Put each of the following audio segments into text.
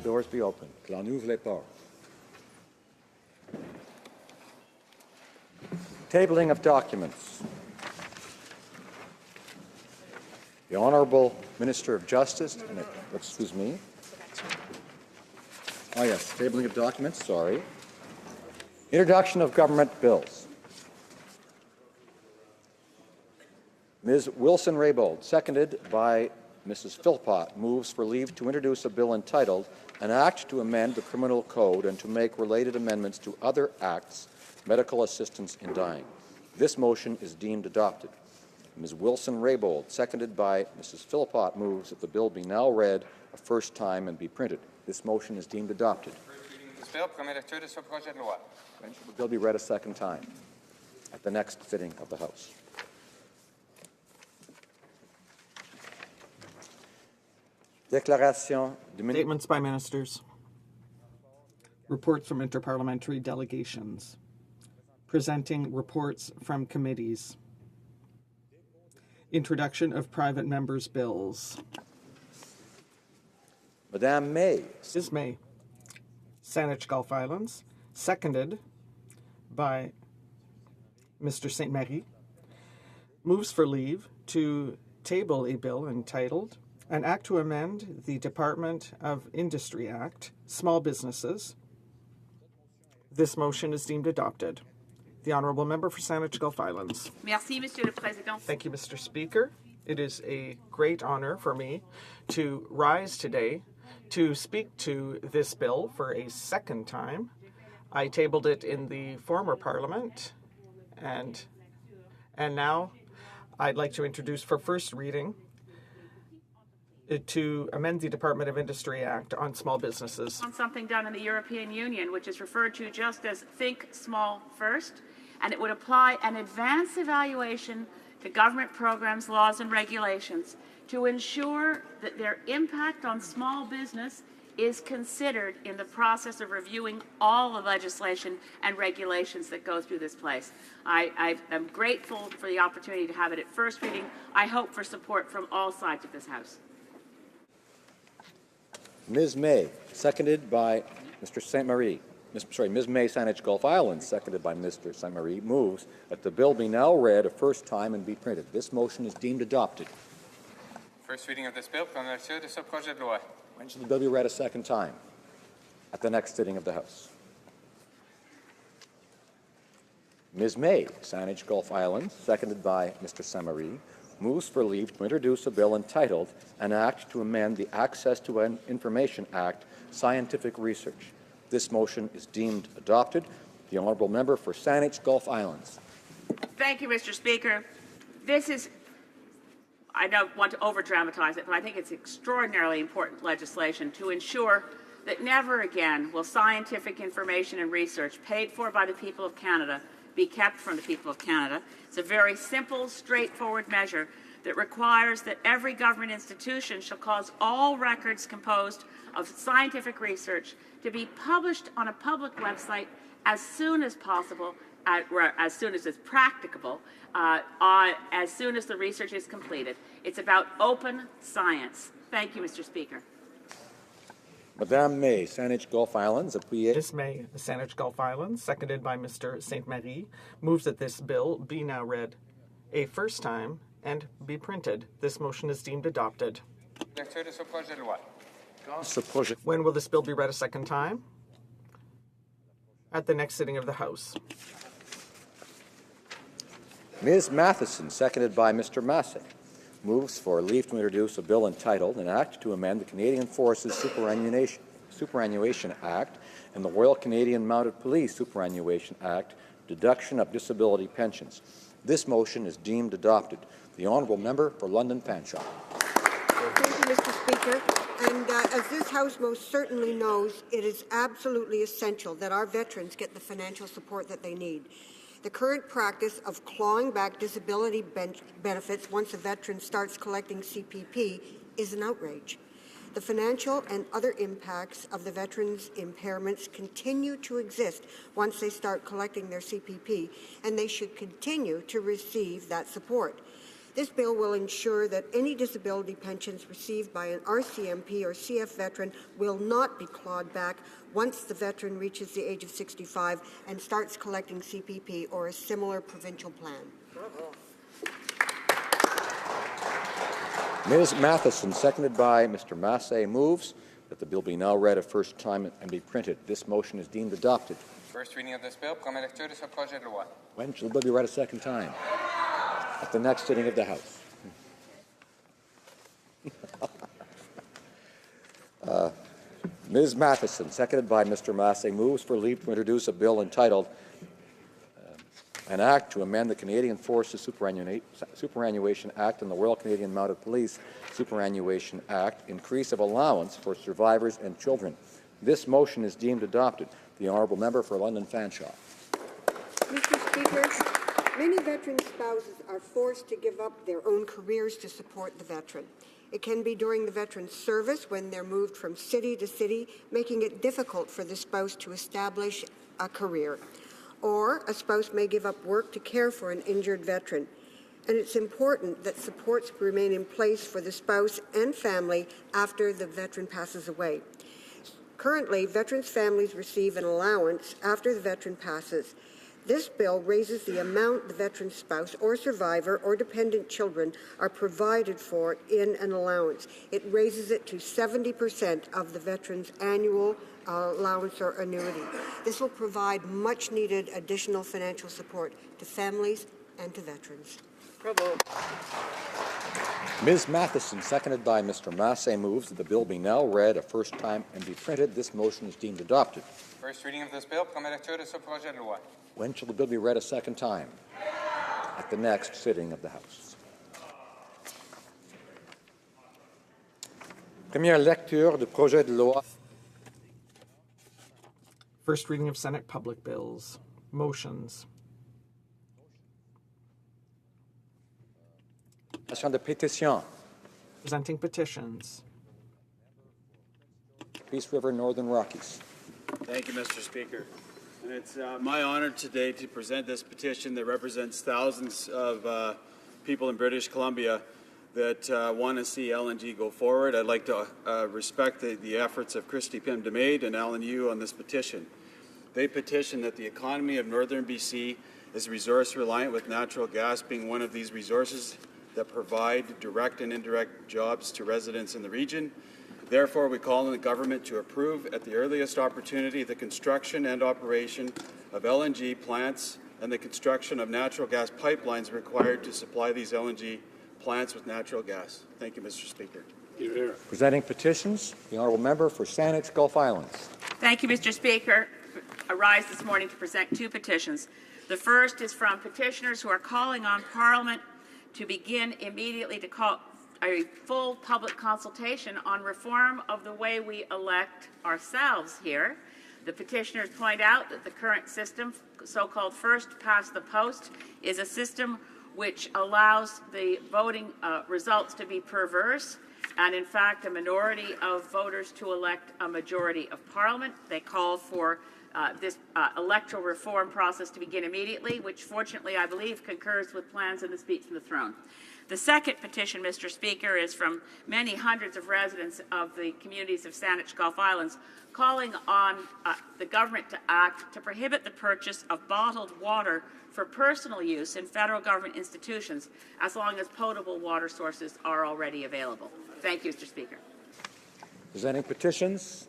the doors be open. Que l'on ouvre les portes. Tabling of documents. The Honourable Minister of Justice, excuse me. Oh yes, tabling of documents, sorry. Introduction of government bills. Ms. Wilson-Raybould, seconded by Mrs. Philpott, moves for leave to introduce a bill entitled An Act to Amend the Criminal Code and to make related amendments to other acts, medical assistance in dying. This motion is deemed adopted. Ms. Wilson-Raybould, seconded by Mrs. Philpott, moves that the bill be now read a first time and be printed. This motion is deemed adopted. When shall the bill be read a second time? At the next sitting of the House. Statements by ministers. Reports from interparliamentary delegations. Presenting reports from committees. Introduction of private members' bills. Madame May. Ms. May. Saanich Gulf Islands, seconded by Mr. St. Marie, moves for leave to table a bill entitled An Act to Amend the Department of Industry Act, Small Businesses. This motion is deemed adopted. The Honourable Member for Saanich Gulf Islands. Merci, Monsieur le Président. Thank you, Mr. Speaker. It is a great honour for me to rise today to speak to this bill for a second time. I tabled it in the former Parliament, and now I'd like to introduce for first reading to amend the Department of Industry Act on small businesses. On something done in the European Union, which is referred to just as Think Small First, and it would apply an advanced evaluation to government programs, laws, and regulations to ensure that their impact on small business is considered in the process of reviewing all the legislation and regulations that go through this place. I am grateful for the opportunity to have it at first reading. I hope for support from all sides of this House. Ms. May, seconded by Mr. St. Marie. Ms. May, Saanich Gulf Islands, seconded by Mr. St. Marie, moves that the bill be now read a first time and be printed. This motion is deemed adopted. First reading of this bill. Candidature de ce projet de loi. When shall the bill be read a second time? At the next sitting of the House. Ms. May, Saanich Gulf Islands, seconded by Mr. St. Marie, moves for leave to introduce a bill entitled An Act to Amend the Access to Information Act, Scientific Research. This motion is deemed adopted. The Honourable Member for Saanich Gulf Islands. Thank you, Mr. Speaker. This is, I don't want to over-dramatize it, but I think it's extraordinarily important legislation to ensure that never again will scientific information and research paid for by the people of Canada be kept from the people of Canada. It's a very simple, straightforward measure that requires that every government institution shall cause all records composed of scientific research to be published on a public website as soon as possible, as soon as it's practicable, as soon as the research is completed. It's about open science. Thank you, Mr. Speaker. Madame May, Saanich Gulf Islands, appuyée. Ms. May, Saanich Gulf Islands, seconded by Mr. St. Marie, moves that this bill be now read a first time and be printed. This motion is deemed adopted. Lecture de ce projet de loi. When will this bill be read a second time? At the next sitting of the House. Ms. Matheson, seconded by Mr. Massey, moves for leave to introduce a bill entitled An Act to Amend the Canadian Forces Superannuation Act and the Royal Canadian Mounted Police Superannuation Act, Deduction of Disability Pensions. This motion is deemed adopted. The Honourable Member for London Fanshawe. Thank you, Mr. Speaker. And as this House most certainly knows, it is absolutely essential that our veterans get the financial support that they need. The current practice of clawing back disability benefits once a veteran starts collecting CPP is an outrage. The financial and other impacts of the veterans' impairments continue to exist once they start collecting their CPP, and they should continue to receive that support. This bill will ensure that any disability pensions received by an RCMP or CF veteran will not be clawed back once the veteran reaches the age of 65 and starts collecting CPP or a similar provincial plan. Ms. Matheson, seconded by Mr. Massey, moves that the bill be now read a first time and be printed. This motion is deemed adopted. First reading of this bill, première lecture de ce projet de loi. When shall the bill be read a second time? At the next sitting of the House. Ms. Matheson, seconded by Mr. Massey, moves for leave to introduce a bill entitled An Act to Amend the Canadian Forces Superannuation Act and the Royal Canadian Mounted Police Superannuation Act, increase of allowance for survivors and children. This motion is deemed adopted. The Honourable Member for London Fanshawe. Mr. Speaker, many veteran spouses are forced to give up their own careers to support the veteran. It can be during the veteran's service when they're moved from city to city, making it difficult for the spouse to establish a career. Or a spouse may give up work to care for an injured veteran. And it's important that supports remain in place for the spouse and family after the veteran passes away. Currently, veterans' families receive an allowance after the veteran passes. This bill raises the amount the veteran's spouse or survivor or dependent children are provided for in an allowance. It raises it to 70% of the veteran's annual allowance or annuity. This will provide much-needed additional financial support to families and to veterans. Bravo. Ms. Matheson, seconded by Mr. Massey, moves that the bill be now read a first time and be printed. This motion is deemed adopted. First reading of this bill, première lecture de ce projet de loi. When shall the bill be read a second time? At the next sitting of the House. Première lecture du projet de loi. First reading of Senate public bills. Motions. De pétition. Presenting petitions. Peace River, Northern Rockies. Thank you, Mr. Speaker. And it's my honor today to present this petition that represents thousands of people in British Columbia that want to see LNG go forward. I'd like to respect the efforts of Christy Pym DeMaid and Alan Yu on this petition. They petition that the economy of northern BC is resource reliant, with natural gas being one of these resources that provide direct and indirect jobs to residents in the region. Therefore, we call on the government to approve at the earliest opportunity the construction and operation of LNG plants and the construction of natural gas pipelines required to supply these LNG plants with natural gas. Thank you, Mr. Speaker. Presenting petitions, the Honourable Member for Saanich Gulf Islands. Thank you, Mr. Speaker. I rise this morning to present two petitions. The first is from petitioners who are calling on Parliament to begin immediately to call a full public consultation on reform of the way we elect ourselves here. The petitioners point out that the current system, so-called first past the post, is a system which allows the voting results to be perverse, and in fact a minority of voters to elect a majority of Parliament. They call for this electoral reform process to begin immediately, which fortunately I believe concurs with plans in the speech from the throne. The second petition, Mr. Speaker, is from many hundreds of residents of the communities of Saanich Gulf Islands calling on the government to act to prohibit the purchase of bottled water for personal use in federal government institutions as long as potable water sources are already available. Thank you, Mr. Speaker. Presenting petitions.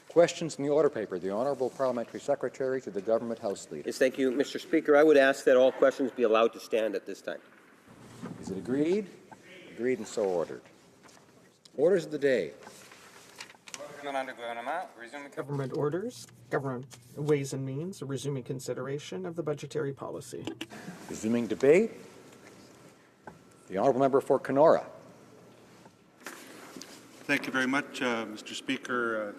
Questions in the order paper. The Honourable Parliamentary Secretary to the Government House Leader. Yes, thank you, Mr. Speaker. I would ask that all questions be allowed to stand at this time. Is it agreed? Agreed and so ordered. Orders of the day. Government orders. Government Ways and Means. Resuming consideration of the budgetary policy. Resuming debate. The Honourable Member for Kenora. Thank you very much, Mr. Speaker.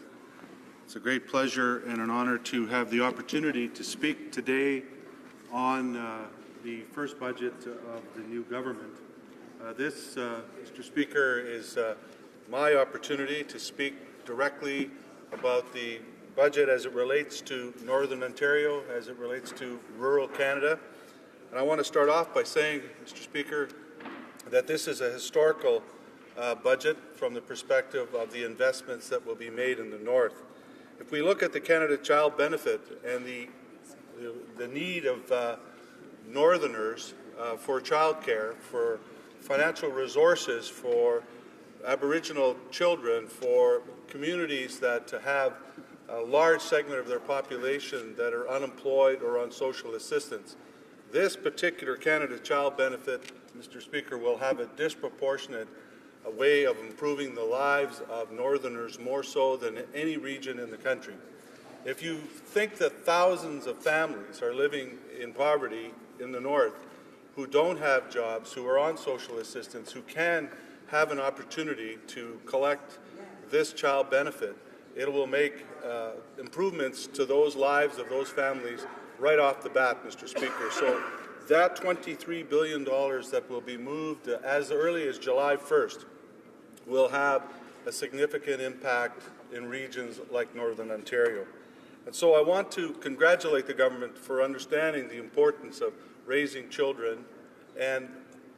It's a great pleasure and an honor to have the opportunity to speak today on the first budget of the new government. This, Mr. Speaker, is my opportunity to speak directly about the budget as it relates to Northern Ontario, as it relates to rural Canada. And I want to start off by saying, Mr. Speaker, that this is a historical budget from the perspective of the investments that will be made in the North. If we look at the Canada Child Benefit and the need of Northerners for childcare, for financial resources, for Aboriginal children, for communities that have a large segment of their population that are unemployed or on social assistance, this particular Canada Child Benefit, Mr. Speaker, will have a disproportionate way of improving the lives of Northerners more so than any region in the country. If you think that thousands of families are living in poverty in the North who don't have jobs, who are on social assistance, who can have an opportunity to collect this child benefit, it will make improvements to those lives of those families right off the bat, Mr. Speaker. So that $23 billion that will be moved as early as July 1st will have a significant impact in regions like Northern Ontario. And so I want to congratulate the government for understanding the importance of raising children and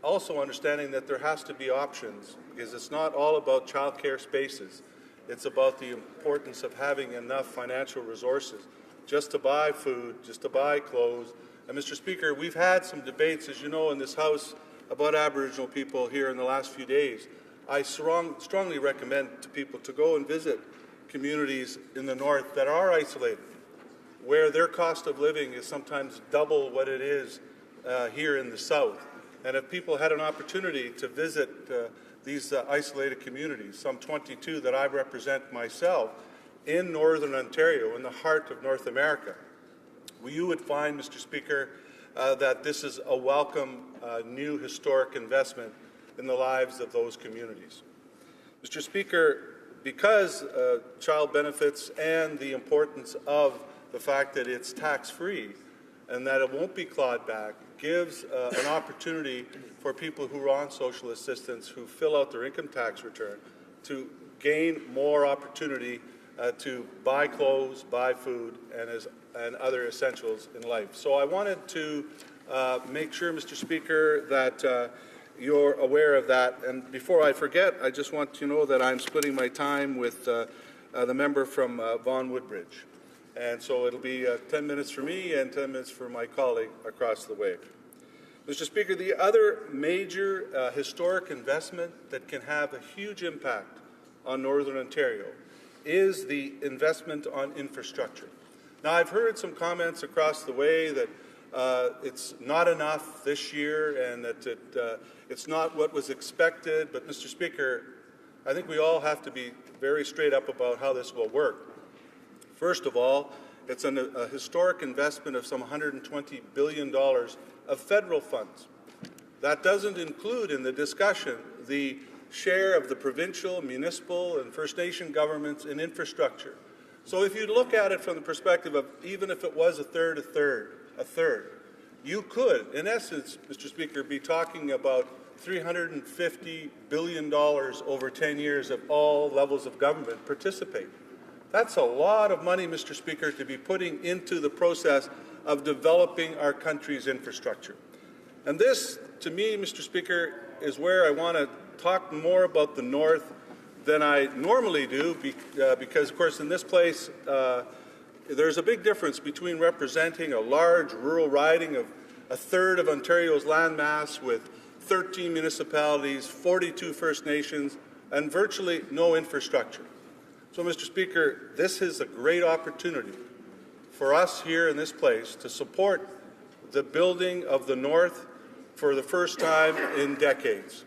also understanding that there has to be options, because it's not all about childcare spaces. It's about the importance of having enough financial resources just to buy food, just to buy clothes. And Mr. Speaker, we've had some debates, as you know, in this House about Aboriginal people here in the last few days. I strongly recommend to people to go and visit communities in the North that are isolated, where their cost of living is sometimes double what it is here in the South. And if people had an opportunity to visit these isolated communities, some 22 that I represent myself, in Northern Ontario, in the heart of North America, you would find, Mr. Speaker, that this is a welcome new historic investment in the lives of those communities. Mr. Speaker, because child benefits and the importance of the fact that it's tax-free and that it won't be clawed back gives an opportunity for people who are on social assistance, who fill out their income tax return, to gain more opportunity to buy clothes, buy food, and other essentials in life. So I wanted to make sure, Mr. Speaker, that you're aware of that. And before I forget, I just want to know that I'm splitting my time with the member from Vaughan Woodbridge. And so it'll be 10 minutes for me and 10 minutes for my colleague across the way. Mr. Speaker, the other major historic investment that can have a huge impact on Northern Ontario is the investment on infrastructure. Now, I've heard some comments across the way that it's not enough this year and that it's not what was expected. But, Mr. Speaker, I think we all have to be very straight up about how this will work. First of all, it's a historic investment of some $120 billion of federal funds. That doesn't include in the discussion the share of the provincial, municipal, and First Nation governments in infrastructure. So if you look at it from the perspective of even if it was a third, you could, in essence, Mr. Speaker, be talking about $350 billion over 10 years of all levels of government participate. That's a lot of money, Mr. Speaker, to be putting into the process of developing our country's infrastructure. And this, to me, Mr. Speaker, is where I want to talk more about the North than I normally do, because, of course, in this place, there's a big difference between representing a large rural riding of a third of Ontario's landmass with 13 municipalities, 42 First Nations, and virtually no infrastructure. So, Mr. Speaker, this is a great opportunity for us here in this place to support the building of the North for the first time in decades.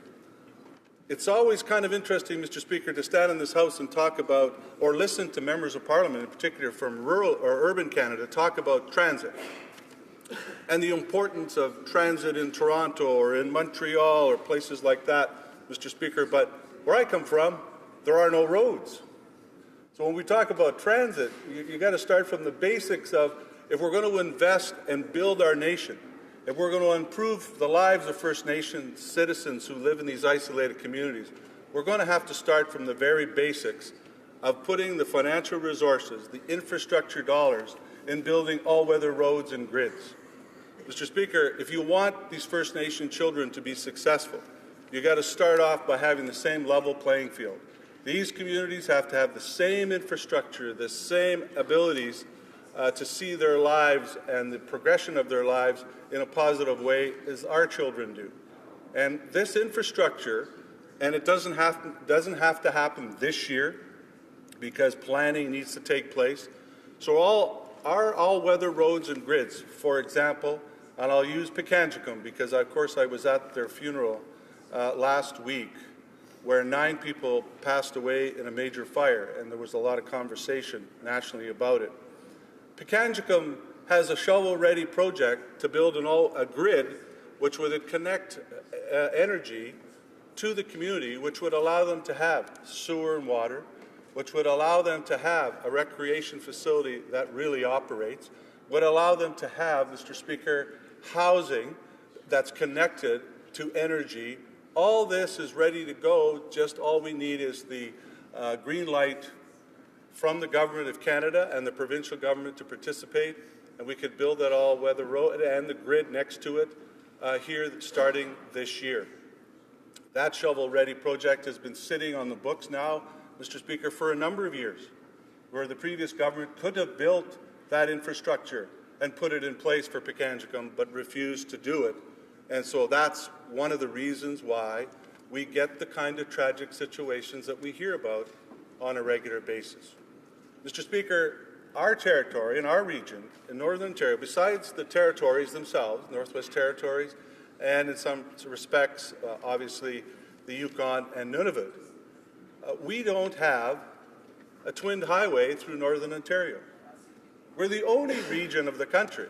It's always kind of interesting, Mr. Speaker, to stand in this House and talk about, or listen to members of Parliament, in particular from rural or urban Canada, talk about transit and the importance of transit in Toronto or in Montreal or places like that, Mr. Speaker. But where I come from, there are no roads. So when we talk about transit, you got to start from the basics of, if we're going to invest and build our nation, if we're going to improve the lives of First Nation citizens who live in these isolated communities, we're going to have to start from the very basics of putting the financial resources, the infrastructure dollars, in building all-weather roads and grids. Mr. Speaker, if you want these First Nation children to be successful, you got to start off by having the same level playing field. These communities have to have the same infrastructure, the same abilities to see their lives and the progression of their lives in a positive way as our children do. And this infrastructure, and it doesn't have to happen this year because planning needs to take place. So our all-weather roads and grids, for example, and I'll use Pikangikum because, of course, I was at their funeral last week where 9 people passed away in a major fire, and there was a lot of conversation nationally about it. Pikangikum has a shovel-ready project to build a grid which would connect energy to the community, which would allow them to have sewer and water, which would allow them to have a recreation facility that really operates, would allow them to have, Mr. Speaker, housing that's connected to energy. All this is ready to go. Just all we need is the green light from the Government of Canada and the provincial government to participate, and we could build that all-weather road and the grid next to it here starting this year. That shovel-ready project has been sitting on the books now, Mr. Speaker, for a number of years, where the previous government could have built that infrastructure and put it in place for Pikangikum, but refused to do it. And so that's one of the reasons why we get the kind of tragic situations that we hear about on a regular basis. Mr. Speaker, our territory and our region in Northern Ontario, besides the territories themselves, Northwest Territories, and in some respects, obviously, the Yukon and Nunavut, we don't have a twinned highway through Northern Ontario. We're the only region of the country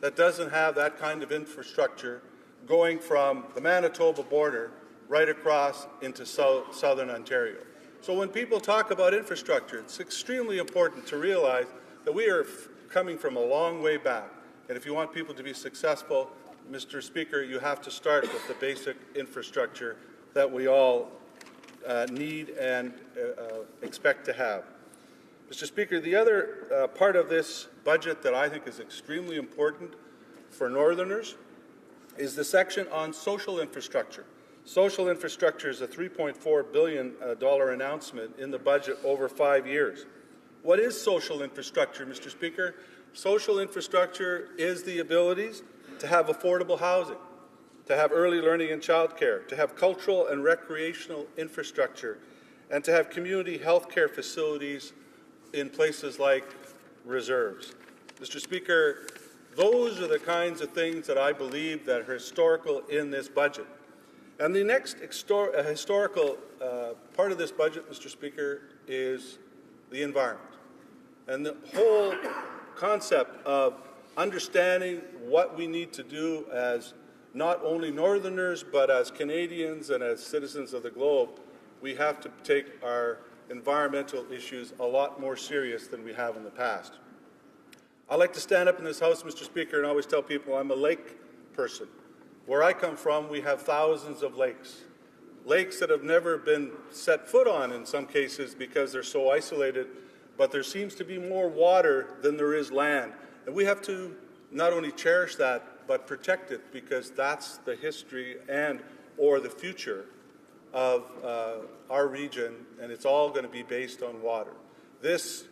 that doesn't have that kind of infrastructure going from the Manitoba border right across into Southern Ontario. So when people talk about infrastructure, it's extremely important to realize that we are coming from a long way back. And if you want people to be successful, Mr. Speaker, you have to start with the basic infrastructure that we all need and expect to have. Mr. Speaker, the other part of this budget that I think is extremely important for Northerners is the section on social infrastructure. Social infrastructure is a $3.4 billion announcement in the budget over 5 years. What is social infrastructure, Mr. Speaker? Social infrastructure is the abilities to have affordable housing, to have early learning and childcare, to have cultural and recreational infrastructure, and to have community health care facilities in places like reserves. Mr. Speaker, those are the kinds of things that I believe that are historical in this budget. And the next historical part of this budget, Mr. Speaker, is the environment. And the whole concept of understanding what we need to do as not only Northerners, but as Canadians and as citizens of the globe, we have to take our environmental issues a lot more serious than we have in the past. I like to stand up in this House, Mr. Speaker, and always tell people I'm a lake person. Where I come from, we have thousands of lakes. Lakes that have never been set foot on in some cases because they're so isolated, but there seems to be more water than there is land. And we have to not only cherish that, but protect it, because that's the history and or the future of our region, and it's all going to be based on water. This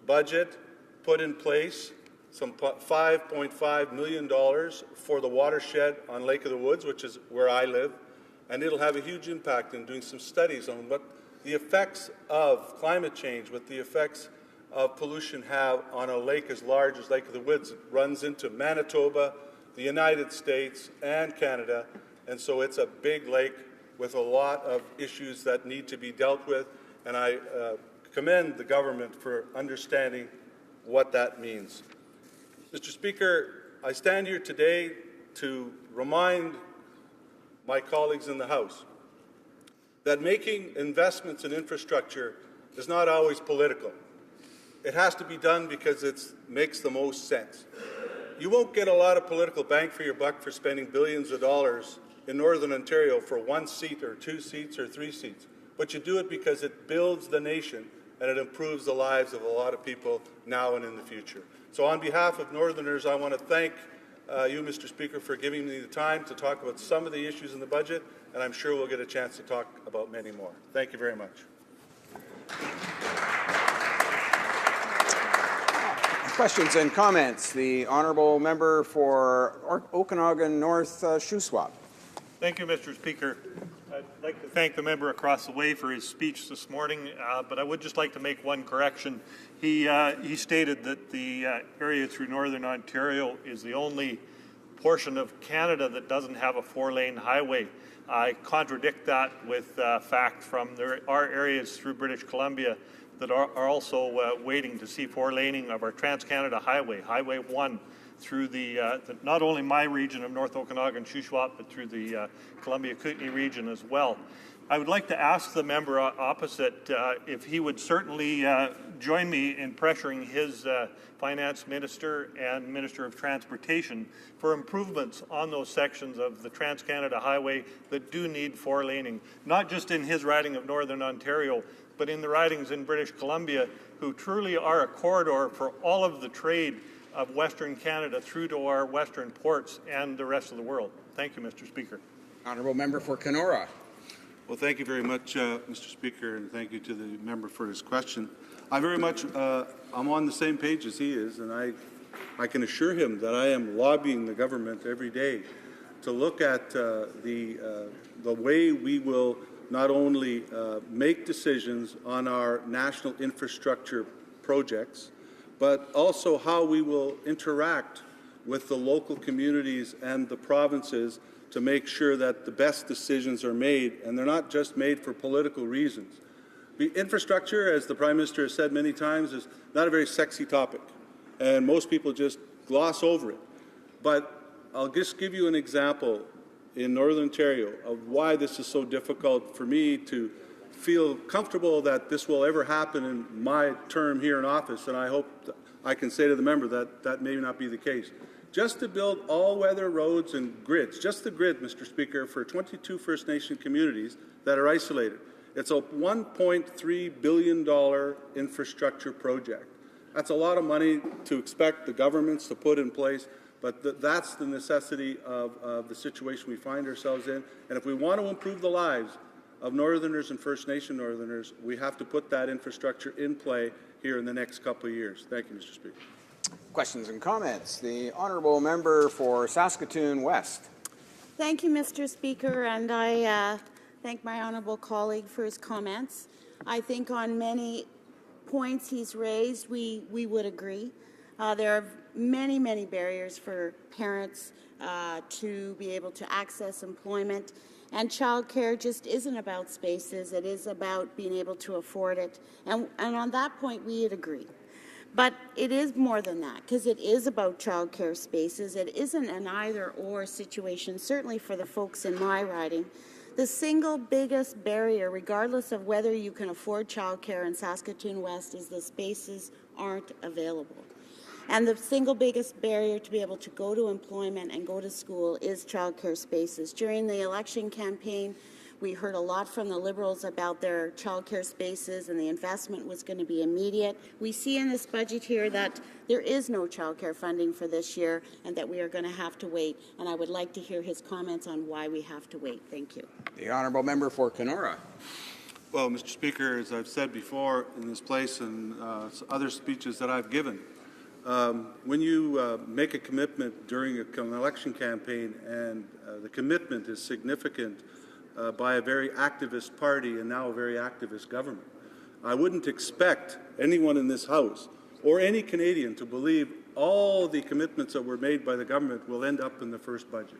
budget put in place some $5.5 million for the watershed on Lake of the Woods, which is where I live, and it'll have a huge impact in doing some studies on what the effects of climate change, what the effects of pollution have on a lake as large as Lake of the Woods. It runs into Manitoba, the United States, and Canada, and so it's a big lake with a lot of issues that need to be dealt with, and I commend the government for understanding what that means. Mr. Speaker, I stand here today to remind my colleagues in the House that making investments in infrastructure is not always political. It has to be done because it makes the most sense. You won't get a lot of political bang for your buck for spending billions of dollars in Northern Ontario for 1 seat or 2 seats or 3 seats, but you do it because it builds the nation and it improves the lives of a lot of people now and in the future. So on behalf of Northerners, I want to thank you, Mr. Speaker, for giving me the time to talk about some of the issues in the budget, and I'm sure we'll get a chance to talk about many more. Thank you very much. Questions and comments. The honourable member for Okanagan North, Shuswap. Thank you, Mr. Speaker. I'd like to thank the member across the way for his speech this morning, but I would just like to make one correction. He stated that the area through Northern Ontario is the only portion of Canada that doesn't have a 4-lane highway. I contradict that with fact from there are areas through British Columbia that are also waiting to see 4-laning of our Trans-Canada Highway, Highway 1, through not only my region of North Okanagan, Shuswap, but through the Columbia-Kootenay region as well. I would like to ask the member opposite if he would certainly join me in pressuring his finance minister and Minister of Transportation for improvements on those sections of the Trans-Canada Highway that do need 4-laning, not just in his riding of Northern Ontario, but in the ridings in British Columbia, who truly are a corridor for all of the trade of Western Canada through to our western ports and the rest of the world. Thank you, Mr. Speaker. Honourable member for Kenora. Well, thank you very much, Mr. Speaker, and thank you to the member for his question. I very much, I'm on the same page as he is, and I can assure him that I am lobbying the government every day to look at the way we will not only make decisions on our national infrastructure projects, but also how we will interact with the local communities and the provinces to make sure that the best decisions are made, and they're not just made for political reasons. The infrastructure, as the Prime Minister has said many times, is not a very sexy topic, and most people just gloss over it. But I'll just give you an example in Northern Ontario of why this is so difficult for me to feel comfortable that this will ever happen in my term here in office, and I hope I can say to the member that that may not be the case. Just to build all-weather roads and grids, just the grid, Mr. Speaker, for 22 First Nation communities that are isolated. It's a $1.3 billion infrastructure project. That's a lot of money to expect the governments to put in place, but that's the necessity of the situation we find ourselves in. And if we want to improve the lives of Northerners and First Nation Northerners, we have to put that infrastructure in play here in the next couple of years. Thank you, Mr. Speaker. Questions and comments. The honourable member for Saskatoon West. Thank you, Mr. Speaker, and I thank my honourable colleague for his comments. I think on many points he's raised, we would agree. There are many, many barriers for parents to be able to access employment, and childcare just isn't about spaces. It is about being able to afford it, and on that point we would agree. But it is more than that, because it is about childcare spaces. It isn't an either-or situation, certainly for the folks in my riding. The single biggest barrier, regardless of whether you can afford childcare in Saskatoon West, is the spaces aren't available. And the single biggest barrier to be able to go to employment and go to school is childcare spaces. During the election campaign, we heard a lot from the Liberals about their childcare spaces, and the investment was going to be immediate. We see in this budget here that there is no childcare funding for this year and that we are going to have to wait. And I would like to hear his comments on why we have to wait. Thank you. The honourable member for Kenora. Well, Mr. Speaker, as I've said before in this place and other speeches that I've given, when you make a commitment during an election campaign and the commitment is significant by a very activist party and now a very activist government, I wouldn't expect anyone in this House or any Canadian to believe all the commitments that were made by the government will end up in the first budget.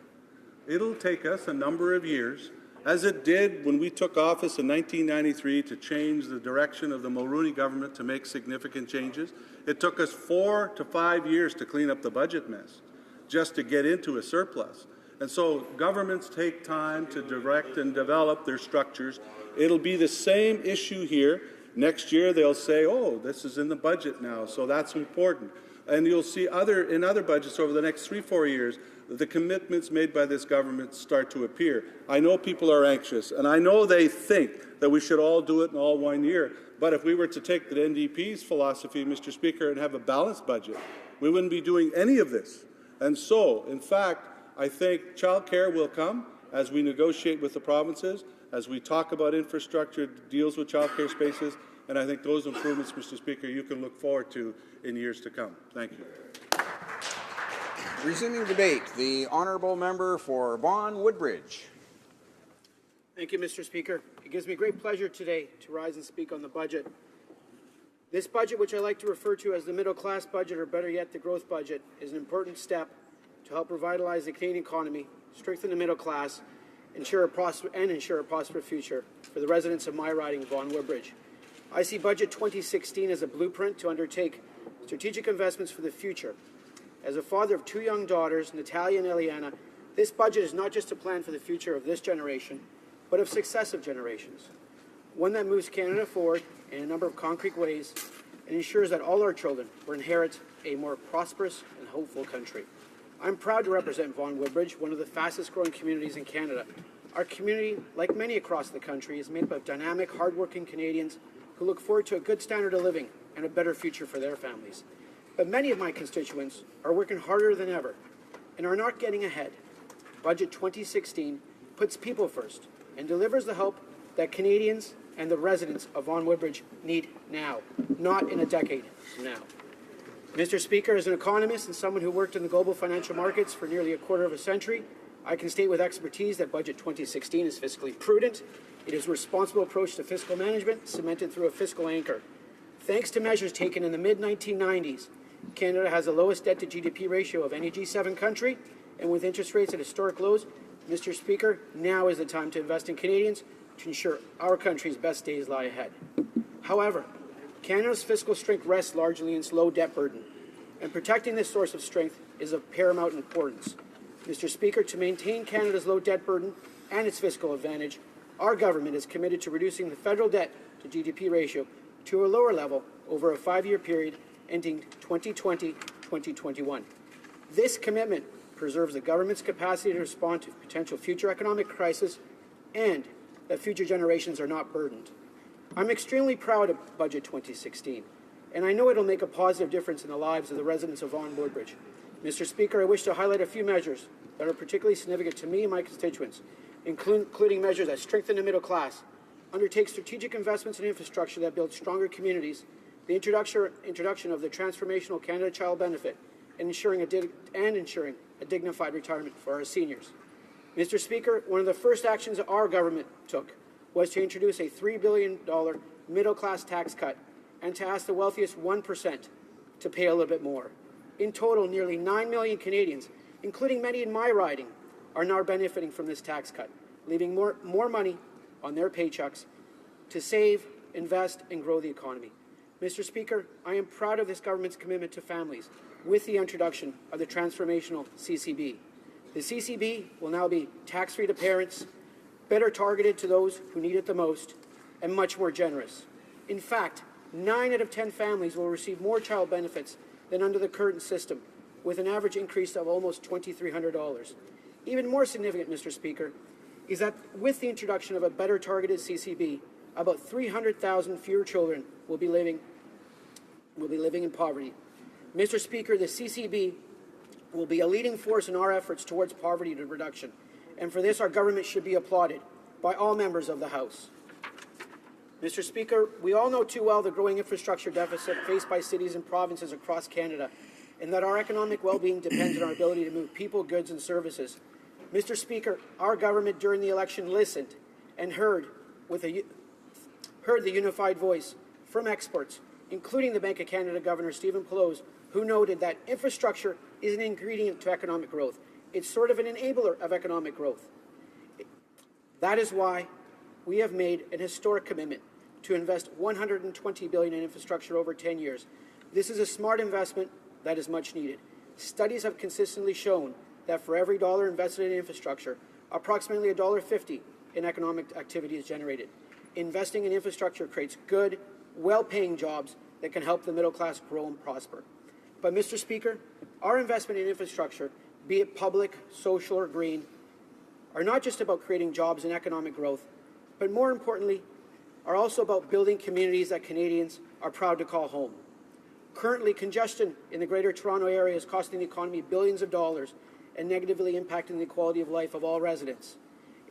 It'll take us a number of years, as it did when we took office in 1993 to change the direction of the Mulroney government to make significant changes. It took us 4 to 5 years to clean up the budget mess, just to get into a surplus. And so governments take time to direct and develop their structures. It'll be the same issue here. Next year they'll say, oh, this is in the budget now, so that's important. And you'll see in other budgets over the next 3-4 years, the commitments made by this government start to appear. I know people are anxious, and I know they think that we should all do it in all 1 year. But if we were to take the NDP's philosophy, Mr. Speaker, and have a balanced budget, we wouldn't be doing any of this. And so, in fact, I think childcare will come as we negotiate with the provinces, as we talk about infrastructure deals with childcare spaces, and I think those improvements, Mr. Speaker, you can look forward to in years to come. Thank you. Resuming debate, the honourable member for Vaughan Woodbridge. Thank you, Mr. Speaker. It gives me great pleasure today to rise and speak on the budget. This budget, which I like to refer to as the middle class budget, or better yet, the growth budget, is an important step to help revitalize the Canadian economy, strengthen the middle class, ensure a prosperous future for the residents of my riding, Vaughan Woodbridge. I see Budget 2016 as a blueprint to undertake strategic investments for the future. As a father of 2 young daughters, Natalia and Eliana, this budget is not just a plan for the future of this generation, but of successive generations. One that moves Canada forward in a number of concrete ways and ensures that all our children will inherit a more prosperous and hopeful country. I'm proud to represent Vaughan Woodbridge, one of the fastest growing communities in Canada. Our community, like many across the country, is made up of dynamic, hardworking Canadians who look forward to a good standard of living and a better future for their families. But many of my constituents are working harder than ever and are not getting ahead. Budget 2016 puts people first and delivers the help that Canadians and the residents of Vaughan Woodbridge need now, not in a decade from now. Mr. Speaker, as an economist and someone who worked in the global financial markets for nearly a quarter of a century, I can state with expertise that Budget 2016 is fiscally prudent. It is a responsible approach to fiscal management, cemented through a fiscal anchor. Thanks to measures taken in the mid-1990s, Canada has the lowest debt-to-GDP ratio of any G7 country, and with interest rates at historic lows, Mr. Speaker, now is the time to invest in Canadians to ensure our country's best days lie ahead. However, Canada's fiscal strength rests largely in its low debt burden, and protecting this source of strength is of paramount importance. Mr. Speaker, to maintain Canada's low debt burden and its fiscal advantage, our government is committed to reducing the federal debt to GDP ratio to a lower level over a 5-year period ending 2020-2021. This commitment preserves the government's capacity to respond to potential future economic crisis and that future generations are not burdened. I'm extremely proud of Budget 2016, and I know it'll make a positive difference in the lives of the residents of Vaughan Woodbridge. Mr. Speaker, I wish to highlight a few measures that are particularly significant to me and my constituents, including measures that strengthen the middle class, undertake strategic investments in infrastructure that build stronger communities, the introduction of the transformational Canada Child Benefit, and ensuring a dignified retirement for our seniors. Mr. Speaker, one of the first actions our government took was to introduce a $3 billion middle-class tax cut and to ask the wealthiest 1% to pay a little bit more. In total, nearly 9 million Canadians, including many in my riding, are now benefiting from this tax cut, leaving more money on their paychecks to save, invest, and grow the economy. Mr. Speaker, I am proud of this government's commitment to families with the introduction of the transformational CCB. The CCB will now be tax-free to parents, better targeted to those who need it the most, and much more generous. In fact, 9 out of 10 families will receive more child benefits than under the current system, with an average increase of almost $2,300. Even more significant, Mr. Speaker, is that with the introduction of a better targeted CCB, about 300,000 fewer children will be living in poverty. Mr. Speaker, the CCB will be a leading force in our efforts towards poverty reduction, and for this our government should be applauded by all members of the House. Mr. Speaker, we all know too well the growing infrastructure deficit faced by cities and provinces across Canada, and that our economic well-being depends on our ability to move people, goods, and services. Mr. Speaker, our government during the election listened and heard the unified voice from experts, including the Bank of Canada Governor Stephen Poloz, who noted that infrastructure is an ingredient to economic growth. It's sort of an enabler of economic growth. That is why we have made an historic commitment to invest $120 billion in infrastructure over 10 years. This is a smart investment that is much needed. Studies have consistently shown that for every dollar invested in infrastructure, approximately $1.50 in economic activity is generated. Investing in infrastructure creates good, well-paying jobs that can help the middle class grow and prosper. But, Mr. Speaker, our investment in infrastructure, be it public, social, or green, are not just about creating jobs and economic growth, but more importantly, are also about building communities that Canadians are proud to call home. Currently, congestion in the Greater Toronto Area is costing the economy billions of dollars and negatively impacting the quality of life of all residents.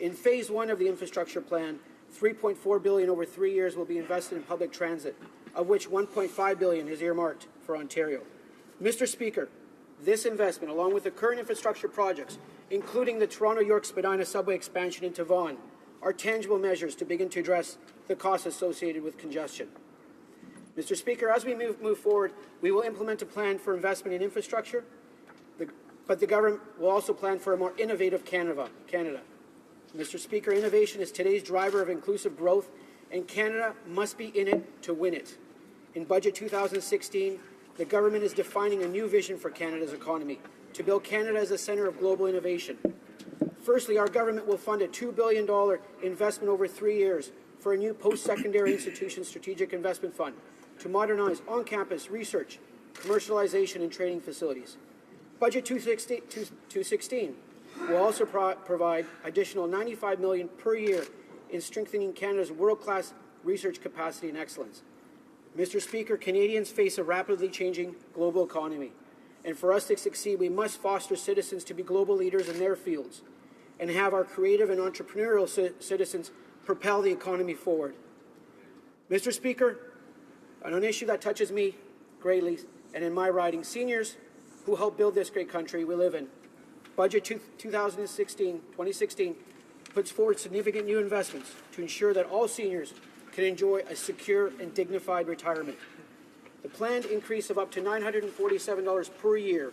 In Phase 1 of the infrastructure plan, $3.4 billion over 3 years will be invested in public transit, of which $1.5 billion is earmarked for Ontario. Mr. Speaker, this investment, along with the current infrastructure projects, including the Toronto-York Spadina subway expansion into Vaughan, are tangible measures to begin to address the costs associated with congestion. Mr. Speaker, as we move forward, we will implement a plan for investment in infrastructure, but the government will also plan for a more innovative Canada. Mr. Speaker, innovation is today's driver of inclusive growth, and Canada must be in it to win it. In Budget 2016, the government is defining a new vision for Canada's economy, to build Canada as a centre of global innovation. Firstly, our government will fund a $2 billion investment over 3 years for a new post-secondary institution strategic investment fund to modernize on-campus research, commercialization, and training facilities. Budget 216 will also provide additional $95 million per year in strengthening Canada's world-class research capacity and excellence. Mr. Speaker, Canadians face a rapidly changing global economy, and for us to succeed, we must foster citizens to be global leaders in their fields and have our creative and entrepreneurial citizens propel the economy forward. Mr. Speaker, on an issue that touches me greatly and in my riding, seniors who help build this great country we live in, Budget 2016 puts forward significant new investments to ensure that all seniors can enjoy a secure and dignified retirement. The planned increase of up to $947 per year,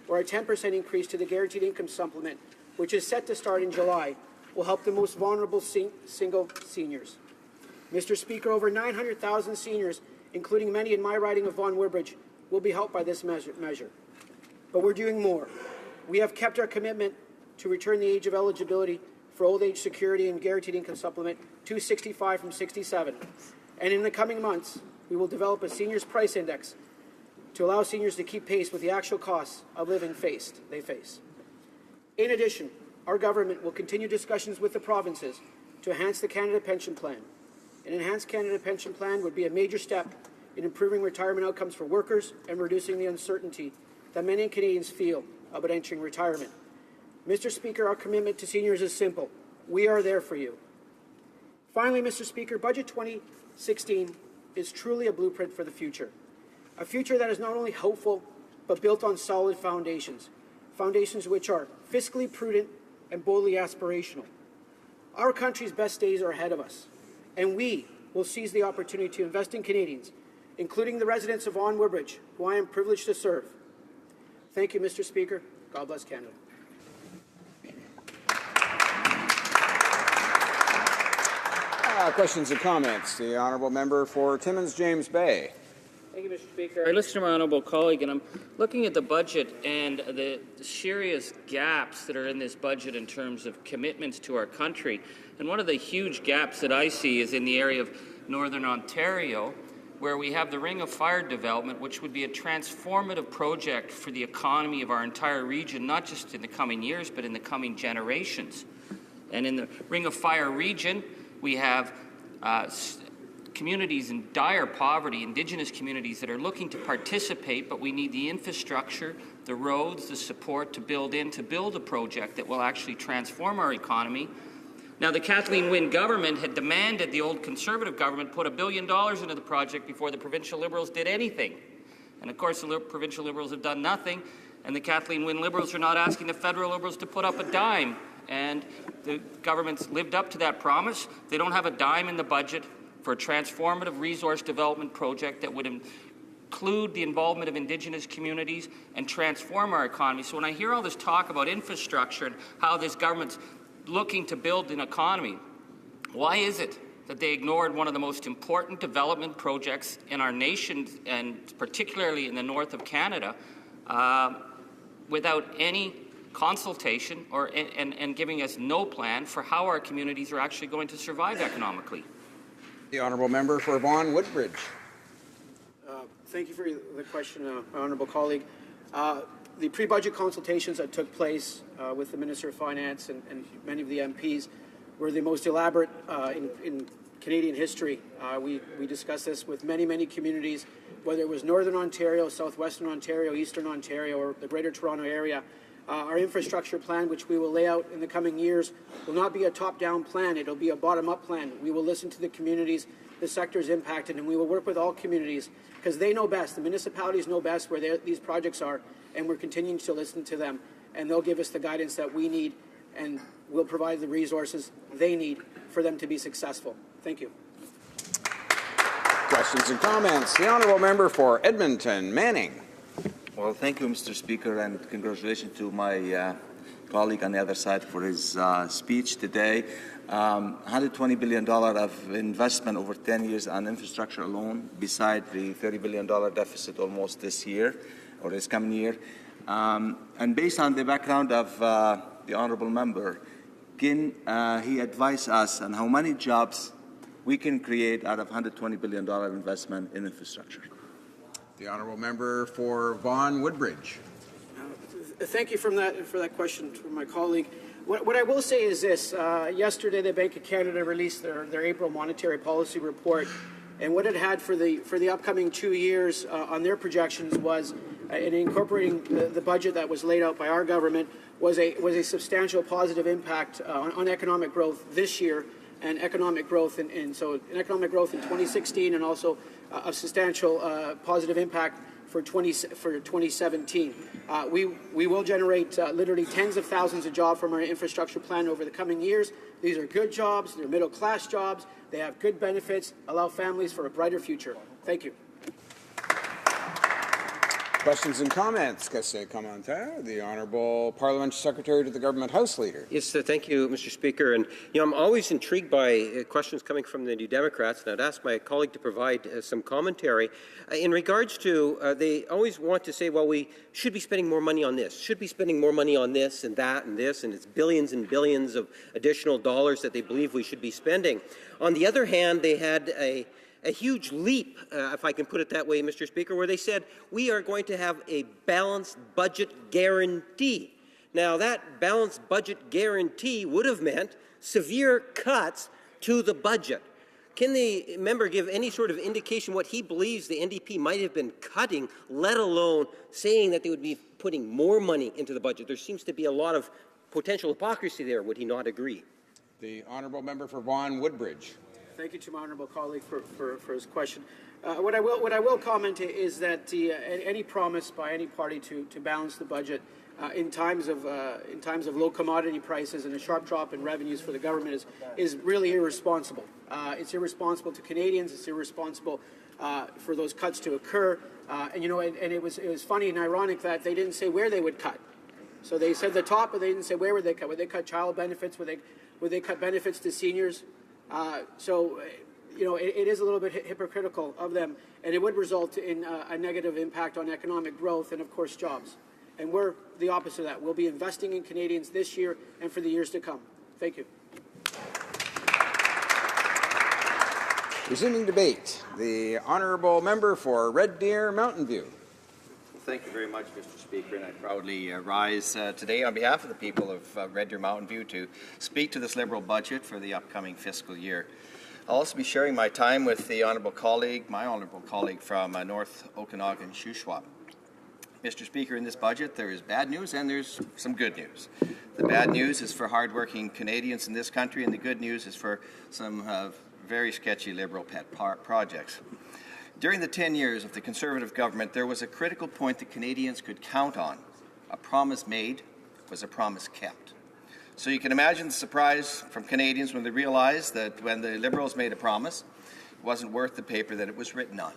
or a 10% increase to the guaranteed income supplement, which is set to start in July, will help the most vulnerable single seniors. Mr. Speaker, over 900,000 seniors, including many in my riding of Vaughan Woodbridge, will be helped by this measure. But we're doing more. We have kept our commitment to return the age of eligibility for old age security and guaranteed income supplement to 65 from 67. And in the coming months, we will develop a seniors price index to allow seniors to keep pace with the actual costs of living they face. In addition, our government will continue discussions with the provinces to enhance the Canada Pension Plan. An enhanced Canada Pension Plan would be a major step in improving retirement outcomes for workers and reducing the uncertainty that many Canadians feel about entering retirement. Mr. Speaker, our commitment to seniors is simple. We are there for you. Finally, Mr. Speaker, Budget 2016 is truly a blueprint for the future. A future that is not only hopeful, but built on solid foundations. Foundations which are fiscally prudent and boldly aspirational. Our country's best days are ahead of us, and we will seize the opportunity to invest in Canadians, including the residents of Vaughan Woodbridge, who I am privileged to serve. Thank you, Mr. Speaker. God bless Canada. Questions and comments. The honourable member for Timmins, James Bay. Thank you, Mr. Speaker. I listened to my honourable colleague, and I'm looking at the budget and the serious gaps that are in this budget in terms of commitments to our country. And one of the huge gaps that I see is in the area of Northern Ontario, where we have the Ring of Fire development, which would be a transformative project for the economy of our entire region, not just in the coming years, but in the coming generations. And in the Ring of Fire region, we have communities in dire poverty, Indigenous communities that are looking to participate, but we need the infrastructure, the roads, the support to build a project that will actually transform our economy. Now, the Kathleen Wynne government had demanded the old Conservative government put $1 billion into the project before the provincial Liberals did anything. And of course, the provincial Liberals have done nothing, and the Kathleen Wynne Liberals are not asking the federal Liberals to put up a dime. And the government's lived up to that promise. They don't have a dime in the budget for a transformative resource development project that would include the involvement of Indigenous communities and transform our economy. So when I hear all this talk about infrastructure and how this government's looking to build an economy, why is it that they ignored one of the most important development projects in our nation, and particularly in the north of Canada, without any consultation and giving us no plan for how our communities are actually going to survive economically? The honourable member for Vaughan Woodbridge. Thank you for the question, my honourable colleague. The pre-budget consultations that took place with the Minister of Finance and many of the MPs were the most elaborate in Canadian history. We discussed this with many communities, whether it was Northern Ontario, Southwestern Ontario, Eastern Ontario, or the Greater Toronto Area. Our infrastructure plan, which we will lay out in the coming years, will not be a top-down plan. It'll be a bottom-up plan. We will listen to the communities, the sectors impacted, and we will work with all communities because they know best. The municipalities know best where these projects are, and we're continuing to listen to them. And they'll give us the guidance that we need, and we'll provide the resources they need for them to be successful. Thank you. Questions and comments? The honourable member for Edmonton, Manning. Well, thank you, Mr. Speaker, and congratulations to my colleague on the other side for his speech today. $120 billion of investment over 10 years on infrastructure alone, beside the $30 billion deficit almost this year, or this coming year. And based on the background of the honourable member, can he advise us on how many jobs we can create out of $120 billion investment in infrastructure? The honourable member for Vaughan Woodbridge. Thank you for that question from my colleague. What I will say is this. Yesterday, the Bank of Canada released their April monetary policy report, and what it had for the upcoming 2 years on their projections was, in incorporating the budget that was laid out by our government, was a substantial positive impact on economic growth this year, and economic growth in 2016, and also a substantial positive impact for 2017. We will generate literally tens of thousands of jobs from our infrastructure plan over the coming years. These are good jobs. They're middle-class jobs. They have good benefits, allow families for a brighter future. Thank you. Questions and comments? Question commentaire. The Honourable Parliamentary Secretary to the Government House Leader. Yes, thank you, Mr. Speaker. And I'm always intrigued by questions coming from the New Democrats, and I'd ask my colleague to provide some commentary in regards to. They always want to say, well, we should be spending more money on this, should be spending more money on this and that and this, and it's billions and billions of additional dollars that they believe we should be spending. On the other hand, they had a huge leap, if I can put it that way, Mr. Speaker, where they said we are going to have a balanced budget guarantee. Now, that balanced budget guarantee would have meant severe cuts to the budget. Can the member give any sort of indication what he believes the NDP might have been cutting, let alone saying that they would be putting more money into the budget? There seems to be a lot of potential hypocrisy there. Would he not agree? The Honourable Member for Vaughan Woodbridge. Thank you to my honourable colleague for his question. What I will comment is that any promise by any party to balance the budget in times of low commodity prices and a sharp drop in revenues for the government is really irresponsible. It's irresponsible to Canadians. It's irresponsible for those cuts to occur. And it was funny and ironic that they didn't say where they would cut. So they said the top, but they didn't say where would they cut. Would they cut child benefits? Would they cut benefits to seniors? It is a little bit hypocritical of them, and it would result in a negative impact on economic growth and, of course, jobs. And we're the opposite of that. We'll be investing in Canadians this year and for the years to come. Thank you. Resuming debate, the Honourable Member for Red Deer, Mountain View. Thank you very much, Mr. Speaker, and I proudly rise today on behalf of the people of Red Deer Mountain View to speak to this Liberal budget for the upcoming fiscal year. I'll also be sharing my time with my honourable colleague from North Okanagan, Shuswap. Mr. Speaker, in this budget there is bad news and there's some good news. The bad news is for hardworking Canadians in this country, and the good news is for some very sketchy Liberal pet projects. During the 10 years of the Conservative government, there was a critical point that Canadians could count on. A promise made was a promise kept. So you can imagine the surprise from Canadians when they realized that when the Liberals made a promise, it wasn't worth the paper that it was written on.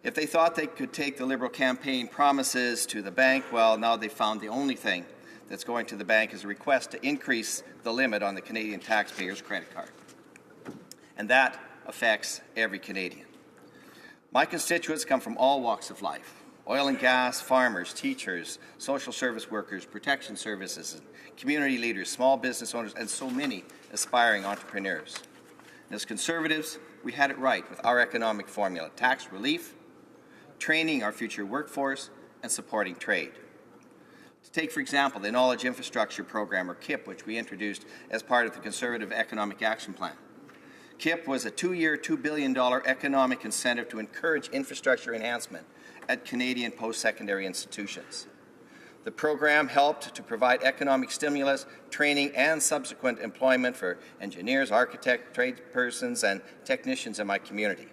If they thought they could take the Liberal campaign promises to the bank, well, now they found the only thing that's going to the bank is a request to increase the limit on the Canadian taxpayer's credit card. And that affects every Canadian. My constituents come from all walks of life: oil and gas, farmers, teachers, social service workers, protection services, community leaders, small business owners, and so many aspiring entrepreneurs. And as Conservatives, we had it right with our economic formula: tax relief, training our future workforce, and supporting trade. To take, for example, the Knowledge Infrastructure Program, or KIP, which we introduced as part of the Conservative Economic Action Plan. KIP was a 2-year, $2 billion economic incentive to encourage infrastructure enhancement at Canadian post-secondary institutions. The program helped to provide economic stimulus, training, and subsequent employment for engineers, architects, tradespersons, and technicians in my community.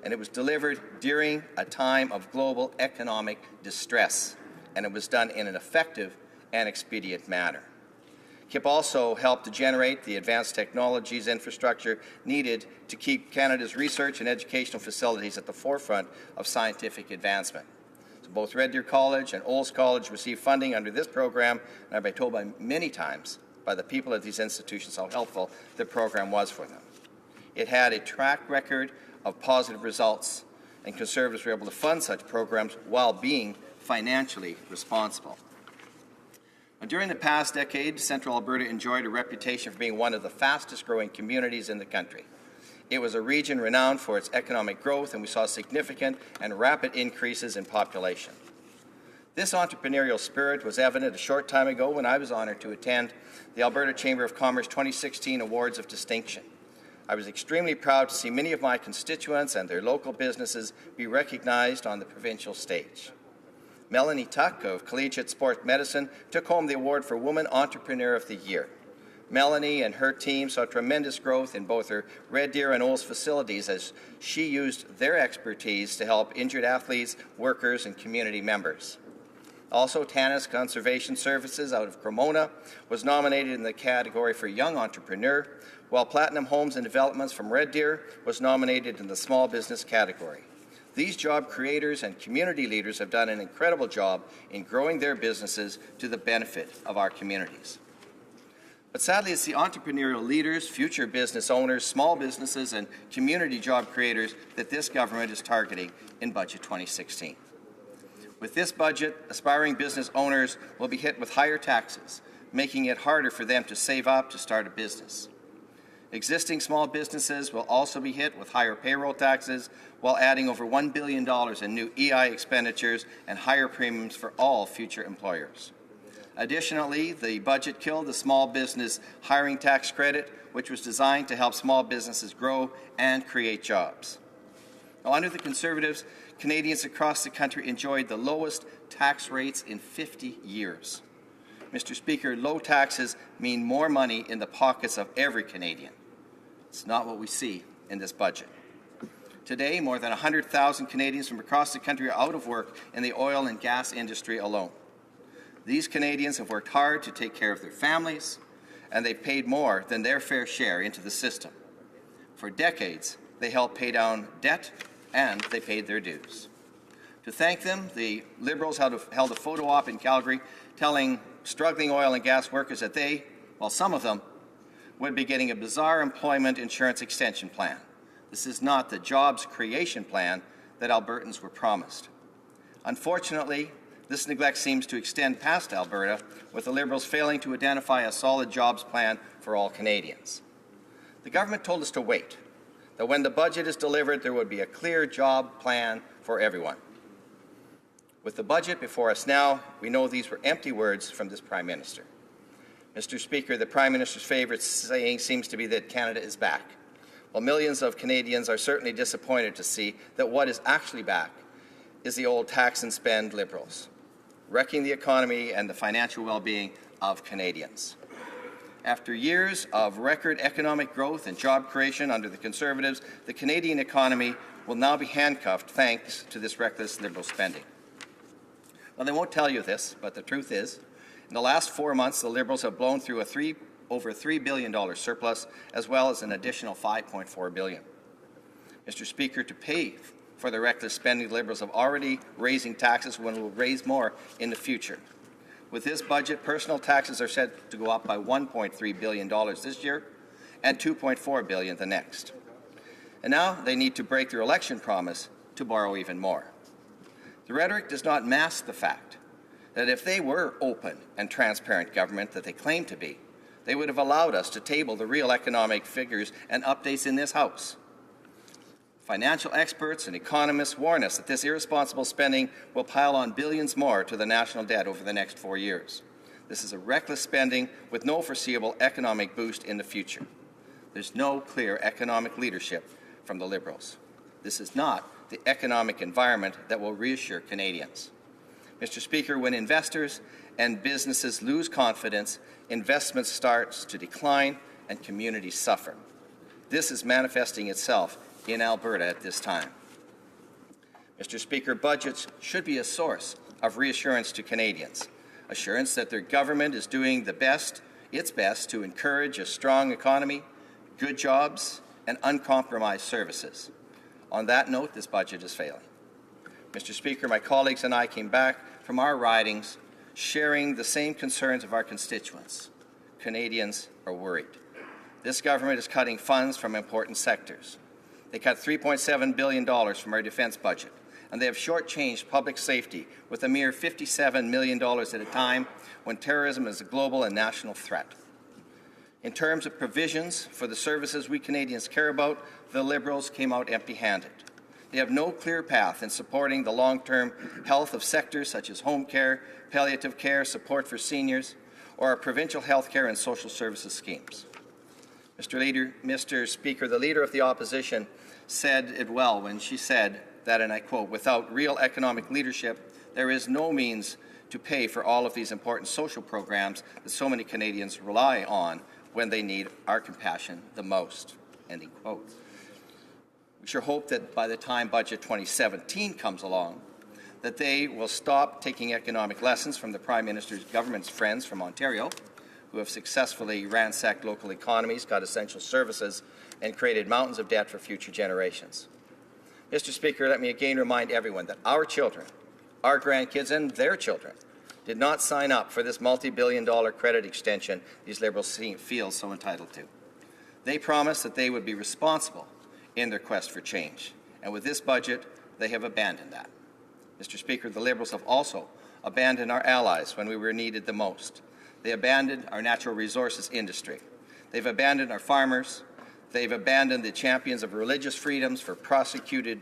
And it was delivered during a time of global economic distress, and it was done in an effective and expedient manner. KIP also helped to generate the advanced technologies infrastructure needed to keep Canada's research and educational facilities at the forefront of scientific advancement. So both Red Deer College and Olds College received funding under this program, and I've been told by many times by the people at these institutions how helpful the program was for them. It had a track record of positive results, and Conservatives were able to fund such programs while being financially responsible. Now, during the past decade, Central Alberta enjoyed a reputation for being one of the fastest-growing communities in the country. It was a region renowned for its economic growth, and we saw significant and rapid increases in population. This entrepreneurial spirit was evident a short time ago when I was honored to attend the Alberta Chamber of Commerce 2016 Awards of Distinction. I was extremely proud to see many of my constituents and their local businesses be recognized on the provincial stage. Melanie Tuck of Collegiate Sport Medicine took home the award for Woman Entrepreneur of the Year. Melanie and her team saw tremendous growth in both her Red Deer and Olds facilities as she used their expertise to help injured athletes, workers, and community members. Also, Tanis Conservation Services out of Cremona was nominated in the category for Young Entrepreneur, while Platinum Homes and Developments from Red Deer was nominated in the Small Business category. These job creators and community leaders have done an incredible job in growing their businesses to the benefit of our communities. But sadly, it's the entrepreneurial leaders, future business owners, small businesses, and community job creators that this government is targeting in Budget 2016. With this budget, aspiring business owners will be hit with higher taxes, making it harder for them to save up to start a business. Existing small businesses will also be hit with higher payroll taxes, while adding over $1 billion in new EI expenditures and higher premiums for all future employers. Additionally, the budget killed the small business hiring tax credit, which was designed to help small businesses grow and create jobs. Now, under the Conservatives, Canadians across the country enjoyed the lowest tax rates in 50 years. Mr. Speaker, low taxes mean more money in the pockets of every Canadian. It's not what we see in this budget. Today, more than 100,000 Canadians from across the country are out of work in the oil and gas industry alone. These Canadians have worked hard to take care of their families, and they've paid more than their fair share into the system. For decades, they helped pay down debt, and they paid their dues. To thank them, the Liberals held a photo op in Calgary telling struggling oil and gas workers that they, well, some of them, would be getting a bizarre employment insurance extension plan. This is not the jobs creation plan that Albertans were promised. Unfortunately, this neglect seems to extend past Alberta, with the Liberals failing to identify a solid jobs plan for all Canadians. The government told us to wait, that when the budget is delivered, there would be a clear job plan for everyone. With the budget before us now, we know these were empty words from this Prime Minister. Mr. Speaker, the Prime Minister's favourite saying seems to be that Canada is back. Well, millions of Canadians are certainly disappointed to see that what is actually back is the old tax and spend Liberals, wrecking the economy and the financial well-being of Canadians. After years of record economic growth and job creation under the Conservatives, the Canadian economy will now be handcuffed thanks to this reckless Liberal spending. Well, they won't tell you this, but the truth is, in the last 4 months, the Liberals have blown through over $3 billion surplus, as well as an additional $5.4 billion. Mr. Speaker, to pay for the reckless spending, the Liberals have already raising taxes when will raise more in the future. With this budget, personal taxes are set to go up by $1.3 billion this year and $2.4 billion the next. And now they need to break their election promise to borrow even more. The rhetoric does not mask the fact that if they were open and transparent government that they claim to be, they would have allowed us to table the real economic figures and updates in this House. Financial experts and economists warn us that this irresponsible spending will pile on billions more to the national debt over the next 4 years. This is a reckless spending with no foreseeable economic boost in the future. There's no clear economic leadership from the Liberals. This is not the economic environment that will reassure Canadians. Mr. Speaker, when investors and businesses lose confidence, investment starts to decline and communities suffer. This is manifesting itself in Alberta at this time. Mr. Speaker, budgets should be a source of reassurance to Canadians, assurance that their government is doing its best to encourage a strong economy, good jobs, and uncompromised services. On that note, this budget is failing. Mr. Speaker, my colleagues and I came back from our ridings sharing the same concerns of our constituents. Canadians are worried. This government is cutting funds from important sectors. They cut $3.7 billion from our defence budget, and they have shortchanged public safety with a mere $57 million at a time when terrorism is a global and national threat. In terms of provisions for the services we Canadians care about, the Liberals came out empty-handed. They have no clear path in supporting the long-term health of sectors such as home care, palliative care, support for seniors, or our provincial health care and social services schemes. Mr. Speaker, the Leader of the Opposition said it well when she said that, and I quote, "Without real economic leadership, there is no means to pay for all of these important social programs that so many Canadians rely on when they need our compassion the most." Ending quote. We sure hope that by the time Budget 2017 comes along, that they will stop taking economic lessons from the Prime Minister's government's friends from Ontario, who have successfully ransacked local economies, got essential services, and created mountains of debt for future generations. Mr. Speaker, let me again remind everyone that our children, our grandkids, and their children did not sign up for this multi-billion-dollar credit extension these Liberals feel so entitled to. They promised that they would be responsible in their quest for change, and with this budget, they have abandoned that. Mr. Speaker, the Liberals have also abandoned our allies when we were needed the most. They abandoned our natural resources industry. They've abandoned our farmers. They've abandoned the champions of religious freedoms for prosecuted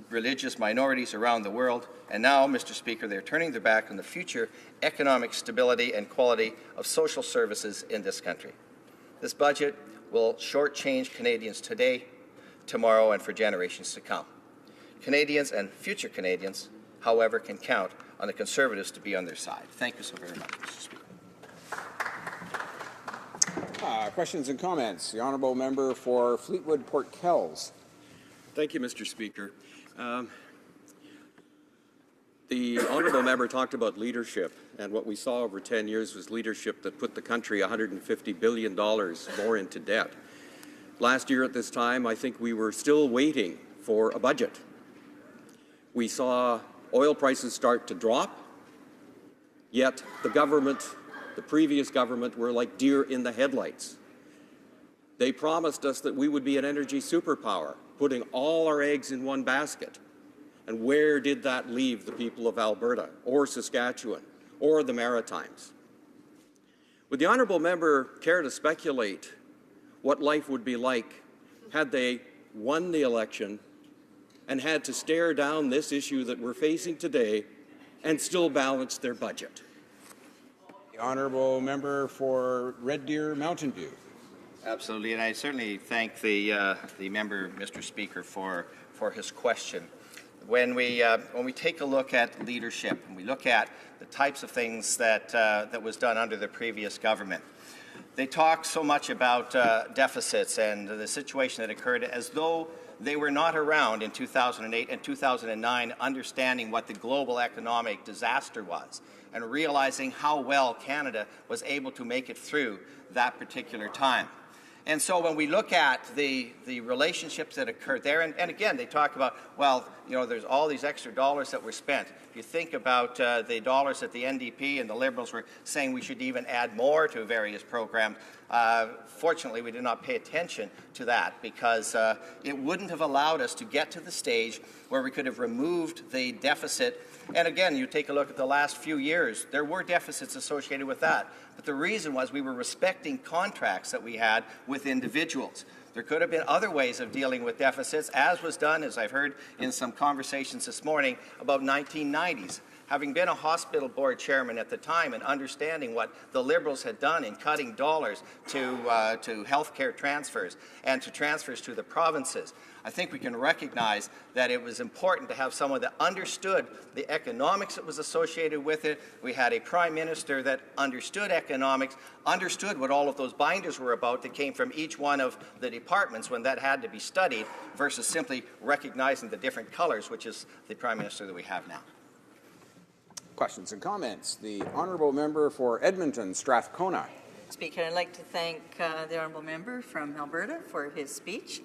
religious minorities around the world. And now, Mr. Speaker, they're turning their back on the future economic stability and quality of social services in this country. This budget will shortchange Canadians today, tomorrow, and for generations to come. Canadians and future Canadians, however, can count on the Conservatives to be on their side. Thank you so very much, Mr. Speaker. Questions and comments. The Honourable Member for Fleetwood Port Kells. Thank you, Mr. Speaker. The Honourable Member talked about leadership, and what we saw over 10 years was leadership that put the country $150 billion more into debt. Last year at this time, I think we were still waiting for a budget. We saw oil prices start to drop, yet the previous government were like deer in the headlights. They promised us that we would be an energy superpower, putting all our eggs in one basket. And where did that leave the people of Alberta, or Saskatchewan, or the Maritimes? Would the Honourable Member care to speculate what life would be like had they won the election and had to stare down this issue that we're facing today and still balance their budget? The Honourable Member for Red Deer Mountain View. Absolutely, and I certainly thank the member, Mr. Speaker, for his question. When we take a look at leadership and we look at the types of things that was done under the previous government, they talk so much about deficits and the situation that occurred as though they were not around in 2008 and 2009 understanding what the global economic disaster was and realizing how well Canada was able to make it through that particular time. And so when we look at the relationships that occurred there, and again, they talk about, well, you know, there's all these extra dollars that were spent. If you think about the dollars that the NDP and the Liberals were saying we should even add more to various programs, fortunately, we did not pay attention to that because it wouldn't have allowed us to get to the stage where we could have removed the deficit. And again, you take a look at the last few years, there were deficits associated with that. But the reason was we were respecting contracts that we had with individuals. There could have been other ways of dealing with deficits, as was done, as I've heard in some conversations this morning, about 1990s. Having been a hospital board chairman at the time and understanding what the Liberals had done in cutting dollars to healthcare transfers and to transfers to the provinces, I think we can recognize that it was important to have someone that understood the economics that was associated with it. We had a prime minister that understood economics, understood what all of those binders were about that came from each one of the departments when that had to be studied, versus simply recognizing the different colors, which is the prime minister that we have now. Questions and comments? The honourable member for Edmonton, Strathcona. Speaker, I'd like to thank the honourable member from Alberta for his speech.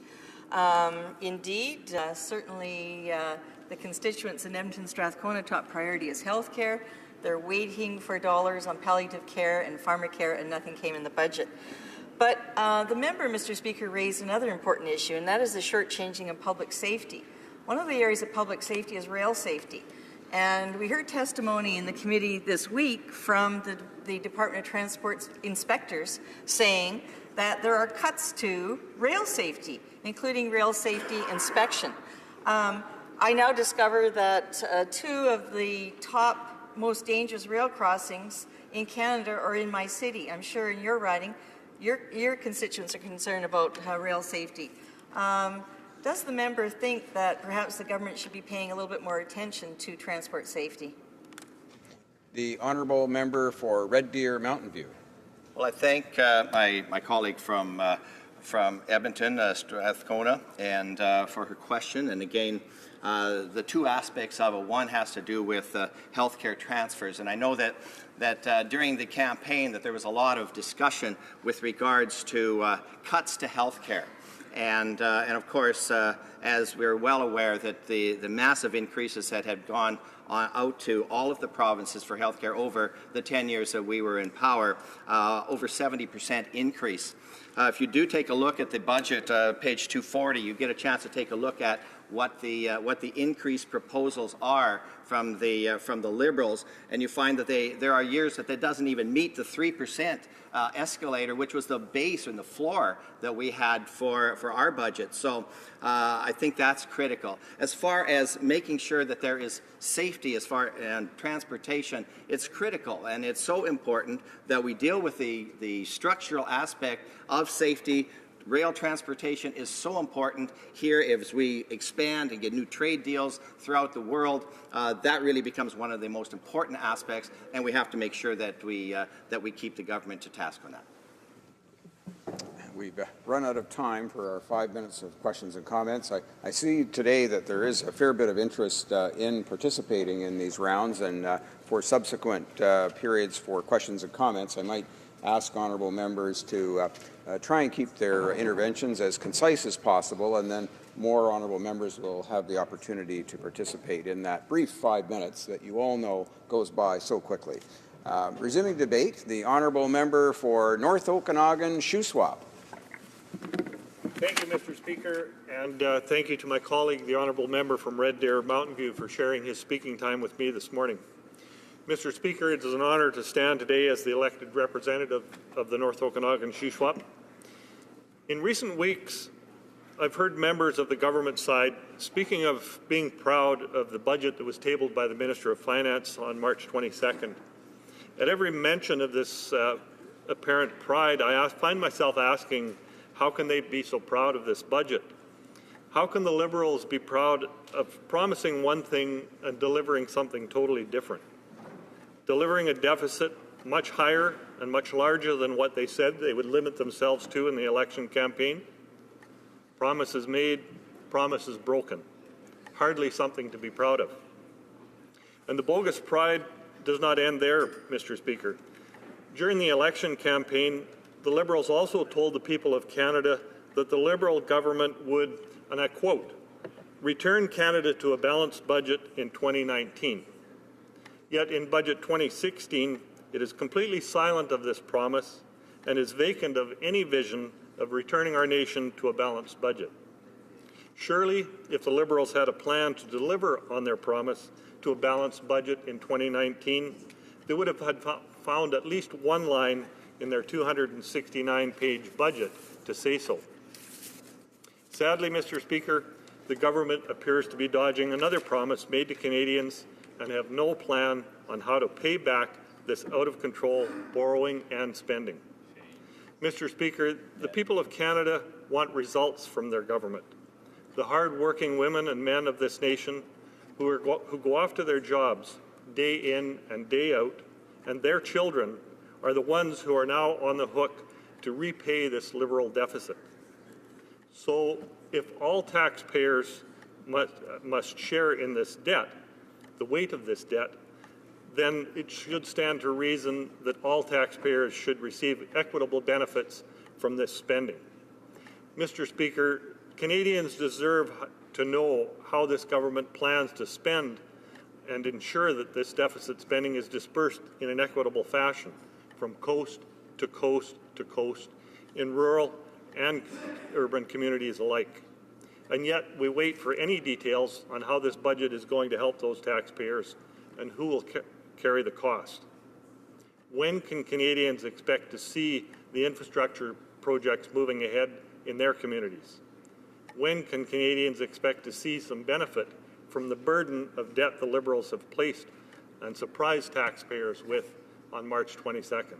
Indeed, certainly the constituents in Edmonton, Strathcona, top priority is health care. They're waiting for dollars on palliative care and pharmacare, and nothing came in the budget. But the member, Mr. Speaker, raised another important issue, and that is the shortchanging of public safety. One of the areas of public safety is rail safety. And we heard testimony in the committee this week from the Department of Transport's inspectors saying that there are cuts to rail safety, including rail safety inspection. I now discover that 2 of the top most dangerous rail crossings in Canada are in my city. I'm sure in your riding, your constituents are concerned about rail safety. Does the member think that perhaps the government should be paying a little bit more attention to transport safety? The honourable member for Red Deer Mountain View. Well, I thank my colleague from Edmonton, Strathcona, and for her question. And again, the 2 aspects of it. One has to do with healthcare transfers, and I know that during the campaign that there was a lot of discussion with regards to cuts to healthcare. And of course, as we're well aware, that the massive increases that had gone out to all of the provinces for healthcare over the 10 years that we were in power, over 70% increase. If you do take a look at the budget, page 240, you get a chance to take a look at what the increased proposals are from the Liberals, and you find that there are years that doesn't even meet the 3% escalator, which was the base and the floor that we had for our budget. So I think that's critical. As far as making sure that there is safety and transportation, it's critical, and it's so important that we deal with the structural aspect of safety. Rail transportation is so important here as we expand and get new trade deals throughout the world. That really becomes one of the most important aspects, and we have to make sure that we keep the government to task on that. We've run out of time for our 5 minutes of questions and comments. I see today that there is a fair bit of interest in participating in these rounds, and for subsequent periods for questions and comments, I might ask honourable members to try and keep their interventions as concise as possible, and then more honourable members will have the opportunity to participate in that brief 5 minutes that you all know goes by so quickly. Resuming debate, the honourable member for North Okanagan, Shuswap. Thank you, Mr. Speaker, and thank you to my colleague, the honourable member from Red Deer Mountain View, for sharing his speaking time with me this morning. Mr. Speaker, it is an honour to stand today as the elected representative of the North Okanagan Shuswap. In recent weeks, I've heard members of the government side speaking of being proud of the budget that was tabled by the Minister of Finance on March 22nd. At every mention of this apparent pride, I find myself asking, how can they be so proud of this budget? How can the Liberals be proud of promising one thing and delivering something totally different? Delivering a deficit much higher and much larger than what they said they would limit themselves to in the election campaign. Promises made, promises broken. Hardly something to be proud of. And the bogus pride does not end there, Mr. Speaker. During the election campaign, the Liberals also told the people of Canada that the Liberal government would, and I quote, return Canada to a balanced budget in 2019. Yet in Budget 2016, it is completely silent of this promise and is vacant of any vision of returning our nation to a balanced budget. Surely, if the Liberals had a plan to deliver on their promise to a balanced budget in 2019, they would have found at least one line in their 269-page budget to say so. Sadly, Mr. Speaker, the government appears to be dodging another promise made to Canadians and have no plan on how to pay back this out-of-control borrowing and spending. Mr. Speaker, the people of Canada want results from their government. The hard-working women and men of this nation who go off to their jobs day in and day out, and their children are the ones who are now on the hook to repay this Liberal deficit. So if all taxpayers must share in this debt, the weight of this debt, then it should stand to reason that all taxpayers should receive equitable benefits from this spending. Mr. Speaker, Canadians deserve to know how this government plans to spend and ensure that this deficit spending is dispersed in an equitable fashion from coast to coast to coast in rural and urban communities alike. And yet we wait for any details on how this budget is going to help those taxpayers and who will carry the cost. When can Canadians expect to see the infrastructure projects moving ahead in their communities? When can Canadians expect to see some benefit from the burden of debt the Liberals have placed and surprised taxpayers with on March 22nd?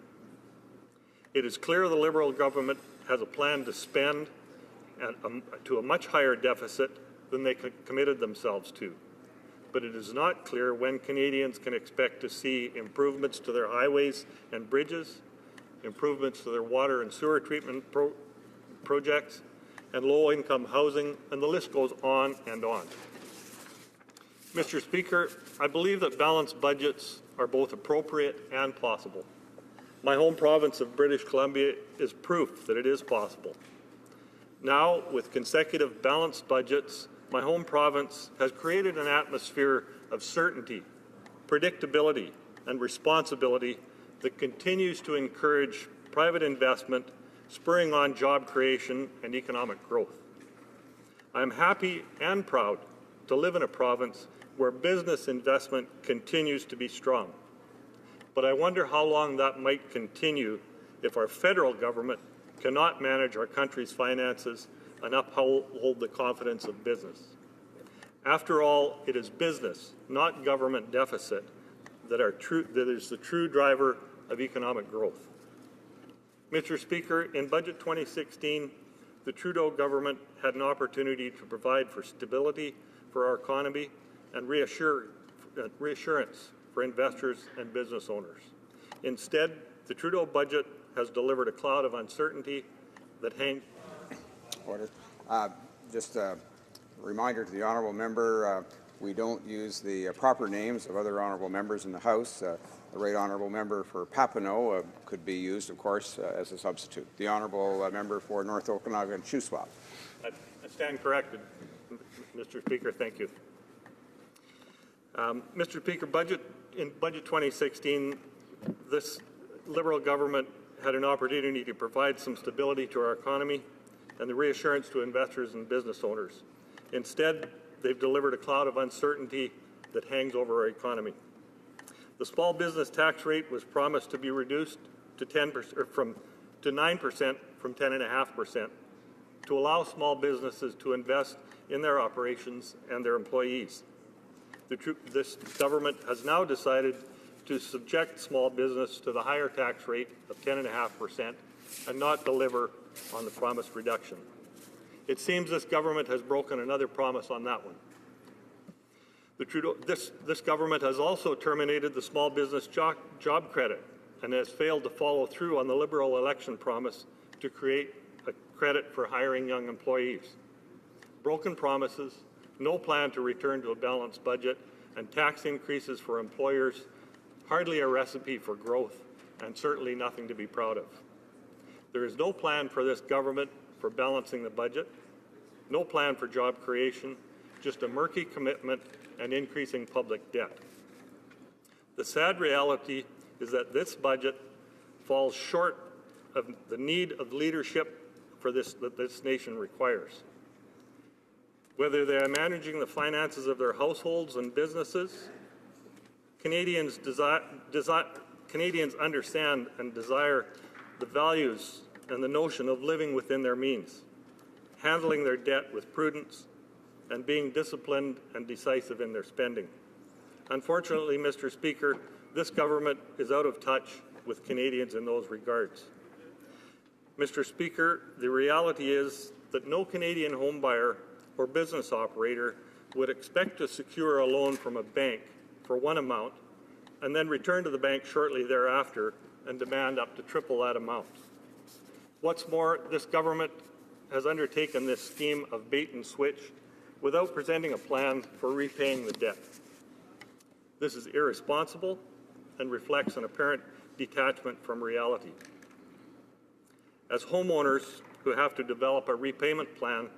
It is clear the Liberal government has a plan to spend to a much higher deficit than they committed themselves to. But it is not clear when Canadians can expect to see improvements to their highways and bridges, improvements to their water and sewer treatment projects, and low-income housing, and the list goes on and on. Mr. Speaker, I believe that balanced budgets are both appropriate and possible. My home province of British Columbia is proof that it is possible. Now, with consecutive balanced budgets, my home province has created an atmosphere of certainty, predictability, and responsibility that continues to encourage private investment, spurring on job creation and economic growth. I am happy and proud to live in a province where business investment continues to be strong. But I wonder how long that might continue if our federal government cannot manage our country's finances and uphold the confidence of business. After all, it is business, not government deficit, that is the true driver of economic growth. Mr. Speaker, in Budget 2016, the Trudeau government had an opportunity to provide for stability for our economy and reassurance for investors and business owners. Instead, the Trudeau budget has delivered a cloud of uncertainty that hangs. Order. Just a reminder to the honourable member, we don't use the proper names of other honourable members in the House. The right honourable member for Papineau could be used, of course, as a substitute. The honourable member for North Okanagan and Shuswap. I stand corrected, Mr. Speaker. Thank you. Mr. Speaker, in Budget 2016, this Liberal government had an opportunity to provide some stability to our economy and the reassurance to investors and business owners. Instead, they've delivered a cloud of uncertainty that hangs over our economy. The small business tax rate was promised to be reduced to 9% from 10.5%, to allow small businesses to invest in their operations and their employees. This government has now decided to subject small business to the higher tax rate of 10.5% and not deliver on the promised reduction. It seems this government has broken another promise on that one. This government has also terminated the small business job credit and has failed to follow through on the Liberal election promise to create a credit for hiring young employees. Broken promises, no plan to return to a balanced budget, and tax increases for employers, hardly a recipe for growth, and certainly nothing to be proud of. There is no plan for this government for balancing the budget, no plan for job creation, just a murky commitment and increasing public debt. The sad reality is that this budget falls short of the need of leadership that this nation requires. Whether they are managing the finances of their households and businesses, Canadians understand and desire the values and the notion of living within their means, handling their debt with prudence, and being disciplined and decisive in their spending. Unfortunately, Mr. Speaker, this government is out of touch with Canadians in those regards. Mr. Speaker, the reality is that no Canadian homebuyer or business operator would expect to secure a loan from a bank for one amount and then return to the bank shortly thereafter and demand up to triple that amount. What's more, this government has undertaken this scheme of bait and switch without presenting a plan for repaying the debt. This is irresponsible and reflects an apparent detachment from reality. As homeowners who have to develop a repayment plan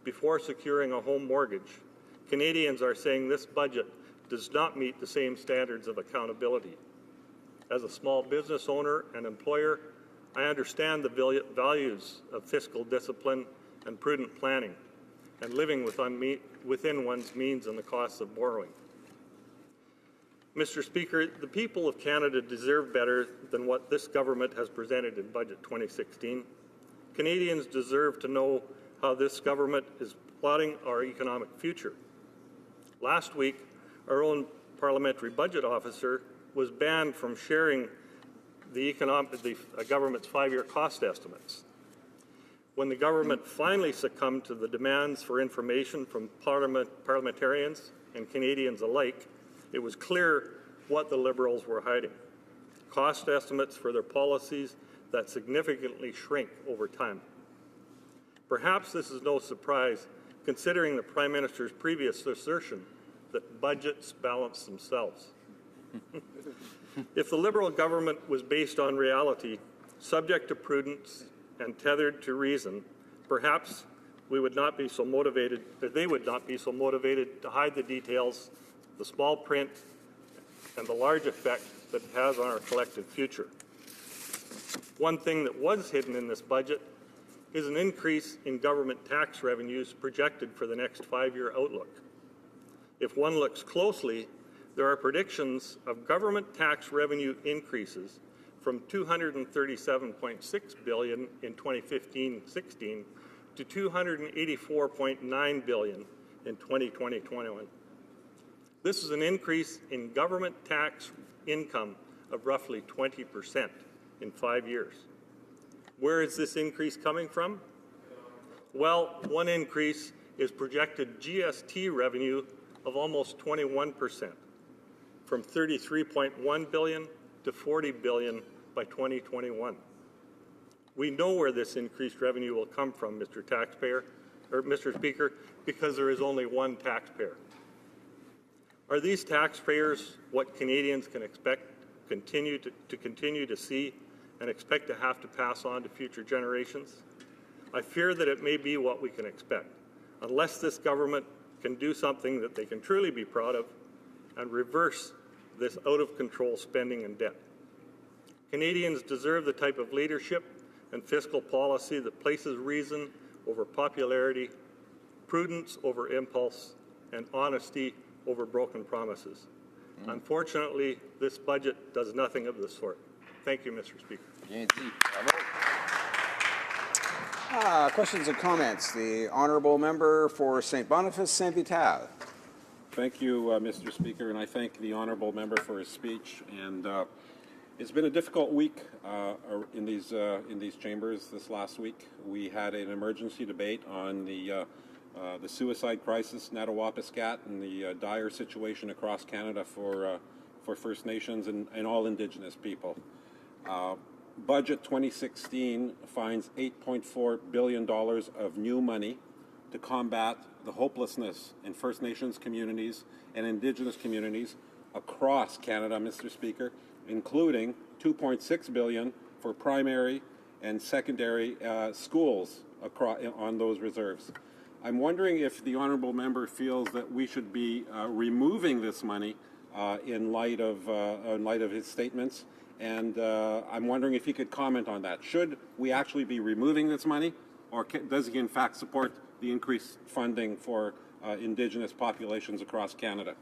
before securing a home mortgage, Canadians are saying this budget does not meet the same standards of accountability. As a small business owner and employer, I understand the values of fiscal discipline and prudent planning and living within one's means and the costs of borrowing. Mr. Speaker, the people of Canada deserve better than what this government has presented in Budget 2016. Canadians deserve to know how this government is plotting our economic future. Last week, our own parliamentary budget officer was banned from sharing the government's 5-year cost estimates. When the government finally succumbed to the demands for information from parliamentarians and Canadians alike, it was clear what the Liberals were hiding: cost estimates for their policies that significantly shrink over time. Perhaps this is no surprise, considering the Prime Minister's previous assertion that budgets balance themselves. If the Liberal government was based on reality, subject to prudence, and tethered to reason, perhaps we would not be so motivated, or they would not be so motivated to hide the details, the small print, and the large effect that it has on our collective future. One thing that was hidden in this budget is an increase in government tax revenues projected for the next 5-year outlook. If one looks closely, there are predictions of government tax revenue increases from $237.6 billion in 2015-16 to $284.9 billion in 2020-21. This is an increase in government tax income of roughly 20% in 5 years. Where is this increase coming from? Well, one increase is projected GST revenue of almost 21%, from $33.1 billion to $40 billion by 2021. We know where this increased revenue will come from, Mr. Speaker, because there is only one taxpayer. Are these taxpayers what Canadians can expect continue to see and expect to have to pass on to future generations? I fear that it may be what we can expect, unless this government can do something that they can truly be proud of and reverse this out-of-control spending and debt. Canadians deserve the type of leadership and fiscal policy that places reason over popularity, prudence over impulse, and honesty over broken promises. Unfortunately, this budget does nothing of the sort. Thank you, Mr. Speaker. Questions and comments. The honourable member for St. Boniface, St. Vital. Thank you, Mr. Speaker, and I thank the honourable member for his speech. And it's been a difficult week in these chambers this last week. We had an emergency debate on the suicide crisis in Attawapiskat and the dire situation across Canada for First Nations and all Indigenous people. Budget 2016 finds $8.4 billion of new money to combat the hopelessness in First Nations communities and Indigenous communities across Canada, Mr. Speaker, including $2.6 billion for primary and secondary schools on those reserves. I'm wondering if the honourable member feels that we should be removing this money in light of his statements, and I'm wondering if he could comment on that. Should we actually be removing this money, or does he in fact support the increased funding for Indigenous populations across Canada?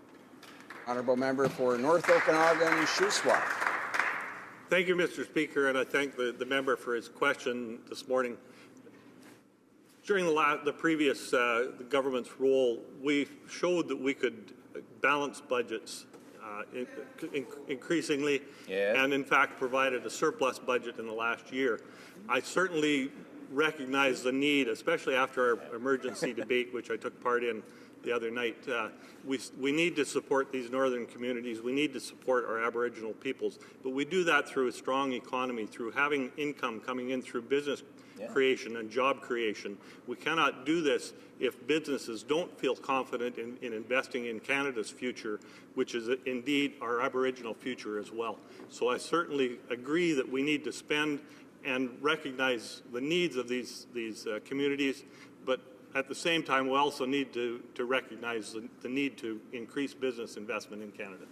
Honourable member for North Okanagan, Shuswap. Thank you, Mr. Speaker, and I thank the member for his question this morning. During the previous government's role, we showed that we could balance budgets increasingly, and in fact provided a surplus budget in the last year. I certainly recognize the need, especially after our emergency debate, which I took part in the other night. We need to support these northern communities. We need to support our Aboriginal peoples, but we do that through a strong economy, through having income coming in through business creation and job creation. We cannot do this if businesses don't feel confident in investing in Canada's future, which is indeed our Aboriginal future as well. So I certainly agree that we need to spend and recognize the needs of these communities, but at the same time, we also need to recognize the need to increase business investment in Canada.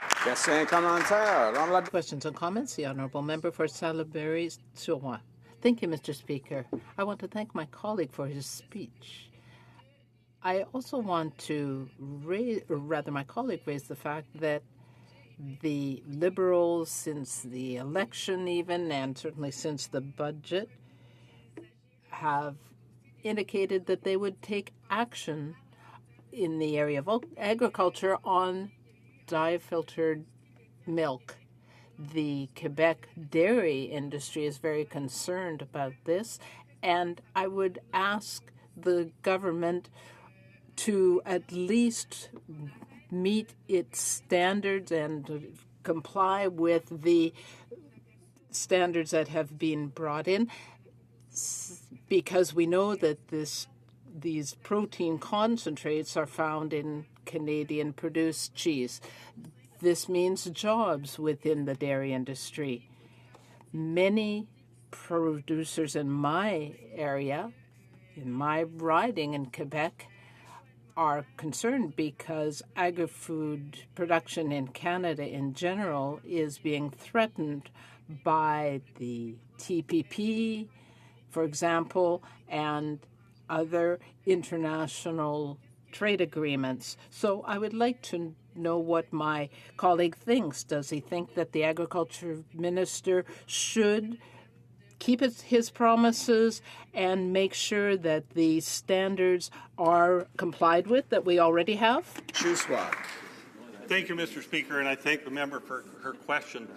Questions and comments? The Honourable Member for Salaberry-Suroît. Thank you, Mr. Speaker. I want to thank my colleague for his speech. I also want to raise, or rather my colleague raised the fact that the Liberals, since the election even, and certainly since the budget, have indicated that they would take action in the area of agriculture on dye-filtered milk. The Quebec dairy industry is very concerned about this, and I would ask the government to at least meet its standards and comply with the standards that have been brought in, because we know that these protein concentrates are found in Canadian-produced cheese. This means jobs within the dairy industry. Many producers in my area, in my riding in Quebec, are concerned because agri-food production in Canada in general is being threatened by the TPP, for example, and other international trade agreements. So I would like to know what my colleague thinks. Does he think that the agriculture minister should keep his promises and make sure that the standards are complied with that we already have? Thank you, Mr. Speaker, and I thank the member for her question.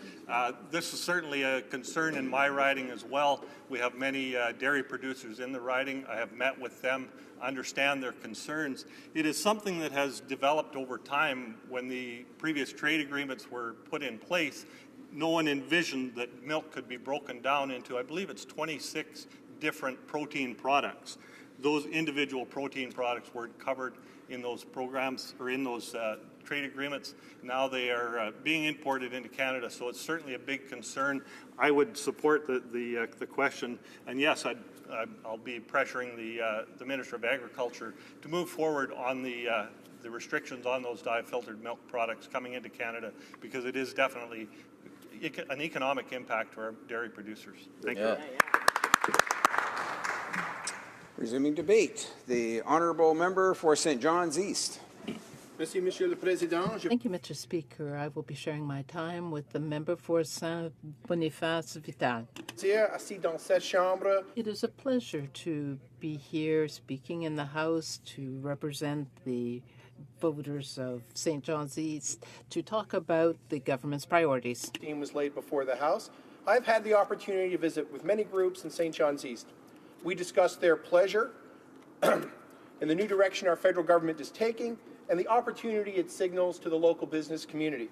This is certainly a concern in my riding as well. We have many dairy producers in the riding. I have met with them, understand their concerns. It is something that has developed over time. When the previous trade agreements were put in place, no one envisioned that milk could be broken down into, I believe it's 26 different protein products. Those individual protein products weren't covered in those programs or in those trade agreements. Now they are being imported into Canada, so it's certainly a big concern. I would support the question, and yes, I'll be pressuring the Minister of Agriculture to move forward on the restrictions on those dye-filtered milk products coming into Canada, because it is definitely an economic impact to our dairy producers. Thank you. Resuming debate, the Honourable Member for St. John's East. Thank you, Mr. Speaker. I will be sharing my time with the member for Saint-Boniface-Vital. It is a pleasure to be here speaking in the House to represent the voters of St. John's East to talk about the government's priorities. Team was laid before the House. I've had the opportunity to visit with many groups in St. John's East. We discussed their pleasure in the new direction our federal government is taking and the opportunity it signals to the local business community.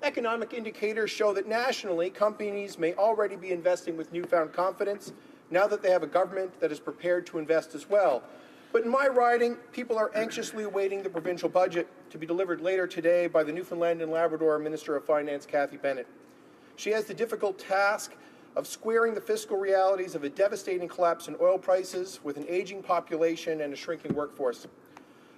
Economic indicators show that nationally, companies may already be investing with newfound confidence now that they have a government that is prepared to invest as well. But in my riding, people are anxiously awaiting the provincial budget to be delivered later today by the Newfoundland and Labrador Minister of Finance, Cathy Bennett. She has the difficult task of squaring the fiscal realities of a devastating collapse in oil prices with an aging population and a shrinking workforce.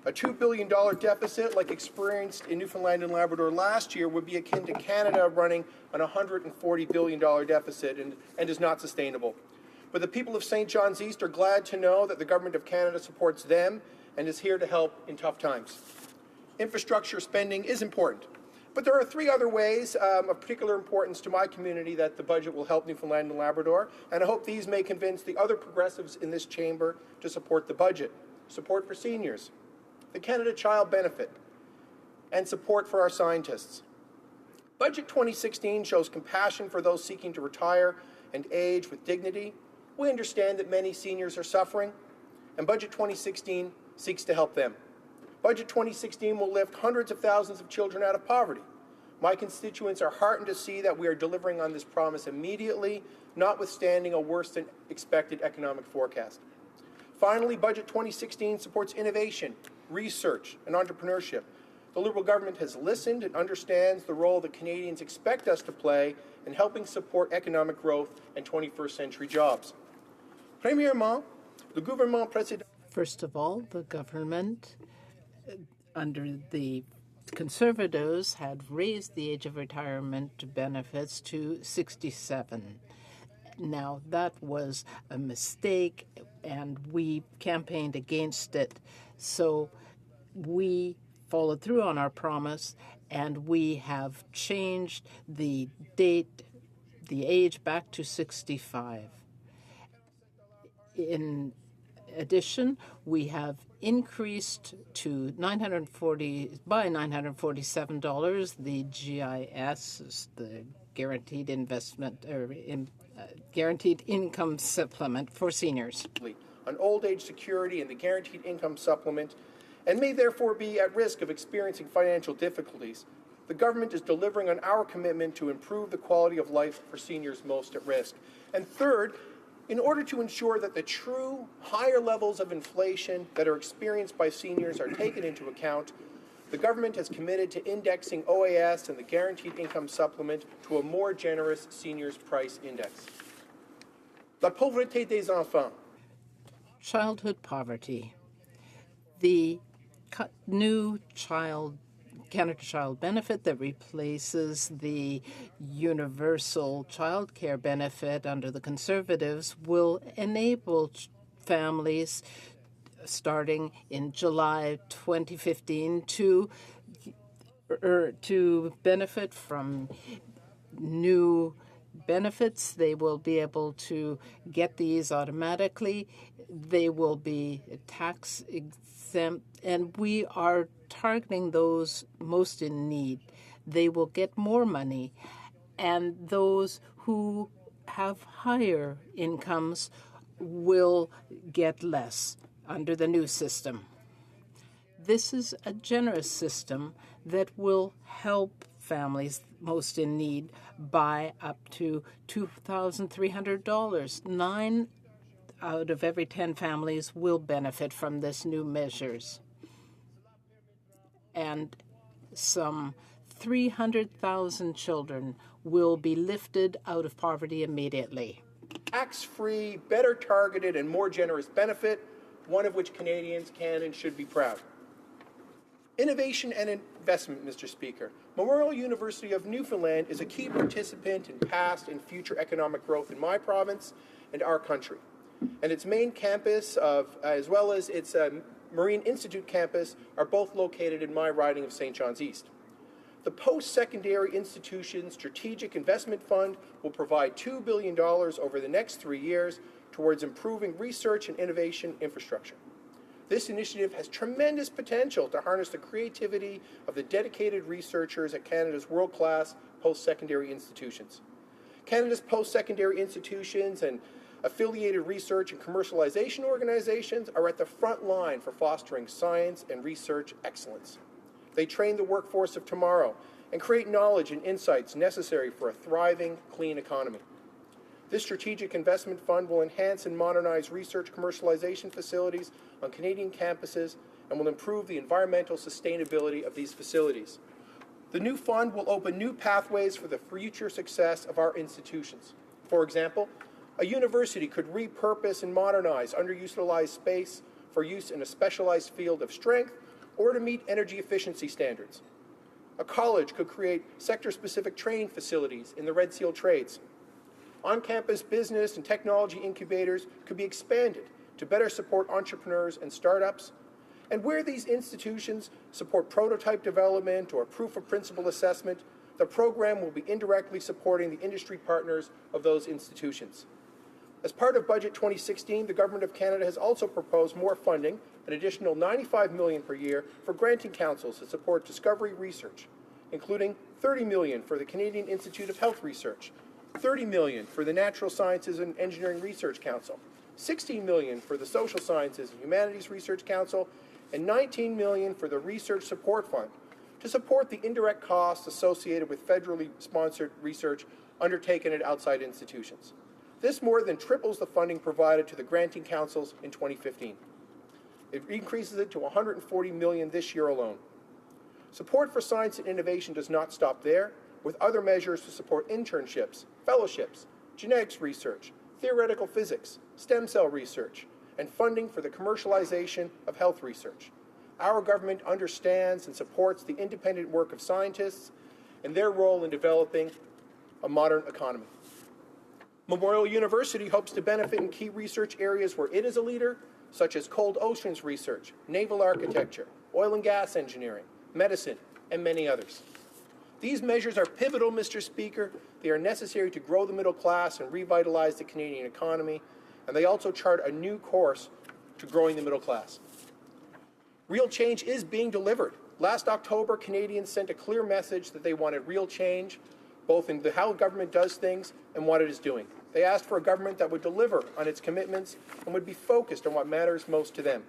A $2 billion deficit like experienced in Newfoundland and Labrador last year would be akin to Canada running an $140 billion deficit and is not sustainable. But the people of St. John's East are glad to know that the Government of Canada supports them and is here to help in tough times. Infrastructure spending is important, but there are three other ways of particular importance to my community that the budget will help Newfoundland and Labrador, and I hope these may convince the other progressives in this chamber to support the budget. Support for seniors, the Canada Child Benefit, and support for our scientists. Budget 2016 shows compassion for those seeking to retire and age with dignity. We understand that many seniors are suffering, and Budget 2016 seeks to help them. Budget 2016 will lift hundreds of thousands of children out of poverty. My constituents are heartened to see that we are delivering on this promise immediately, notwithstanding a worse than expected economic forecast. Finally, Budget 2016 supports innovation, research, and entrepreneurship. The Liberal government has listened and understands the role that Canadians expect us to play in helping support economic growth and 21st century jobs. Premièrement, le gouvernement précédent. First of all, the government, under the Conservatives, had raised the age of retirement benefits to 67. Now, that was a mistake, and we campaigned against it. So we followed through on our promise, and we have changed the date, the age, back to 65. In addition, we have increased to $947 the GIS, the guaranteed investment or guaranteed income supplement for seniors. On old age security and the guaranteed income supplement, and may therefore be at risk of experiencing financial difficulties, the government is delivering on our commitment to improve the quality of life for seniors most at risk. And third, in order to ensure that the true higher levels of inflation that are experienced by seniors are taken into account, the government has committed to indexing OAS and the Guaranteed Income Supplement to a more generous seniors' price index. La pauvreté des enfants. Childhood poverty. The new Canada Child Benefit that replaces the universal child care benefit under the Conservatives will enable families starting in July 2015 to benefit from new benefits. They will be able to get these automatically. They will be tax exempt, and we are targeting those most in need. They will get more money, and those who have higher incomes will get less under the new system. This is a generous system that will help families most in need by up to $2,300. 9 out of every 10 families will benefit from this new measures. And some 300,000 children will be lifted out of poverty immediately. Tax-free, better targeted, and more generous benefit, one of which Canadians can and should be proud. Innovation and investment, Mr. Speaker. Memorial University of Newfoundland is a key participant in past and future economic growth in my province and our country. And its main campus, as well as its Marine Institute campus, are both located in my riding of St. John's East. The Post-Secondary Institution Strategic Investment Fund will provide $2 billion over the next 3 years towards improving research and innovation infrastructure. This initiative has tremendous potential to harness the creativity of the dedicated researchers at Canada's world-class post-secondary institutions. Canada's post-secondary institutions and affiliated research and commercialization organizations are at the front line for fostering science and research excellence. They train the workforce of tomorrow and create knowledge and insights necessary for a thriving, clean economy. This strategic investment fund will enhance and modernize research commercialization facilities on Canadian campuses and will improve the environmental sustainability of these facilities. The new fund will open new pathways for the future success of our institutions. For example, a university could repurpose and modernize underutilized space for use in a specialized field of strength or to meet energy efficiency standards. A college could create sector-specific training facilities in the Red Seal trades. On-campus business and technology incubators could be expanded to better support entrepreneurs and startups. And where these institutions support prototype development or proof of principle assessment, the program will be indirectly supporting the industry partners of those institutions. As part of Budget 2016, the Government of Canada has also proposed more funding, an additional $95 million per year for granting councils to support discovery research, including $30 million for the Canadian Institute of Health Research, $30 million for the Natural Sciences and Engineering Research Council, $16 million for the Social Sciences and Humanities Research Council, and $19 million for the Research Support Fund to support the indirect costs associated with federally sponsored research undertaken at outside institutions. This more than triples the funding provided to the granting councils in 2015. It increases it to $140 million this year alone. Support for science and innovation does not stop there, with other measures to support internships, fellowships, genetics research, theoretical physics, stem cell research, and funding for the commercialization of health research. Our government understands and supports the independent work of scientists and their role in developing a modern economy. Memorial University hopes to benefit in key research areas where it is a leader, such as cold oceans research, naval architecture, oil and gas engineering, medicine, and many others. These measures are pivotal, Mr. Speaker. They are necessary to grow the middle class and revitalize the Canadian economy, and they also chart a new course to growing the middle class. Real change is being delivered. Last October, Canadians sent a clear message that they wanted real change, both in how government does things and what it is doing. They asked for a government that would deliver on its commitments and would be focused on what matters most to them,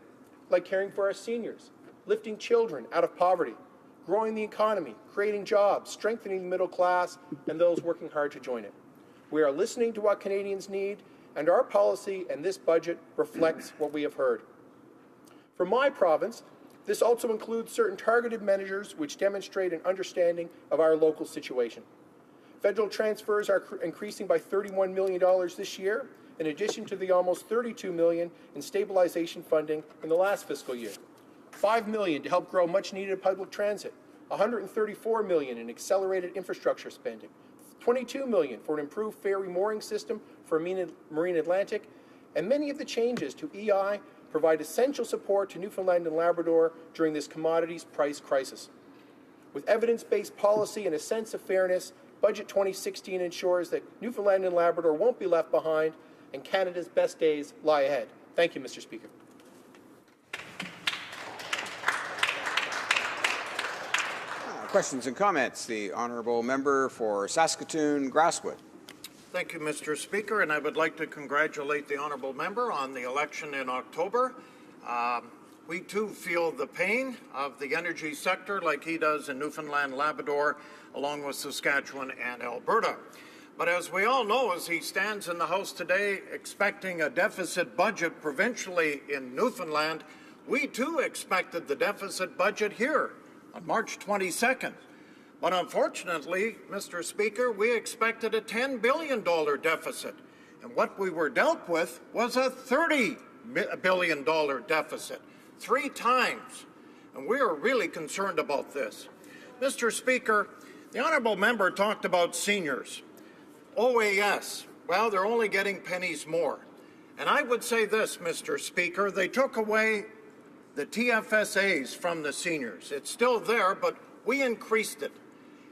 like caring for our seniors, lifting children out of poverty, growing the economy, creating jobs, strengthening the middle class, and those working hard to join it. We are listening to what Canadians need, and our policy and this budget reflects what we have heard. For my province, this also includes certain targeted measures which demonstrate an understanding of our local situation. Federal transfers are increasing by $31 million this year, in addition to the almost $32 million in stabilization funding in the last fiscal year. $5 million to help grow much-needed public transit, $134 million in accelerated infrastructure spending, $22 million for an improved ferry mooring system for Marine Atlantic, and many of the changes to EI provide essential support to Newfoundland and Labrador during this commodities price crisis. With evidence-based policy and a sense of fairness, Budget 2016 ensures that Newfoundland and Labrador won't be left behind and Canada's best days lie ahead. Thank you, Mr. Speaker. Questions and comments. The honourable member for Saskatoon Grasswood. Thank you, Mr. Speaker, and I would like to congratulate the honourable member on the election in October. We too feel the pain of the energy sector like he does in Newfoundland, Labrador, along with Saskatchewan and Alberta. But as we all know, as he stands in the House today expecting a deficit budget provincially in Newfoundland, we too expected the deficit budget here on March 22nd. But unfortunately, Mr. Speaker, we expected a $10 billion deficit. And what we were dealt with was a $30 billion deficit, 3 times. And we are really concerned about this. Mr. Speaker, the honourable member talked about seniors. OAS, well, they're only getting pennies more. And I would say this, Mr. Speaker, they took away the TFSAs from the seniors. It's still there, but we increased it.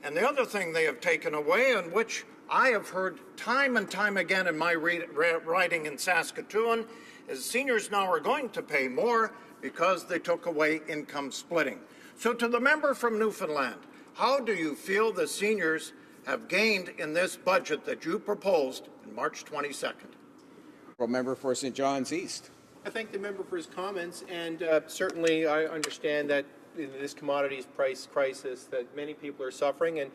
And the other thing they have taken away, and which I have heard time and time again in my writing in Saskatoon, is seniors now are going to pay more because they took away income splitting. So to the member from Newfoundland, how do you feel the seniors have gained in this budget that you proposed in March 22nd? Member for St. John's East. I thank the member for his comments, and certainly I understand that in this commodities price crisis that many people are suffering, and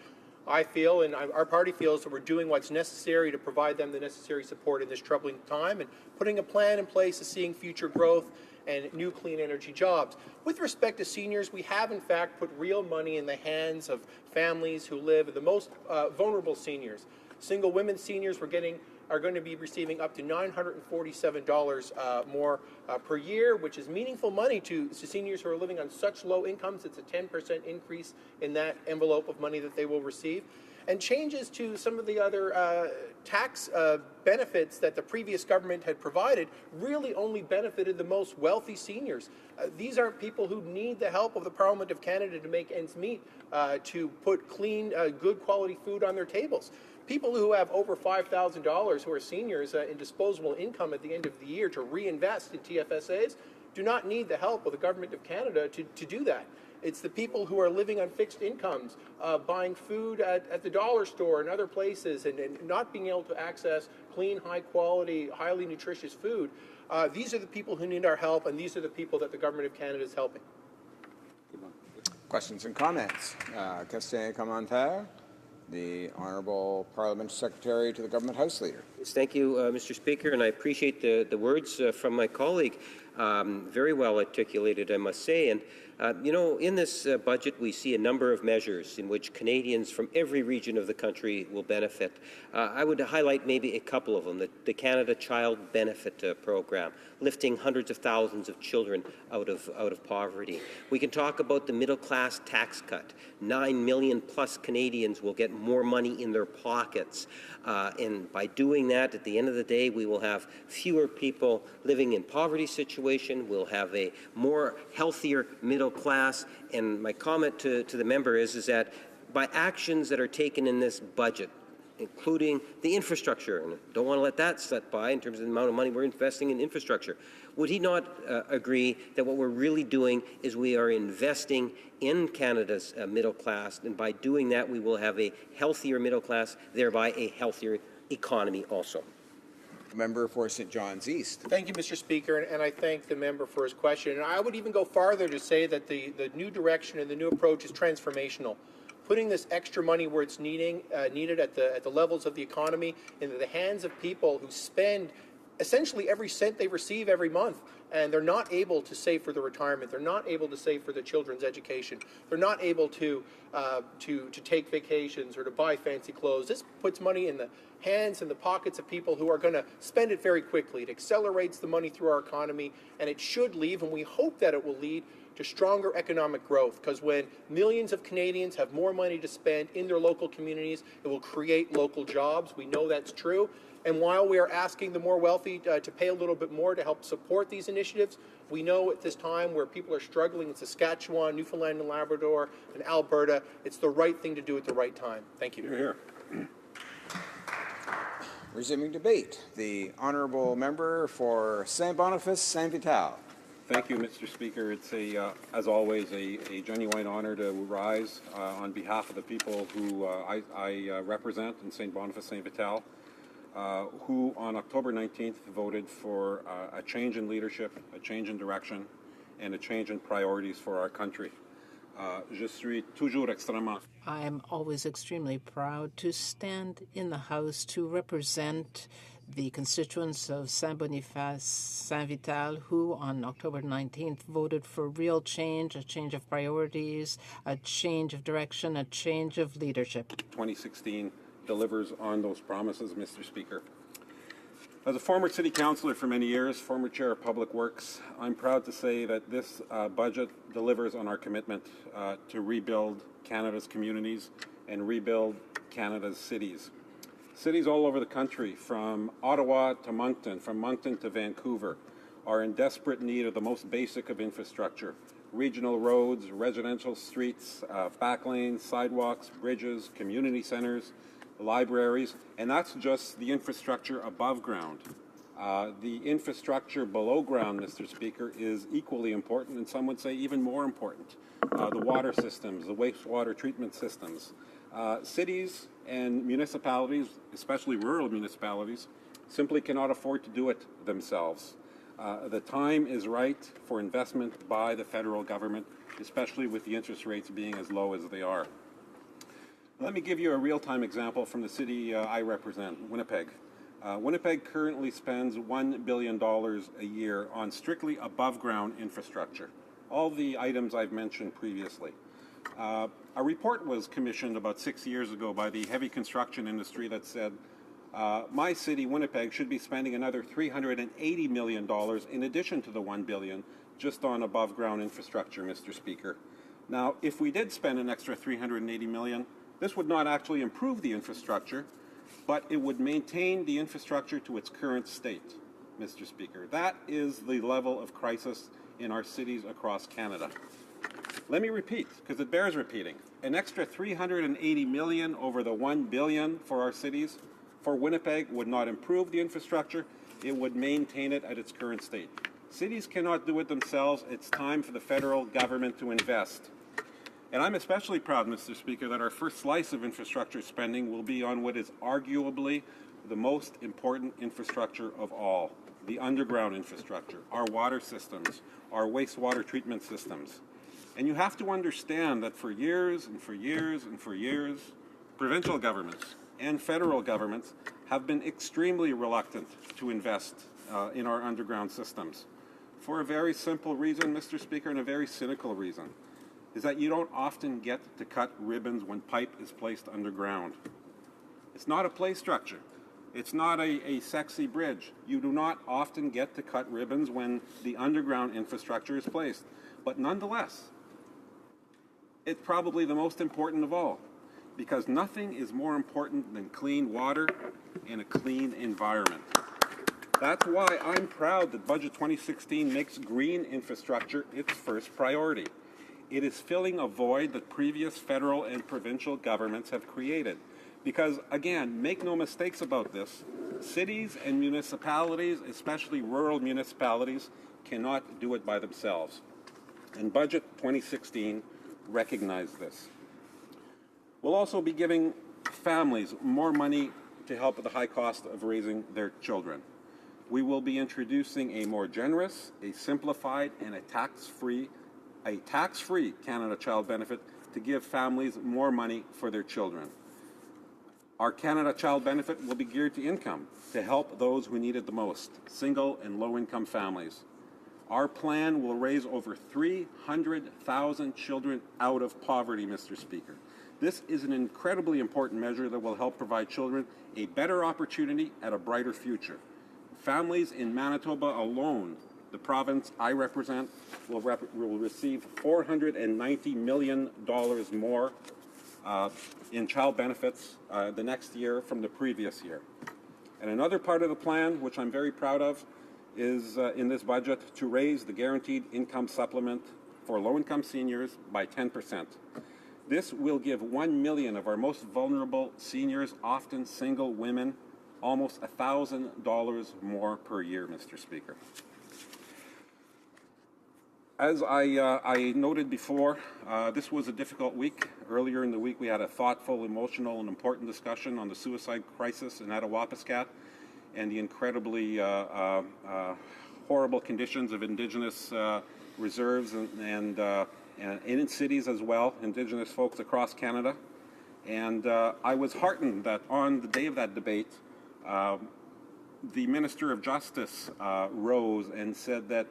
I feel and our party feels that we're doing what's necessary to provide them the necessary support in this troubling time and putting a plan in place to seeing future growth and new clean energy jobs. With respect to seniors, we have in fact put real money in the hands of families who live in the most vulnerable seniors. Single women seniors are going to be receiving up to $947 more per year, which is meaningful money to seniors who are living on such low incomes. It's a 10% increase in that envelope of money that they will receive. And changes to some of the other tax benefits that the previous government had provided really only benefited the most wealthy seniors. These aren't people who need the help of the Parliament of Canada to make ends meet, to put clean, good quality food on their tables. people who have over $5,000 who are seniors in disposable income at the end of the year to reinvest in TFSAs do not need the help of the Government of Canada to do that. It's the people who are living on fixed incomes, buying food at the dollar store and other places, and not being able to access clean, high-quality, highly nutritious food. These are the people who need our help, and these are the people that the Government of Canada is helping. Questions and comments? Question et commentaire. The Honourable Parliament Secretary to the Government House Leader. Yes, thank you, Mr. Speaker, and I appreciate the words from my colleague. Very well articulated, I must say. And, you know, in this budget, we see a number of measures in which Canadians from every region of the country will benefit. I would highlight maybe a couple of them. The Canada Child Benefit Program, lifting hundreds of thousands of children out of poverty. We can talk about the middle class tax cut. 9 million plus Canadians will get more money in their pockets. And by doing that, at the end of the day, we will have fewer people living in poverty situation. We'll have a more healthier middle class. And my comment to the member is that by actions that are taken in this budget, including the infrastructure, and don't want to let that slip by in terms of the amount of money we're investing in infrastructure. Would he not agree that what we're really doing is we are investing in Canada's middle class, and by doing that we will have a healthier middle class, thereby a healthier economy also? Member for St. John's East. Thank you, Mr. Speaker, and I thank the member for his question. And I would even go farther to say that the new direction and the new approach is transformational. Putting this extra money where it's needed at the levels of the economy into the hands of people who spend essentially every cent they receive every month, and they're not able to save for their retirement. They're not able to save for their children's education. They're not able to take vacations or to buy fancy clothes. This puts money in the hands and the pockets of people who are going to spend it very quickly. It accelerates the money through our economy, and it should lead, and we hope that it will lead to stronger economic growth, because when millions of Canadians have more money to spend in their local communities, it will create local jobs. We know that's true. And while we are asking the more wealthy to pay a little bit more to help support these initiatives, we know at this time where people are struggling in Saskatchewan, Newfoundland and Labrador, and Alberta, it's the right thing to do at the right time. Thank you. Here. Resuming debate, the Honourable Member for Saint Boniface, Saint Vital. Thank you, Mr. Speaker. It's, as always, a genuine honor to rise on behalf of the people who I represent in St. Boniface, Saint Vital, who on October 19th voted for a change in leadership, a change in direction, and a change in priorities for our country. Je suis toujours extrêmement. I am always extremely proud to stand in the House to represent the constituents of Saint Boniface, Saint Vital, who on October 19th voted for real change, a change of priorities, a change of direction, a change of leadership. 2016 delivers on those promises, Mr. Speaker. As a former city councillor for many years, former chair of Public Works, I'm proud to say that this budget delivers on our commitment to rebuild Canada's communities and rebuild Canada's cities. Cities all over the country, from Ottawa to Moncton, from Moncton to Vancouver, are in desperate need of the most basic of infrastructure. Regional roads, residential streets, back lanes, sidewalks, bridges, community centres, libraries, and that's just the infrastructure above ground. The infrastructure below ground, Mr. Speaker, is equally important, and some would say even more important. The water systems, the wastewater treatment systems. Cities and municipalities, especially rural municipalities, simply cannot afford to do it themselves. The time is right for investment by the federal government, especially with the interest rates being as low as they are. Let me give you a real-time example from the city I represent, Winnipeg. Winnipeg currently spends $1 billion a year on strictly above-ground infrastructure, all the items I've mentioned previously. A report was commissioned about 6 years ago by the heavy construction industry that said, my city, Winnipeg, should be spending another $380 million in addition to the $1 billion just on above-ground infrastructure, Mr. Speaker. Now, if we did spend an extra $380 million, this would not actually improve the infrastructure, but it would maintain the infrastructure to its current state, Mr. Speaker. That is the level of crisis in our cities across Canada. Let me repeat, because it bears repeating. an extra $380 million over the $1 billion for our cities for Winnipeg would not improve the infrastructure, it would maintain it at its current state. Cities cannot do it themselves. It's time for the federal government to invest. And I'm especially proud, Mr. Speaker, that our first slice of infrastructure spending will be on what is arguably the most important infrastructure of all, the underground infrastructure, our water systems, our wastewater treatment systems. And you have to understand that for years and for years and for years, provincial governments and federal governments have been extremely reluctant to invest in our underground systems. For a very simple reason, Mr. Speaker, and a very cynical reason, is that you don't often get to cut ribbons when pipe is placed underground. It's not a play structure. It's not a sexy bridge. You do not often get to cut ribbons when the underground infrastructure is placed. But nonetheless, it's probably the most important of all, because nothing is more important than clean water and a clean environment. That's why I'm proud that Budget 2016 makes green infrastructure its first priority. It is filling a void that previous federal and provincial governments have created. Because, again, make no mistakes about this, cities and municipalities, especially rural municipalities, cannot do it by themselves. And Budget 2016 recognized this. We'll also be giving families more money to help with the high cost of raising their children. We will be introducing a more generous, a simplified, and a tax-free Canada Child Benefit to give families more money for their children. Our Canada Child Benefit will be geared to income to help those who need it the most, single and low-income families. Our plan will raise over 300,000 children out of poverty, Mr. Speaker. This is an incredibly important measure that will help provide children a better opportunity at a brighter future. Families in Manitoba alone, the province I represent, will receive $490 million more in child benefits the next year from the previous year. And another part of the plan, which I'm very proud of, is in this budget to raise the guaranteed income supplement for low-income seniors by 10%. This will give 1 million of our most vulnerable seniors, often single women, almost $1,000 more per year, Mr. Speaker. As I noted before, this was a difficult week. Earlier in the week, we had a thoughtful, emotional, and important discussion on the suicide crisis in Attawapiskat and the incredibly horrible conditions of Indigenous reserves and in cities as well, Indigenous folks across Canada. And I was heartened that on the day of that debate, the Minister of Justice rose and said that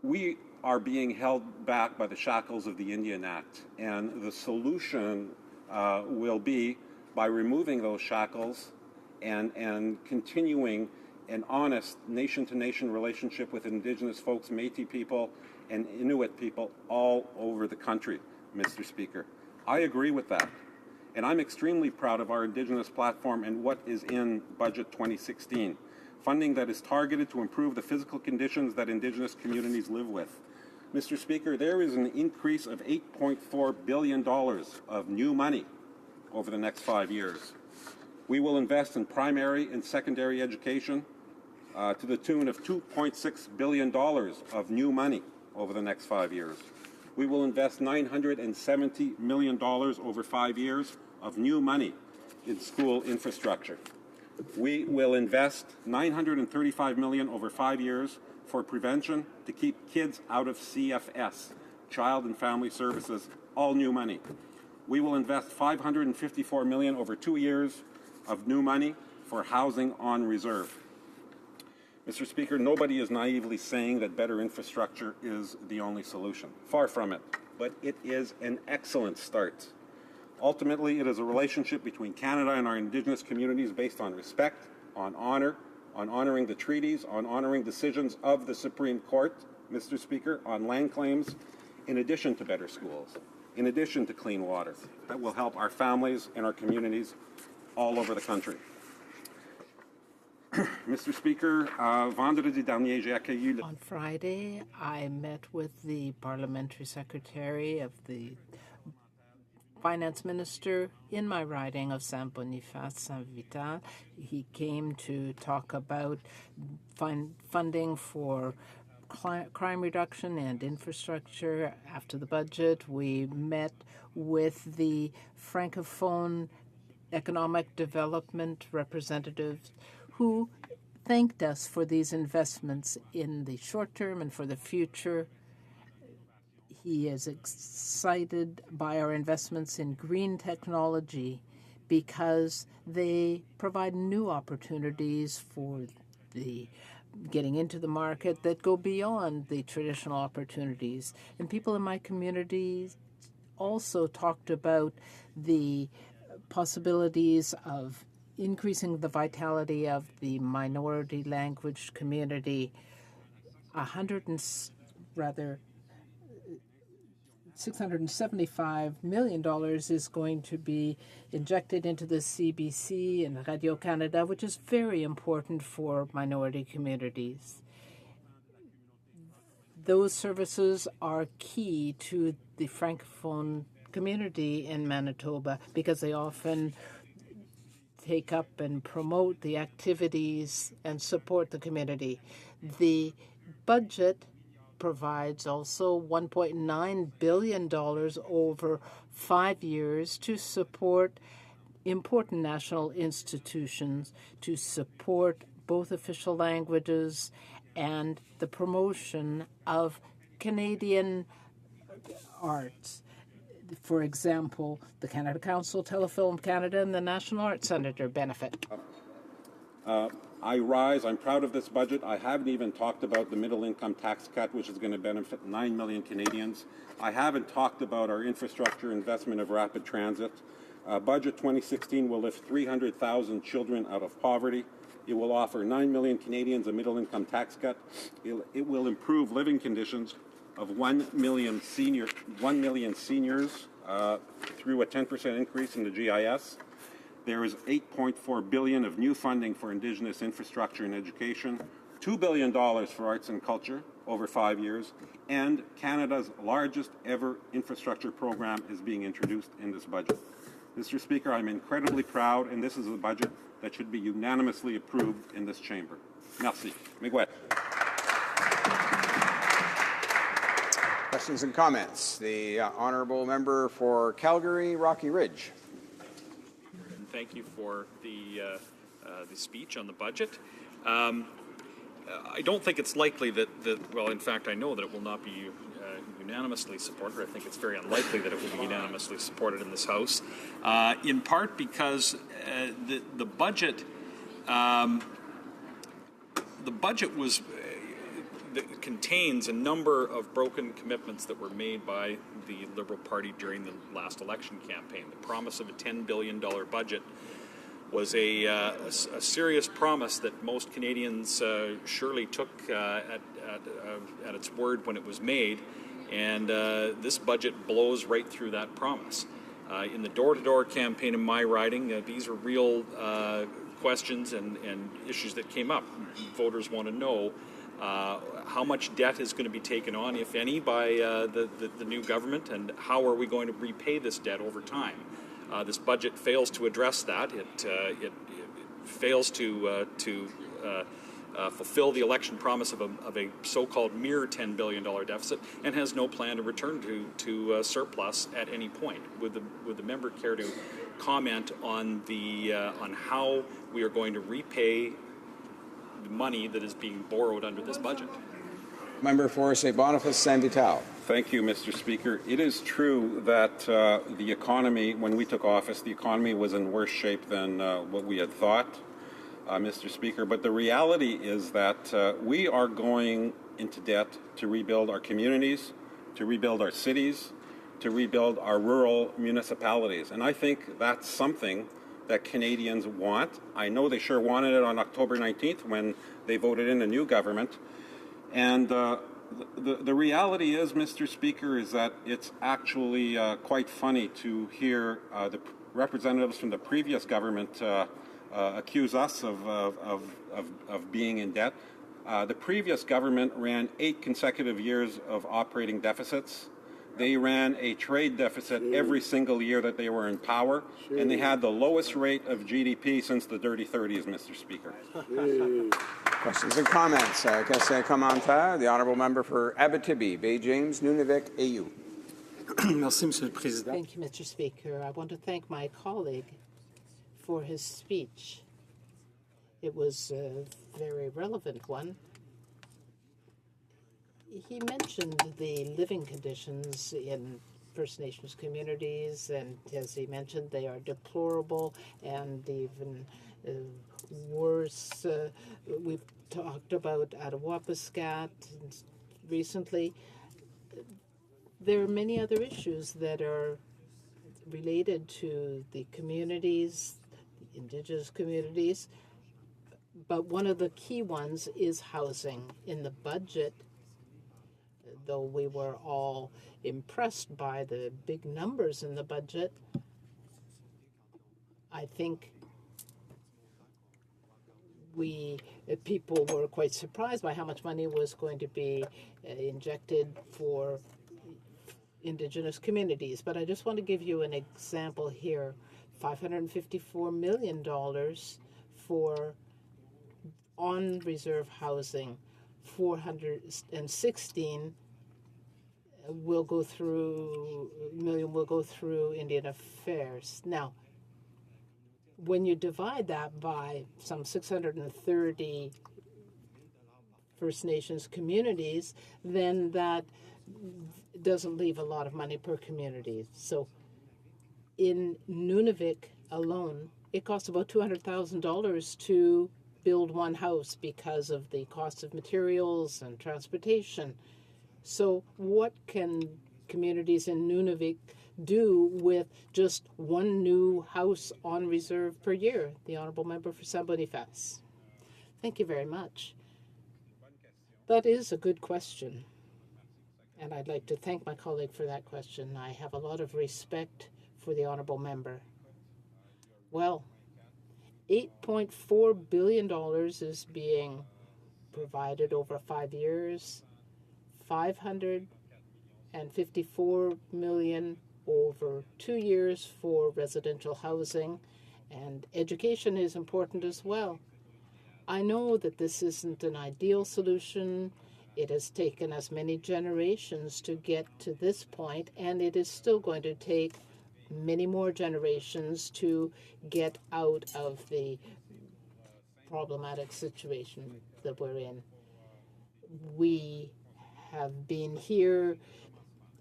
we are being held back by the shackles of the Indian Act, and the solution will be by removing those shackles and continuing an honest nation-to-nation relationship with Indigenous folks, Métis people, and Inuit people all over the country, Mr. Speaker. I agree with that. And I'm extremely proud of our Indigenous platform and what is in Budget 2016. Funding that is targeted to improve the physical conditions that Indigenous communities live with. Mr. Speaker, there is an increase of $8.4 billion of new money over the next 5 years. We will invest in primary and secondary education to the tune of $2.6 billion of new money over the next 5 years. We will invest $970 million over 5 years of new money in school infrastructure. We will invest $935 million over 5 years for prevention to keep kids out of CFS, Child and Family Services, all new money. We will invest $554 million over 2 years of new money for housing on reserve. Mr. Speaker, nobody is naively saying that better infrastructure is the only solution. Far from it. But it is an excellent start. Ultimately, it is a relationship between Canada and our Indigenous communities based on respect, on honor, on honoring the treaties, on honoring decisions of the Supreme Court, Mr. Speaker, on land claims, in addition to better schools, in addition to clean water, that will help our families and our communities all over the country. Mr. Speaker, vendredi dernier, j'ai accueilli On Friday, I met with the parliamentary secretary of the finance minister in my riding of Saint-Boniface, Saint-Vital. He came to talk about funding for crime reduction and infrastructure. After the budget, we met with the Francophone economic development representatives who thanked us for these investments in the short term and for the future. He is excited by our investments in green technology because they provide new opportunities for the getting into the market that go beyond the traditional opportunities. And people in my community also talked about the possibilities of increasing the vitality of the minority language community. $675 million is going to be injected into the CBC and Radio-Canada, which is very important for minority communities. Those services are key to the Francophone community in Manitoba because they often take up and promote the activities and support the community. The budget provides also $1.9 billion over 5 years to support important national institutions, to support both official languages and the promotion of Canadian arts. For example, the Canada Council, Telefilm Canada, and the National Arts Centre benefit. I rise. I'm proud of this budget. I haven't even talked about the middle income tax cut, which is going to benefit 9 million Canadians. I haven't talked about our infrastructure investment of rapid transit. Budget 2016 will lift 300,000 children out of poverty. It will offer 9 million Canadians a middle income tax cut. It will improve living conditions of 1 million seniors through a 10% increase in the GIS. There is $8.4 billion of new funding for Indigenous infrastructure and education, $2 billion for arts and culture over 5 years, and Canada's largest ever infrastructure program is being introduced in this budget. Mr. Speaker, I'm incredibly proud, and this is a budget that should be unanimously approved in this chamber. Merci. Miguel. Questions and comments. The honourable member for Calgary, Rocky Ridge. Thank you for the speech on the budget. I don't think it's likely that, well, in fact, I know that it will not be unanimously supported. I think it's very unlikely that it will be unanimously supported in this House, in part because the budget was contains a number of broken commitments that were made by the Liberal Party during the last election campaign. The promise of a $10 billion budget was a serious promise that most Canadians surely took at its word when it was made, and this budget blows right through that promise. In the door-to-door campaign in my riding, these are real questions and issues that came up. Voters want to know how much debt is going to be taken on, if any, by the new government, and how are we going to repay this debt over time? This budget fails to address that. It fails to fulfill the election promise of a so-called mere $10 billion deficit, and has no plan to return to surplus at any point. Would the member care to comment on on how we are going to repay the money that is being borrowed under this budget? Member for St. Boniface, Saint-Vital. Thank you, Mr. Speaker. It is true that the economy, when we took office, the economy was in worse shape than what we had thought, Mr. Speaker. But the reality is that we are going into debt to rebuild our communities, to rebuild our cities, to rebuild our rural municipalities. And I think that's something that Canadians want. I know they sure wanted it on October 19th when they voted in a new government. And the reality is, Mr. Speaker, is that it's actually quite funny to hear the representatives from the previous government accuse us of being in debt. The previous government ran 8 consecutive years of operating deficits. They ran a trade deficit every single year that they were in power, and they had the lowest rate of GDP since the dirty 30s, Mr. Speaker. Questions and comments. Question commentaire. The honourable member for Abitibi, Bay James, Nunavik, AU. Thank you, Mr. Speaker. I want to thank my colleague for his speech. It was a very relevant one. He mentioned the living conditions in First Nations communities, and as he mentioned, they are deplorable and even worse. We've talked about Attawapiskat recently. There are many other issues that are related to the communities, the Indigenous communities, but one of the key ones is housing. In the budget, though we were all impressed by the big numbers in the budget, I think people were quite surprised by how much money was going to be injected for Indigenous communities. But I just want to give you an example here. $554 million for on-reserve housing, 416 will go through Indian Affairs. Now, when you divide that by some 630 First Nations communities, then that doesn't leave a lot of money per community. So in Nunavik alone, it costs about $200,000 to build one house because of the cost of materials and transportation. So what can communities in Nunavik do with just one new house on reserve per year? The Honourable Member for Saint Boniface. Thank you very much. That is a good question, and I'd like to thank my colleague for that question. I have a lot of respect for the Honourable Member. Well, $8.4 billion is being provided over 5 years. $554 million over 2 years for residential housing, and education is important as well. I know that this isn't an ideal solution. It has taken us many generations to get to this point, and it is still going to take many more generations to get out of the problematic situation that we're in. We have been here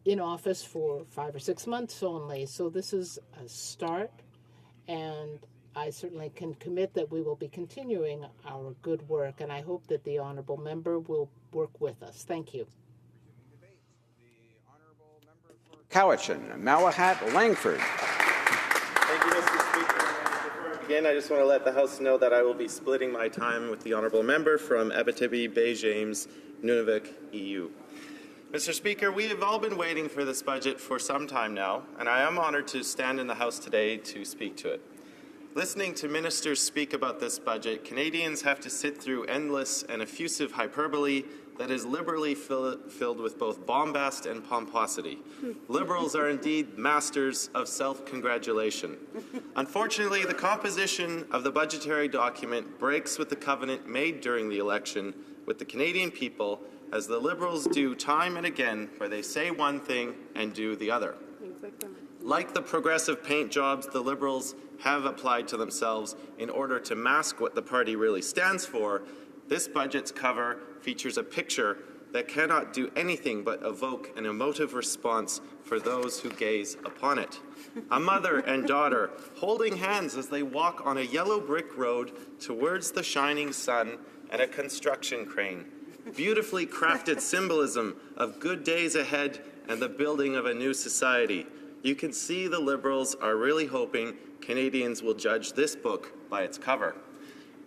in office for 5 or 6 months only, so this is a start, and I certainly can commit that we will be continuing our good work, and I hope that the Honourable Member will work with us. Thank you. Cowichan, Malahat, Langford. Thank you, Mr. Speaker. Before I begin, I just want to let the House know that I will be splitting my time with the Honourable Member from Abitibi, Bay James, Nunavik, EU. Mr. Speaker, we have all been waiting for this budget for some time now, and I am honoured to stand in the House today to speak to it. Listening to ministers speak about this budget, Canadians have to sit through endless and effusive hyperbole that is liberally filled with both bombast and pomposity. Liberals are indeed masters of self-congratulation. Unfortunately, the composition of the budgetary document breaks with the covenant made during the election with the Canadian people, as the Liberals do time and again, where they say one thing and do the other. Like the progressive paint jobs the Liberals have applied to themselves in order to mask what the party really stands for, this budget's cover features a picture that cannot do anything but evoke an emotive response for those who gaze upon it. A mother and daughter holding hands as they walk on a yellow brick road towards the shining sun and a construction crane. Beautifully crafted symbolism of good days ahead and the building of a new society. You can see the Liberals are really hoping Canadians will judge this book by its cover.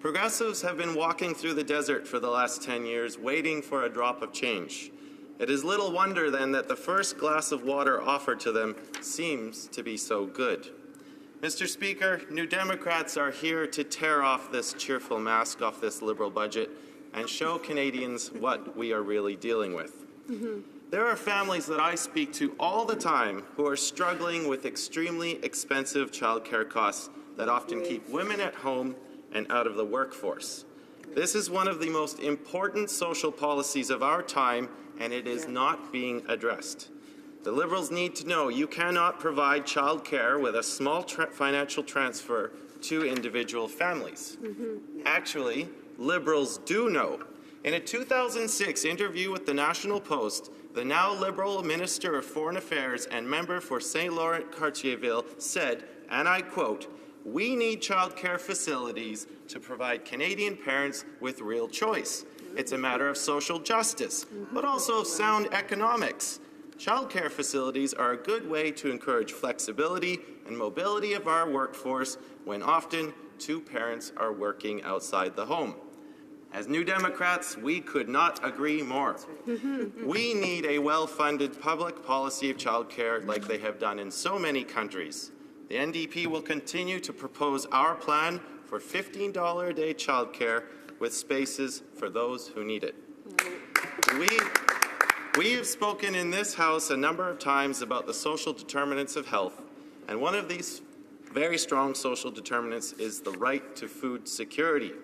Progressives have been walking through the desert for the last 10 years, waiting for a drop of change. It is little wonder, then, that the first glass of water offered to them seems to be so good. Mr. Speaker, New Democrats are here to tear off this cheerful mask off this Liberal budget and show Canadians what we are really dealing with. There are families that I speak to all the time who are struggling with extremely expensive childcare costs that often keep women at home and out of the workforce. This is one of the most important social policies of our time, and it is not being addressed. The Liberals need to know you cannot provide childcare with a small financial transfer to individual families. Actually, Liberals do know. In a 2006 interview with the National Post, the now Liberal Minister of Foreign Affairs and member for St. Laurent-Cartierville said, and I quote, "We need childcare facilities to provide Canadian parents with real choice. It's a matter of social justice, but also of sound economics. Childcare facilities are a good way to encourage flexibility and mobility of our workforce when often two parents are working outside the home." As New Democrats, we could not agree more. We need a well-funded public policy of childcare like they have done in so many countries. The NDP will continue to propose our plan for $15 a day childcare with spaces for those who need it. We have spoken in this House a number of times about the social determinants of health, and one of these very strong social determinants is the right to food security.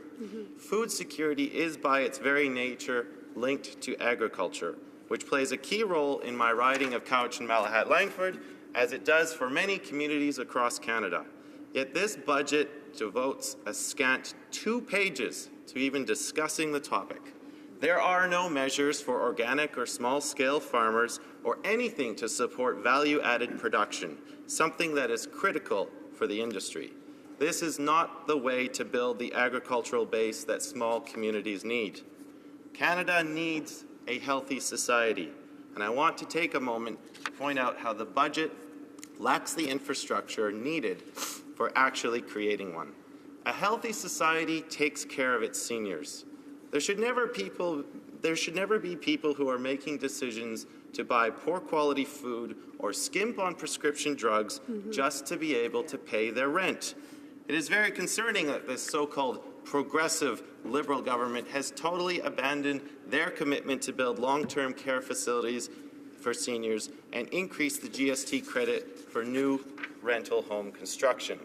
Food security is by its very nature linked to agriculture, which plays a key role in my riding of Cowichan, Malahat, Langford, as it does for many communities across Canada. Yet this budget devotes a scant 2 pages to even discussing the topic. There are no measures for organic or small-scale farmers or anything to support value-added production, something that is critical for the industry. This is not the way to build the agricultural base that small communities need. Canada needs a healthy society, and I want to take a moment to point out how the budget lacks the infrastructure needed for actually creating one. A healthy society takes care of its seniors. There should never be people who are making decisions to buy poor quality food or skimp on prescription drugs just to be able to pay their rent. It is very concerning that this so-called progressive Liberal government has totally abandoned their commitment to build long-term care facilities for seniors and increase the GST credit for new rental home construction.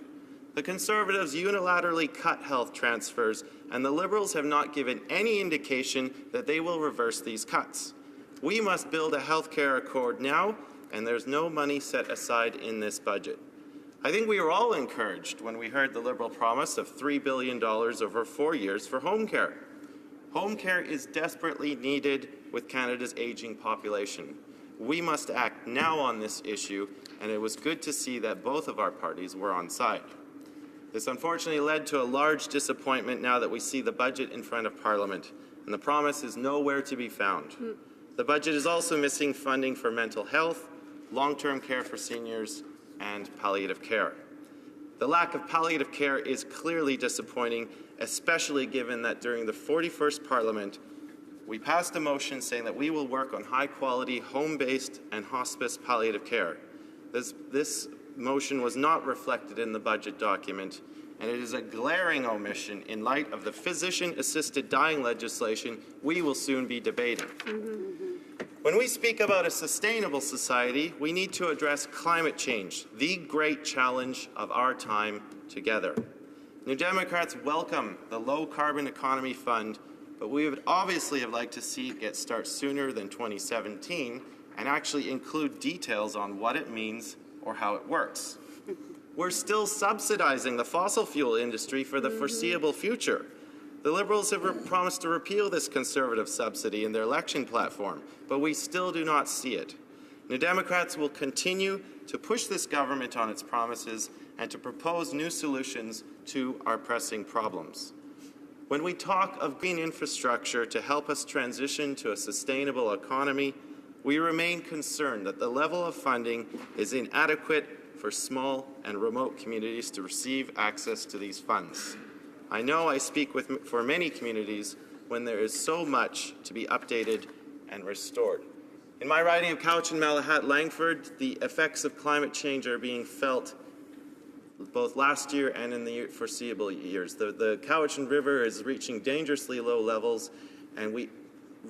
The Conservatives unilaterally cut health transfers, and the Liberals have not given any indication that they will reverse these cuts. We must build a health care accord now, and there's no money set aside in this budget. I think we were all encouraged when we heard the Liberal promise of $3 billion over 4 years for home care. Home care is desperately needed with Canada's aging population. We must act now on this issue, and it was good to see that both of our parties were on side. This unfortunately led to a large disappointment now that we see the budget in front of Parliament, and the promise is nowhere to be found. The budget is also missing funding for mental health, long-term care for seniors, and palliative care. The lack of palliative care is clearly disappointing, especially given that during the 41st Parliament, we passed a motion saying that we will work on high-quality, home-based and hospice palliative care. This motion was not reflected in the budget document, and it is a glaring omission in light of the physician-assisted dying legislation we will soon be debating. When we speak about a sustainable society, we need to address climate change, the great challenge of our time together. New Democrats welcome the Low Carbon Economy Fund, but we would obviously have liked to see it start sooner than 2017 and actually include details on what it means or how it works. We're still subsidizing the fossil fuel industry for the foreseeable future. The Liberals have promised to repeal this Conservative subsidy in their election platform, but we still do not see it. New Democrats will continue to push this government on its promises and to propose new solutions to our pressing problems. When we talk of green infrastructure to help us transition to a sustainable economy, we remain concerned that the level of funding is inadequate for small and remote communities to receive access to these funds. I know I speak for many communities when there is so much to be updated and restored. In my riding of Cowichan, Malahat, Langford, the effects of climate change are being felt both last year and in the foreseeable years. The Cowichan River is reaching dangerously low levels, and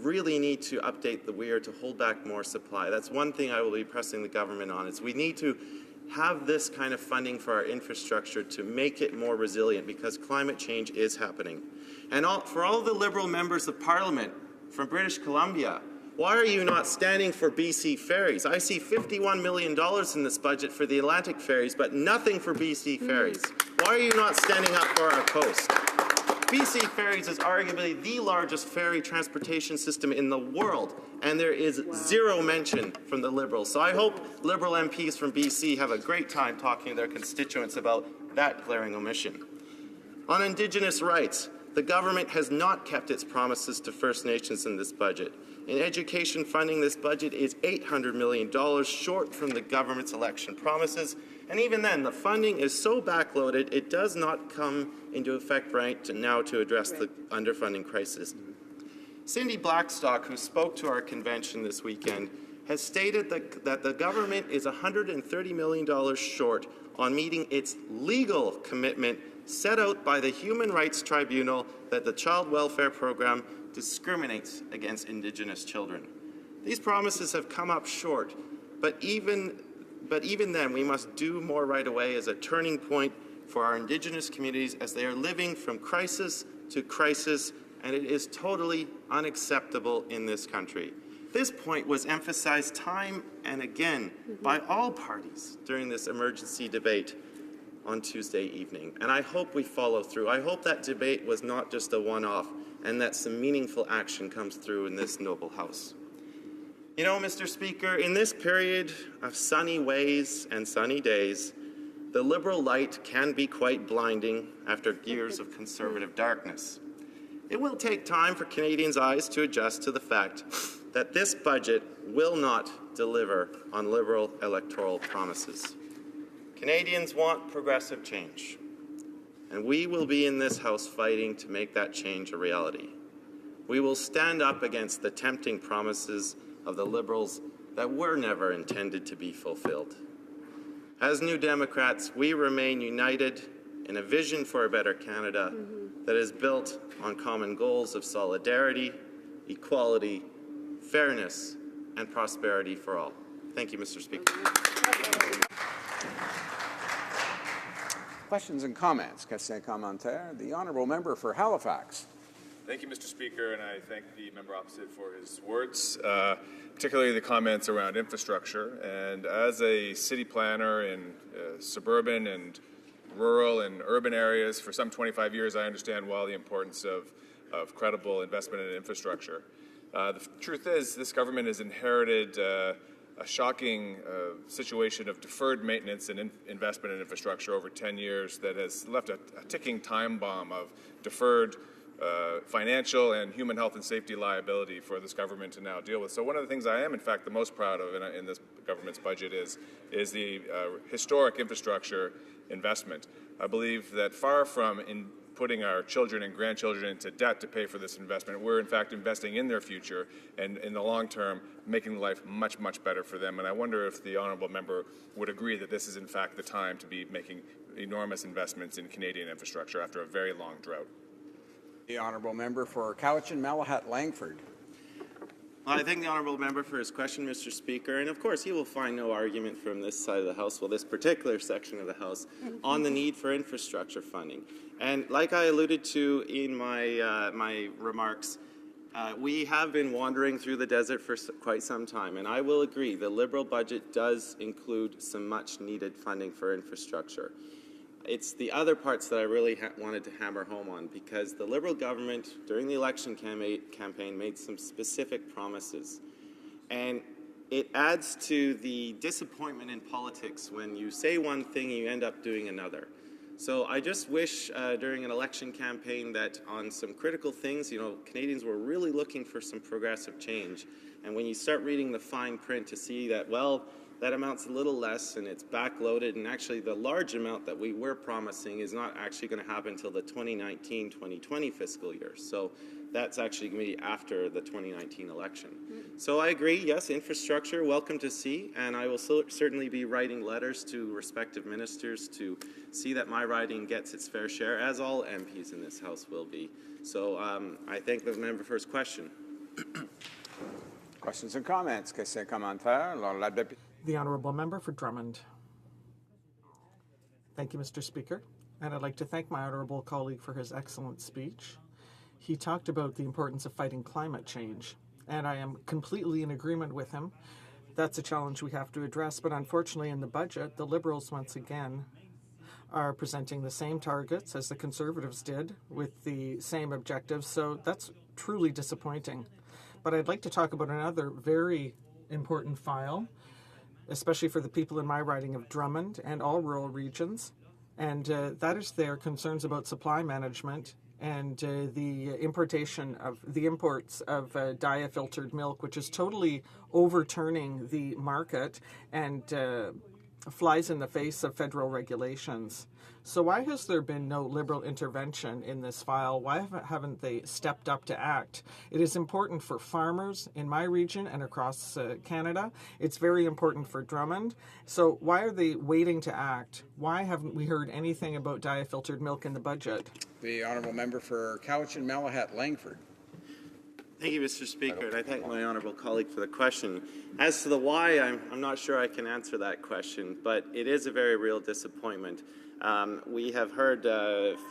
really need to update the weir to hold back more supply. That's one thing I will be pressing the government on, is we need to have this kind of funding for our infrastructure to make it more resilient, because climate change is happening. And for all the Liberal members of Parliament from British Columbia, why are you not standing for BC ferries? I see $51 million in this budget for the Atlantic ferries, but nothing for BC ferries. Why are you not standing up for our coast? BC Ferries is arguably the largest ferry transportation system in the world, and there is zero mention from the Liberals. So I hope Liberal MPs from BC have a great time talking to their constituents about that glaring omission. On Indigenous rights, the government has not kept its promises to First Nations in this budget. In education funding, this budget is $800 million short from the government's election promises. And even then, the funding is so backloaded, it does not come into effect right now to address the underfunding crisis. Cindy Blackstock, who spoke to our convention this weekend, has stated that the government is $130 million short on meeting its legal commitment set out by the Human Rights Tribunal that the Child Welfare Program discriminates against Indigenous children. These promises have come up short, but even then, we must do more right away as a turning point for our Indigenous communities as they are living from crisis to crisis, and it is totally unacceptable in this country. This point was emphasized time and again by all parties during this emergency debate on Tuesday evening, and I hope we follow through. I hope that debate was not just a one-off and that some meaningful action comes through in this noble House. You know, Mr. Speaker, in this period of sunny ways and sunny days, the Liberal light can be quite blinding after years of Conservative darkness. It will take time for Canadians' eyes to adjust to the fact that this budget will not deliver on Liberal electoral promises. Canadians want progressive change, and we will be in this House fighting to make that change a reality. We will stand up against the tempting promises of the Liberals that were never intended to be fulfilled. As New Democrats, we remain united in a vision for a better Canada that is built on common goals of solidarity, equality, fairness, and prosperity for all. Thank you, Mr. Speaker. Questions and comments? Question commentaire. The honourable member for Halifax. Thank you, Mr. Speaker, and I thank the member opposite for his words, particularly the comments around infrastructure. And as a city planner in suburban and rural and urban areas for some 25 years, I understand well the importance of credible investment in infrastructure. The truth is, this government has inherited a shocking situation of deferred maintenance and investment in infrastructure over 10 years that has left a ticking time bomb of deferred financial and human health and safety liability for this government to now deal with. So one of the things I am, in fact, the most proud of in this government's budget is the historic infrastructure investment. I believe that far from putting our children and grandchildren into debt to pay for this investment, we're in fact investing in their future and in the long term making life much, much better for them. And I wonder if the honourable member would agree that this is in fact the time to be making enormous investments in Canadian infrastructure after a very long drought. The honourable member for Cowichan, Malahat, Langford. Well, I thank the honourable member for his question, Mr. Speaker, and of course he will find no argument from this side of the House, well, this particular section of the House, on the need for infrastructure funding. And like I alluded to in my, my remarks, we have been wandering through the desert for quite some time, and I will agree the Liberal budget does include some much-needed funding for infrastructure. It's the other parts that I really wanted to hammer home on, because the Liberal government, during the election campaign, made some specific promises. And it adds to the disappointment in politics when you say one thing and you end up doing another. So I just wish during an election campaign that on some critical things, you know, Canadians were really looking for some progressive change. And when you start reading the fine print to see that, well, that amount's a little less and it's backloaded, and actually the large amount that we were promising is not actually going to happen until the 2019-2020 fiscal year. So that's actually going to be after the 2019 election. So I agree, yes, infrastructure, welcome to see, and I will certainly be writing letters to respective ministers to see that my riding gets its fair share, as all MPs in this House will be. So I thank the member for his question. Questions and comments? Questions et commentaires? Alors, la députée. The Honourable Member for Drummond. Thank you, Mr. Speaker. And I'd like to thank my honourable colleague for his excellent speech. He talked about the importance of fighting climate change, and I am completely in agreement with him. That's a challenge we have to address, but unfortunately in the budget, the Liberals once again are presenting the same targets as the Conservatives did with the same objectives, so that's truly disappointing. But I'd like to talk about another very important file, especially for the people in my riding of Drummond and all rural regions, and that is their concerns about supply management and the imports of diafiltered milk, which is totally overturning the market and flies in the face of federal regulations. So why has there been no Liberal intervention in this file? Why haven't they stepped up to act? It is important for farmers in my region and across Canada. It's very important for Drummond. So why are they waiting to act? Why haven't we heard anything about diafiltered milk in the budget? The Honourable Member for Cowichan Malahat Langford. Thank you, Mr. Speaker, and I thank my honourable colleague for the question. As to the why, I'm not sure I can answer that question, but it is a very real disappointment. We have heard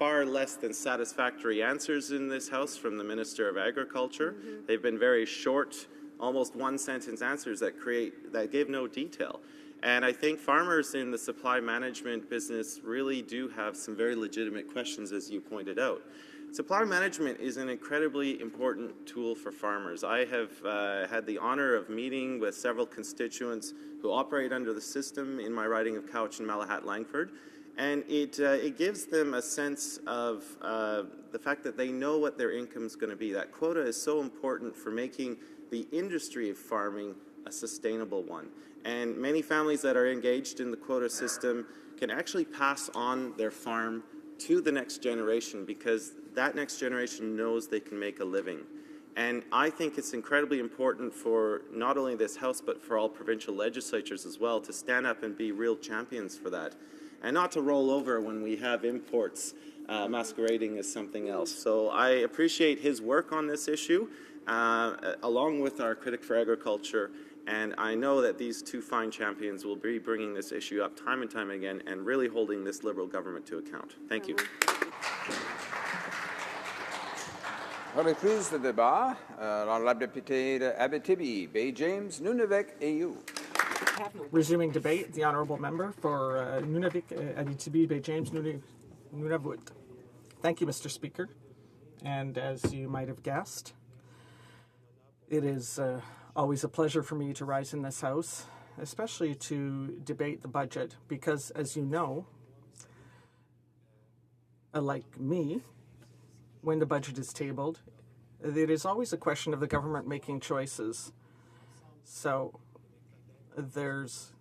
far less than satisfactory answers in this House from the Minister of Agriculture. They've been very short, almost one-sentence answers that give no detail. And I think farmers in the supply management business really do have some very legitimate questions, as you pointed out. Supply management is an incredibly important tool for farmers. I have had the honour of meeting with several constituents who operate under the system in my riding of Cowichan Malahat Langford, and it gives them a sense of the fact that they know what their income is going to be. That quota is so important for making the industry of farming a sustainable one. And many families that are engaged in the quota system can actually pass on their farm to the next generation because that next generation knows they can make a living. And I think it's incredibly important for not only this House but for all provincial legislatures as well to stand up and be real champions for that and not to roll over when we have imports masquerading as something else. So I appreciate his work on this issue along with our critic for agriculture, and I know that these two fine champions will be bringing this issue up time and time again and really holding this Liberal government to account. Thank you. Reprise de débat. Alors, la députée de Abitibi, Bay James, Nunavik, AU. Resuming debate, the Honourable Member for Nunavik, Abitibi, Bay James, Nunavut. Thank you, Mr. Speaker. And as you might have guessed, it is always a pleasure for me to rise in this House, especially to debate the budget, because as you know, like me, when the budget is tabled, it is always a question of the government making choices. So there's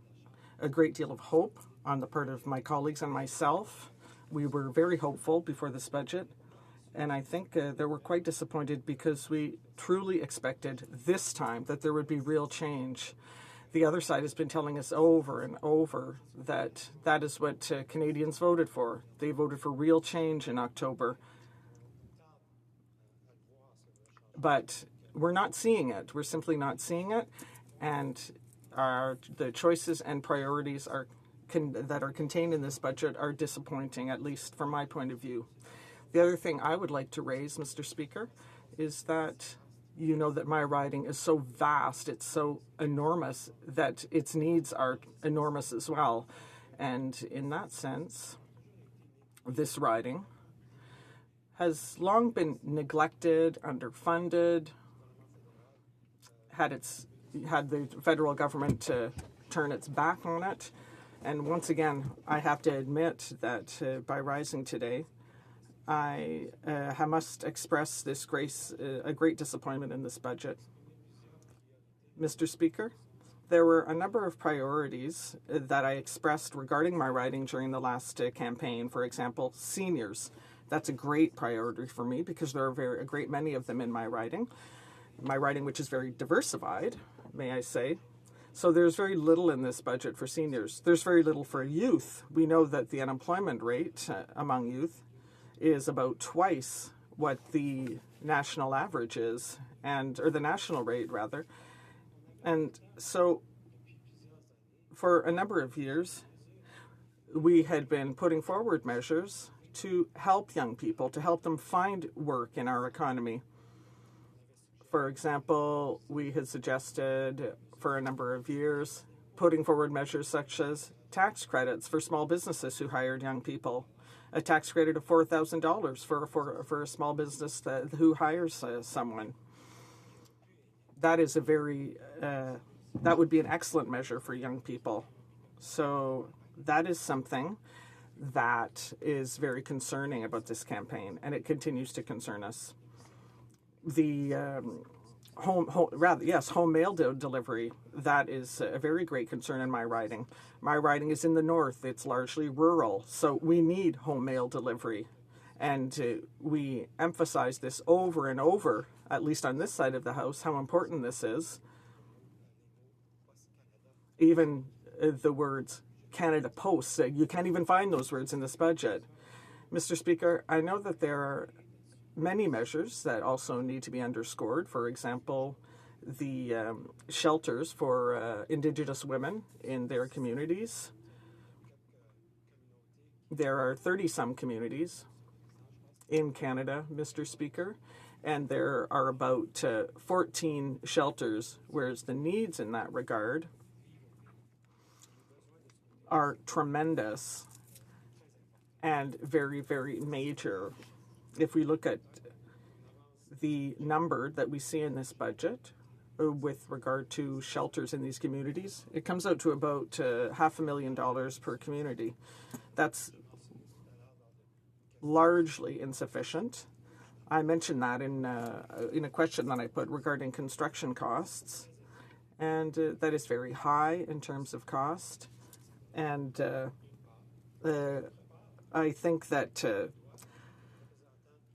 a great deal of hope on the part of my colleagues and myself. We were very hopeful before this budget, and I think they were quite disappointed because we truly expected this time that there would be real change. The other side has been telling us over and over that that is what Canadians voted for. They voted for real change in October. But we're not seeing it. We're simply not seeing it. And the choices and priorities that are contained in this budget are disappointing, at least from my point of view. The other thing I would like to raise, Mr. Speaker, is that you know that my riding is so vast, it's so enormous, that its needs are enormous as well. And in that sense, this riding has long been neglected, underfunded, had the federal government turn its back on it. And once again, I have to admit that by rising today, I must express this a great disappointment in this budget. Mr. Speaker, there were a number of priorities that I expressed regarding my riding during the last campaign. For example, seniors. That's a great priority for me because there are a great many of them in my riding which is very diversified, may I say. So there's very little in this budget for seniors. There's very little for youth. We know that the unemployment rate among youth is about twice what the national average is, or the national rate rather. And so for a number of years, we had been putting forward measures to help young people, to help them find work in our economy. For example, we had suggested for a number of years putting forward measures such as tax credits for small businesses who hired young people, a tax credit of $4,000 for a small business who hires someone. That is that would be an excellent measure for young people. So that is something that is very concerning about this campaign, and it continues to concern us. The home mail delivery, that is a very great concern in my riding. My riding is in the north. It's largely rural, so we need home mail delivery. And we emphasize this over and over, at least on this side of the House, how important this is. Even the words Canada Post, you can't even find those words in this budget. Mr. Speaker, I know that there are many measures that also need to be underscored. For example, the shelters for Indigenous women in their communities. There are 30-some communities in Canada, Mr. Speaker, and there are about 14 shelters, whereas the needs in that regard are tremendous and very, very major. If we look at the number that we see in this budget with regard to shelters in these communities, it comes out to about $500,000 per community. That's largely insufficient. I mentioned that in a question that I put regarding construction costs, and that is very high in terms of cost. And I think that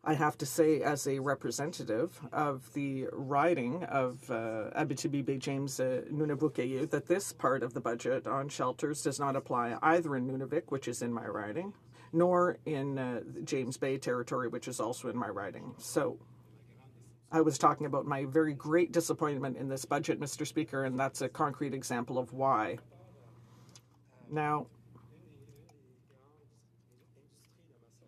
I have to say, as a representative of the riding of Abitibi-Baie-James-Nunavut, that this part of the budget on shelters does not apply either in Nunavik, which is in my riding, nor in the James Bay territory, which is also in my riding. So I was talking about my very great disappointment in this budget, Mr. Speaker, and that's a concrete example of why. Now,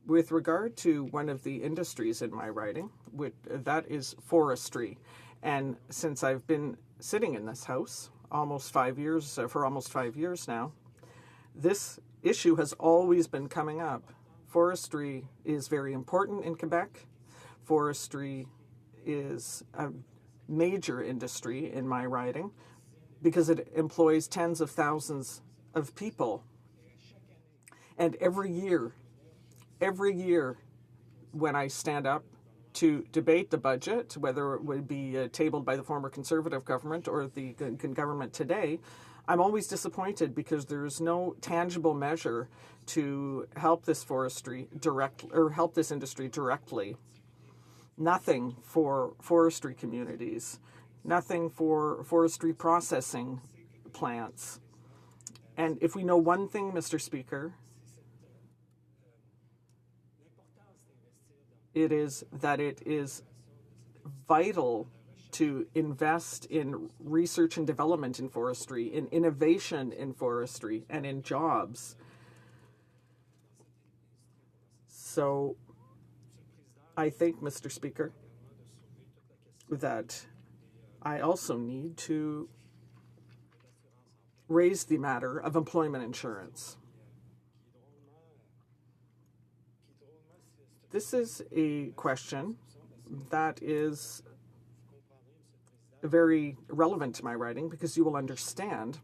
with regard to one of the industries in my riding, that is forestry. And since I've been sitting in this House for almost 5 years now, this issue has always been coming up. Forestry is very important in Quebec. Forestry is a major industry in my riding because it employs tens of thousands of people. And every year when I stand up to debate the budget, whether it would be tabled by the former Conservative government or the government today, I'm always disappointed because there's no tangible measure to help this help this industry directly. Nothing for forestry communities, nothing for forestry processing plants. And if we know one thing, Mr. Speaker, it is that it is vital to invest in research and development in forestry, in innovation in forestry, and in jobs. So I think, Mr. Speaker, that I also need to raise the matter of employment insurance. This is a question that is very relevant to my writing because you will understand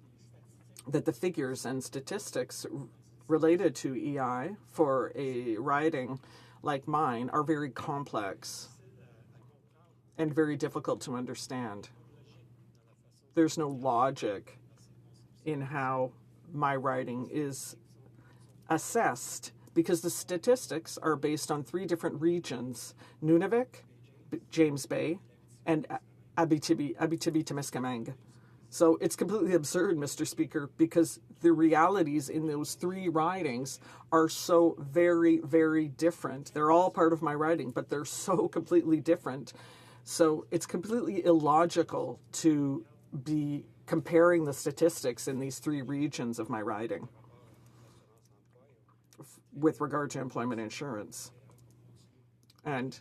that the figures and statistics related to EI for a riding like mine are very complex and very difficult to understand. There's no logic in how my riding is assessed because the statistics are based on 3 different regions: Nunavik, James Bay, and Abitibi-Témiscamingue. So it's completely absurd, Mr. Speaker, because the realities in those 3 ridings are so very, very different. They're all part of my riding, but they're so completely different. So it's completely illogical to be comparing the statistics in these three regions of my riding with regard to employment insurance. And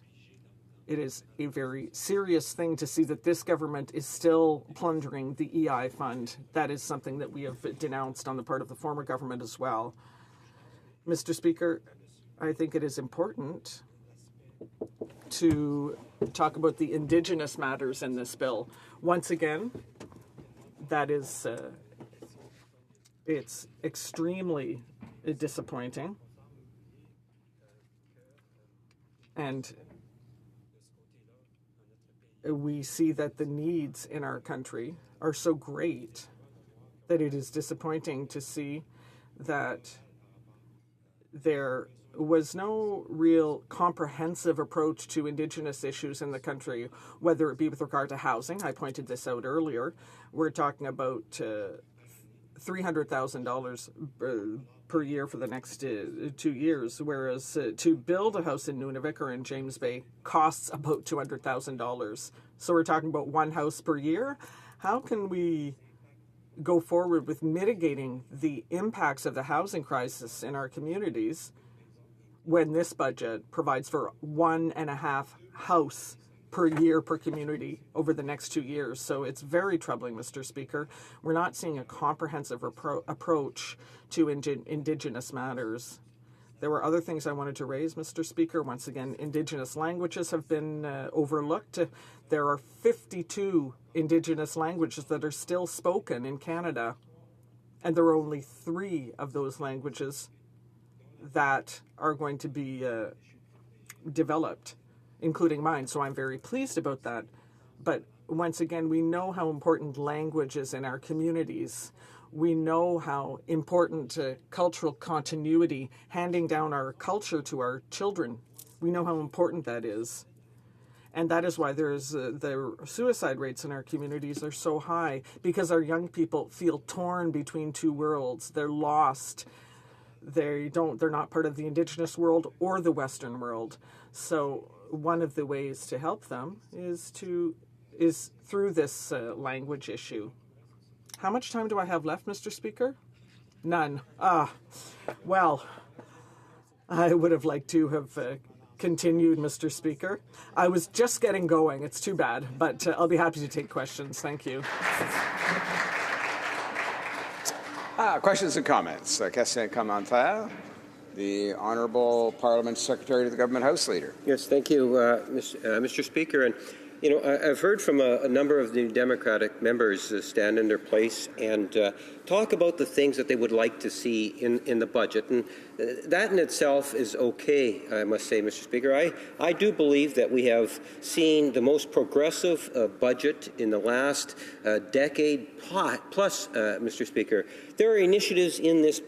it is a very serious thing to see that this government is still plundering the EI fund. That is something that we have denounced on the part of the former government as well. Mr. Speaker, I think it is important to talk about the Indigenous matters in this bill. Once again, that is, it's extremely disappointing. And we see that the needs in our country are so great that it is disappointing to see that there was no real comprehensive approach to Indigenous issues in the country, whether it be with regard to housing. I pointed this out earlier. We're talking about $300,000 per year for the next 2 years, whereas to build a house in Nunavik or in James Bay costs about $200,000. So we're talking about one house per year. How can we go forward with mitigating the impacts of the housing crisis in our communities when this budget provides for 1.5 house per year per community over the next 2 years? So it's very troubling, Mr. Speaker. We're not seeing a comprehensive approach to Indigenous matters. There were other things I wanted to raise, Mr. Speaker. Once again, Indigenous languages have been overlooked. There are 52 Indigenous languages that are still spoken in Canada, and there are only 3 of those languages that are going to be developed, including mine. So I'm very pleased about that. But once again, we know how important language is in our communities. We know how important cultural continuity, handing down our culture to our children, we know how important that is. And that is why there's the suicide rates in our communities are so high, because our young people feel torn between two worlds. They're lost. They're not part of the Indigenous world or the Western world. So one of the ways to help them is through this language issue. How much time do I have left, Mr. Speaker? None. Well, I would have liked to have continued, Mr. Speaker. I was just getting going. It's too bad, but I'll be happy to take questions. Thank you. Questions and comments. Question commentaire. The Honourable Parliament Secretary to the Government House Leader. Yes, thank you, Mr. Speaker. And you know, I've heard from a number of the Democratic members stand in their place and talk about the things that they would like to see in the budget. And that in itself is okay, I must say, Mr. Speaker. I do believe that we have seen the most progressive budget in the last decade plus, Mr. Speaker. There are initiatives in this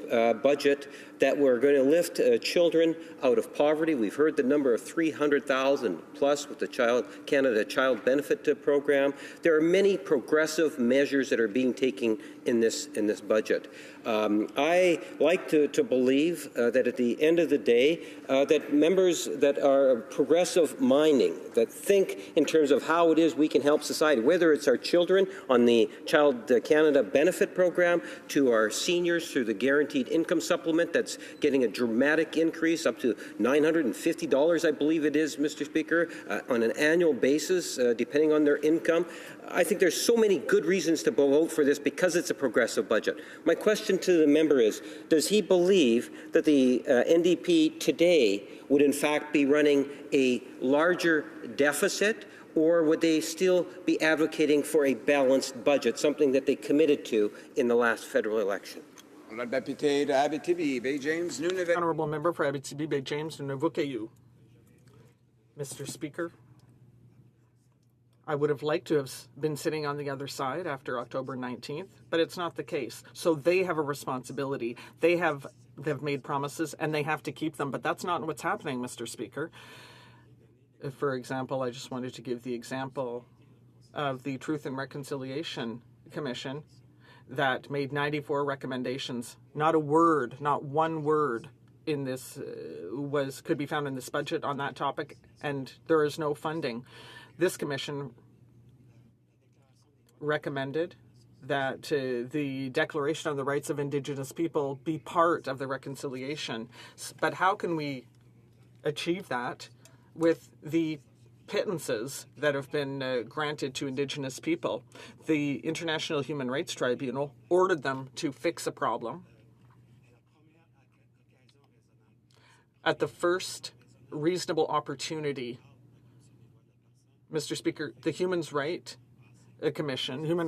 budget that we're going to lift children out of poverty. We've heard the number of 300,000 plus with the Canada Child Benefit Program. There are many progressive measures that are being taken in this budget. I like to believe that at the end of the day, that members that are progressive minding, that think in terms of how it is we can help society, whether it's our children on the Child Canada Benefit Program, to our seniors through the Guaranteed Income Supplement that's getting a dramatic increase up to $950, I believe it is, Mr. Speaker, on an annual basis, depending on their income. I think there's so many good reasons to vote for this because it's a progressive budget. My question to the member is, does he believe that the NDP today would in fact be running a larger deficit, or would they still be advocating for a balanced budget, something that they committed to in the last federal election? Honourable Member for Abitibi Bay James Nunavut. Mr. Speaker, I would have liked to have been sitting on the other side after October 19th, but it's not the case. So they have a responsibility. They've made promises and they have to keep them, but that's not what's happening, Mr. Speaker. For example, I just wanted to give the example of the Truth and Reconciliation Commission that made 94 recommendations. Not a word, not one word in this could be found in this budget on that topic, and there is no funding. This commission recommended that the Declaration on the Rights of Indigenous People be part of the reconciliation. But how can we achieve that with the pittances that have been granted to Indigenous people? The International Human Rights Tribunal ordered them to fix a problem. At the first reasonable opportunity, Mr. Speaker, the Human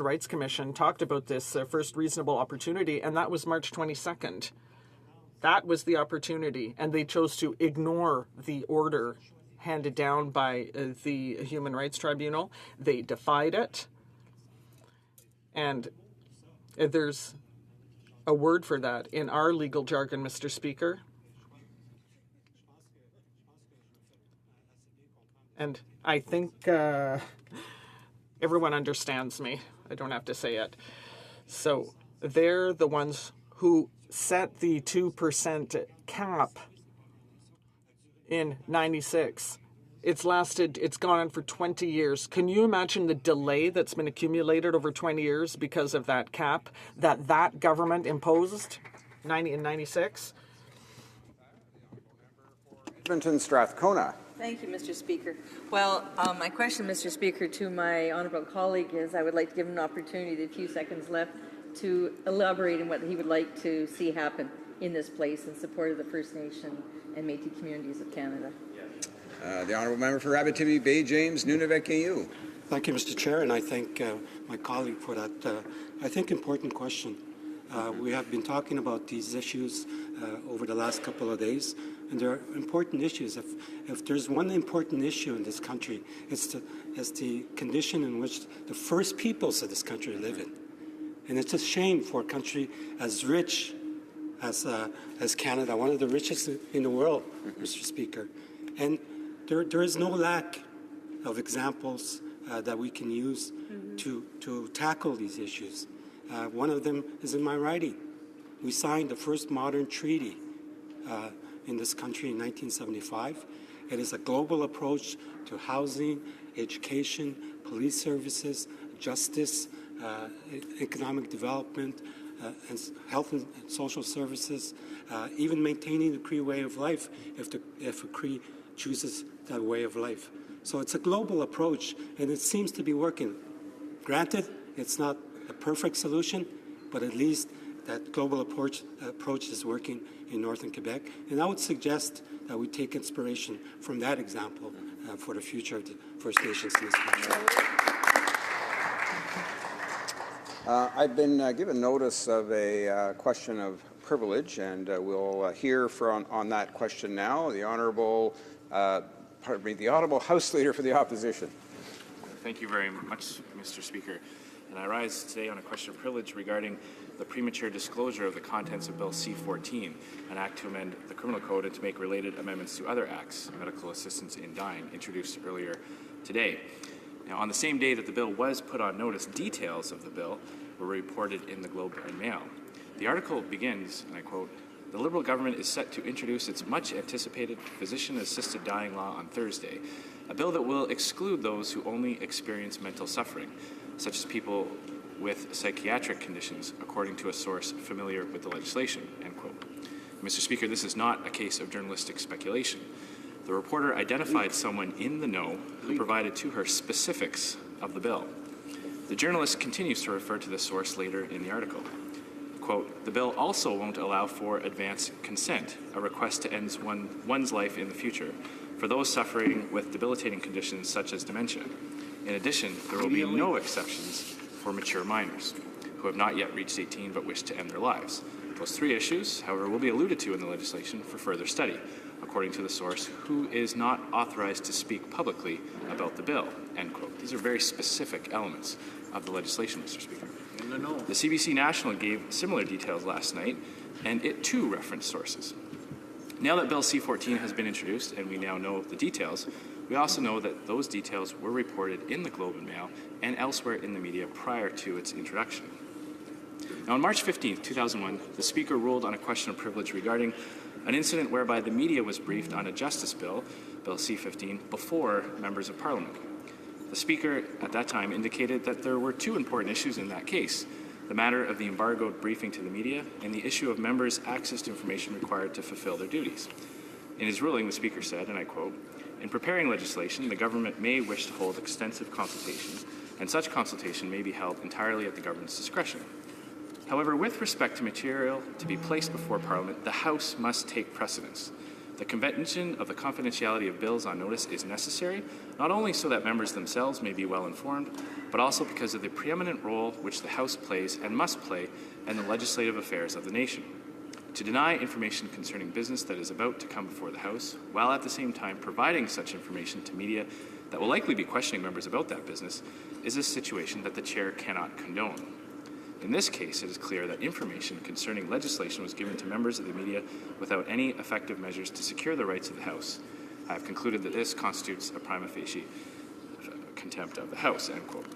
Rights Commission talked about this first reasonable opportunity, and that was March 22nd. That was the opportunity, and they chose to ignore the order handed down by the Human Rights Tribunal. They defied it, and there's a word for that in our legal jargon, Mr. Speaker. And I think everyone understands me. I don't have to say it. So they're the ones who set the 2% cap in 96. It's gone on for 20 years. Can you imagine the delay that's been accumulated over 20 years because of that cap that government imposed in 96? Edmonton Strathcona. Thank you, Mr. Speaker. Well, my question, Mr. Speaker, to my honourable colleague is I would like to give him an opportunity, the few seconds left, to elaborate on what he would like to see happen in this place in support of the First Nation and Métis communities of Canada. The Honourable Member for Abitibi, Bay James, Nunavik, AU. Thank you, Mr. Chair, and I thank my colleague for that, I think, important question. We have been talking about these issues over the last couple of days, and there are important issues. If there's one important issue in this country, it's the condition in which the First Peoples of this country live in. And it's a shame for a country as rich as Canada, one of the richest in the world, Mr. Speaker. And there is no lack of examples that we can use to tackle these issues. One of them is in my writing. We signed the first modern treaty in this country in 1975. It is a global approach to housing, education, police services, justice, economic development, and health and social services, even maintaining the Cree way of life if a Cree chooses that way of life. So it's a global approach, and it seems to be working. Granted, it's not a perfect solution, but at least that global approach is working in northern Quebec. And I would suggest that we take inspiration from that example for the future of the First Nations in this country. I've been given notice of a question of privilege, and we'll hear on that question now. The Honourable House Leader for the Opposition. Thank you very much, Mr. Speaker. And I rise today on a question of privilege regarding the premature disclosure of the contents of Bill C-14, an act to amend the Criminal Code and to make related amendments to other acts, medical assistance in dying, introduced earlier today. Now, on the same day that the bill was put on notice, details of the bill were reported in the Globe and Mail. The article begins, and I quote, "The Liberal government is set to introduce its much-anticipated physician-assisted dying law on Thursday, a bill that will exclude those who only experience mental suffering, such as people with psychiatric conditions, according to a source familiar with the legislation," end quote. Mr. Speaker, this is not a case of journalistic speculation. The reporter identified someone in the know who provided to her specifics of the bill. The journalist continues to refer to the source later in the article. Quote, "The bill also won't allow for advance consent, a request to end one's life in the future, for those suffering with debilitating conditions such as dementia. In addition, there will be no exceptions for mature minors who have not yet reached 18 but wish to end their lives. Those three issues, however, will be alluded to in the legislation for further study, according to the source, who is not authorized to speak publicly about the bill," end quote. These are very specific elements of the legislation, Mr. Speaker. The CBC National gave similar details last night, and it too referenced sources. Now that Bill C-14 has been introduced and we now know the details, we also know that those details were reported in the Globe and Mail and elsewhere in the media prior to its introduction. Now, on March 15, 2001, the Speaker ruled on a question of privilege regarding an incident whereby the media was briefed on a justice bill, Bill C-15, before members of Parliament. The Speaker at that time indicated that there were two important issues in that case: the matter of the embargoed briefing to the media and the issue of members' access to information required to fulfill their duties. In his ruling, the Speaker said, and I quote, "In preparing legislation, the government may wish to hold extensive consultation, and such consultation may be held entirely at the government's discretion. However, with respect to material to be placed before Parliament, the House must take precedence. The convention of the confidentiality of bills on notice is necessary, not only so that members themselves may be well informed, but also because of the preeminent role which the House plays and must play in the legislative affairs of the nation. To deny information concerning business that is about to come before the House, while at the same time providing such information to media that will likely be questioning members about that business, is a situation that the Chair cannot condone. In this case, it is clear that information concerning legislation was given to members of the media without any effective measures to secure the rights of the House. I have concluded that this constitutes a prima facie contempt of the House," end quote.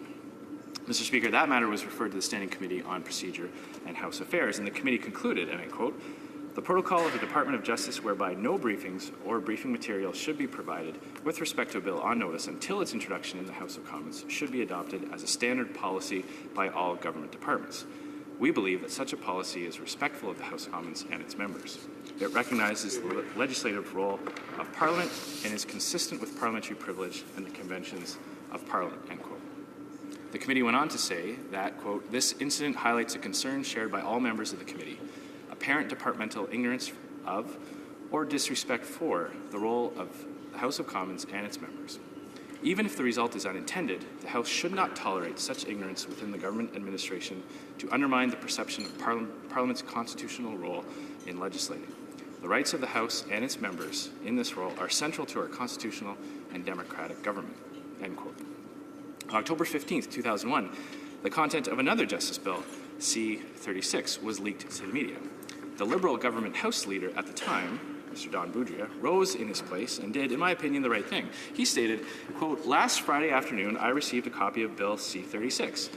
Mr. Speaker, that matter was referred to the Standing Committee on Procedure and House Affairs, and the committee concluded, and I quote, "The protocol of the Department of Justice whereby no briefings or briefing material should be provided with respect to a bill on notice until its introduction in the House of Commons should be adopted as a standard policy by all government departments. We believe that such a policy is respectful of the House of Commons and its members. It recognizes the legislative role of Parliament and is consistent with parliamentary privilege and the conventions of Parliament," end quote. The committee went on to say that, quote, "This incident highlights a concern shared by all members of the committee, apparent departmental ignorance of or disrespect for the role of the House of Commons and its members. Even if the result is unintended, the House should not tolerate such ignorance within the government administration to undermine the perception of Parliament's constitutional role in legislating. The rights of the House and its members in this role are central to our constitutional and democratic government," end quote. On October 15th, 2001, the content of another Justice Bill, C-36, was leaked to the media. The Liberal government House leader at the time, Mr. Don Boudria, rose in his place and did, in my opinion, the right thing. He stated, quote, "Last Friday afternoon, I received a copy of Bill C-36.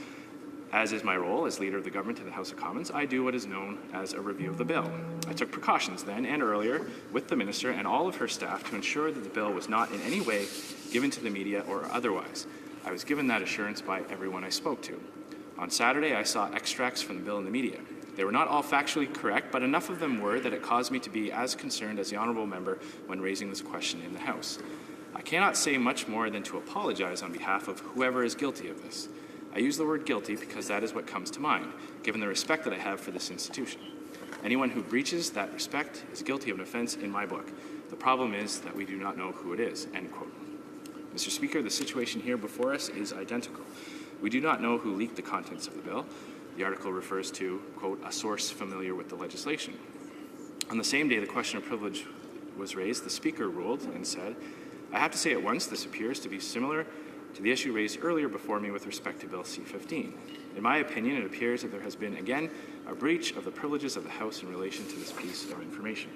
As is my role as leader of the government in the House of Commons, I do what is known as a review of the bill. I took precautions then and earlier with the minister and all of her staff to ensure that the bill was not in any way given to the media or otherwise. I was given that assurance by everyone I spoke to. On Saturday, I saw extracts from the bill in the media. They were not all factually correct, but enough of them were that it caused me to be as concerned as the honourable member when raising this question in the House. I cannot say much more than to apologize on behalf of whoever is guilty of this. I use the word guilty because that is what comes to mind, given the respect that I have for this institution. Anyone who breaches that respect is guilty of an offence in my book. The problem is that we do not know who it is," end quote. Mr. Speaker, the situation here before us is identical. We do not know who leaked the contents of the bill. The article refers to, quote, "a source familiar with the legislation." On the same day the question of privilege was raised, the Speaker ruled and said, "I have to say at once this appears to be similar to the issue raised earlier before me with respect to Bill C-15. In my opinion, it appears that there has been, again, a breach of the privileges of the House in relation to this piece of information."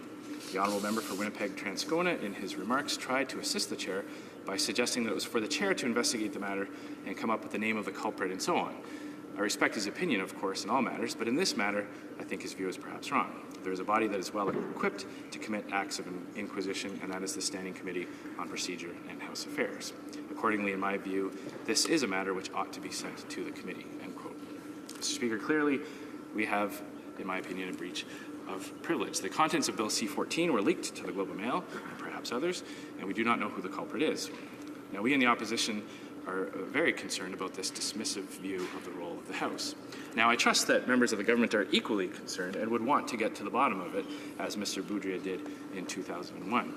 The honourable member for Winnipeg-Transcona, in his remarks, tried to assist the chair by suggesting that it was for the chair to investigate the matter and come up with the name of the culprit and so on. I respect his opinion, of course, in all matters, but in this matter, I think his view is perhaps wrong. There is a body that is well equipped to commit acts of inquisition, and that is the Standing Committee on Procedure and House Affairs. Accordingly, in my view, this is a matter which ought to be sent to the committee, end quote. Mr. Speaker, clearly we have, in my opinion, a breach of privilege. The contents of Bill C-14 were leaked to the Globe and Mail, and perhaps others, and we do not know who the culprit is. Now, we in the opposition are very concerned about this dismissive view of the role of the House. Now, I trust that members of the government are equally concerned and would want to get to the bottom of it, as Mr. Boudria did in 2001.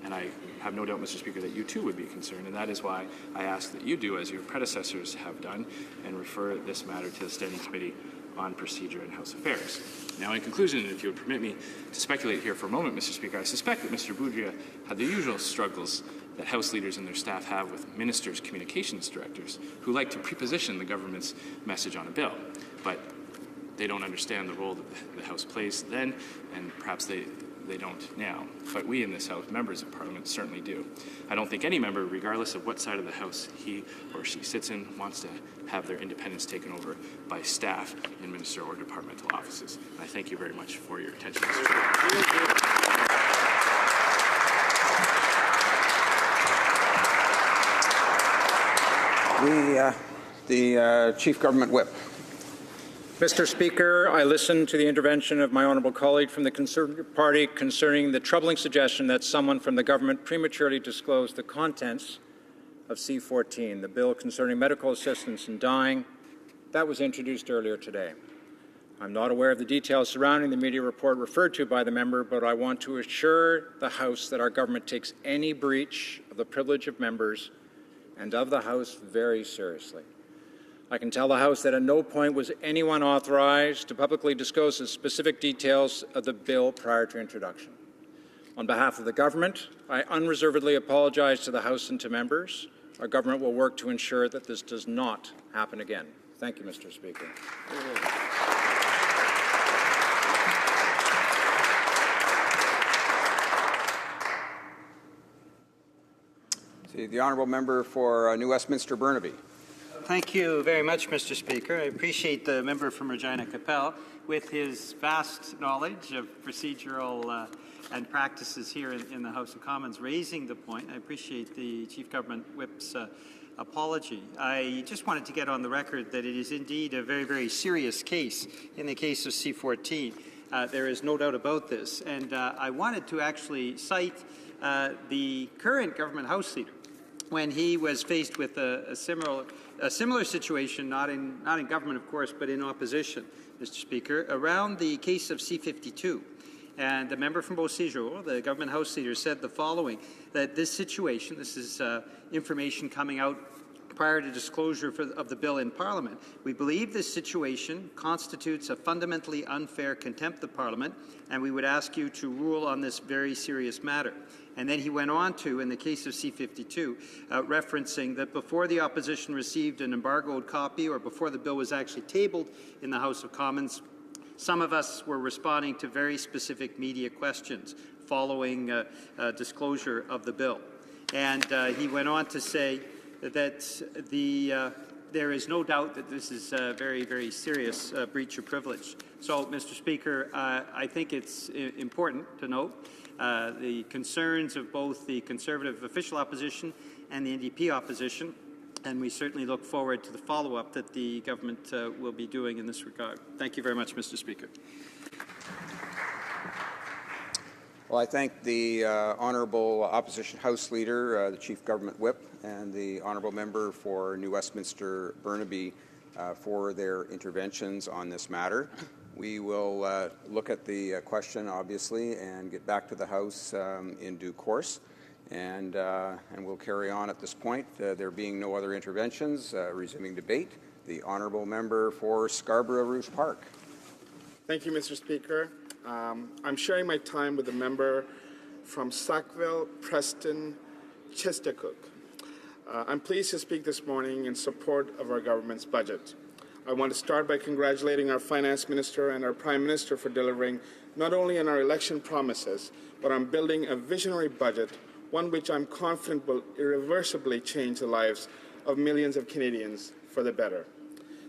And I have no doubt, Mr. Speaker, that you too would be concerned, and that is why I ask that you do as your predecessors have done and refer this matter to the Standing Committee on Procedure and House Affairs. Now, in conclusion, if you would permit me to speculate here for a moment, Mr. Speaker, I suspect that Mr. Boudria had the usual struggles that House leaders and their staff have with ministers' communications directors who like to preposition the government's message on a bill, but they don't understand the role that the House plays then, and perhaps they don't now. But we in this House, members of Parliament, certainly do. I don't think any member, regardless of what side of the House he or she sits in, wants to have their independence taken over by staff in minister or departmental offices. And I thank you very much for your attention, Mr. Chair. The Chief Government Whip. Mr. Speaker, I listened to the intervention of my honourable colleague from the Conservative Party concerning the troubling suggestion that someone from the government prematurely disclosed the contents of C-14, the bill concerning medical assistance in dying that was introduced earlier today. I'm not aware of the details surrounding the media report referred to by the member, but I want to assure the House that our government takes any breach of the privilege of members and of the House very seriously. I can tell the House that at no point was anyone authorized to publicly disclose the specific details of the bill prior to introduction. On behalf of the government, I unreservedly apologize to the House and to members. Our government will work to ensure that this does not happen again. Thank you, Mr. Speaker. The honourable member for New Westminster Burnaby. Thank you very much, Mr. Speaker. I appreciate the member from Regina Capel with his vast knowledge of procedural and practices here in the House of Commons raising the point. I appreciate the Chief Government Whip's apology. I just wanted to get on the record that it is indeed a very, very serious case in the case of C-14. There is no doubt about this. And I wanted to actually cite the current government House Leader when he was faced with a similar situation, not in government, of course, but in opposition, Mr. Speaker, around the case of C-52. And the member from Beausejour, the government House Leader, said the following, that this situation, this is information coming out prior to disclosure of the bill in Parliament, we believe this situation constitutes a fundamentally unfair contempt of Parliament, and we would ask you to rule on this very serious matter. And then he went on to, in the case of C-52, referencing that before the opposition received an embargoed copy or before the bill was actually tabled in the House of Commons, some of us were responding to very specific media questions following disclosure of the bill. And he went on to say that there is no doubt that this is a very, very serious breach of privilege. So, Mr. Speaker, I think it's important to note the concerns of both the Conservative official opposition and the NDP opposition, and we certainly look forward to the follow-up that the government will be doing in this regard. Thank you very much, Mr. Speaker. Well, I thank the Honourable Opposition House Leader, the Chief Government Whip, and the Honourable Member for New Westminster Burnaby for their interventions on this matter. We will look at the question, obviously, and get back to the House in due course. And we'll carry on at this point. There being no other interventions, resuming debate. The Honourable Member for Scarborough Rouge Park. Thank you, Mr. Speaker. I'm sharing my time with the member from Sackville, Preston, Chistacook. I'm pleased to speak this morning in support of our government's budget. I want to start by congratulating our Finance Minister and our Prime Minister for delivering not only on our election promises, but on building a visionary budget, one which I'm confident will irreversibly change the lives of millions of Canadians for the better.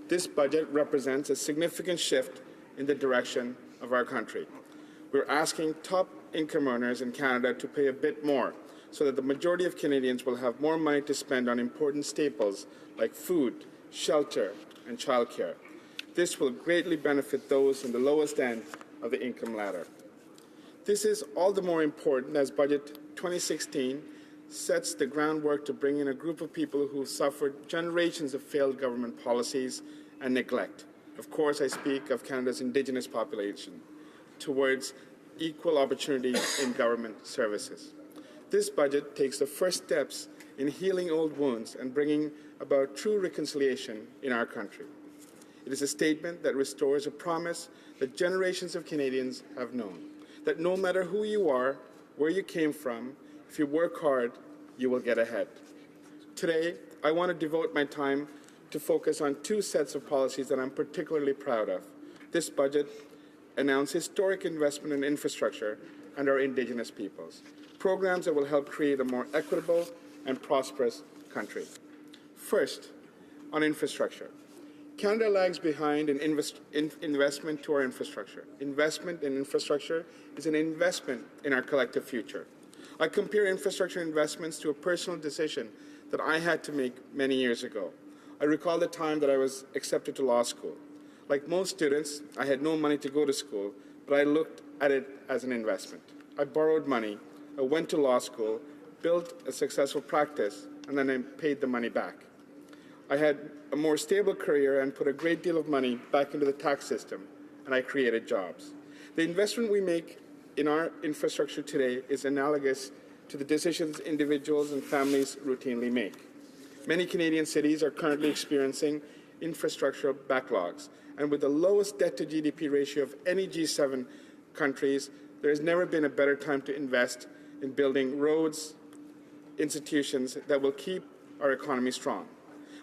This budget represents a significant shift in the direction of our country. We're asking top income earners in Canada to pay a bit more so that the majority of Canadians will have more money to spend on important staples like food, shelter, and childcare. This will greatly benefit those in the lowest end of the income ladder. This is all the more important as Budget 2016 sets the groundwork to bring in a group of people who suffered generations of failed government policies and neglect. Of course, I speak of Canada's Indigenous population, towards equal opportunity in government services. This budget takes the first steps in healing old wounds and bringing about true reconciliation in our country. It is a statement that restores a promise that generations of Canadians have known, that no matter who you are, where you came from, if you work hard, you will get ahead. Today, I want to devote my time to focus on two sets of policies that I'm particularly proud of. This budget announced historic investment in infrastructure and our Indigenous peoples, programs that will help create a more equitable and prosperous country. First, on infrastructure. Canada lags behind in investment to our infrastructure. Investment in infrastructure is an investment in our collective future. I compare infrastructure investments to a personal decision that I had to make many years ago. I recall the time that I was accepted to law school. Like most students, I had no money to go to school, but I looked at it as an investment. I borrowed money, I went to law school, built a successful practice, and then I paid the money back. I had a more stable career and put a great deal of money back into the tax system, and I created jobs. The investment we make in our infrastructure today is analogous to the decisions individuals and families routinely make. Many Canadian cities are currently experiencing infrastructural backlogs, and with the lowest debt-to-GDP ratio of any G7 countries, there has never been a better time to invest in building roads, institutions that will keep our economy strong.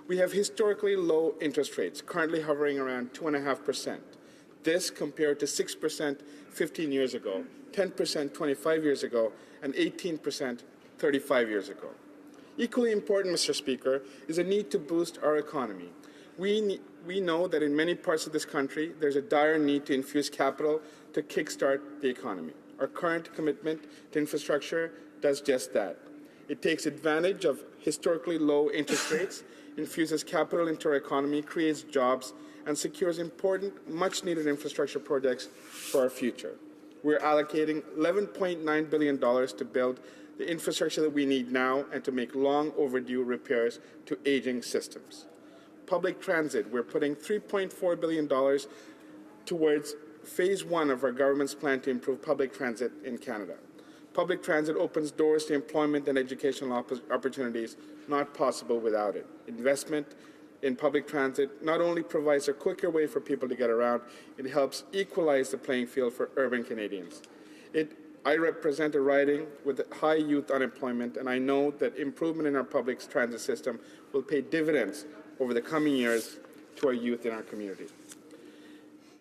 We have historically low interest rates, currently hovering around 2.5%. This compared to 6% 15 years ago, 10% 25 years ago, and 18% 35 years ago. Equally important, Mr. Speaker, is a need to boost our economy. We know that in many parts of this country, there's a dire need to infuse capital to kickstart the economy. Our current commitment to infrastructure does just that. It takes advantage of historically low interest rates, infuses capital into our economy, creates jobs, and secures important, much-needed infrastructure projects for our future. We're allocating $11.9 billion to build the infrastructure that we need now and to make long overdue repairs to aging systems. Public transit, we're putting $3.4 billion towards phase 1 of our government's plan to improve public transit in Canada. Public transit opens doors to employment and educational opportunities not possible without it. Investment in public transit not only provides a quicker way for people to get around, it helps equalize the playing field for urban Canadians. I represent a riding with high youth unemployment, and I know that improvement in our public transit system will pay dividends over the coming years to our youth in our community.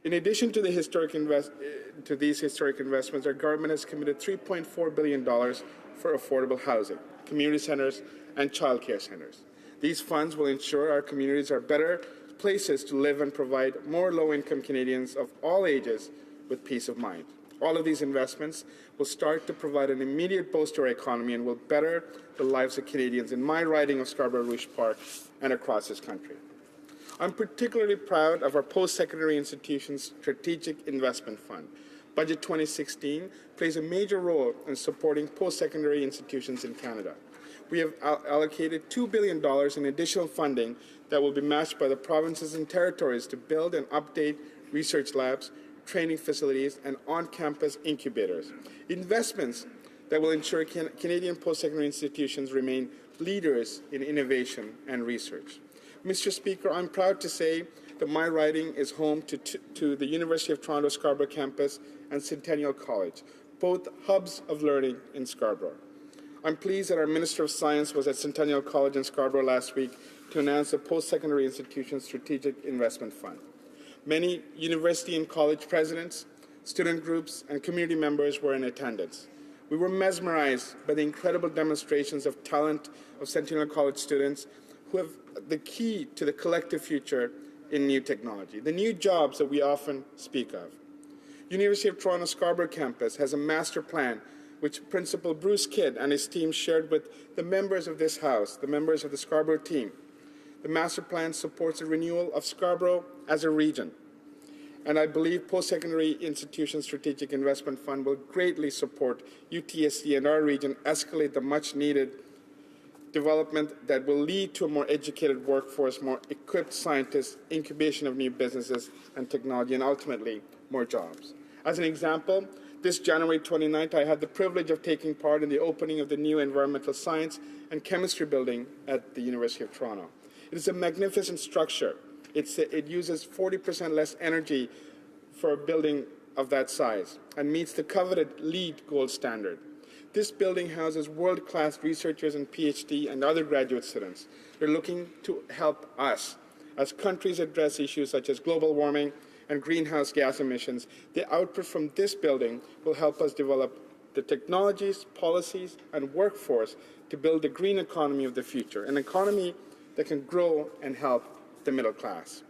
In addition to these historic investments, our government has committed $3.4 billion for affordable housing, community centres, and childcare centres. These funds will ensure our communities are better places to live and provide more low-income Canadians of all ages with peace of mind. All of these investments will start to provide an immediate boost to our economy and will better the lives of Canadians in my riding of Scarborough-Rouge Park and across this country. I'm particularly proud of our post-secondary institutions strategic investment fund. Budget 2016 plays a major role in supporting post-secondary institutions in Canada. We have allocated $2 billion in additional funding that will be matched by the provinces and territories to build and update research labs, training facilities, and on-campus incubators. Investments that will ensure Canadian post-secondary institutions remain leaders in innovation and research. Mr. Speaker, I'm proud to say that my riding is home to the University of Toronto Scarborough campus and Centennial College, both hubs of learning in Scarborough. I'm pleased that our Minister of Science was at Centennial College in Scarborough last week to announce the Post-Secondary Institution Strategic Investment Fund. Many university and college presidents, student groups, and community members were in attendance. We were mesmerized by the incredible demonstrations of talent of Centennial College students who have the key to the collective future in new technology, the new jobs that we often speak of. University of Toronto Scarborough campus has a master plan which Principal Bruce Kidd and his team shared with the members of this House, the members of the Scarborough team. The master plan supports the renewal of Scarborough as a region, and I believe Post-Secondary Institution Strategic Investment Fund will greatly support UTSC and our region escalate the much-needed development that will lead to a more educated workforce, more equipped scientists, incubation of new businesses and technology, and ultimately, more jobs. As an example, this January 29th, I had the privilege of taking part in the opening of the new Environmental Science and Chemistry building at the University of Toronto. It is a magnificent structure. It uses 40% less energy for a building of that size and meets the coveted LEED gold standard. This building houses world-class researchers and PhD and other graduate students. They're looking to help us as countries address issues such as global warming and greenhouse gas emissions. The output from this building will help us develop the technologies, policies, and workforce to build the green economy of the future, an economy that can grow and help the middle class.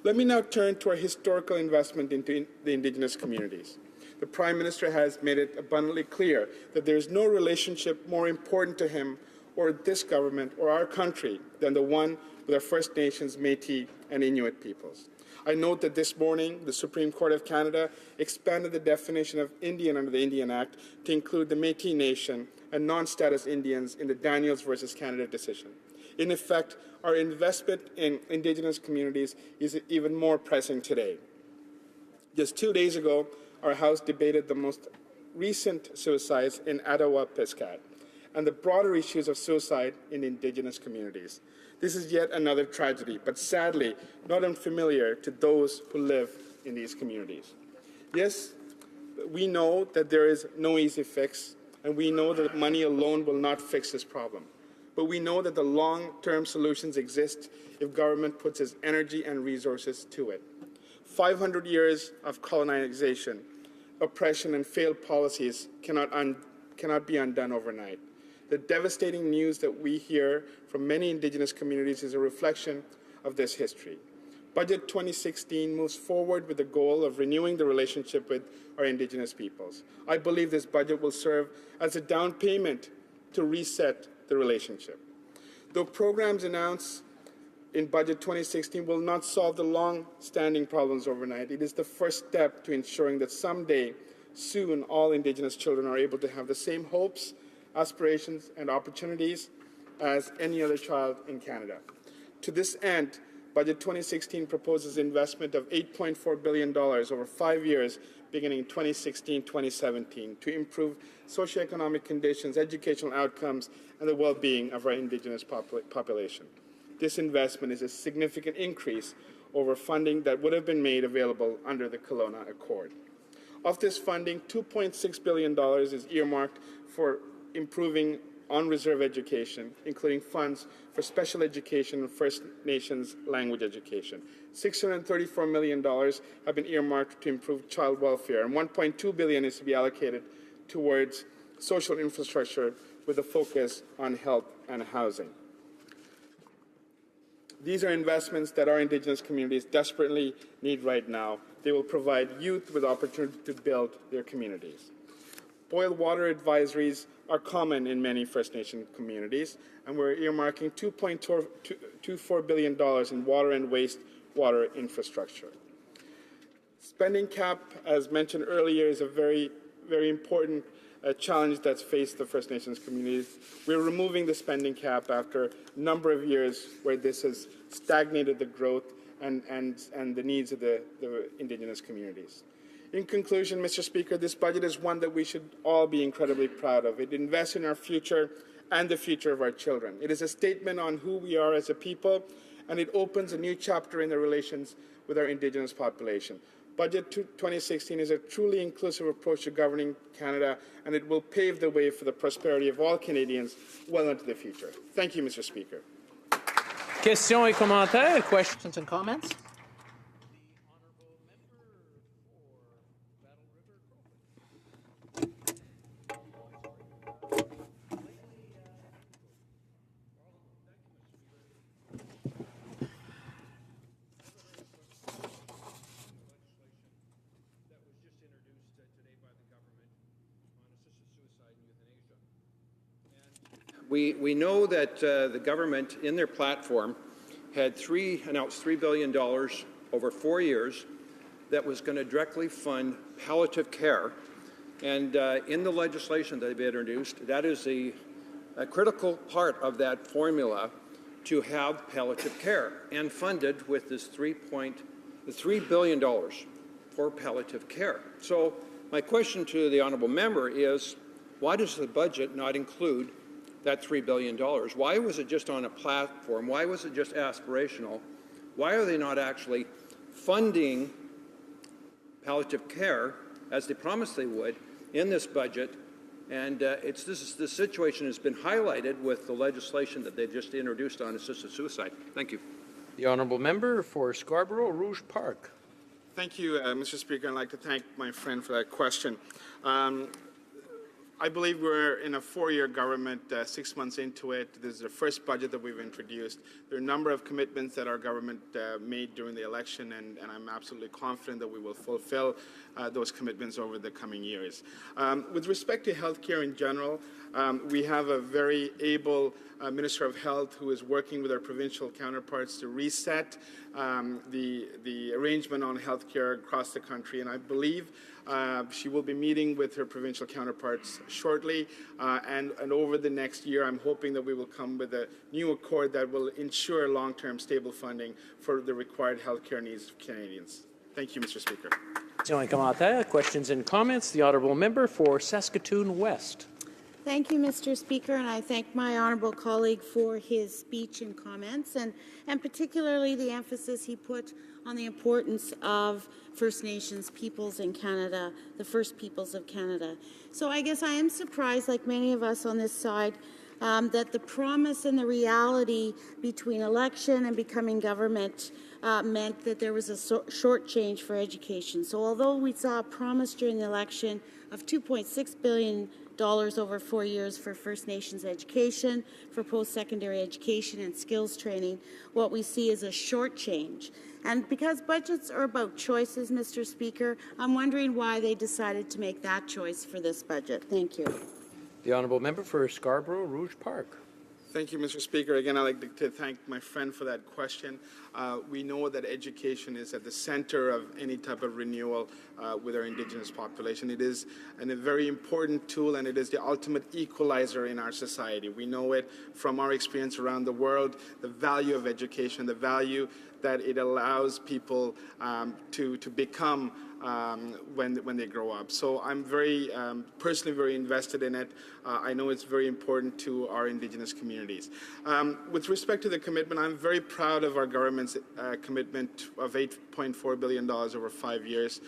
Let me now turn to our historical investment into the Indigenous communities. The Prime Minister has made it abundantly clear that there is no relationship more important to him or this government or our country than the one with our First Nations, Métis, and Inuit peoples. I note that this morning, the Supreme Court of Canada expanded the definition of Indian under the Indian Act to include the Métis Nation and non-status Indians in the Daniels versus Canada decision. In effect, our investment in Indigenous communities is even more pressing today. Just 2 days ago, our House debated the most recent suicides in Ottawa-Piscat and the broader issues of suicide in Indigenous communities. This is yet another tragedy, but sadly not unfamiliar to those who live in these communities. Yes, we know that there is no easy fix, and we know that money alone will not fix this problem. But we know that the long-term solutions exist if government puts its energy and resources to it. 500 years of colonization, oppression, and failed policies cannot be undone overnight. The devastating news that we hear from many Indigenous communities is a reflection of this history. Budget 2016 moves forward with the goal of renewing the relationship with our Indigenous peoples. I believe this budget will serve as a down payment to reset the relationship. Though programs announced in Budget 2016 will not solve the long-standing problems overnight, it is the first step to ensuring that someday, soon, all Indigenous children are able to have the same hopes, aspirations, and opportunities as any other child in Canada. To this end, Budget 2016 proposes investment of $8.4 billion over 5 years, beginning in 2016-2017, to improve socioeconomic conditions, educational outcomes, and the well-being of our Indigenous population. This investment is a significant increase over funding that would have been made available under the Kelowna Accord. Of this funding, $2.6 billion is earmarked for improving on-reserve education, including funds for special education and First Nations language education. $634 million have been earmarked to improve child welfare, and $1.2 billion is to be allocated towards social infrastructure with a focus on health and housing. These are investments that our Indigenous communities desperately need right now. They will provide youth with opportunity to build their communities. Boil water advisories are common in many First Nation communities, and we're earmarking $2.24 billion in water and wastewater infrastructure. Spending cap, as mentioned earlier, is a very, very important challenge that's faced the First Nations communities. We're removing the spending cap after a number of years where this has stagnated the growth and the needs of the Indigenous communities. In conclusion, Mr. Speaker, this budget is one that we should all be incredibly proud of. It invests in our future and the future of our children. It is a statement on who we are as a people, and it opens a new chapter in the relations with our Indigenous population. Budget 2016 is a truly inclusive approach to governing Canada, and it will pave the way for the prosperity of all Canadians well into the future. Thank you, Mr. Speaker. Questions et commentaires? Questions and comments? We know that the government, in their platform, had announced $3 billion over 4 years that was going to directly fund palliative care. And in the legislation that they've introduced, that is a critical part of that formula to have palliative care, and funded with this $3 billion for palliative care. So my question to the honourable member is, why does the budget not include that $3 billion? Why was it just on a platform? Why was it just aspirational? Why are they not actually funding palliative care as they promised they would in this budget? And this situation has been highlighted with the legislation that they've just introduced on assisted suicide. Thank you. The honourable member for Scarborough Rouge Park. Thank you, Mr. Speaker. I'd like to thank my friend for that question. I believe we're in a 4-year government, 6 months into it. This is the first budget that we've introduced. There are a number of commitments that our government made during the election, and I'm absolutely confident that we will fulfill those commitments over the coming years. With respect to healthcare in general, we have a very able Minister of Health who is working with our provincial counterparts to reset the arrangement on healthcare across the country, and I believe she will be meeting with her provincial counterparts shortly, and over the next year, I'm hoping that we will come with a new accord that will ensure long-term stable funding for the required healthcare needs of Canadians. Thank you, Mr. Speaker. Questions and comments. The honourable member for Saskatoon West. Thank you, Mr. Speaker, and I thank my honourable colleague for his speech and comments, and particularly the emphasis he put on the importance of First Nations peoples in Canada, the First Peoples of Canada. So I guess I am surprised, like many of us on this side, that the promise and the reality between election and becoming government meant that there was a short change for education. So although we saw a promise during the election of $2.6 billion over 4 years for First Nations education, for post-secondary education and skills training, what we see is a short change. And because budgets are about choices, Mr. Speaker, I'm wondering why they decided to make that choice for this budget. Thank you. The honourable member for Scarborough Rouge Park. Thank you, Mr. Speaker. Again, I'd like to thank my friend for that question. We know that education is at the center of any type of renewal with our Indigenous population. It is a very important tool, and it is the ultimate equalizer in our society. We know it from our experience around the world, the value of education, the value that it allows people to become when they grow up. So I'm very personally very invested in it. I know it's very important to our Indigenous communities. With respect to the commitment, I'm very proud of our government's commitment of $8.4 billion over 5 years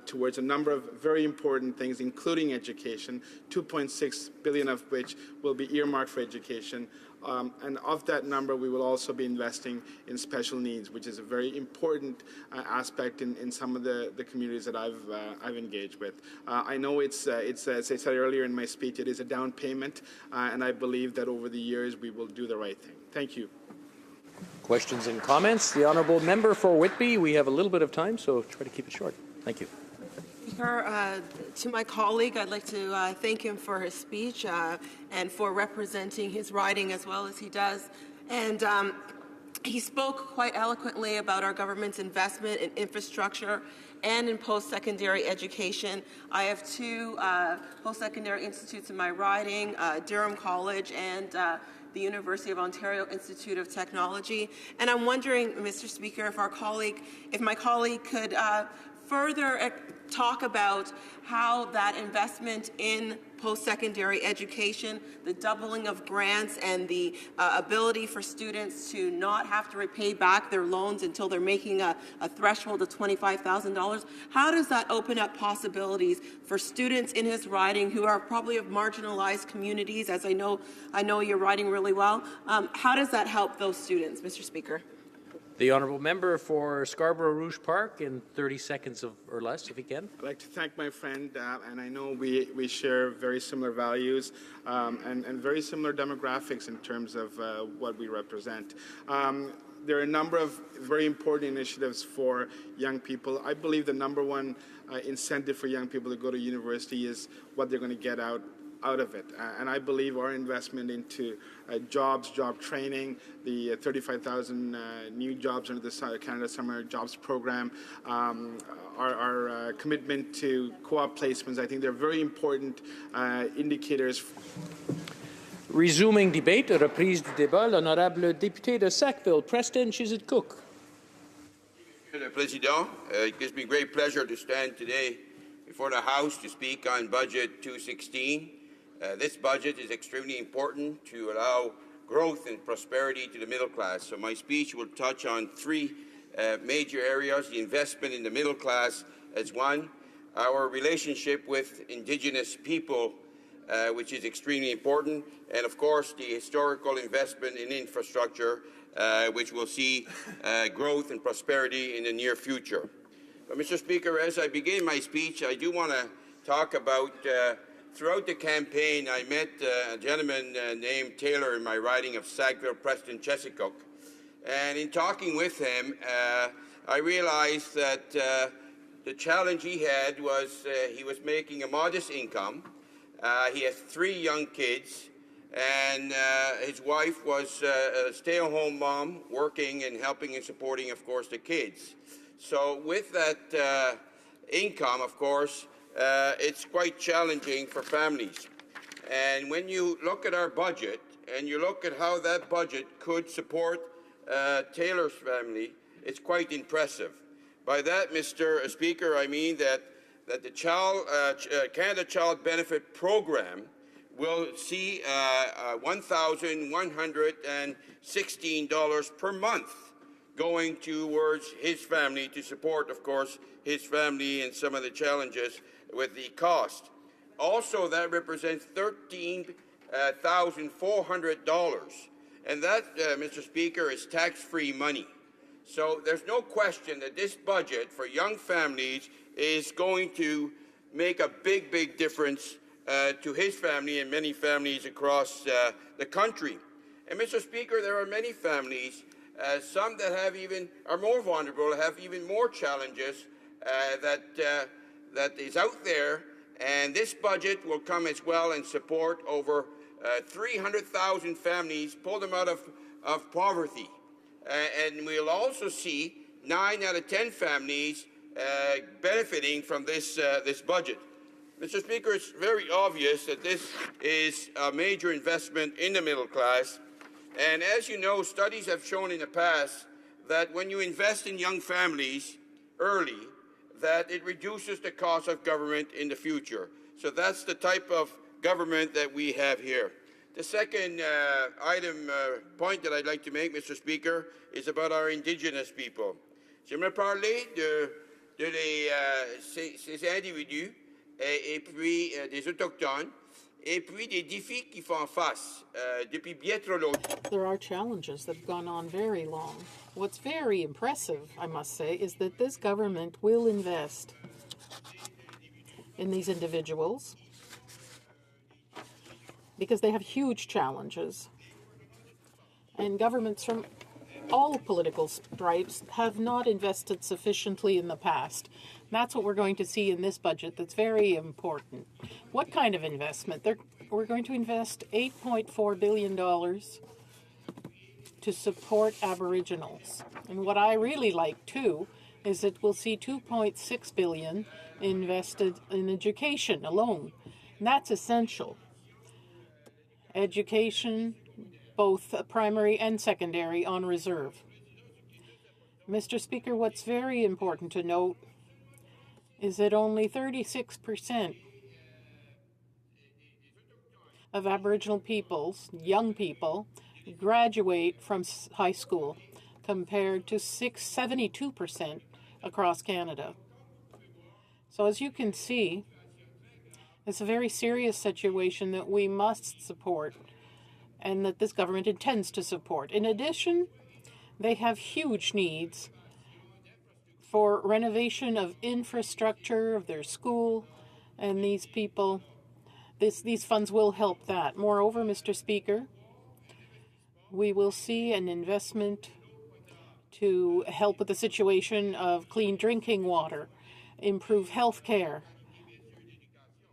towards a number of very important things, including education, $2.6 billion of which will be earmarked for education. And of that number, we will also be investing in special needs, which is a very important aspect in some of the communities that I've engaged with. I know it's as I said earlier in my speech, it is a down payment, and I believe that over the years we will do the right thing. Thank you. Questions and comments. The honourable member for Whitby. We have a little bit of time, so try to keep it short. Thank you. Speaker, to my colleague, I'd like to thank him for his speech and for representing his riding as well as he does. And he spoke quite eloquently about our government's investment in infrastructure and in post-secondary education. I have two post-secondary institutes in my riding, Durham College and the University of Ontario Institute of Technology. And I'm wondering, Mr. Speaker, if my colleague could further talk about how that investment in post-secondary education, the doubling of grants and the ability for students to not have to repay back their loans until they're making a threshold of $25,000, how does that open up possibilities for students in his riding who are probably of marginalized communities, as I know you're riding really well? How does that help those students, Mr. Speaker? The honourable member for Scarborough Rouge Park in 30 seconds or less, if he can. I'd like to thank my friend, and I know we share very similar values and very similar demographics in terms of what we represent. There are a number of very important initiatives for young people. I believe the number one incentive for young people to go to university is what they're going to get out of it. And I believe our investment into job training, the 35,000 new jobs under the Canada Summer Jobs Program, our commitment to co-op placements, I think they're very important indicators. Resuming debate, reprise du débat, l'honorable député de Sackville, Preston Chisholm-Cook. Monsieur le Président, it gives me great pleasure to stand today before the House to speak on Budget 216. This budget is extremely important to allow growth and prosperity to the middle class. So my speech will touch on three major areas: the investment in the middle class as one, our relationship with Indigenous people, which is extremely important, and of course the historical investment in infrastructure, which will see growth and prosperity in the near future. But Mr. Speaker, as I begin my speech, I do want to talk about throughout the campaign, I met a gentleman named Taylor in my riding of Sackville, Preston, Chesapeake. And in talking with him, I realized that the challenge he had was he was making a modest income. He has 3 young kids, and his wife was a stay-at-home mom, working and helping and supporting, of course, the kids. So with that income, of course, it's quite challenging for families. And when you look at our budget and you look at how that budget could support Taylor's family, it's quite impressive. By that, Mr. Speaker, I mean that the Canada Child Benefit Program will see $1,116 per month going towards his family to support, of course, his family and some of the challenges with the cost. Also, that represents $13,400. And that, Mr. Speaker, is tax-free money. So there's no question that this budget for young families is going to make a big, big difference to his family and many families across the country. And, Mr. Speaker, there are many families, some that are more vulnerable, have even more challenges that is out there. And this budget will come as well and support over 300,000 families, pull them out of poverty. And we'll also see 9 out of 10 families benefiting from this budget. Mr. Speaker, it's very obvious that this is a major investment in the middle class. And as you know, studies have shown in the past that when you invest in young families early, that it reduces the cost of government in the future. So that's the type of government that we have here. The second point that I'd like to make, Mr. Speaker, is about our Indigenous people. J'aimerais parler de ces individus et puis des Autochtones et puis des défis qu'ils font face depuis bien trop longtemps. There are challenges that have gone on very long. What's very impressive, I must say, is that this government will invest in these individuals because they have huge challenges. And governments from all political stripes have not invested sufficiently in the past. That's what we're going to see in this budget that's very important. What kind of investment? We're going to invest $8.4 billion to support Aboriginals. And what I really like, too, is that we'll see $2.6 billion invested in education alone. And that's essential. Education, both primary and secondary, on reserve. Mr. Speaker, what's very important to note is that only 36% of Aboriginal peoples, young people, graduate from high school, compared to 72% across Canada. So as you can see, it's a very serious situation that we must support and that this government intends to support. In addition, they have huge needs for renovation of infrastructure of their school, and these people, these funds will help that. Moreover, Mr. Speaker, we will see an investment to help with the situation of clean drinking water, improve health care,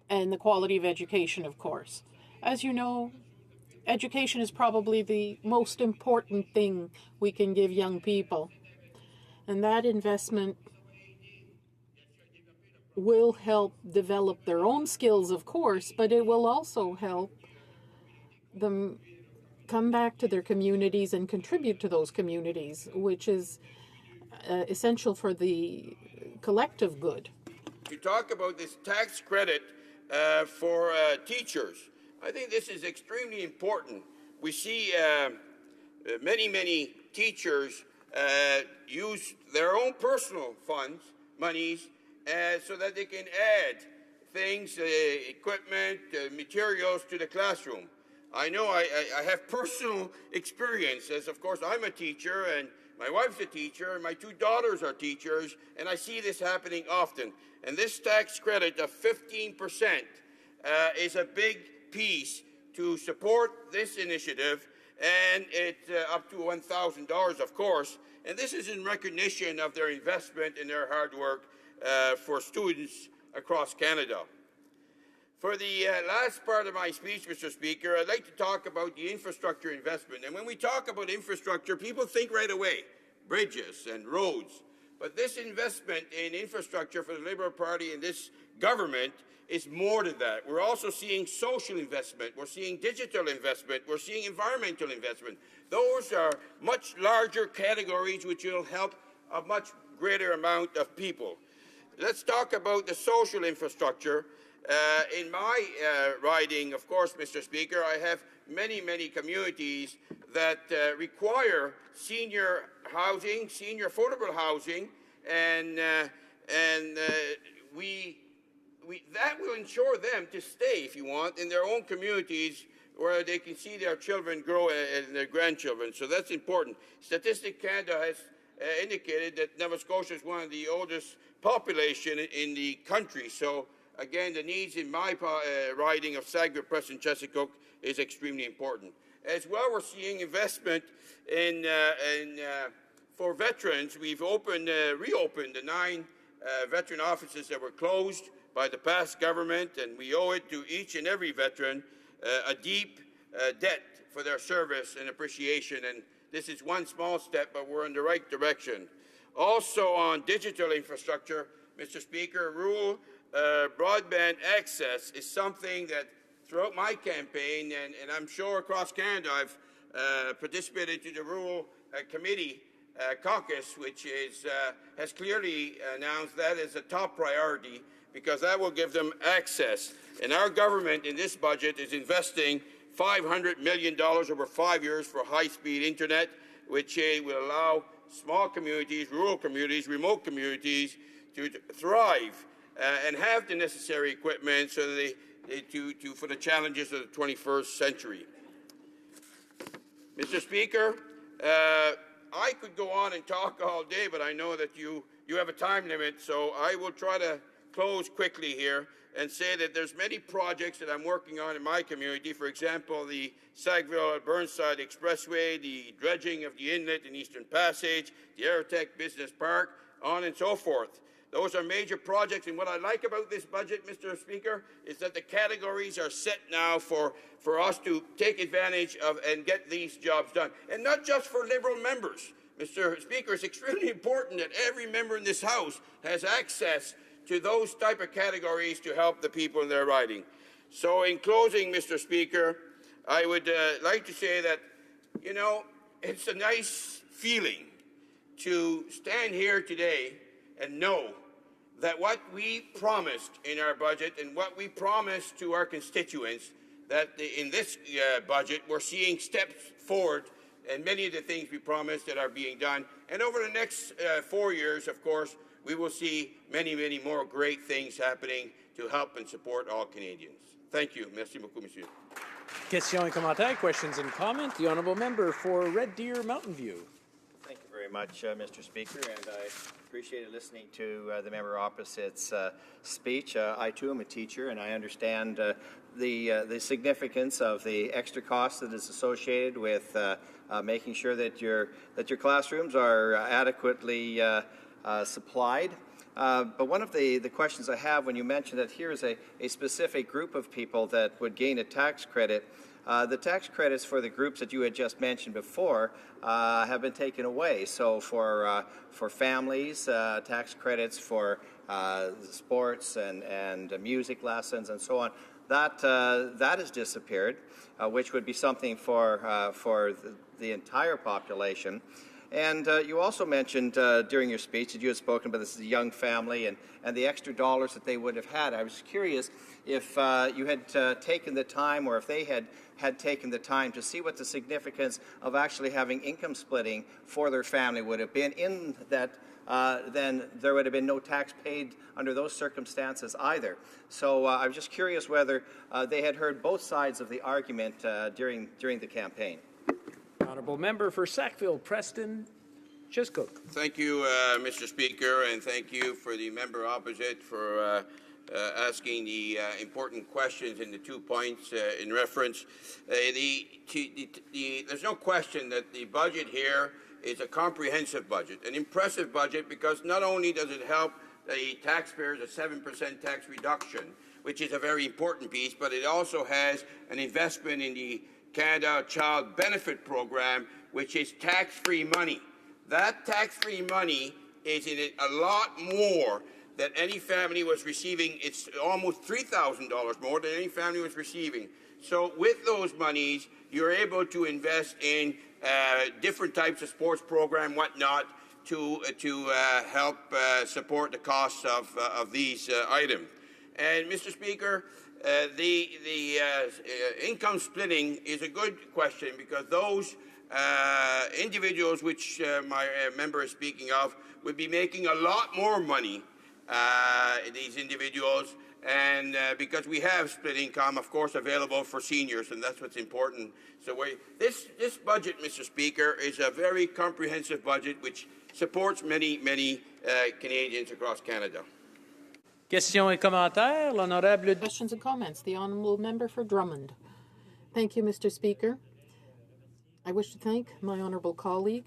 and the quality of education, of course. As you know, education is probably the most important thing we can give young people. And that investment will help develop their own skills, of course, but it will also help them come back to their communities and contribute to those communities, which is essential for the collective good. To talk about this tax credit for teachers, I think this is extremely important. We see many teachers use their own personal funds, monies, so that they can add things, equipment, materials to the classroom. I know I have personal experience, as of course I'm a teacher and my wife's a teacher and my 2 daughters are teachers, and I see this happening often. And this tax credit of 15% is a big piece to support this initiative, and it's up to $1,000, of course. And this is in recognition of their investment and their hard work for students across Canada. For the last part of my speech, Mr. Speaker, I'd like to talk about the infrastructure investment. And when we talk about infrastructure, people think right away, bridges and roads. But this investment in infrastructure for the Liberal Party and this government is more than that. We're also seeing social investment. We're seeing digital investment. We're seeing environmental investment. Those are much larger categories which will help a much greater amount of people. Let's talk about the social infrastructure. In my riding, of course, Mr. Speaker, I have many, many communities that require senior housing, senior affordable housing, and that will ensure them to stay, if you want, in their own communities where they can see their children grow and their grandchildren. So that's important. Statistics Canada has indicated that Nova Scotia is one of the oldest population in the country. So again, the needs in my riding of Sackville, Preston, Chesapeake is extremely important. As well, we're seeing investment for veterans. We've reopened the 9 veteran offices that were closed by the past government, and we owe it to each and every veteran a deep debt for their service and appreciation. And this is one small step, but we're in the right direction. Also on digital infrastructure, Mr. Speaker, rural broadband access is something that throughout my campaign, and I'm sure across Canada, I've participated to the Rural Committee caucus, which has clearly announced that as a top priority, because that will give them access. And our government in this budget is investing $500 million over 5 years for high-speed internet, which will allow small communities, rural communities, remote communities to thrive and have the necessary equipment so that for the challenges of the 21st century. Mr. Speaker, I could go on and talk all day, but I know that you have a time limit, so I will try to close quickly here and say that there's many projects that I'm working on in my community. For example, the Sackville-Burnside Expressway, the dredging of the inlet and Eastern Passage, the Aerotech Business Park, on and so forth. Those are major projects, and what I like about this budget, Mr. Speaker, is that the categories are set now for us to take advantage of and get these jobs done. And not just for Liberal members. Mr. Speaker, it's extremely important that every member in this House has access to those type of categories to help the people in their riding. So in closing, Mr. Speaker, I would like to say that, you know, it's a nice feeling to stand here today and know that what we promised in our budget and what we promised to our constituents, that in this budget we're seeing steps forward and many of the things we promised that are being done. And over the next 4 years, of course, we will see many, many more great things happening to help and support all Canadians. Thank you. Merci beaucoup, monsieur. Questions et commentaires, questions and comments. The honourable member for Red Deer Mountain View. Thank you very much, Mr. Speaker, and I appreciated listening to the member opposite's speech. I too am a teacher, and I understand the significance of the extra cost that is associated with making sure that your classrooms are adequately supplied. But one of the questions I have when you mentioned that here is a specific group of people that would gain a tax credit, the tax credits for the groups that you had just mentioned before have been taken away. So for families, tax credits for sports and music lessons and so on, that has disappeared, which would be something for the entire population. And you also mentioned during your speech that you had spoken about this as a young family and the extra dollars that they would have had. I was curious if you had taken the time, or if they had taken the time to see what the significance of actually having income splitting for their family would have been, in that then there would have been no tax paid under those circumstances either. So I was just curious whether they had heard both sides of the argument during the campaign. Honourable member for Sackville, Preston, Chesapeake. Thank you, Mr. Speaker, and thank you for the member opposite for asking the important questions in the 2 points in reference. There's no question that the budget here is a comprehensive budget, an impressive budget, because not only does it help the taxpayers a 7% tax reduction, which is a very important piece, but it also has an investment in the Canada Child Benefit Program, which is tax-free money. That tax-free money is in it a lot more than any family was receiving. It's almost $3,000 more than any family was receiving. So with those monies, you're able to invest in different types of sports program, whatnot, to help support the costs of these items. And Mr. Speaker, the income splitting is a good question, because those individuals which my member is speaking of would be making a lot more money, these individuals, and because we have split income, of course, available for seniors, and that's what's important. So this budget, Mr. Speaker, is a very comprehensive budget which supports many Canadians across Canada. Questions et commentaires, l'honorable. Questions and comments. The honourable member for Drummond. Thank you, Mr. Speaker. I wish to thank my honourable colleague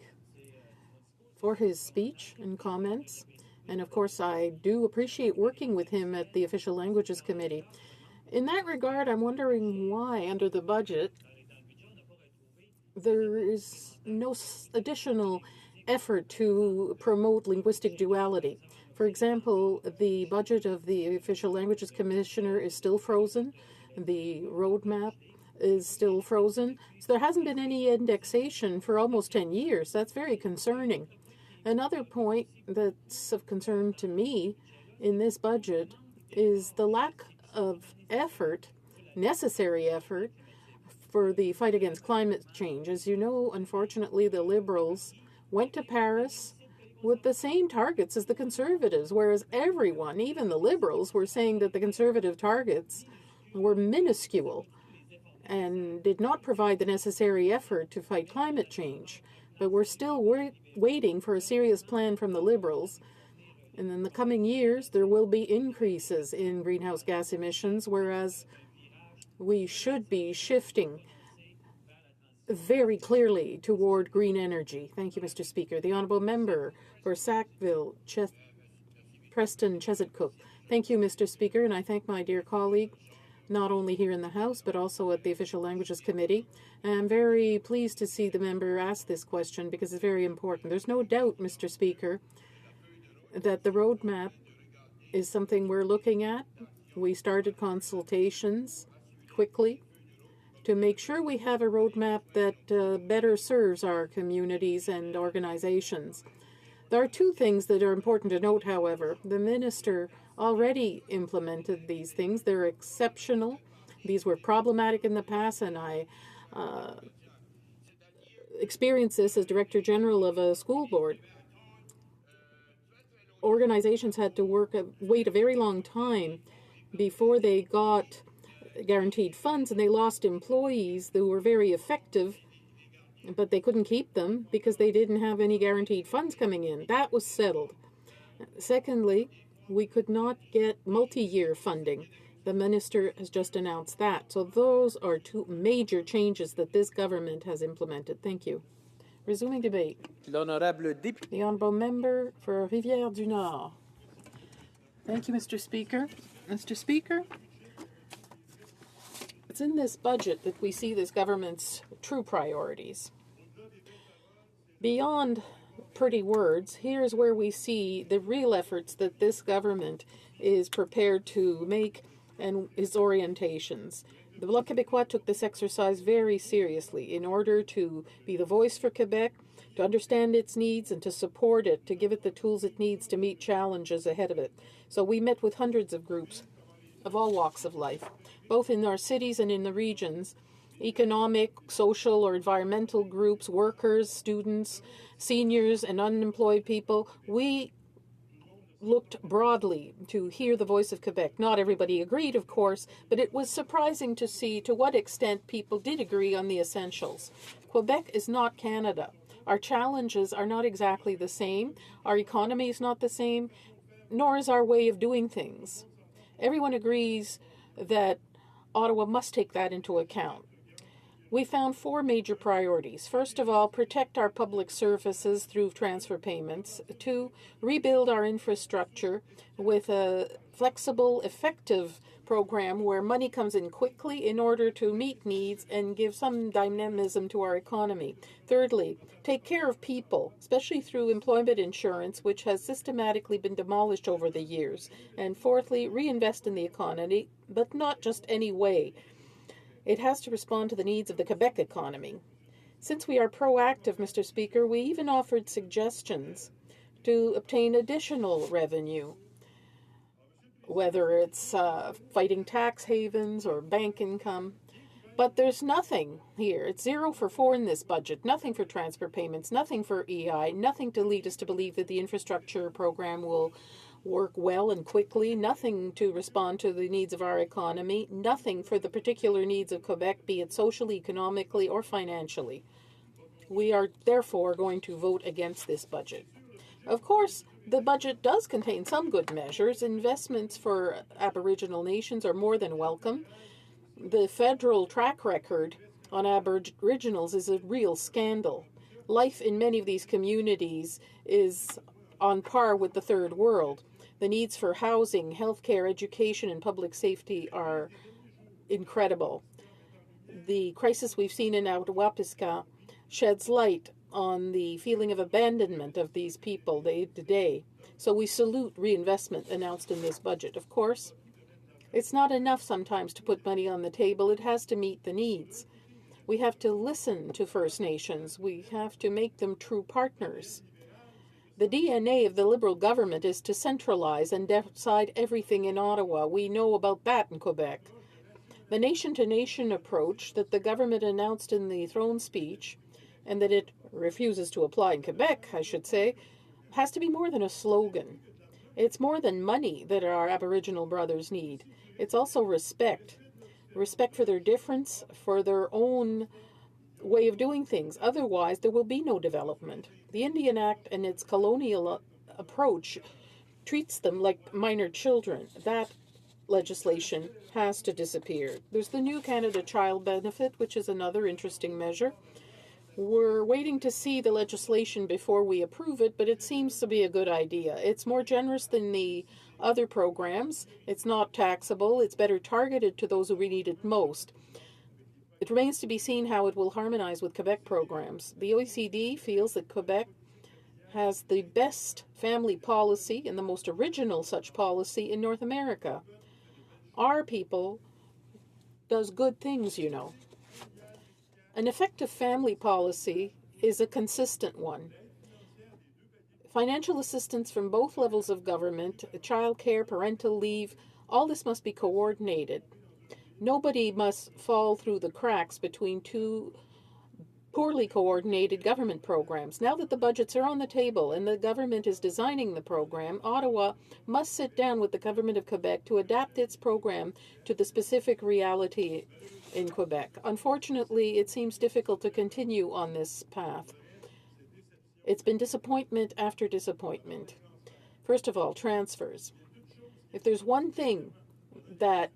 for his speech and comments. And of course, I do appreciate working with him at the Official Languages Committee. In that regard, I'm wondering why, under the budget, there is no additional effort to promote linguistic duality. For example, the budget of the Official Languages Commissioner is still frozen. The roadmap is still frozen. So there hasn't been any indexation for almost 10 years. That's very concerning. Another point that's of concern to me in this budget is the lack of effort, necessary effort, for the fight against climate change. As you know, unfortunately, the Liberals went to Paris with the same targets as the Conservatives, whereas everyone, even the Liberals, were saying that the Conservative targets were minuscule and did not provide the necessary effort to fight climate change. But we're still waiting for a serious plan from the Liberals. And in the coming years, there will be increases in greenhouse gas emissions, whereas we should be shifting very clearly toward green energy. Thank you, Mr. Speaker. The honourable member for Sackville, Preston, Chesapeake. Thank you, Mr. Speaker, and I thank my dear colleague, not only here in the House, but also at the Official Languages Committee. And I'm very pleased to see the member ask this question, because it's very important. There's no doubt, Mr. Speaker, that the roadmap is something we're looking at. We started consultations quickly to make sure we have a roadmap that better serves our communities and organizations. There are two things that are important to note, however. The minister already implemented these things. They're exceptional. These were problematic in the past, and I experienced this as Director General of a school board. Organizations had to wait a very long time before they got guaranteed funds, and they lost employees who were very effective, but they couldn't keep them because they didn't have any guaranteed funds coming in. That was settled. Secondly, we could not get multi-year funding. The minister has just announced that. So those are two major changes that this government has implemented. Thank you. Resuming debate. The honourable member for Rivière-du-Nord. Thank you, Mr. Speaker. Mr. Speaker, it's in this budget that we see this government's true priorities. Beyond pretty words, here's where we see the real efforts that this government is prepared to make and its orientations. The Bloc Québécois took this exercise very seriously in order to be the voice for Quebec, to understand its needs and to support it, to give it the tools it needs to meet challenges ahead of it. So we met with hundreds of groups of all walks of life, both in our cities and in the regions, economic, social, or environmental groups, workers, students, seniors, and unemployed people. We looked broadly to hear the voice of Quebec. Not everybody agreed, of course, but it was surprising to see to what extent people did agree on the essentials. Quebec is not Canada. Our challenges are not exactly the same. Our economy is not the same, nor is our way of doing things. Everyone agrees that Ottawa must take that into account. We found 4 major priorities. First of all, protect our public services through transfer payments. 2, rebuild our infrastructure with a flexible, effective program where money comes in quickly in order to meet needs and give some dynamism to our economy. Thirdly, take care of people, especially through employment insurance, which has systematically been demolished over the years. And fourthly, reinvest in the economy, but not just any way. It has to respond to the needs of the Quebec economy. Since we are proactive, Mr. Speaker, we even offered suggestions to obtain additional revenue, whether it's fighting tax havens or bank income. But there's nothing here. It's 0 for 4 in this budget, nothing for transfer payments, nothing for EI, nothing to lead us to believe that the infrastructure program will work well and quickly, nothing to respond to the needs of our economy, nothing for the particular needs of Quebec, be it socially, economically, or financially. We are therefore going to vote against this budget. Of course, the budget does contain some good measures. Investments for Aboriginal nations are more than welcome. The federal track record on Aboriginals is a real scandal. Life in many of these communities is on par with the third world. The needs for housing, healthcare, education, and public safety are incredible. The crisis we've seen in Attawapisca sheds light on the feeling of abandonment of these people day to day. So we salute reinvestment announced in this budget. Of course, it's not enough sometimes to put money on the table. It has to meet the needs. We have to listen to First Nations. We have to make them true partners. The DNA of the Liberal government is to centralize and decide everything in Ottawa. We know about that in Quebec. The nation-to-nation approach that the government announced in the throne speech, and that it refuses to apply in Quebec, I should say, has to be more than a slogan. It's more than money that our Aboriginal brothers need. It's also respect. Respect for their difference, for their own way of doing things. Otherwise, there will be no development. The Indian Act and its colonial approach treats them like minor children. That legislation has to disappear. There's the new Canada Child Benefit, which is another interesting measure. We're waiting to see the legislation before we approve it, but it seems to be a good idea. It's more generous than the other programs. It's not taxable. It's better targeted to those who really need it most. It remains to be seen how it will harmonize with Quebec programs. The OECD feels that Quebec has the best family policy and the most original such policy in North America. Our people does good things, you know. An effective family policy is a consistent one. Financial assistance from both levels of government, child care, parental leave, all this must be coordinated. Nobody must fall through the cracks between two poorly coordinated government programs. Now that the budgets are on the table and the government is designing the program, Ottawa must sit down with the government of Quebec to adapt its program to the specific reality in Quebec. Unfortunately, it seems difficult to continue on this path. It's been disappointment after disappointment. First of all, transfers. If there's one thing that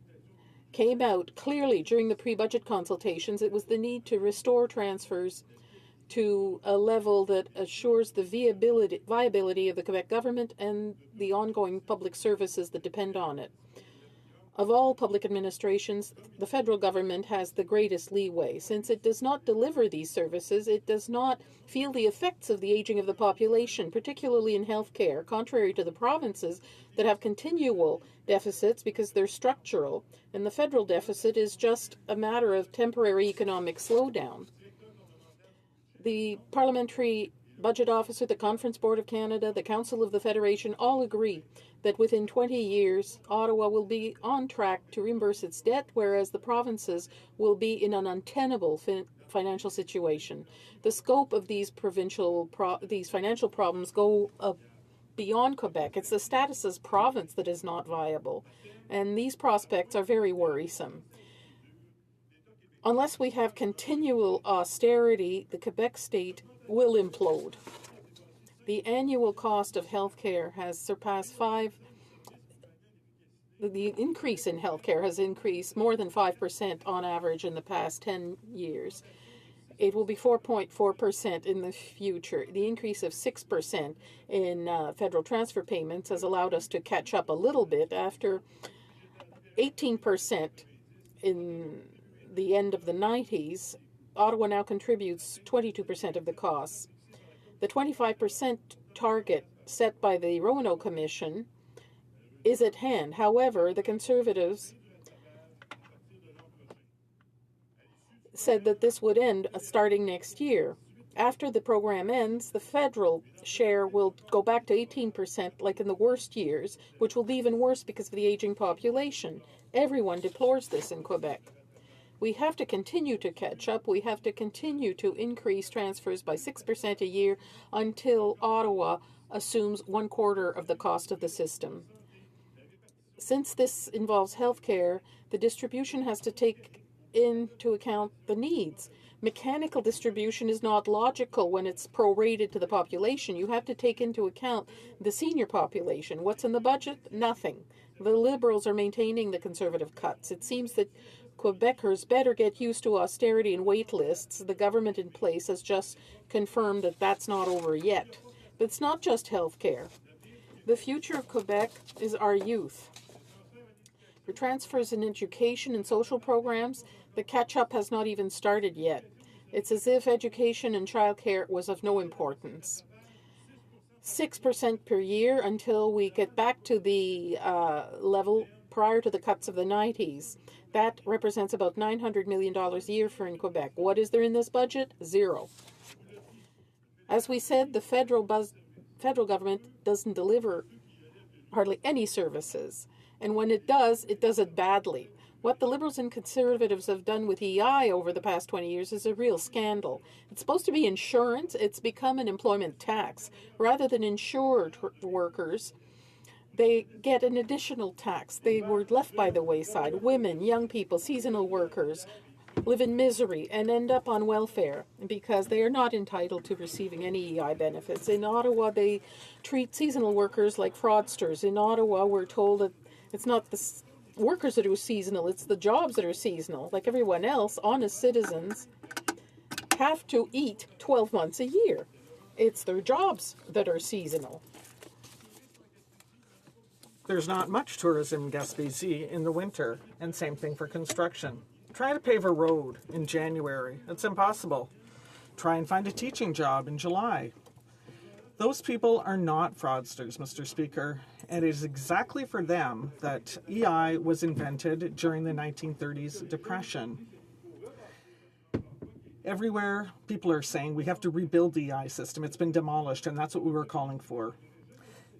came out clearly during the pre-budget consultations, it was the need to restore transfers to a level that assures the viability of the Quebec government and the ongoing public services that depend on it. Of all public administrations, the federal government has the greatest leeway. Since it does not deliver these services, it does not feel the effects of the aging of the population, particularly in health care, contrary to the provinces that have continual deficits because they're structural, and the federal deficit is just a matter of temporary economic slowdown. The Parliamentary Budget Officer, the Conference Board of Canada, the Council of the Federation all agree that within 20 years, Ottawa will be on track to reimburse its debt, whereas the provinces will be in an untenable financial situation. The scope of these financial problems go beyond Quebec. It's the status as province that is not viable, and these prospects are very worrisome. Unless we have continual austerity, the Quebec state will implode. The annual cost of health care has surpassed $5 the increase in healthcare has increased more than 5% on average in the past 10 years. It will be 4.4% in the future. The increase of 6% in federal transfer payments has allowed us to catch up a little bit after 18% in the end of the 90s. Ottawa now contributes 22% of the costs. The 25% target set by the Roanoke Commission is at hand. However, the Conservatives said that this would end starting next year. After the program ends, the federal share will go back to 18% like in the worst years, which will be even worse because of the aging population. Everyone deplores this in Quebec. We have to continue to catch up. We have to continue to increase transfers by 6% a year until Ottawa assumes 1/4 of the cost of the system. Since this involves healthcare, the distribution has to take into account the needs. Mechanical distribution is not logical when it's prorated to the population. You have to take into account the senior population. What's in the budget? Nothing. The Liberals are maintaining the Conservative cuts. It seems that Quebecers better get used to austerity and wait lists. The government in place has just confirmed that that's not over yet. But it's not just health care. The future of Quebec is our youth. For transfers in education and social programs, the catch-up has not even started yet. It's as if education and childcare was of no importance. 6% per year until we get back to the level prior to the cuts of the 90s. That represents about $900 million a year for in Quebec. What is there in this budget? Zero. As we said, the federal government doesn't deliver hardly any services. And when it does it badly. What the Liberals and Conservatives have done with EI over the past 20 years is a real scandal. It's supposed to be insurance. It's become an employment tax. Rather than insured workers, they get an additional tax. They were left by the wayside. Women, young people, seasonal workers live in misery and end up on welfare because they are not entitled to receiving any EI benefits. In Ottawa, they treat seasonal workers like fraudsters. In Ottawa, we're told that it's not the workers that are seasonal, it's the jobs that are seasonal. Like everyone else, honest citizens have to eat 12 months a year. It's their jobs that are seasonal. There's not much tourism in Gaspésie in the winter, and same thing for construction. Try to pave a road in January. It's impossible. Try and find a teaching job in July. Those people are not fraudsters, Mr. Speaker, and it is exactly for them that EI was invented during the 1930s Depression. Everywhere, people are saying we have to rebuild the EI system. It's been demolished, and that's what we were calling for.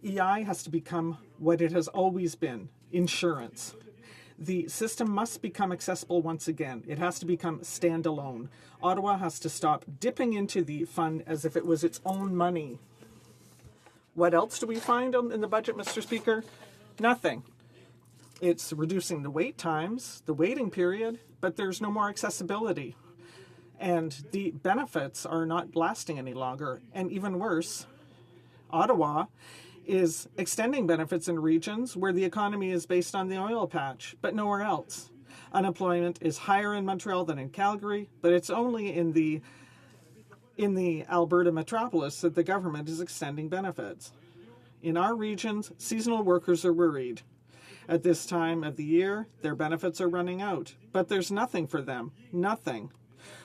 EI has to become what it has always been, insurance. The system must become accessible once again. It has to become standalone. Ottawa has to stop dipping into the fund as if it was its own money. What else do we find in the budget, Mr. Speaker? Nothing. It's reducing the wait times, the waiting period, but there's no more accessibility. And the benefits are not lasting any longer. And even worse, Ottawa is extending benefits in regions where the economy is based on the oil patch, but nowhere else. Unemployment is higher in Montreal than in Calgary, but it's only in the Alberta metropolis that the government is extending benefits. In our regions, seasonal workers are worried. At this time of the year, their benefits are running out, but there's nothing for them. Nothing.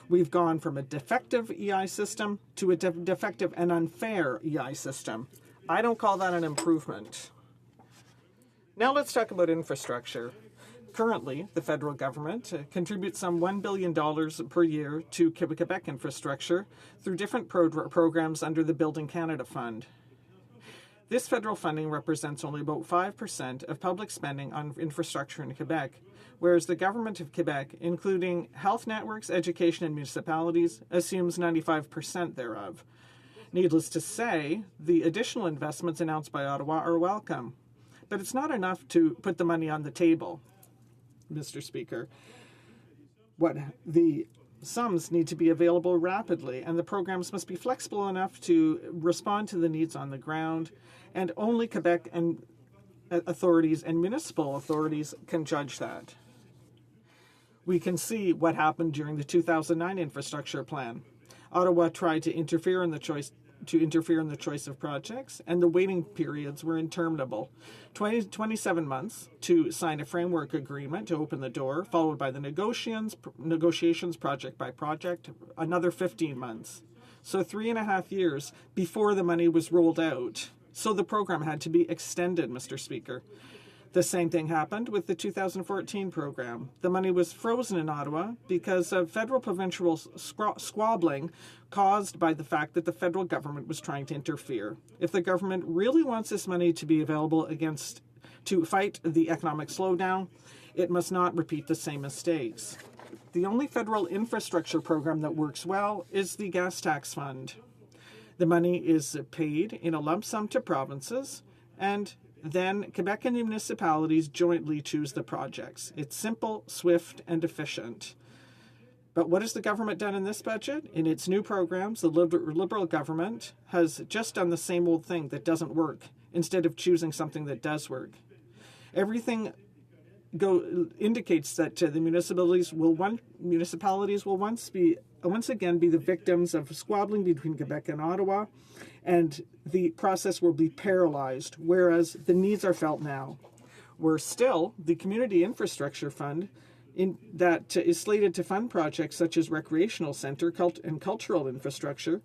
We've gone from a defective EI system to a defective and unfair EI system. I don't call that an improvement. Now let's talk about infrastructure. Currently, the federal government contributes some $1 billion per year to Quebec infrastructure through different programs under the Building Canada Fund. This federal funding represents only about 5% of public spending on infrastructure in Quebec, whereas the government of Quebec, including health networks, education, and municipalities, assumes 95% thereof. Needless to say, the additional investments announced by Ottawa are welcome, but it's not enough to put the money on the table, Mr. Speaker. What the sums need to be available rapidly, and the programs must be flexible enough to respond to the needs on the ground, and only Quebec and authorities and municipal authorities can judge that. We can see what happened during the 2009 infrastructure plan. Ottawa tried to interfere in the choice of projects, and the waiting periods were interminable. 27 months to sign a framework agreement to open the door, followed by the negotiations project by project, another 15 months. So 3.5 years before the money was rolled out. So the program had to be extended, Mr. Speaker. The same thing happened with the 2014 program. The money was frozen in Ottawa because of federal-provincial squabbling caused by the fact that the federal government was trying to interfere. If the government really wants this money to be available to fight the economic slowdown, it must not repeat the same mistakes. The only federal infrastructure program that works well is the gas tax fund. The money is paid in a lump sum to provinces, and then Quebec and the municipalities jointly choose the projects. It's simple, swift, and efficient. But what has the government done in this budget? In its new programs, the Liberal government has just done the same old thing that doesn't work, instead of choosing something that does work. Everything indicates that the municipalities will once again be the victims of squabbling between Quebec and Ottawa, and the process will be paralyzed, whereas the needs are felt now. Where still, the Community Infrastructure Fund that is slated to fund projects such as recreational centre and cultural infrastructure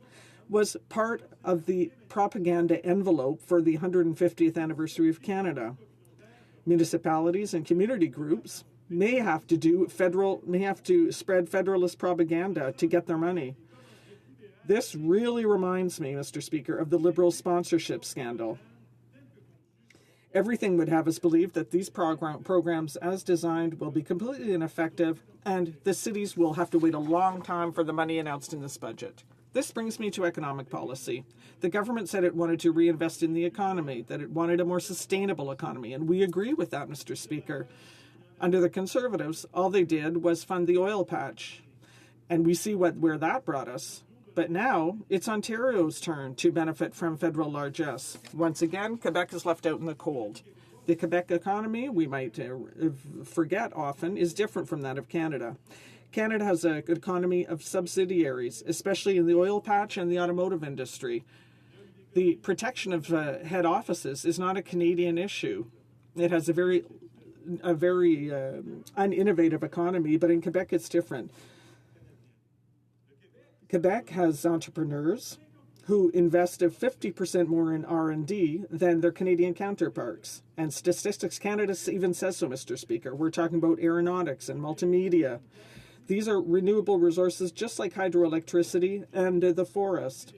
was part of the propaganda envelope for the 150th anniversary of Canada. Municipalities and community groups may have to spread federalist propaganda to get their money. This really reminds me, Mr. Speaker, of the Liberal sponsorship scandal. Everything would have us believe that these programs as designed will be completely ineffective, and the cities will have to wait a long time for the money announced in this budget. This brings me to economic policy. The government said it wanted to reinvest in the economy, that it wanted a more sustainable economy, and we agree with that, Mr. Speaker. Under the Conservatives, all they did was fund the oil patch, and we see where that brought us. But now it's Ontario's turn to benefit from federal largesse. Once again, Quebec is left out in the cold. The Quebec economy, we might forget often, is different from that of Canada. Canada has an economy of subsidiaries, especially in the oil patch and the automotive industry. The protection of head offices is not a Canadian issue. It has a very uninnovative economy, but in Quebec it's different. Quebec has entrepreneurs who invest 50% more in R&D than their Canadian counterparts. And Statistics Canada even says so, Mr. Speaker. We're talking about aeronautics and multimedia. These are renewable resources just like hydroelectricity and the forest.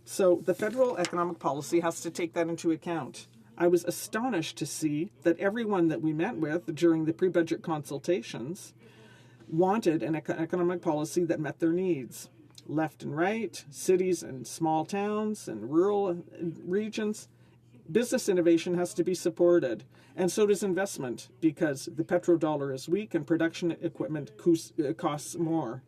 So the federal economic policy has to take that into account. I was astonished to see that everyone that we met with during the pre-budget consultations wanted an economic policy that met their needs. Left and right, cities and small towns and rural regions, business innovation has to be supported, and so does investment, because the petrodollar is weak and production equipment costs more.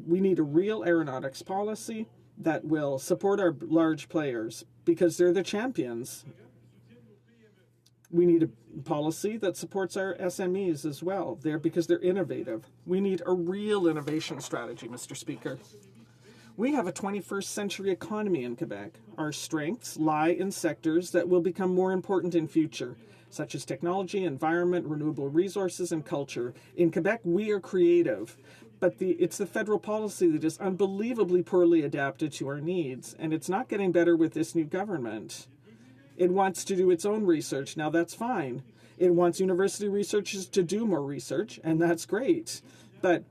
We need a real aeronautics policy that will support our large players, because they're the champions. We need a policy that supports our SMEs as well, because they're innovative. We need a real innovation strategy, Mr. Speaker. We have a 21st century economy in Quebec. Our strengths lie in sectors that will become more important in future, such as technology, environment, renewable resources, and culture. In Quebec, we are creative, but it's the federal policy that is unbelievably poorly adapted to our needs, and it's not getting better with this new government. It wants to do its own research. Now, that's fine. It wants university researchers to do more research, and that's great. But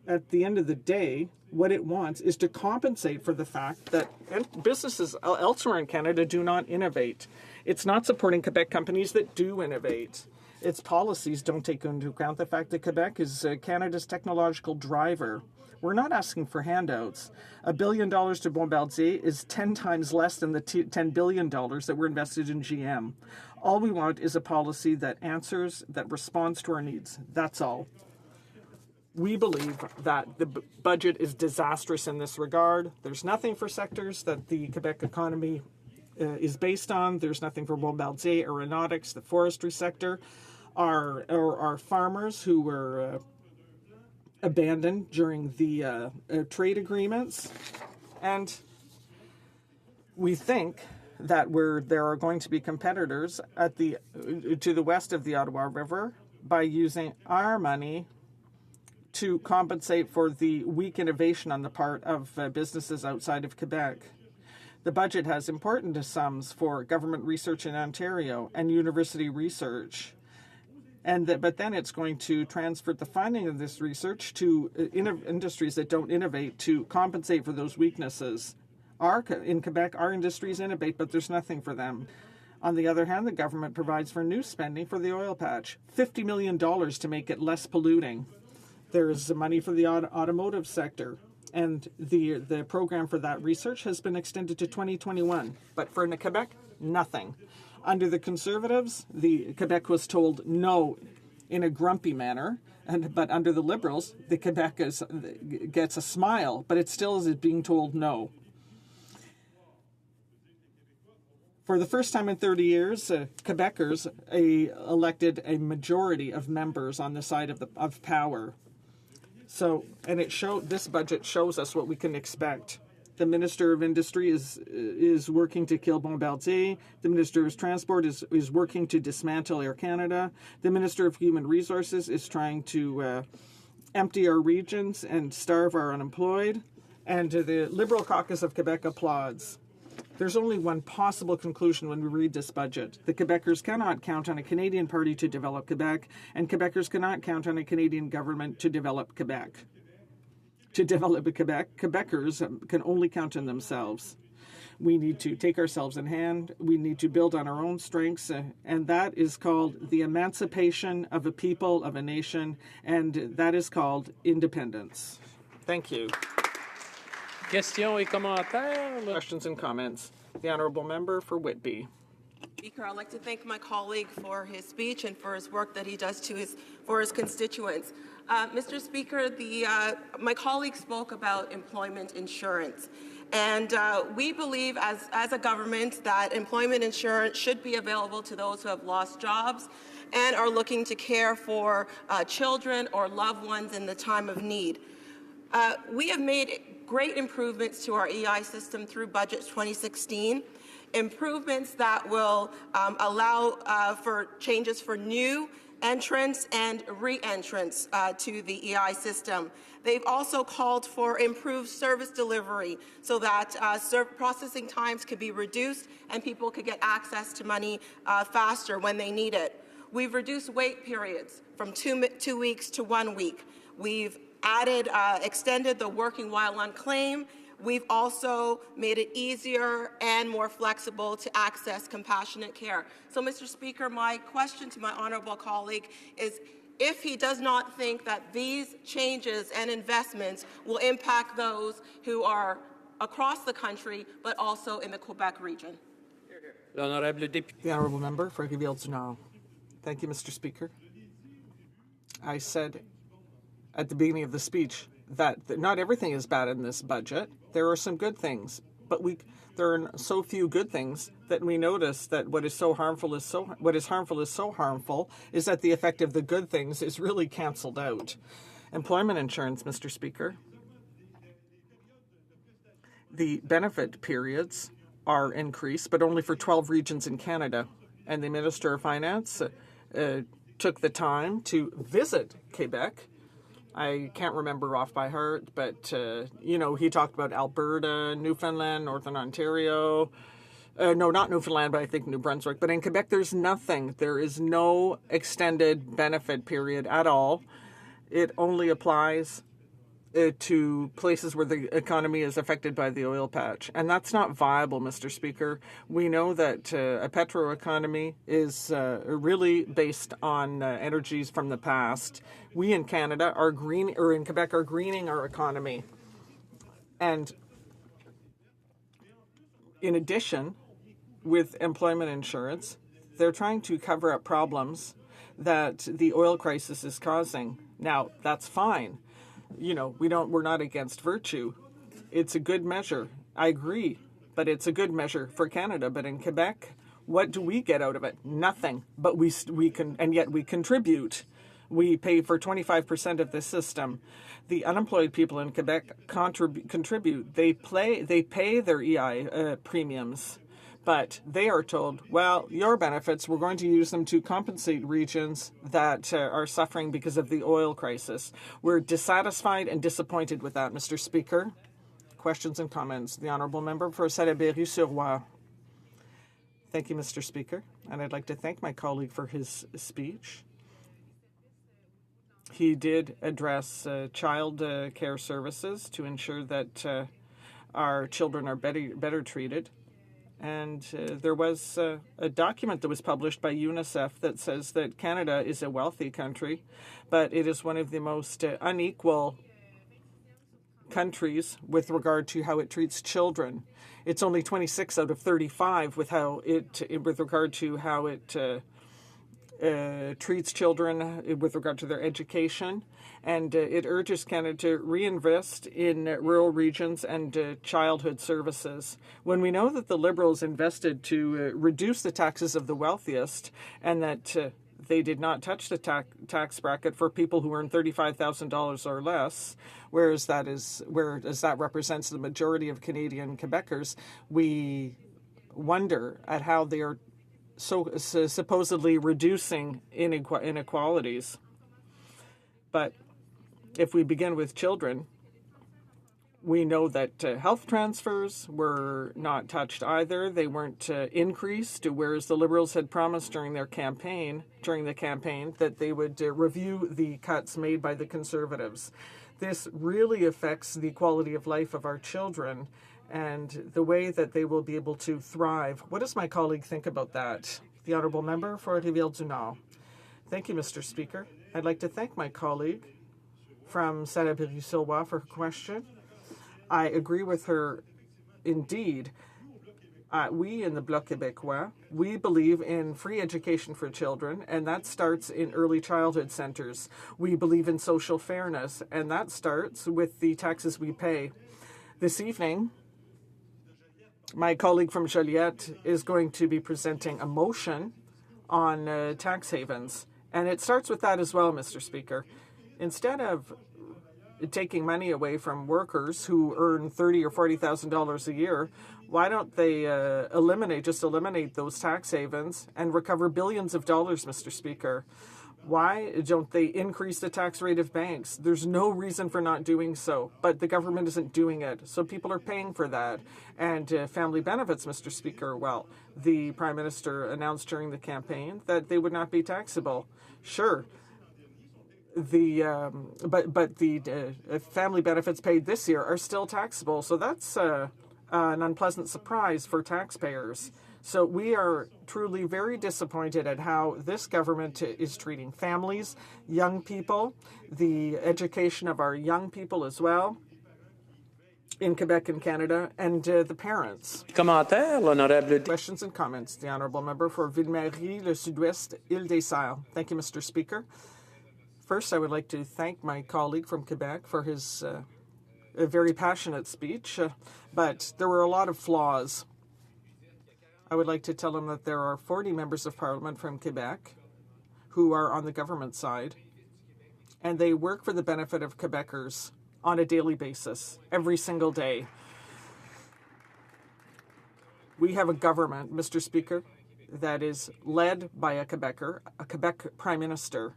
at the end of the day, what it wants is to compensate for the fact that businesses elsewhere in Canada do not innovate. It's not supporting Quebec companies that do innovate. Its policies don't take into account the fact that Quebec is Canada's technological driver. We're not asking for handouts. $1 billion to Bombardier is 10 times less than the $10 billion that were invested in GM. All we want is a policy that responds to our needs. That's all. We believe that the budget is disastrous in this regard. There's nothing for sectors that the Quebec economy is based on. There's nothing for Bombardier Aeronautics, the forestry sector, our farmers who were abandoned during the trade agreements. And we think that there are going to be competitors to the west of the Ottawa River by using our money to compensate for the weak innovation on the part of businesses outside of Quebec. The budget has important sums for government research in Ontario and university research. But then it's going to transfer the funding of this research to industries that don't innovate to compensate for those weaknesses. In Quebec, our industries innovate, but there's nothing for them. On the other hand, the government provides for new spending for the oil patch, $50 million to make it less polluting. There's money for the automotive sector, and the program for that research has been extended to 2021. But for Quebec, nothing. Under the Conservatives, Quebec was told no in a grumpy manner, but under the Liberals, the Quebec gets a smile, but it still is being told no. For the first time in 30 years, Quebecers elected a majority of members on the side of power. So, and this budget shows us what we can expect. The Minister of Industry is working to kill Bombardier. The Minister of Transport is working to dismantle Air Canada. The Minister of Human Resources is trying to empty our regions and starve our unemployed. And the Liberal caucus of Quebec applauds. There's only one possible conclusion when we read this budget. The Quebecers cannot count on a Canadian party to develop Quebec, and Quebecers cannot count on a Canadian government to develop Quebec. To develop Quebec, Quebecers can only count on themselves. We need to take ourselves in hand. We need to build on our own strengths, and that is called the emancipation of a people, of a nation, and that is called independence. Thank you. Questions et commentaires? Questions and comments. The Honourable Member for Whitby. Speaker, I'd like to thank my colleague for his speech and for his work that he does for his constituents. Mr. Speaker, my colleague spoke about employment insurance. And we believe as a government that employment insurance should be available to those who have lost jobs and are looking to care for children or loved ones in the time of need. We have made great improvements to our EI system through Budget 2016, improvements that will allow for changes for new entrants and re-entrants to the EI system. They've also called for improved service delivery so that processing times could be reduced and people could get access to money faster when they need it. We've reduced wait periods from 2 weeks to 1 week. We've extended the working while on claim. We've also made it easier and more flexible to access compassionate care. So, Mr. Speaker, my question to my honourable colleague is if he does not think that these changes and investments will impact those who are across the country, but also in the Quebec region. The Honourable Member for Rivière-du-Nord. Thank you, Mr. Speaker. I said at the beginning of the speech that not everything is bad in this budget. There are some good things, but there are so few good things that we notice that what is harmful is so harmful is that the effect of the good things is really cancelled out. Employment insurance, Mr. Speaker. The benefit periods are increased, but only for 12 regions in Canada. And the Minister of Finance took the time to visit Quebec. I can't remember off by heart, but, he talked about Alberta, Newfoundland, Northern Ontario. No, not Newfoundland, but I think New Brunswick. But in Quebec, there's nothing. There is no extended benefit period at all. It only applies to places where the economy is affected by the oil patch. And that's not viable, Mr. Speaker. We know that a petro-economy is really based on energies from the past. We in Canada are in Quebec are greening our economy. And in addition, with employment insurance, they're trying to cover up problems that the oil crisis is causing. Now, that's fine. We're not against virtue. It's a good measure. I agree but it's a good measure for Canada. But in Quebec, what do we get out of it? Nothing. But we can, and yet we contribute. We pay for 25% of the system. The unemployed people in Quebec contribute. They pay their EI premiums, but they are told, well, your benefits, we're going to use them to compensate regions that are suffering because of the oil crisis. We're dissatisfied and disappointed with that, Mr. Speaker. Questions and comments. The Honourable Member for Salaberry-sur-Loire. Thank you, Mr. Speaker. And I'd like to thank my colleague for his speech. He did address child care services to ensure that our children are better treated. And there was a document that was published by UNICEF that says that Canada is a wealthy country, but it is one of the most unequal countries with regard to how it treats children. It's only 26 out of 35 with regard to how it treats children with regard to their education, and it urges Canada to reinvest in rural regions and childhood services. When we know that the Liberals invested to reduce the taxes of the wealthiest and that they did not touch the tax bracket for people who earn $35,000 or less, whereas that represents the majority of Canadian Quebecers, we wonder at how they are supposedly reducing inequalities. But if we begin with children, we know that health transfers were not touched either. They weren't increased, whereas the Liberals had promised during the campaign that they would review the cuts made by the Conservatives. This really affects the quality of life of our children and the way that they will be able to thrive. What does my colleague think about that? The Honourable Member for Rivière-du-Nord. Thank you, Mr. Speaker. I'd like to thank my colleague from Salaberry-sur-Loire for her question. I agree with her indeed. We in the Bloc Québécois, we believe in free education for children, and that starts in early childhood centres. We believe in social fairness, and that starts with the taxes we pay. This evening, my colleague from Joliette is going to be presenting a motion on tax havens, and it starts with that as well, Mr. Speaker. Instead of taking money away from workers who earn $30,000 or $40,000 a year, why don't they eliminate those tax havens and recover billions of dollars, Mr. Speaker? Why don't they increase the tax rate of banks? There's no reason for not doing so, but the government isn't doing it, so people are paying for that. And family benefits, Mr. Speaker, well, the Prime Minister announced during the campaign that they would not be taxable. Sure, but the family benefits paid this year are still taxable, so that's an unpleasant surprise for taxpayers. So we are truly very disappointed at how this government is treating families, young people, the education of our young people as well in Quebec and Canada, and the parents. Commentaire, l'honorable. Questions and comments. The Honourable Member for Ville-Marie, Le Sud-Ouest, Île-des-Sœurs. Thank you, Mr. Speaker. First, I would like to thank my colleague from Quebec for his very passionate speech, but there were a lot of flaws. I would like to tell him that there are 40 members of Parliament from Quebec who are on the government side, and they work for the benefit of Quebecers on a daily basis, every single day. We have a government, Mr. Speaker, that is led by a Quebecer, a Quebec Prime Minister.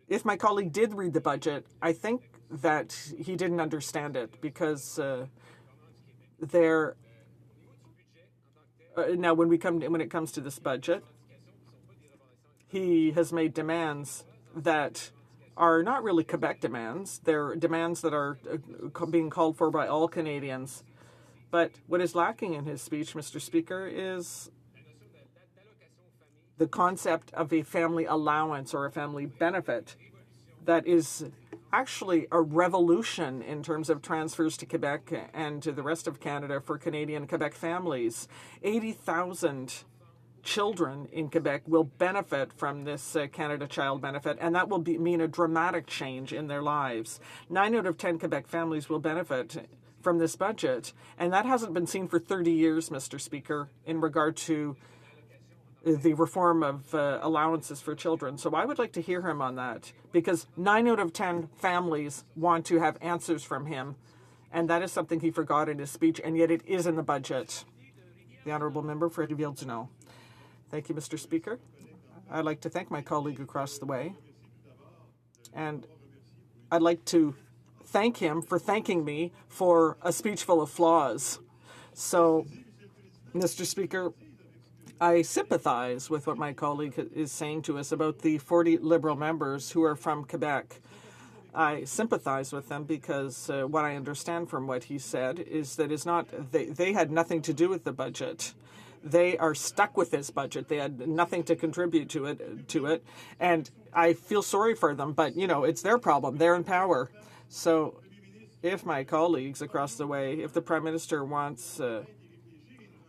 If my colleague did read the budget, I think that he didn't understand it because now when it comes to this budget, he has made demands that are not really Quebec demands. They're demands that are being called for by all Canadians. But what is lacking in his speech, Mr. Speaker, is the concept of a family allowance or a family benefit that is actually a revolution in terms of transfers to Quebec and to the rest of Canada for Canadian Quebec families. 80,000 children in Quebec will benefit from this Canada Child Benefit, and that will mean a dramatic change in their lives. 9 out of 10 Quebec families will benefit from this budget, and that hasn't been seen for 30 years, Mr. Speaker, in regard to the reform of allowances for children. So I would like to hear him on that, because 9 out of 10 families want to have answers from him, and that is something he forgot in his speech, and yet it is in the budget. The Honourable Member for Rivière-du-Nord. Thank you, Mr. Speaker. I'd like to thank my colleague across the way, and I'd like to thank him for thanking me for a speech full of flaws. So, Mr. Speaker, I sympathize with what my colleague is saying to us about the 40 Liberal members who are from Quebec. I sympathize with them because what I understand from what he said is that they had nothing to do with the budget. They are stuck with this budget. They had nothing to contribute to it, and I feel sorry for them. But it's their problem. They're in power. So, if my colleagues across the way, if the Prime Minister wants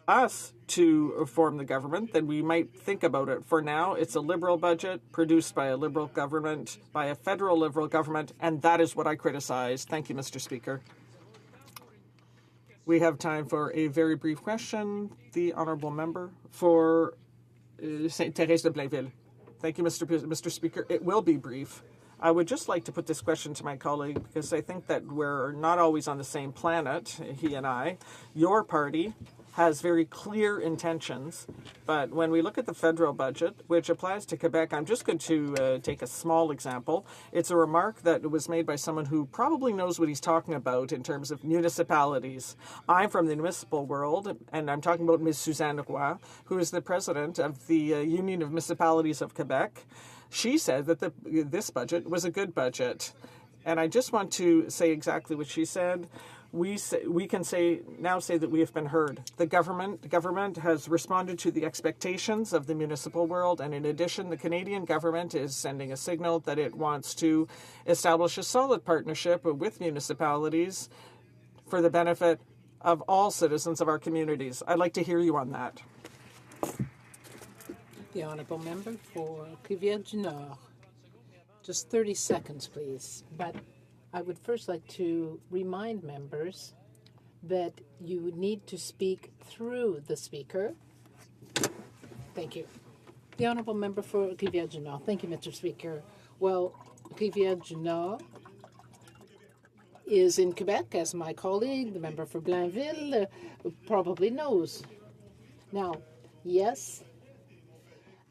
us to form the government, then we might think about it. For now, it's a Liberal budget produced by a Liberal government, by a federal Liberal government, and that is what I criticize. Thank you, Mr. Speaker. We have time for a very brief question. The Honourable Member for Sainte-Thérèse de Blainville. Thank you, Mr. Speaker. It will be brief. I would just like to put this question to my colleague because I think that we're not always on the same planet, he and I. Your party has very clear intentions, but when we look at the federal budget, which applies to Quebec, I'm just going to take a small example. It's a remark that was made by someone who probably knows what he's talking about in terms of municipalities. I'm from the municipal world, and I'm talking about Ms. Suzanne Roy, who is the president of the Union of Municipalities of Quebec. She said that this budget was a good budget, and I just want to say exactly what she said. We can now say that we have been heard. The government has responded to the expectations of the municipal world, and in addition, the Canadian government is sending a signal that it wants to establish a solid partnership with municipalities for the benefit of all citizens of our communities. I'd like to hear you on that. The Honourable Member for Rivière-du-Nord. Just 30 seconds, please. But I would first like to remind members that you need to speak through the speaker. Thank you. The Honourable Member for Rivière-du-Nord. Thank you, Mr. Speaker. Well, Rivière-du-Nord is in Quebec, as my colleague, the member for Blainville, probably knows. Now, yes,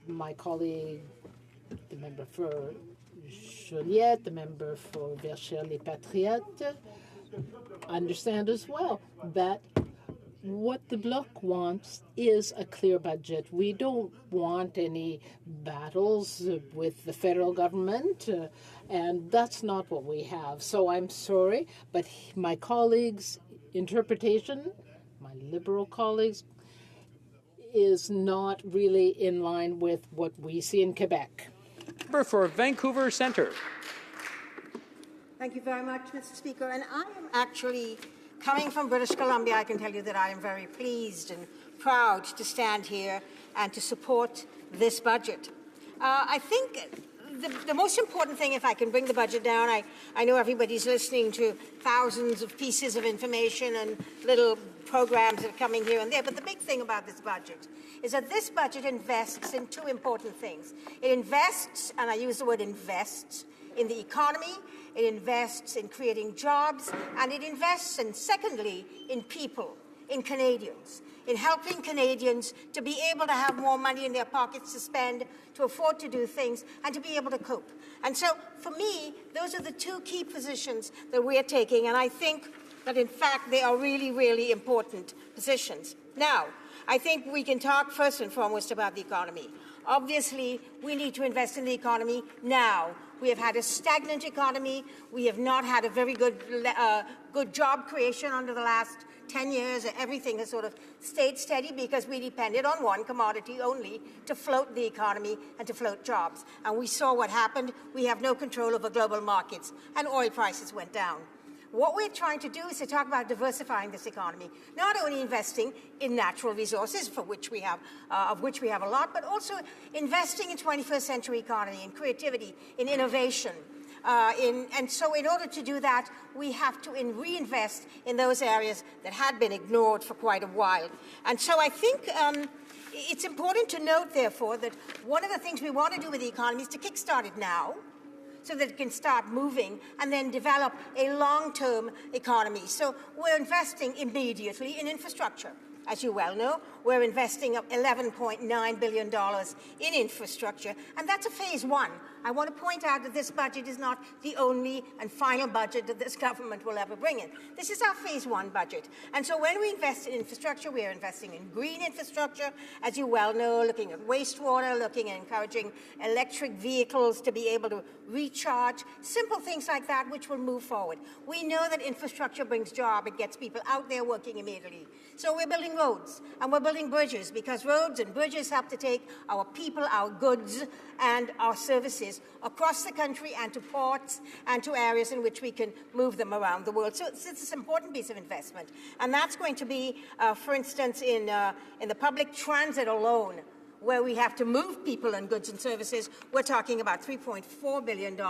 my colleague, the member for Joliette, the member for Verchères-les-Patriotes, understand as well that what the Bloc wants is a clear budget. We don't want any battles with the federal government, and that's not what we have. So I'm sorry, but my colleagues' interpretation, my Liberal colleagues, is not really in line with what we see in Quebec. Member for Vancouver Centre. Thank you very much, Mr. Speaker. And I am actually coming from British Columbia. I can tell you that I am very pleased and proud to stand here and to support this budget. I think the most important thing, if I can bring the budget down, I know everybody's listening to thousands of pieces of information and little programs that are coming here and there, but the big thing about this budget is that this budget invests in two important things. It invests, and I use the word invests, in the economy, it invests in creating jobs, and it invests, and secondly, in people, in Canadians, in helping Canadians to be able to have more money in their pockets to spend, to afford to do things, and to be able to cope. And so, for me, those are the two key positions that we're taking, and I think that, in fact, they are really, really important positions. Now, I think we can talk first and foremost about the economy. Obviously, we need to invest in the economy now. We have had a stagnant economy. We have not had a very good job creation under the last 10 years. Everything has sort of stayed steady because we depended on one commodity only to float the economy and to float jobs. And we saw what happened. We have no control over global markets, and oil prices went down. What we're trying to do is to talk about diversifying this economy, not only investing in natural resources, of which we have a lot, but also investing in 21st century economy, in creativity, in innovation. And so in order to do that, we have to reinvest in those areas that had been ignored for quite a while. And so I think it's important to note, therefore, that one of the things we want to do with the economy is to kickstart it now, so that it can start moving and then develop a long-term economy. So we're investing immediately in infrastructure. As you well know, we're investing $11.9 billion in infrastructure, and that's a phase one. I want to point out that this budget is not the only and final budget that this government will ever bring in. This is our phase one budget. And so when we invest in infrastructure, we are investing in green infrastructure, as you well know, looking at wastewater, looking at encouraging electric vehicles to be able to recharge, simple things like that which will move forward. We know that infrastructure brings jobs. It gets people out there working immediately. So we're building roads and we're building bridges, because roads and bridges have to take our people, our goods, and our services across the country and to ports and to areas in which we can move them around the world. So it's an important piece of investment. And that's going to be, for instance, in the public transit alone, where we have to move people and goods and services, we're talking about $3.4 billion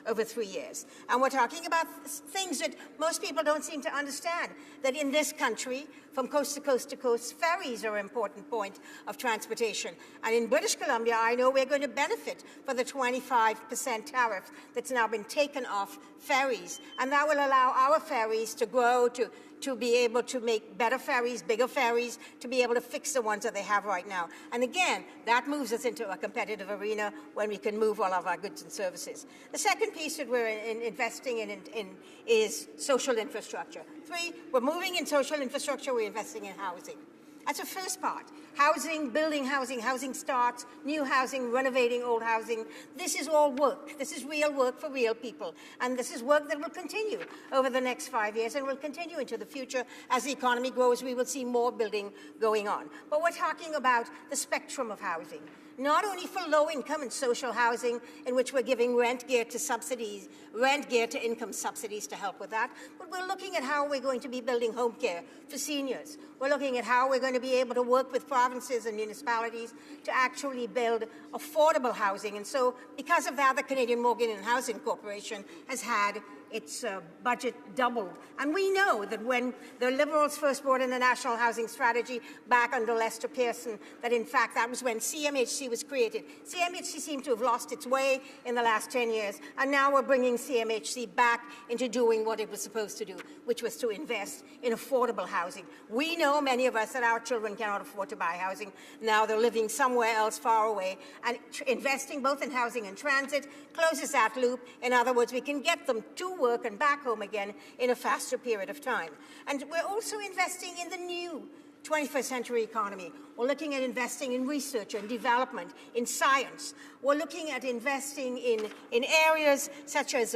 over 3 years. And we're talking about things that most people don't seem to understand, that in this country, from coast to coast to coast, ferries are an important point of transportation. And in British Columbia, I know we're going to benefit for the 25% tariff that's now been taken off ferries. And that will allow our ferries to grow, to be able to make better ferries, bigger ferries, to be able to fix the ones that they have right now. And again, that moves us into a competitive arena when we can move all of our goods and services. The second piece that we're investing in is social infrastructure. 3, we're moving in social infrastructure, we're investing in housing. That's the first part. Housing, building housing, housing starts, new housing, renovating old housing. This is all work. This is real work for real people. And this is work that will continue over the next 5 years and will continue into the future. As the economy grows, we will see more building going on. But we're talking about the spectrum of housing. Not only for low-income and social housing, in which we're giving rent geared to subsidies, rent geared to income subsidies to help with that, but we're looking at how we're going to be building home care for seniors. We're looking at how we're going to be able to work with provinces and municipalities to actually build affordable housing. And so, because of that, the Canadian Mortgage and Housing Corporation has had its budget doubled. And we know that when the Liberals first brought in the National Housing Strategy back under Lester Pearson, that in fact that was when CMHC was created. CMHC seemed to have lost its way in the last 10 years, and now we're bringing CMHC back into doing what it was supposed to do, which was to invest in affordable housing. We know, many of us, that our children cannot afford to buy housing. Now they're living somewhere else far away, and investing both in housing and transit closes that loop. In other words, we can get them to work and back home again in a faster period of time. And we're also investing in the new 21st century economy. We're looking at investing in research and development, in science. We're looking at investing in areas such as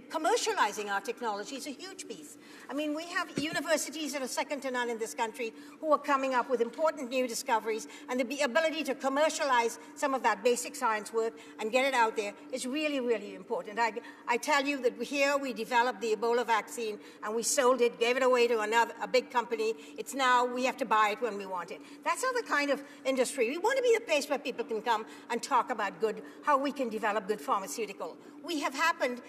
commercializing our technology is a huge piece. I mean, we have universities that are second to none in this country who are coming up with important new discoveries, and the ability to commercialize some of that basic science work and get it out there is really, really important. I tell you that here we developed the Ebola vaccine and we sold it, gave it away to a big company. It's now we have to buy it when we want it. That's not the kind of industry. We want to be the place where people can come and talk about how we can develop good pharmaceutical. We have happened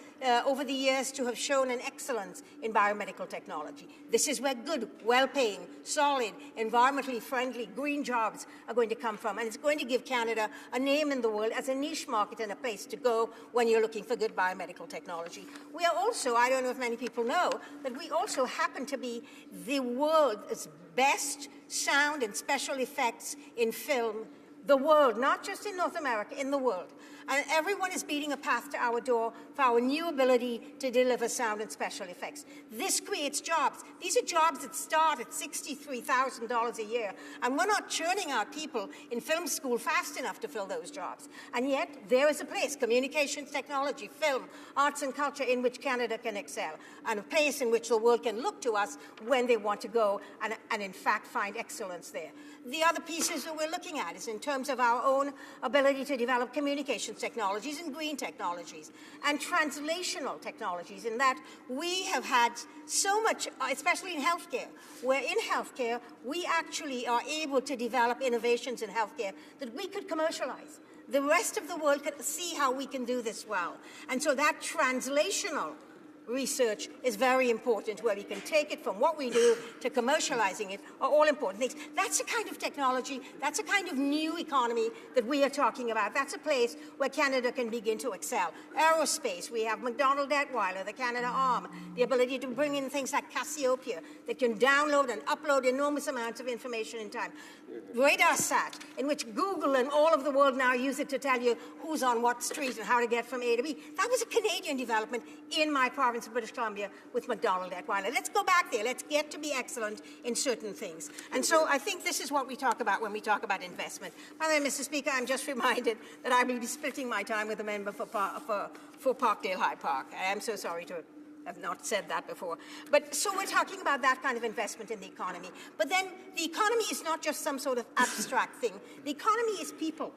over the years to have shown an excellence in biomedical technology. This is where good, well-paying, solid, environmentally friendly, green jobs are going to come from, and it's going to give Canada a name in the world as a niche market and a place to go when you're looking for good biomedical technology. We are also, I don't know if many people know, but we also happen to be the world's best sound and special effects in film, the world, not just in North America, in the world. And everyone is beating a path to our door for our new ability to deliver sound and special effects. This creates jobs. These are jobs that start at $63,000 a year. And we're not churning out people in film school fast enough to fill those jobs. And yet, there is a place, communications technology, film, arts and culture, in which Canada can excel. And a place in which the world can look to us when they want to go and in fact, find excellence there. The other pieces that we're looking at is in terms terms of our own ability to develop communications technologies and green technologies and translational technologies, in that we have had so much, especially in healthcare, where in healthcare we actually are able to develop innovations in healthcare that we could commercialize. The rest of the world could see how we can do this well. And so that translational research is very important, where we can take it from what we do to commercializing it, are all important things. That's a kind of technology, that's a kind of new economy that we are talking about. That's a place where Canada can begin to excel. Aerospace, we have McDonnell Detweiler, the Canada arm, the ability to bring in things like Cassiopeia that can download and upload enormous amounts of information in time. RadarSat, in which Google and all of the world now use it to tell you who's on what street and how to get from A to B. That was a Canadian development in my province of British Columbia with McDonnell Detweiler. Let's go back there. Let's get to be excellent in certain things. And so I think this is what we talk about when we talk about investment. By the way, Mr. Speaker, I'm just reminded that I will be splitting my time with the member for Parkdale High Park. I am so sorry to have not said that before. But so we're talking about that kind of investment in the economy. But then the economy is not just some sort of abstract thing. The economy is people.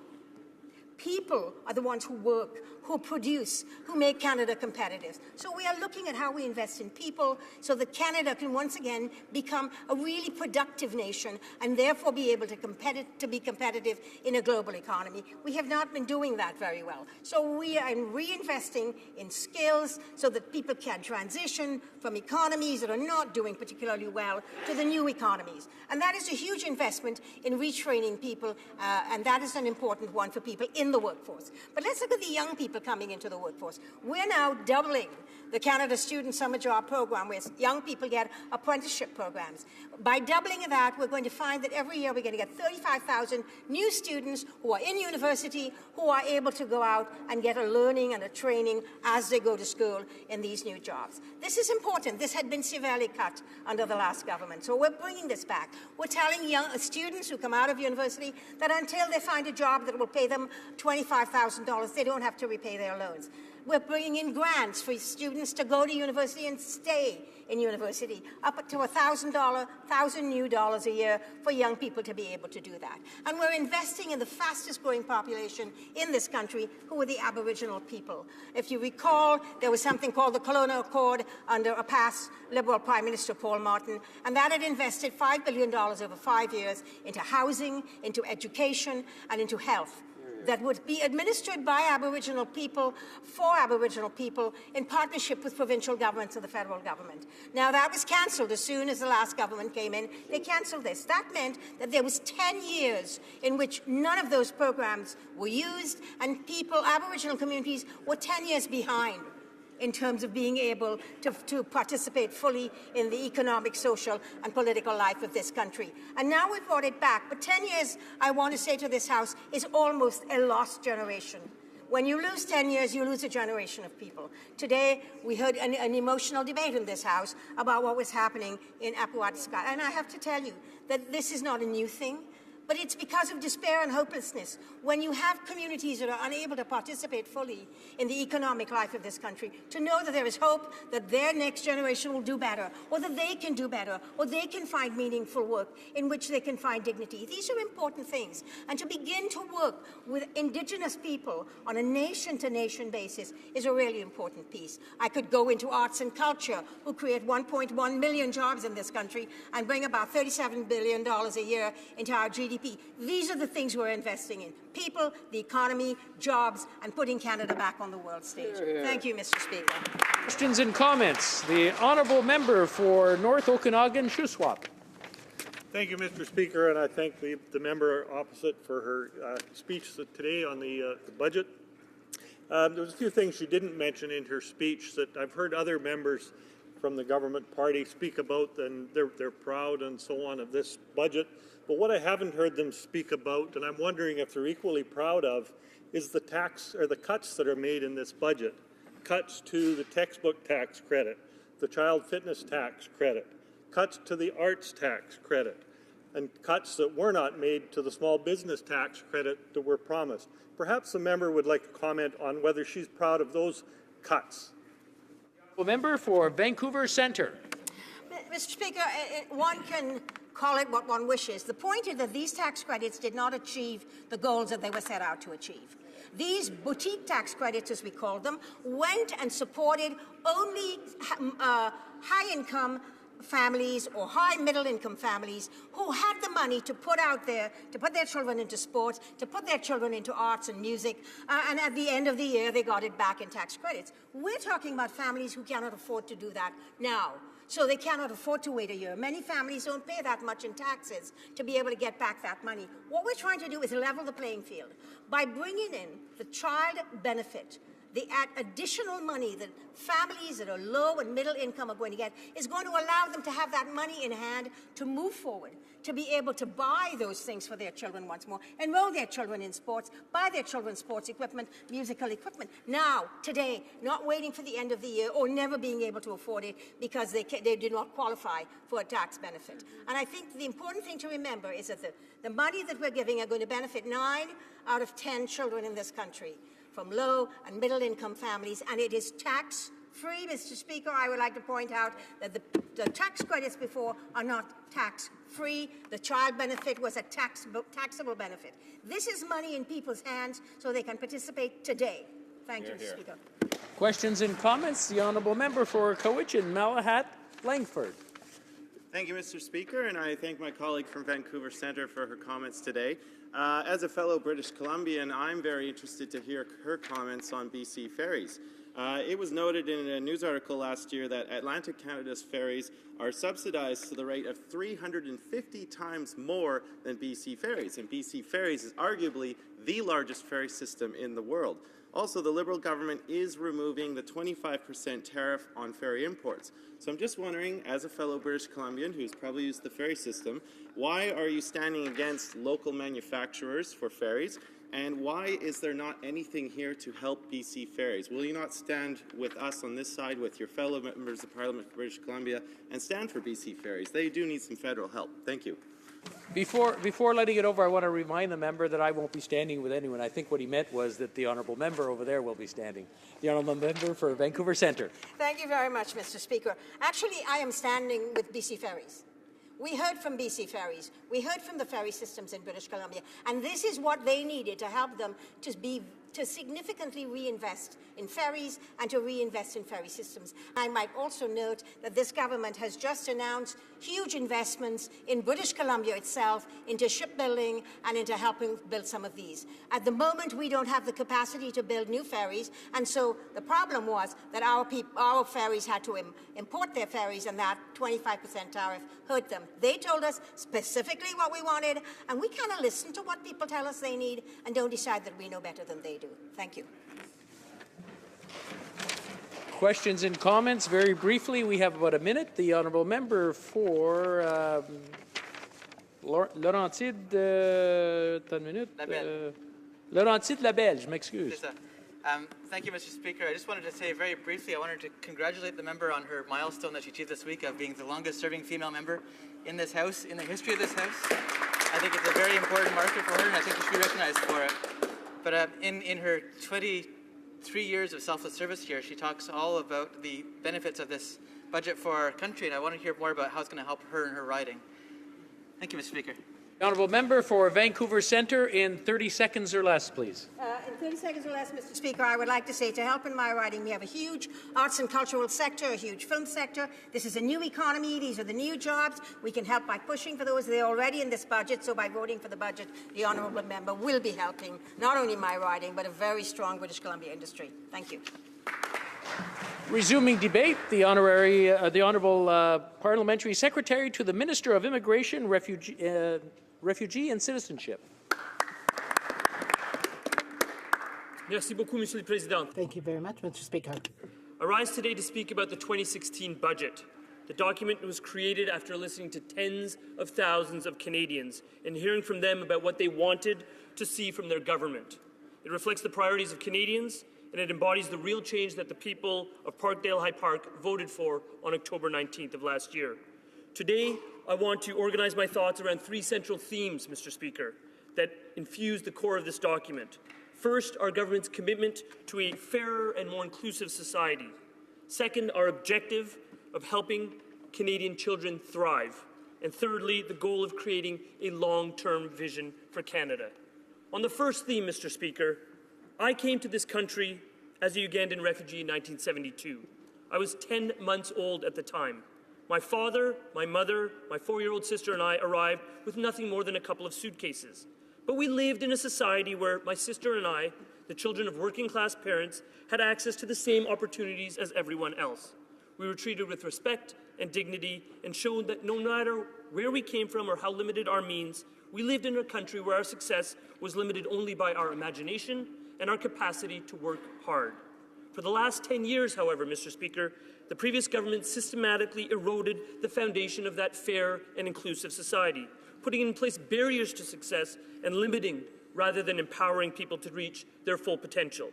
People are the ones who work, who produce, who make Canada competitive. So we are looking at how we invest in people so that Canada can once again become a really productive nation and therefore be able to be competitive in a global economy. We have not been doing that very well. So we are reinvesting in skills so that people can transition from economies that are not doing particularly well to the new economies. And that is a huge investment in retraining people, and that is an important one for people in the workforce. But let's look at the young people coming into the workforce. We're now doubling the Canada Student Summer Job Program, where young people get apprenticeship programs. By doubling that, we're going to find that every year we're going to get 35,000 new students who are in university, who are able to go out and get a learning and a training as they go to school in these new jobs. This is important. This had been severely cut under the last government. So we're bringing this back. We're telling young students who come out of university that until they find a job that will pay them $25,000, they don't have to repay their loans. We're bringing in grants for students to go to university and stay in university, up to $1,000 new dollars a year for young people to be able to do that. And we're investing in the fastest growing population in this country, who are the Aboriginal people. If you recall, there was something called the Colonial Accord under a past Liberal Prime Minister, Paul Martin, and that had invested $5 billion over 5 years into housing, into education, and into health, that would be administered by Aboriginal people, for Aboriginal people, in partnership with provincial governments and the federal government. Now, that was cancelled as soon as the last government came in. They cancelled this. That meant that there was 10 years in which none of those programs were used, and people, Aboriginal communities, were 10 years behind in terms of being able to participate fully in the economic, social, and political life of this country. And now we've brought it back. But 10 years, I want to say to this House, is almost a lost generation. When you lose 10 years, you lose a generation of people. Today, we heard an emotional debate in this House about what was happening in Apuatisca. And I have to tell you that this is not a new thing. But it's because of despair and hopelessness. When you have communities that are unable to participate fully in the economic life of this country, to know that there is hope that their next generation will do better, or that they can do better, or they can find meaningful work in which they can find dignity. These are important things. And to begin to work with Indigenous people on a nation-to-nation basis is a really important piece. I could go into arts and culture, who create 1.1 million jobs in this country and bring about $37 billion a year into our GDP. These are the things we're investing in: people, the economy, jobs, and putting Canada back on the world stage. Thank you, Mr. Speaker. Questions and comments. The honourable member for North Okanagan, Shuswap. Thank you, Mr. Speaker, and I thank the member opposite for her speech today on the budget. There was a few things she didn't mention in her speech that I've heard other members from the government party speak about, and they're proud and so on of this budget. But what I haven't heard them speak about, and I'm wondering if they're equally proud of, is the tax or the cuts that are made in this budget. Cuts to the textbook tax credit, the child fitness tax credit, cuts to the arts tax credit, and cuts that were not made to the small business tax credit that were promised. Perhaps the member would like to comment on whether she's proud of those cuts. Member for Vancouver Centre. Mr. Speaker, one can call it what one wishes. The point is that these tax credits did not achieve the goals that they were set out to achieve. These boutique tax credits, as we called them, went and supported only high-income families or high middle-income families who had the money to put out there, to put their children into sports, to put their children into arts and music, and at the end of the year, they got it back in tax credits. We're talking about families who cannot afford to do that now. So they cannot afford to wait a year. Many families don't pay that much in taxes to be able to get back that money. What we're trying to do is level the playing field by bringing in the child benefit. The additional money that families that are low and middle income are going to get is going to allow them to have that money in hand to move forward, to be able to buy those things for their children once more, enroll their children in sports, buy their children sports equipment, musical equipment. Now, today, not waiting for the end of the year or never being able to afford it because they do not qualify for a tax benefit. And I think the important thing to remember is that the money that we're giving are going to benefit 9 out of 10 children in this country from low and middle income families, and it is tax-free. Mr. Speaker, I would like to point out that the tax credits before are not tax-free. The child benefit was a taxable benefit. This is money in people's hands so they can participate today. Thank you, Mr. Speaker. Questions and comments? The honourable member for Cowichan, Malahat, Langford. Thank you, Mr. Speaker, and I thank my colleague from Vancouver Centre for her comments today. As a fellow British Columbian, I'm very interested to hear her comments on BC ferries. It was noted in a news article last year that Atlantic Canada's ferries are subsidized to the rate of 350 times more than BC ferries, and BC ferries is arguably the largest ferry system in the world. Also, the Liberal government is removing the 25% tariff on ferry imports. So I'm just wondering, as a fellow British Columbian who's probably used the ferry system, why are you standing against local manufacturers for ferries? And why is there not anything here to help BC ferries? Will you not stand with us on this side, with your fellow members of Parliament for British Columbia, and stand for BC ferries? They do need some federal help. Thank you. Before letting it over, I want to remind the member that I won't be standing with anyone. I think what he meant was that the honourable member over there will be standing. The honourable member for Vancouver Centre. Thank you very much, Mr. Speaker. Actually, I am standing with BC Ferries. We heard from BC Ferries. We heard from the ferry systems in British Columbia, and this is what they needed to help them to significantly reinvest in ferries and to reinvest in ferry systems. I might also note that this government has just announced huge investments in British Columbia itself into shipbuilding and into helping build some of these. At the moment, we don't have the capacity to build new ferries, and so the problem was that our ferries had to import their ferries, and that 25% tariff hurt them. They told us specifically what we wanted, and we kind of listen to what people tell us they need and don't decide that we know better than they do. Thank you. Questions and comments? Very briefly, we have about a minute. The honourable member for Laurentide, Laurentide-Labelle, je m'excuse. Thank you, Mr. Speaker. I just wanted to say very briefly, I wanted to congratulate the member on her milestone that she achieved this week of being the longest-serving female member in this House, in the history of this House. I think it's a very important marker for her, and I think she should be recognized for it. But in her 23 years of selfless service here, she talks all about the benefits of this budget for our country, and I want to hear more about how it's going to help her in her riding. Thank you, Mr. Speaker. The honourable member for Vancouver Centre in 30 seconds or less, please. In 30 seconds or less, Mr. Speaker, I would like to say to help in my riding, we have a huge arts and cultural sector, a huge film sector. This is a new economy. These are the new jobs. We can help by pushing for those. They're already in this budget, so by voting for the budget, the honourable member will be helping not only my riding, but a very strong British Columbia industry. Thank you. Resuming debate, the Honourable Parliamentary Secretary to the Minister of Immigration, Refugee and Citizenship. Merci beaucoup, Monsieur le Président. Thank you very much, Mr. Speaker. I rise today to speak about the 2016 budget. The document was created after listening to tens of thousands of Canadians and hearing from them about what they wanted to see from their government. It reflects the priorities of Canadians, and it embodies the real change that the people of Parkdale High Park voted for on October 19th of last year. Today, I want to organize my thoughts around three central themes, Mr. Speaker, that infuse the core of this document. First, our government's commitment to a fairer and more inclusive society. Second, our objective of helping Canadian children thrive. And thirdly, the goal of creating a long-term vision for Canada. On the first theme, Mr. Speaker, I came to this country as a Ugandan refugee in 1972. I was 10 months old at the time. My father, my mother, my 4-year-old sister and I arrived with nothing more than a couple of suitcases. But we lived in a society where my sister and I, the children of working-class parents, had access to the same opportunities as everyone else. We were treated with respect and dignity and showed that no matter where we came from or how limited our means, we lived in a country where our success was limited only by our imagination and our capacity to work hard. For the last 10 years, however, Mr. Speaker, the previous government systematically eroded the foundation of that fair and inclusive society, putting in place barriers to success and limiting rather than empowering people to reach their full potential.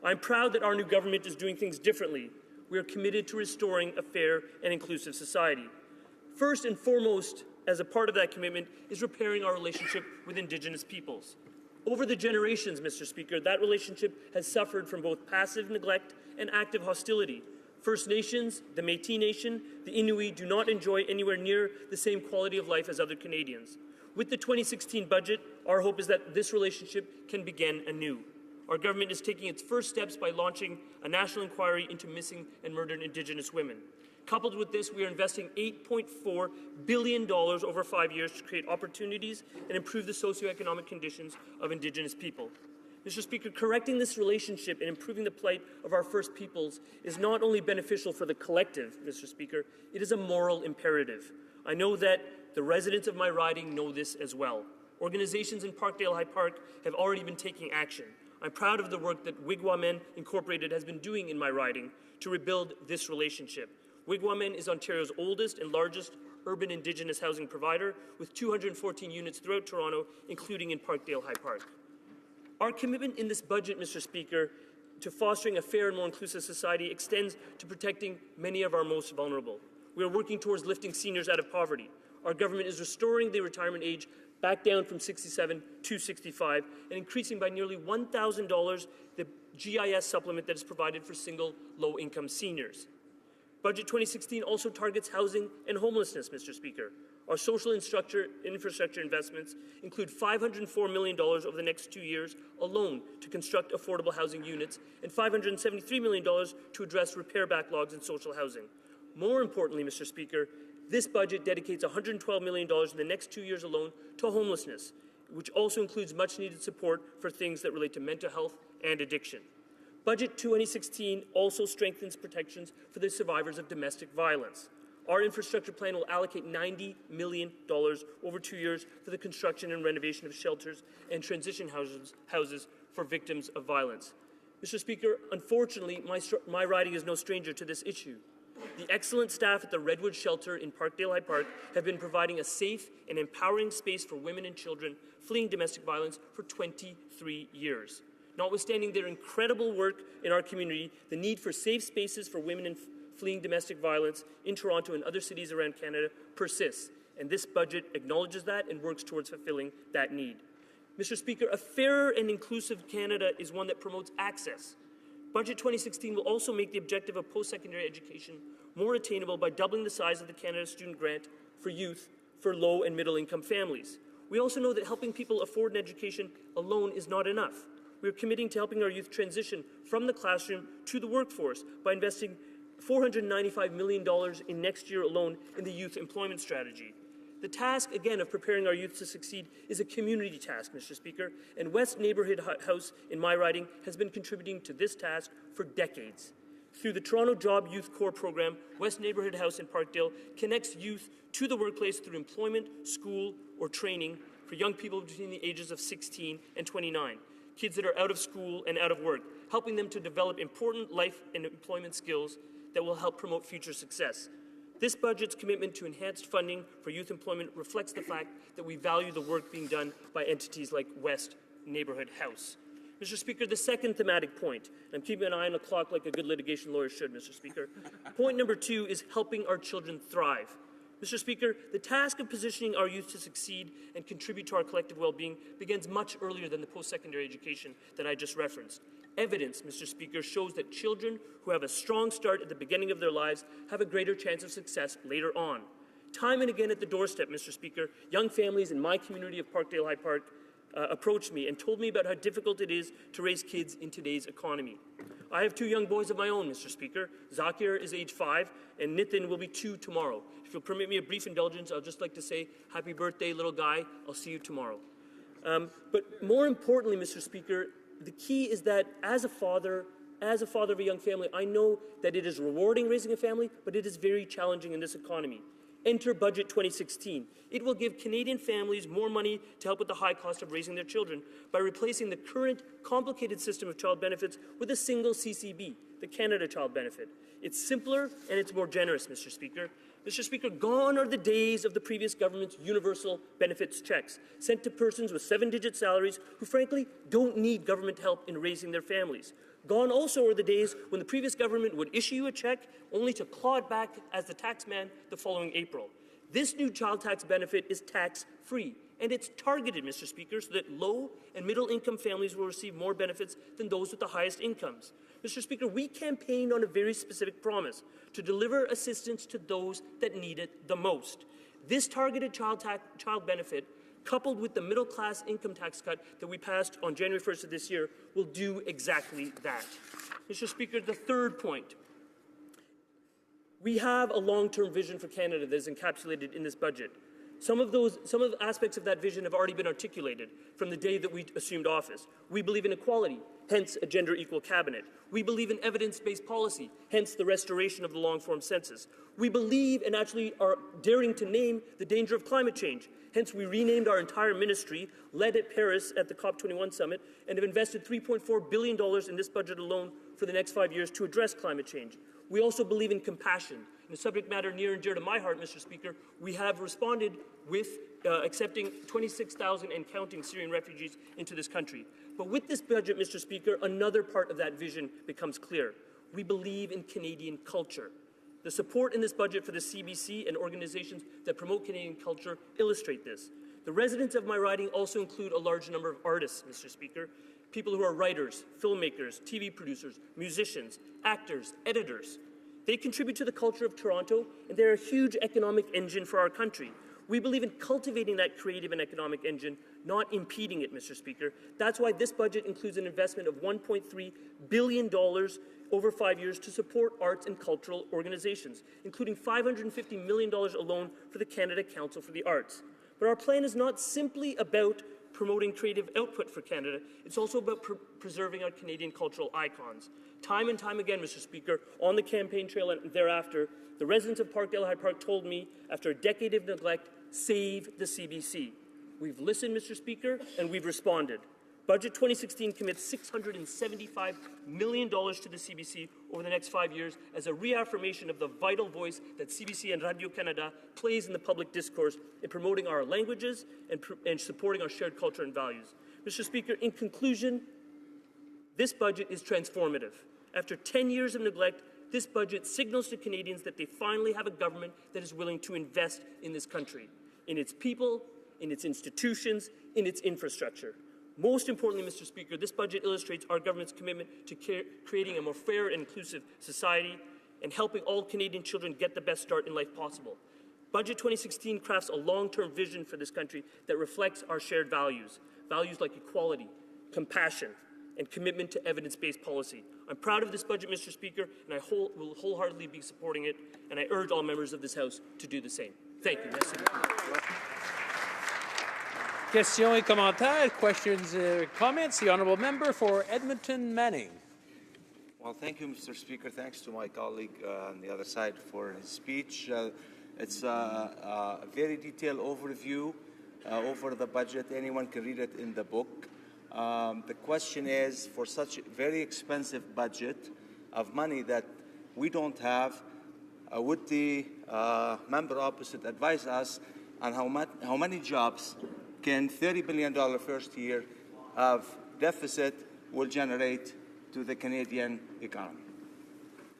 I'm proud that our new government is doing things differently. We are committed to restoring a fair and inclusive society. First and foremost, as a part of that commitment, is repairing our relationship with Indigenous peoples. Over the generations, Mr. Speaker, that relationship has suffered from both passive neglect and active hostility. First Nations, the Métis Nation, the Inuit do not enjoy anywhere near the same quality of life as other Canadians. With the 2016 budget, our hope is that this relationship can begin anew. Our government is taking its first steps by launching a national inquiry into missing and murdered Indigenous women. Coupled with this, we are investing $8.4 billion over 5 years to create opportunities and improve the socioeconomic conditions of Indigenous people. Mr. Speaker, correcting this relationship and improving the plight of our First Peoples is not only beneficial for the collective, Mr. Speaker, it is a moral imperative. I know that the residents of my riding know this as well. Organizations in Parkdale High Park have already been taking action. I'm proud of the work that Wigwamen Incorporated has been doing in my riding to rebuild this relationship. Wigwamen is Ontario's oldest and largest urban Indigenous housing provider, with 214 units throughout Toronto, including in Parkdale High Park. Our commitment in this budget, Mr. Speaker, to fostering a fair and more inclusive society extends to protecting many of our most vulnerable. We are working towards lifting seniors out of poverty. Our government is restoring the retirement age back down from 67 to 65 and increasing by nearly $1,000 the GIS supplement that is provided for single low-income seniors. Budget 2016 also targets housing and homelessness, Mr. Speaker. Our social infrastructure investments include $504 million over the next 2 years alone to construct affordable housing units and $573 million to address repair backlogs in social housing. More importantly, Mr. Speaker, this budget dedicates $112 million in the next 2 years alone to homelessness, which also includes much-needed support for things that relate to mental health and addiction. Budget 2016 also strengthens protections for the survivors of domestic violence. Our infrastructure plan will allocate $90 million over 2 years for the construction and renovation of shelters and transition houses for victims of violence. Mr. Speaker, unfortunately, my riding is no stranger to this issue. The excellent staff at the Redwood Shelter in Parkdale High Park have been providing a safe and empowering space for women and children fleeing domestic violence for 23 years. Notwithstanding their incredible work in our community, the need for safe spaces for women fleeing domestic violence in Toronto and other cities around Canada persists, and this budget acknowledges that and works towards fulfilling that need. Mr. Speaker, a fairer and inclusive Canada is one that promotes access. Budget 2016 will also make the objective of post-secondary education more attainable by doubling the size of the Canada Student Grant for youth for low and middle-income families. We also know that helping people afford an education alone is not enough. We are committing to helping our youth transition from the classroom to the workforce by investing $495 million in next year alone in the youth employment strategy. The task, again, of preparing our youth to succeed is a community task, Mr. Speaker, and West Neighbourhood House in my riding has been contributing to this task for decades. Through the Toronto Job Youth Corps program, West Neighbourhood House in Parkdale connects youth to the workplace through employment, school, or training for young people between the ages of 16 and 29. Kids that are out of school and out of work, helping them to develop important life and employment skills that will help promote future success. This budget's commitment to enhanced funding for youth employment reflects the fact that we value the work being done by entities like West Neighbourhood House. Mr. Speaker, the second thematic point, and I'm keeping an eye on the clock like a good litigation lawyer should, Mr. Speaker. Point number 2 is helping our children thrive. Mr. Speaker, the task of positioning our youth to succeed and contribute to our collective well-being begins much earlier than the post-secondary education that I just referenced. Evidence, Mr. Speaker, shows that children who have a strong start at the beginning of their lives have a greater chance of success later on. Time and again at the doorstep, Mr. Speaker, young families in my community of Parkdale High Park approached me and told me about how difficult it is to raise kids in today's economy. I have 2 young boys of my own, Mr. Speaker. Zakir is age 5, and Nitin will be 2 tomorrow. If you'll permit me a brief indulgence, I'll just like to say, happy birthday, little guy. I'll see you tomorrow. But more importantly, Mr. Speaker, the key is that as a father of a young family, I know that it is rewarding raising a family, but it is very challenging in this economy. Enter Budget 2016. It will give Canadian families more money to help with the high cost of raising their children by replacing the current complicated system of child benefits with a single CCB, the Canada Child Benefit. It's simpler and it's more generous, Mr. Speaker. Mr. Speaker, gone are the days of the previous government's universal benefits checks sent to persons with 7-digit salaries who frankly don't need government help in raising their families. Gone also are the days when the previous government would issue you a check only to claw it back as the taxman the following April. This new child tax benefit is tax-free, and it's targeted, Mr. Speaker, so that low and middle-income families will receive more benefits than those with the highest incomes. Mr. Speaker, we campaigned on a very specific promise to deliver assistance to those that need it the most. This targeted child benefit, coupled with the middle-class income tax cut that we passed on January 1st of this year, will do exactly that. Mr. Speaker, the third point. We have a long-term vision for Canada that is encapsulated in this budget. Some of the aspects of that vision have already been articulated from the day that we assumed office. We believe in equality, hence a gender-equal cabinet. We believe in evidence-based policy, hence the restoration of the long-form census. We believe and actually are daring to name the danger of climate change. Hence, we renamed our entire ministry, led at Paris at the COP21 summit, and have invested $3.4 billion in this budget alone for the next 5 years to address climate change. We also believe in compassion. In a subject matter near and dear to my heart, Mr. Speaker, we have responded with accepting 26,000 and counting Syrian refugees into this country. But with this budget, Mr. Speaker, another part of that vision becomes clear. We believe in Canadian culture. The support in this budget for the CBC and organizations that promote Canadian culture illustrate this. The residents of my riding also include a large number of artists, Mr. Speaker, people who are writers, filmmakers, TV producers, musicians, actors, editors. They contribute to the culture of Toronto, and they're a huge economic engine for our country. We believe in cultivating that creative and economic engine, not impeding it, Mr. Speaker. That's why this budget includes an investment of $1.3 billion over 5 years to support arts and cultural organizations, including $550 million alone for the Canada Council for the Arts. But our plan is not simply about promoting creative output for Canada. It's also about preserving our Canadian cultural icons. Time and time again, Mr. Speaker, on the campaign trail and thereafter, the residents of Parkdale High Park told me, after a decade of neglect, save the CBC. We've listened, Mr. Speaker, and we've responded. Budget 2016 commits $675 million to the CBC over the next 5 years as a reaffirmation of the vital voice that CBC and Radio-Canada plays in the public discourse in promoting our languages and supporting our shared culture and values. Mr. Speaker, in conclusion, this budget is transformative. After 10 years of neglect, this budget signals to Canadians that they finally have a government that is willing to invest in this country, in its people, in its institutions, in its infrastructure. Most importantly, Mr. Speaker, this budget illustrates our government's commitment to creating a more fair and inclusive society and helping all Canadian children get the best start in life possible. Budget 2016 crafts a long-term vision for this country that reflects our shared values, values like equality, compassion, and commitment to evidence-based policy. I'm proud of this budget, Mr. Speaker, and I will wholeheartedly be supporting it, and I urge all members of this House to do the same. Thank you. Merci. Questions et commentaires, questions, comments. The honourable member for Edmonton Manning. Well, thank you, Mr. Speaker. Thanks to my colleague on the other side for his speech. It's a very detailed overview over the budget. Anyone can read it in the book. The question is, for such a very expensive budget of money that we don't have, would the member opposite advise us on how many jobs can $30 billion first year of deficit will generate to the Canadian economy?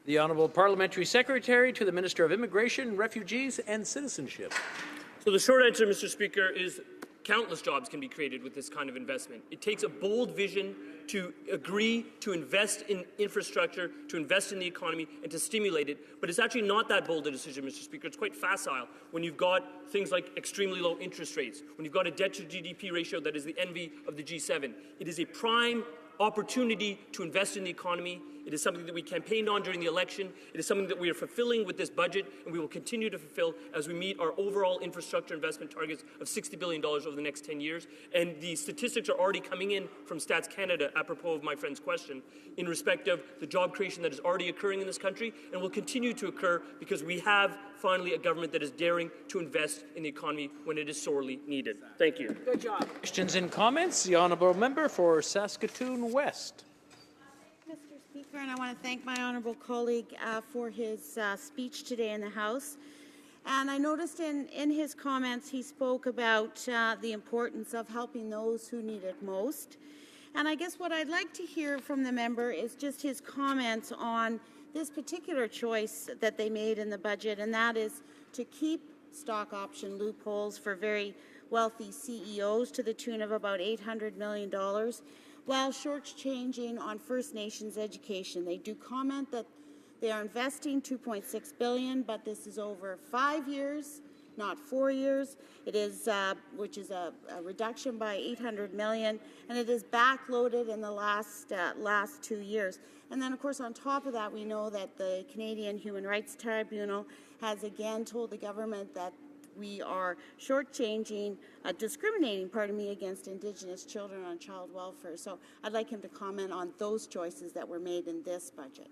The Honourable Parliamentary Secretary to the Minister of Immigration, Refugees and Citizenship. So the short answer, Mr. Speaker, is Countless jobs can be created with this kind of investment. It takes a bold vision to agree to invest in infrastructure, to invest in the economy, and to stimulate it. But it's actually not that bold a decision, Mr. Speaker. It's quite facile when you've got things like extremely low interest rates, when you've got a debt-to-GDP ratio that is the envy of the G7. It is a prime opportunity to invest in the economy. It is something that we campaigned on during the election. It is something that we are fulfilling with this budget, and we will continue to fulfill as we meet our overall infrastructure investment targets of $60 billion over the next 10 years. And the statistics are already coming in from Stats Canada, apropos of my friend's question, in respect of the job creation that is already occurring in this country and will continue to occur because we have finally a government that is daring to invest in the economy when it is sorely needed. Thank you. Good job. Questions and comments? The honourable member for Saskatoon West. Mr. Speaker, and I want to thank my honourable colleague for his speech today in the House. And I noticed in his comments he spoke about the importance of helping those who need it most. And I guess what I'd like to hear from the member is just his comments on this particular choice that they made in the budget, and that is to keep stock option loopholes for very wealthy CEOs to the tune of about $800 million, while shortchanging on First Nations education. They do comment that they are investing $2.6 billion, but this is over 5 years, not 4 years. It is, which is a reduction by $800 million, and it is backloaded in the last 2 years. And then, of course, on top of that, we know that the Canadian Human Rights Tribunal has again told the government that we are shortchanging, discriminating, against Indigenous children on child welfare. So I'd like him to comment on those choices that were made in this budget.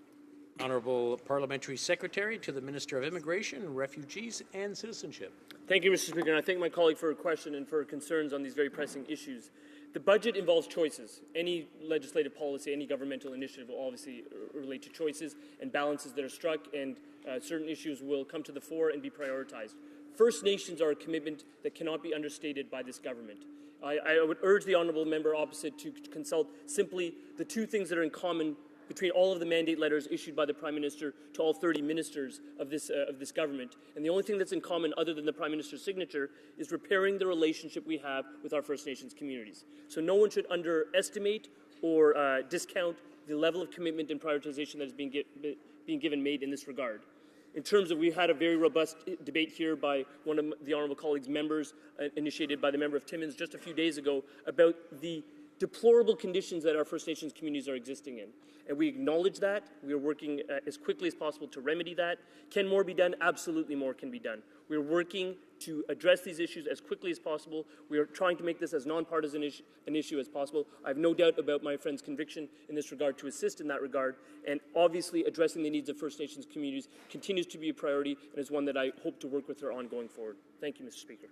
Honourable Parliamentary Secretary to the Minister of Immigration, Refugees and Citizenship. Thank you, Mr. Speaker, and I thank my colleague for her question and for her concerns on these very pressing issues. The budget involves choices. Any legislative policy, any governmental initiative will obviously relate to choices and balances that are struck, and certain issues will come to the fore and be prioritized. First Nations are a commitment that cannot be understated by this government. I would urge the honourable member opposite to consult simply the two things that are in common between all of the mandate letters issued by the Prime Minister to all 30 ministers of this government. And the only thing that's in common other than the Prime Minister's signature is repairing the relationship we have with our First Nations communities. So no one should underestimate or discount the level of commitment and prioritization that is being given made in this regard. In terms of, we had a very robust debate here by one of the honourable colleagues' members, initiated by the member of Timmins just a few days ago, about the deplorable conditions that our First Nations communities are existing in. And we acknowledge that. We are working as quickly as possible to remedy that. Can more be done? Absolutely more can be done. We are working to address these issues as quickly as possible. We are trying to make this as nonpartisan an issue as possible. I have no doubt about my friend's conviction in this regard to assist in that regard. And obviously addressing the needs of First Nations communities continues to be a priority and is one that I hope to work with her on going forward. Thank you, Mr. Speaker.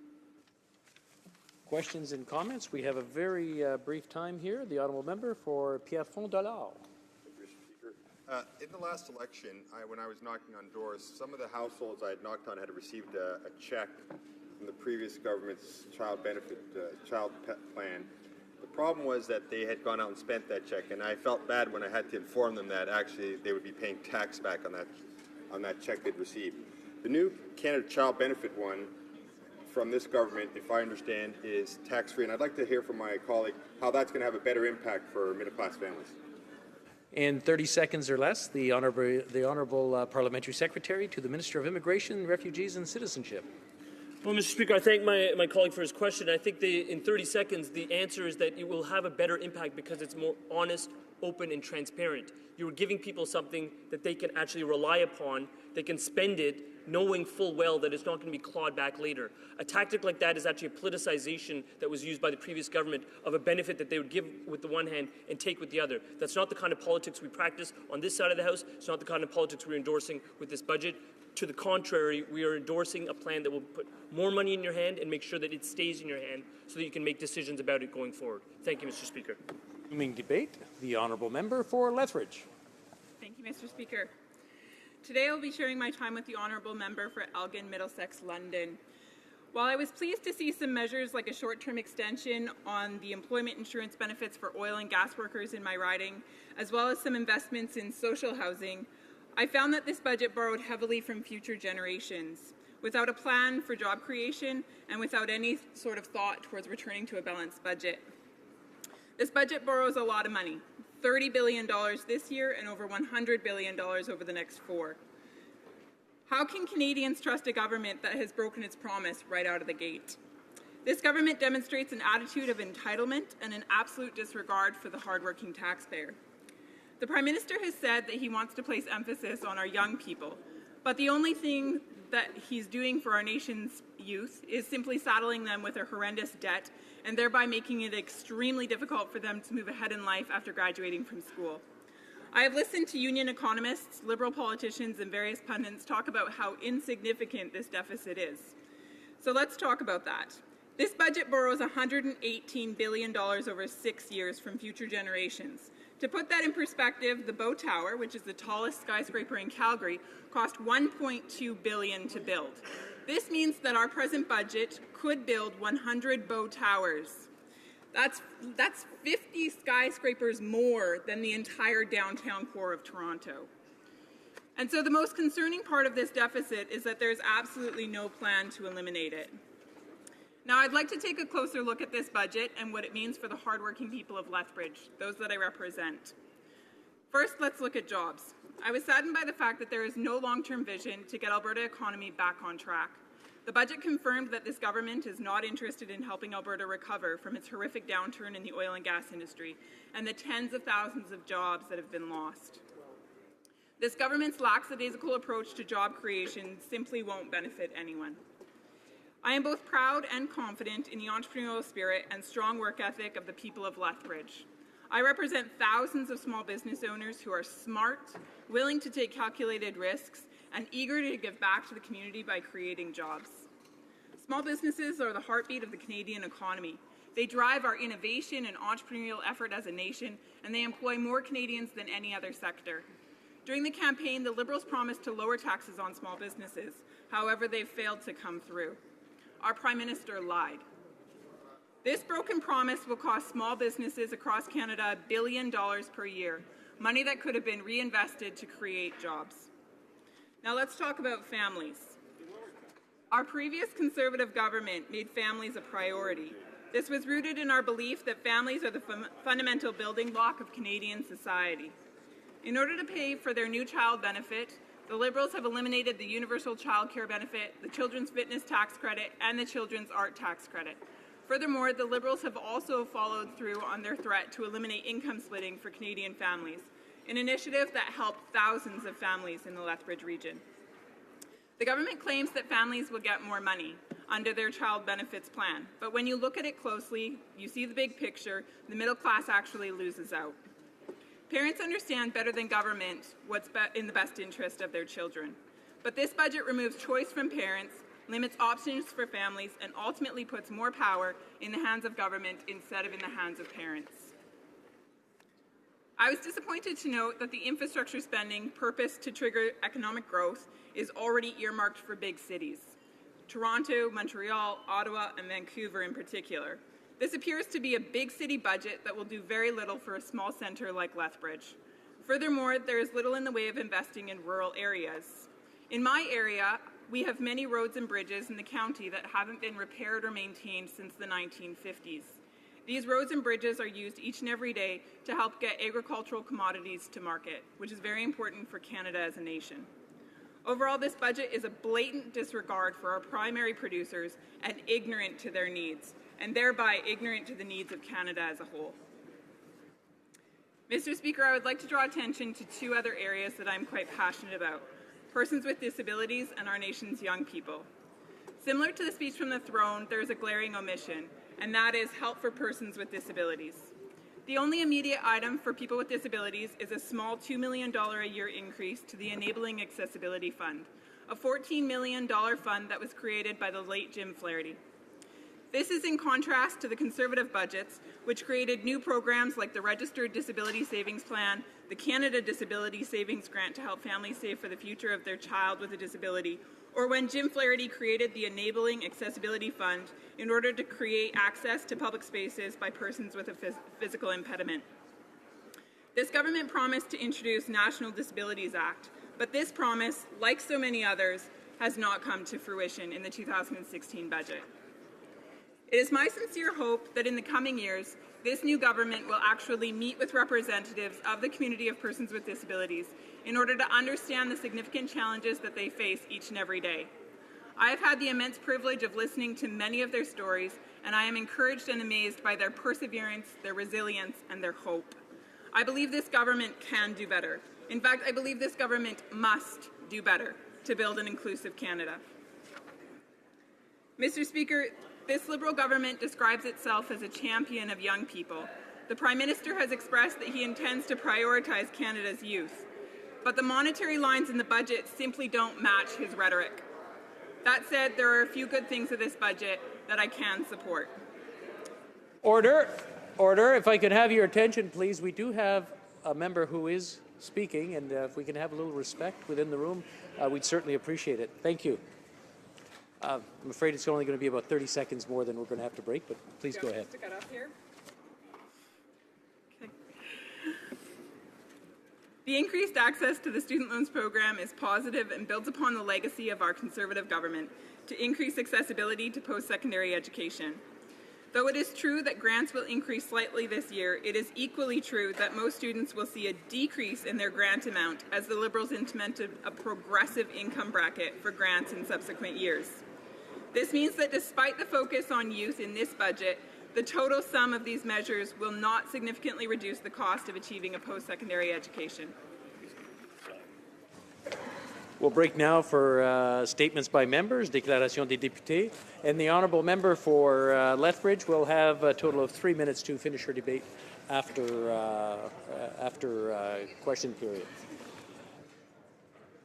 Questions and comments? We have a very brief time here. The honourable member for Pierrefonds-Dollard. In the last election, when I was knocking on doors, some of the households I had knocked on had received a check from the previous government's child pet plan. The problem was that they had gone out and spent that check, and I felt bad when I had to inform them that actually they would be paying tax back on that check they'd received. The new Canada Child Benefit one from this government, if I understand, is tax-free, and I'd like to hear from my colleague how that's going to have a better impact for middle-class families. In 30 seconds or less, the honourable Parliamentary Secretary to the Minister of Immigration, Refugees and Citizenship. Well, Mr. Speaker, I thank my colleague for his question. I think in 30 seconds, the answer is that it will have a better impact because it's more honest, open, and transparent. You are giving people something that they can actually rely upon. They can spend it knowing full well that it's not going to be clawed back later. A tactic like that is actually a politicization that was used by the previous government of a benefit that they would give with the one hand and take with the other. That's not the kind of politics we practice on this side of the House. It's not the kind of politics we're endorsing with this budget. To the contrary, we are endorsing a plan that will put more money in your hand and make sure that it stays in your hand so that you can make decisions about it going forward. Thank you, Mr. Speaker. Resuming debate, the honourable member for Lethbridge. Thank you, Mr. Speaker. Today I'll be sharing my time with the honourable member for Elgin, Middlesex, London. While I was pleased to see some measures like a short-term extension on the employment insurance benefits for oil and gas workers in my riding, as well as some investments in social housing, I found that this budget borrowed heavily from future generations. without a plan for job creation, and without any sort of thought towards returning to a balanced budget. This budget borrows a lot of money, $30 billion this year and over $100 billion over the next 4. How can Canadians trust a government that has broken its promise right out of the gate? This government demonstrates an attitude of entitlement and an absolute disregard for the hardworking taxpayer. The Prime Minister has said that he wants to place emphasis on our young people, but the only thing that he's doing for our nation's youth is simply saddling them with a horrendous debt and thereby making it extremely difficult for them to move ahead in life after graduating from school. I have listened to union economists, Liberal politicians, and various pundits talk about how insignificant this deficit is. So let's talk about that. This budget borrows $118 billion over 6 years from future generations. To put that in perspective, the Bow Tower, which is the tallest skyscraper in Calgary, cost $1.2 billion to build. This means that our present budget could build 100 Bow Towers. That's 50 skyscrapers more than the entire downtown core of Toronto. And so the most concerning part of this deficit is that there's absolutely no plan to eliminate it. Now, I'd like to take a closer look at this budget and what it means for the hardworking people of Lethbridge, those that I represent. First, let's look at jobs. I was saddened by the fact that there is no long-term vision to get Alberta economy back on track. The budget confirmed that this government is not interested in helping Alberta recover from its horrific downturn in the oil and gas industry and the tens of thousands of jobs that have been lost. This government's lackadaisical approach to job creation simply won't benefit anyone. I am both proud and confident in the entrepreneurial spirit and strong work ethic of the people of Lethbridge. I represent thousands of small business owners who are smart, willing to take calculated risks, and eager to give back to the community by creating jobs. Small businesses are the heartbeat of the Canadian economy. They drive our innovation and entrepreneurial effort as a nation, and they employ more Canadians than any other sector. During the campaign, the Liberals promised to lower taxes on small businesses. However, they've failed to come through. Our Prime Minister lied. This broken promise will cost small businesses across Canada $1 billion per year, money that could have been reinvested to create jobs. Now let's talk about families. Our previous Conservative government made families a priority. This was rooted in our belief that families are the fundamental building block of Canadian society. In order to pay for their new child benefit, the Liberals have eliminated the universal child care benefit, the children's fitness tax credit, and the children's art tax credit. Furthermore, the Liberals have also followed through on their threat to eliminate income splitting for Canadian families, an initiative that helped thousands of families in the Lethbridge region. The government claims that families will get more money under their child benefits plan, but when you look at it closely, you see the big picture, the middle class actually loses out. Parents understand better than government what's in the best interest of their children. But this budget removes choice from parents, limits options for families, and ultimately puts more power in the hands of government instead of in the hands of parents. I was disappointed to note that the infrastructure spending purposed to trigger economic growth is already earmarked for big cities, Toronto, Montreal, Ottawa, and Vancouver in particular. This appears to be a big city budget that will do very little for a small centre like Lethbridge. Furthermore, there is little in the way of investing in rural areas. In my area, we have many roads and bridges in the county that haven't been repaired or maintained since the 1950s. These roads and bridges are used each and every day to help get agricultural commodities to market, which is very important for Canada as a nation. Overall, this budget is a blatant disregard for our primary producers and ignorant to their needs, and thereby ignorant to the needs of Canada as a whole. Mr. Speaker, I would like to draw attention to two other areas that I'm quite passionate about: persons with disabilities and our nation's young people. Similar to the speech from the throne, there is a glaring omission, and that is help for persons with disabilities. The only immediate item for people with disabilities is a small $2 million a year increase to the Enabling Accessibility Fund, a $14 million fund that was created by the late Jim Flaherty. This is in contrast to the Conservative budgets, which created new programs like the Registered Disability Savings Plan, the Canada Disability Savings Grant to help families save for the future of their child with a disability, or when Jim Flaherty created the Enabling Accessibility Fund in order to create access to public spaces by persons with a physical impediment. This government promised to introduce National Disabilities Act, but this promise, like so many others, has not come to fruition in the 2016 budget. It is my sincere hope that in the coming years, this new government will actually meet with representatives of the community of persons with disabilities in order to understand the significant challenges that they face each and every day. I have had the immense privilege of listening to many of their stories, and I am encouraged and amazed by their perseverance, their resilience, and their hope. I believe this government can do better. In fact, I believe this government must do better to build an inclusive Canada. Mr. Speaker, this Liberal government describes itself as a champion of young people. The Prime Minister has expressed that he intends to prioritise Canada's youth, but the monetary lines in the budget simply don't match his rhetoric. That said, there are a few good things of this budget that I can support. Order. Order. If I could have your attention, please. We do have a member who is speaking, and if we can have a little respect within the room, we'd certainly appreciate it. Thank you. I'm afraid it's only going to be about 30 seconds more than we're going to have to break, but please go ahead. Stick it up here. Okay. The increased access to the student loans program is positive and builds upon the legacy of our Conservative government to increase accessibility to post-secondary education. Though it is true that grants will increase slightly this year, it is equally true that most students will see a decrease in their grant amount as the Liberals implemented a progressive income bracket for grants in subsequent years. This means that despite the focus on youth in this budget, the total sum of these measures will not significantly reduce the cost of achieving a post-secondary education. We'll break now for statements by members, déclaration des députés, and the honourable member for Lethbridge will have a total of 3 minutes to finish her debate after question period.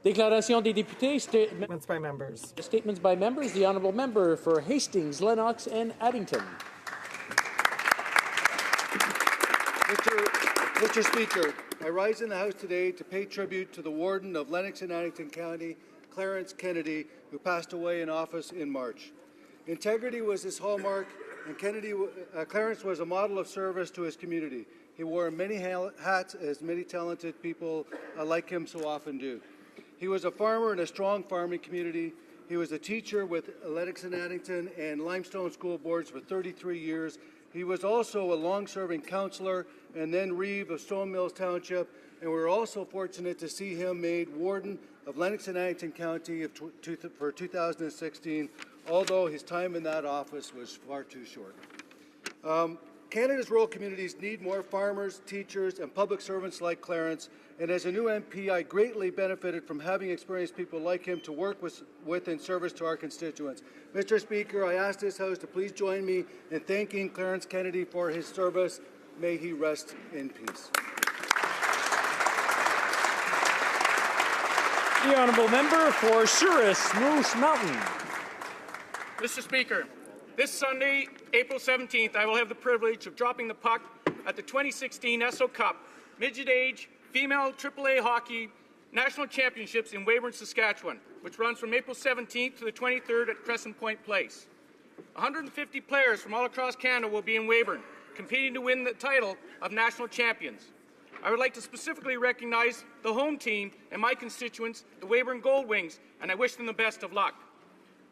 Déclaration des députés, statements by members. Statements by members. The honourable member for Hastings, Lennox, and Addington. Mr. Speaker, I rise in the House today to pay tribute to the Warden of Lennox and Addington County, Clarence Kennedy, who passed away in office in March. Integrity was his hallmark, and Clarence was a model of service to his community. He wore many hats, as many talented people like him so often do. He was a farmer in a strong farming community. He was a teacher with Lennox and Addington and Limestone School Boards for 33 years. He was also a long-serving councillor and then Reeve of Stone Mills Township, and we're also fortunate to see him made Warden of Lennox and Addington County for 2016, although his time in that office was far too short. Canada's rural communities need more farmers, teachers, and public servants like Clarence, and as a new MP, I greatly benefited from having experienced people like him to work with in service to our constituents. Mr. Speaker, I ask this House to please join me in thanking Clarence Kennedy for his service. May he rest in peace. The honourable member for Souris, Moose Mountain. Mr. Speaker, this Sunday, April 17th, I will have the privilege of dropping the puck at the 2016 HoC Cup, midget age, female AAA hockey national championships in Weyburn, Saskatchewan, which runs from April 17th to the 23rd at Crescent Point Place. 150 players from all across Canada will be in Weyburn, competing to win the title of national champions. I would like to specifically recognize the home team and my constituents, the Weyburn Gold Wings, and I wish them the best of luck.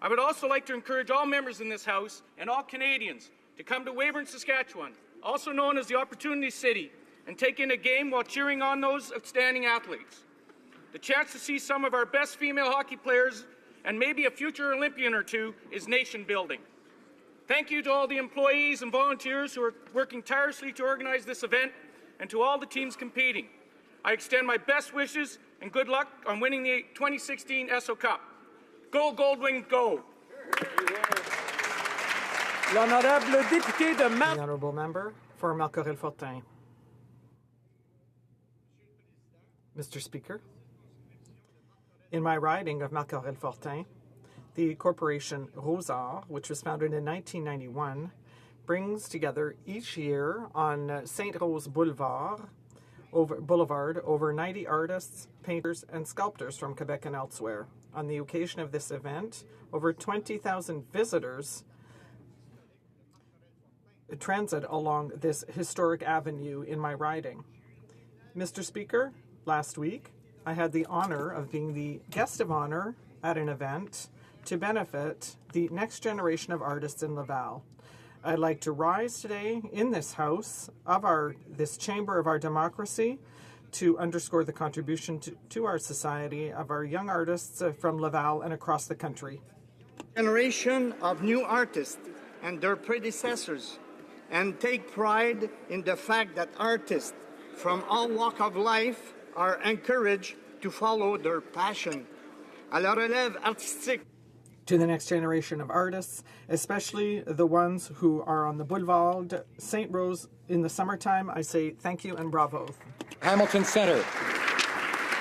I would also like to encourage all members in this House and all Canadians to come to Weyburn, Saskatchewan, also known as the Opportunity City, and take in a game while cheering on those outstanding athletes. The chance to see some of our best female hockey players and maybe a future Olympian or two is nation building. Thank you to all the employees and volunteers who are working tirelessly to organize this event and to all the teams competing. I extend my best wishes and good luck on winning the 2016 HoC Cup. Go Gold Wings, go! L'honorable député de The honourable member for Malcorel-Fortin. Mr. Speaker, in my riding of Malcorel-Fortin, the corporation Rosard, which was founded in 1991, brings together each year on St. Rose Boulevard over 90 artists, painters, and sculptors from Quebec and elsewhere. On the occasion of this event, over 20,000 visitors transit along this historic avenue in my riding. Mr. Speaker, last week, I had the honor of being the guest of honor at an event to benefit the next generation of artists in Laval. I'd like to rise today in this house of this chamber of our democracy to underscore the contribution to our society of our young artists from Laval and across the country. Generation of new artists and their predecessors, and take pride in the fact that artists from all walks of life are encouraged to follow their passion. À la relève artistique. To the next generation of artists, especially the ones who are on the Boulevard St. Rose in the summertime, I say thank you and bravo. Hamilton Centre.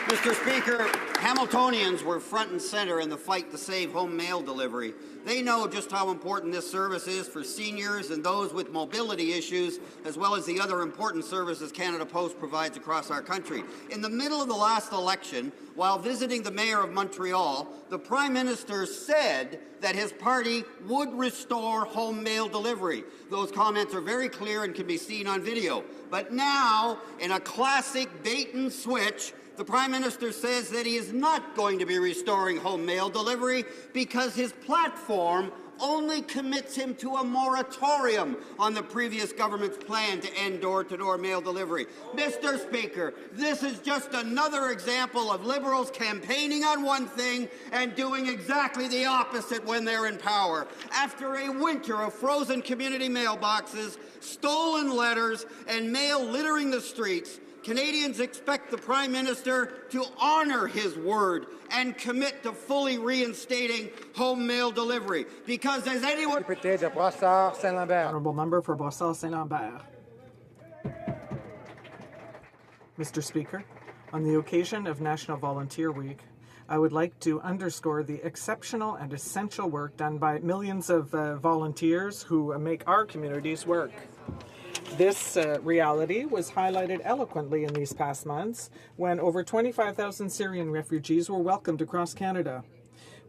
Mr. Speaker, Hamiltonians were front and center in the fight to save home mail delivery. They know just how important this service is for seniors and those with mobility issues, as well as the other important services Canada Post provides across our country. In the middle of the last election, while visiting the Mayor of Montreal, the Prime Minister said that his party would restore home mail delivery. Those comments are very clear and can be seen on video. But now, in a classic bait and switch, the Prime Minister says that he is not going to be restoring home mail delivery because his platform only commits him to a moratorium on the previous government's plan to end door-to-door mail delivery. Mr. Speaker, this is just another example of Liberals campaigning on one thing and doing exactly the opposite when they're in power. After a winter of frozen community mailboxes, stolen letters, and mail littering the streets, Canadians expect the Prime Minister to honour his word and commit to fully reinstating home mail delivery. Because as anyone... Honourable Member for Brossard-Saint-Lambert. Mr. Speaker, on the occasion of National Volunteer Week, I would like to underscore the exceptional and essential work done by millions of volunteers who make our communities work. This reality was highlighted eloquently in these past months when over 25,000 Syrian refugees were welcomed across Canada.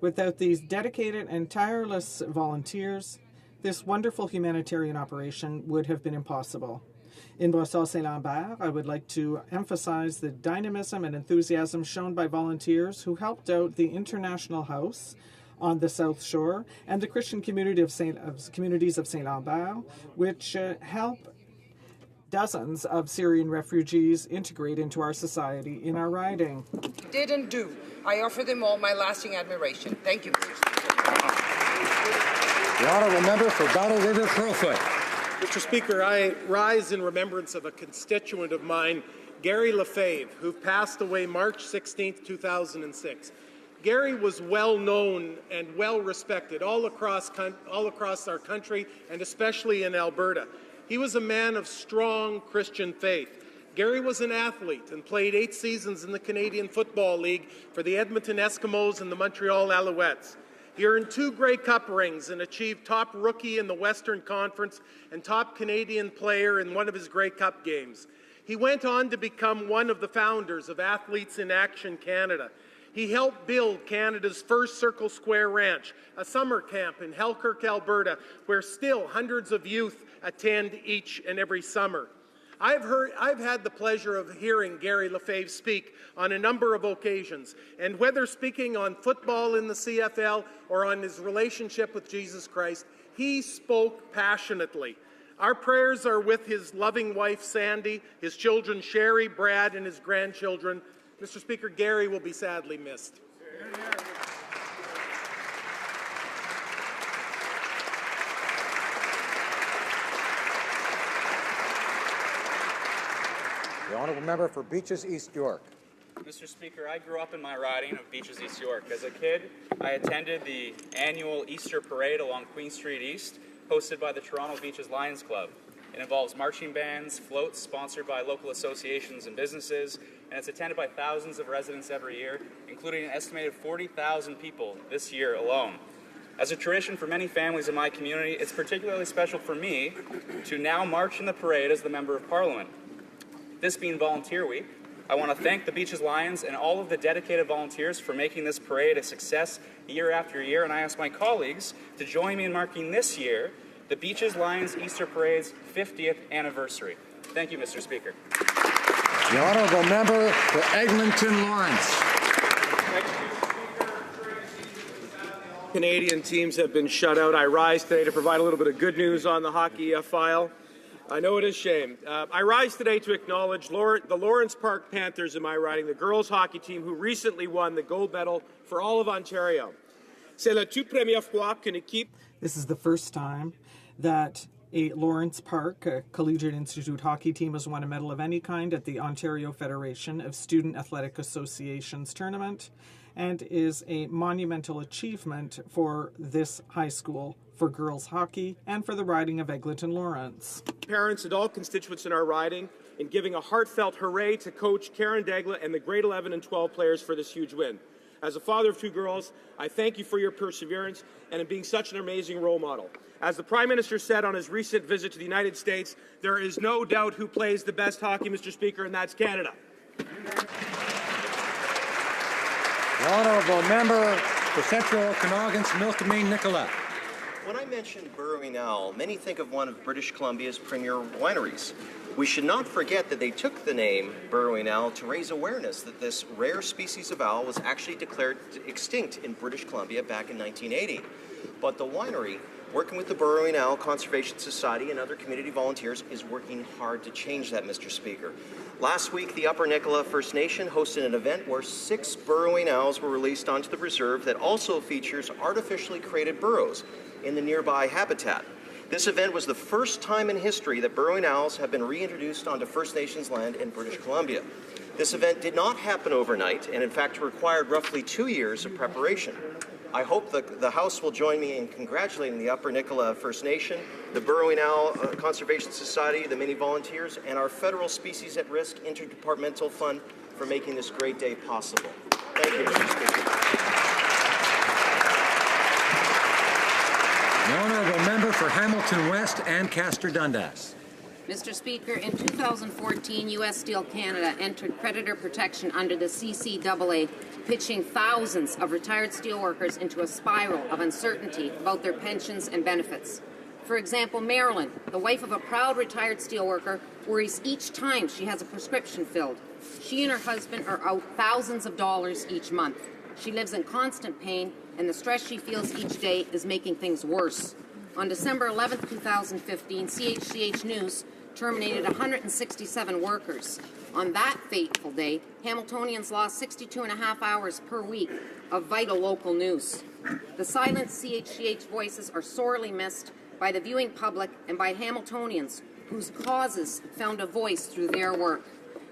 Without these dedicated and tireless volunteers, this wonderful humanitarian operation would have been impossible. In Brossard-Saint-Lambert, I would like to emphasize the dynamism and enthusiasm shown by volunteers who helped out the International House on the South Shore and the Christian communities of Saint-Lambert, which help dozens of Syrian refugees integrate into our society in our riding. Did and do. I offer them all my lasting admiration. Thank you, Mr. Speaker. The honourable member for Battle River Crowfoot. Mr. Speaker, I rise in remembrance of a constituent of mine, Gary Lefebvre, who passed away March 16, 2006. Gary was well known and well respected all across our country and especially in Alberta. He was a man of strong Christian faith. Gary was an athlete and played 8 seasons in the Canadian Football League for the Edmonton Eskimos and the Montreal Alouettes. He earned 2 Grey Cup rings and achieved top rookie in the Western Conference and top Canadian player in one of his Grey Cup games. He went on to become one of the founders of Athletes in Action Canada. He helped build Canada's first Circle Square Ranch, a summer camp in Halkirk, Alberta, where still hundreds of youth attend each and every summer. I've had the pleasure of hearing Gary Lefebvre speak on a number of occasions, and whether speaking on football in the CFL or on his relationship with Jesus Christ, he spoke passionately. Our prayers are with his loving wife, Sandy, his children, Sherry, Brad, and his grandchildren. Mr. Speaker, Gary will be sadly missed. The honourable member for Beaches East York. Mr. Speaker, I grew up in my riding of Beaches East York. As a kid, I attended the annual Easter Parade along Queen Street East, hosted by the Toronto Beaches Lions Club. It involves marching bands, floats sponsored by local associations and businesses, and it's attended by thousands of residents every year, including an estimated 40,000 people this year alone. As a tradition for many families in my community, it's particularly special for me to now march in the parade as the Member of Parliament. This being Volunteer Week, I want to thank the Beaches Lions and all of the dedicated volunteers for making this parade a success year after year, and I ask my colleagues to join me in marking this year the Beaches Lions Easter Parade's 50th anniversary. Thank you, Mr. Speaker. The honourable member for Eglinton Lawrence. Thank you, Mr. Speaker. Canadian teams have been shut out. I rise today to provide a little bit of good news on the hockey file. I know it is shame. I rise today to acknowledge the Lawrence Park Panthers in my riding, the girls hockey team who recently won the gold medal for all of Ontario. C'est la toute première fois qu'une équipe. This is the first time that a Lawrence Park Collegiate Institute hockey team has won a medal of any kind at the Ontario Federation of Student Athletic Associations tournament, and is a monumental achievement for this high school, for girls hockey, and for the riding of Eglinton Lawrence. Parents and all constituents in our riding in giving a heartfelt hooray to Coach Karen Degla and the grade 11 and 12 players for this huge win. As a father of two girls, I thank you for your perseverance and in being such an amazing role model. As the Prime Minister said on his recent visit to the United States, there is no doubt who plays the best hockey, Mr. Speaker, and that's Canada. The honourable member for Central Okanagan's Milkmain Nicola. When I mention Burrowing Owl, many think of one of British Columbia's premier wineries. We should not forget that they took the name Burrowing Owl to raise awareness that this rare species of owl was actually declared extinct in British Columbia back in 1980. But the winery, working with the Burrowing Owl Conservation Society and other community volunteers, is working hard to change that, Mr. Speaker. Last week, the Upper Nicola First Nation hosted an event where 6 burrowing owls were released onto the reserve that also features artificially created burrows in the nearby habitat. This event was the first time in history that burrowing owls have been reintroduced onto First Nations land in British Columbia. This event did not happen overnight and in fact required roughly 2 years of preparation. I hope the House will join me in congratulating the Upper Nicola First Nation, the Burrowing Owl Conservation Society, the many volunteers, and our Federal Species at Risk Interdepartmental Fund for making this great day possible. Thank you, Mr. Speaker. The honourable member for Hamilton West and Castor Dundas. Mr. Speaker, in 2014, U.S. Steel Canada entered creditor protection under the CCAA, pitching thousands of retired steelworkers into a spiral of uncertainty about their pensions and benefits. For example, Marilyn, the wife of a proud retired steelworker, worries each time she has a prescription filled. She and her husband are out thousands of dollars each month. She lives in constant pain, and the stress she feels each day is making things worse. On December 11, 2015, CHCH News terminated 167 workers. On that fateful day, Hamiltonians lost 62.5 hours per week of vital local news. The silent CHCH voices are sorely missed by the viewing public and by Hamiltonians whose causes found a voice through their work.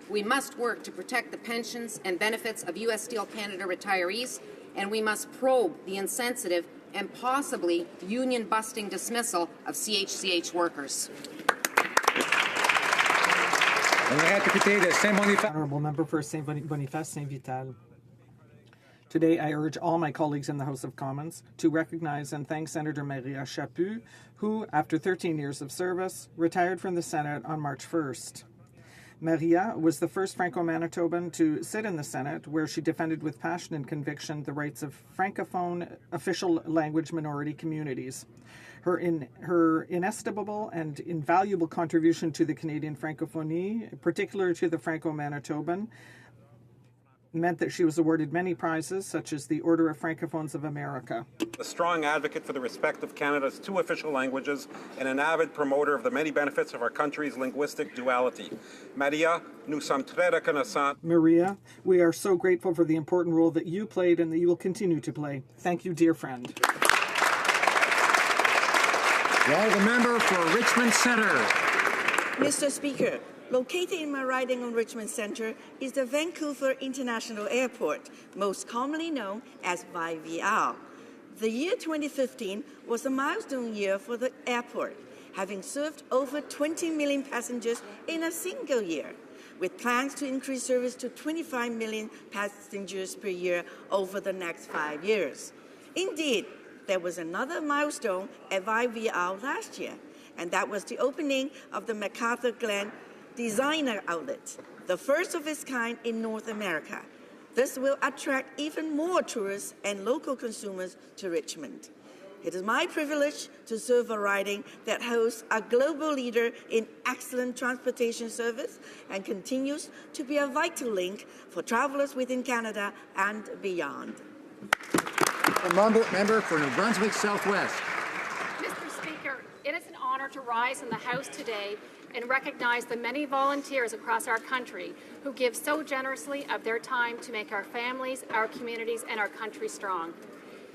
We must work to protect the pensions and benefits of U.S. Steel Canada retirees, and we must probe the insensitive and possibly union-busting dismissal of CHCH workers. Honourable member for Saint Boniface Saint Vital. Today, I urge all my colleagues in the House of Commons to recognize and thank Senator Maria Chaput, who, after 13 years of service, retired from the Senate on March 1st. Maria was the first Franco-Manitoban to sit in the Senate, where she defended with passion and conviction the rights of Francophone official language minority communities. Her inestimable and invaluable contribution to the Canadian Francophonie, particularly to the Franco-Manitoban, meant that she was awarded many prizes, such as the Order of Francophones of America. A strong advocate for the respect of Canada's 2 official languages and an avid promoter of the many benefits of our country's linguistic duality. Maria, nous sommes très reconnaissants. Maria, we are so grateful for the important role that you played and that you will continue to play. Thank you, dear friend. The honourable member for Richmond Centre. Mr. Speaker, located in my riding on Richmond Centre is the Vancouver International Airport, most commonly known as VIVR. The year 2015 was a milestone year for the airport, having served over 20 million passengers in a single year, with plans to increase service to 25 million passengers per year over the next 5 years. Indeed, there was another milestone at VIVR last year, and that was the opening of the MacArthur Glen Designer Outlet, the first of its kind in North America. This will attract even more tourists and local consumers to Richmond. It is my privilege to serve a riding that hosts a global leader in excellent transportation service and continues to be a vital link for travelers within Canada and beyond. Member for New Brunswick Southwest. Mr. Speaker, it is an honor to rise in the House today and recognize the many volunteers across our country who give so generously of their time to make our families, our communities, and our country strong.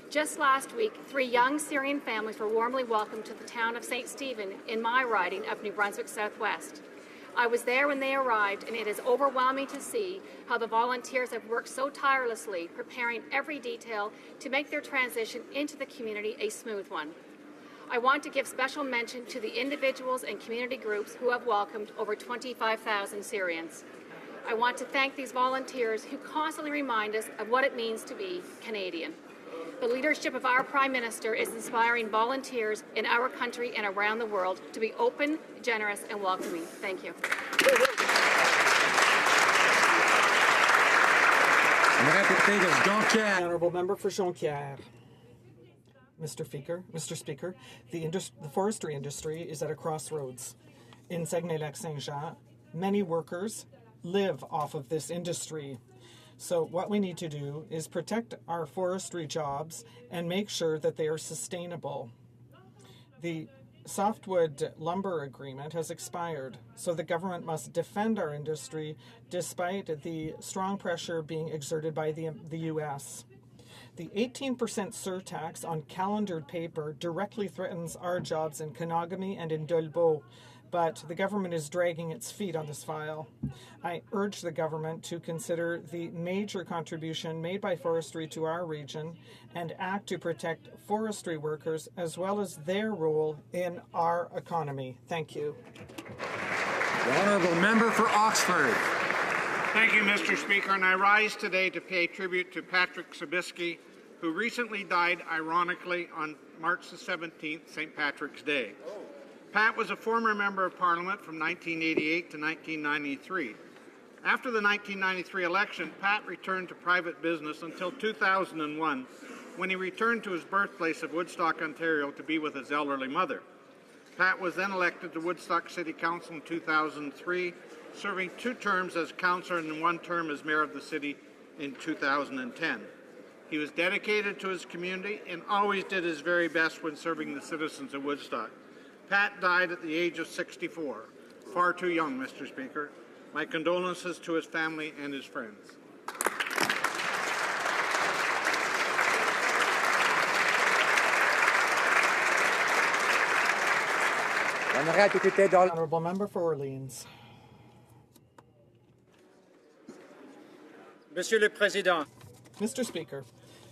Just last week, 3 young Syrian families were warmly welcomed to the town of St. Stephen in my riding of New Brunswick Southwest. I was there when they arrived, and it is overwhelming to see how the volunteers have worked so tirelessly, preparing every detail to make their transition into the community a smooth one. I want to give special mention to the individuals and community groups who have welcomed over 25,000 Syrians. I want to thank these volunteers who constantly remind us of what it means to be Canadian. The leadership of our Prime Minister is inspiring volunteers in our country and around the world to be open, generous, and welcoming. Thank you. Honourable Member for Jonquière. Mr. Speaker, the forestry industry is at a crossroads. In Saguenay-Lac-Saint-Jean, many workers live off of this industry. So what we need to do is protect our forestry jobs and make sure that they are sustainable. The softwood lumber agreement has expired, so the government must defend our industry despite the strong pressure being exerted by the U.S. The 18% surtax on calendared paper directly threatens our jobs in Kenogami and in Dolbeau, but the government is dragging its feet on this file. I urge the government to consider the major contribution made by forestry to our region and act to protect forestry workers as well as their role in our economy. Thank you. The Honourable Member for Oxford. Thank you, Mr. Speaker, and I rise today to pay tribute to Patrick Sabisky, who recently died, ironically, on March the 17th, St. Patrick's Day. Pat was a former Member of Parliament from 1988 to 1993. After the 1993 election, Pat returned to private business until 2001, when he returned to his birthplace of Woodstock, Ontario, to be with his elderly mother. Pat was then elected to Woodstock City Council in 2003, serving 2 terms as councillor and 1 term as mayor of the city in 2010. He was dedicated to his community and always did his very best when serving the citizens of Woodstock. Pat died at the age of 64. Far too young, Mr. Speaker. My condolences to his family and his friends. Honourable Member for Orleans. Monsieur le Président. Mr. Speaker,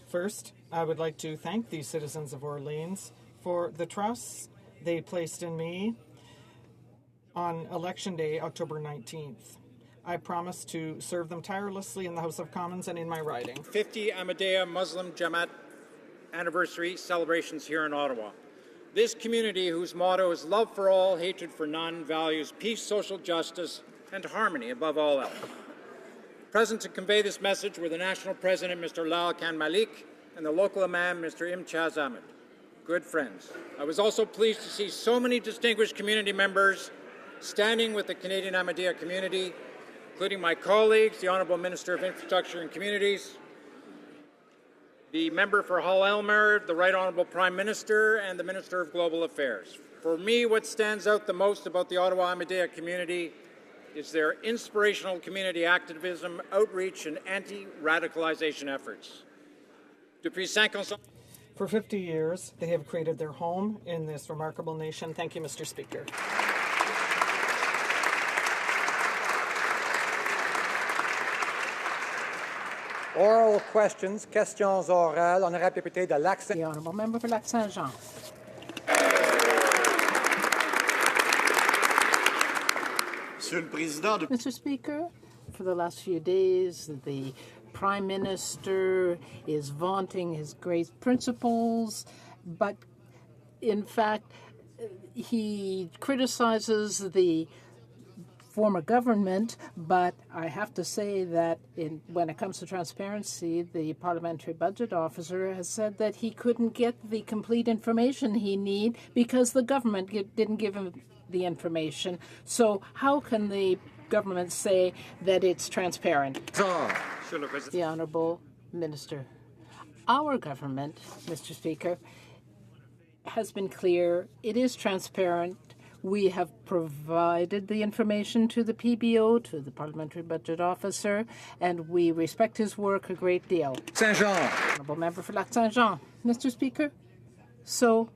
first, I would like to thank the citizens of Orleans for the trust they placed in me on Election Day, October 19th. I promise to serve them tirelessly in the House of Commons and in my riding. 50 Ahmadiyya Muslim Jamaat anniversary celebrations here in Ottawa. This community, whose motto is love for all, hatred for none, values peace, social justice, and harmony above all else. Present to convey this message were the National President, Mr. Lal Khan Malik, and the local Imam, Mr. Imtiaz Ahmed. Good friends. I was also pleased to see so many distinguished community members standing with the Canadian Ahmadiyya community, including my colleagues, the Honourable Minister of Infrastructure and Communities, the Member for Hull-Aylmer, the Right Honourable Prime Minister, and the Minister of Global Affairs. For me, what stands out the most about the Ottawa Ahmadiyya community is their inspirational community activism, outreach, and anti-radicalization efforts. For 50 years, they have created their home in this remarkable nation. Thank you, Mr. Speaker. Oral questions, questions orales. Honourable député de Lac-Saint-Jean. The Honourable Member for Lac-Saint-Jean. Mr. Speaker, for the last few days, the Prime Minister is vaunting his great principles, but in fact, he criticizes the former government, but I have to say that when it comes to transparency, the parliamentary budget officer has said that he couldn't get the complete information he need because the government didn't give him the information. So how can the government say that it's transparent? The Honourable Minister. Our government, Mr. Speaker, has been clear. It is transparent. We have provided the information to the PBO, to the Parliamentary Budget Officer, and we respect his work a great deal. Saint-Jean. Honourable Member for Lac-Saint-Jean. Mr. Speaker, so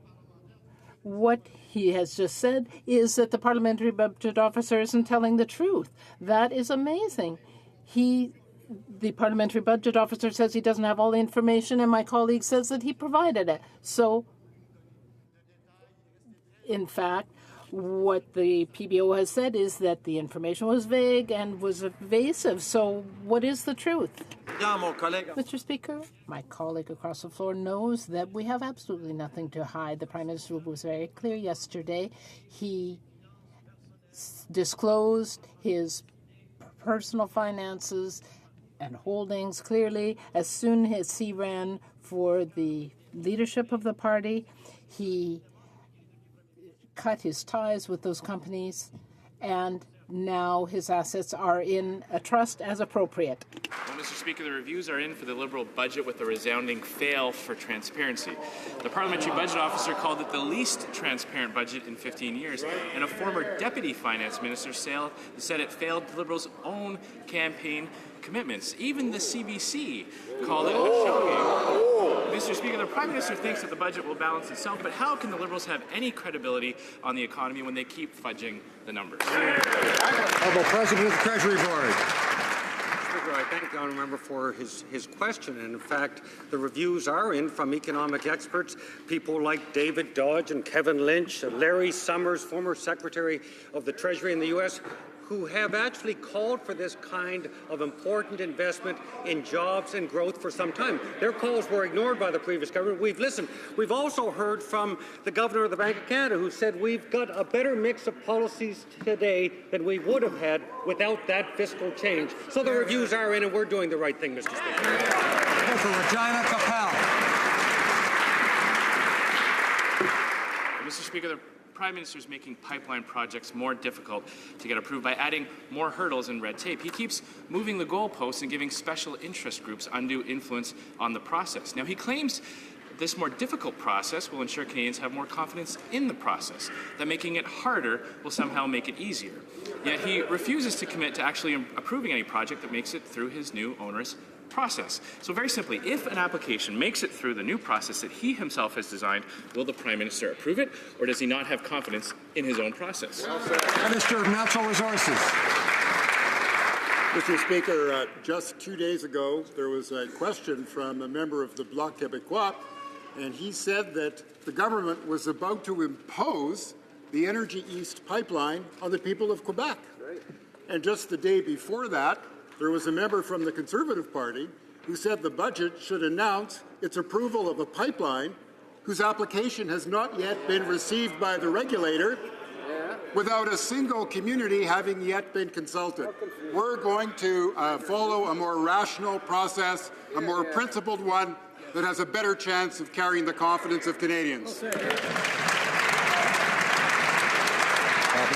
what he has just said is that the Parliamentary Budget Officer isn't telling the truth. That is amazing. The Parliamentary Budget Officer says he doesn't have all the information, and my colleague says that he provided it. So, in fact, what the PBO has said is that the information was vague and was evasive. So what is the truth? Mr. Speaker, my colleague across the floor knows that we have absolutely nothing to hide. The Prime Minister was very clear yesterday. He disclosed his personal finances and holdings clearly as soon as he ran for the leadership of the party. He cut his ties with those companies, and now his assets are in a trust as appropriate. Well, Mr. Speaker, the reviews are in for the Liberal budget with a resounding fail for transparency. The Parliamentary Budget Officer called it the least transparent budget in 15 years, and a former Deputy Finance Minister said it failed the Liberals' own campaign commitments. Even the CBC called it shocking. Mr. Speaker, the Prime Minister thinks that the budget will balance itself, but how can the Liberals have any credibility on the economy when they keep fudging the numbers? Honourable President of the Treasury Board. Speaker, I thank the honourable member for his question. And in fact, the reviews are in from economic experts, people like David Dodge and Kevin Lynch, Larry Summers, former Secretary of the Treasury in the U.S., who have actually called for this kind of important investment in jobs and growth for some time. Their calls were ignored by the previous government. We've listened. We've also heard from the Governor of the Bank of Canada, who said we've got a better mix of policies today than we would have had without that fiscal change. So the reviews are in, and we're doing the right thing, Mr. Speaker. For Regina Capel. Mr. Speaker, the Prime Minister is making pipeline projects more difficult to get approved by adding more hurdles and red tape. He keeps moving the goalposts and giving special interest groups undue influence on the process. Now, he claims this more difficult process will ensure Canadians have more confidence in the process, that making it harder will somehow make it easier. Yet he refuses to commit to actually approving any project that makes it through his new onerous process. So very simply, if an application makes it through the new process that he himself has designed, will the Prime Minister approve it, or does he not have confidence in his own process? Minister of Natural Resources. Mr. Speaker, just 2 days ago, there was a question from a member of the Bloc Québécois, and he said that the government was about to impose the Energy East pipeline on the people of Quebec. Right. And just the day before that, there was a member from the Conservative Party who said the budget should announce its approval of a pipeline whose application has not yet been received by the regulator without a single community having yet been consulted. We're going to follow a more rational process, a more principled one that has a better chance of carrying the confidence of Canadians. The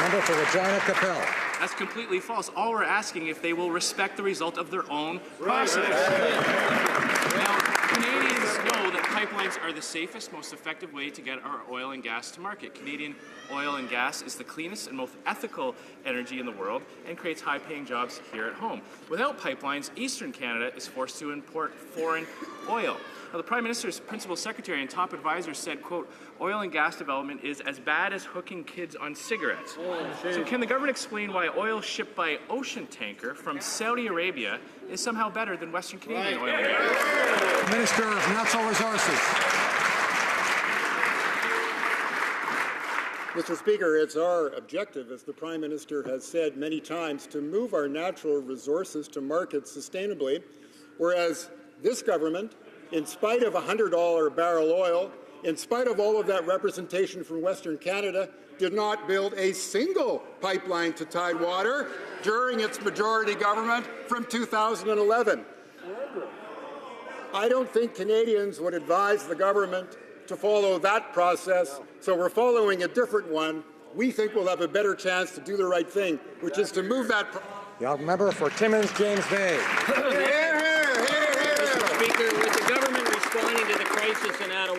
member for Regina Capel. That's completely false. All we're asking if they will respect the result of their own process. Now, Canadians know that pipelines are the safest, most effective way to get our oil and gas to market. Canadian oil and gas is the cleanest and most ethical energy in the world and creates high-paying jobs here at home. Without pipelines, Eastern Canada is forced to import foreign oil. Now, the Prime Minister's principal secretary and top advisor said, quote, oil and gas development is as bad as hooking kids on cigarettes. So can the government explain why oil shipped by ocean tanker from Saudi Arabia is somehow better than Western Canadian oil and gas? Minister of Natural Resources. Mr. Speaker, it's our objective, as the Prime Minister has said many times, to move our natural resources to market sustainably, whereas this government, in spite of $100 a barrel oil, in spite of all of that representation from Western Canada, did not build a single pipeline to Tidewater during its majority government from 2011. I don't think Canadians would advise the government to follow that process, so we're following a different one. We think we'll have a better chance to do the right thing, which is to move that. The member for Timmins, James Bay. Mr. Speaker, with the government responding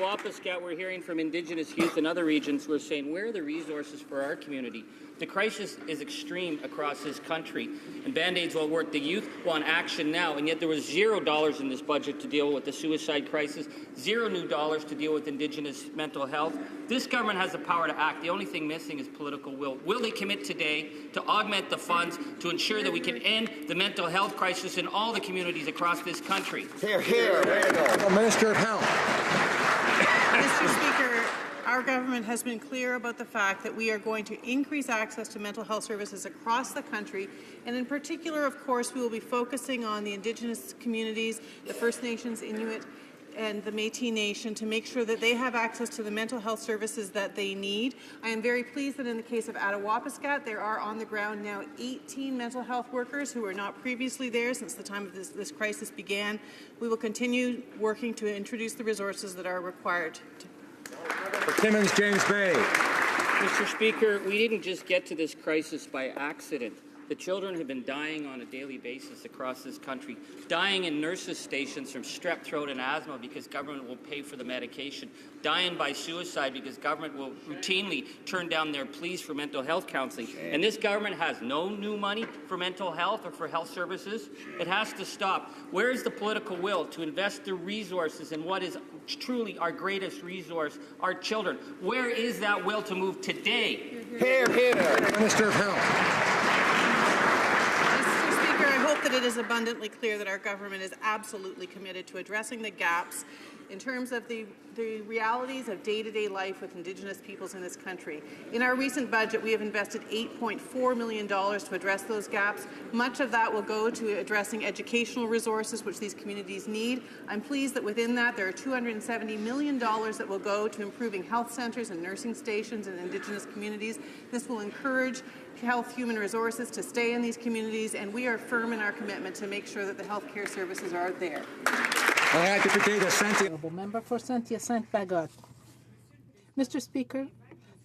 Attawapiskat, we're hearing from Indigenous youth in other regions who are saying, where are the resources for our community? The crisis is extreme across this country, and Band-Aids will work. The youth want action now, and yet there was $0 in this budget to deal with the suicide crisis, $0 new dollars to deal with Indigenous mental health. This government has the power to act. The only thing missing is political will. Will they commit today to augment the funds to ensure that we can end the mental health crisis in all the communities across this country? Here, here. Minister of Health. Mr. Speaker, our government has been clear about the fact that we are going to increase access to mental health services across the country, and in particular, of course, we will be focusing on the Indigenous communities, the First Nations, Inuit, and the Métis Nation to make sure that they have access to the mental health services that they need. I am very pleased that in the case of Attawapiskat, there are on the ground now 18 mental health workers who were not previously there since the time of this crisis began. We will continue working to introduce the resources that are required. Timmins James Bay. Mr. Speaker, we didn't just get to this crisis by accident. The children have been dying on a daily basis across this country, dying in nurses' stations from strep throat and asthma because government will pay for the medication, dying by suicide because government will routinely turn down their pleas for mental health counseling. And this government has no new money for mental health or for health services. It has to stop. Where is the political will to invest the resources in what is truly our greatest resource, our children? Where is that will to move today? Here, here. Minister of Health. I hope that it is abundantly clear that our government is absolutely committed to addressing the gaps in terms of the realities of day-to-day life with Indigenous peoples in this country. In our recent budget, we have invested $8.4 million to address those gaps. Much of that will go to addressing educational resources which these communities need. I'm pleased that within that there are $270 million that will go to improving health centres and nursing stations in Indigenous communities. This will encourage health human resources to stay in these communities, and we are firm in our commitment to make sure that the health care services are there. Honourable Member for Saint-Hyacinthe-Bagot. Mr. Speaker,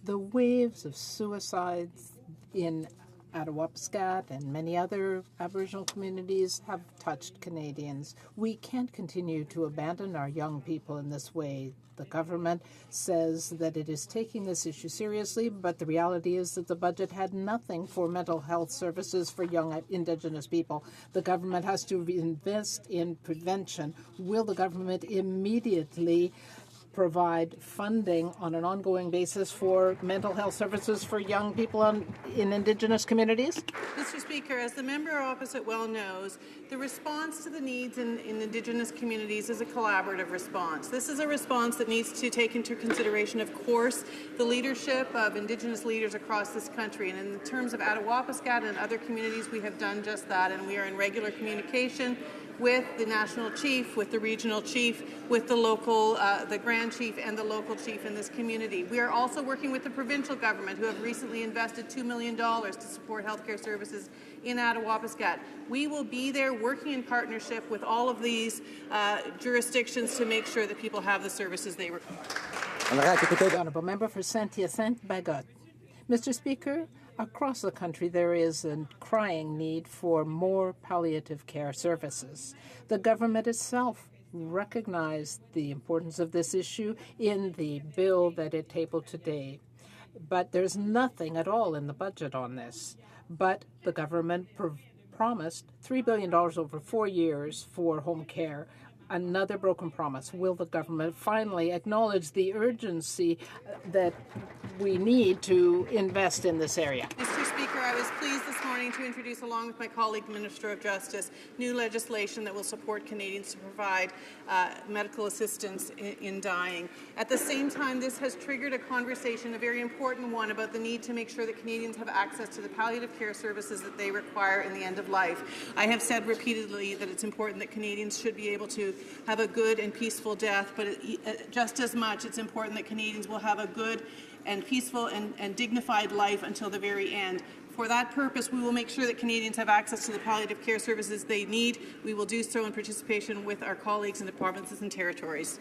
the waves of suicides in Attawapiskat and many other Aboriginal communities have touched Canadians. We can't continue to abandon our young people in this way. The government says that it is taking this issue seriously, but the reality is that the budget had nothing for mental health services for young Indigenous people. The government has to invest in prevention. Will the government immediately provide funding on an ongoing basis for mental health services for young people in Indigenous communities? Mr. Speaker, as the member opposite well knows, the response to the needs in Indigenous communities is a collaborative response. This is a response that needs to take into consideration, of course, the leadership of Indigenous leaders across this country. And in terms of Attawapiskat and other communities, we have done just that, and we are in regular communication with the national chief, with the regional chief, with the local, the grand chief and the local chief in this community. We are also working with the provincial government, who have recently invested $2 million to support healthcare services in Attawapiskat. We will be there working in partnership with all of these jurisdictions to make sure that people have the services they require. Honourable Member for Saint-Hyacinthe-Bagot. Mr. Speaker, across the country, there is a crying need for more palliative care services. The government itself recognized the importance of this issue in the bill that it tabled today. But there's nothing at all in the budget on this. But the government promised $3 billion over 4 years for home care. Another broken promise. Will the government finally acknowledge the urgency that we need to invest in this area? Mr. Speaker, I was pleased this morning to introduce, along with my colleague, the Minister of Justice, new legislation that will support Canadians to provide medical assistance in dying. At the same time, this has triggered a conversation, a very important one, about the need to make sure that Canadians have access to the palliative care services that they require in the end of life. I have said repeatedly that it's important that Canadians should be able to have a good and peaceful death, but just as much it's important that Canadians will have a good and peaceful and dignified life until the very end. For that purpose, we will make sure that Canadians have access to the palliative care services they need. We will do so in participation with our colleagues in the provinces and territories.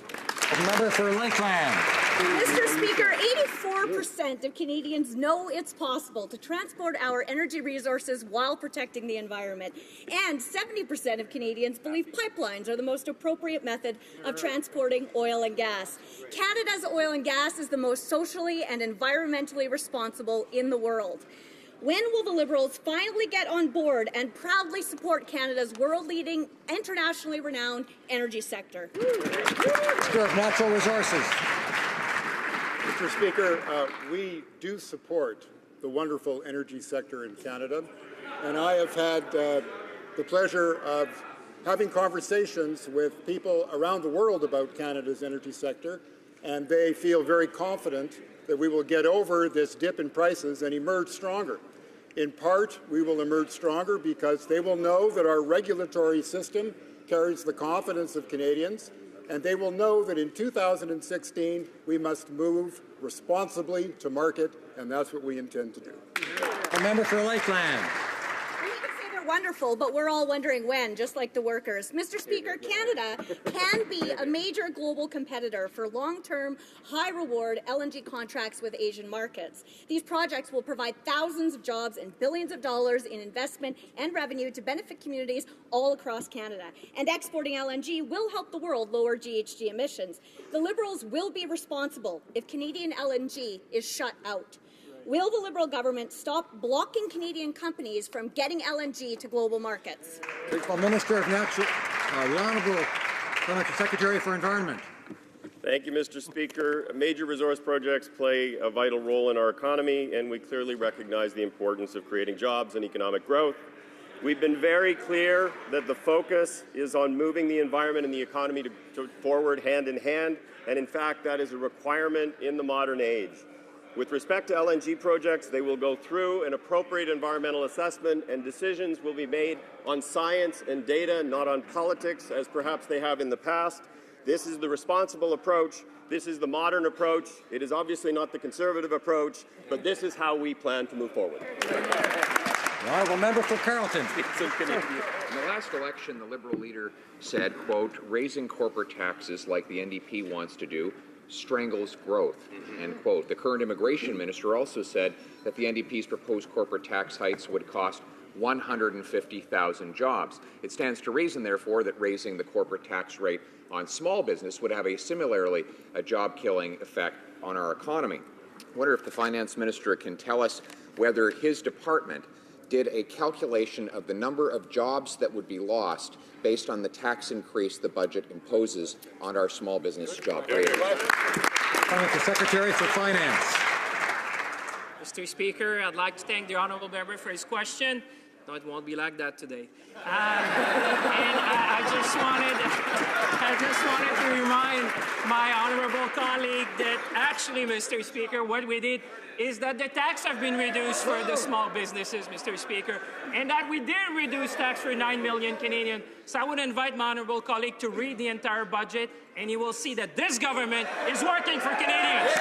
Member for Lakeland. Mr. Speaker, 84% of Canadians know it's possible to transport our energy resources while protecting the environment. And 70% of Canadians believe pipelines are the most appropriate method of transporting oil and gas. Canada's oil and gas is the most socially and environmentally responsible in the world. When will the Liberals finally get on board and proudly support Canada's world-leading, internationally renowned energy sector? Minister of Natural Resources. Mr. Speaker, we do support the wonderful energy sector in Canada, and I have had the pleasure of having conversations with people around the world about Canada's energy sector, and they feel very confident that we will get over this dip in prices and emerge stronger. In part, we will emerge stronger because they will know that our regulatory system carries the confidence of Canadians, and they will know that in 2016 we must move responsibly to market, and that's what we intend to do. The member for Lakeland. Wonderful, but we're all wondering when, just like the workers. Mr. Speaker, Canada can be a major global competitor for long-term, high-reward LNG contracts with Asian markets. These projects will provide thousands of jobs and billions of dollars in investment and revenue to benefit communities all across Canada. And exporting LNG will help the world lower GHG emissions. The Liberals will be responsible if Canadian LNG is shut out. Will the Liberal government stop blocking Canadian companies from getting LNG to global markets? The Minister of Natural, the Honourable Secretary for Environment. Thank you, Mr. Speaker. Major resource projects play a vital role in our economy, and we clearly recognize the importance of creating jobs and economic growth. We've been very clear that the focus is on moving the environment and the economy forward hand in hand, and in fact, that is a requirement in the modern age. With respect to LNG projects, they will go through an appropriate environmental assessment, and decisions will be made on science and data, not on politics, as perhaps they have in the past. This is the responsible approach. This is the modern approach. It is obviously not the conservative approach, but this is how we plan to move forward. The honourable member for Carleton. In the last election, the Liberal leader said, quote, raising corporate taxes like the NDP wants to do strangles growth, end quote. The current immigration minister also said that the NDP's proposed corporate tax hikes would cost 150,000 jobs. It stands to reason, therefore, that raising the corporate tax rate on small business would have a similarly job-killing effect on our economy. I wonder if the finance minister can tell us whether his department did a calculation of the number of jobs that would be lost based on the tax increase the budget imposes on our small business job creators. The Secretary for Finance. Mr. Speaker, I'd like to thank the honourable member for his question. No, it won't be like that today. And I just wanted to remind my honourable colleague that actually, Mr. Speaker, what we did is that the tax have been reduced for the small businesses, Mr. Speaker, and that we did reduce tax for 9 million Canadians. So I would invite my honourable colleague to read the entire budget, and he will see that this government is working for Canadians.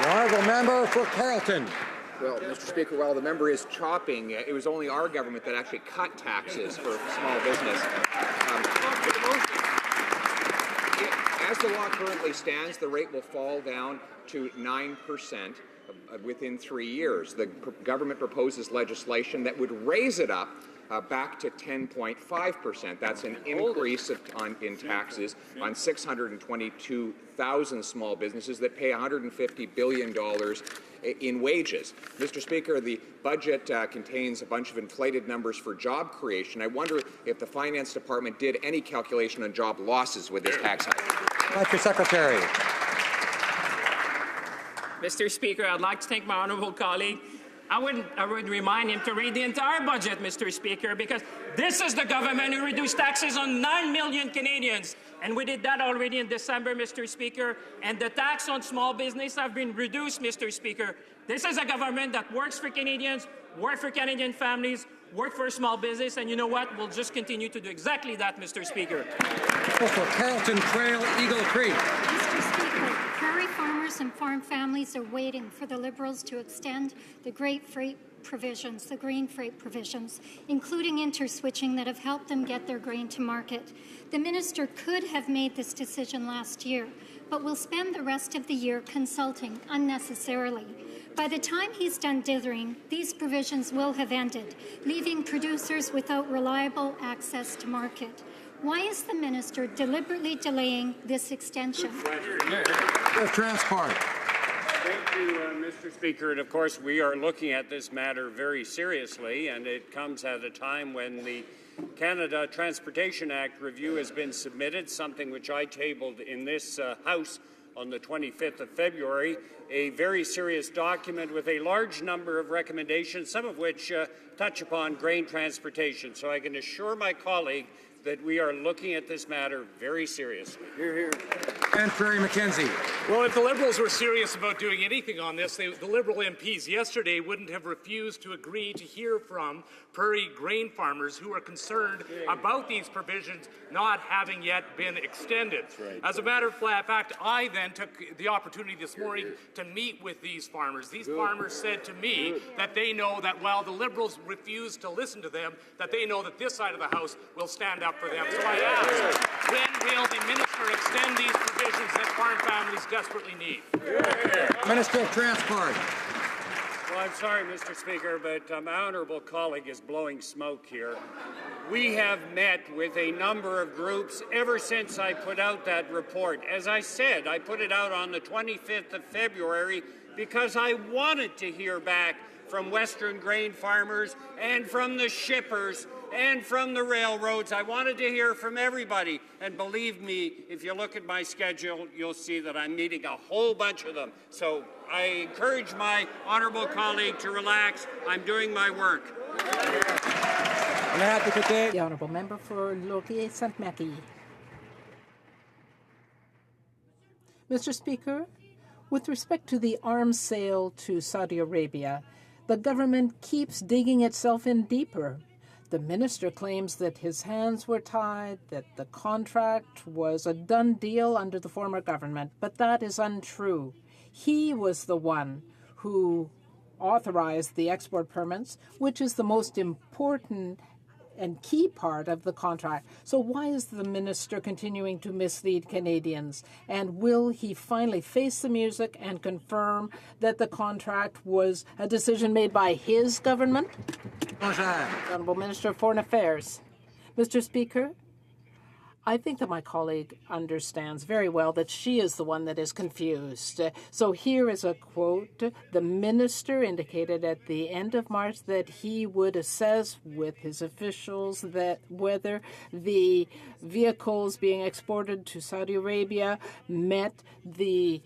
The honourable member for Carleton. Well, Mr. Speaker, while the member is chopping, it was only our government that actually cut taxes for small business. As the law currently stands, the rate will fall down to 9% within 3 years. The government proposes legislation that would raise it up back to 10.5%. That's an increase in taxes on 622,000 small businesses that pay $150 billion in wages. Mr. Speaker, the budget contains a bunch of inflated numbers for job creation. I wonder if the Finance Department did any calculation on job losses with this tax hike. Mr. Secretary. Mr. Speaker, I'd like to thank my honourable colleague. I would remind him to read the entire budget, Mr. Speaker, because this is the government who reduced taxes on 9 million Canadians. And we did that already in December, Mr. Speaker. And the tax on small business have been reduced, Mr. Speaker. This is a government that works for Canadians, works for Canadian families, work for small business, and you know what? We'll just continue to do exactly that, Mr. Speaker. For Carleton Trail, Eagle Creek. Mr. Speaker, farmers and farm families are waiting for the Liberals to extend the great freight provisions, the grain freight provisions, including interswitching that have helped them get their grain to market. The minister could have made this decision last year, but will spend the rest of the year consulting unnecessarily. By the time he's done dithering, these provisions will have ended, leaving producers without reliable access to market. Why is the minister deliberately delaying this extension? Transport. Thank you, Mr. Speaker. And of course, we are looking at this matter very seriously, and it comes at a time when the Canada Transportation Act review has been submitted, something which I tabled in this House on the 25th of February, a very serious document with a large number of recommendations, some of which touch upon grain transportation. So I can assure my colleague that we are looking at this matter very seriously. Hear, hear. And Prairie McKenzie. Well, if the Liberals were serious about doing anything on this, the Liberal MPs yesterday wouldn't have refused to agree to hear from prairie grain farmers who are concerned about these provisions not having yet been extended. Right. As a matter of fact, I then took the opportunity this morning to meet with these farmers. These farmers said to me that they know that while the Liberals refuse to listen to them, that they know that this side of the House will stand up for them. So I ask, when will the minister extend these provisions that farm families desperately need? Minister of Transport. Well, I'm sorry, Mr. Speaker, but my honourable colleague is blowing smoke here. We have met with a number of groups ever since I put out that report. As I said, I put it out on the 25th of February because I wanted to hear back from Western grain farmers and from the shippers and from the railroads. I wanted to hear from everybody. And believe me, if you look at my schedule, you'll see that I'm meeting a whole bunch of them. So I encourage my honourable colleague to relax. I'm doing my work. The honourable member for Laurier-Sainte-Marie. Mr. Speaker, with respect to the arms sale to Saudi Arabia, the government keeps digging itself in deeper. The minister claims that his hands were tied, that the contract was a done deal under the former government, but that is untrue. He was the one who authorized the export permits, which is the most important and key part of the contract. So why is the minister continuing to mislead Canadians? And will he finally face the music and confirm that the contract was a decision made by his government? Honourable Minister of Foreign Affairs. Mr. Speaker, I think that my colleague understands very well that she is the one that is confused. So here is a quote. The minister indicated at the end of March that he would assess with his officials that whether the vehicles being exported to Saudi Arabia met the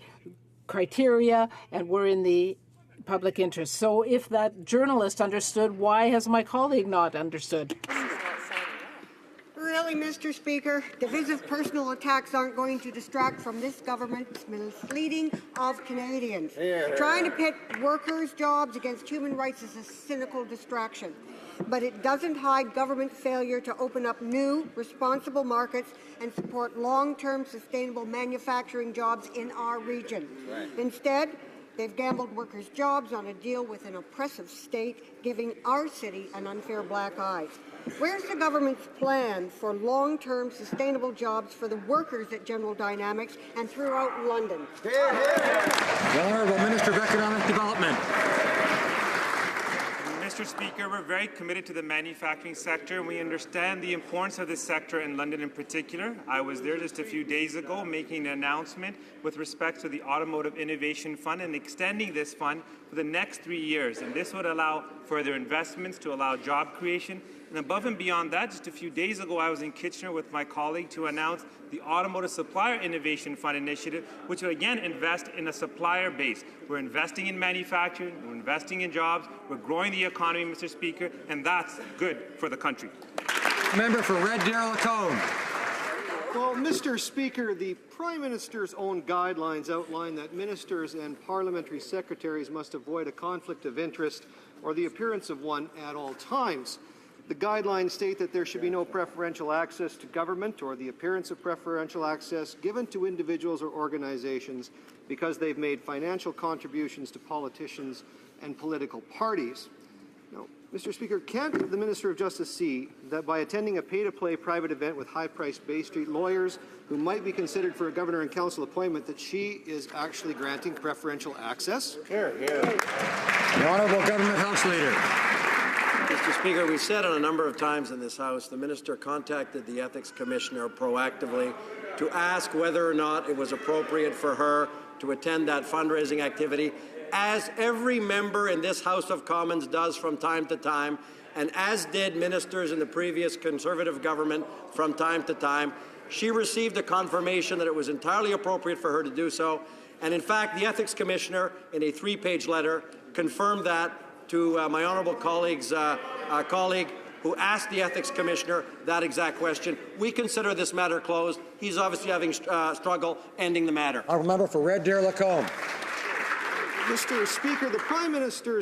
criteria and were in the public interest. So if that journalist understood, why has my colleague not understood? Really, Mr. Speaker, divisive personal attacks aren't going to distract from this government's misleading of Canadians. Trying to pit workers' jobs against human rights is a cynical distraction. But it doesn't hide government failure to open up new, responsible markets and support long-term sustainable manufacturing jobs in our region. Instead, they've gambled workers' jobs on a deal with an oppressive state, giving our city an unfair black eye. Where's the government's plan for long-term sustainable jobs for the workers at General Dynamics and throughout London? The Honourable Minister of Economic Development. Mr. Speaker, we're very committed to the manufacturing sector, and we understand the importance of this sector in London in particular. I was there just a few days ago making an announcement with respect to the Automotive Innovation Fund and extending this fund for the next 3 years. And this would allow further investments to allow job creation. And above and beyond that, just a few days ago, I was in Kitchener with my colleague to announce the Automotive Supplier Innovation Fund initiative, which will again invest in a supplier base. We're investing in manufacturing, we're investing in jobs, we're growing the economy, Mr. Speaker, and that's good for the country. Member for Red Deer-Lacombe. Well, Mr. Speaker, the Prime Minister's own guidelines outline that ministers and parliamentary secretaries must avoid a conflict of interest or the appearance of one at all times. The guidelines state that there should be no preferential access to government or the appearance of preferential access given to individuals or organizations because they've made financial contributions to politicians and political parties. Now, Mr. Speaker, can't the Minister of Justice see that by attending a pay-to-play private event with high-priced Bay Street lawyers who might be considered for a governor and council appointment that she is actually granting preferential access? Here. The Honourable Government House Leader. Mr. Speaker, we've said on a number of times in this House, the Minister contacted the Ethics Commissioner proactively to ask whether or not it was appropriate for her to attend that fundraising activity, as every member in this House of Commons does from time to time, and as did ministers in the previous Conservative government from time to time. She received a confirmation that it was entirely appropriate for her to do so, and in fact, the Ethics Commissioner, in a 3-page letter, confirmed that to my honourable colleague's colleague who asked the Ethics Commissioner that exact question. We consider this matter closed. He's obviously having struggle ending the matter. Honourable Member for Red Deer Lacombe. Mr. Speaker, the Prime Minister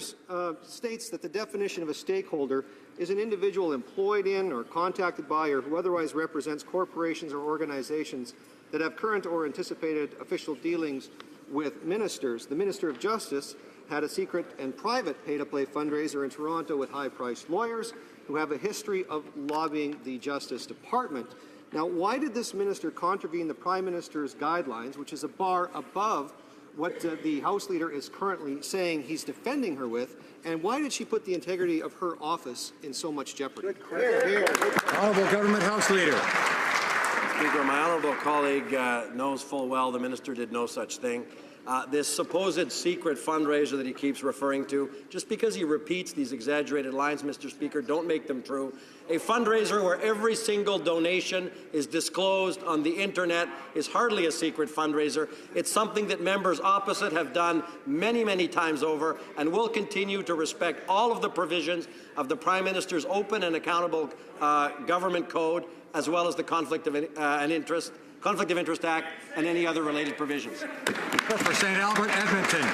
states that the definition of a stakeholder is an individual employed in or contacted by or who otherwise represents corporations or organizations that have current or anticipated official dealings with ministers. The Minister of Justice had a secret and private pay-to-play fundraiser in Toronto with high-priced lawyers who have a history of lobbying the Justice Department. Now, why did this minister contravene the Prime Minister's guidelines, which is a bar above what the House Leader is currently saying he's defending her with, and why did she put the integrity of her office in so much jeopardy? Honourable Government House Leader. Speaker, my honourable colleague knows full well the minister did no such thing. This supposed secret fundraiser that he keeps referring to, just because he repeats these exaggerated lines, Mr. Speaker, don't make them true. A fundraiser where every single donation is disclosed on the internet is hardly a secret fundraiser. It's something that members opposite have done many, many times over, and will continue to respect all of the provisions of the Prime Minister's open and accountable government code, as well as the Conflict of Interest Act and any other related provisions. For St. Albert, Edmonton.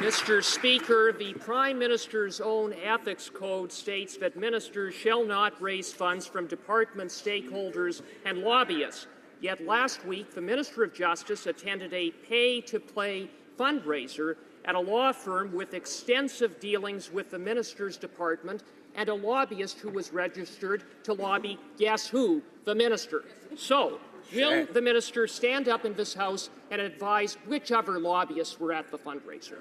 Mr. Speaker, the Prime Minister's own ethics code states that ministers shall not raise funds from department stakeholders and lobbyists. Yet last week, the Minister of Justice attended a pay-to-play fundraiser at a law firm with extensive dealings with the Minister's department and a lobbyist who was registered to lobby, guess who? The Minister. So, will the Minister stand up in this House and advise which other lobbyists were at the fundraiser?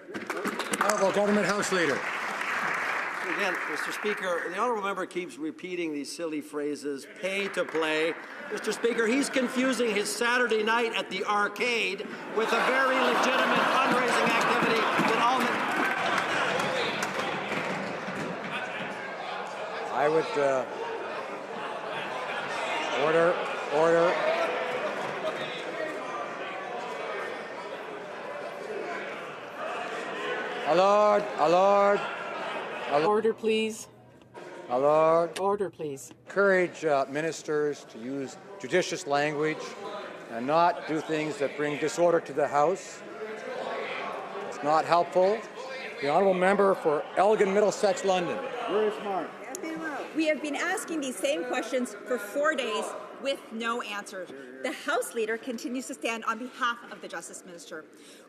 Honourable Government House Leader. Again, Mr. Speaker, the honourable member keeps repeating these silly phrases, pay to play. Mr. Speaker, he's confusing his Saturday night at the arcade with a very legitimate fundraising activity that all I would order. Allard. Order, please. Allard. Order, please. Encourage ministers to use judicious language and not do things that bring disorder to the House. It's not helpful. The honourable member for Elgin, Middlesex, London. Very smart. We have been asking these same questions for 4 days with no answers. The House Leader continues to stand on behalf of the Justice Minister.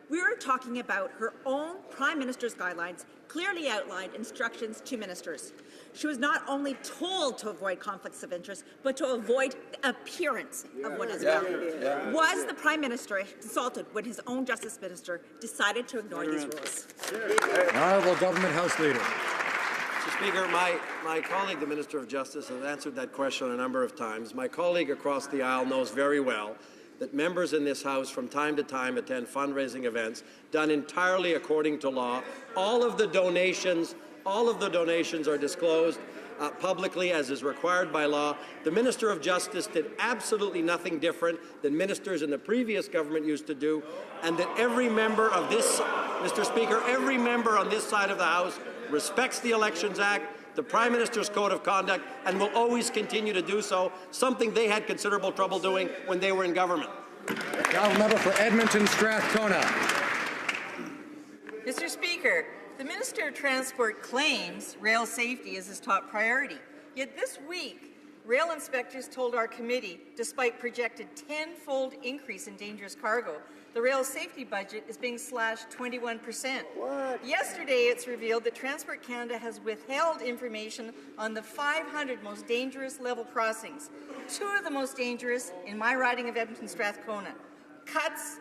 We are talking about her own Prime Minister's guidelines, clearly outlined instructions to ministers. She was not only told to avoid conflicts of interest, but to avoid the appearance of one as well. Was the Prime Minister consulted when his own Justice Minister decided to ignore these rules? Honourable Government House Leader. Mr. Speaker, my colleague, the Minister of Justice, has answered that question a number of times. My colleague across the aisle knows very well that members in this House from time to time attend fundraising events done entirely according to law. All of the donations are disclosed publicly as is required by law. The Minister of Justice did absolutely nothing different than ministers in the previous government used to do, and that every member of this, Mr. Speaker, every member on this side of the House respects the Elections Act, the Prime Minister's Code of Conduct, and will always continue to do so, something they had considerable trouble doing when they were in government. Now, member for Edmonton, Strathcona. Mr. Speaker, the Minister of Transport claims rail safety is his top priority. Yet this week, rail inspectors told our committee, despite projected 10-fold increase in dangerous cargo, the rail safety budget is being slashed 21%. What? Yesterday, it's revealed that Transport Canada has withheld information on the 500 most dangerous level crossings, 2 of the most dangerous in my riding of Edmonton-Strathcona. Cuts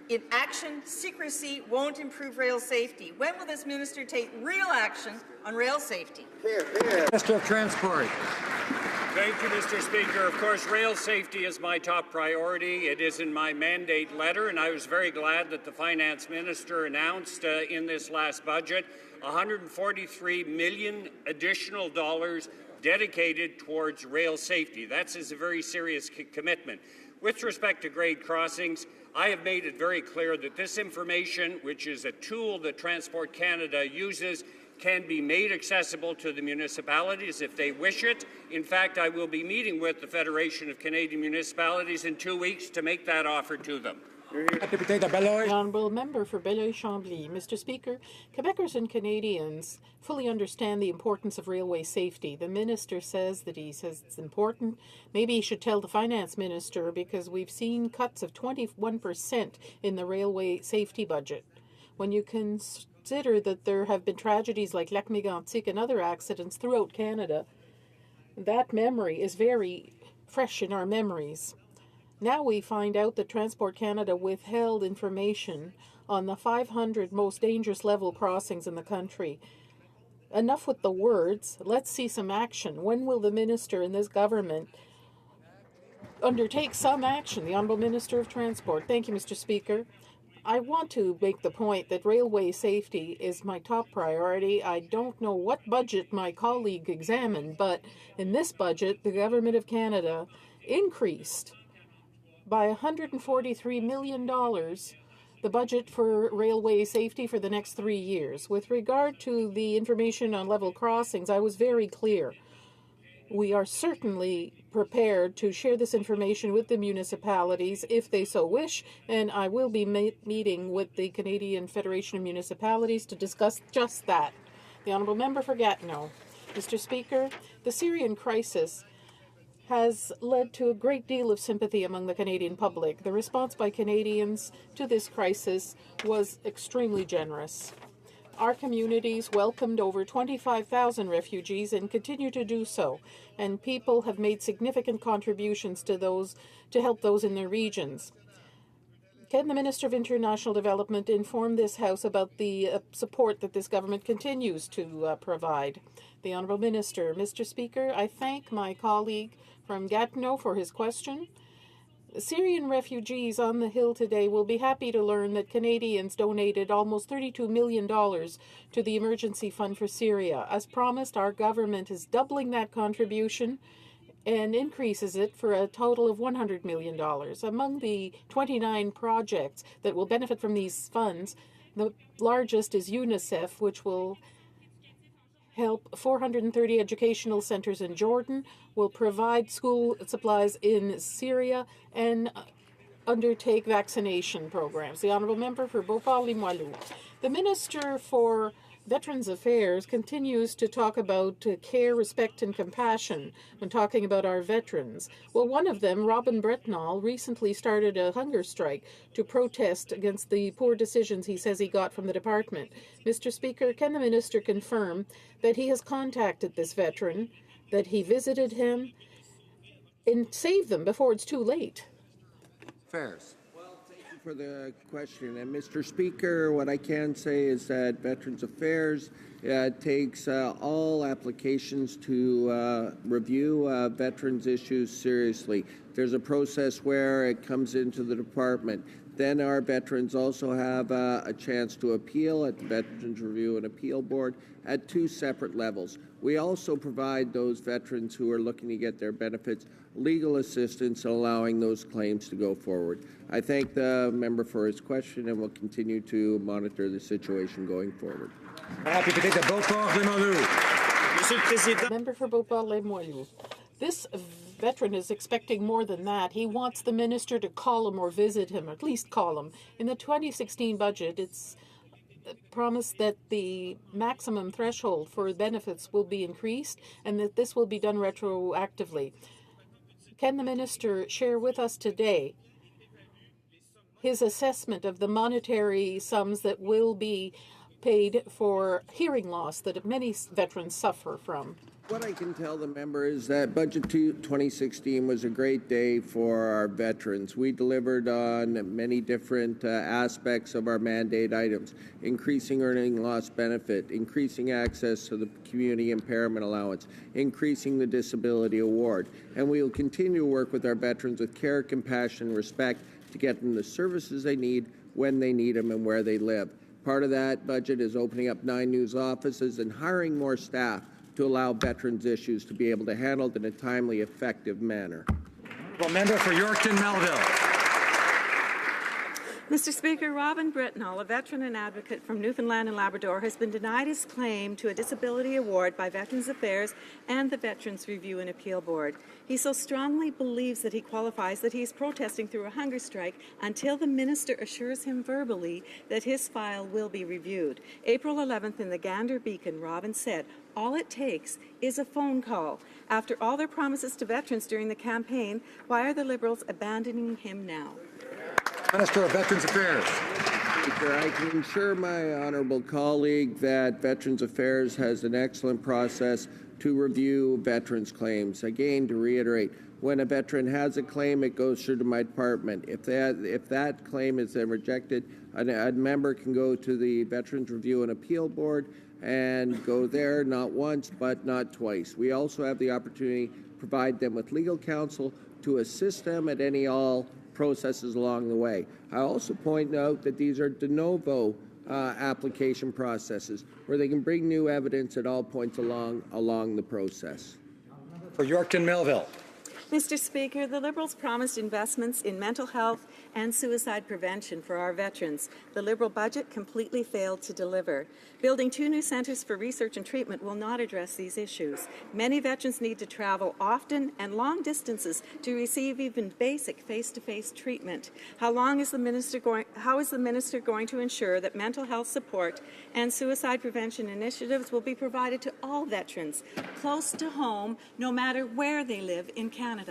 in action, secrecy won't improve rail safety. When will this minister take real action on rail safety? Minister of Transport. Thank you, Mr. Speaker. Of course, rail safety is my top priority. It is in my mandate letter, and I was very glad that the Finance Minister announced in this last budget $143 million additional dollars dedicated towards rail safety. That's a very serious commitment. With respect to grade crossings, I have made it very clear that this information, which is a tool that Transport Canada uses, can be made accessible to the municipalities if they wish it. In fact, I will be meeting with the Federation of Canadian Municipalities in 2 weeks to make that offer to them. The Honourable Member for Belleuil-Chambly. Mr. Speaker, Quebecers and Canadians fully understand the importance of railway safety. The Minister says that it's important. Maybe he should tell the Finance Minister, because we've seen cuts of 21% in the railway safety budget. When you consider that there have been tragedies like Lac Mégantic and other accidents throughout Canada, that memory is very fresh in our memories. Now we find out that Transport Canada withheld information on the 500 most dangerous level crossings in the country. Enough with the words. Let's see some action. When will the minister in this government undertake some action? The Honourable Minister of Transport. Thank you, Mr. Speaker. I want to make the point that railway safety is my top priority. I don't know what budget my colleague examined, but in this budget, the Government of Canada increased by $143 million the budget for railway safety for the next 3 years. With regard to the information on level crossings, I was very clear. We are certainly prepared to share this information with the municipalities if they so wish, and I will be meeting with the Canadian Federation of Municipalities to discuss just that. The Honourable Member for Gatineau. Mr. Speaker, the Syrian crisis has led to a great deal of sympathy among the Canadian public. The response by Canadians to this crisis was extremely generous. Our communities welcomed over 25,000 refugees and continue to do so, and people have made significant contributions to help those in their regions. Can the Minister of International Development inform this House about the support that this government continues to provide? The Honourable Minister. Mr. Speaker, I thank my colleague from Gatineau for his question. Syrian refugees on the Hill today will be happy to learn that Canadians donated almost $32 million to the Emergency Fund for Syria. As promised, our government is doubling that contribution and increases it for a total of $100 million. Among the 29 projects that will benefit from these funds, the largest is UNICEF, which will help 430 educational centers in Jordan, will provide school supplies in Syria, and undertake vaccination programs. The Honourable Member for Beauport-Limoilou. The Minister for Veterans Affairs continues to talk about care, respect, and compassion when talking about our veterans. Well, one of them, Robin Bretnall, recently started a hunger strike to protest against the poor decisions he says he got from the department. Mr. Speaker, can the Minister confirm that he has contacted this veteran, that he visited him, and save them before it's too late? Affairs. For the question. And Mr. Speaker, what I can say is that Veterans Affairs takes all applications to review veterans issues seriously. There's a process where it comes into the department. Then our veterans also have a chance to appeal at the Veterans Review and Appeal Board at 2 separate levels. We also provide those veterans who are looking to get their benefits legal assistance, allowing those claims to go forward. I thank the member for his question and will continue to monitor the situation going forward. Member for Beauport-Limoilou. This veteran is expecting more than that. He wants the minister to call him or visit him, or at least call him. In the 2016 budget, it's promised that the maximum threshold for benefits will be increased and that this will be done retroactively. Can the minister share with us today his assessment of the monetary sums that will be paid for hearing loss that many veterans suffer from? What I can tell the member is that Budget 2016 was a great day for our veterans. We delivered on many different aspects of our mandate items: increasing earning loss benefit, increasing access to the community impairment allowance, increasing the disability award. And we will continue to work with our veterans with care, compassion, and respect to get them the services they need when they need them and where they live. Part of that budget is opening up 9 new offices and hiring more staff to allow veterans' issues to be able to handle it in a timely, effective manner. Member for Yorkton Melville. Mr. Speaker, Robin Britnell, a veteran and advocate from Newfoundland and Labrador, has been denied his claim to a disability award by Veterans Affairs and the Veterans Review and Appeal Board. He so strongly believes that he qualifies that he is protesting through a hunger strike until the minister assures him verbally that his file will be reviewed. April 11th in the Gander Beacon, Robin said, "All it takes is a phone call." After all their promises to veterans during the campaign, why are the Liberals abandoning him now? Minister of Veterans Affairs. Speaker, I can assure my honourable colleague that Veterans Affairs has an excellent process to review veterans' claims. Again, to reiterate, when a veteran has a claim, it goes through to my department. If that claim is then rejected, a member can go to the Veterans Review and Appeal Board and go there not once but not twice. We also have the opportunity to provide them with legal counsel to assist them at all processes along the way. I also point out that these are de novo application processes where they can bring new evidence at all points along the process. For Yorkton Melville. Mr. Speaker, the Liberals promised investments in mental health and suicide prevention for our veterans. The Liberal budget completely failed to deliver. Building 2 new centres for research and treatment will not address these issues. Many veterans need to travel often and long distances to receive even basic face-to-face treatment. How is the minister going to ensure that mental health support and suicide prevention initiatives will be provided to all veterans, close to home, no matter where they live in Canada?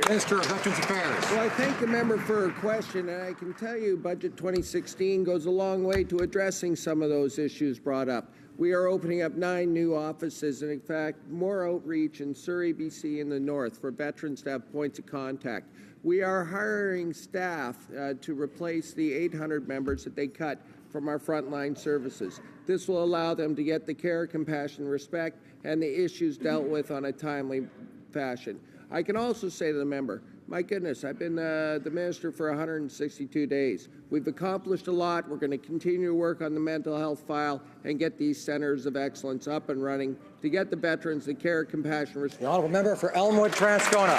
Minister of Veterans Affairs. Well, I thank the member for her question, and I can tell you Budget 2016 goes a long way to addressing some of those issues brought up. We are opening up 9 new offices and, in fact, more outreach in Surrey, BC, in the north for veterans to have points of contact. We are hiring staff to replace the 800 members that they cut from our frontline services. This will allow them to get the care, compassion, respect, and the issues dealt with on a timely fashion. I can also say to the member, my goodness, I've been the minister for 162 days. We've accomplished a lot. We're going to continue to work on the mental health file and get these centres of excellence up and running to get the veterans the care, compassion, respect. The honourable member for Elmwood, Transcona.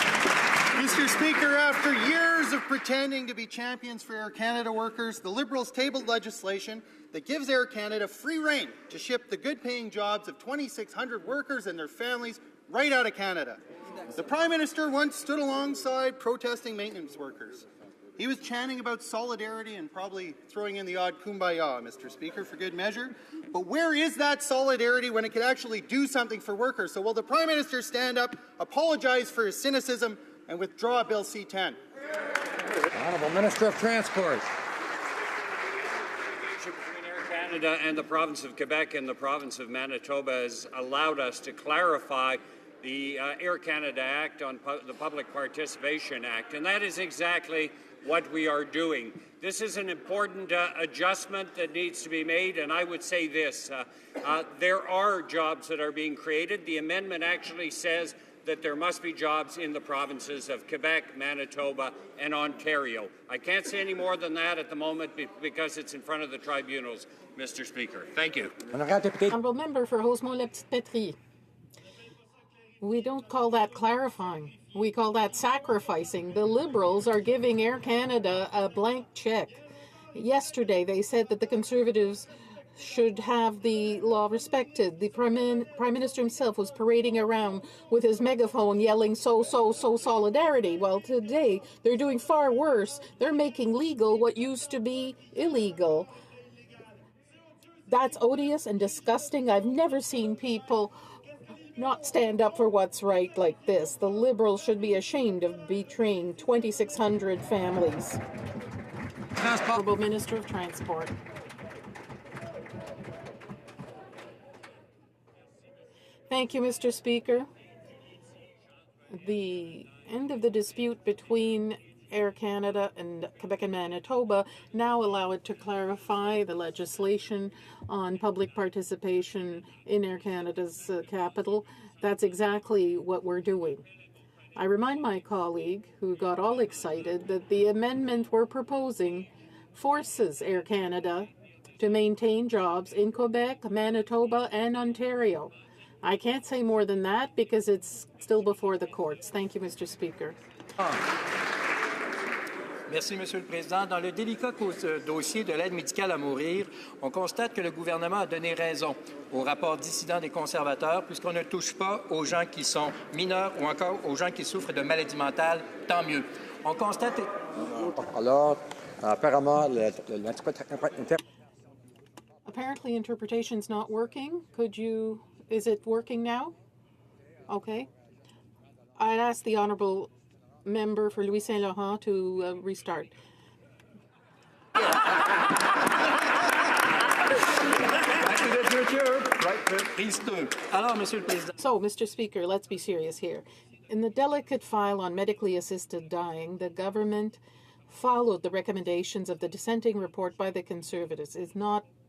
Mr. Speaker, after years of pretending to be champions for Air Canada workers, the Liberals tabled legislation that gives Air Canada free rein to ship the good-paying jobs of 2,600 workers and their families right out of Canada. The Prime Minister once stood alongside protesting maintenance workers. He was chanting about solidarity and probably throwing in the odd kumbaya, Mr. Speaker, for good measure. But where is that solidarity when it could actually do something for workers? So will the Prime Minister stand up, apologize for his cynicism, and withdraw Bill C-10? The Honourable Minister of Transport. Between Air Canada and the province of Quebec and the province of Manitoba has allowed us to clarify the Air Canada Act on the Public Participation Act, and that is exactly what we are doing. This is an important adjustment that needs to be made, and I would say this. There are jobs that are being created. The amendment actually says that there must be jobs in the provinces of Quebec, Manitoba, and Ontario. I can't say any more than that at the moment because it's in front of the tribunals, Mr. Speaker. Thank you. Honourable member for Rosemont-la-Petite-Patrie. We don't call that clarifying. We call that sacrificing. The Liberals are giving Air Canada a blank check. Yesterday, they said that the Conservatives should have the law respected. The Prime Minister himself was parading around with his megaphone yelling, so solidarity. Well, today, they're doing far worse. They're making legal what used to be illegal. That's odious and disgusting. I've never seen people not stand up for what's right like this. The Liberals should be ashamed of betraying 2,600 families. Honourable Minister of Transport. Thank you, Mr. Speaker. The end of the dispute between Air Canada and Quebec and Manitoba now allow it to clarify the legislation on public participation in Air Canada's capital. That's exactly what we're doing. I remind my colleague, who got all excited, that the amendment we're proposing forces Air Canada to maintain jobs in Quebec, Manitoba, and Ontario. I can't say more than that because it's still before the courts. Thank you, Mr. Speaker. Merci, Monsieur le Président. Dans le délicat dossier de l'aide médicale à mourir, on constate que le gouvernement a donné raison au rapport dissident des conservateurs puisqu'on ne touche pas aux gens qui sont mineurs ou encore aux gens qui souffrent de maladies mentales. Tant mieux. On constate... Alors, apparemment, Apparently, interpretation's not working. Is it working now? Okay. I'd ask the Honourable Member for Louis Saint Laurent to restart. So, Mr. Speaker, let's be serious here. In the delicate file on medically assisted dying, the government followed the recommendations of the dissenting report by the Conservatives.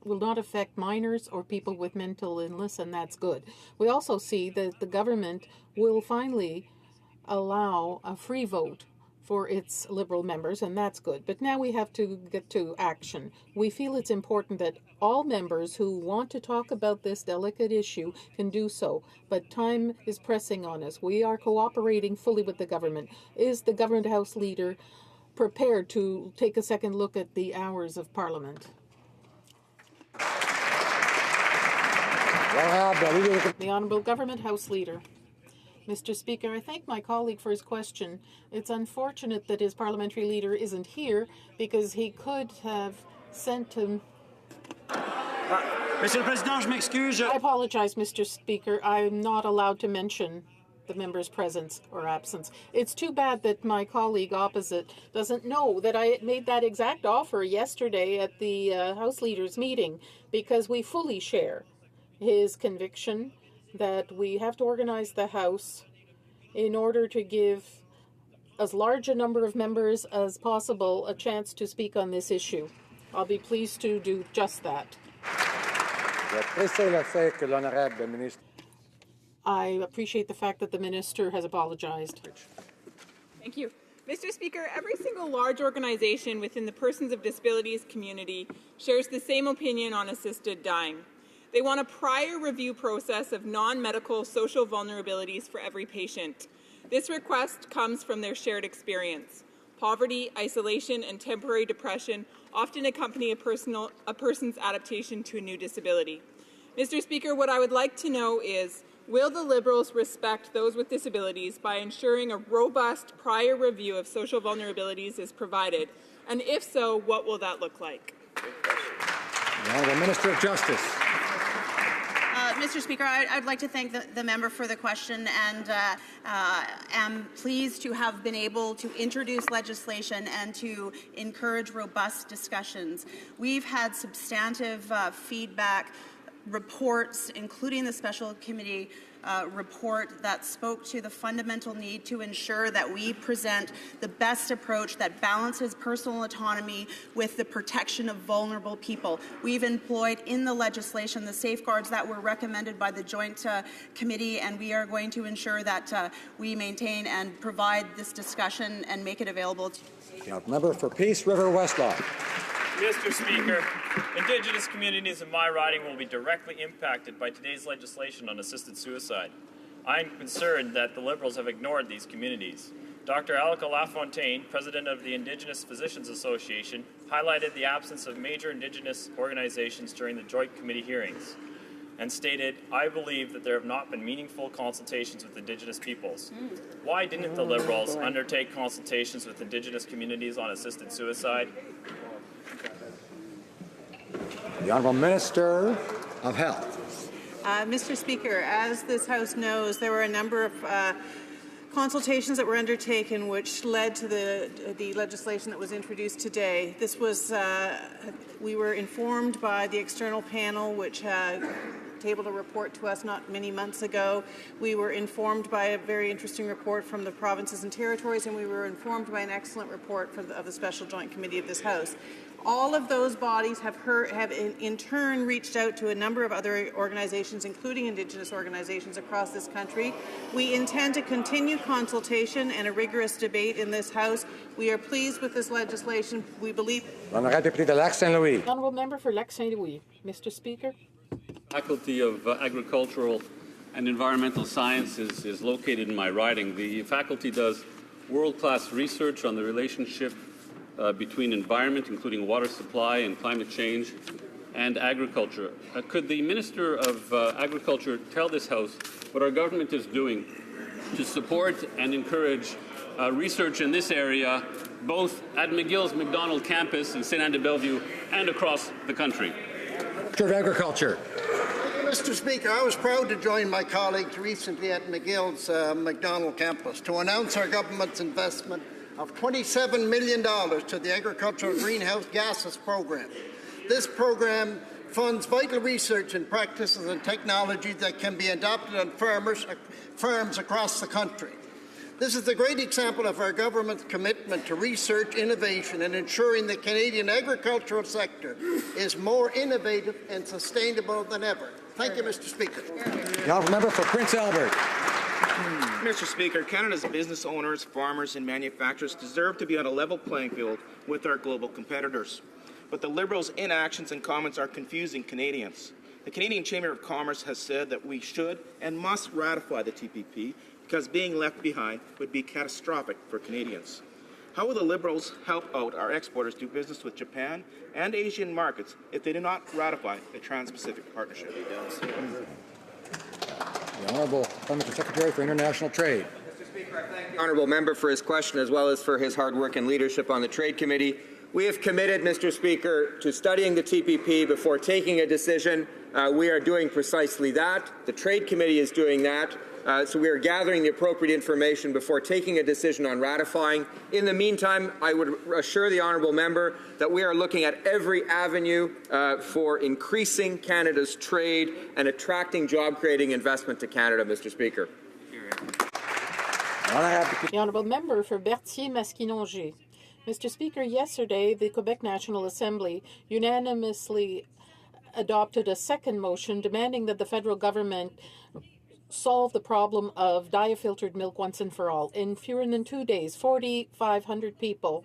Will not affect minors or people with mental illness, and that's good. We also see that the government will finally allow a free vote for its Liberal members, and that's good. But now we have to get to action. We feel it's important that all members who want to talk about this delicate issue can do so, but time is pressing on us. We are cooperating fully with the government. Is the Government House Leader prepared to take a second look at the hours of Parliament? The Honourable Government House Leader. Mr. Speaker, I thank my colleague for his question. It's unfortunate that his parliamentary leader isn't here because he could have sent him... Monsieur le Président, je m'excuse. I apologize, Mr. Speaker. I'm not allowed to mention the member's presence or absence. It's too bad that my colleague opposite doesn't know that I made that exact offer yesterday at the House Leaders meeting because we fully share his conviction that we have to organize the House in order to give as large a number of members as possible a chance to speak on this issue. I'll be pleased to do just that. I appreciate the fact that the Minister has apologized. Thank you. Mr. Speaker, every single large organization within the persons with disabilities community shares the same opinion on assisted dying. They want a prior review process of non-medical social vulnerabilities for every patient. This request comes from their shared experience. Poverty, isolation, and temporary depression often accompany a person's adaptation to a new disability. Mr. Speaker, what I would like to know is, will the Liberals respect those with disabilities by ensuring a robust prior review of social vulnerabilities is provided? And if so, what will that look like? The Honourable Minister of Justice. Mr. Speaker, I'd like to thank the member for the question and am pleased to have been able to introduce legislation and to encourage robust discussions. We've had substantive feedback reports, including the special committee report that spoke to the fundamental need to ensure that we present the best approach that balances personal autonomy with the protection of vulnerable people. We've employed in the legislation the safeguards that were recommended by the Joint Committee, and we are going to ensure that we maintain and provide this discussion and make it available to Member for Peace River Westlaw. Mr. Speaker, Indigenous communities in my riding will be directly impacted by today's legislation on assisted suicide. I am concerned that the Liberals have ignored these communities. Dr. Alika Lafontaine, President of the Indigenous Physicians Association, highlighted the absence of major Indigenous organizations during the Joint Committee hearings and stated, "I believe that there have not been meaningful consultations with Indigenous peoples." Why didn't the Liberals undertake consultations with Indigenous communities on assisted suicide? The Honourable Minister of Health. Mr. Speaker, as this House knows, there were a number of consultations that were undertaken which led to the legislation that was introduced today. This was, we were informed by the external panel which tabled a report to us not many months ago. We were informed by a very interesting report from the provinces and territories, and we were informed by an excellent report of the Special Joint Committee of this House. All of those bodies have in turn reached out to a number of other organizations, including Indigenous organizations across this country. We intend to continue consultation and a rigorous debate in this House. We are pleased with this legislation. We believe... Honourable Member for Lac Saint-Louis. Mr. Speaker. Faculty of Agricultural and Environmental Sciences is located in my riding. The faculty does world-class research on the relationship between environment, including water supply and climate change, and agriculture. Could the Minister of Agriculture tell this House what our government is doing to support and encourage research in this area, both at McGill's McDonald campus in St. Anne de Bellevue and across the country? Minister of Agriculture. Mr. Speaker, I was proud to join my colleagues recently at McGill's McDonald campus to announce our government's investment of $27 million to the Agricultural Greenhouse Gases Program. This program funds vital research and practices and technologies that can be adopted on farms across the country. This is a great example of our government's commitment to research, innovation, and ensuring the Canadian agricultural sector is more innovative and sustainable than ever. Thank you, Mr. Speaker. The Honourable Member for Prince Albert. Mr. Speaker, Canada's business owners, farmers and manufacturers deserve to be on a level playing field with our global competitors. But the Liberals' inactions and comments are confusing Canadians. The Canadian Chamber of Commerce has said that we should and must ratify the TPP because being left behind would be catastrophic for Canadians. How will the Liberals help out our exporters do business with Japan and Asian markets if they do not ratify the Trans-Pacific Partnership? The Honourable Parliamentary Secretary for International Trade. Mr. Speaker, I thank the Honourable Member for his question as well as for his hard work and leadership on the Trade Committee. We have committed, Mr. Speaker, to studying the TPP before taking a decision. We are doing precisely that. The Trade Committee is doing that. So we are gathering the appropriate information before taking a decision on ratifying. In the meantime, I would assure the honourable member that we are looking at every avenue for increasing Canada's trade and attracting job-creating investment to Canada, Mr. Speaker. The honourable member for Berthier-Masquinongé. Mr. Speaker, yesterday the Quebec National Assembly unanimously adopted a second motion demanding that the federal government solve the problem of diafiltered milk once and for all. In fewer than 2 days, 4,500 people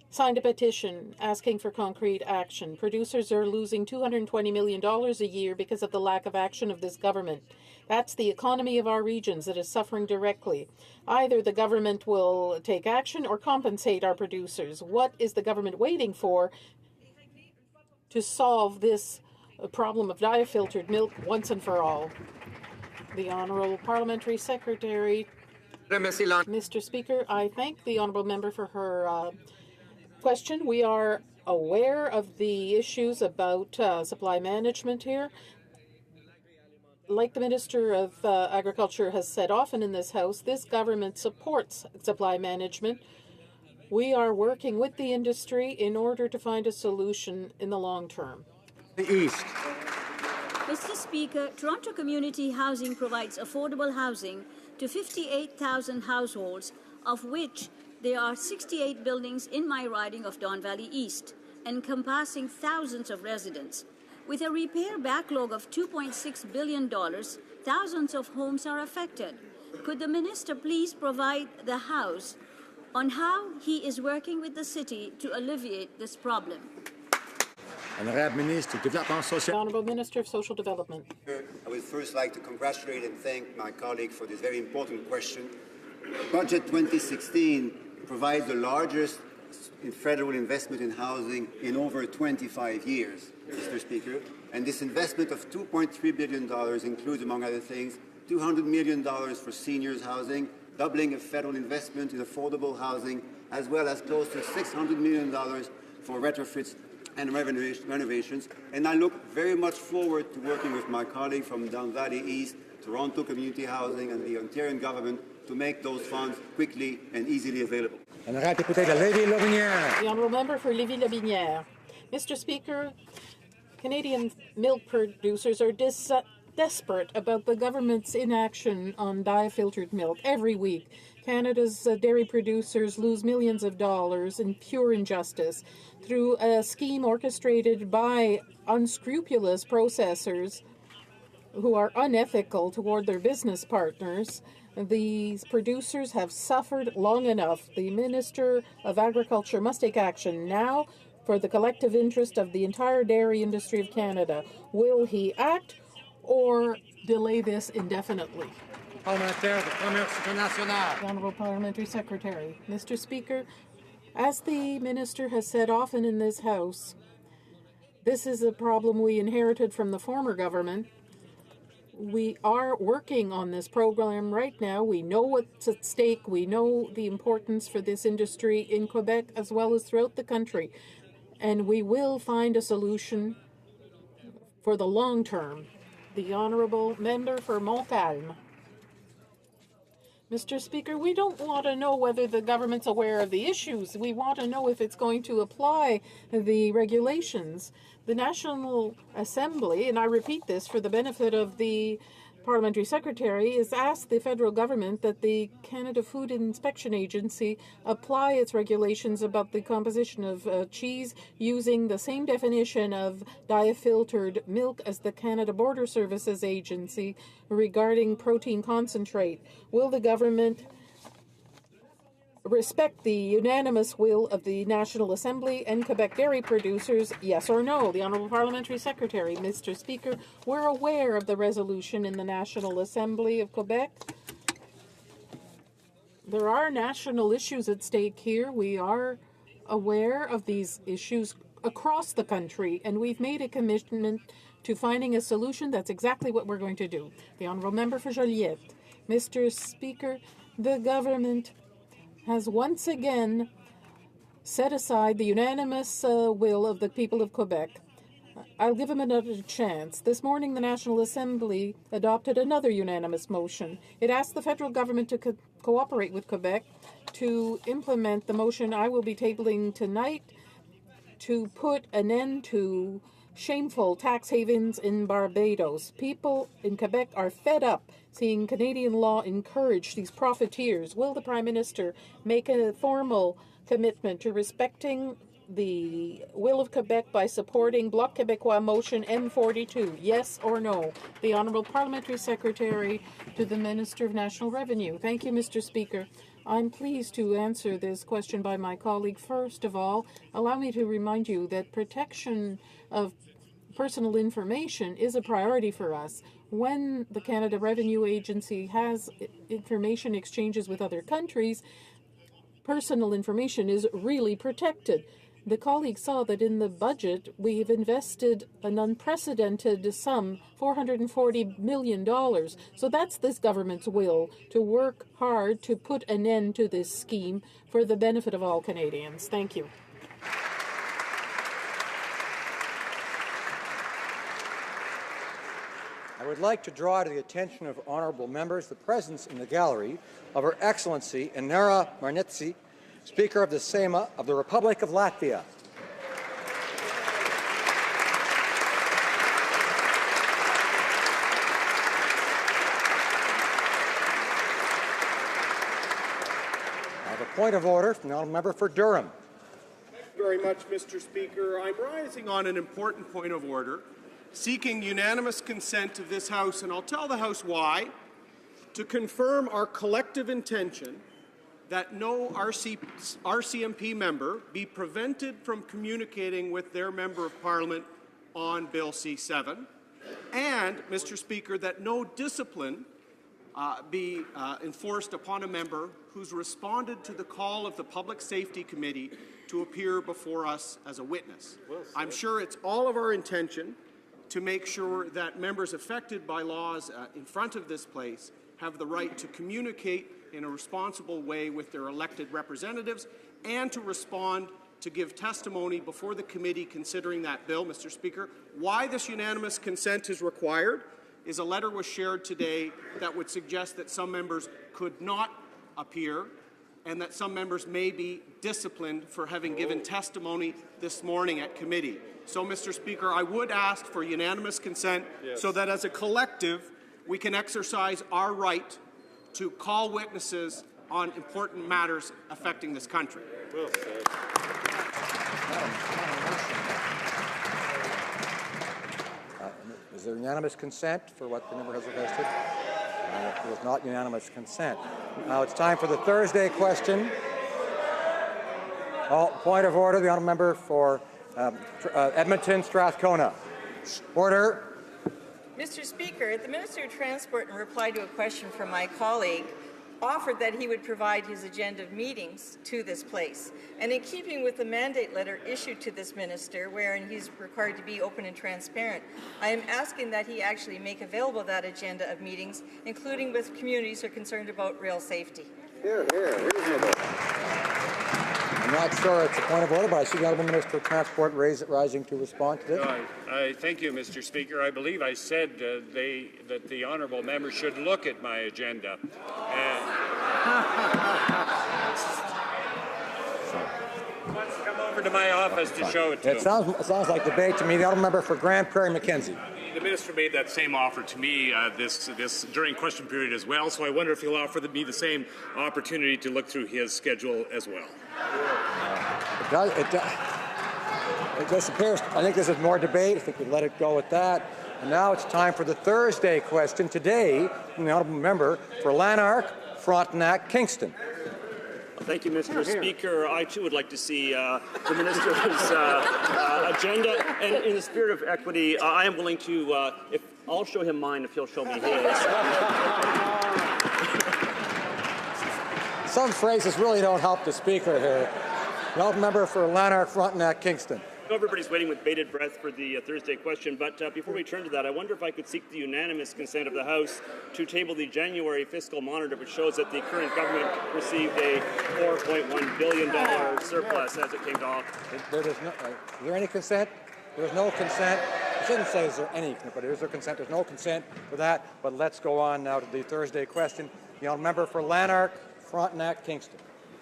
signed a petition asking for concrete action. Producers are losing $220 million a year because of the lack of action of this government. That's the economy of our regions that is suffering directly. Either the government will take action or compensate our producers. What is the government waiting for to solve this problem of diafiltered milk once and for all? The Honourable Parliamentary Secretary. Mr. Speaker, I thank the Honourable Member for her question. We are aware of the issues about supply management here. Like the Minister of Agriculture has said often in this House, this government supports supply management. We are working with the industry in order to find a solution in the long term. The East. Mr. Speaker, Toronto Community Housing provides affordable housing to 58,000 households, of which there are 68 buildings in my riding of Don Valley East, encompassing thousands of residents. With a repair backlog of $2.6 billion, thousands of homes are affected. Could the Minister please provide the House on how he is working with the city to alleviate this problem? Honourable Minister of Social Development. I would first like to congratulate and thank my colleague for this very important question. Budget 2016 provides the largest federal investment in housing in over 25 years, Mr. Speaker. And this investment of $2.3 billion includes, among other things, $200 million for seniors housing, doubling of federal investment in affordable housing, as well as close to $600 million for retrofits and renovations. And I look very much forward to working with my colleague from Down Valley East, Toronto Community Housing, and the Ontarian government to make those funds quickly and easily available. Honorable député de Lévis-Lobinière. The honourable member for Lévis-Lobinière. Mr. Speaker, Canadian milk producers are desperate about the government's inaction on diafiltered milk. Every week, Canada's dairy producers lose millions of dollars in pure injustice through a scheme orchestrated by unscrupulous processors who are unethical toward their business partners. These producers have suffered long enough. The Minister of Agriculture must take action now for the collective interest of the entire dairy industry of Canada. Will he act or delay this indefinitely? The Honourable Parliamentary Secretary. Mr. Speaker, as the Minister has said often in this House, this is a problem we inherited from the former government. We are working on this program right now. We know what's at stake. We know the importance for this industry in Quebec as well as throughout the country. And we will find a solution for the long term. The Honourable Member for Montcalm. Mr. Speaker, we don't want to know whether the government's aware of the issues. We want to know if it's going to apply the regulations. The National Assembly, and I repeat this for the benefit of the Parliamentary Secretary, has asked the federal government that the Canada Food Inspection Agency apply its regulations about the composition of cheese using the same definition of diafiltered milk as the Canada Border Services Agency regarding protein concentrate. Will the government respect the unanimous will of the National Assembly and Quebec dairy producers, yes or no? The Honourable Parliamentary Secretary. Mr. Speaker, we're aware of the resolution in the National Assembly of Quebec. There are national issues at stake here. We are aware of these issues across the country, and we've made a commitment to finding a solution. That's exactly what we're going to do. The Honourable Member for Joliette. Mr. Speaker, the government has once again set aside the unanimous will of the people of Quebec. I'll give him another chance. This morning, the National Assembly adopted another unanimous motion. It asked the federal government to cooperate with Quebec to implement the motion I will be tabling tonight to put an end to shameful tax havens in Barbados. People in Quebec are fed up seeing Canadian law encourage these profiteers. Will the Prime Minister make a formal commitment to respecting the will of Quebec by supporting Bloc Québécois motion M42? Yes or no? The Honourable Parliamentary Secretary to the Minister of National Revenue. Thank you, Mr. Speaker. I'm pleased to answer this question by my colleague. First of all, allow me to remind you that protection of personal information is a priority for us. When the Canada Revenue Agency has information exchanges with other countries, personal information is really protected. The colleagues saw that in the budget we've invested an unprecedented sum, $440 million. So that's this government's will, to work hard to put an end to this scheme for the benefit of all Canadians. Thank you. I would like to draw to the attention of honourable members the presence in the gallery of Her Excellency Inara Marnitsi, Speaker of the Seima of the Republic of Latvia. I have a point of order from the honourable member for Durham. Thank you very much, Mr. Speaker. I'm rising on an important point of order, seeking unanimous consent of this House, and I'll tell the House why, to confirm our collective intention that no RCMP member be prevented from communicating with their Member of Parliament on Bill C-7, and, Mr. Speaker, that no discipline be enforced upon a member who's responded to the call of the Public Safety Committee to appear before us as a witness. I'm sure it's all of our intention to make sure that members affected by laws in front of this place have the right to communicate in a responsible way with their elected representatives and to respond to give testimony before the committee considering that bill, Mr. Speaker. Why this unanimous consent is required is a letter was shared today that would suggest that some members could not appear and that some members may be disciplined for having given testimony this morning at committee. So, Mr. Speaker, I would ask for unanimous consent so that as a collective we can exercise our right to call witnesses on important matters affecting this country. Is there unanimous consent for what the member has requested? There was not unanimous consent. Now it's time for the Thursday question. Point of order, the honourable member for Edmonton Strathcona. Order. Mr. Speaker, the Minister of Transport, in reply to a question from my colleague, offered that he would provide his agenda of meetings to this place. And in keeping with the mandate letter issued to this minister, wherein he's required to be open and transparent, I am asking that he actually make available that agenda of meetings, including with communities who are concerned about rail safety. Here, reasonable. I'm not sure it's a point of order, but I see the Honourable Minister of Transport rising to respond to this. I thank you, Mr. Speaker. I believe I said that the honourable member should look at my agenda. Let's come over to my office to show it to him. It sounds like debate to me. The Honourable Member for Grand Prairie Mackenzie. The minister made that same offer to me this during question period as well, so I wonder if he'll offer me the same opportunity to look through his schedule as well. It just appears, I think this is more debate. I think we let it go with that. And now it's time for the Thursday question. Today, the Honourable Member for Lanark, Frontenac, Kingston. Thank you, Mr. Speaker. I, too, would like to see the Minister's agenda. And in the spirit of equity, I am willing to, if I'll show him mine if he'll show me his. Some phrases really don't help the Speaker here. The Honourable Member for Lanark, Frontenac, Kingston. Everybody's waiting with bated breath for the Thursday question, but before we turn to that, I wonder if I could seek the unanimous consent of the House to table the January fiscal monitor, which shows that the current government received a $4.1 billion surplus as it came to office. Is there any consent? There's no consent. I shouldn't say is there any, but is there consent? There's no consent for that, but let's go on now to the Thursday question. The Honourable Member for Lanark, Frontenac, Kingston.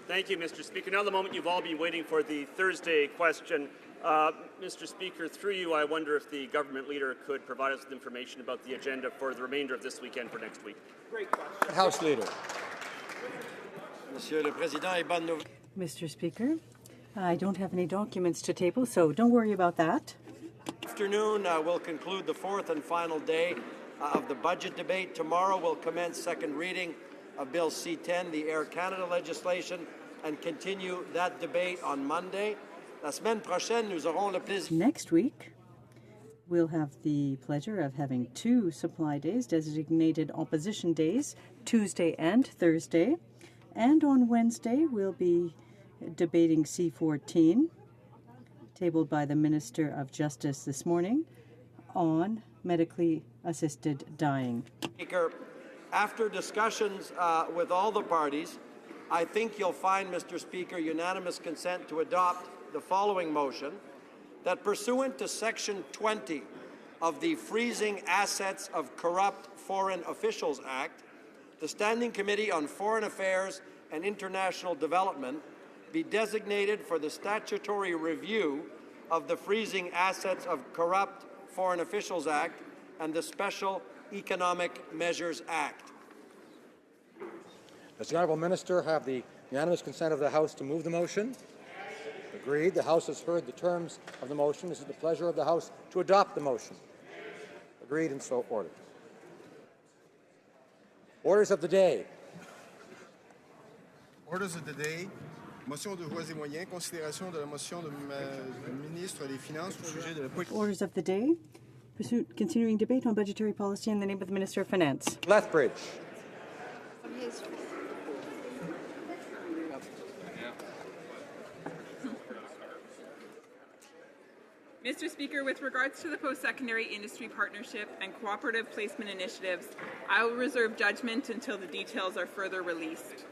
Thank you, Mr. Speaker. Now the moment you've all been waiting for the Thursday question. Mr. Speaker, through you, I wonder if the government leader could provide us with information about the agenda for the remainder of this weekend for next week. Great question. House Leader. Mr. Speaker, I don't have any documents to table, so don't worry about that. Afternoon, we'll conclude the fourth and final day of the budget debate. Tomorrow we'll commence second reading of Bill C-10, the Air Canada legislation, and continue that debate on Monday. La semaine prochaine, nous aurons le plaisir. Next week, we'll have the pleasure of having two supply days, designated opposition days, Tuesday and Thursday. And on Wednesday, we'll be debating C-14, tabled by the Minister of Justice this morning, on medically assisted dying. Speaker, after discussions with all the parties, I think you'll find, Mr. Speaker, unanimous consent to adopt the following motion, that pursuant to Section 20 of the Freezing Assets of Corrupt Foreign Officials Act, the Standing Committee on Foreign Affairs and International Development be designated for the statutory review of the Freezing Assets of Corrupt Foreign Officials Act and the Special Economic Measures Act. Does the Honourable Minister have the unanimous consent of the House to move the motion? Agreed. The House has heard the terms of the motion. This is the pleasure of the House to adopt the motion. Agreed, and so ordered. Orders of the day. Orders of the day. Motion de voix et moyens. Considération de la motion du ministre des Finances au sujet de la politique. Orders of the day. Continuing debate on budgetary policy in the name of the Minister of Finance. Lethbridge. Mr. Speaker, with regards to the post-secondary industry partnership and cooperative placement initiatives, I will reserve judgment until the details are further released.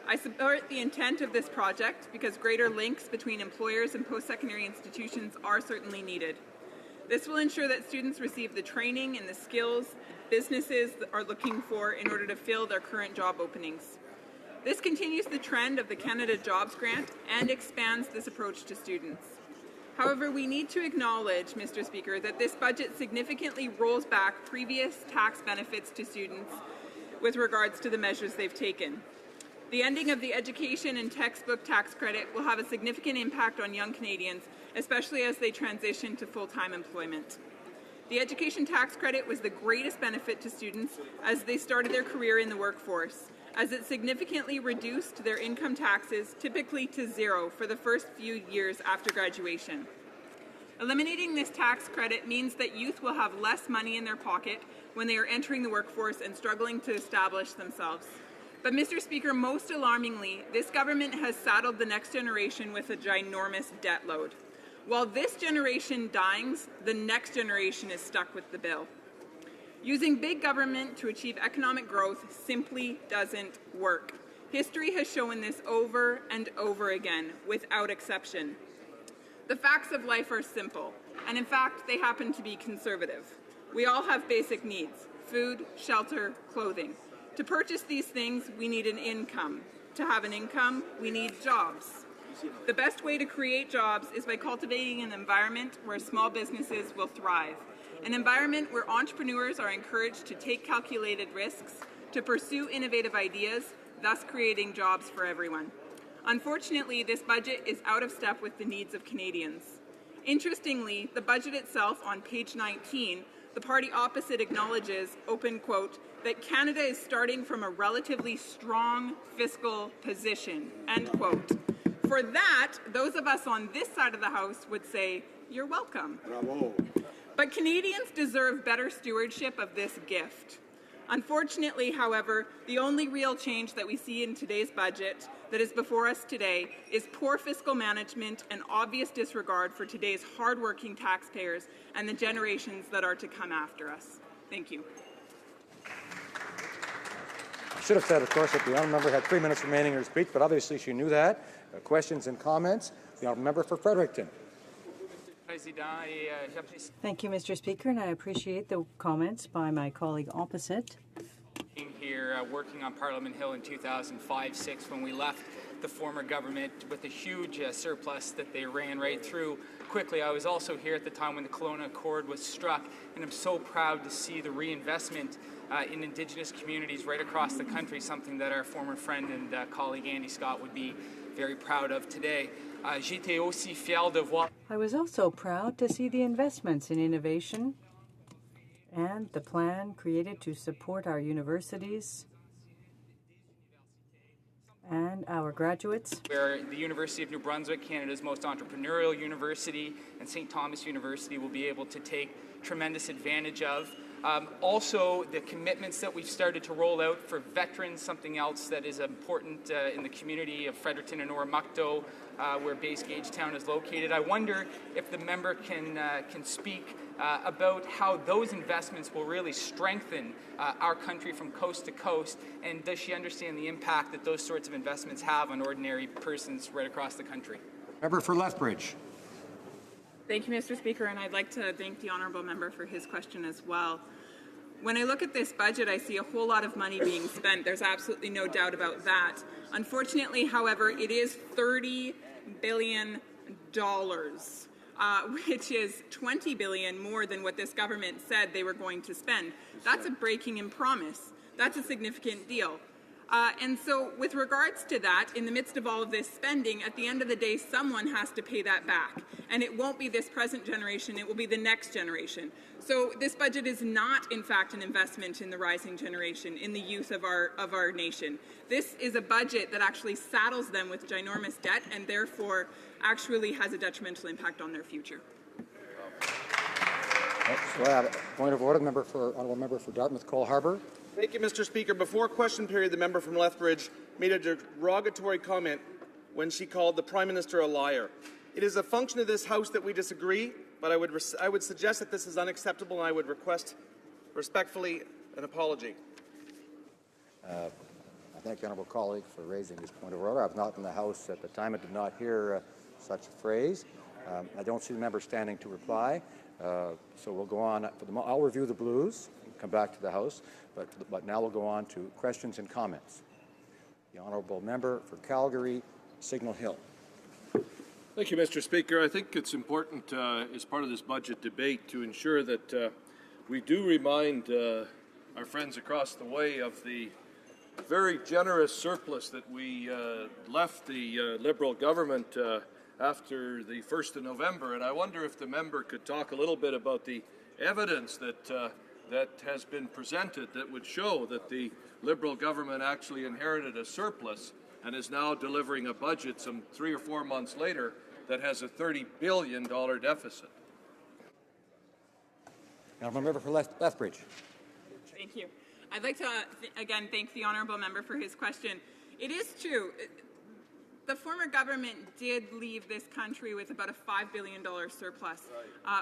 I support the intent of this project because greater links between employers and post-secondary institutions are certainly needed. This will ensure that students receive the training and the skills businesses are looking for in order to fill their current job openings. This continues the trend of the Canada Jobs Grant and expands this approach to students. However, we need to acknowledge, Mr. Speaker, that this budget significantly rolls back previous tax benefits to students with regards to the measures they've taken. The ending of the education and textbook tax credit will have a significant impact on young Canadians, especially as they transition to full-time employment. The education tax credit was the greatest benefit to students as they started their career in the workforce, as it significantly reduced their income taxes, typically to zero, for the first few years after graduation. Eliminating this tax credit means that youth will have less money in their pocket when they are entering the workforce and struggling to establish themselves. But, Mr. Speaker, most alarmingly, this government has saddled the next generation with a ginormous debt load. While this generation dines, the next generation is stuck with the bill. Using big government to achieve economic growth simply doesn't work. History has shown this over and over again, without exception. The facts of life are simple, and in fact, they happen to be conservative. We all have basic needs: food, shelter, clothing. To purchase these things, we need an income. To have an income, we need jobs. The best way to create jobs is by cultivating an environment where small businesses will thrive. An environment where entrepreneurs are encouraged to take calculated risks, to pursue innovative ideas, thus creating jobs for everyone. Unfortunately, this budget is out of step with the needs of Canadians. Interestingly, the budget itself on page 19, the party opposite acknowledges, open quote, that Canada is starting from a relatively strong fiscal position, end quote. For that, those of us on this side of the House would say, you're welcome. Bravo. But Canadians deserve better stewardship of this gift. Unfortunately, however, the only real change that we see in today's budget that is before us today is poor fiscal management and obvious disregard for today's hardworking taxpayers and the generations that are to come after us. Thank you. I should have said, of course, that the honourable member had 3 minutes remaining in her speech, but obviously she knew that. Questions and comments? The honourable member for Fredericton. Thank you, Mr. Speaker, and I appreciate the comments by my colleague opposite. Here working on Parliament Hill in 2005-06 when we left the former government with a huge surplus that they ran right through quickly. I was also here at the time when the Kelowna Accord was struck, and I'm so proud to see the reinvestment in Indigenous communities right across the country, something that our former friend and colleague Andy Scott would be very proud of today. J'étais aussi fier de voir. I was also proud to see the investments in innovation and the plan created to support our universities and our graduates. Where the University of New Brunswick, Canada's most entrepreneurial university, and St. Thomas University will be able to take tremendous advantage of. Also, the commitments that we've started to roll out for veterans, something else that is important in the community of Fredericton and Oromocto, where Base Gauge Town is located. I wonder if the member can speak about how those investments will really strengthen our country from coast to coast, and does she understand the impact that those sorts of investments have on ordinary persons right across the country? Member for Lethbridge. Thank you, Mr. Speaker, and I'd like to thank the honourable member for his question as well. When I look at this budget, I see a whole lot of money being spent. There's absolutely no doubt about that. Unfortunately, however, it is $30 billion, which is $20 billion more than what this government said they were going to spend. That's a breaking in promise. That's a significant deal. And so with regards to that, in the midst of all of this spending, at the end of the day, someone has to pay that back. And it won't be this present generation, it will be the next generation. So this budget is not, in fact, an investment in the rising generation, in the youth of our nation. This is a budget that actually saddles them with ginormous debt and therefore actually has a detrimental impact on their future. So I have a point of order, honourable member for Dartmouth Cole Harbour. Thank you, Mr. Speaker. Before question period, the member from Lethbridge made a derogatory comment when she called the Prime Minister a liar. It is a function of this House that we disagree, but I would suggest that this is unacceptable, and I would request respectfully an apology. thank the honourable colleague for raising this point of order. I was not in the House at the time. I did not hear such a phrase. I don't see the member standing to reply, so we'll go on. I'll review the blues and come back to the House, but now we'll go on to questions and comments. The honourable member for Calgary, Signal Hill. Thank you, Mr. Speaker. I think it's important as part of this budget debate to ensure that we do remind our friends across the way of the very generous surplus that we left the Liberal government after the 1st of November. And I wonder if the member could talk a little bit about the evidence that has been presented that would show that the Liberal government actually inherited a surplus and is now delivering a budget some 3 or 4 months later that has a $30 billion deficit. Honourable member for Lethbridge. Thank you. I'd like to, again, thank the honourable member for his question. It is true. The former government did leave this country with about a $5 billion surplus,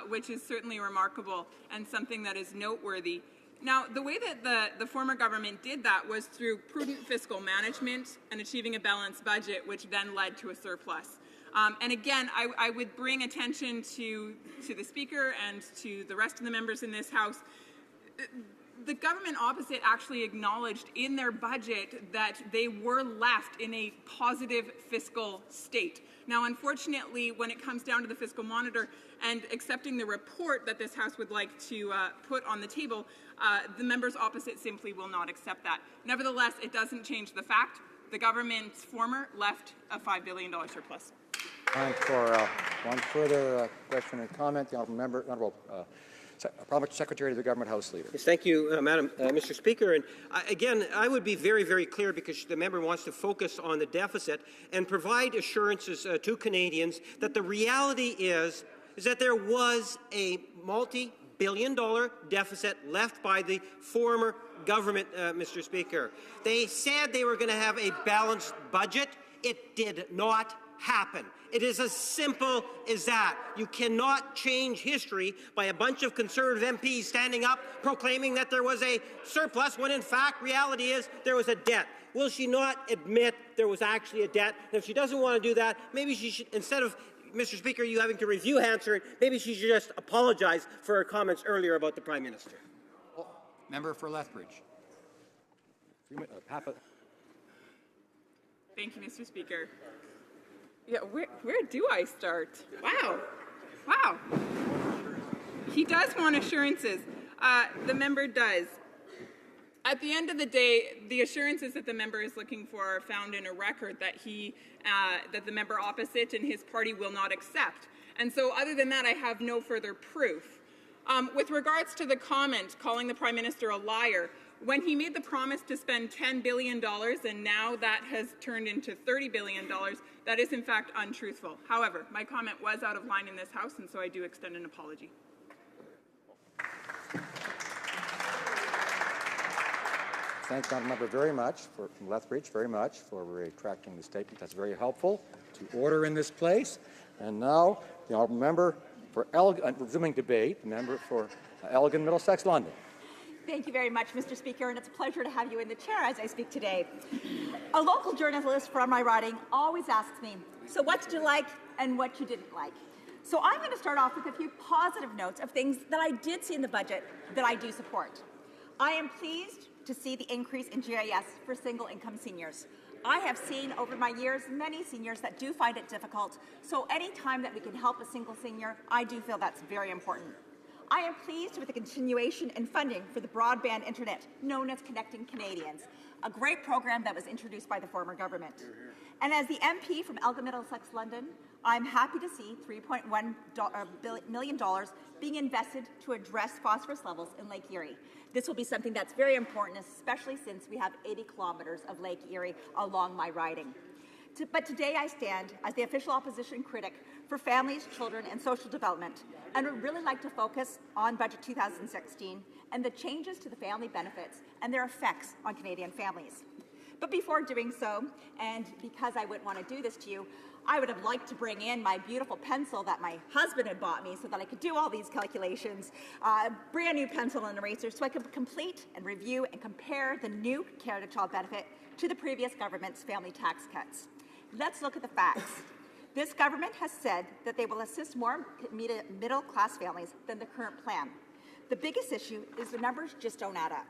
which is certainly remarkable and something that is noteworthy. Now, the way that the former government did that was through prudent fiscal management and achieving a balanced budget, which then led to a surplus. And again, I would bring attention to the Speaker and to the rest of the members in this House. The government opposite actually acknowledged in their budget that they were left in a positive fiscal state. Now, unfortunately, when it comes down to the fiscal monitor and accepting the report that this House would like to put on the table, the members opposite simply will not accept that. Nevertheless, it doesn't change the fact the government's former left a $5 billion surplus. Time for one further question and comment. The honourable Parliamentary Secretary to the Government House Leader. Yes, thank you, Mr. Speaker. And again, I would be very, very clear because the member wants to focus on the deficit and provide assurances to Canadians that the reality is that there was a multi-billion-dollar deficit left by the former government, Mr. Speaker. They said they were going to have a balanced budget. It did not happen. It is as simple as that. You cannot change history by a bunch of Conservative MPs standing up proclaiming that there was a surplus when in fact reality is there was a debt. Will she not admit there was actually a debt? And if she doesn't want to do that, maybe she should, instead of, Mr. Speaker, you having to review answer it, maybe she should just apologize for her comments earlier about the Prime Minister. Member for Lethbridge. Thank you, Mr. Speaker. Yeah, where do I start? Wow. He does want assurances. The member does. At the end of the day, the assurances that the member is looking for are found in a record that that the member opposite and his party will not accept. And so other than that, I have no further proof. With regards to the comment calling the Prime Minister a liar, when he made the promise to spend $10 billion and now that has turned into $30 billion, that is in fact untruthful. However, my comment was out of line in this House, and so I do extend an apology. Thank the member very much from Lethbridge for retracting the statement. That's very helpful to order in this place. And now the honourable member for resuming debate, the member for Elgin, Middlesex, London. Thank you very much, Mr. Speaker, and it's a pleasure to have you in the chair as I speak today. A local journalist from my riding always asks me, so what did you like and what you didn't like? So I'm going to start off with a few positive notes of things that I did see in the budget that I do support. I am pleased to see the increase in GIS for single-income seniors. I have seen over my years many seniors that do find it difficult, so any time that we can help a single senior, I do feel that's very important. I am pleased with the continuation and funding for the broadband internet, known as Connecting Canadians, a great program that was introduced by the former government. And as the MP from Elgin, Middlesex, London, I'm happy to see $3.1 million being invested to address phosphorus levels in Lake Erie. This will be something that's very important, especially since we have 80 kilometres of Lake Erie along my riding. But today I stand as the official opposition critic for families, children, and social development, and would really like to focus on Budget 2016 and the changes to the family benefits and their effects on Canadian families. But before doing so, and because I wouldn't want to do this to you, I would have liked to bring in my beautiful pencil that my husband had bought me so that I could do all these calculations, brand new pencil and eraser, so I could complete and review and compare the new Canada Child Benefit to the previous government's family tax cuts. Let's look at the facts. This government has said that they will assist more middle-class families than the current plan. The biggest issue is the numbers just don't add up.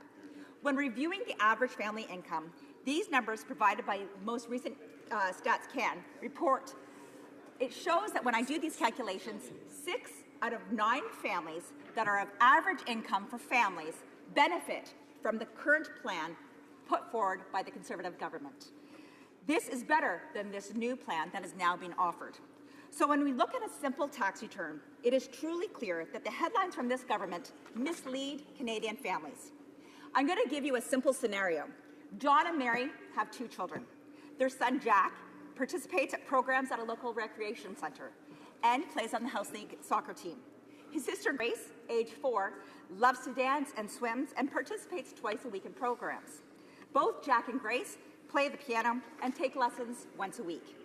When reviewing the average family income, these numbers provided by most recent Stats Can report, it shows that when I do these calculations, 6 out of 9 families that are of average income for families benefit from the current plan put forward by the Conservative government. This is better than this new plan that is now being offered. So when we look at a simple tax return, it is truly clear that the headlines from this government mislead Canadian families. I'm going to give you a simple scenario. John and Mary have 2 children. Their son, Jack, participates at programs at a local recreation center and plays on the House League soccer team. His sister, Grace, age 4, loves to dance and swims and participates twice a week in programs. Both Jack and Grace play the piano and take lessons once a week.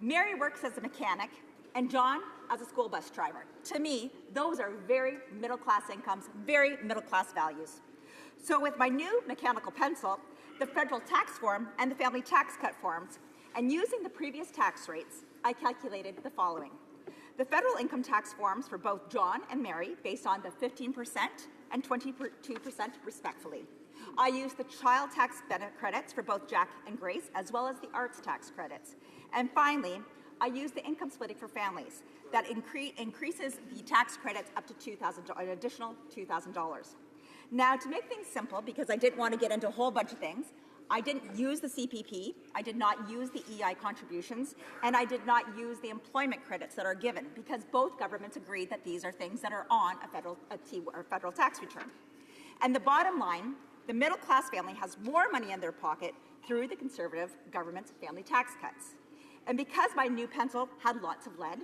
Mary works as a mechanic and John as a school bus driver. To me, those are very middle-class incomes, very middle-class values. So with my new mechanical pencil, the federal tax form, and the family tax cut forms, and using the previous tax rates, I calculated the following. The federal income tax forms for both John and Mary, based on the 15% and 22% respectively. I used the child tax benefit credits for both Jack and Grace, as well as the arts tax credits. And finally, I used the income splitting for families that increases the tax credits up to an additional $2,000. Now, to make things simple, because I didn't want to get into a whole bunch of things, I didn't use the CPP, I did not use the EI contributions, and I did not use the employment credits that are given, because both governments agreed that these are things that are on a federal tax return. And the bottom line, the middle-class family has more money in their pocket through the Conservative government's family tax cuts. And because my new pencil had lots of lead,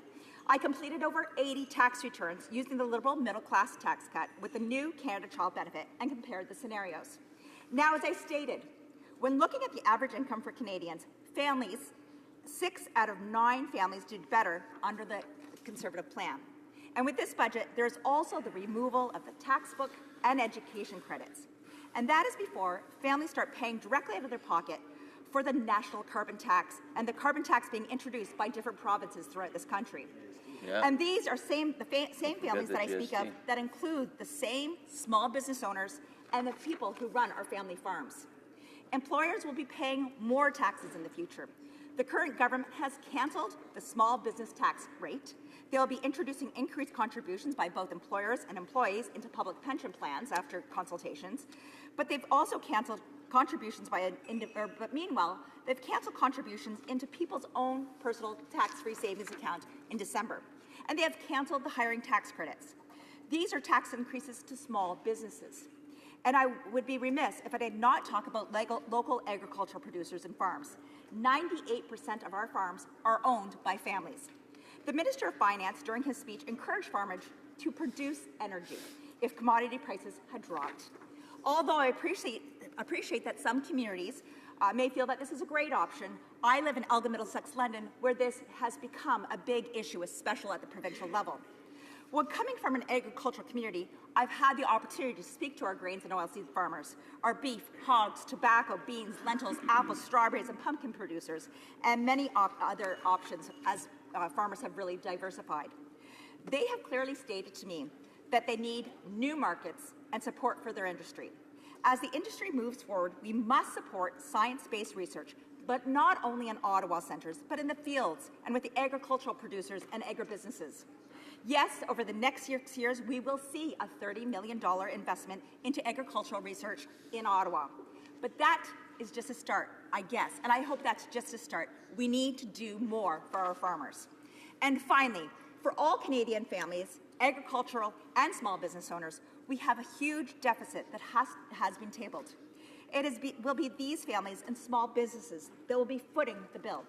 I completed over 80 tax returns using the Liberal middle-class tax cut with the new Canada Child Benefit and compared the scenarios. Now, as I stated, when looking at the average income for Canadians, 6 out of 9 families did better under the Conservative plan. And with this budget, there's also the removal of the tax book and education credits. And that is before families start paying directly out of their pocket for the national carbon tax and the carbon tax being introduced by different provinces throughout this country. Yeah. And these are the same families that I speak of that include the same small business owners and the people who run our family farms. Employers will be paying more taxes in the future. The current government has cancelled the small business tax rate. They'll be introducing increased contributions by both employers and employees into public pension plans after consultations. But they've also cancelled contributions but meanwhile, they've cancelled contributions into people's own personal tax-free savings account in December. And they have cancelled the hiring tax credits. These are tax increases to small businesses. And I would be remiss if I did not talk about local agricultural producers and farms. 98% of our farms are owned by families. The Minister of Finance, during his speech, encouraged farmers to produce energy if commodity prices had dropped. Although I appreciate that some communities may feel that this is a great option, I live in Elgin, Middlesex, London, where this has become a big issue, especially at the provincial level. Well, coming from an agricultural community, I've had the opportunity to speak to our grains and oilseed farmers, our beef, hogs, tobacco, beans, lentils, apples, strawberries, and pumpkin producers, and many other options as farmers have really diversified. They have clearly stated to me that they need new markets and support for their industry. As the industry moves forward, we must support science-based research, but not only in Ottawa centres, but in the fields and with the agricultural producers and agribusinesses. Yes, over the next 6 years, we will see a $30 million investment into agricultural research in Ottawa. But that is just a start, I guess, and I hope that's just a start. We need to do more for our farmers. And finally, for all Canadian families, agricultural and small business owners, we have a huge deficit that has been tabled. Will be these families and small businesses that will be footing the bill.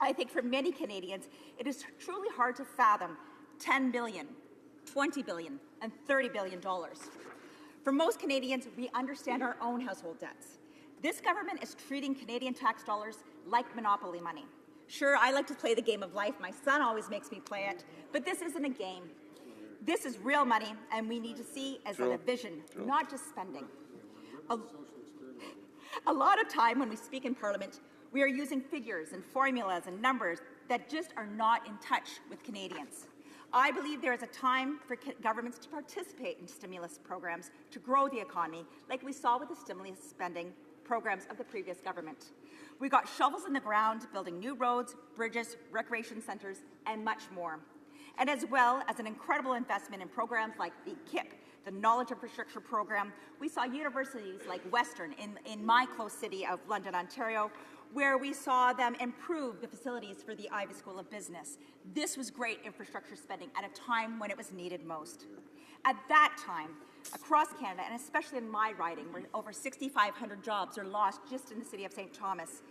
I think for many Canadians, it is truly hard to fathom $10 billion, $20 billion, and $30 billion. For most Canadians, we understand our own household debts. This government is treating Canadian tax dollars like monopoly money. Sure, I like to play the game of life. My son always makes me play it. But this isn't a game. This is real money, and we need to see as a vision, not just spending. A lot of time when we speak in Parliament, we are using figures and formulas and numbers that just are not in touch with Canadians. I believe there is a time for governments to participate in stimulus programs to grow the economy, like we saw with the stimulus spending programs of the previous government. We got shovels in the ground, building new roads, bridges, recreation centres, and much more. And as well as an incredible investment in programs like the KIP, the Knowledge Infrastructure Program, we saw universities like Western in my close city of London, Ontario, where we saw them improve the facilities for the Ivey School of Business. This was great infrastructure spending at a time when it was needed most. At that time, across Canada, and especially in my riding, where over 6,500 jobs are lost just in the city of St. Thomas,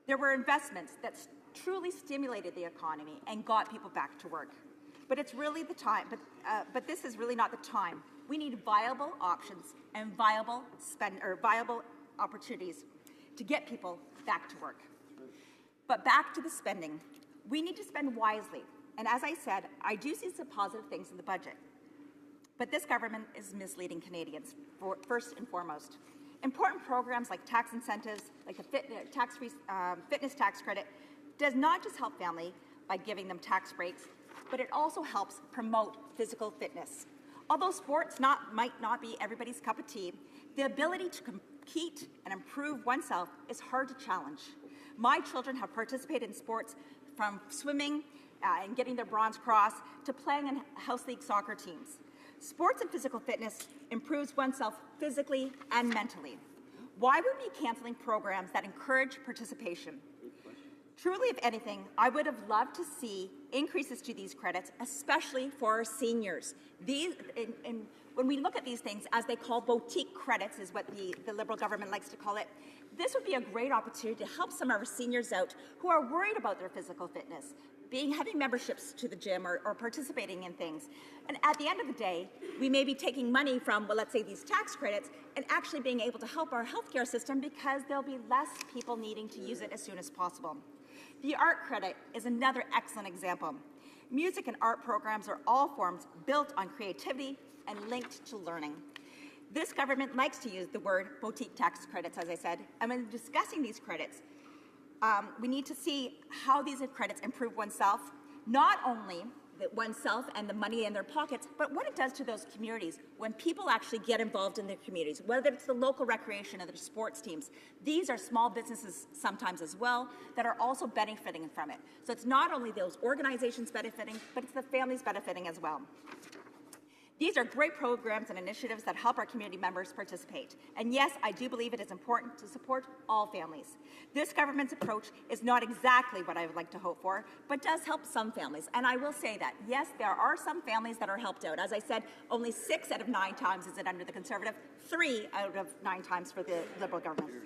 there were investments that truly stimulated the economy and got people back to work. But it's really the time, but this is really not the time. We need viable options and viable opportunities to get people back to work. But back to the spending. We need to spend wisely. And as I said, I do see some positive things in the budget. But this government is misleading Canadians, first and foremost. Important programs like tax incentives, like the tax-free fitness tax credit, does not just help family by giving them tax breaks, but it also helps promote physical fitness. Although sports might not be everybody's cup of tea, the ability to compete and improve oneself is hard to challenge. My children have participated in sports from swimming and getting their bronze cross to playing in house league soccer teams. Sports and physical fitness improves oneself physically and mentally. Why would we be canceling programs that encourage participation? Truly, if anything, I would have loved to see increases to these credits, especially for our seniors. When we look at these things, as they call boutique credits, is what the Liberal government likes to call it, this would be a great opportunity to help some of our seniors out who are worried about their physical fitness, having memberships to the gym or participating in things. And at the end of the day, we may be taking money from, well, let's say these tax credits and actually being able to help our healthcare system because there'll be less people needing to use it as soon as possible. The art credit is another excellent example. Music and art programs are all forms built on creativity and linked to learning. This government likes to use the word boutique tax credits, as I said, and when discussing these credits, we need to see how these credits improve oneself, not only oneself and the money in their pockets, but what it does to those communities when people actually get involved in their communities, whether it's the local recreation or the sports teams. These are small businesses sometimes as well that are also benefiting from it. So it's not only those organizations benefiting, but it's the families benefiting as well. These are great programs and initiatives that help our community members participate. And yes, I do believe it is important to support all families. This government's approach is not exactly what I would like to hope for, but does help some families. And I will say that, yes, there are some families that are helped out. As I said, only 6 out of 9 times is it under the Conservative, 3 out of 9 times for the Liberal government.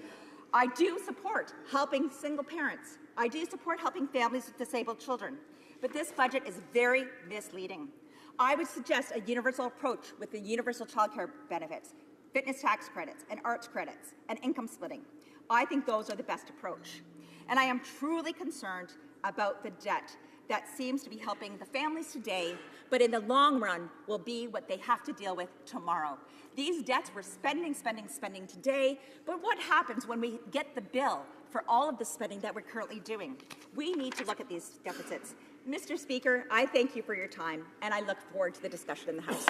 I do support helping single parents. I do support helping families with disabled children. But this budget is very misleading. I would suggest a universal approach with the universal childcare benefits, fitness tax credits, and arts credits, and income splitting. I think those are the best approach. And I am truly concerned about the debt that seems to be helping the families today, but in the long run will be what they have to deal with tomorrow. These debts we're spending today, but what happens when we get the bill for all of the spending that we're currently doing? We need to look at these deficits. Mr. Speaker, I thank you for your time, and I look forward to the discussion in the House.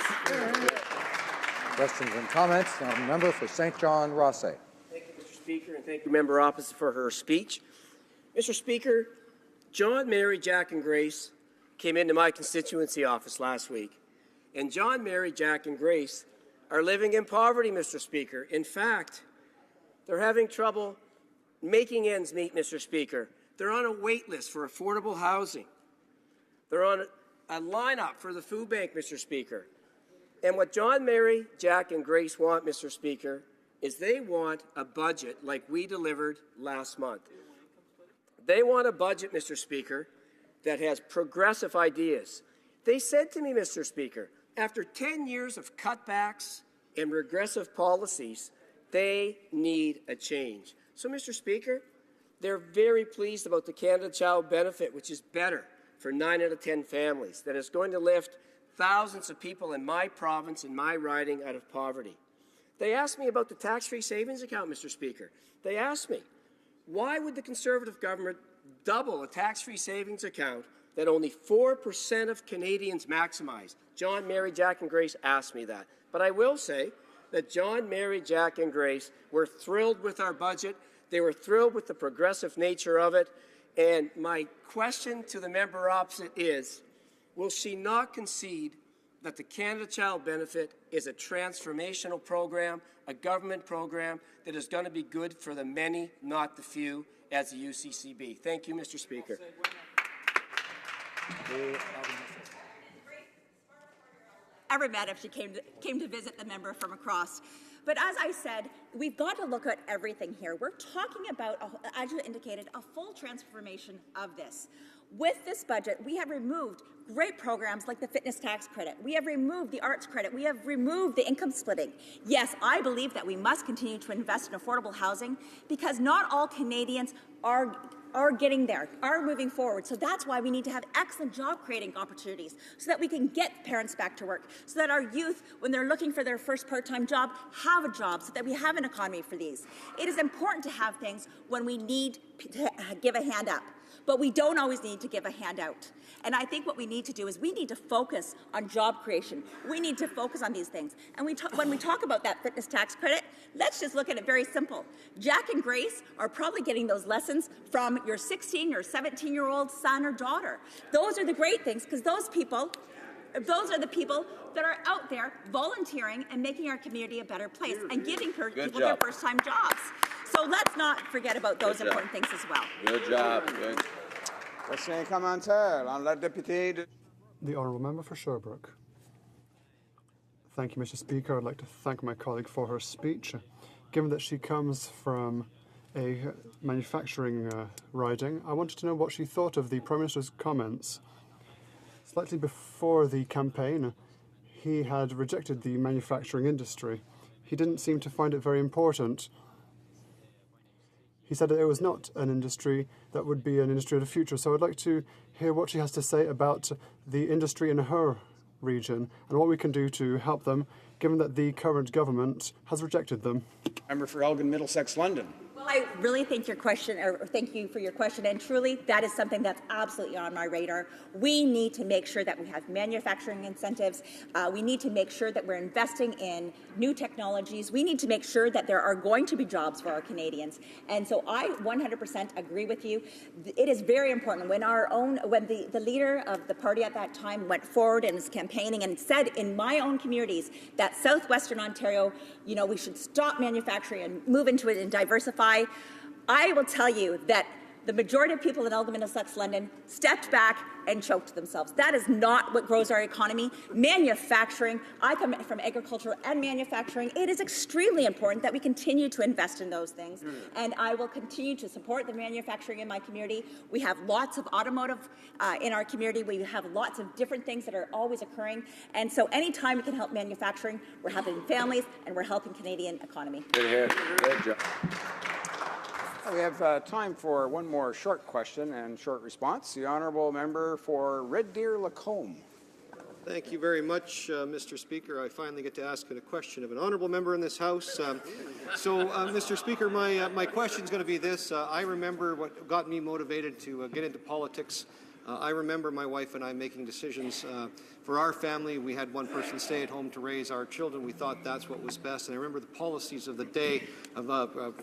Questions and comments? Now, the member for St. John Rothesay. Thank you, Mr. Speaker, and thank you, member opposite, for her speech. Mr. Speaker, John, Mary, Jack, and Grace came into my constituency office last week, and John, Mary, Jack, and Grace are living in poverty, Mr. Speaker. In fact, they're having trouble making ends meet, Mr. Speaker. They're on a wait list for affordable housing. They're on a lineup for the food bank, Mr. Speaker. And what John, Mary, Jack, and Grace want, Mr. Speaker, is they want a budget like we delivered last month. They want a budget, Mr. Speaker, that has progressive ideas. They said to me, Mr. Speaker, after 10 years of cutbacks and regressive policies, They need a change. So, Mr. Speaker, they're very pleased about the Canada Child Benefit, which is better for 9 out of 10 families, that is going to lift thousands of people in my province, in my riding, out of poverty. They asked me about the tax-free savings account, Mr. Speaker. They asked me, why would the Conservative government double a tax-free savings account that only 4% of Canadians maximize? John, Mary, Jack, and Grace asked me that. But I will say that John, Mary, Jack, and Grace were thrilled with our budget. They were thrilled with the progressive nature of it. And my question to the member opposite is, will she not concede that the Canada Child Benefit is a transformational program, a government program that is going to be good for the many, not the few, as the UCCB? Thank you, Mr. Speaker. Ever met if she came to visit the member from across. But as I said, we've got to look at everything here. We're talking about, as you indicated, a full transformation of this. With this budget, we have removed great programs like the fitness tax credit. We have removed the arts credit. We have removed the income splitting. Yes, I believe that we must continue to invest in affordable housing because not all Canadians are getting there, are moving forward. So that's why we need to have excellent job-creating opportunities so that we can get parents back to work, so that our youth, when they're looking for their first part-time job, have a job, so that we have an economy for these. It is important to have things when we need to give a hand up, but we don't always need to give a handout. And I think what we need to do is we need to focus on job creation. We need to focus on these things. And when we talk about that fitness tax credit, let's just look at it very simple. Jack and Grace are probably getting those lessons from your 16 or 17-year-old son or daughter. Those are the great things, because those are the people that are out there volunteering and making our community a better place and giving people their first-time jobs. So let's not forget about those important things as well. Good job. Good. Question commentaire on la députée. The Honourable Member for Sherbrooke. Thank you, Mr. Speaker. I'd like to thank my colleague for her speech. Given that she comes from a manufacturing riding, I wanted to know what she thought of the Prime Minister's comments. Slightly before the campaign, he had rejected the manufacturing industry. He didn't seem to find it very important. He said that it was not an industry that would be an industry of the future. So I'd like to hear what she has to say about the industry in her region and what we can do to help them, given that the current government has rejected them. Member for Elgin, Middlesex, London. Well, I really thank thank you for your question, and truly that is something that's absolutely on my radar. We need to make sure that we have manufacturing incentives. We need to make sure that we're investing in new technologies. We need to make sure that there are going to be jobs for our Canadians. And so I 100% agree with you. It is very important when the leader of the party at that time went forward and was campaigning and said in my own communities that southwestern Ontario, we should stop manufacturing and move into it and diversify. I will tell you that the majority of people in Elgin, Middlesex, London stepped back and choked themselves. That is not what grows our economy. Manufacturing, I come from agriculture and manufacturing. It is extremely important that we continue to invest in those things. And I will continue to support the manufacturing in my community. We have lots of automotive in our community. We have lots of different things that are always occurring. And so anytime we can help manufacturing, we're helping families and we're helping Canadian economy. Good here. Good job. We have time for one more short question and short response. The Honourable Member for Red Deer Lacombe. Thank you very much, Mr. Speaker. I finally get to ask a question of an honourable member in this House. Mr. Speaker, my question is going to be this. I remember what got me motivated to get into politics. I remember my wife and I making decisions for our family. We had one person stay at home to raise our children. We thought that's what was best. And I remember the policies of the day of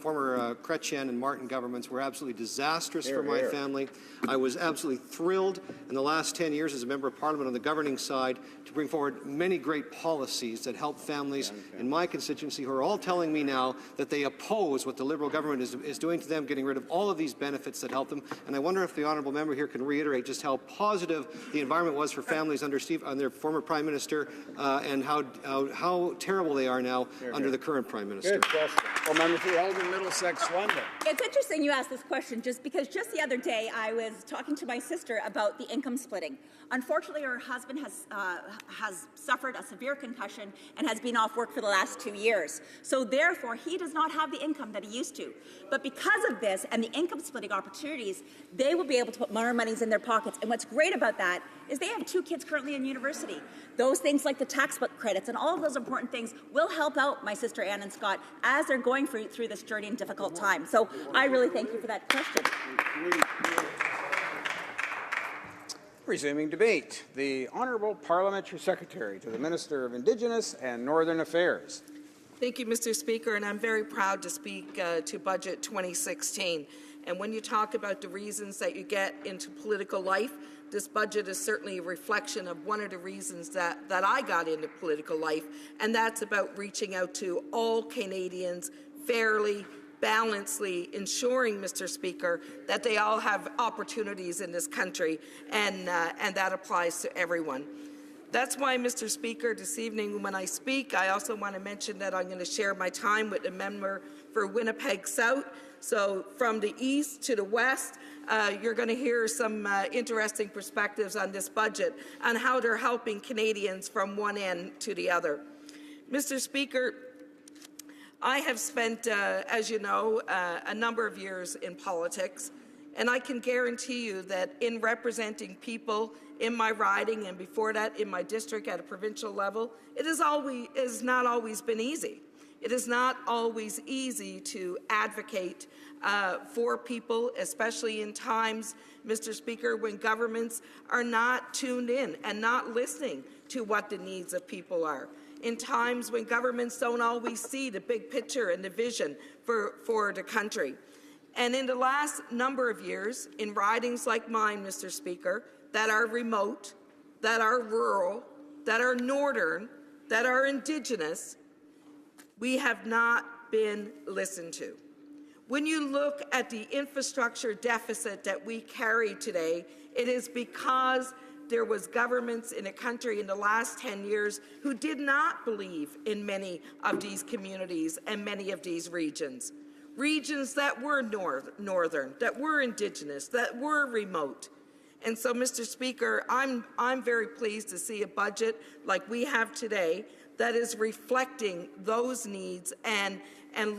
former Chrétien and Martin governments were absolutely disastrous for my family. I was absolutely thrilled in the last 10 years as a member of Parliament on the governing side to bring forward many great policies that help families in my constituency who are all telling me now that they oppose what the Liberal government is doing to them, getting rid of all of these benefits that help them. And I wonder if the honourable member here can reiterate just how positive the environment was for families under their former Prime Minister and how terrible they are now under the current Prime Minister. Good question. Well, member for Elgin, Middlesex, London. It's interesting you asked this question just because just the other day I was talking to my sister about the income splitting. Unfortunately, her husband has suffered a severe concussion and has been off work for the last 2 years. So therefore, he does not have the income that he used to. But because of this and the income splitting opportunities, they will be able to put more monies in their pockets. And what's great about that is they have 2 kids currently in university. Those things like the tax book credits and all of those important things will help out my sister Ann and Scott as they're going through this journey and difficult time. So I really thank you for that question. Resuming debate, the Honourable Parliamentary Secretary to the Minister of Indigenous and Northern Affairs. Thank you, Mr. Speaker, and I'm very proud to speak to Budget 2016. And when you talk about the reasons that you get into political life, this budget is certainly a reflection of one of the reasons that I got into political life, and that's about reaching out to all Canadians fairly, balancedly, ensuring, Mr. Speaker, that they all have opportunities in this country, and that applies to everyone. That's why, Mr. Speaker, this evening when I speak, I also want to mention that I'm going to share my time with a member for Winnipeg South. So from the east to the west, you're going to hear some interesting perspectives on this budget and how they're helping Canadians from one end to the other. Mr. Speaker, I have spent, as you know, a number of years in politics, and I can guarantee you that in representing people in my riding and before that in my district at a provincial level, it has not always been easy. It is not always easy to advocate for people, especially in times, Mr. Speaker, when governments are not tuned in and not listening to what the needs of people are. In times when governments don't always see the big picture and the vision for the country. And in the last number of years, in ridings like mine, Mr. Speaker, that are remote, that are rural, that are northern, that are Indigenous, we have not been listened to. When you look at the infrastructure deficit that we carry today, it is because there was governments in a country in the last 10 years who did not believe in many of these communities and many of these regions. Regions that were northern, that were Indigenous, that were remote. And so, Mr. Speaker, I'm very pleased to see a budget like we have today that is reflecting those needs and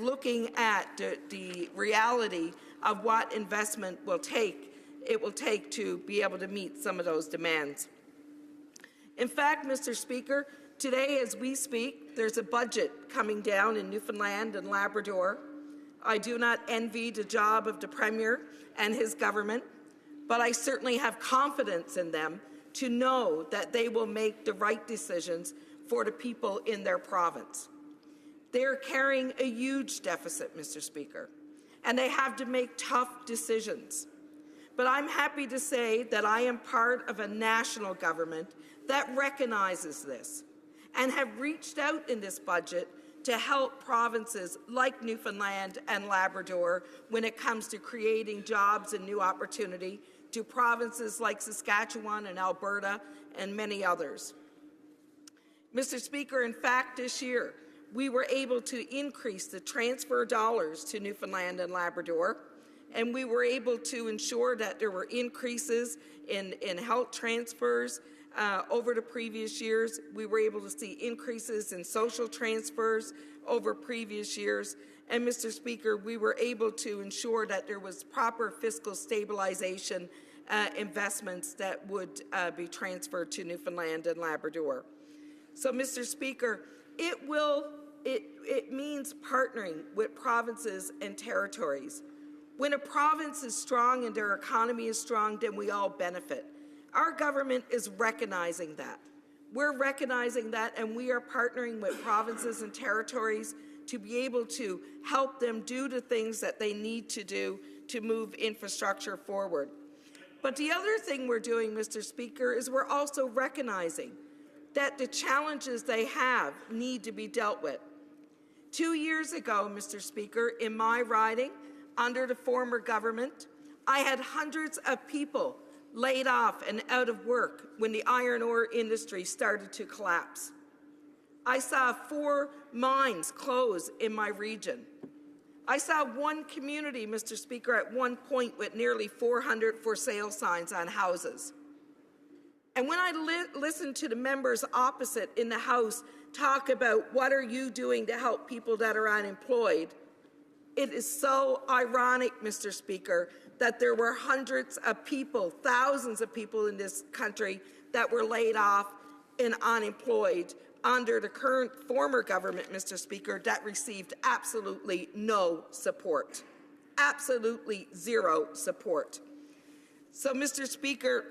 looking at the reality of what investment it will take to be able to meet some of those demands. In fact, Mr. Speaker, today as we speak, there's a budget coming down in Newfoundland and Labrador. I do not envy the job of the Premier and his government, but I certainly have confidence in them to know that they will make the right decisions for the people in their province. They are carrying a huge deficit, Mr. Speaker, and they have to make tough decisions. But I'm happy to say that I am part of a national government that recognizes this and have reached out in this budget to help provinces like Newfoundland and Labrador when it comes to creating jobs and new opportunity, to provinces like Saskatchewan and Alberta and many others. Mr. Speaker, in fact, this year, we were able to increase the transfer dollars to Newfoundland and Labrador, and we were able to ensure that there were increases in health transfers over the previous years. We were able to see increases in social transfers over previous years. And, Mr. Speaker, we were able to ensure that there was proper fiscal stabilization investments that would be transferred to Newfoundland and Labrador. So, Mr. Speaker, it means partnering with provinces and territories. When a province is strong and their economy is strong, then we all benefit. Our government is recognizing that. We're recognizing that, and we are partnering with provinces and territories to be able to help them do the things that they need to do to move infrastructure forward. But the other thing we're doing, Mr. Speaker, is we're also recognizing that the challenges they have need to be dealt with. 2 years ago, Mr. Speaker, in my riding, under the former government, I had hundreds of people laid off and out of work when the iron ore industry started to collapse. I saw 4 mines close in my region. I saw one community, Mr. Speaker, at one point with nearly 400 for sale signs on houses. And when I listened to the members opposite in the House talk about what are you doing to help people that are unemployed, it is so ironic, Mr. Speaker, that there were hundreds of people, thousands of people in this country that were laid off and unemployed under the current former government, Mr. Speaker, that received absolutely no support. Absolutely zero support. So, Mr. Speaker,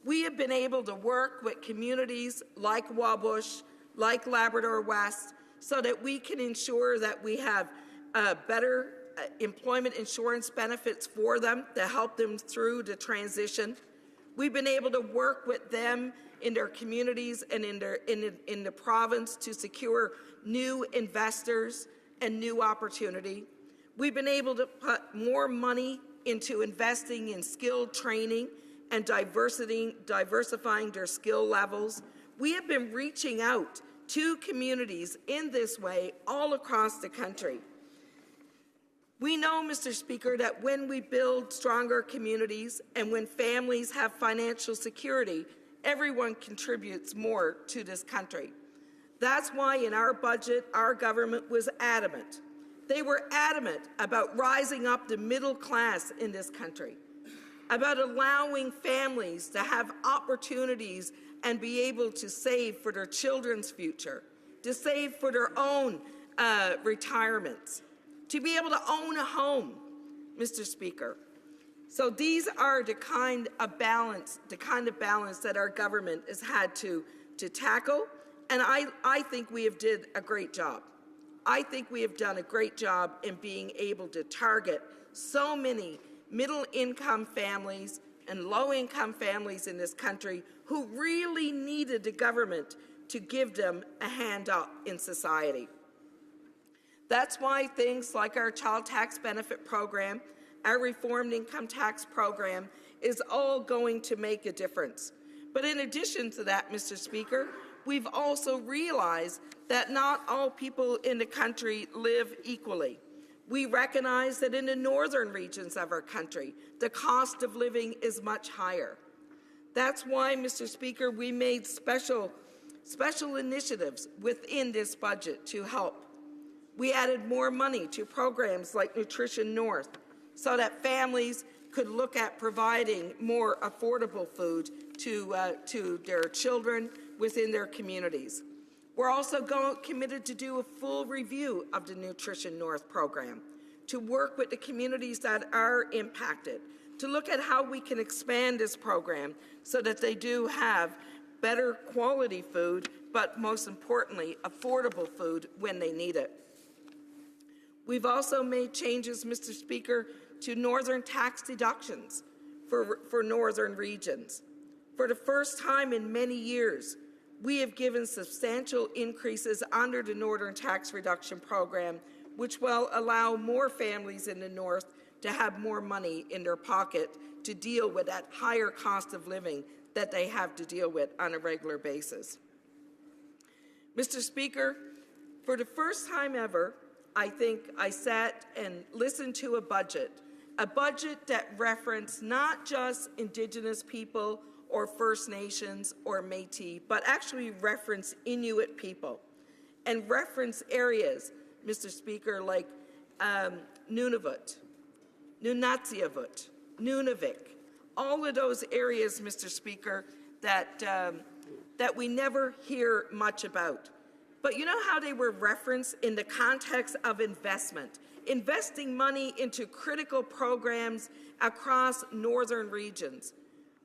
we have been able to work with communities like Wabush, like Labrador West, so that we can ensure that we have better employment insurance benefits for them to help them through the transition. We've been able to work with them in their communities and in the province to secure new investors and new opportunity. We've been able to put more money into investing in skilled training and diversifying their skill levels. We have been reaching out to communities in this way all across the country. We know, Mr. Speaker, that when we build stronger communities and when families have financial security, everyone contributes more to this country. That's why in our budget, our government was adamant. They were adamant about rising up the middle class in this country, about allowing families to have opportunities and be able to save for their children's future, to save for their own retirements, to be able to own a home, Mr. Speaker. So these are the kind of balance that our government has had to tackle, and I think we have did a great job. I think we have done a great job in being able to target so many middle-income families and low-income families in this country who really needed the government to give them a hand up in society. That's why things like our child tax benefit program, our reformed income tax program, is all going to make a difference. But in addition to that, Mr. Speaker, we've also realized that not all people in the country live equally. We recognize that in the northern regions of our country, the cost of living is much higher. That's why, Mr. Speaker, we made special initiatives within this budget to help. We added more money to programs like Nutrition North so that families could look at providing more affordable food to their children within their communities. We're also committed to do a full review of the Nutrition North program, to work with the communities that are impacted, to look at how we can expand this program so that they do have better quality food, but most importantly, affordable food when they need it. We've also made changes, Mr. Speaker, to northern tax deductions for northern regions. For the first time in many years, we have given substantial increases under the Northern Tax Reduction Program, which will allow more families in the north to have more money in their pocket to deal with that higher cost of living that they have to deal with on a regular basis. Mr. Speaker, for the first time ever, I think I sat and listened to a budget that referenced not just Indigenous people or First Nations or Métis, but actually reference Inuit people and reference areas, Mr. Speaker, like Nunavut, Nunatsiavut, Nunavik, all of those areas, Mr. Speaker, that we never hear much about. But you know how they were referenced in the context of investment, investing money into critical programs across northern regions.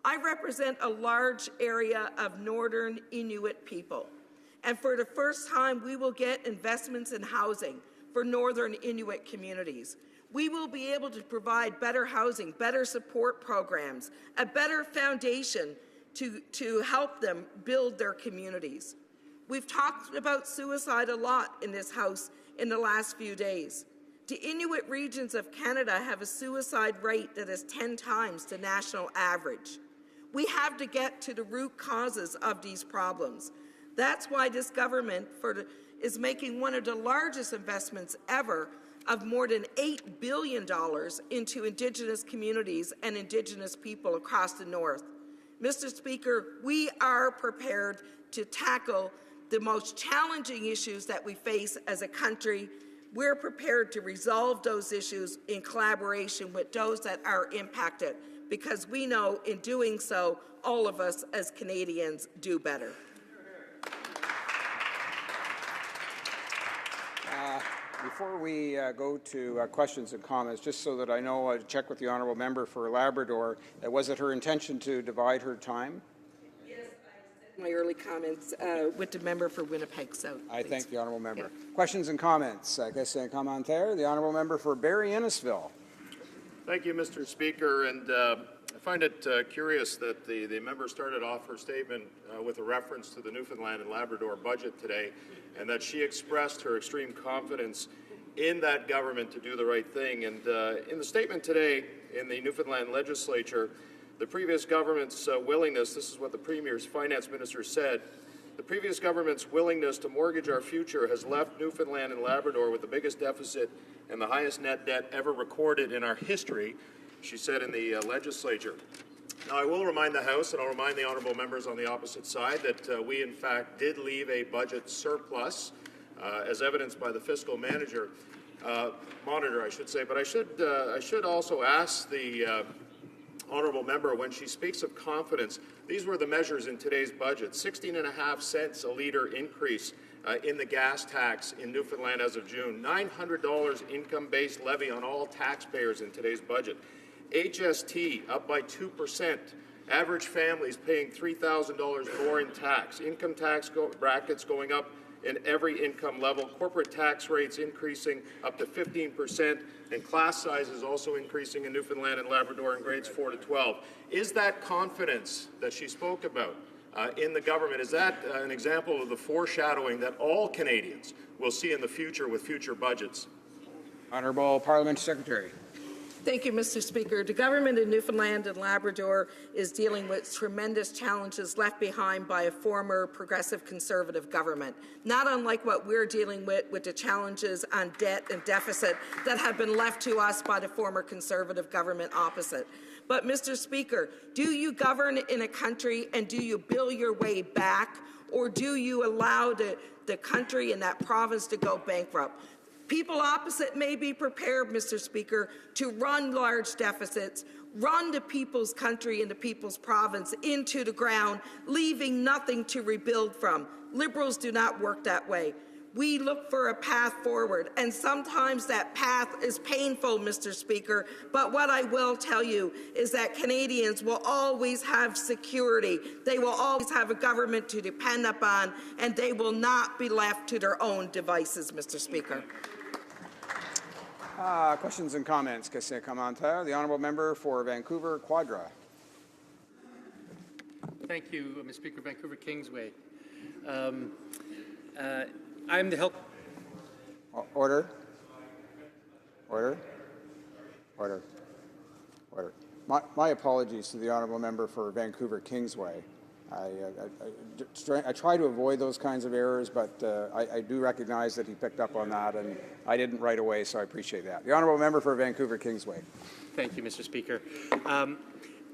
I represent a large area of northern Inuit people, and for the first time, we will get investments in housing for northern Inuit communities. We will be able to provide better housing, better support programs, a better foundation to help them build their communities. We've talked about suicide a lot in this House in the last few days. The Inuit regions of Canada have a suicide rate that is 10 times the national average. We have to get to the root causes of these problems. That's why this government is making one of the largest investments ever of more than $8 billion into Indigenous communities and Indigenous people across the North. Mr. Speaker, we are prepared to tackle the most challenging issues that we face as a country. We're prepared to resolve those issues in collaboration with those that are impacted, because we know in doing so, all of us as Canadians do better. Before we go to questions and comments, just so that I know, check with the honourable member for Labrador. Was it her intention to divide her time? Yes, I said my early comments with the member for Winnipeg South. I thank the honourable member. Yeah. Questions and comments. Question commentaire. The honourable member for Barrie Innisfil. Thank you, Mr. Speaker. And I find it curious that the member started off her statement with a reference to the Newfoundland and Labrador budget today, and that she expressed her extreme confidence in that government to do the right thing. And in the statement today in the Newfoundland legislature, the previous government's willingness, this is what the Premier's finance minister said, the previous government's willingness to mortgage our future has left Newfoundland and Labrador with the biggest deficit and the highest net debt ever recorded in our history, she said in the legislature. Now, I will remind the House, and I'll remind the honourable members on the opposite side, that we, in fact, did leave a budget surplus, as evidenced by the fiscal monitor, I should say. But I should also ask the honourable member, when she speaks of confidence, these were the measures in today's budget: 16.5 cents a litre increase in the gas tax in Newfoundland as of June, $900 income-based levy on all taxpayers in today's budget. HST up by 2%, average families paying $3,000 more in tax, income tax brackets going up in every income level, corporate tax rates increasing up to 15%, and class sizes also increasing in Newfoundland and Labrador in grades 4 to 12. Is that confidence that she spoke about in the government, is that an example of the foreshadowing that all Canadians will see in the future with future budgets? Honourable Parliamentary Secretary. Thank you, Mr. Speaker. The government in Newfoundland and Labrador is dealing with tremendous challenges left behind by a former progressive Conservative government, not unlike what we're dealing with the challenges on debt and deficit that have been left to us by the former Conservative government opposite. But, Mr. Speaker, do you govern in a country and do you bill your way back, or do you allow the country and that province to go bankrupt? People opposite may be prepared, Mr. Speaker, to run large deficits, run the people's country and the people's province into the ground, leaving nothing to rebuild from. Liberals do not work that way. We look for a path forward, and sometimes that path is painful, Mr. Speaker, but what I will tell you is that Canadians will always have security. They will always have a government to depend upon, and they will not be left to their own devices, Mr. Speaker. Questions and comments. Question commentaire. The honourable member for Vancouver Quadra. Thank you, Mr. Speaker. Vancouver Kingsway. I'm the health. Order. Order. Order. Order. My apologies to the honourable member for Vancouver Kingsway. I try to avoid those kinds of errors, but I do recognize that he picked up on that, and I didn't right away, so I appreciate that. The honourable member for Vancouver Kingsway. Thank you, Mr. Speaker.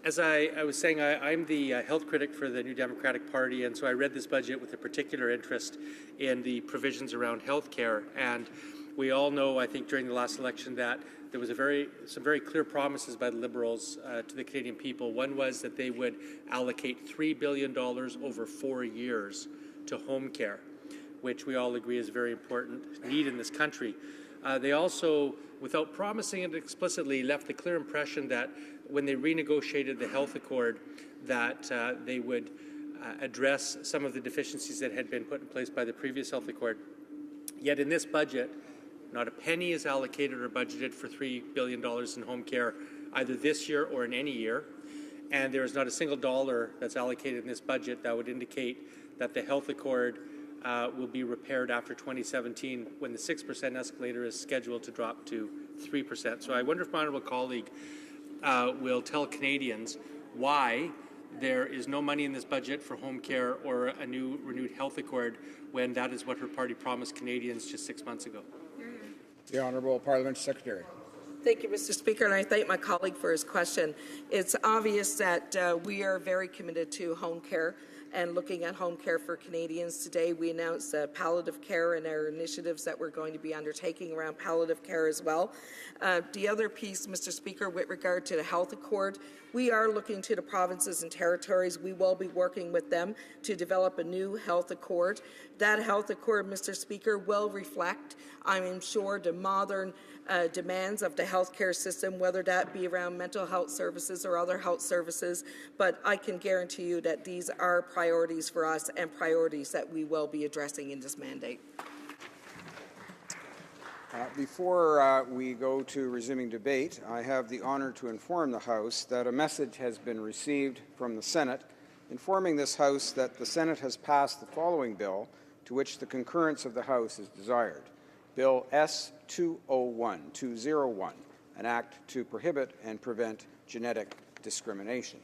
As I was saying, I'm the health critic for the New Democratic Party, and so I read this budget with a particular interest in the provisions around health care. And we all know, I think, during the last election that there was some very clear promises by the Liberals to the Canadian people. One was that they would allocate $3 billion over 4 years to home care, which we all agree is a very important need in this country. They also, without promising it explicitly, left the clear impression that when they renegotiated the health accord, that they would address some of the deficiencies that had been put in place by the previous health accord. Yet in this budget, not a penny is allocated or budgeted for $3 billion in home care, either this year or in any year. And there is not a single dollar that's allocated in this budget that would indicate that the health accord will be repaired after 2017 when the 6% escalator is scheduled to drop to 3%. So I wonder if my honourable colleague will tell Canadians why there is no money in this budget for home care or a new renewed health accord when that is what her party promised Canadians just 6 months ago. The Honourable Parliament Secretary. Thank you, Mr. Speaker, and I thank my colleague for his question. It's obvious that we are very committed to home care and looking at home care for Canadians. Today we announced palliative care and our initiatives that we're going to be undertaking around palliative care as well. The other piece, Mr. Speaker, with regard to the health accord, we are looking to the provinces and territories. We will be working with them to develop a new health accord. That health accord, Mr. Speaker, will reflect, I'm sure, the modern demands of the healthcare system, whether that be around mental health services or other health services. But I can guarantee you that these are priorities for us and priorities that we will be addressing in this mandate. Before we go to resuming debate, I have the honour to inform the House that a message has been received from the Senate informing this House that the Senate has passed the following bill to which the concurrence of the House is desired. Bill S-201, an act to prohibit and prevent genetic discrimination.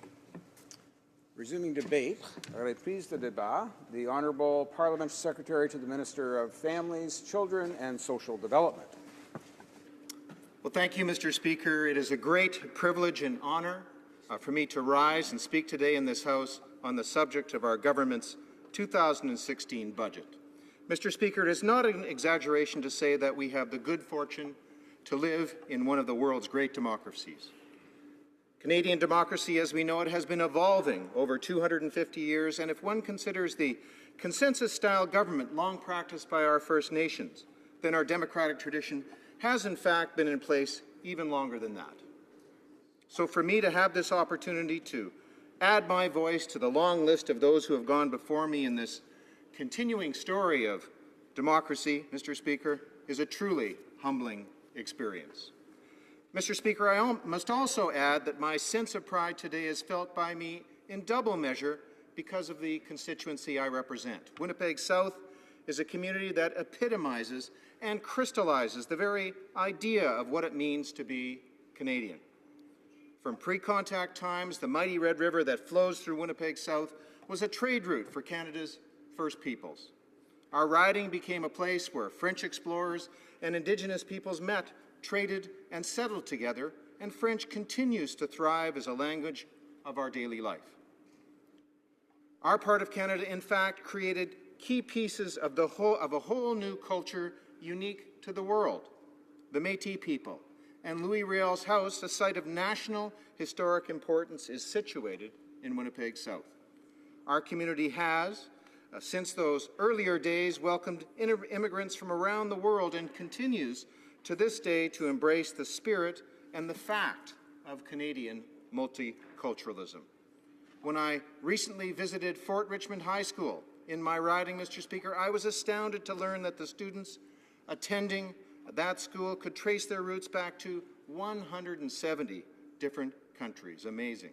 Resuming debate, reprise de débat, the Honourable Parliament Secretary to the Minister of Families, Children and Social Development. Well, thank you, Mr. Speaker. It is a great privilege and honour for me to rise and speak today in this House on the subject of our government's 2016 budget. Mr. Speaker, it is not an exaggeration to say that we have the good fortune to live in one of the world's great democracies. Canadian democracy, as we know it, has been evolving over 250 years, and if one considers the consensus-style government long practiced by our First Nations, then our democratic tradition has in fact been in place even longer than that. So for me to have this opportunity to add my voice to the long list of those who have gone before me in this continuing story of democracy, Mr. Speaker, is a truly humbling experience. Mr. Speaker, I must also add that my sense of pride today is felt by me in double measure because of the constituency I represent. Winnipeg South is a community that epitomizes and crystallizes the very idea of what it means to be Canadian. From pre-contact times, the mighty Red River that flows through Winnipeg South was a trade route for Canada's First Peoples. Our riding became a place where French explorers and Indigenous peoples met, traded and settled together, and French continues to thrive as a language of our daily life. Our part of Canada, in fact, created key pieces of a whole new culture unique to the world. The Métis people and Louis Riel's house, a site of national historic importance, is situated in Winnipeg South. Our community has, since those earlier days, welcomed immigrants from around the world and continues to this day to embrace the spirit and the fact of Canadian multiculturalism. When I recently visited Fort Richmond High School in my riding, Mr. Speaker, I was astounded to learn that the students attending that school could trace their roots back to 170 different countries. Amazing.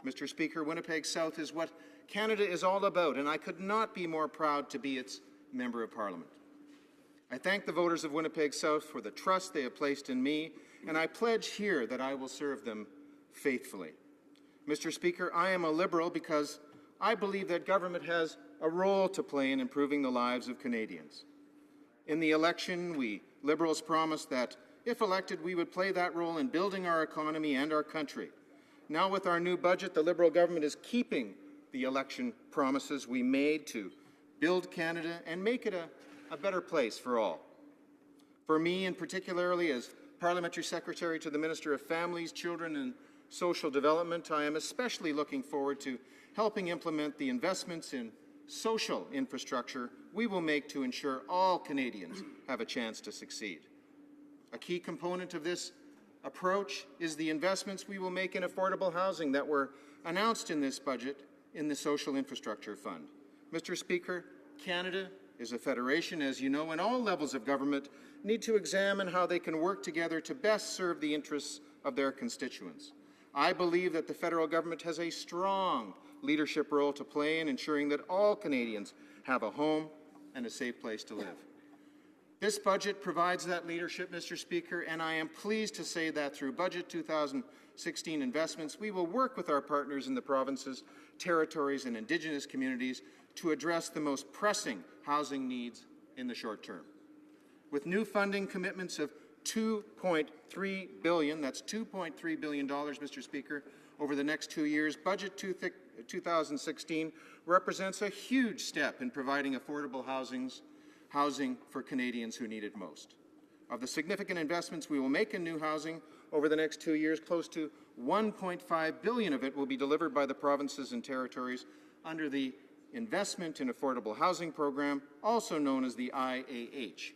Mr. Speaker, Winnipeg South is what Canada is all about, and I could not be more proud to be its Member of Parliament. I thank the voters of Winnipeg South for the trust they have placed in me, and I pledge here that I will serve them faithfully. Mr. Speaker, I am a Liberal because I believe that government has a role to play in improving the lives of Canadians. In the election, we Liberals promised that, if elected, we would play that role in building our economy and our country. Now, with our new budget, the Liberal government is keeping the election promises we made to build Canada and make it a better place for all. For me, and particularly as Parliamentary Secretary to the Minister of Families, Children and Social Development, I am especially looking forward to helping implement the investments in social infrastructure we will make to ensure all Canadians have a chance to succeed. A key component of this approach is the investments we will make in affordable housing that were announced in this budget in the Social Infrastructure Fund. Mr. Speaker, Canada is a federation, as you know, and all levels of government need to examine how they can work together to best serve the interests of their constituents. I believe that the federal government has a strong leadership role to play in ensuring that all Canadians have a home and a safe place to live. This budget provides that leadership, Mr. Speaker, and I am pleased to say that through Budget 2016 investments, we will work with our partners in the provinces, territories, and Indigenous communities to address the most pressing housing needs in the short term. With new funding commitments of $2.3 billion, that's $2.3 billion, Mr. Speaker, over the next 2 years, Budget 2016 represents a huge step in providing affordable housing for Canadians who need it most. Of the significant investments we will make in new housing over the next 2 years, close to $1.5 billion of it will be delivered by the provinces and territories under the Investment in Affordable Housing Program, also known as the IAH.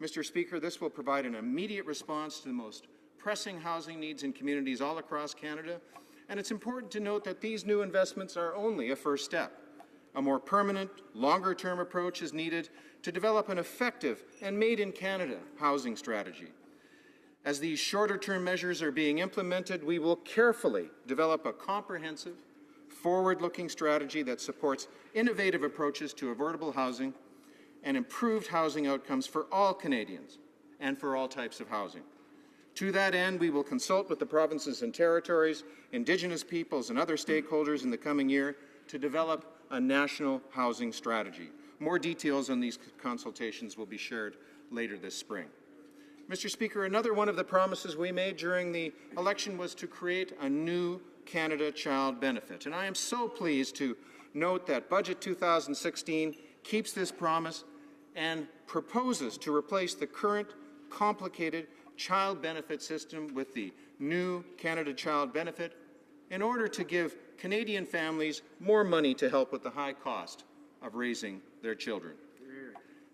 Mr. Speaker, this will provide an immediate response to the most pressing housing needs in communities all across Canada, and it's important to note that these new investments are only a first step. A more permanent, longer-term approach is needed to develop an effective and made-in-Canada housing strategy. As these shorter-term measures are being implemented, we will carefully develop a comprehensive, forward-looking strategy that supports innovative approaches to affordable housing and improved housing outcomes for all Canadians and for all types of housing. To that end, we will consult with the provinces and territories, Indigenous peoples, and other stakeholders in the coming year to develop a national housing strategy. More details on these consultations will be shared later this spring. Mr. Speaker, another one of the promises we made during the election was to create a new Canada Child Benefit. And I am so pleased to note that Budget 2016 keeps this promise and proposes to replace the current complicated child benefit system with the new Canada Child Benefit in order to give Canadian families more money to help with the high cost of raising their children.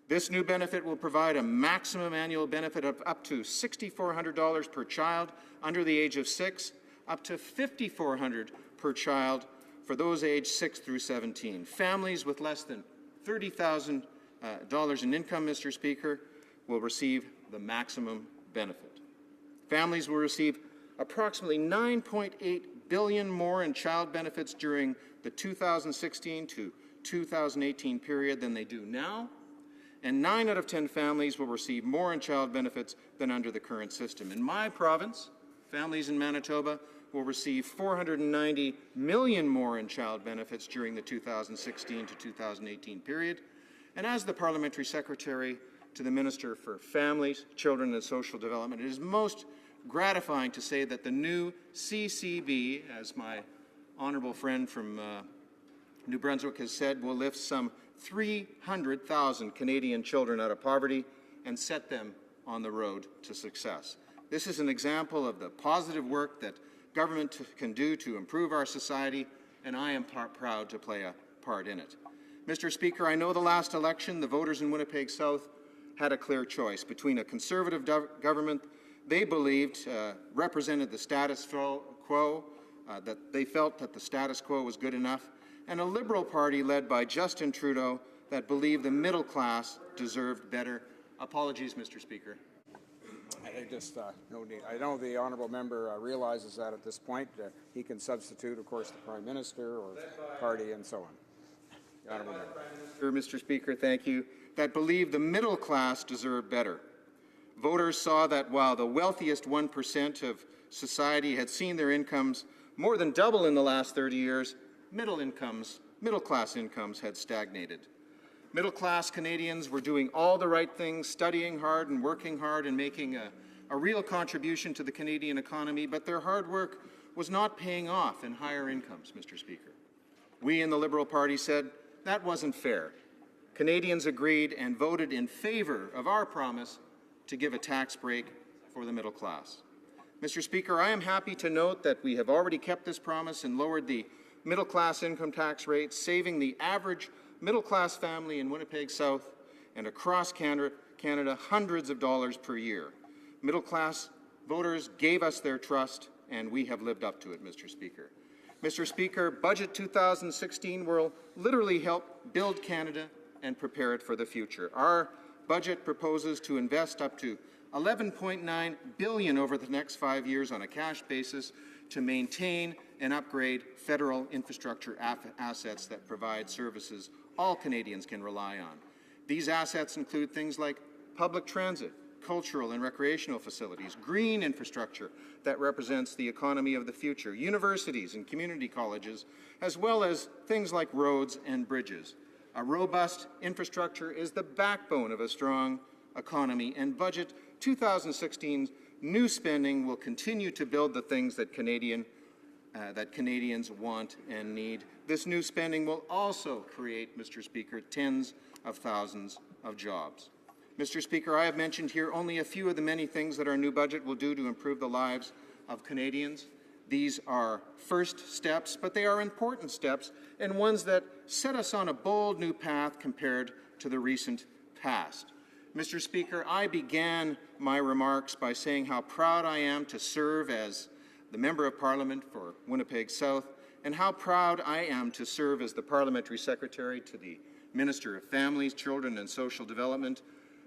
This new benefit will provide a maximum annual benefit of up to $6,400 per child under the age of 6, up to $5,400 per child for those aged 6 through 17. Families with less than $30,000 in income, Mr. Speaker, will receive the maximum benefit. Families will receive approximately $9.8 billion more in child benefits during the 2016 to 2018 period than they do now, and 9 out of 10 families will receive more in child benefits than under the current system. In my province, families in Manitoba will receive $490 million more in child benefits during the 2016 to 2018 period. And as the Parliamentary Secretary to the Minister for Families, Children and Social Development, it is most gratifying to say that the new CCB, as my honourable friend from New Brunswick has said, will lift some 300,000 Canadian children out of poverty and set them on the road to success. This is an example of the positive work that government can do to improve our society, and I am proud to play a part in it. Mr. Speaker, I know the last election, the voters in Winnipeg South had a clear choice between a Conservative government they believed represented the status quo, that they felt that the status quo was good enough, and a Liberal Party led by Justin Trudeau that believed the middle class deserved better. Apologies, Mr. Speaker. No need. I know the honourable member realizes that at this point. He can substitute, of course, the Prime Minister or party and so on. The honourable member. Mr. Speaker, thank you. That believed the middle class deserved better. Voters saw that while the wealthiest 1% of society had seen their incomes more than double in the last 30 years, middle-class incomes had stagnated. Middle-class Canadians were doing all the right things, studying hard and working hard and making a real contribution to the Canadian economy, but their hard work was not paying off in higher incomes, Mr. Speaker. We in the Liberal Party said that wasn't fair. Canadians agreed and voted in favour of our promise to give a tax break for the middle class. Mr. Speaker, I am happy to note that we have already kept this promise and lowered the middle-class income tax rate, saving the average middle-class family in Winnipeg South and across Canada hundreds of dollars per year. Middle-class voters gave us their trust, and we have lived up to it, Mr. Speaker. Mr. Speaker, Budget 2016 will literally help build Canada and prepare it for the future. Our budget proposes to invest up to $11.9 billion over the next 5 years on a cash basis to maintain and upgrade federal infrastructure assets that provide services all Canadians can rely on. These assets include things like public transit, cultural and recreational facilities, green infrastructure that represents the economy of the future, universities and community colleges, as well as things like roads and bridges. A robust infrastructure is the backbone of a strong economy, and Budget 2016's new spending will continue to build the things that Canadians want and need. This new spending will also create, Mr. Speaker, tens of thousands of jobs. Mr. Speaker, I have mentioned here only a few of the many things that our new budget will do to improve the lives of Canadians. These are first steps, but they are important steps and ones that set us on a bold new path compared to the recent past. Mr. Speaker, I began my remarks by saying how proud I am to serve as the Member of Parliament for Winnipeg South, and how proud I am to serve as the Parliamentary Secretary to the Minister of Families, Children and Social Development.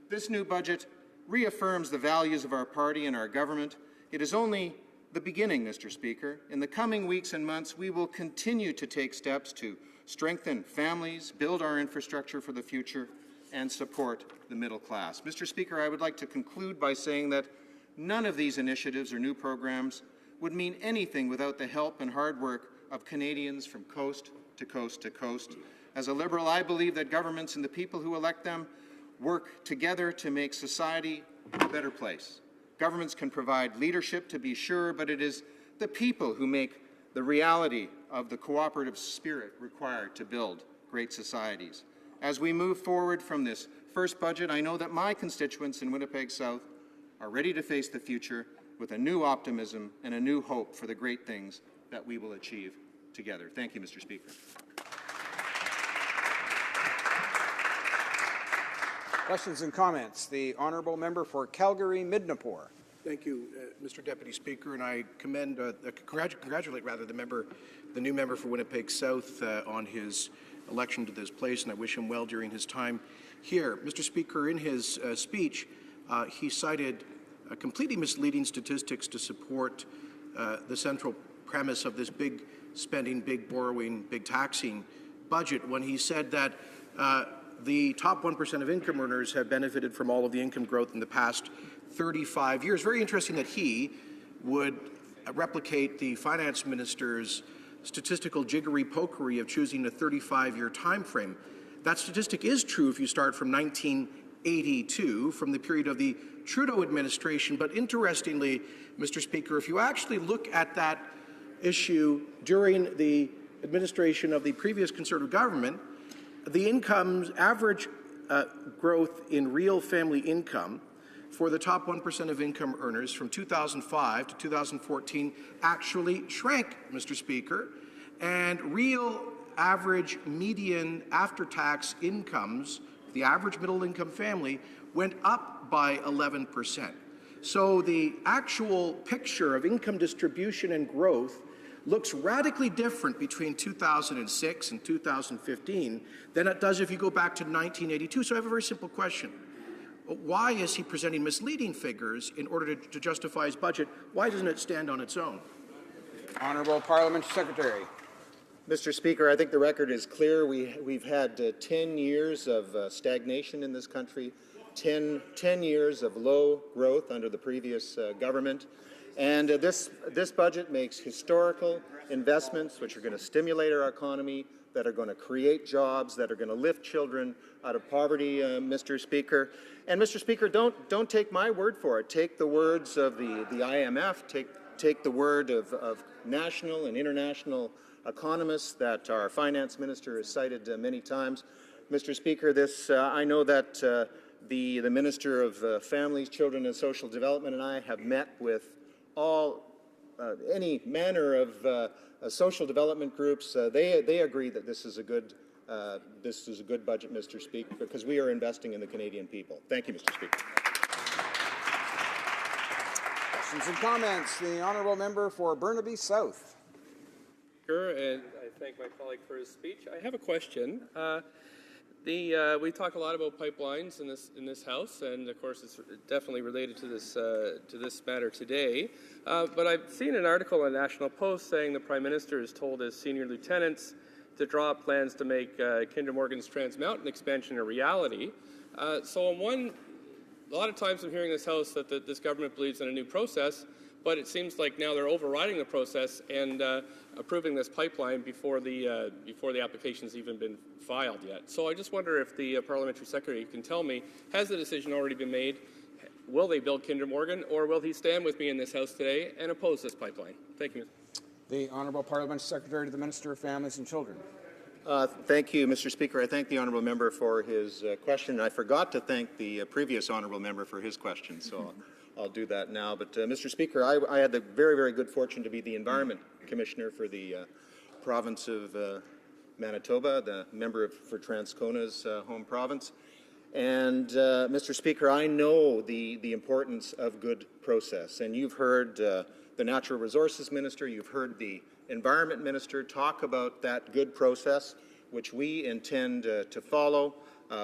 This new budget reaffirms the values of our party and our government. It is only the beginning, Mr. Speaker. In the coming weeks and months, we will continue to take steps to strengthen families, build our infrastructure for the future, and support the middle class. Mr. Speaker, I would like to conclude by saying that none of these initiatives or new programs would mean anything without the help and hard work of Canadians from coast to coast to coast. As a Liberal, I believe that governments and the people who elect them work together to make society a better place. Governments can provide leadership, to be sure, but it is the people who make the reality of the cooperative spirit required to build great societies. As we move forward from this first budget, I know that my constituents in Winnipeg South are ready to face the future with a new optimism and a new hope for the great things that we will achieve together. Thank you, Mr. Speaker. Questions and comments. The honourable member for Calgary-Midnapore. Thank you, Mr. Deputy Speaker, and I congratulate the new member for Winnipeg South on his election to this place, and I wish him well during his time here. Mr. Speaker, in his speech, he cited completely misleading statistics to support the central premise of this big spending, big borrowing, big taxing budget when he said that the top 1% of income earners have benefited from all of the income growth in the past 35 years. Very interesting that he would replicate the finance minister's statistical jiggery-pokery of choosing a 35-year time frame. That statistic is true if you start from 1982, from the period of the Trudeau administration. But interestingly, Mr. Speaker, if you actually look at that issue during the administration of the previous Conservative government, the income's average growth in real family income for the top 1% of income earners from 2005 to 2014 actually shrank, Mr. Speaker, and real average median after-tax incomes, the average middle-income family, went up by 11%. So the actual picture of income distribution and growth looks radically different between 2006 and 2015 than it does if you go back to 1982. So I have a very simple question. Why is he presenting misleading figures in order to justify his budget? Why doesn't it stand on its own? Honourable Parliamentary Secretary. Mr. Speaker, I think the record is clear. We've had 10 years of stagnation in this country, 10 years of low growth under the previous government. And this budget makes historical investments which are going to stimulate our economy, that are going to create jobs, that are going to lift children out of poverty, Mr. Speaker. And, Mr. Speaker, don't take my word for it. Take the words of the IMF, take the word of national and international economists that our finance minister has cited many times. Mr. Speaker, I know that the Minister of Families, Children and Social Development and I have met with any manner of social development groups. They agree that this is a good budget, Mr. Speaker, because we are investing in the Canadian people. Thank you, Mr. Speaker. Questions and comments. The honourable member for Burnaby South. And I thank my colleague for his speech. I have a question. We talk a lot about pipelines in this House, and of course it's definitely related to this matter today. But I've seen an article in the National Post saying the Prime Minister has told his senior lieutenants to draw up plans to make Kinder Morgan's Trans Mountain expansion a reality. So a lot of times I'm hearing in this House that this government believes in a new process, but it seems like now they're overriding the process and approving this pipeline before the application's even been filed yet. So I just wonder if the parliamentary secretary can tell me, has the decision already been made? Will they build Kinder Morgan, or will he stand with me in this House today and oppose this pipeline? Thank you. The Honourable Parliamentary Secretary to the Minister of Families and Children. Thank you, Mr. Speaker. I thank the honourable member for his question. I forgot to thank the previous honourable member for his question, so I'll do that now. But, Mr. Speaker, I had the very, very good fortune to be the Environment Commissioner for the province of Manitoba, the member for Transcona's home province. And, Mr. Speaker, I know the importance of good process. And you've heard the Natural Resources Minister, you've heard the Environment Minister talk about that good process, which we intend to follow.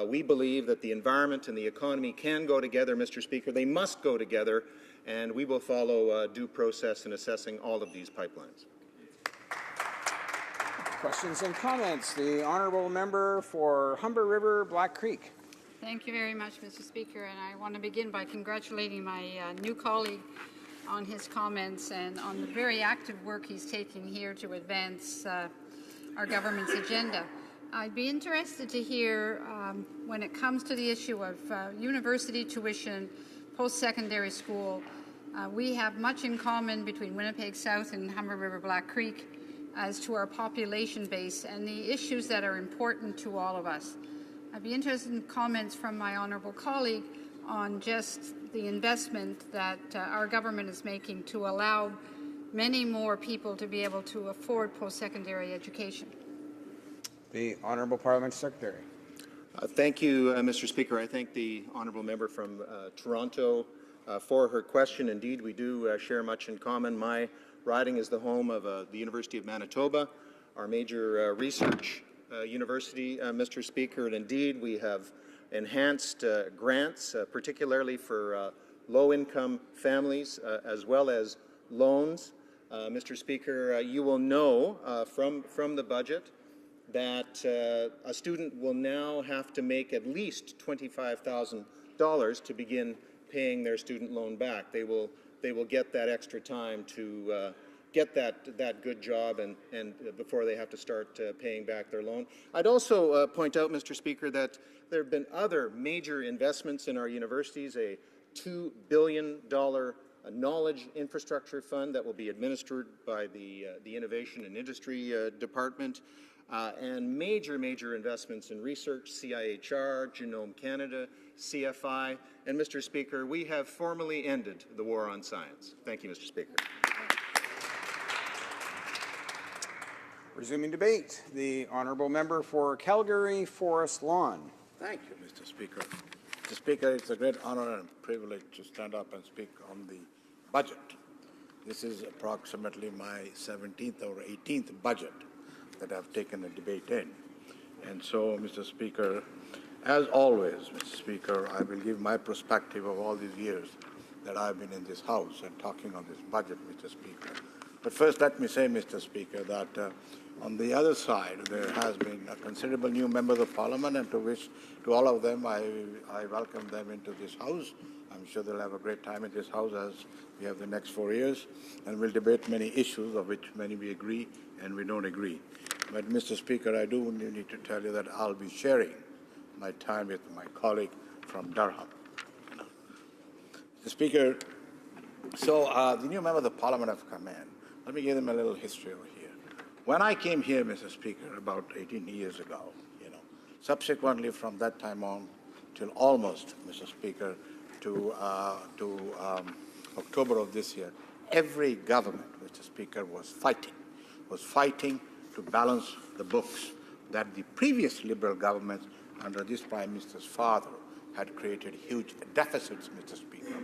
We believe that the environment and the economy can go together, Mr. Speaker. They must go together, and we will follow due process in assessing all of these pipelines. Questions and comments. The Honourable Member for Humber River, Black Creek. Thank you very much, Mr. Speaker, and I want to begin by congratulating my new colleague on his comments and on the very active work he's taking here to advance our government's agenda. I'd be interested to hear when it comes to the issue of university tuition, post-secondary school, we have much in common between Winnipeg South and Humber River Black Creek as to our population base and the issues that are important to all of us. I'd be interested in comments from my honourable colleague on just the investment that our government is making to allow many more people to be able to afford post-secondary education. The Honourable Parliamentary Secretary. Thank you, Mr. Speaker. I thank the honourable member from Toronto for her question. Indeed, we do share much in common. My riding is the home of the University of Manitoba, our major research university, Mr. Speaker, and indeed we have enhanced grants, particularly for low-income families, as well as loans. Mr. Speaker, you will know from the budget that a student will now have to make at least $25,000 to begin paying their student loan back. They will get that extra time to get that good job and before they have to start paying back their loan. I'd also point out, Mr. Speaker, that there have been other major investments in our universities, a $2 billion knowledge infrastructure fund that will be administered by the Innovation and Industry Department, and major investments in research, CIHR, Genome Canada, CFI, and Mr. Speaker, we have formally ended the war on science. Thank you, Mr. Speaker. Resuming debate, the Honourable Member for Calgary Forest Lawn. Thank you, Mr. Speaker. Mr. Speaker, it's a great honor and privilege to stand up and speak on the budget. This is approximately my 17th or 18th budget that I've taken a debate in. And so, Mr. Speaker, as always, Mr. Speaker, I will give my perspective of all these years that I've been in this House and talking on this budget, Mr. Speaker. But first, let me say, Mr. Speaker, that on the other side, there has been a considerable new members of Parliament, and to all of them, I welcome them into this House. I'm sure they'll have a great time in this House as we have the next 4 years, and we'll debate many issues of which many we agree and we don't agree. But, Mr. Speaker, I do need to tell you that I'll be sharing my time with my colleague from Durham. Mr. Speaker, so the new members of the Parliament have come in. Let me give them a little history over here. When I came here, Mr. Speaker, about 18 years ago, subsequently from that time on till almost, Mr. Speaker, to October of this year, every government, Mr. Speaker, was fighting to balance the books that the previous Liberal governments under this Prime Minister's father had created huge deficits, Mr. Speaker.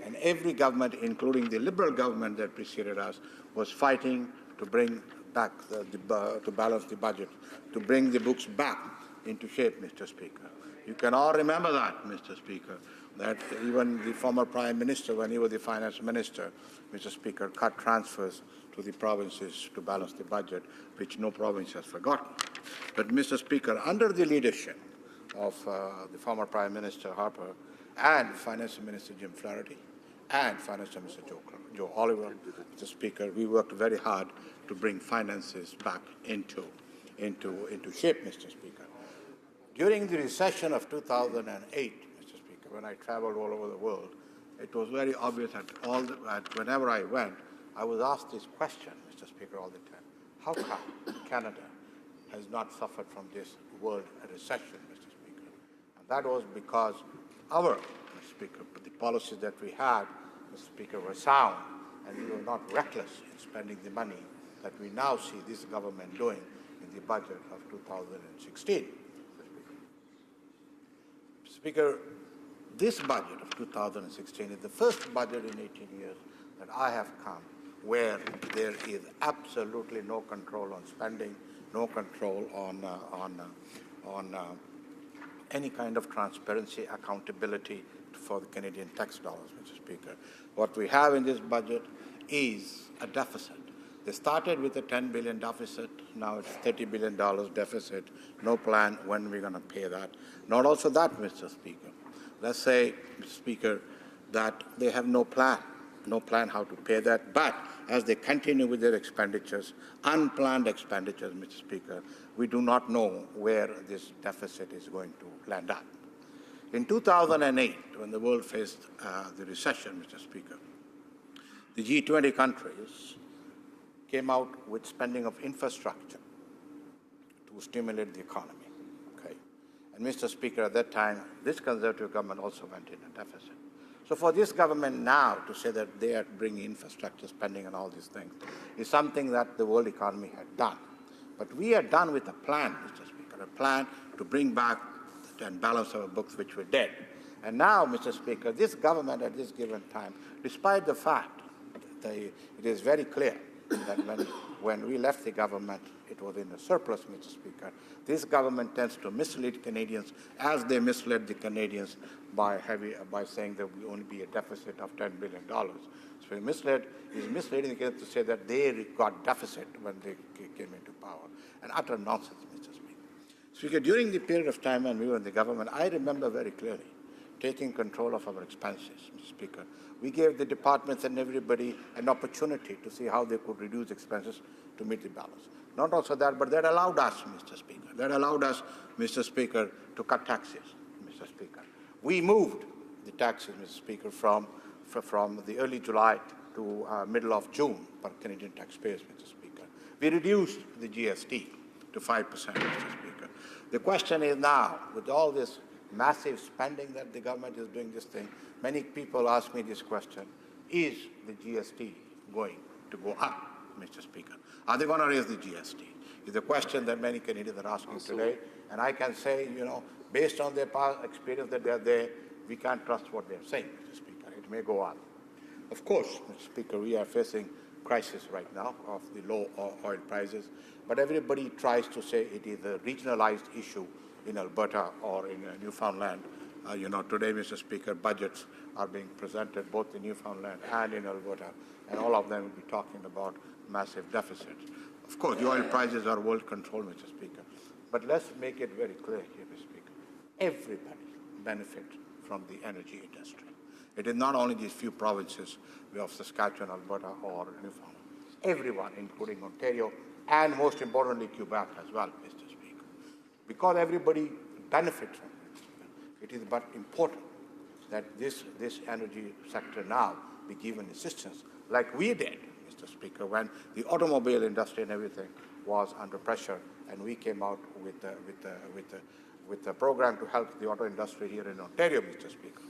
And every government, including the Liberal government that preceded us, was fighting to bring back to balance the budget, to bring the books back into shape, Mr. Speaker. You can all remember that, Mr. Speaker, that even the former Prime Minister, when he was the Finance Minister, Mr. Speaker, cut transfers to the provinces to balance the budget, which no province has forgotten. But, Mr. Speaker, under the leadership of the former Prime Minister Harper and Finance Minister Jim Flaherty and Finance Minister Joe Oliver, Mr. Speaker, we worked very hard to bring finances back into shape, Mr. Speaker. During the recession of 2008, Mr. Speaker, when I traveled all over the world, it was very obvious that whenever I went, I was asked this question, Mr. Speaker, all the time. How come Canada has not suffered from this world recession, Mr. Speaker? And that was because our, Mr. Speaker, the policies that we had, Mr. Speaker, were sound, and we were not reckless in spending the money that we now see this government doing in the budget of 2016. Speaker, this budget of 2016 is the first budget in 18 years that I have come where there is absolutely no control on spending, no control on any kind of transparency, accountability for the Canadian tax dollars, Mr. Speaker. What we have in this budget is a deficit. They started with a $10 billion deficit. Now it's $30 billion deficit. No plan when we're going to pay that. Not also that, Mr. Speaker. Let's say, Mr. Speaker, that they have no plan how to pay that. But as they continue with their expenditures, unplanned expenditures, Mr. Speaker, we do not know where this deficit is going to land up. In 2008, when the world faced the recession, Mr. Speaker, the G20 countries came out with spending of infrastructure to stimulate the economy. Okay? And Mr. Speaker, at that time, this Conservative government also went in a deficit. So for this government now to say that they are bringing infrastructure spending and all these things is something that the world economy had done. But we are done with a plan, Mr. Speaker, a plan to bring back and balance our books, which we did. And now, Mr. Speaker, this government at this given time, despite the fact that it is very clear that when we left the government, it was in a surplus, Mr. Speaker. This government tends to mislead Canadians as they misled the Canadians by saying there will only be a deficit of $10 billion. So he's misleading the Canadians to say that they got deficit when they came into power. And utter nonsense, Mr. Speaker. Speaker, during the period of time when we were in the government, I remember very clearly taking control of our expenses, Mr. Speaker. We gave the departments and everybody an opportunity to see how they could reduce expenses to meet the balance. Not also that, but that allowed us, Mr. Speaker, Mr. Speaker, to cut taxes, Mr. Speaker. We moved the taxes, Mr. Speaker, from the early July to middle of June for Canadian taxpayers, Mr. Speaker. We reduced the GST to 5%, Mr. Speaker. The question is now, with all this massive spending that the government is doing this thing, many people ask me this question, is the GST going to go up, Mr. Speaker? Are they going to raise the GST? Is a question that many Canadians are asking today. And I can say, based on their past experience that they're there, we can't trust what they're saying, Mr. Speaker. It may go up. Of course, Mr. Speaker, we are facing crisis right now of the low oil prices, but everybody tries to say it is a regionalized issue in Alberta or in Newfoundland. Today, Mr. Speaker, budgets are being presented both in Newfoundland and in Alberta, and all of them will be talking about massive deficits. Of course, the oil prices are world controlled, Mr. Speaker, but let's make it very clear here, Mr. Speaker. Everybody benefits from the energy industry. It is not only these few provinces of Saskatchewan, Alberta, or Newfoundland. Everyone, including Ontario, and most importantly, Quebec as well, Mr. Speaker. Because everybody benefits from it, it is but important that this energy sector now be given assistance like we did, Mr. Speaker, when the automobile industry and everything was under pressure, and we came out with a program to help the auto industry here in Ontario, Mr. Speaker.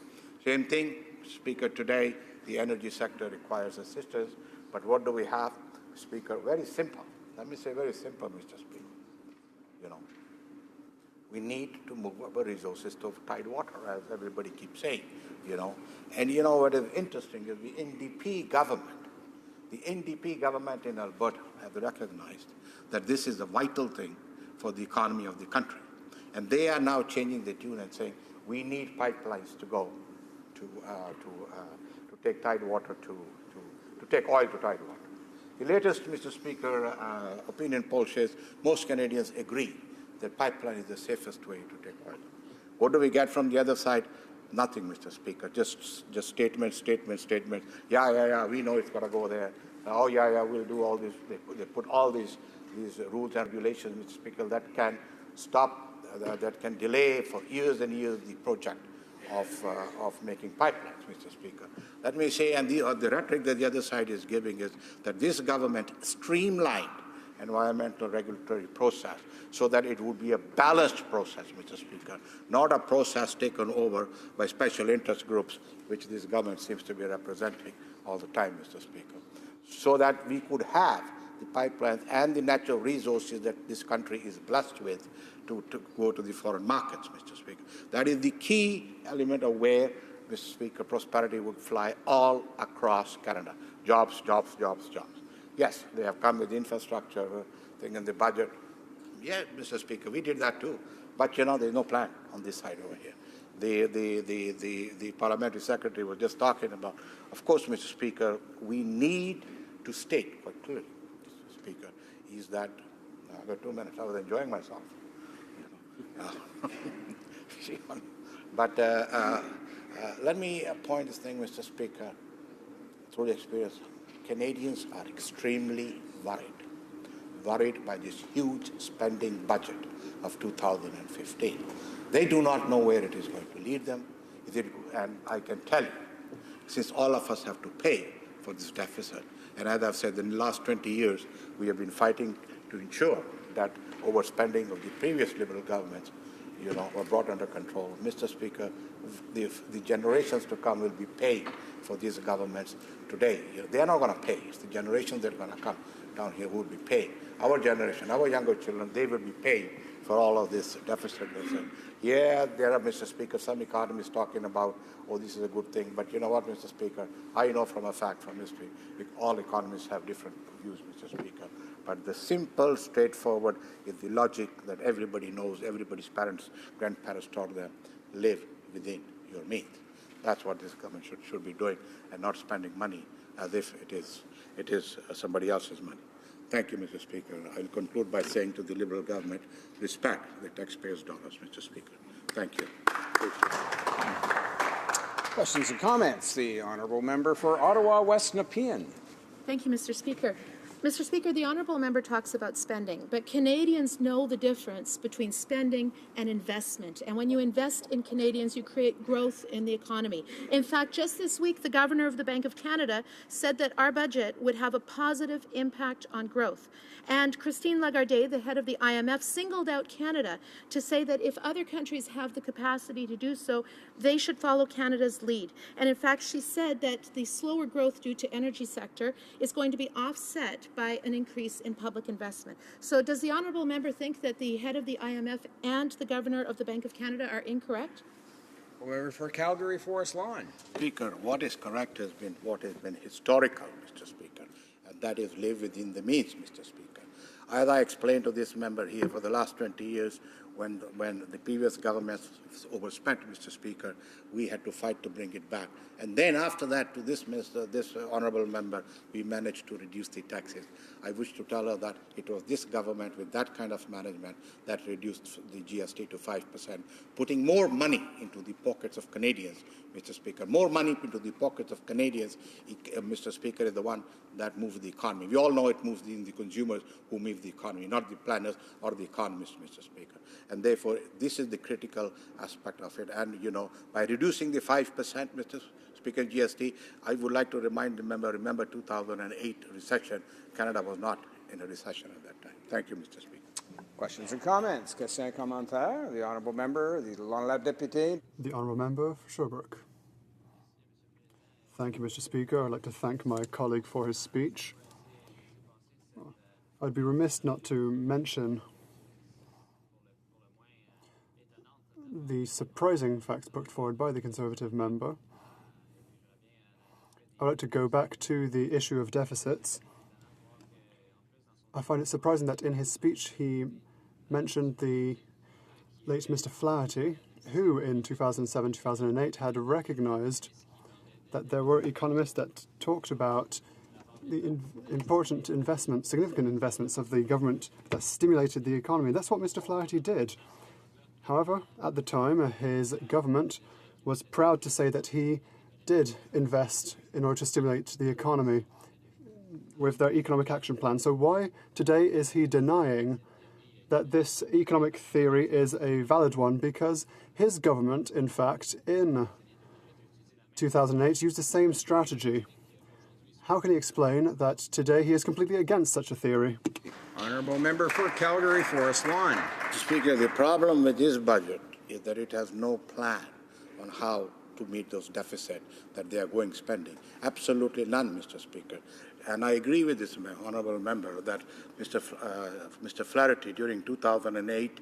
Same thing, Speaker, today the energy sector requires assistance, but what do we have, Speaker? Very simple. Let me say very simple, Mr. Speaker. We need to move our resources to tide water, as everybody keeps saying, And what is interesting is the NDP government in Alberta have recognized that this is a vital thing for the economy of the country. And they are now changing the tune and saying, we need pipelines to go to take tide water to take oil to tide water. The latest, Mr. Speaker, opinion poll says most Canadians agree that pipeline is the safest way to take oil. What do we get from the other side? Nothing, Mr. Speaker. Just statements. Yeah, we know it's got to go there. Oh, yeah, we'll do all this. They put all these rules and regulations, Mr. Speaker, that can stop, that can delay for years and years the project of making pipelines, Mr. Speaker. Let me say, and the rhetoric that the other side is giving is that this government streamlined environmental regulatory process so that it would be a balanced process, Mr. Speaker, not a process taken over by special interest groups, which this government seems to be representing all the time, Mr. Speaker, so that we could have the pipelines and the natural resources that this country is blessed with to go to the foreign markets, Mr. Speaker. That is the key element of where, Mr. Speaker, prosperity would fly all across Canada. Jobs. Yes, they have come with the infrastructure thing in the budget. Yeah, Mr. Speaker, we did that too. But, there's no plan on this side over here. The parliamentary secretary was just talking about, of course, Mr. Speaker, we need to state quite clearly, Mr. Speaker, is that, I've got 2 minutes, I was enjoying myself. But let me point this thing, Mr. Speaker, through the experience. Canadians are extremely worried by this huge spending budget of 2015. They do not know where it is going to lead them. And I can tell you, since all of us have to pay for this deficit, and as I've said, in the last 20 years, we have been fighting to ensure that overspending of the previous Liberal governments, were brought under control. Mr. Speaker, the generations to come will be paying for these governments today. They are not going to pay. It's the generations that are going to come down here who will be paying. Our generation, our younger children, they will be paying for all of this deficit. Yeah, there are, Mr. Speaker, some economists talking about, oh, this is a good thing. But you know what, Mr. Speaker, I know from a fact, from history, all economists have different views, Mr. Speaker. But the simple, straightforward is the logic that everybody knows, everybody's parents, grandparents taught them, live within your means. That's what this government should be doing, and not spending money as if it is somebody else's money. Thank you, Mr. Speaker. I'll conclude by saying to the Liberal government, respect the taxpayers' dollars, Mr. Speaker. Thank you. Questions and comments? The honourable member for Ottawa West Nepean. Thank you, Mr. Speaker. Mr. Speaker, the honourable member talks about spending, but Canadians know the difference between spending and investment. And when you invest in Canadians, you create growth in the economy. In fact, just this week, the Governor of the Bank of Canada said that our budget would have a positive impact on growth. And Christine Lagarde, the head of the IMF, singled out Canada to say that if other countries have the capacity to do so, they should follow Canada's lead. And in fact, she said that the slower growth due to energy sector is going to be offset by an increase in public investment. So does the honourable member think that the head of the IMF and the Governor of the Bank of Canada are incorrect? Member for Calgary Forest Lawn. Speaker, what is correct has been what has been historical, Mr. Speaker, and that is live within the means, Mr. Speaker. As I explained to this member here, for the last 20 years, when the previous government overspent, Mr. Speaker, we had to fight to bring it back. And then after that, to this honourable member, we managed to reduce the taxes. I wish to tell her that it was this government with that kind of management that reduced the GST to 5%, putting more money into the pockets of Canadians, Mr. Speaker. More money into the pockets of Canadians, Mr. Speaker, is the one that moves the economy. We all know it moves the consumers who move the economy, not the planners or the economists, Mr. Speaker. And therefore, this is the critical aspect of it. And, by reducing the 5%, Mr. Speaker, GST, I would like to remind the member, remember 2008 recession. Canada was not in a recession at that time. Thank you, Mr. Speaker. Questions and comments? Questions and commentaires? The honourable member, the l'honorable député. The honourable member for Sherbrooke. Thank you, Mr. Speaker. I'd like to thank my colleague for his speech. I'd be remiss not to mention the surprising facts put forward by the Conservative member. I'd like to go back to the issue of deficits. I find it surprising that in his speech he mentioned the late Mr. Flaherty, who in 2007-2008 had recognised that there were economists that talked about important investments, significant investments of the government that stimulated the economy. That's what Mr. Flaherty did. However, at the time, his government was proud to say that he did invest in order to stimulate the economy with their economic action plan. So why today is he denying that this economic theory is a valid one? Because his government, in fact, in 2008 used the same strategy. How can he explain that today he is completely against such a theory? Honourable Member for Calgary Forest Lawn. Mr. Speaker, the problem with this budget is that it has no plan on how to meet those deficits that they are going spending. Absolutely none, Mr. Speaker. And I agree with this honourable member that Mr. Flaherty during 2008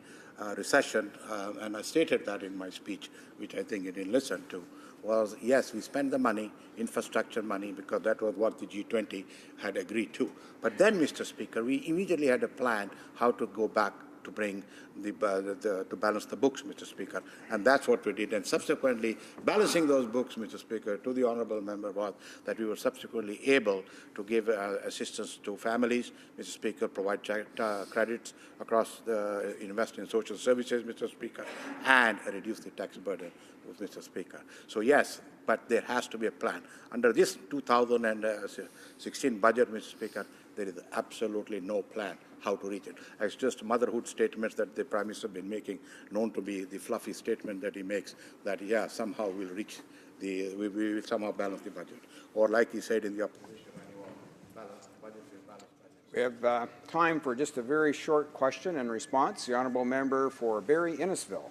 recession, and I stated that in my speech, which I think he didn't listen to, was yes, we spent the money, infrastructure money, because that was what the G20 had agreed to. But then, Mr. Speaker, we immediately had a plan how to go back to bring to balance the books, Mr. Speaker, and that's what we did. And subsequently, balancing those books, Mr. Speaker, to the honourable member was that we were subsequently able to give assistance to families, Mr. Speaker, provide credits across the invest in social services, Mr. Speaker, and reduce the tax burden, Mr. Speaker. So yes, but there has to be a plan. Under this 2016 budget, Mr. Speaker, there is absolutely no plan how to reach it. It's just motherhood statements that the Prime Minister has been making, known to be the fluffy statement that he makes, that, yeah, somehow we'll reach we will somehow balance the budget. Or like he said in the opposition manual, balance budget is balanced budget. We have time for just a very short question and response. The Honourable Member for Barrie Innisfil.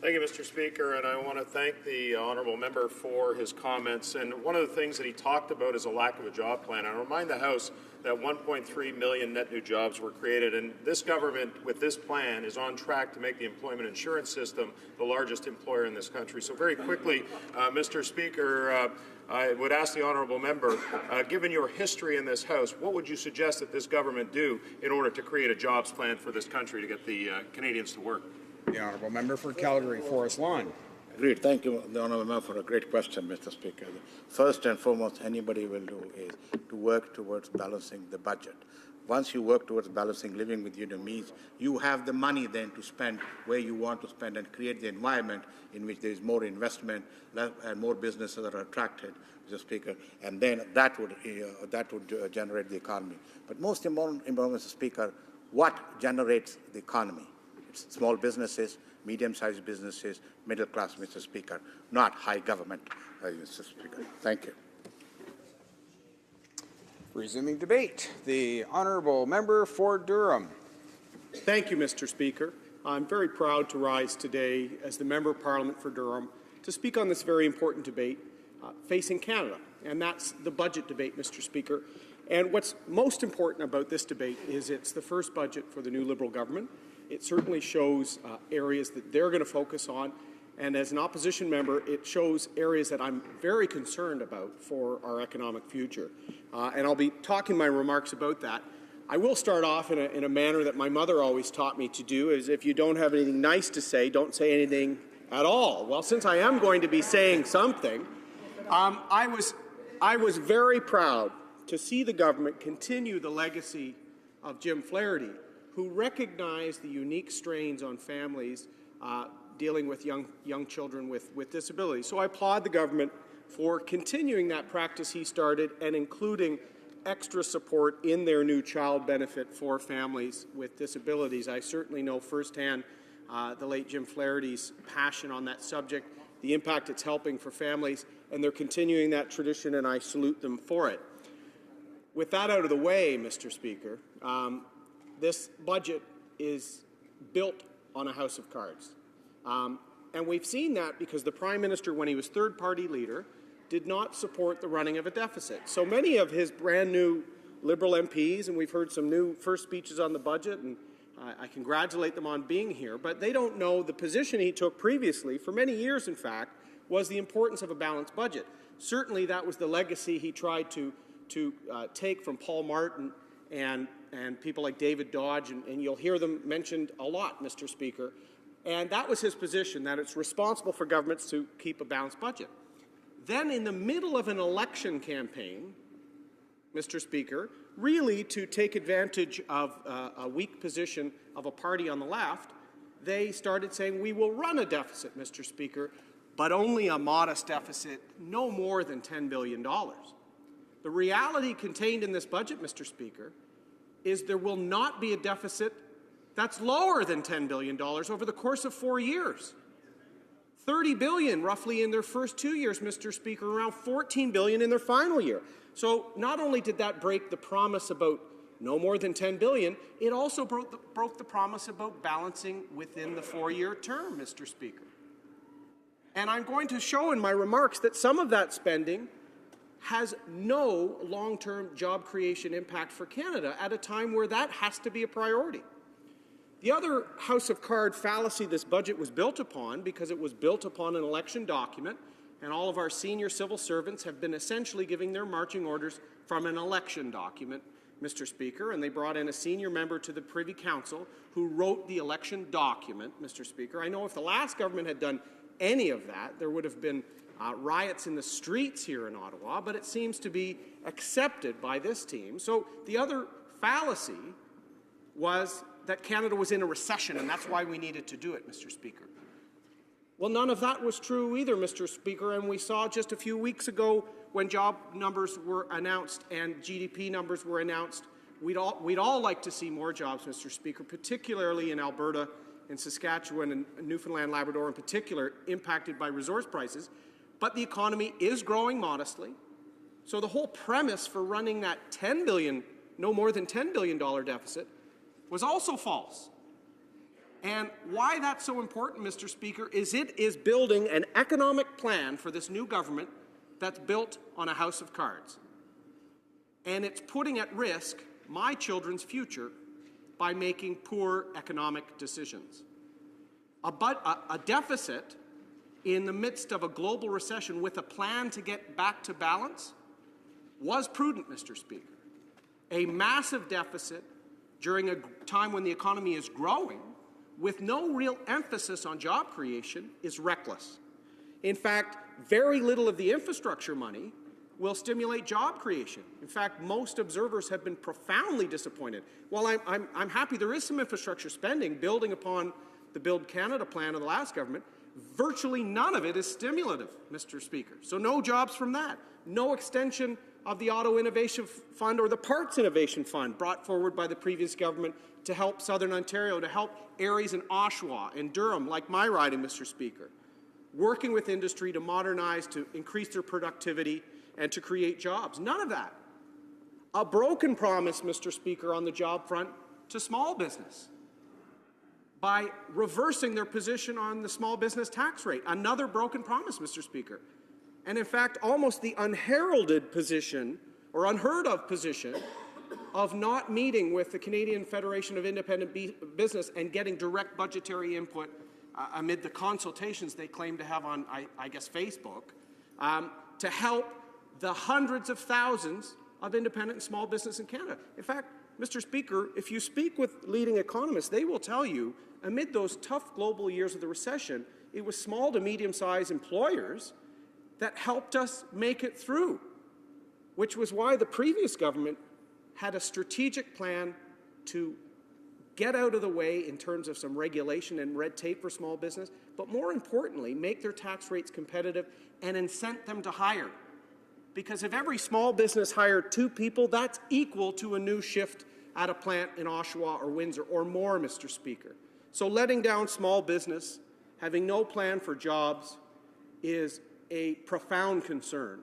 Thank you, Mr. Speaker, and I want to thank the honourable member for his comments. And one of the things that he talked about is a lack of a job plan. I remind the House that 1.3 million net new jobs were created, and this government, with this plan, is on track to make the employment insurance system the largest employer in this country. So very quickly, Mr. Speaker, I would ask the honourable member, given your history in this House, what would you suggest that this government do in order to create a jobs plan for this country to get the Canadians to work? The Honourable Member for Calgary Forest Lawn. Agreed. Thank you, the honourable member, for a great question, Mr. Speaker. First and foremost, anybody will do is to work towards balancing the budget. Once you work towards balancing living within your means, you have the money then to spend where you want to spend and create the environment in which there is more investment and more businesses that are attracted, Mr. Speaker, and then that would generate the economy. But most important, Mr. Speaker, what generates the economy? It's small businesses, medium-sized businesses, middle class, Mr. Speaker, not high government, Mr. Speaker. Thank you. Resuming debate, the Honourable Member for Durham. Thank you, Mr. Speaker. I'm very proud to rise today as the Member of Parliament for Durham to speak on this very important debate facing Canada, and that's the budget debate, Mr. Speaker. And what's most important about this debate is it's the first budget for the new Liberal government. It certainly shows areas that they're going to focus on, and as an opposition member, it shows areas that I'm very concerned about for our economic future. And I'll be talking my remarks about that. I will start off in a manner that my mother always taught me to do, is if you don't have anything nice to say, don't say anything at all. Well, since I am going to be saying something, I was very proud to see the government continue the legacy of Jim Flaherty, who recognized the unique strains on families dealing with young children with disabilities. So I applaud the government for continuing that practice he started and including extra support in their new child benefit for families with disabilities. I certainly know firsthand the late Jim Flaherty's passion on that subject, the impact it's helping for families, and they're continuing that tradition, and I salute them for it. With that out of the way, Mr. Speaker, this budget is built on a house of cards. And we've seen that because the Prime Minister, when he was third-party leader, did not support the running of a deficit. So many of his brand-new Liberal MPs, and we've heard some new first speeches on the budget, and I congratulate them on being here, but they don't know the position he took previously, for many years in fact, was the importance of a balanced budget. Certainly that was the legacy he tried to take from Paul Martin and people like David Dodge, and you'll hear them mentioned a lot, Mr. Speaker. And that was his position, that it's responsible for governments to keep a balanced budget. Then in the middle of an election campaign, Mr. Speaker, really to take advantage of a weak position of a party on the left, they started saying, we will run a deficit, Mr. Speaker, but only a modest deficit, no more than $10 billion. The reality contained in this budget, Mr. Speaker, is there will not be a deficit that's lower than $10 billion over the course of 4 years. $30 billion roughly in their first 2 years, Mr. Speaker, around $14 billion in their final year. So not only did that break the promise about no more than $10 billion, it also broke the promise about balancing within the 4-year term, Mr. Speaker. And I'm going to show in my remarks that some of that spending has no long-term job creation impact for Canada at a time where that has to be a priority. The other House of Cards fallacy this budget was built upon, because it was built upon an election document, and all of our senior civil servants have been essentially giving their marching orders from an election document, Mr. Speaker, and they brought in a senior member to the Privy Council who wrote the election document, Mr. Speaker. I know if the last government had done any of that, there would have been riots in the streets here in Ottawa, but it seems to be accepted by this team. So the other fallacy was that Canada was in a recession, and that's why we needed to do it, Mr. Speaker. Well, none of that was true either, Mr. Speaker, and we saw just a few weeks ago when job numbers were announced and GDP numbers were announced, we'd all like to see more jobs, Mr. Speaker, particularly in Alberta and Saskatchewan and Newfoundland, Labrador in particular, impacted by resource prices. But the economy is growing modestly. So the whole premise for running that no more than $10 billion deficit was also false. And why that's so important, Mr. Speaker, is it is building an economic plan for this new government that's built on a house of cards. And it's putting at risk my children's future by making poor economic decisions. A deficit in the midst of a global recession with a plan to get back to balance was prudent, Mr. Speaker. A massive deficit during a time when the economy is growing with no real emphasis on job creation is reckless. In fact, very little of the infrastructure money will stimulate job creation. In fact, most observers have been profoundly disappointed. While I'm happy there is some infrastructure spending building upon the Build Canada plan of the last government, virtually none of it is stimulative, Mr. Speaker. So no jobs from that. No extension of the Auto Innovation Fund or the Parts Innovation Fund brought forward by the previous government to help Southern Ontario, to help areas in Oshawa and Durham, like my riding, Mr. Speaker, working with industry to modernize, to increase their productivity, and to create jobs. None of that. A broken promise, Mr. Speaker, on the job front to small business by reversing their position on the small business tax rate. Another broken promise, Mr. Speaker. And in fact, almost the unheralded position or unheard of position of not meeting with the Canadian Federation of Independent Business and getting direct budgetary input amid the consultations they claim to have on, I guess, Facebook, to help the hundreds of thousands of independent and small business in Canada. In fact, Mr. Speaker, if you speak with leading economists, they will tell you, amid those tough global years of the recession, it was small to medium-sized employers that helped us make it through, which was why the previous government had a strategic plan to get out of the way in terms of some regulation and red tape for small business, but more importantly, make their tax rates competitive and incent them to hire. Because if every small business hired 2 people, that's equal to a new shift at a plant in Oshawa or Windsor or more, Mr. Speaker. So letting down small business, having no plan for jobs, is a profound concern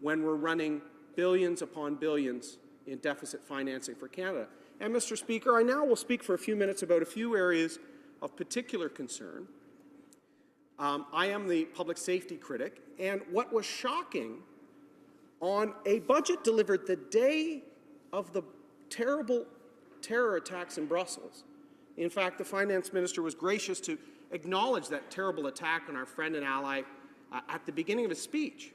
when we're running billions upon billions in deficit financing for Canada. And, Mr. Speaker, I now will speak for a few minutes about a few areas of particular concern. I am the public safety critic, and what was shocking on a budget delivered the day of the terrible terror attacks in Brussels. In fact, the finance minister was gracious to acknowledge that terrible attack on our friend and ally at the beginning of his speech.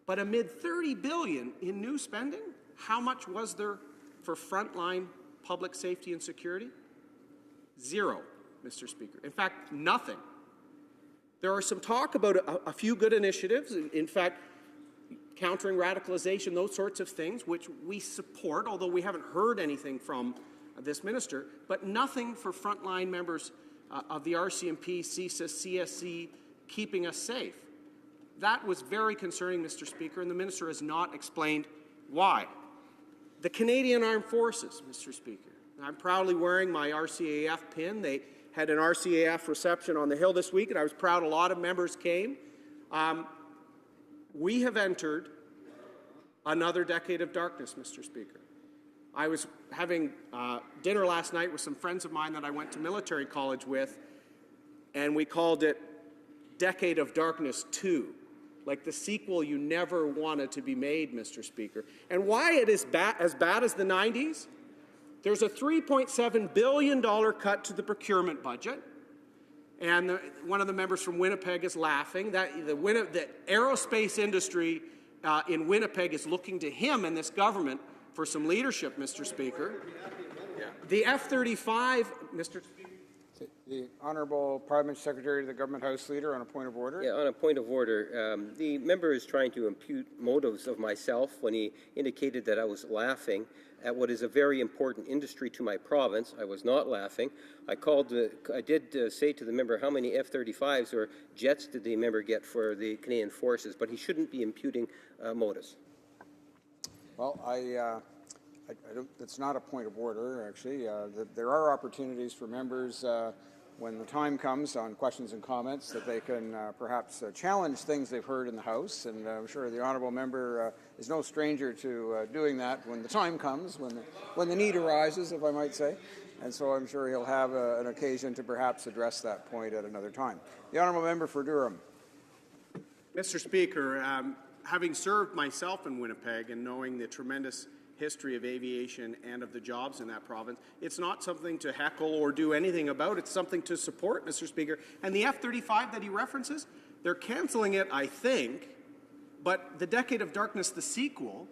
But amid $30 billion in new spending, how much was there for frontline public safety and security? 0, Mr. Speaker. In fact, nothing. There are some talk about a few good initiatives. In fact, countering radicalization, those sorts of things, which we support, although we haven't heard anything from this minister, but nothing for frontline members of the RCMP, CSIS, CSC, keeping us safe. That was very concerning, Mr. Speaker, and the minister has not explained why. The Canadian Armed Forces, Mr. Speaker. I'm proudly wearing my RCAF pin. They had an RCAF reception on the Hill this week, and I was proud a lot of members came. We have entered another decade of darkness, Mr. Speaker. I was having dinner last night with some friends of mine that I went to military college with, and we called it Decade of Darkness 2, like the sequel you never wanted to be made, Mr. Speaker. And why it is as bad as the 90s? There's a $3.7 billion cut to the procurement budget. And one of the members from Winnipeg is laughing. That the aerospace industry in Winnipeg is looking to him and this government for some leadership, Mr. Speaker. The F-35, Mr. The Honourable Parliamentary Secretary to the Government House Leader on a point of order. Yeah, on a point of order. The member is trying to impute motives of myself when he indicated that I was laughing at what is a very important industry to my province. I was not laughing. I did say to the member how many F-35s or jets did the member get for the Canadian Forces, but he shouldn't be imputing motives. Well, it's not a point of order, actually. There are opportunities for members when the time comes on questions and comments that they can perhaps challenge things they've heard in the House, and I'm sure the honourable member is no stranger to doing that when the time comes, when the need arises, if I might say. And so I'm sure he'll have an occasion to perhaps address that point at another time. The honourable member for Durham. Mr. Speaker, having served myself in Winnipeg and knowing the tremendous history of aviation and of the jobs in that province, it's not something to heckle or do anything about. It's something to support, Mr. Speaker. And the F-35 that he references, they're cancelling it, I think, but the Decade of Darkness, the sequel,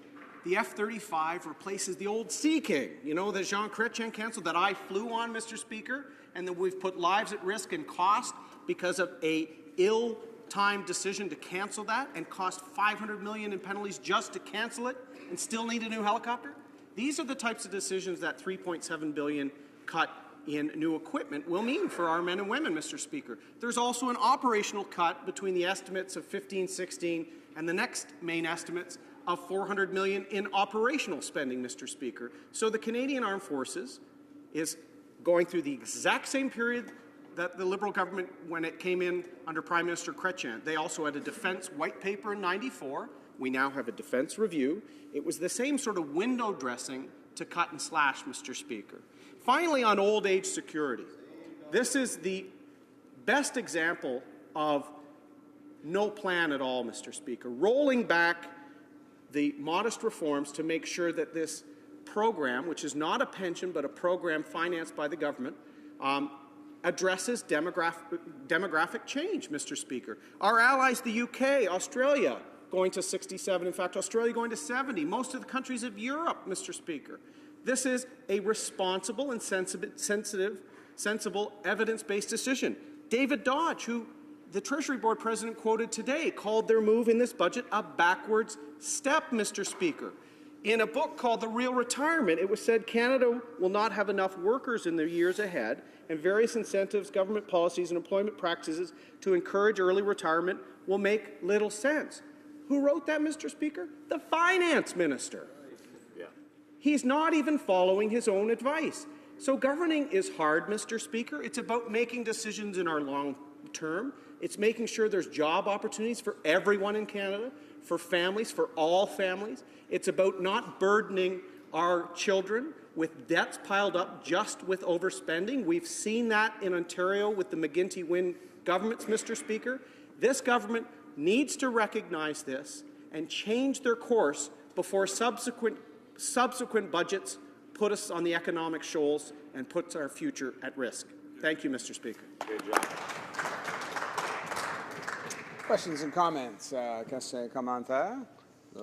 the F-35 replaces the old Sea King, you know, that Jean Chrétien canceled, that I flew on, Mr. Speaker, and that we've put lives at risk and cost because of a ill-timed decision to cancel that and cost $500 million in penalties just to cancel it and still need a new helicopter? These are the types of decisions that $3.7 billion cut in new equipment will mean for our men and women, Mr. Speaker. There's also an operational cut between the estimates of 15-16 and the next main estimates of $400 million in operational spending, Mr. Speaker. So the Canadian Armed Forces is going through the exact same period that the Liberal government, when it came in under Prime Minister Chrétien. They also had a defence white paper in '94. We now have a defence review. It was the same sort of window dressing to cut and slash, Mr. Speaker. Finally, on old age security, this is the best example of no plan at all, Mr. Speaker. Rolling back the modest reforms to make sure that this program, which is not a pension but a program financed by the government, addresses demographic change, Mr. Speaker. Our allies, the UK, Australia, going to 67. In fact, Australia going to 70. Most of the countries of Europe, Mr. Speaker. This is a responsible and sensible, evidence-based decision. David Dodge, who the Treasury Board President quoted today, called their move in this budget a backwards step, Mr. Speaker. In a book called The Real Retirement, it was said Canada will not have enough workers in the years ahead, and various incentives, government policies, and employment practices to encourage early retirement will make little sense. Who wrote that, Mr. Speaker? The Finance Minister. Yeah. He's not even following his own advice. So governing is hard, Mr. Speaker. It's about making decisions in our long term. It's making sure there's job opportunities for everyone in Canada, for families, for all families. It's about not burdening our children with debts piled up just with overspending. We've seen that in Ontario with the McGuinty-Wynne governments, Mr. Speaker. This government needs to recognize this and change their course before subsequent budgets put us on the economic shoals and puts our future at risk. Thank you, Mr. Speaker. Good job. Questions and comments? Qu'est-ce que commentaire?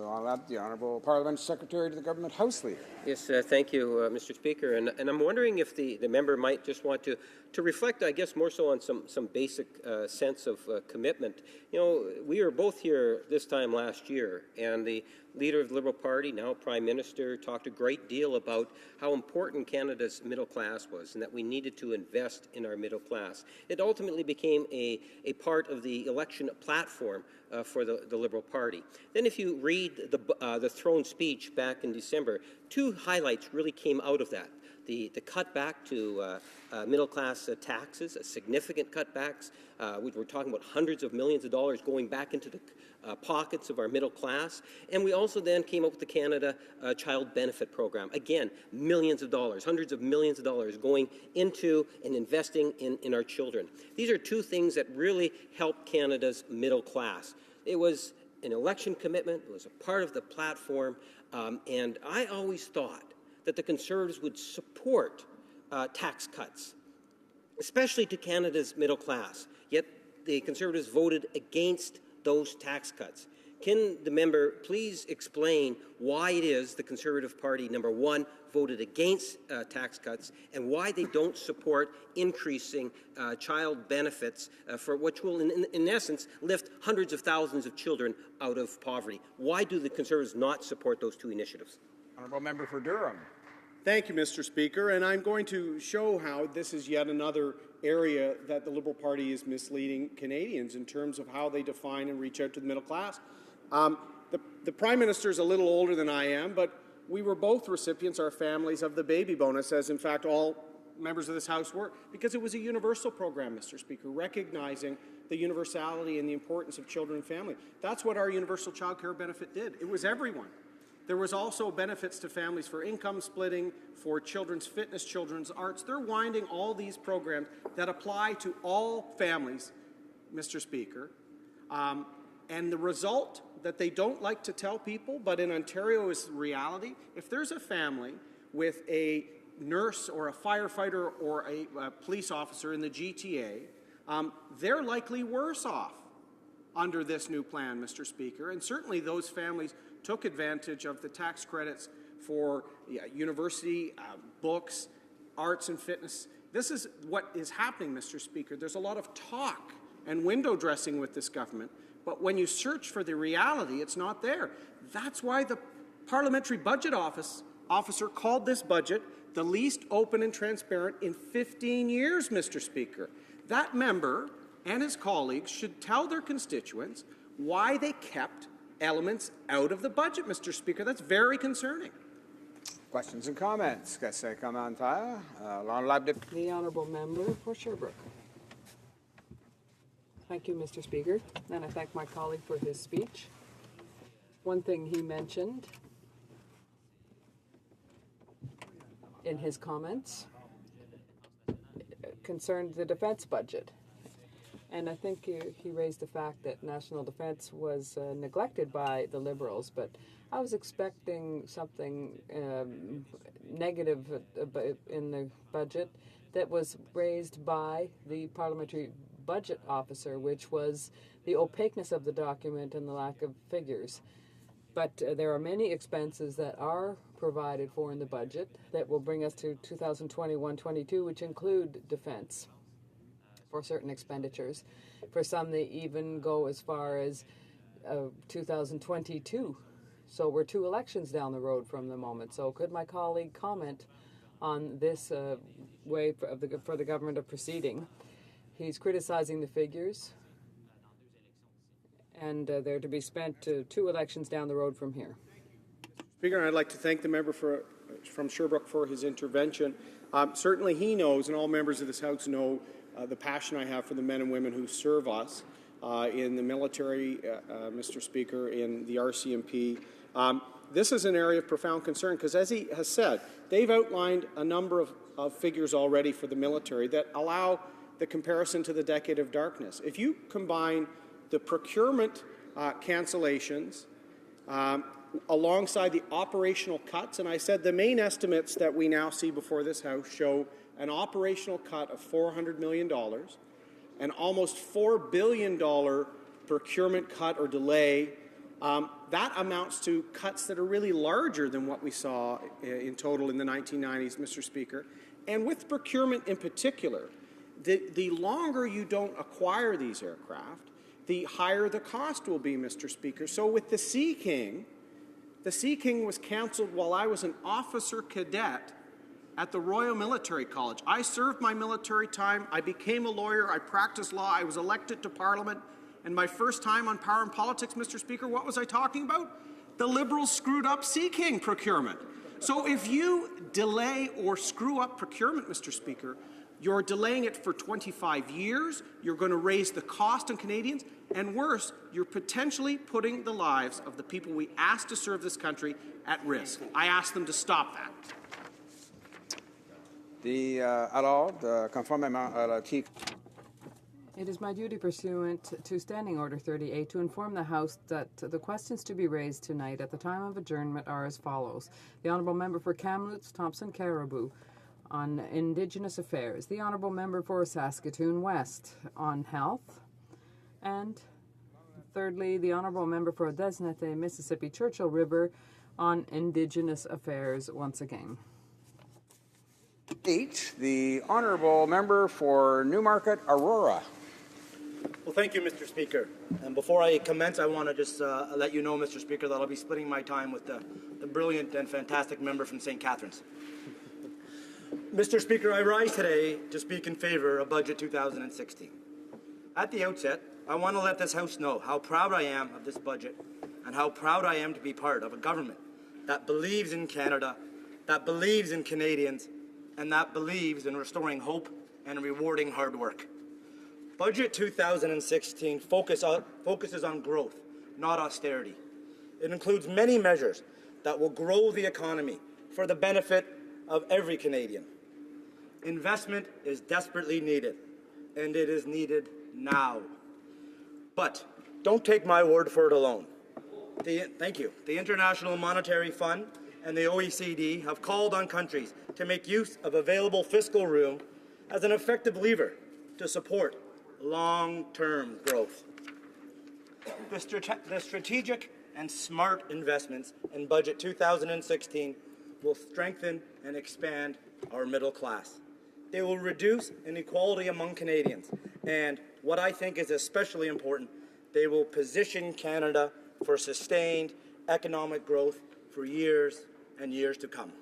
I'll have the Honourable Parliament Secretary to the Government House Leader. Yes, thank you, Mr. Speaker. And I'm wondering if the member might just want to reflect, I guess, more so on some basic sense of commitment. You know, we were both here this time last year, and the leader of the Liberal Party, now Prime Minister, talked a great deal about how important Canada's middle class was and that we needed to invest in our middle class. It ultimately became a part of the election platform for the Liberal Party. Then if you read the throne speech back in December, two highlights really came out of that. The cutback to middle-class taxes, significant cutbacks. We're talking about hundreds of millions of dollars going back into the pockets of our middle class. And we also then came up with the Canada Child Benefit Program. Again, millions of dollars, hundreds of millions of dollars going into and investing in our children. These are two things that really help Canada's middle class. It was an election commitment. It was a part of the platform. And I always thought that the Conservatives would support tax cuts, especially to Canada's middle class. Yet the Conservatives voted against those tax cuts. Can the member please explain why it is the Conservative Party, number one, voted against tax cuts, and why they don't support increasing child benefits for which will, in essence, lift hundreds of thousands of children out of poverty? Why do the Conservatives not support those two initiatives? Honourable Member for Durham. Thank you, Mr. Speaker, and I'm going to show how this is yet another area that the Liberal Party is misleading Canadians in terms of how they define and reach out to the middle class. The Prime Minister is a little older than I am, but we were both recipients, our families, of the baby bonus, as in fact all members of this House were, because it was a universal program, Mr. Speaker, recognizing the universality and the importance of children and family. That's what our universal child care benefit did. It was everyone. There was also benefits to families for income splitting, for children's fitness, children's arts. They're winding all these programs that apply to all families, Mr. Speaker. And the result that they don't like to tell people, but in Ontario is reality, if there's a family with a nurse or a firefighter or a police officer in the GTA, they're likely worse off under this new plan, Mr. Speaker. And certainly those families took advantage of the tax credits for university, books, arts and fitness. This is what is happening, Mr. Speaker. There's a lot of talk and window dressing with this government, but when you search for the reality, it's not there. That's why the Parliamentary Budget Officer called this budget the least open and transparent in 15 years, Mr. Speaker. That member and his colleagues should tell their constituents why they kept elements out of the budget, Mr. Speaker. That's very concerning. Questions and comments? The Honourable Member for Sherbrooke. Thank you, Mr. Speaker, and I thank my colleague for his speech. One thing he mentioned in his comments concerned the defence budget. And I think he raised the fact that national defence was neglected by the Liberals, but I was expecting something negative in the budget that was raised by the Parliamentary Budget Officer, which was the opaqueness of the document and the lack of figures. But there are many expenses that are provided for in the budget that will bring us to 2021-22, which include defence for certain expenditures. For some, they even go as far as 2022. So we're 2 elections down the road from the moment. So could my colleague comment on this way for the government of proceeding? He's criticizing the figures, and they're to be spent 2 elections down the road from here. Speaker, I'd like to thank the member from Sherbrooke for his intervention. Certainly he knows, and all members of this House know, the passion I have for the men and women who serve us in the military, Mr. Speaker, in the RCMP. This is an area of profound concern because, as he has said, they've outlined a number of figures already for the military that allow the comparison to the decade of darkness. If you combine the procurement cancellations alongside the operational cuts, and I said the main estimates that we now see before this House show an operational cut of $400 million, an almost $4 billion procurement cut or delay That amounts to cuts that are really larger than what we saw in total in the 1990s, Mr. Speaker. And with procurement in particular, the longer you don't acquire these aircraft, the higher the cost will be, Mr. Speaker. So with the Sea King was cancelled while I was an officer cadet at the Royal Military College. I served my military time, I became a lawyer, I practiced law, I was elected to Parliament, and my first time on Power and Politics, Mr. Speaker, what was I talking about? The Liberals screwed up Sea King procurement. So if you delay or screw up procurement, Mr. Speaker, you're delaying it for 25 years, you're going to raise the cost on Canadians, and worse, you're potentially putting the lives of the people we asked to serve this country at risk. I ask them to stop that. Conformément à l'article. It is my duty pursuant to Standing Order 38 to inform the House that the questions to be raised tonight at the time of adjournment are as follows. The Honourable Member for Kamloops, Thompson Caribou on Indigenous Affairs. The Honourable Member for Saskatoon West on Health. And thirdly, the Honourable Member for Desnete, Mississippi Churchill River on Indigenous Affairs once again. 8, the Honourable Member for Newmarket, Aurora. Well, thank you, Mr. Speaker. And before I commence, I want to just let you know, Mr. Speaker, that I'll be splitting my time with the brilliant and fantastic member from St. Catharines. Mr. Speaker, I rise today to speak in favour of Budget 2016. At the outset, I want to let this House know how proud I am of this budget and how proud I am to be part of a government that believes in Canada, that believes in Canadians, and that believes in restoring hope and rewarding hard work. Budget 2016 focuses on growth, not austerity. It includes many measures that will grow the economy for the benefit of every Canadian. Investment is desperately needed, and it is needed now. But don't take my word for it alone. Thank you. The International Monetary Fund and the OECD have called on countries to make use of available fiscal room as an effective lever to support long-term growth. The strategic and smart investments in Budget 2016 will strengthen and expand our middle class. They will reduce inequality among Canadians, and what I think is especially important, they will position Canada for sustained economic growth for years and years to come.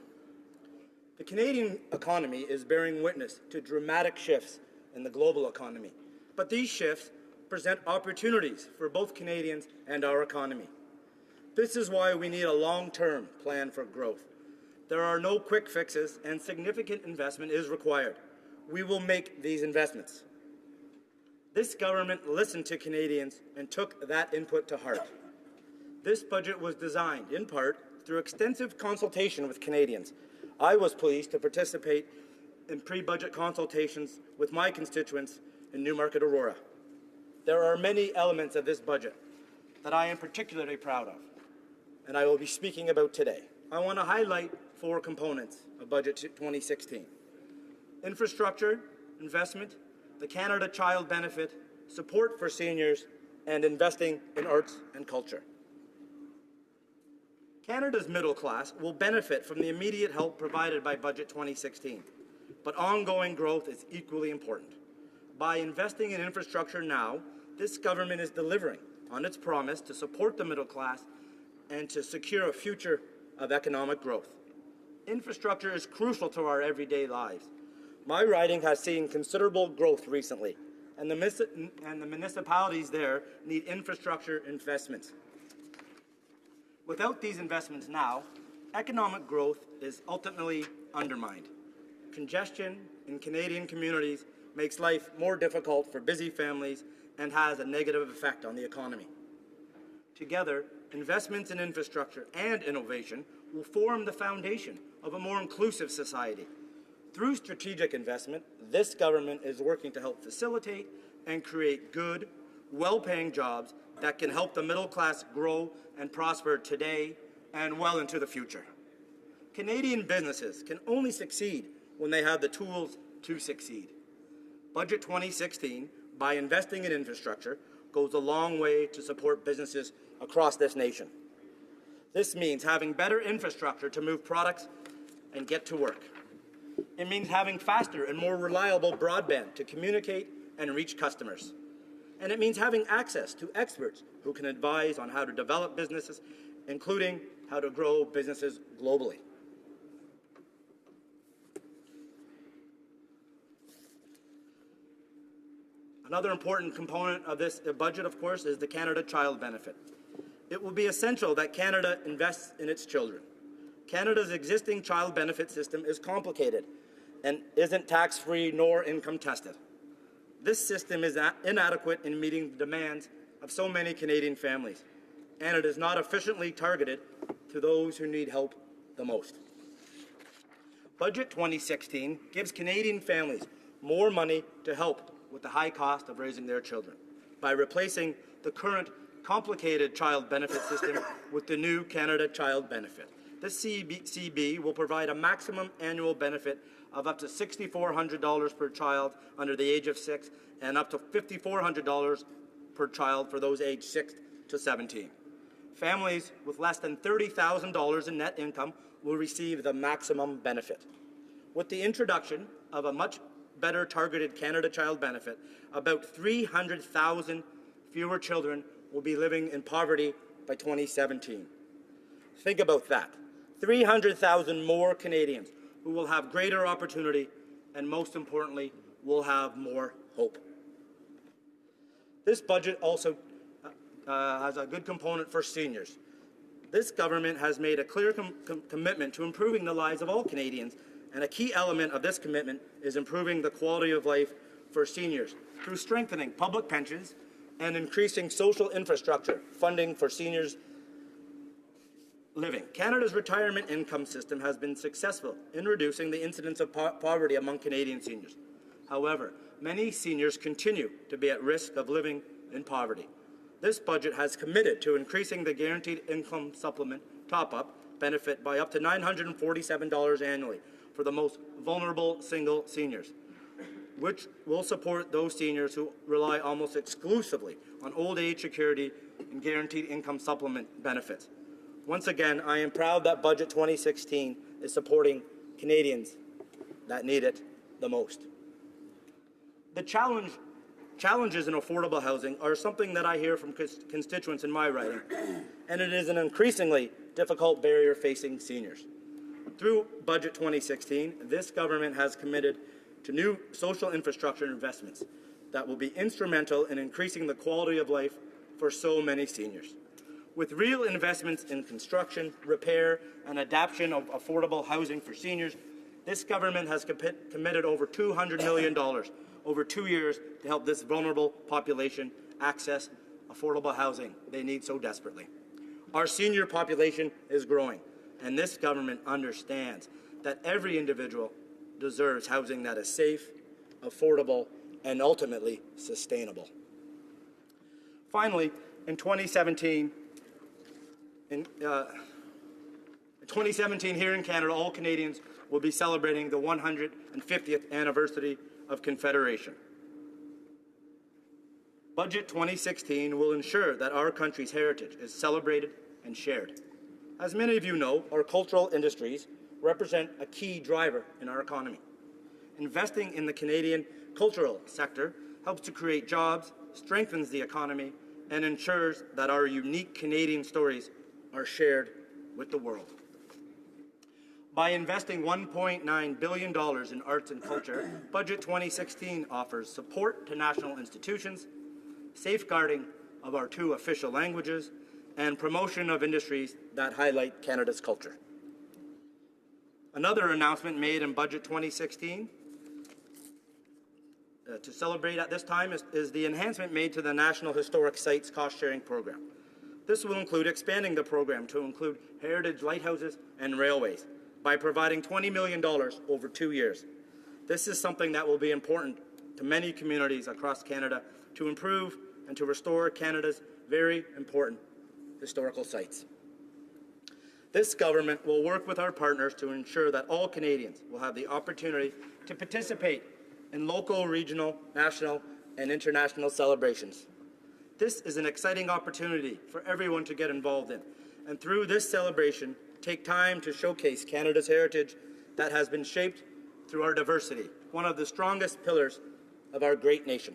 The Canadian economy is bearing witness to dramatic shifts in the global economy, but these shifts present opportunities for both Canadians and our economy. This is why we need a long-term plan for growth. There are no quick fixes, and significant investment is required. We will make these investments. This government listened to Canadians and took that input to heart. This budget was designed, in part, through extensive consultation with Canadians. I was pleased to participate in pre-budget consultations with my constituents in Newmarket, Aurora. There are many elements of this budget that I am particularly proud of, and I will be speaking about today. I want to highlight 4 components of Budget 2016. Infrastructure, investment, the Canada Child Benefit, support for seniors, and investing in arts and culture. Canada's middle class will benefit from the immediate help provided by Budget 2016, but ongoing growth is equally important. By investing in infrastructure now, this government is delivering on its promise to support the middle class and to secure a future of economic growth. Infrastructure is crucial to our everyday lives. My riding has seen considerable growth recently, and the municipalities there need infrastructure investments. Without these investments now, economic growth is ultimately undermined. Congestion in Canadian communities makes life more difficult for busy families and has a negative effect on the economy. Together, investments in infrastructure and innovation will form the foundation of a more inclusive society. Through strategic investment, this government is working to help facilitate and create good, well-paying jobs that can help the middle class grow and prosper today and well into the future. Canadian businesses can only succeed when they have the tools to succeed. Budget 2016, by investing in infrastructure, goes a long way to support businesses across this nation. This means having better infrastructure to move products and get to work. It means having faster and more reliable broadband to communicate and reach customers. And it means having access to experts who can advise on how to develop businesses, including how to grow businesses globally. Another important component of this budget, of course, is the Canada Child Benefit. It will be essential that Canada invests in its children. Canada's existing child benefit system is complicated and isn't tax-free nor income tested. This system is inadequate in meeting the demands of so many Canadian families, and it is not efficiently targeted to those who need help the most. Budget 2016 gives Canadian families more money to help with the high cost of raising their children by replacing the current complicated child benefit system with the new Canada Child Benefit. This CB will provide a maximum annual benefit of up to $6,400 per child under the age of 6 and up to $5,400 per child for those aged 6 to 17. Families with less than $30,000 in net income will receive the maximum benefit. With the introduction of a much better targeted Canada Child Benefit, about 300,000 fewer children will be living in poverty by 2017. Think about that. 300,000 more Canadians who will have greater opportunity and, most importantly, will have more hope. This budget also has a good component for seniors. This government has made a clear commitment to improving the lives of all Canadians, and a key element of this commitment is improving the quality of life for seniors through strengthening public pensions and increasing social infrastructure funding for seniors living. Canada's retirement income system has been successful in reducing the incidence of poverty among Canadian seniors. However, many seniors continue to be at risk of living in poverty. This budget has committed to increasing the Guaranteed Income Supplement top-up benefit by up to $947 annually for the most vulnerable single seniors, which will support those seniors who rely almost exclusively on old age security and Guaranteed Income Supplement benefits. Once again, I am proud that Budget 2016 is supporting Canadians that need it the most. The challenges in affordable housing are something that I hear from constituents in my riding, and it is an increasingly difficult barrier facing seniors. Through Budget 2016, this government has committed to new social infrastructure investments that will be instrumental in increasing the quality of life for so many seniors. With real investments in construction, repair, and adaptation of affordable housing for seniors, this government has committed over $200 million over 2 years to help this vulnerable population access affordable housing they need so desperately. Our senior population is growing, and this government understands that every individual deserves housing that is safe, affordable, and ultimately sustainable. Finally, in 2017, here in Canada, all Canadians will be celebrating the 150th anniversary of Confederation. Budget 2016 will ensure that our country's heritage is celebrated and shared. As many of you know, our cultural industries represent a key driver in our economy. Investing in the Canadian cultural sector helps to create jobs, strengthens the economy, and ensures that our unique Canadian stories are shared with the world. By investing $1.9 billion in arts and culture, Budget 2016 offers support to national institutions, safeguarding of our 2 official languages, and promotion of industries that highlight Canada's culture. Another announcement made in Budget 2016 to celebrate at this time is the enhancement made to the National Historic Sites Cost-Sharing Program. This will include expanding the program to include heritage lighthouses and railways by providing $20 million over 2 years. This is something that will be important to many communities across Canada to improve and to restore Canada's very important historical sites. This government will work with our partners to ensure that all Canadians will have the opportunity to participate in local, regional, national, and international celebrations. This is an exciting opportunity for everyone to get involved in, and through this celebration, take time to showcase Canada's heritage that has been shaped through our diversity, one of the strongest pillars of our great nation.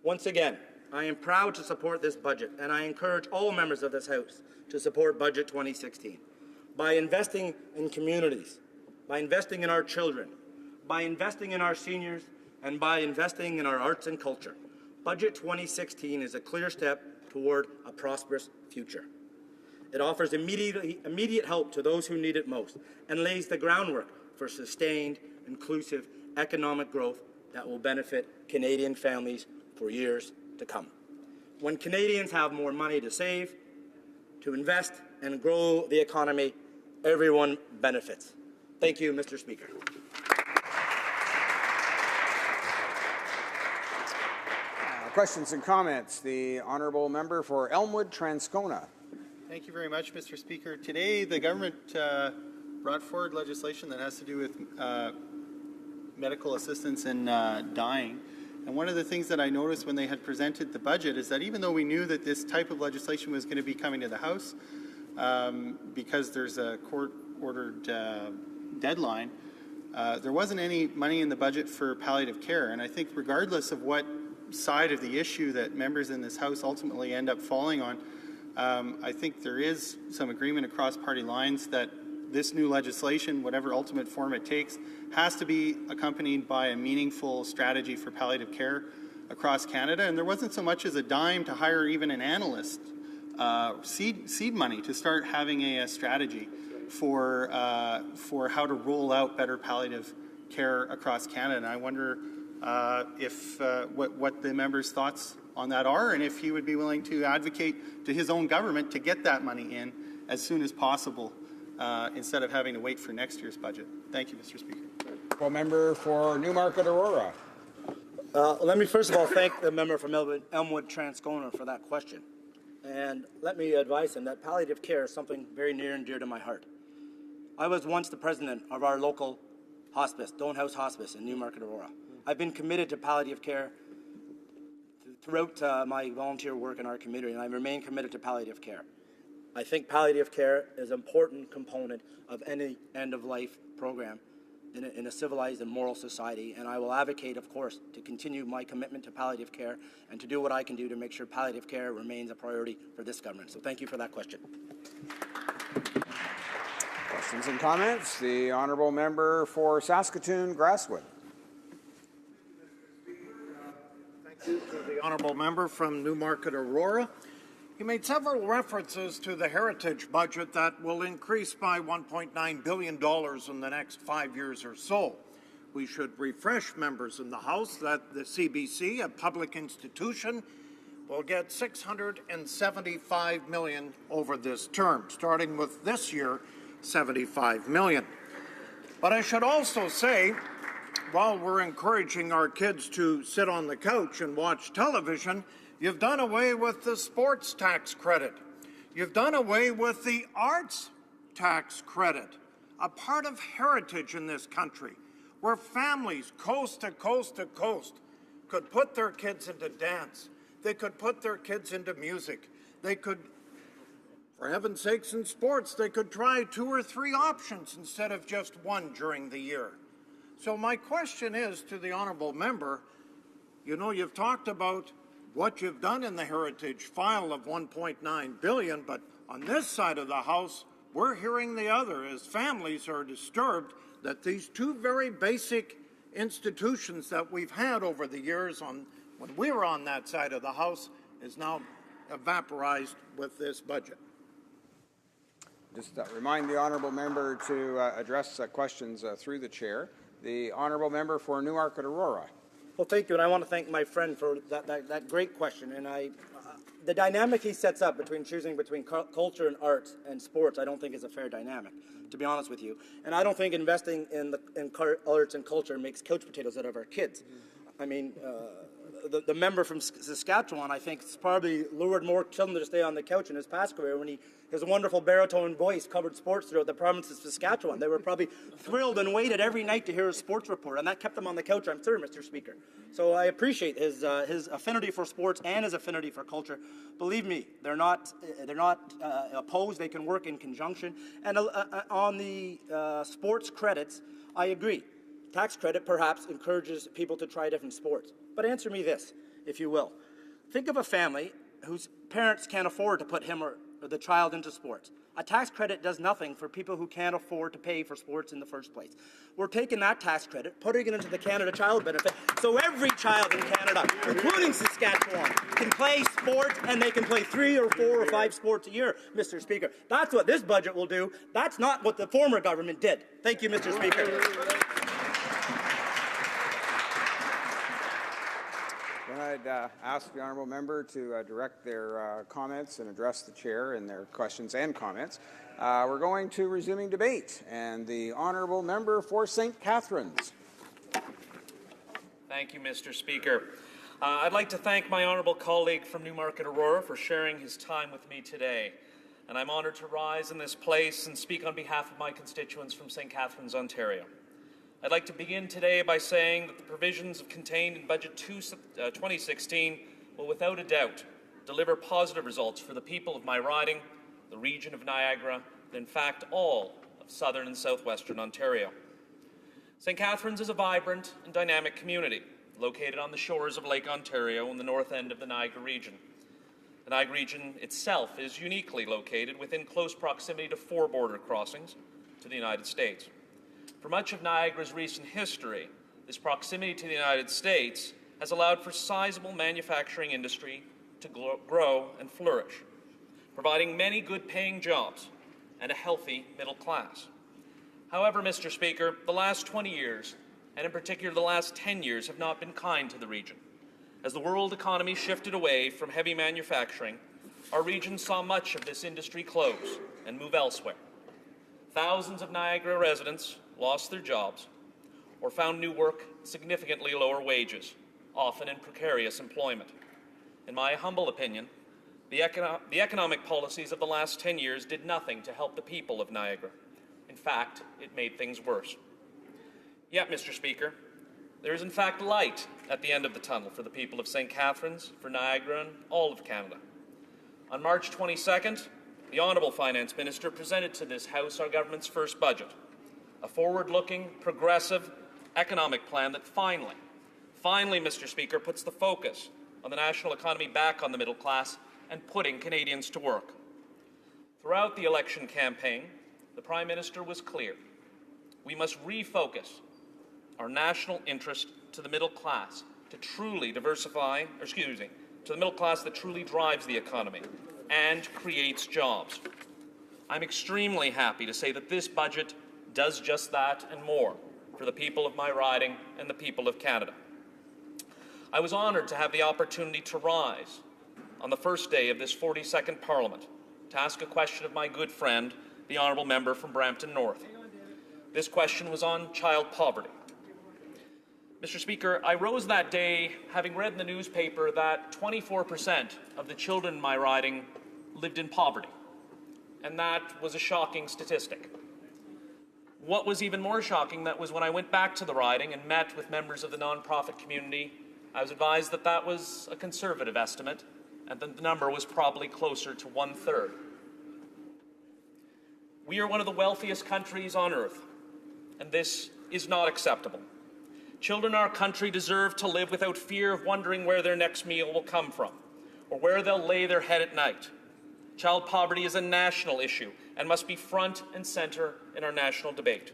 Once again, I am proud to support this budget, and I encourage all members of this House to support Budget 2016. By investing in communities, by investing in our children, by investing in our seniors, and by investing in our arts and culture, Budget 2016 is a clear step toward a prosperous future. It offers immediate help to those who need it most and lays the groundwork for sustained, inclusive economic growth that will benefit Canadian families for years to come. When Canadians have more money to save, to invest, and grow the economy, everyone benefits. Thank you, Mr. Speaker. Questions and comments. The honourable member for Elmwood-Transcona. Thank you very much, Mr. Speaker. Today, the government brought forward legislation that has to do with medical assistance in dying. And one of the things that I noticed when they had presented the budget is that even though we knew that this type of legislation was going to be coming to the House, because there's a court-ordered deadline, there wasn't any money in the budget for palliative care. And I think regardless of what side of the issue that members in this House ultimately end up falling on, I think there is some agreement across party lines that this new legislation, whatever ultimate form it takes, has to be accompanied by a meaningful strategy for palliative care across Canada. And there wasn't so much as a dime to hire even an analyst, seed money to start having a strategy for how to roll out better palliative care across Canada. And I wonder what the member's thoughts on that are, and if he would be willing to advocate to his own government to get that money in as soon as possible, instead of having to wait for next year's budget. Thank you, Mr. Speaker. Well, member for Newmarket Aurora. Let me first of all thank the member from Elmwood-Transcona for that question. And let me advise him that palliative care is something very near and dear to my heart. I was once the president of our local hospice, Doan House Hospice in Newmarket Aurora. I've been committed to palliative care throughout my volunteer work in our community, and I remain committed to palliative care. I think palliative care is an important component of any end-of-life program in a civilized and moral society, and I will advocate, of course, to continue my commitment to palliative care and to do what I can do to make sure palliative care remains a priority for this government. So thank you for that question. Questions and comments? The honourable member for Saskatoon-Grasswood. Thank you to the honourable member from Newmarket Aurora. He made several references to the heritage budget that will increase by $1.9 billion in the next 5 years or so. We should refresh members in the House that the CBC, a public institution, will get $675 million over this term, starting with this year, $75 million. But I should also say, while we're encouraging our kids to sit on the couch and watch television, you've done away with the sports tax credit. You've done away with the arts tax credit, a part of heritage in this country, where families coast to coast to coast could put their kids into dance. They could put their kids into music. They could, for heaven's sakes, in sports, they could try 2 or 3 options instead of just one during the year. So my question is to the honourable member, you know, you've talked about what you've done in the heritage file of $1.9 billion, but on this side of the House, we're hearing the other as families are disturbed that these 2 very basic institutions that we've had over the years when we were on that side of the House is now vaporized with this budget. Just remind the honourable member to address questions through the chair. The honourable member for Newmarket Aurora. Well, thank you, and I want to thank my friend for that great question. And the dynamic he sets up between choosing between culture and arts and sports, I don't think is a fair dynamic, to be honest with you. And I don't think investing in arts and culture makes couch potatoes out of our kids. I mean, the member from Saskatchewan, I think, has probably lured more children to stay on the couch in his past career when his wonderful baritone voice covered sports throughout the province of Saskatchewan. They were probably thrilled and waited every night to hear his sports report, and that kept them on the couch, I'm sure, Mr. Speaker. So I appreciate his affinity for sports and his affinity for culture. Believe me, they're not opposed. They can work in conjunction. And on the sports credits, I agree. Tax credit perhaps encourages people to try different sports. But answer me this, if you will. Think of a family whose parents can't afford to put him or the child into sports. A tax credit does nothing for people who can't afford to pay for sports in the first place. We're taking that tax credit, putting it into the Canada Child Benefit, so every child in Canada, including Saskatchewan, can play sports, and they can play 3 or 4 or 5 sports a year, Mr. Speaker. That's what this budget will do. That's not what the former government did. Thank you, Mr. Speaker. I'd ask the honourable member to direct their comments and address the chair in their questions and comments. We're going to resuming debate, and the honourable member for St. Catharines. Thank you, Mr. Speaker. I'd like to thank my honourable colleague from Newmarket Aurora for sharing his time with me today. And I'm honoured to rise in this place and speak on behalf of my constituents from St. Catharines, Ontario. I'd like to begin today by saying that the provisions contained in Budget 2016 will without a doubt deliver positive results for the people of my riding, the region of Niagara, and in fact all of southern and southwestern Ontario. St. Catharines is a vibrant and dynamic community located on the shores of Lake Ontario in the north end of the Niagara region. The Niagara region itself is uniquely located within close proximity to 4 border crossings to the United States. For much of Niagara's recent history, this proximity to the United States has allowed for sizable manufacturing industry to grow and flourish, providing many good-paying jobs and a healthy middle class. However, Mr. Speaker, the last 20 years, and in particular the last 10 years, have not been kind to the region. As the world economy shifted away from heavy manufacturing, our region saw much of this industry close and move elsewhere. Thousands of Niagara residents lost their jobs or found new work at significantly lower wages, often in precarious employment. In my humble opinion, the economic policies of the last 10 years did nothing to help the people of Niagara. In fact, it made things worse. Yet, Mr. Speaker, there is in fact light at the end of the tunnel for the people of St. Catharines, for Niagara, and all of Canada. On March 22nd, the Honourable Finance Minister presented to this House our government's first budget, a forward-looking, progressive economic plan that finally, Mr. Speaker, puts the focus on the national economy back on the middle class and putting Canadians to work. Throughout the election campaign, the Prime Minister was clear. We must refocus our national interest to the middle class to truly to the middle class that truly drives the economy and creates jobs. I'm extremely happy to say that this budget does just that and more for the people of my riding and the people of Canada. I was honoured to have the opportunity to rise on the first day of this 42nd Parliament to ask a question of my good friend, the honourable member from Brampton North. This question was on child poverty. Mr. Speaker, I rose that day having read in the newspaper that 24% of the children in my riding lived in poverty, and that was a shocking statistic. What was even more shocking that was when I went back to the riding and met with members of the nonprofit community, I was advised that that was a conservative estimate and that the number was probably closer to 1/3. We are one of the wealthiest countries on earth, and this is not acceptable. Children in our country deserve to live without fear of wondering where their next meal will come from or where they'll lay their head at night. Child poverty is a national issue and must be front and centre in our national debate.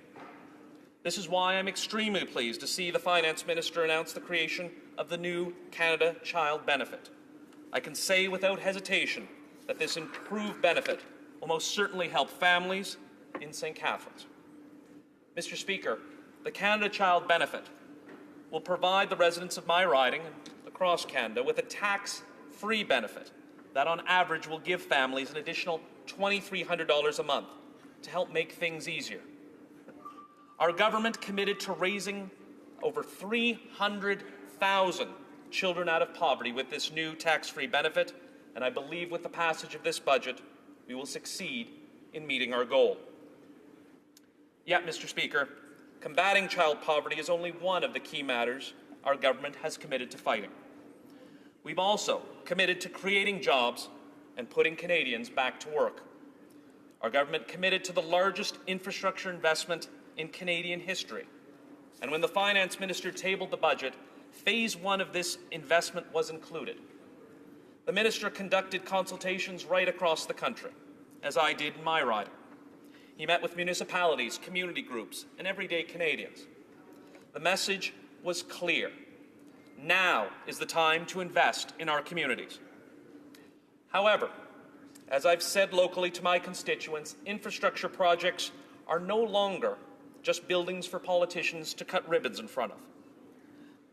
This is why I'm extremely pleased to see the Finance Minister announce the creation of the new Canada Child Benefit. I can say without hesitation that this improved benefit will most certainly help families in St. Catharines. Mr. Speaker, the Canada Child Benefit will provide the residents of my riding and across Canada with a tax-free benefit that on average will give families an additional $2,300 a month to help make things easier. Our government committed to raising over $350 1,000 children out of poverty with this new tax-free benefit, and I believe with the passage of this budget, we will succeed in meeting our goal. Yet, Mr. Speaker, combating child poverty is only one of the key matters our government has committed to fighting. We've also committed to creating jobs and putting Canadians back to work. Our government committed to the largest infrastructure investment in Canadian history. And when the Finance Minister tabled the budget, Phase 1 of this investment was included. The Minister conducted consultations right across the country, as I did in my riding. He met with municipalities, community groups, and everyday Canadians. The message was clear. Now is the time to invest in our communities. However, as I've said locally to my constituents, infrastructure projects are no longer just buildings for politicians to cut ribbons in front of.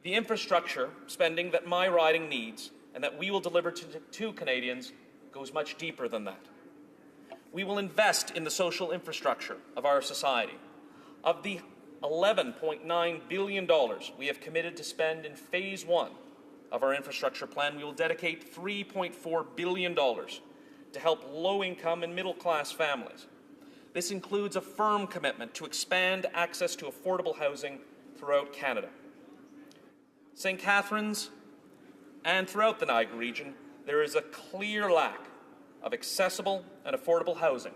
The infrastructure spending that my riding needs and that we will deliver to Canadians goes much deeper than that. We will invest in the social infrastructure of our society. Of the $11.9 billion we have committed to spend in Phase 1 of our infrastructure plan, we will dedicate $3.4 billion to help low-income and middle-class families. This includes a firm commitment to expand access to affordable housing throughout Canada. St. Catharines and throughout the Niagara region, there is a clear lack of accessible and affordable housing.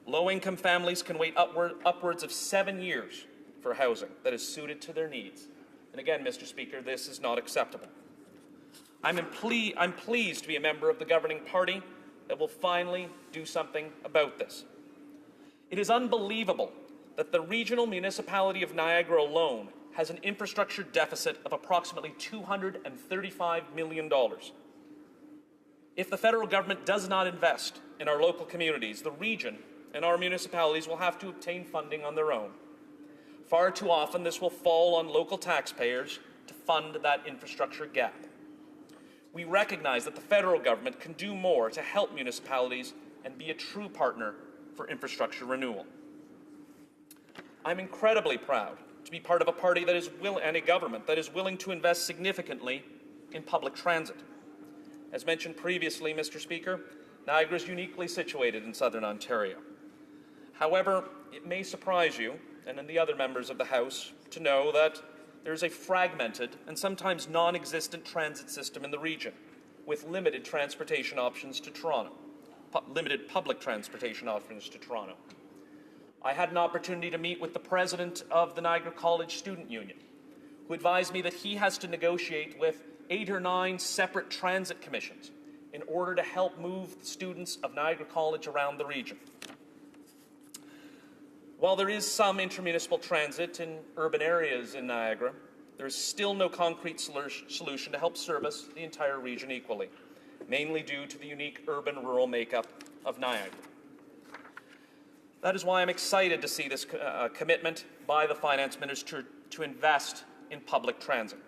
Low-income families can wait upwards of 7 years for housing that is suited to their needs. And again, Mr. Speaker, this is not acceptable. I'm pleased to be a member of the governing party that will finally do something about this. It is unbelievable that the regional municipality of Niagara alone has an infrastructure deficit of approximately $235 million. If the federal government does not invest in our local communities, the region and our municipalities will have to obtain funding on their own. Far too often, this will fall on local taxpayers to fund that infrastructure gap. We recognize that the federal government can do more to help municipalities and be a true partner for infrastructure renewal. I'm incredibly proud to be part of a party that is and a government that is willing to invest significantly in public transit. As mentioned previously, Mr. Speaker, Niagara is uniquely situated in southern Ontario. However, it may surprise you and the other members of the House to know that there is a fragmented and sometimes non-existent transit system in the region with limited transportation options to Toronto, limited public transportation options to Toronto. I had an opportunity to meet with the president of the Niagara College Student Union, who advised me that he has to negotiate with 8 or 9 separate transit commissions in order to help move the students of Niagara College around the region. While there is some intermunicipal transit in urban areas in Niagara, there is still no concrete solution to help service the entire region equally, mainly due to the unique urban-rural makeup of Niagara. That is why I'm excited to see this commitment by the Finance Minister to invest in public transit.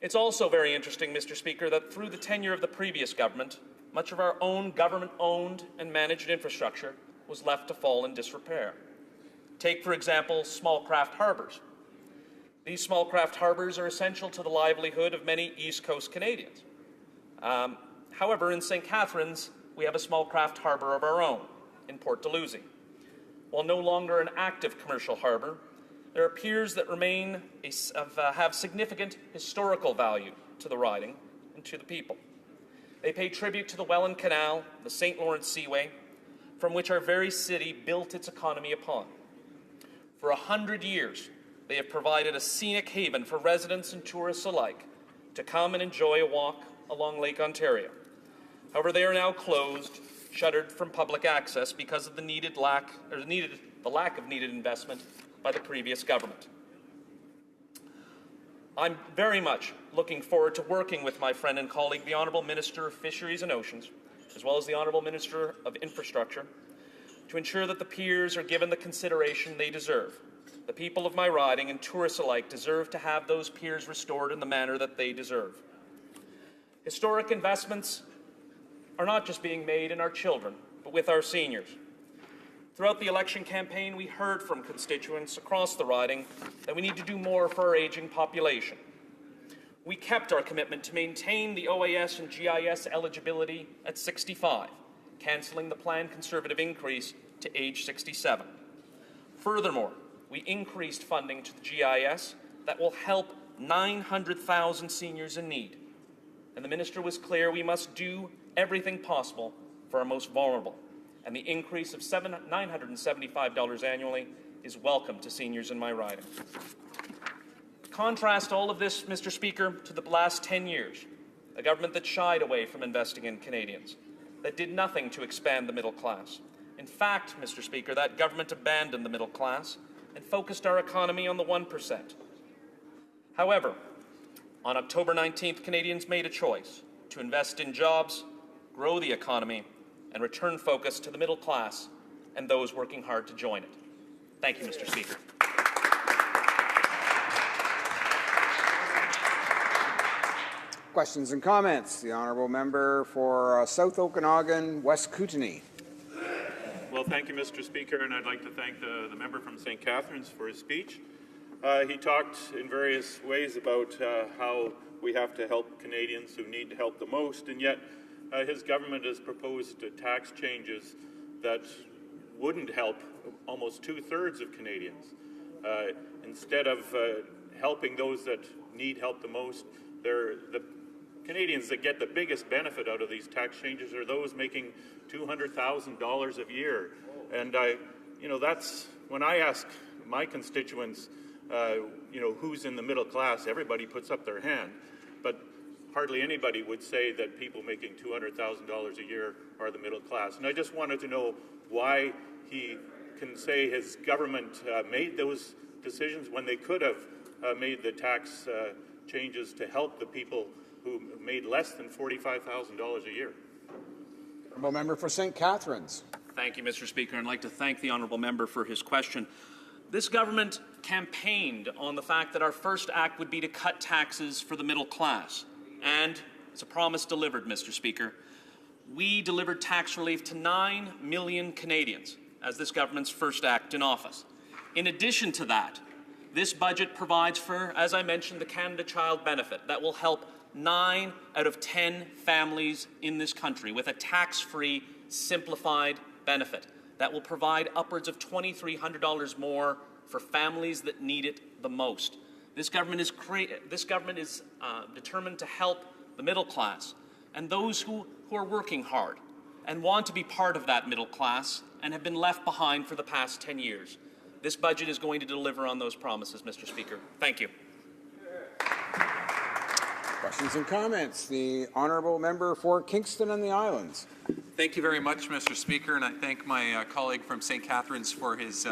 It's also very interesting, Mr. Speaker, that through the tenure of the previous government, much of our own government-owned and managed infrastructure was left to fall in disrepair. Take, for example, small craft harbours. These small craft harbours are essential to the livelihood of many East Coast Canadians. However, in St. Catharines, we have a small craft harbour of our own in Port Dalhousie. While no longer an active commercial harbour, there are piers that remain have significant historical value to the riding and to the people. They pay tribute to the Welland Canal, the St. Lawrence Seaway, from which our very city built its economy upon. For 100 years, they have provided a scenic haven for residents and tourists alike to come and enjoy a walk along Lake Ontario. However, they are now closed, shuttered from public access because of the lack of needed investment by the previous government. I'm very much looking forward to working with my friend and colleague, the Honourable Minister of Fisheries and Oceans, as well as the Honourable Minister of Infrastructure, to ensure that the piers are given the consideration they deserve. The people of my riding and tourists alike deserve to have those piers restored in the manner that they deserve. Historic investments are not just being made in our children, but with our seniors. Throughout the election campaign, we heard from constituents across the riding that we need to do more for our aging population. We kept our commitment to maintain the OAS and GIS eligibility at 65, cancelling the planned Conservative increase to age 67. Furthermore, we increased funding to the GIS that will help 900,000 seniors in need. And the Minister was clear we must do everything possible for our most vulnerable. And the increase of $975 annually is welcome to seniors in my riding. Contrast all of this, Mr. Speaker, to the last 10 years, a government that shied away from investing in Canadians, that did nothing to expand the middle class. In fact, Mr. Speaker, that government abandoned the middle class and focused our economy on the 1%. However, on October 19th, Canadians made a choice to invest in jobs, grow the economy, and return focus to the middle class and those working hard to join it. Thank you, Mr. Speaker. Questions and comments. The honourable member for South Okanagan, West Kootenay. Well, thank you, Mr. Speaker, and I'd like to thank the member from St. Catharines for his speech. He talked in various ways about how we have to help Canadians who need help the most, and yet his government has proposed tax changes that wouldn't help almost two-thirds of Canadians. Instead of helping those that need help the most, the Canadians that get the biggest benefit out of these tax changes are those making $200,000 a year. And that's when I ask my constituents, who's in the middle class, everybody puts up their hand. But hardly anybody would say that people making $200,000 a year are the middle class. And I just wanted to know why he can say his government made those decisions when they could have made the tax changes to help the people who made less than $45,000 a year. Honourable member for St. Catharines. Thank you, Mr. Speaker. I'd like to thank the honourable member for his question. This government campaigned on the fact that our first act would be to cut taxes for the middle class. And it's a promise delivered, Mr. Speaker. We delivered tax relief to 9 million Canadians as this government's first act in office. In addition to that, this budget provides for, as I mentioned, the Canada Child Benefit that will help 9 out of 10 families in this country with a tax-free, simplified benefit that will provide upwards of $2,300 more for families that need it the most. This government is determined to help the middle class and those who are working hard and want to be part of that middle class and have been left behind for the past 10 years. This budget is going to deliver on those promises, Mr. Speaker. Thank you. Questions and comments. The honourable member for Kingston and the Islands. Thank you very much, Mr. Speaker, and I thank my colleague from St. Catharines for his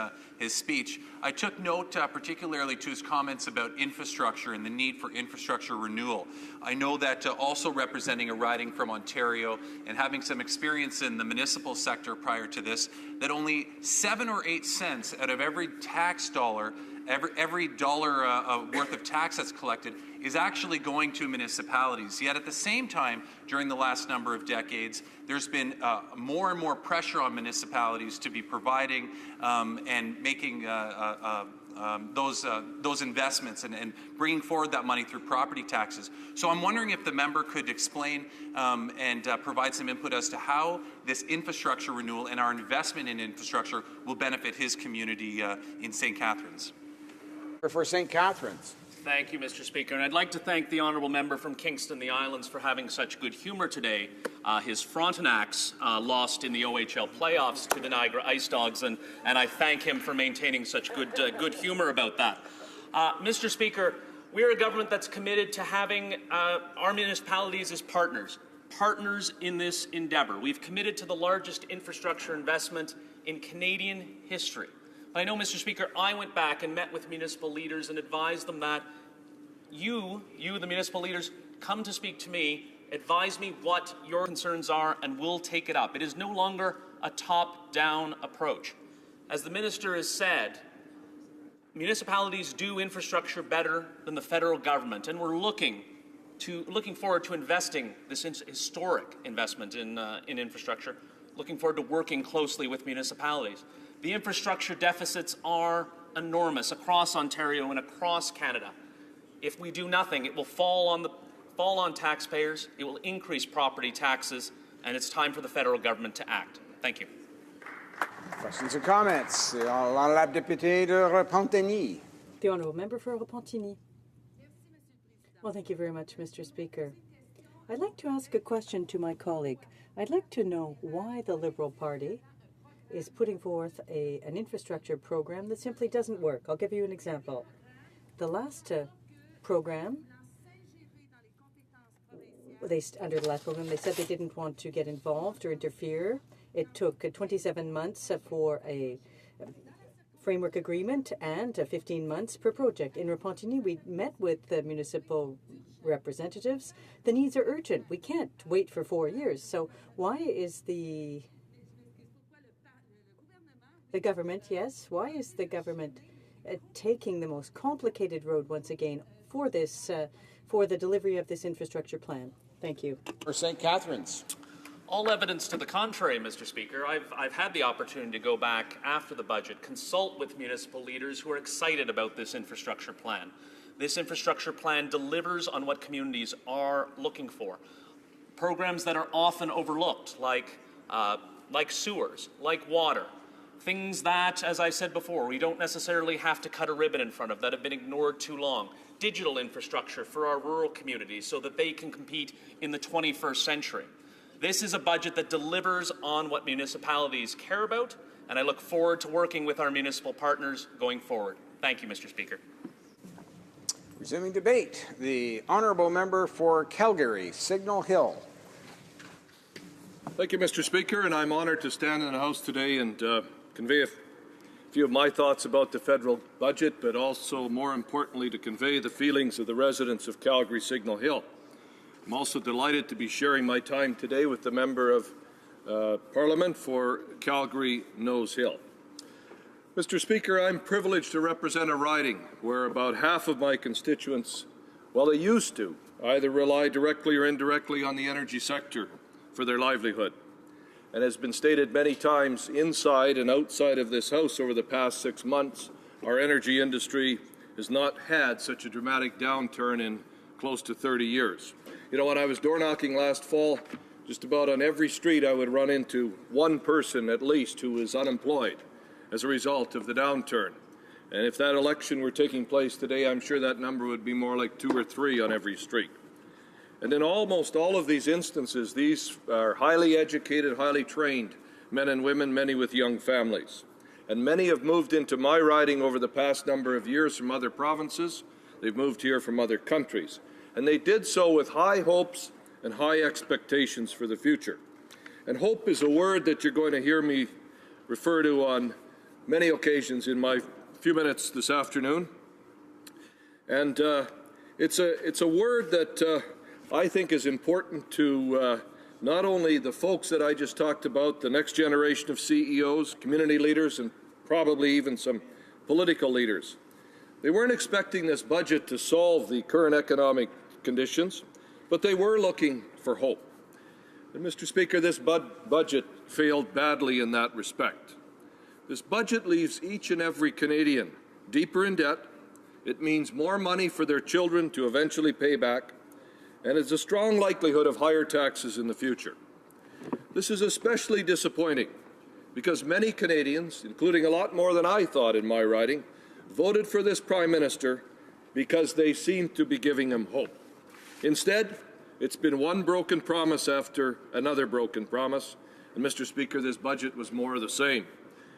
speech. I took note particularly to his comments about infrastructure and the need for infrastructure renewal. I know that also representing a riding from Ontario and having some experience in the municipal sector prior to this, that only 7 or 8 cents out of every tax dollar, every dollar worth of tax that's collected is actually going to municipalities. Yet at the same time, during the last number of decades, there's been more and more pressure on municipalities to be providing and making those investments and bringing forward that money through property taxes. So I'm wondering if the member could explain and provide some input as to how this infrastructure renewal and our investment in infrastructure will benefit his community in St. Catharines. For St. Catharines. Thank you, Mr. Speaker. And I'd like to thank the honourable member from Kingston, the Islands, for having such good humour today. His Frontenacs lost in the OHL playoffs to the Niagara Ice Dogs, and I thank him for maintaining such good humour about that. Mr. Speaker, we're a government that's committed to having our municipalities as partners in this endeavour. We've committed to the largest infrastructure investment in Canadian history. I know, Mr. Speaker, I went back and met with municipal leaders and advised them that you, the municipal leaders, come to speak to me, advise me what your concerns are, and we'll take it up. It is no longer a top-down approach. As the minister has said, municipalities do infrastructure better than the federal government, and we're looking forward to investing this historic investment in infrastructure, looking forward to working closely with municipalities. The infrastructure deficits are enormous across Ontario and across Canada. If we do nothing, it will fall on taxpayers, it will increase property taxes, and it's time for the federal government to act. Thank you. Questions or comments? L'honorable député de Repentigny. The honourable member for Repentigny. Well, thank you very much, Mr. Speaker. I'd like to ask a question to my colleague. I'd like to know why the Liberal Party is putting forth an infrastructure program that simply doesn't work. I'll give you an example. The last program, under the last program, they said they didn't want to get involved or interfere. It took 27 months for a framework agreement and 15 months per project. In Repentigny, we met with the municipal representatives. The needs are urgent. We can't wait for 4 years. So why is the government, yes, why is the government taking the most complicated road once again for this, for the delivery of this infrastructure plan? Thank you. For St. Catharines. All evidence to the contrary, Mr. Speaker. I've had the opportunity to go back after the budget, consult with municipal leaders who are excited about this infrastructure plan. This infrastructure plan delivers on what communities are looking for. Programs that are often overlooked, like sewers, like water, things that, as I said before, we don't necessarily have to cut a ribbon in front of, that have been ignored too long. Digital infrastructure for our rural communities so that they can compete in the 21st century. This is a budget that delivers on what municipalities care about, and I look forward to working with our municipal partners going forward. Thank you, Mr. Speaker. Resuming debate, the honourable member for Calgary, Signal Hill. Thank you, Mr. Speaker, and I'm honoured to stand in the House today and convey a few of my thoughts about the federal budget, but also, more importantly, to convey the feelings of the residents of Calgary Signal Hill. I'm also delighted to be sharing my time today with the Member of Parliament for Calgary Nose Hill. Mr. Speaker, I'm privileged to represent a riding where about half of my constituents, well, they used to, either rely directly or indirectly on the energy sector for their livelihood. And as has been stated many times inside and outside of this House over the past 6 months, our energy industry has not had such a dramatic downturn in close to 30 years. You know, when I was door knocking last fall, just about on every street I would run into one person at least who was unemployed as a result of the downturn. And if that election were taking place today, I'm sure that number would be more like 2 or 3 on every street. And in almost all of these instances, these are highly educated, highly trained men and women, many with young families. And many have moved into my riding over the past number of years from other provinces. They've moved here from other countries. And they did so with high hopes and high expectations for the future. And hope is a word that you're going to hear me refer to on many occasions in my few minutes this afternoon. And it's a word that I think is important to not only the folks that I just talked about, the next generation of CEOs, community leaders, and probably even some political leaders. They weren't expecting this budget to solve the current economic conditions, but they were looking for hope. And Mr. Speaker, this budget failed badly in that respect. This budget leaves each and every Canadian deeper in debt. It means more money for their children to eventually pay back, and it's a strong likelihood of higher taxes in the future. This is especially disappointing because many Canadians, including a lot more than I thought in my riding, voted for this Prime Minister because they seemed to be giving him hope. Instead, it's been one broken promise after another broken promise, and Mr. Speaker, this budget was more of the same.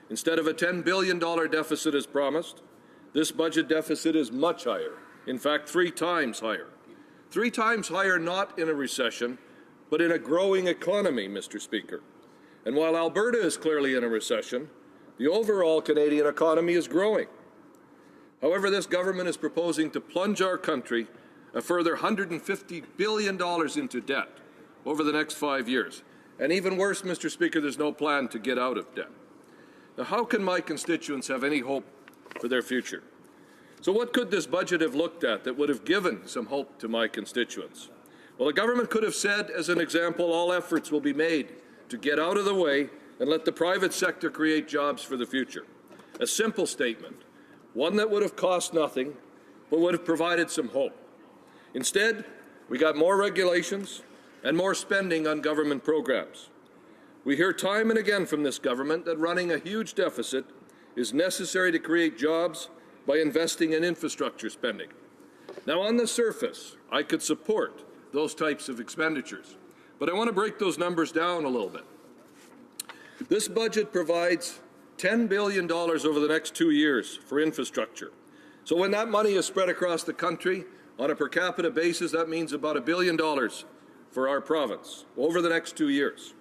Instead of a $10 billion deficit as promised, this budget deficit is much higher, in fact 3 times higher. 3 times higher not in a recession, but in a growing economy, Mr. Speaker. And while Alberta is clearly in a recession, the overall Canadian economy is growing. However, this government is proposing to plunge our country a further $150 billion into debt over the next 5 years. And even worse, Mr. Speaker, there's no plan to get out of debt. Now, how can my constituents have any hope for their future? So what could this budget have looked at that would have given some hope to my constituents? Well, the government could have said, as an example, all efforts will be made to get out of the way and let the private sector create jobs for the future. A simple statement, one that would have cost nothing, but would have provided some hope. Instead, we got more regulations and more spending on government programs. We hear time and again from this government that running a huge deficit is necessary to create jobs by investing in infrastructure spending. Now, on the surface, I could support those types of expenditures, but I want to break those numbers down a little bit. This budget provides $10 billion over the next 2 years for infrastructure. So when that money is spread across the country on a per capita basis, that means about $1 billion for our province over the next 2 years.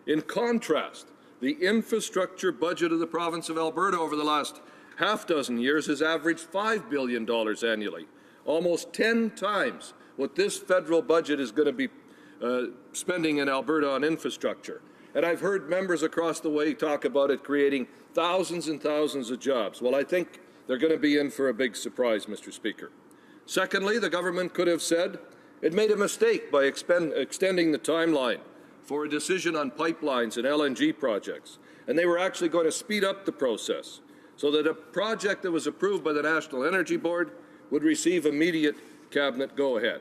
In contrast, the infrastructure budget of the province of Alberta over the last half dozen years has averaged $5 billion annually, almost 10 times what this federal budget is going to be spending in Alberta on infrastructure. And I've heard members across the way talk about it creating thousands and thousands of jobs. Well, I think they're going to be in for a big surprise, Mr. Speaker. Secondly, the government could have said it made a mistake by extending the timeline for a decision on pipelines and LNG projects, and they were actually going to speed up the process so that a project that was approved by the National Energy Board would receive immediate cabinet go-ahead.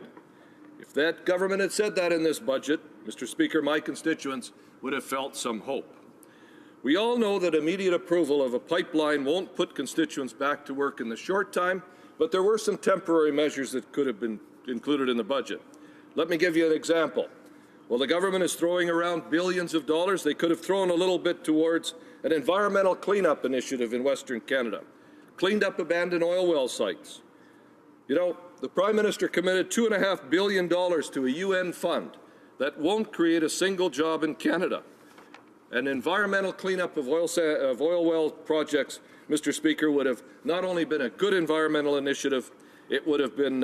If that government had said that in this budget, Mr. Speaker, my constituents would have felt some hope. We all know that immediate approval of a pipeline won't put constituents back to work in the short time, but there were some temporary measures that could have been included in the budget. Let me give you an example. While the government is throwing around billions of dollars, they could have thrown a little bit towards an environmental cleanup initiative in Western Canada, cleaned up abandoned oil well sites. You know, the Prime Minister committed $2.5 billion to a UN fund that won't create a single job in Canada. An environmental cleanup of oil well projects, Mr. Speaker, would have not only been a good environmental initiative, it would have been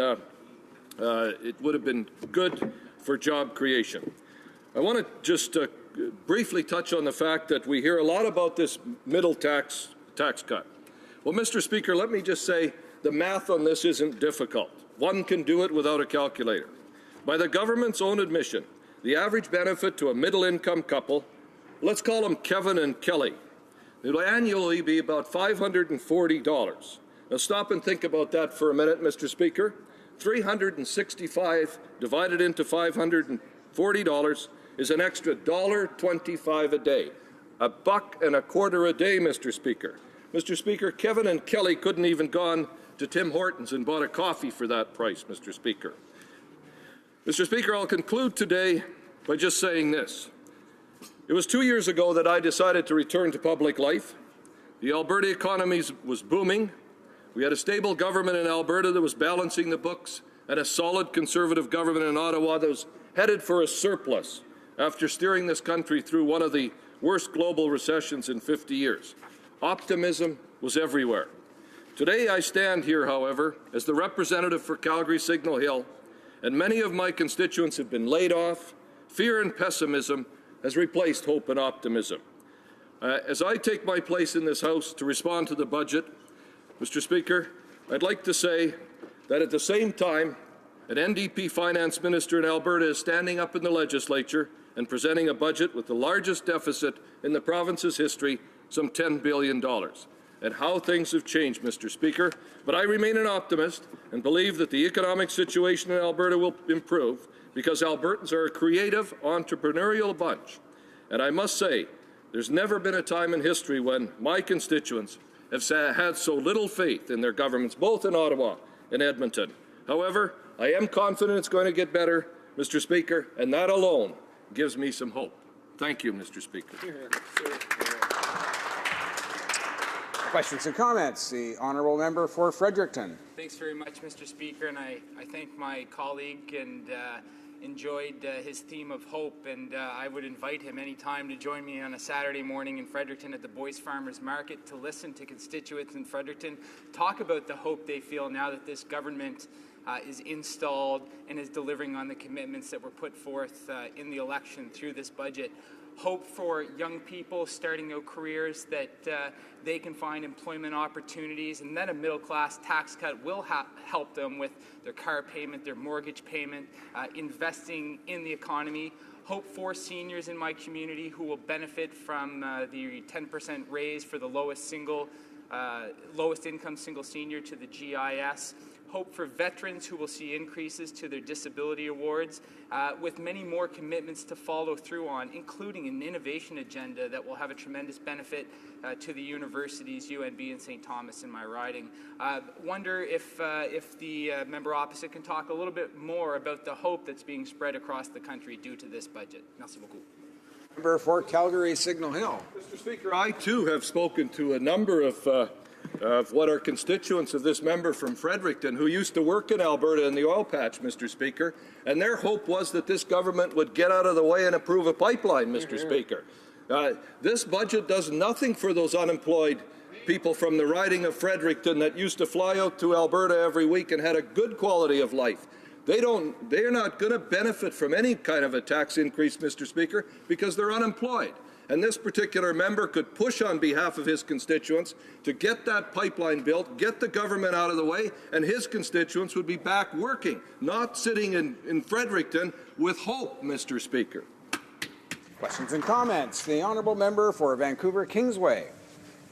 good for job creation. I want to just briefly touch on the fact that we hear a lot about this middle tax cut. Well, Mr. Speaker, let me just say the math on this isn't difficult. One can do it without a calculator. By the government's own admission, the average benefit to a middle-income couple, let's call them Kevin and Kelly, it will annually be about $540. Now stop and think about that for a minute, Mr. Speaker. 365 divided into $540 is an extra $1.25 a day. $1.25 a day, Mr. Speaker. Mr. Speaker, Kevin and Kelly couldn't even gone to Tim Hortons and bought a coffee for that price, Mr. Speaker. Mr. Speaker, I'll conclude today by just saying this. It was 2 years ago that I decided to return to public life. The Alberta economy was booming. We had a stable government in Alberta that was balancing the books and a solid Conservative government in Ottawa that was headed for a surplus after steering this country through one of the worst global recessions in 50 years. Optimism was everywhere. Today I stand here, however, as the representative for Calgary Signal Hill, and many of my constituents have been laid off. Fear and pessimism has replaced hope and optimism. As I take my place in this House to respond to the budget, Mr. Speaker, I'd like to say that at the same time, an NDP finance minister in Alberta is standing up in the legislature and presenting a budget with the largest deficit in the province's history, some $10 billion. And how things have changed, Mr. Speaker. But I remain an optimist and believe that the economic situation in Alberta will improve because Albertans are a creative, entrepreneurial bunch. And I must say, there's never been a time in history when my constituents have had so little faith in their governments, both in Ottawa and Edmonton. However, I am confident it's going to get better, Mr. Speaker, and that alone gives me some hope. Thank you, Mr. Speaker. Questions and comments? The honourable member for Fredericton. Thanks very much, Mr. Speaker, and I thank my colleague and enjoyed his theme of hope, and I would invite him anytime to join me on a Saturday morning in Fredericton at the Boyce Farmers Market to listen to constituents in Fredericton talk about the hope they feel now that this government is installed and is delivering on the commitments that were put forth in the election through this budget. Hope for young people starting out careers that they can find employment opportunities, and then a middle-class tax cut will help them with their car payment, their mortgage payment, investing in the economy. Hope for seniors in my community who will benefit from the 10% raise for the lowest income single senior to the GIS. hope for veterans who will see increases to their disability awards, with many more commitments to follow through on, including an innovation agenda that will have a tremendous benefit to the universities, UNB and St. Thomas in my riding. Wonder if the member opposite can talk a little bit more about the hope that's being spread across the country due to this budget. Merci beaucoup. Member for Calgary Signal Hill. Mr. Speaker, I too have spoken to a number of what are constituents of this member from Fredericton who used to work in Alberta in the oil patch, Mr. Speaker, and their hope was that this government would get out of the way and approve a pipeline, Mr. Speaker. This budget does nothing for those unemployed people from the riding of Fredericton that used to fly out to Alberta every week and had a good quality of life. They're not going to benefit from any kind of a tax increase, Mr. Speaker, because they're unemployed. And this particular member could push on behalf of his constituents to get that pipeline built, get the government out of the way, and his constituents would be back working, not sitting in Fredericton with hope, Mr. Speaker. Questions and comments. The honourable member for Vancouver Kingsway.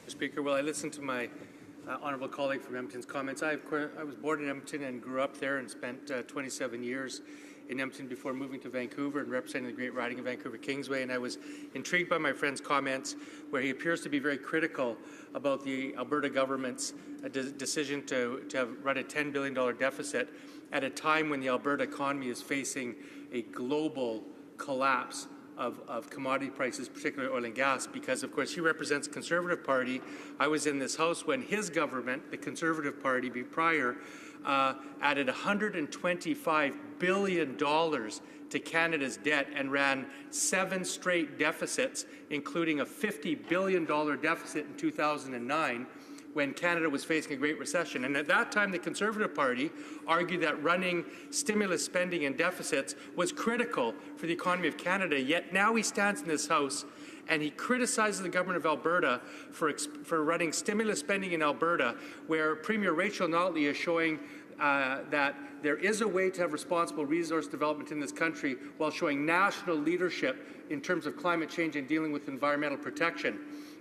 Mr. Speaker, well, I listened to my honourable colleague from Edmonton's comments. I was born in Edmonton and grew up there and spent 27 years in Edmonton before moving to Vancouver and representing the great riding of Vancouver Kingsway, and I was intrigued by my friend's comments where he appears to be very critical about the Alberta government's decision to run a $10 billion deficit at a time when the Alberta economy is facing a global collapse of commodity prices, particularly oil and gas, because, of course, he represents the Conservative Party. I was in this House when his government, the Conservative Party, prior, added $125 billion to Canada's debt and ran 7 straight deficits, including a $50 billion deficit in 2009, when Canada was facing a great recession. And at that time, the Conservative Party argued that running stimulus spending and deficits was critical for the economy of Canada, yet now he stands in this House and he criticizes the government of Alberta for running stimulus spending in Alberta, where Premier Rachel Notley is showing that there is a way to have responsible resource development in this country while showing national leadership in terms of climate change and dealing with environmental protection.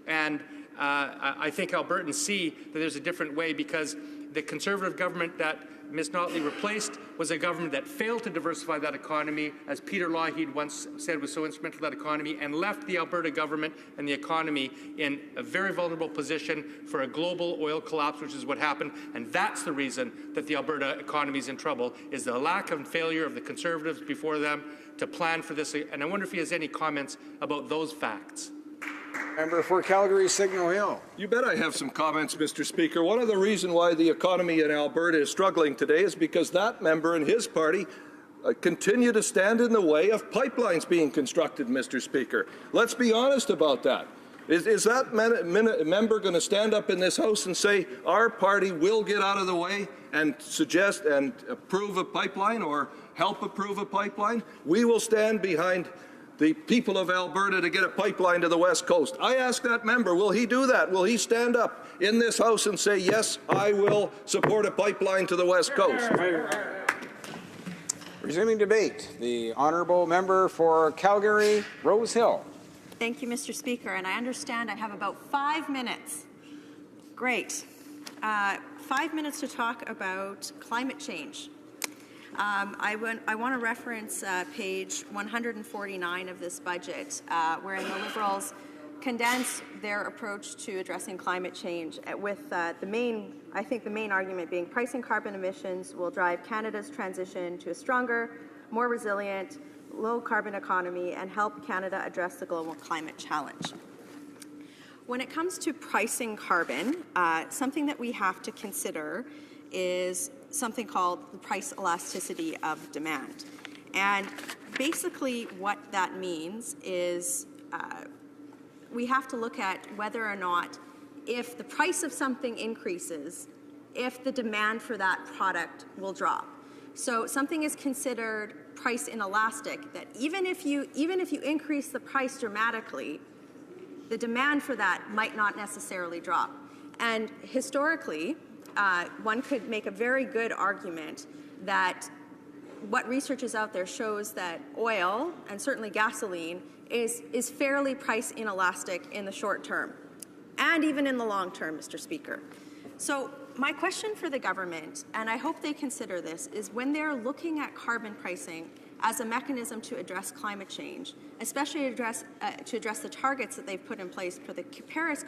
And I think Albertans see that there's a different way, because the Conservative government that Ms. Notley replaced was a government that failed to diversify that economy, as Peter Lougheed once said was so instrumental to that economy, and left the Alberta government and the economy in a very vulnerable position for a global oil collapse, which is what happened. And that's the reason that the Alberta economy is in trouble, is the lack of failure of the Conservatives before them to plan for this. And I wonder if he has any comments about those facts. Member for Calgary Signal Hill. You bet I have some comments, Mr. Speaker. One of the reasons why the economy in Alberta is struggling today is because that member and his party continue to stand in the way of pipelines being constructed, Mr. Speaker. Let's be honest about that. Is that member going to stand up in this House and say our party will get out of the way and suggest and approve a pipeline or help approve a pipeline? We will stand behind the people of Alberta to get a pipeline to the West Coast. I ask that member, will he do that? Will he stand up in this House and say, yes, I will support a pipeline to the West Coast? Resuming debate, the honourable member for Calgary Rose Hill. Thank you, Mr. Speaker, and I understand I have about 5 minutes. Great. 5 minutes to talk about climate change. I want to reference page 149 of this budget, wherein the Liberals condense their approach to addressing climate change with the main argument being pricing carbon emissions will drive Canada's transition to a stronger, more resilient, low-carbon economy and help Canada address the global climate challenge. When it comes to pricing carbon, something that we have to consider is something called the price elasticity of demand. And basically what that means is we have to look at whether or not, if the price of something increases, if the demand for that product will drop. So something is considered price inelastic, that even if you increase the price dramatically, the demand for that might not necessarily drop. And historically, one could make a very good argument that what research is out there shows that oil, and certainly gasoline, is fairly price inelastic in the short term, and even in the long term, Mr. Speaker. So my question for the government, and I hope they consider this, is when they're looking at carbon pricing as a mechanism to address climate change, especially to address the targets that they've put in place for the Paris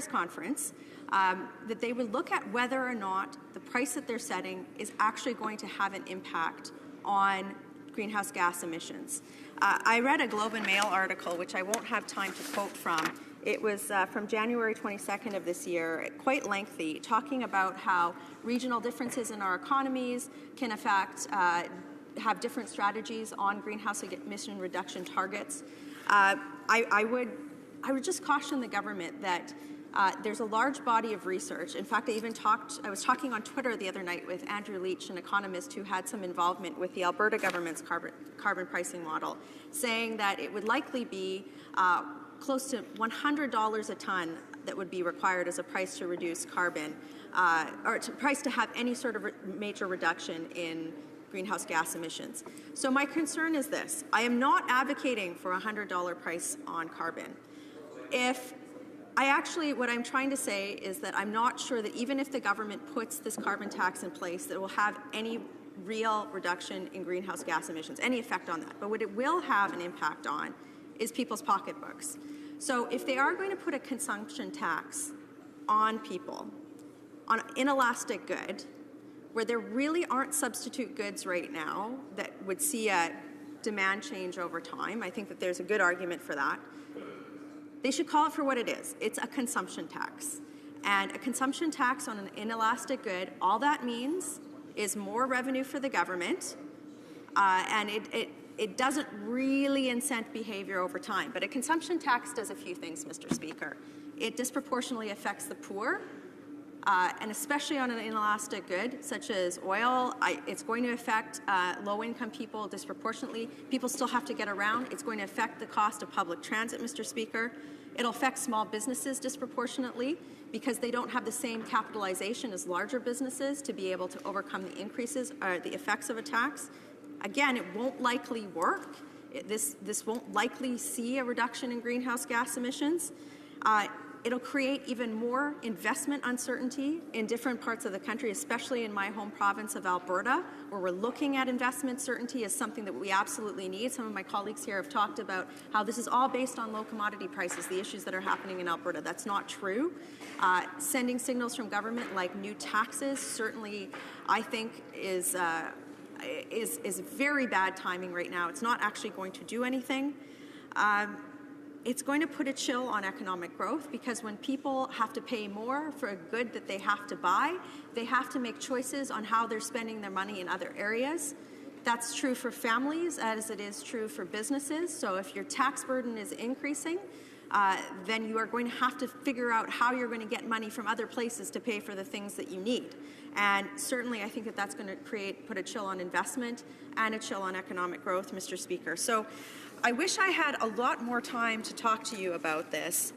Conference, that they would look at whether or not the price that they're setting is actually going to have an impact on greenhouse gas emissions. I read a Globe and Mail article, which I won't have time to quote from. It was from January 22nd of this year, quite lengthy, talking about how regional differences in our economies can affect, have different strategies on greenhouse emission reduction targets. I would just caution the government that there's a large body of research. In fact, I was talking on Twitter the other night with Andrew Leach, an economist who had some involvement with the Alberta government's carbon pricing model, saying that it would likely be close to $100 a ton that would be required as a price to reduce carbon, or price to have any sort of major reduction in greenhouse gas emissions. So my concern is this. I am not advocating for a $100 price on carbon. What I'm trying to say is that I'm not sure that even if the government puts this carbon tax in place, that it will have any real reduction in greenhouse gas emissions, any effect on that. But what it will have an impact on is people's pocketbooks. So if they are going to put a consumption tax on people, on an inelastic good, where there really aren't substitute goods right now that would see a demand change over time, I think that there's a good argument for that. They should call it for what it is. It's a consumption tax. And a consumption tax on an inelastic good, all that means is more revenue for the government, and it doesn't really incent behavior over time. But a consumption tax does a few things, Mr. Speaker. It disproportionately affects the poor, and especially on an inelastic good, such as oil. It's going to affect low-income people disproportionately. People still have to get around. It's going to affect the cost of public transit, Mr. Speaker. It'll affect small businesses disproportionately because they don't have the same capitalization as larger businesses to be able to overcome the increases or the effects of a tax. Again, it won't likely work. This won't likely see a reduction in greenhouse gas emissions. It'll create even more investment uncertainty in different parts of the country, especially in my home province of Alberta, where we're looking at investment certainty as something that we absolutely need. Some of my colleagues here have talked about how this is all based on low commodity prices, the issues that are happening in Alberta. That's not true. Sending signals from government like new taxes certainly, I think, is very bad timing right now. It's not actually going to do anything. It's going to put a chill on economic growth because when people have to pay more for a good that they have to buy, they have to make choices on how they're spending their money in other areas. That's true for families as it is true for businesses. So if your tax burden is increasing, then you are going to have to figure out how you're going to get money from other places to pay for the things that you need. And certainly I think that that's going to put a chill on investment and a chill on economic growth, Mr. Speaker. So I wish I had a lot more time to talk to you about this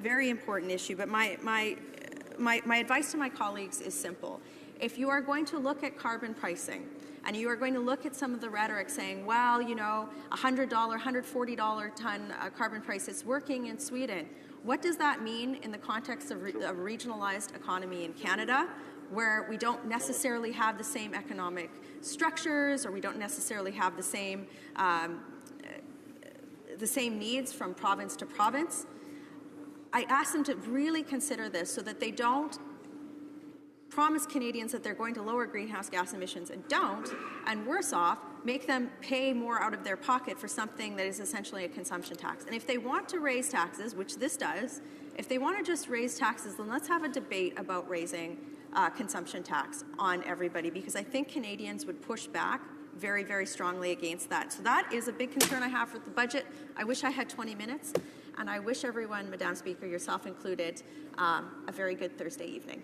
very important issue, but my advice to my colleagues is simple. If you are going to look at carbon pricing and you are going to look at some of the rhetoric saying, well, you know, $100, $140 ton carbon price is working in Sweden, what does that mean in the context of a regionalized economy in Canada, where we don't necessarily have the same economic structures or we don't necessarily have the same needs from province to province? I ask them to really consider this so that they don't promise Canadians that they're going to lower greenhouse gas emissions and don't, and worse off, make them pay more out of their pocket for something that is essentially a consumption tax. And if they want to raise taxes, which this does, if they want to just raise taxes, then let's have a debate about raising consumption tax on everybody, because I think Canadians would push back very, very strongly against that. So that is a big concern I have with the budget. I wish I had 20 minutes, and I wish everyone, Madam Speaker, yourself included, a very good Thursday evening.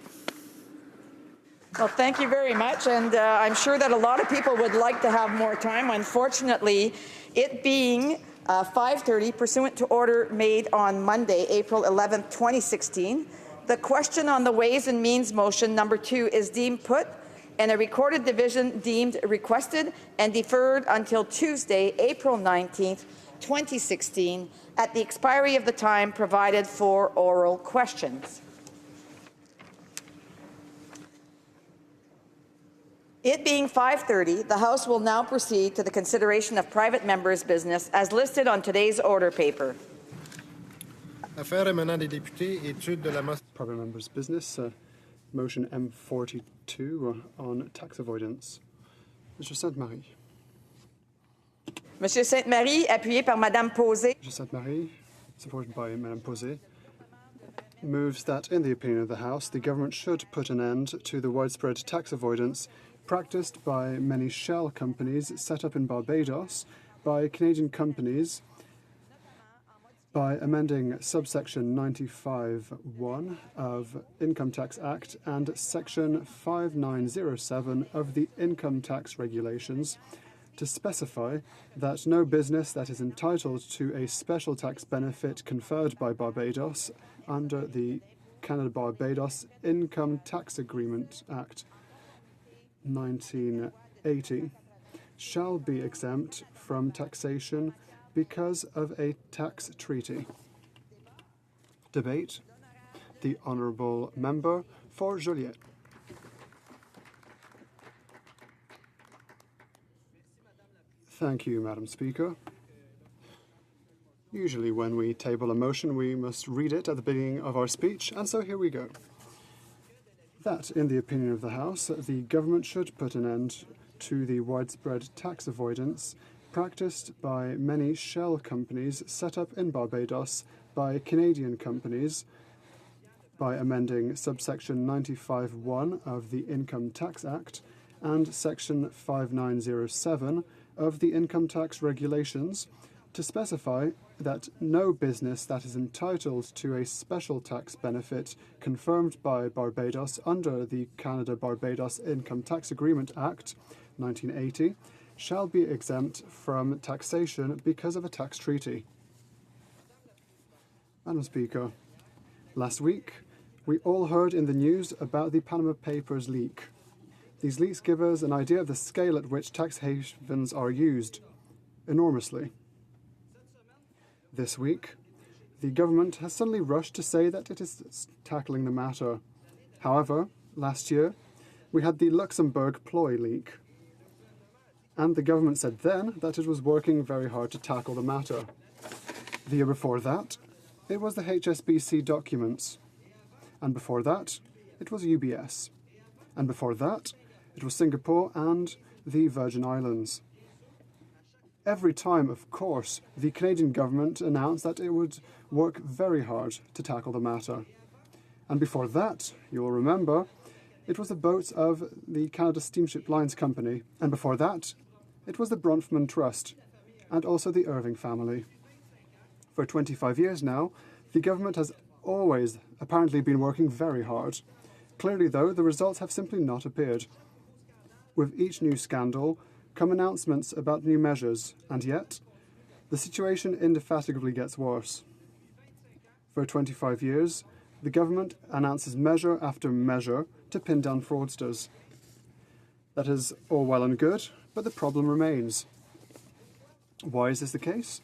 Well, thank you very much, and I'm sure that a lot of people would like to have more time. Unfortunately, it being 5:30, pursuant to order made on Monday, April 11th, 2016, the question on the Ways and Means motion number 2 is deemed put and a recorded division deemed requested and deferred until Tuesday, April 19th, 2016, at the expiry of the time provided for oral questions. It being 5:30, the House will now proceed to the consideration of private members' business as listed on today's order paper. Affaires émanant des députés, étude de la motion. Private members' business, motion M42 on tax avoidance. Mr. Sainte-Marie. Monsieur Sainte-Marie, appuyé par Madame Posé. Mr. Sainte-Marie, supported by Madame Posé, moves that, in the opinion of the House, the government should put an end to the widespread tax avoidance practiced by many shell companies set up in Barbados, by Canadian companies, by amending subsection 95(1) of Income Tax Act and section 5907 of the Income Tax Regulations to specify that no business that is entitled to a special tax benefit conferred by Barbados under the Canada-Barbados Income Tax Agreement Act 1980 shall be exempt from taxation because of a tax treaty. Debate. The Honourable Member for Joliet. Thank you, Madam Speaker. Usually when we table a motion, we must read it at the beginning of our speech, and so here we go. That, in the opinion of the House, the government should put an end to the widespread tax avoidance practiced by many shell companies set up in Barbados by Canadian companies by amending subsection 95(1) of the Income Tax Act and section 5907 of the Income Tax Regulations to specify that no business that is entitled to a special tax benefit confirmed by Barbados under the Canada-Barbados Income Tax Agreement Act 1980 shall be exempt from taxation because of a tax treaty. Madam Speaker, last week we all heard in the news about the Panama Papers leak. These leaks give us an idea of the scale at which tax havens are used, enormously. This week, the government has suddenly rushed to say that it is tackling the matter. However, last year, we had the Luxembourg ploy leak, and the government said then that it was working very hard to tackle the matter. The year before that, it was the HSBC documents, and before that, it was UBS, and before that, it was Singapore and the Virgin Islands. Every time, of course, the Canadian government announced that it would work very hard to tackle the matter. And before that, you will remember, it was the boats of the Canada Steamship Lines Company, and before that, it was the Bronfman Trust, and also the Irving family. For 25 years now, the government has always apparently been working very hard. Clearly, though, the results have simply not appeared. With each new scandal come announcements about new measures, and yet the situation indefatigably gets worse. For 25 years, the government announces measure after measure to pin down fraudsters. That is all well and good, but the problem remains. Why is this the case?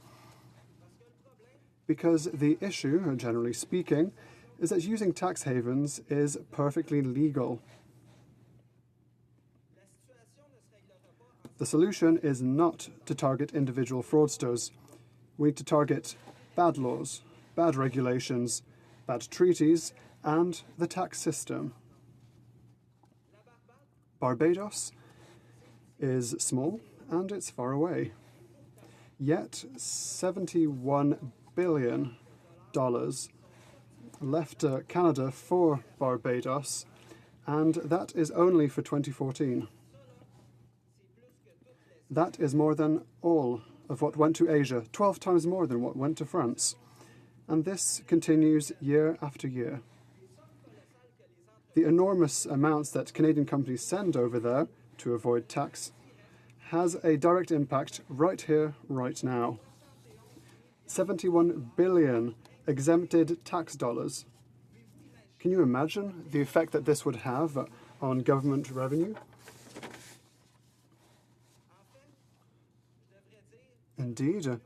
Because the issue, generally speaking, is that using tax havens is perfectly legal. The solution is not to target individual fraudsters. We need to target bad laws, bad regulations, bad treaties, and the tax system. Barbados is small and it's far away. Yet $71 billion left Canada for Barbados, and that is only for 2014. That is more than all of what went to Asia, 12 times more than what went to France. And this continues year after year. The enormous amounts that Canadian companies send over there to avoid tax has a direct impact right here, right now. 71 billion exempted tax dollars. Can you imagine the effect that this would have on government revenue? Indeed,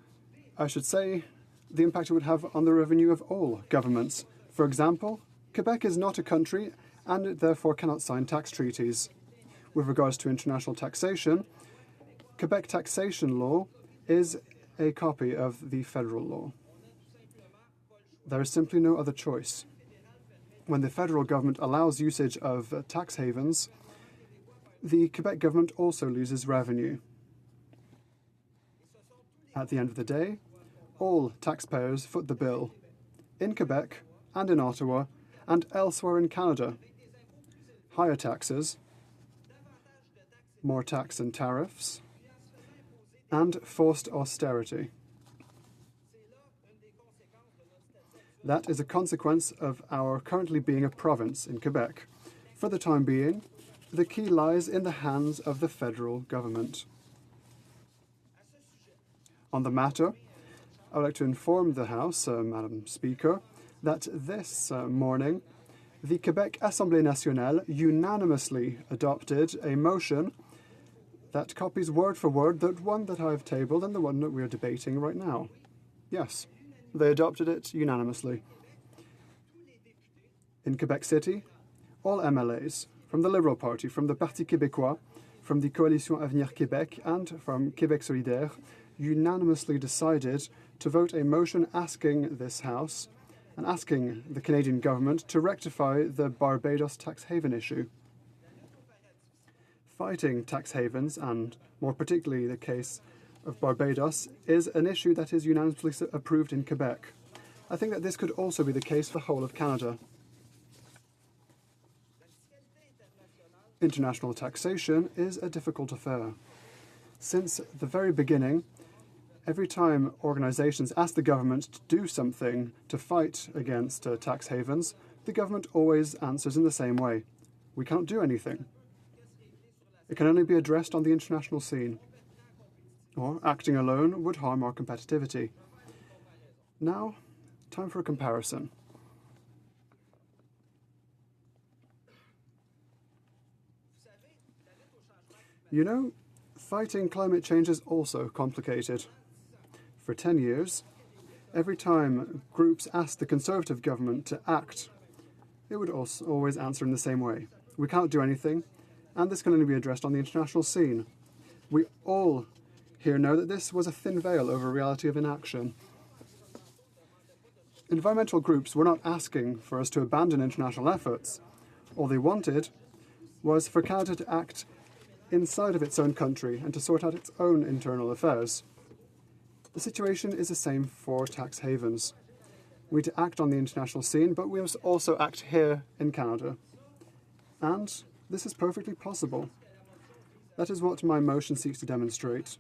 I should say the impact it would have on the revenue of all governments. For example, Quebec is not a country and it therefore cannot sign tax treaties. with regards to international taxation, Quebec taxation law is a copy of the federal law. There is simply no other choice. When the federal government allows usage of tax havens, the Quebec government also loses revenue. At the end of the day, all taxpayers foot the bill, in Quebec and in Ottawa and elsewhere in Canada. Higher taxes, more tax and tariffs, and forced austerity. That is a consequence of our currently being a province in Quebec. For the time being, the key lies in the hands of the federal government. On the matter, I would like to inform the House, Madam Speaker, that this morning, the Quebec Assemblée Nationale unanimously adopted a motion that copies word for word that one that I have tabled and the one that we are debating right now. Yes, they adopted it unanimously. In Quebec City, all MLAs, from the Liberal Party, from the Parti québécois, from the Coalition Avenir Québec, and from Québec Solidaire, unanimously decided to vote a motion asking this House and asking the Canadian government to rectify the Barbados tax haven issue. Fighting tax havens, and more particularly the case of Barbados, is an issue that is unanimously approved in Quebec. I think that this could also be the case for the whole of Canada. International taxation is a difficult affair. Since the very beginning, every time organizations ask the government to do something to fight against tax havens, the government always answers in the same way. We can't do anything. It can only be addressed on the international scene. Or acting alone would harm our competitivity. Now, time for a comparison. You know, fighting climate change is also complicated. For 10 years, every time groups asked the Conservative government to act, it would also always answer in the same way. We can't do anything, and this can only be addressed on the international scene. We all here know that this was a thin veil over a reality of inaction. Environmental groups were not asking for us to abandon international efforts. All they wanted was for Canada to act inside of its own country and to sort out its own internal affairs. The situation is the same for tax havens. We need to act on the international scene, but we must also act here in Canada. And this is perfectly possible. That is what my motion seeks to demonstrate.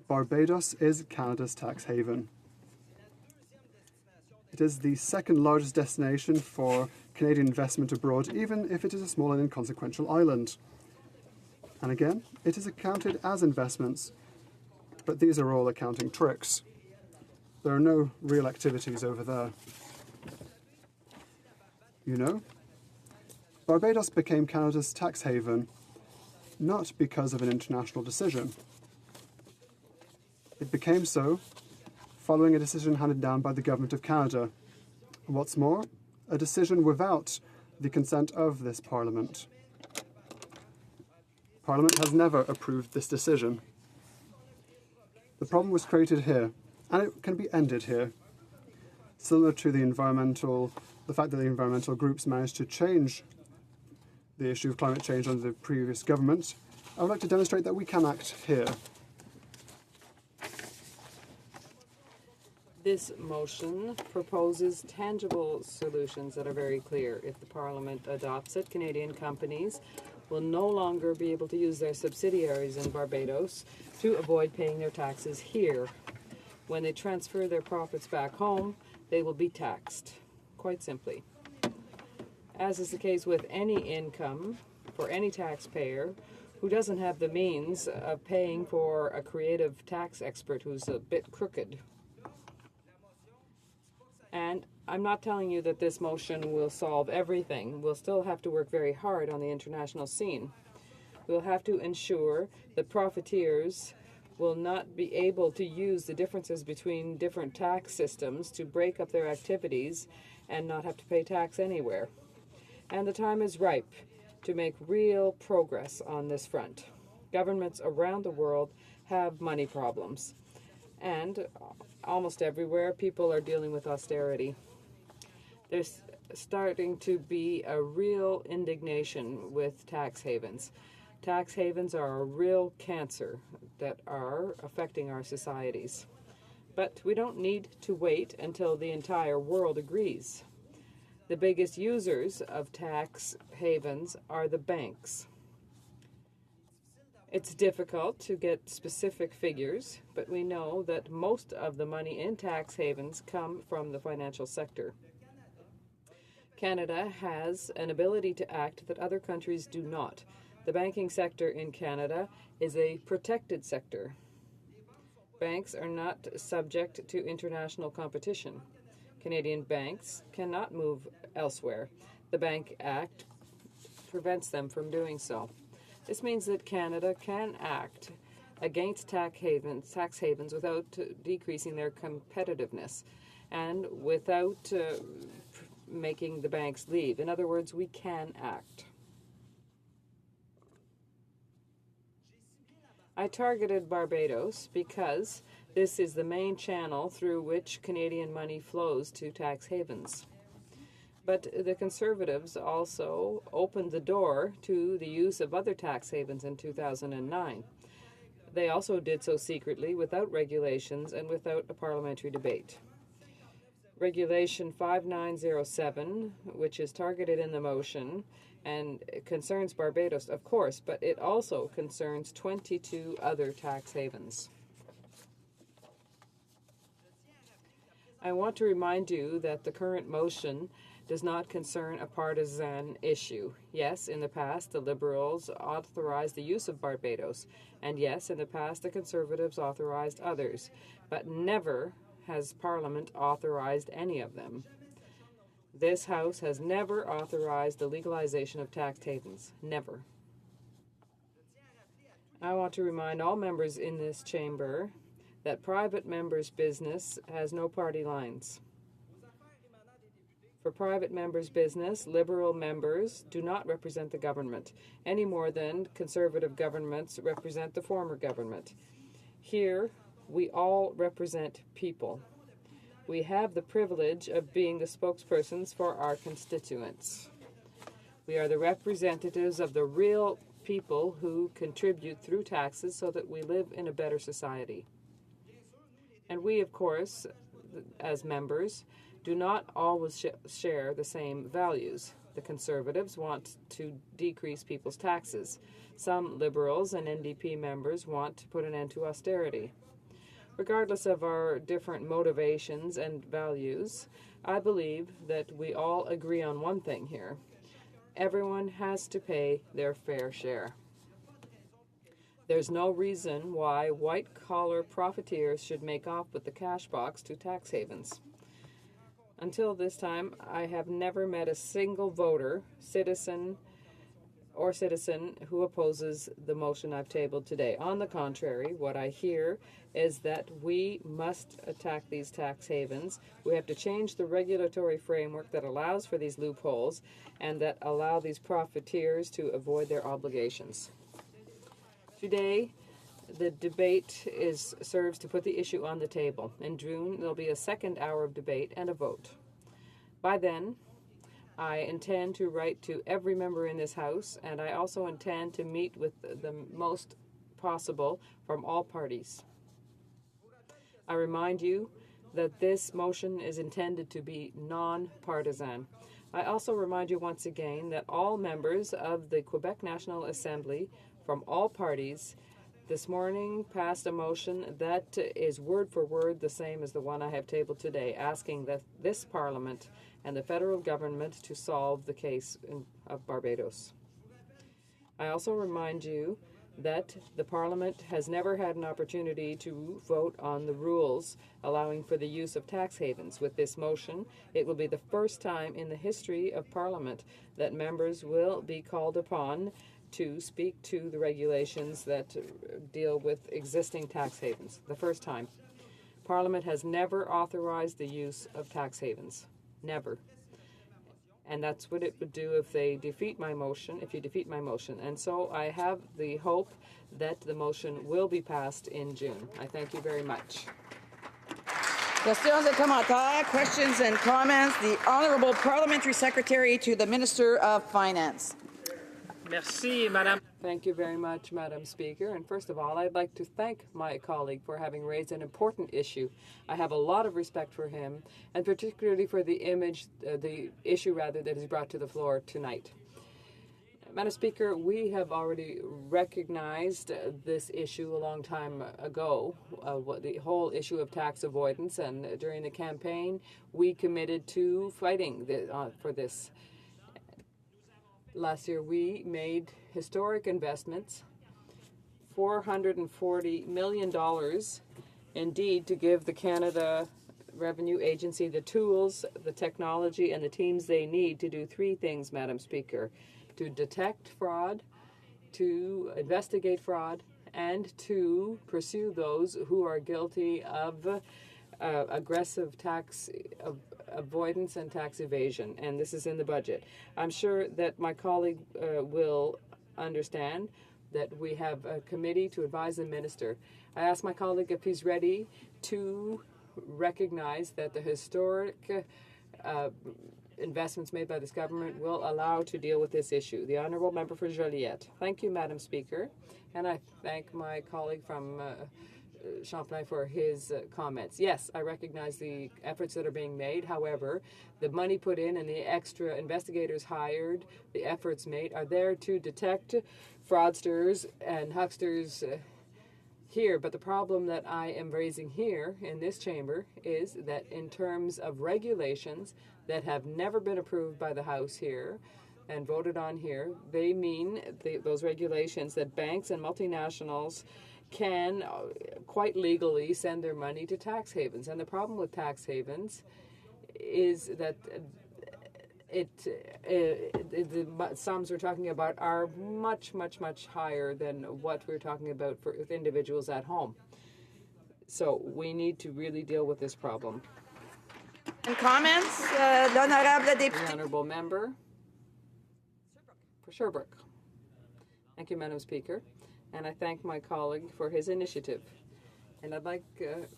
Barbados is Canada's tax haven. It is the second largest destination for Canadian investment abroad, even if it is a small and inconsequential island. And again, it is accounted as investments, but these are all accounting tricks. There are no real activities over there. You know, Barbados became Canada's tax haven not because of an international decision. It became so following a decision handed down by the Government of Canada. What's more, a decision without the consent of this Parliament. Parliament has never approved this decision. The problem was created here, and it can be ended here. Similar to the fact that the environmental groups managed to change the issue of climate change under the previous government, I would like to demonstrate that we can act here. This motion proposes tangible solutions that are very clear. If the Parliament adopts it, Canadian companies will no longer be able to use their subsidiaries in Barbados to avoid paying their taxes here. When they transfer their profits back home, they will be taxed, quite simply. As is the case with any income for any taxpayer who doesn't have the means of paying for a creative tax expert who's a bit crooked. And I'm not telling you that this motion will solve everything. We'll still have to work very hard on the international scene. We'll have to ensure that profiteers will not be able to use the differences between different tax systems to break up their activities and not have to pay tax anywhere. And the time is ripe to make real progress on this front. Governments around the world have money problems, and almost everywhere people are dealing with austerity. There's starting to be a real indignation with tax havens. Tax havens are a real cancer that are affecting our societies. But we don't need to wait until the entire world agrees. The biggest users of tax havens are the banks. It's difficult to get specific figures, but we know that most of the money in tax havens come from the financial sector. Canada has an ability to act that other countries do not. The banking sector in Canada is a protected sector. Banks are not subject to international competition. Canadian banks cannot move elsewhere. The Bank Act prevents them from doing so. This means that Canada can act against tax havens without decreasing their competitiveness and without making the banks leave. In other words, we can act. I targeted Barbados because this is the main channel through which Canadian money flows to tax havens. But the Conservatives also opened the door to the use of other tax havens in 2009. They also did so secretly, without regulations and without a parliamentary debate. Regulation 5907, which is targeted in the motion, and it concerns Barbados, of course, but it also concerns 22 other tax havens. I want to remind you that the current motion does not concern a partisan issue. Yes, in the past, the Liberals authorized the use of Barbados, and yes, in the past, the Conservatives authorized others, but never has Parliament authorized any of them. This House has never authorized the legalization of tax havens. Never. I want to remind all members in this chamber that private members' business has no party lines. For private members' business, Liberal members do not represent the government, any more than Conservative governments represent the former government. Here, we all represent people. We have the privilege of being the spokespersons for our constituents. We are the representatives of the real people who contribute through taxes so that we live in a better society. And we, of course, as members, do not always share the same values. The Conservatives want to decrease people's taxes. Some Liberals and NDP members want to put an end to austerity. Regardless of our different motivations and values, I believe that we all agree on one thing here. Everyone has to pay their fair share. There's no reason why white-collar profiteers should make off with the cash box to tax havens. Until this time, I have never met a single voter, citizen who opposes the motion I've tabled today. On the contrary, what I hear is that we must attack these tax havens. We have to change the regulatory framework that allows for these loopholes and that allow these profiteers to avoid their obligations. Today, the debate serves to put the issue on the table. In June, there'll be a second hour of debate and a vote. By then, I intend to write to every member in this House, and I also intend to meet with the most possible from all parties. I remind you that this motion is intended to be non-partisan. I also remind you once again that all members of the Quebec National Assembly from all parties this morning passed a motion that is word for word the same as the one I have tabled today, asking that this Parliament and the federal government to solve the case of Barbados. I also remind you that the Parliament has never had an opportunity to vote on the rules allowing for the use of tax havens. With this motion, it will be the first time in the history of Parliament that members will be called upon to speak to the regulations that deal with existing tax havens. The first time. Parliament has never authorized the use of tax havens. Never. And that's what it would do if they defeat my motion, if you defeat my motion. And so I have the hope that the motion will be passed in June. I thank you very much. Questions et commentaires, questions and comments. The Honourable Parliamentary Secretary to the Minister of Finance. Merci, Madame. Thank you very much, Madam Speaker. And first of all, I'd like to thank my colleague for having raised an important issue. I have a lot of respect for him, and particularly for the issue that he's brought to the floor tonight. Madam Speaker, we have already recognized this issue a long time ago, the whole issue of tax avoidance, and during the campaign, we committed to fighting for this. Last year, we made historic investments, $440 million, indeed, to give the Canada Revenue Agency the tools, the technology, and the teams they need to do three things, Madam Speaker: to detect fraud, to investigate fraud, and to pursue those who are guilty of aggressive tax avoidance and tax evasion, and this is in the budget. I'm sure that my colleague will understand that we have a committee to advise the minister. I asked my colleague if he's ready to recognize that the historic investments made by this government will allow to deal with this issue. The Honourable Member for Joliette. Thank you, Madam Speaker, and I thank my colleague from Champlain for his comments. Yes, I recognize the efforts that are being made. However, the money put in and the extra investigators hired, the efforts made, are there to detect fraudsters and hucksters here. But the problem that I am raising here in this chamber is that in terms of regulations that have never been approved by the House here and voted on here, they mean those regulations that banks and multinationals can quite legally send their money to tax havens. And the problem with tax havens is that the sums we're talking about are much, much, much higher than what we're talking about for individuals at home. So we need to really deal with this problem. And comments, l'honorable député. The Honourable Member for Sherbrooke. Thank you, Madam Speaker. And I thank my colleague for his initiative. And I'd like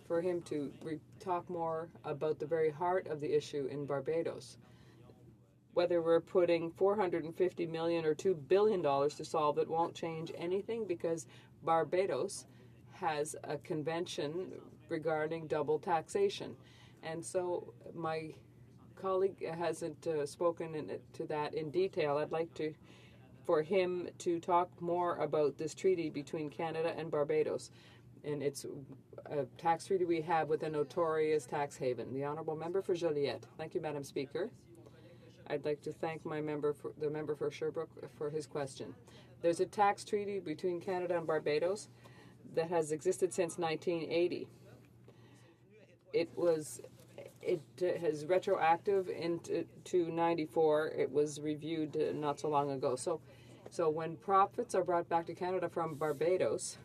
for him to talk more about the very heart of the issue in Barbados. Whether we're putting $450 million or $2 billion to solve it won't change anything, because Barbados has a convention regarding double taxation. And so my colleague hasn't spoken to that in detail. I'd like for him to talk more about this treaty between Canada and Barbados. And it's a tax treaty we have with a notorious tax haven. The Honourable Member for Joliette. Thank you, Madam Speaker. I'd like to thank the member for Sherbrooke for his question. There's a tax treaty between Canada and Barbados that has existed since 1980. It has retroactive into 94. It was reviewed not so long ago. So when profits are brought back to Canada from Barbados,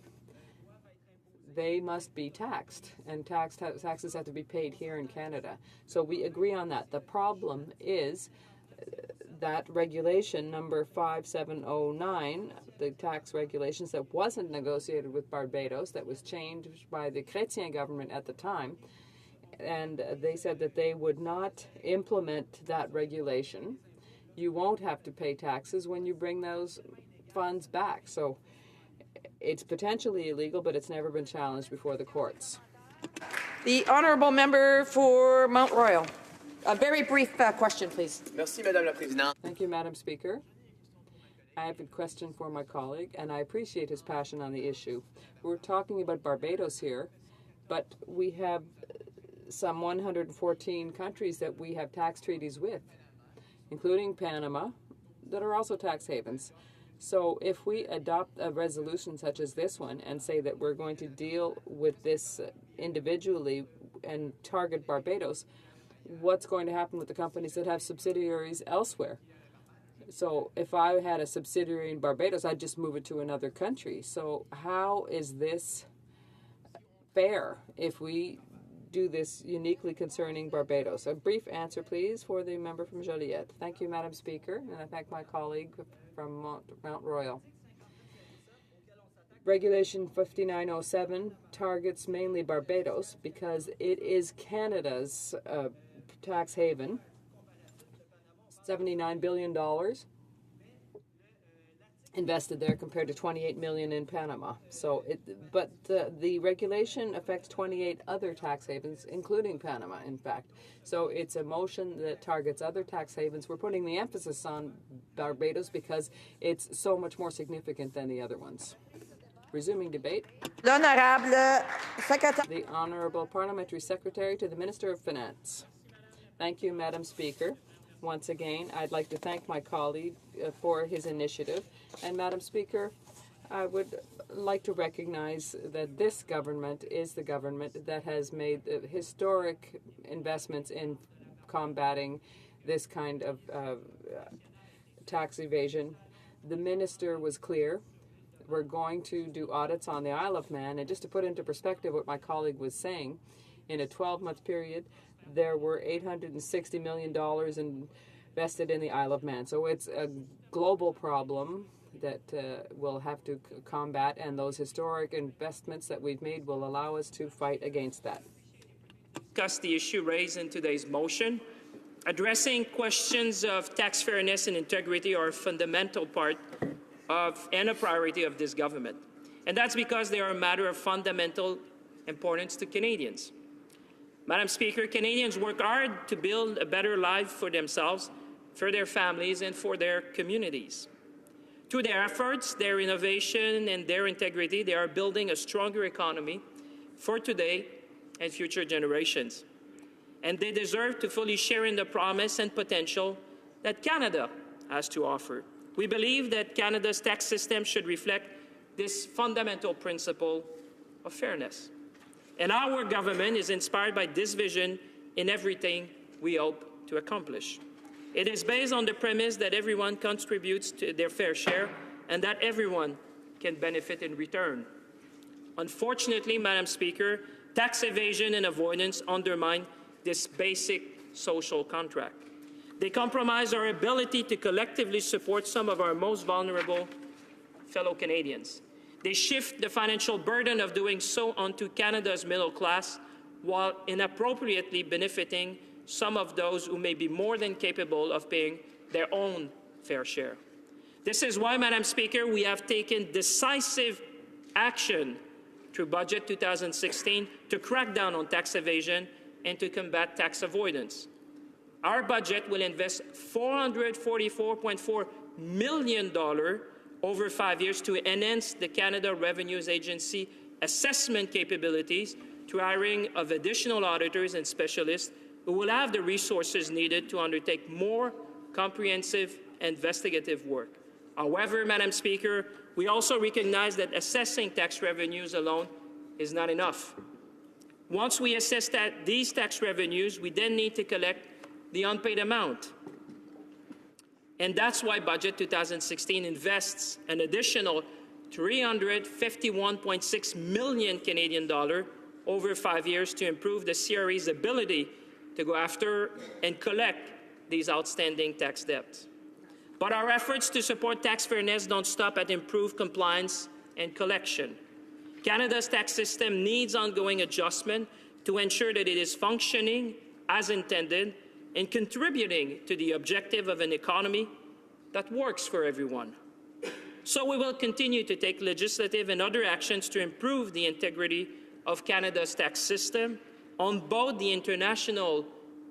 they must be taxed, and taxes have to be paid here in Canada. So we agree on that. The problem is that regulation number 5709, the tax regulations that wasn't negotiated with Barbados, that was changed by the Chrétien government at the time, and they said that they would not implement that regulation. You won't have to pay taxes when you bring those funds back. So it's potentially illegal, but it's never been challenged before the courts. The Honourable Member for Mount Royal. A very brief question, please. Merci, Madame la Présidente. Thank you, Madam Speaker. I have a question for my colleague, and I appreciate his passion on the issue. We're talking about Barbados here, but we have some 114 countries that we have tax treaties with, including Panama, that are also tax havens. So if we adopt a resolution such as this one and say that we're going to deal with this individually and target Barbados, what's going to happen with the companies that have subsidiaries elsewhere? So if I had a subsidiary in Barbados, I'd just move it to another country. So how is this fair if we do this uniquely concerning Barbados? A brief answer, please, for the member from Joliette. Thank you, Madam Speaker, and I thank my colleague from Mount Royal. Regulation 5907 targets mainly Barbados because it is Canada's tax haven. $79 billion invested there compared to $28 million in Panama. But the regulation affects 28 other tax havens, including Panama, in fact. So it's a motion that targets other tax havens. We're putting the emphasis on Barbados because it's so much more significant than the other ones. Resuming debate. The Honourable Parliamentary Secretary to the Minister of Finance. Thank you, Madam Speaker. Once again, I'd like to thank my colleague for his initiative. And Madam Speaker, I would like to recognize that this government is the government that has made historic investments in combating this kind of tax evasion. The minister was clear. We're going to do audits on the Isle of Man. And just to put into perspective what my colleague was saying, in a 12-month period, there were $860 million invested in the Isle of Man. So it's a global problem that we'll have to combat, and those historic investments that we've made will allow us to fight against that. Discuss the issue raised in today's motion. Addressing questions of tax fairness and integrity are a fundamental part of and a priority of this government. And that's because they are a matter of fundamental importance to Canadians. Madam Speaker, Canadians work hard to build a better life for themselves, for their families, and for their communities. Through their efforts, their innovation, and their integrity, they are building a stronger economy for today and future generations. And they deserve to fully share in the promise and potential that Canada has to offer. We believe that Canada's tax system should reflect this fundamental principle of fairness. And our government is inspired by this vision in everything we hope to accomplish. It is based on the premise that everyone contributes to their fair share and that everyone can benefit in return. Unfortunately, Madam Speaker, tax evasion and avoidance undermine this basic social contract. They compromise our ability to collectively support some of our most vulnerable fellow Canadians. They shift the financial burden of doing so onto Canada's middle class while inappropriately benefiting some of those who may be more than capable of paying their own fair share. This is why, Madam Speaker, we have taken decisive action through Budget 2016 to crack down on tax evasion and to combat tax avoidance. Our budget will invest $444.4 million over 5 years to enhance the Canada Revenues Agency assessment capabilities through hiring of additional auditors and specialists who will have the resources needed to undertake more comprehensive investigative work. However, Madam Speaker, we also recognize that assessing tax revenues alone is not enough. Once we assess these tax revenues, we then need to collect the unpaid amount. And that's why Budget 2016 invests an additional $351.6 million Canadian dollar over 5 years to improve the CRE's ability to go after and collect these outstanding tax debts. But our efforts to support tax fairness don't stop at improved compliance and collection. Canada's tax system needs ongoing adjustment to ensure that it is functioning as intended and contributing to the objective of an economy that works for everyone. So we will continue to take legislative and other actions to improve the integrity of Canada's tax system on both the international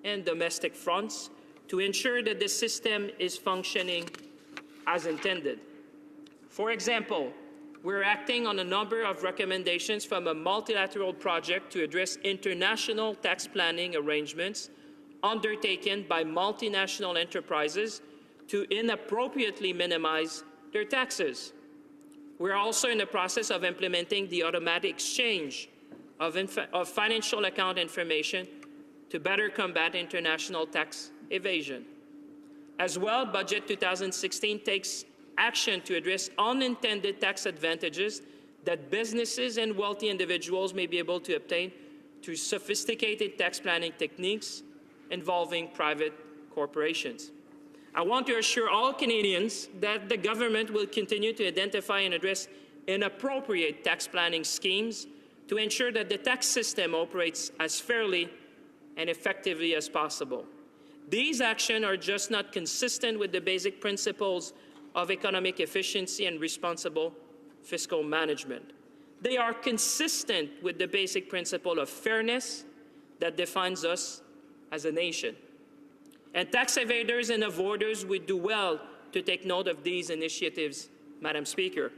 and domestic fronts to ensure that the system is functioning as intended. For example, we're acting on a number of recommendations from a multilateral project to address international tax planning arrangements undertaken by multinational enterprises to inappropriately minimize their taxes. We're also in the process of implementing the automatic exchange of financial account information to better combat international tax evasion. As well, Budget 2016 takes action to address unintended tax advantages that businesses and wealthy individuals may be able to obtain through sophisticated tax planning techniques involving private corporations. I want to assure all Canadians that the government will continue to identify and address inappropriate tax planning schemes to ensure that the tax system operates as fairly and effectively as possible. These actions are just not consistent with the basic principles of economic efficiency and responsible fiscal management. They are consistent with the basic principle of fairness that defines us as a nation. And tax evaders and avoiders would do well to take note of these initiatives, Madam Speaker.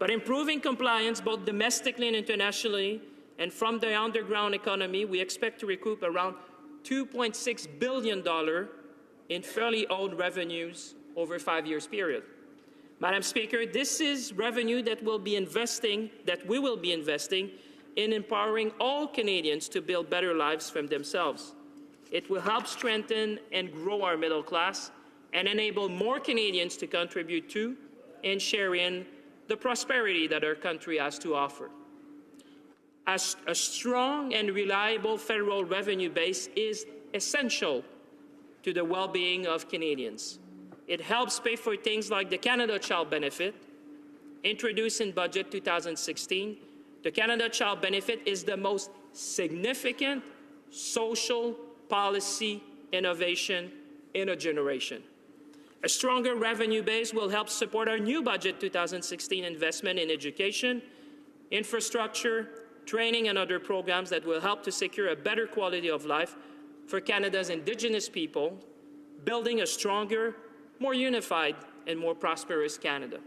But improving compliance both domestically and internationally, and from the underground economy, we expect to recoup around $2.6 billion in fairly owed revenues over a 5-year period. Madam Speaker, this is revenue that we will be investing in empowering all Canadians to build better lives for themselves. It will help strengthen and grow our middle class and enable more Canadians to contribute to and share in the prosperity that our country has to offer. As a strong and reliable federal revenue base is essential to the well-being of Canadians. It helps pay for things like the Canada Child Benefit, introduced in Budget 2016. The Canada Child Benefit is the most significant social policy innovation in a generation. A stronger revenue base will help support our new Budget 2016 investment in education, infrastructure, training and other programs that will help to secure a better quality of life for Canada's Indigenous people, building a stronger, more unified and more prosperous Canada.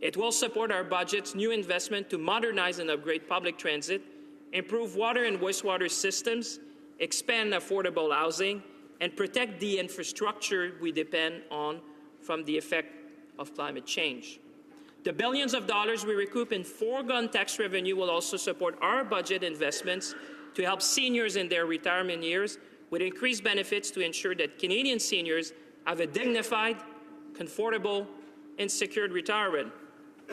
It will support our budget's new investment to modernize and upgrade public transit, improve water and wastewater systems, expand affordable housing, and protect the infrastructure we depend on from the effect of climate change. The billions of dollars we recoup in foregone tax revenue will also support our budget investments to help seniors in their retirement years with increased benefits to ensure that Canadian seniors have a dignified, comfortable, and secured retirement.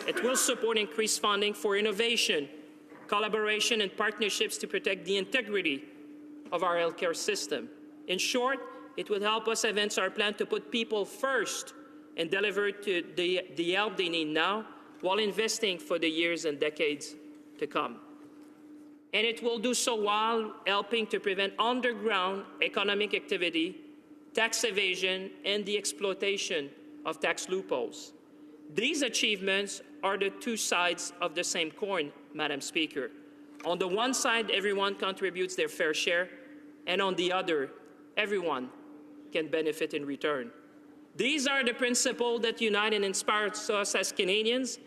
It will support increased funding for innovation, collaboration, and partnerships to protect the integrity of our healthcare system. In short, it will help us advance our plan to put people first and deliver to the help they need now while investing for the years and decades to come. And it will do so while helping to prevent underground economic activity, tax evasion, and the exploitation of tax loopholes. These achievements are the two sides of the same coin, Madam Speaker. On the one side, everyone contributes their fair share, and on the other, everyone can benefit in return. These are the principles that unite and inspire us as Canadians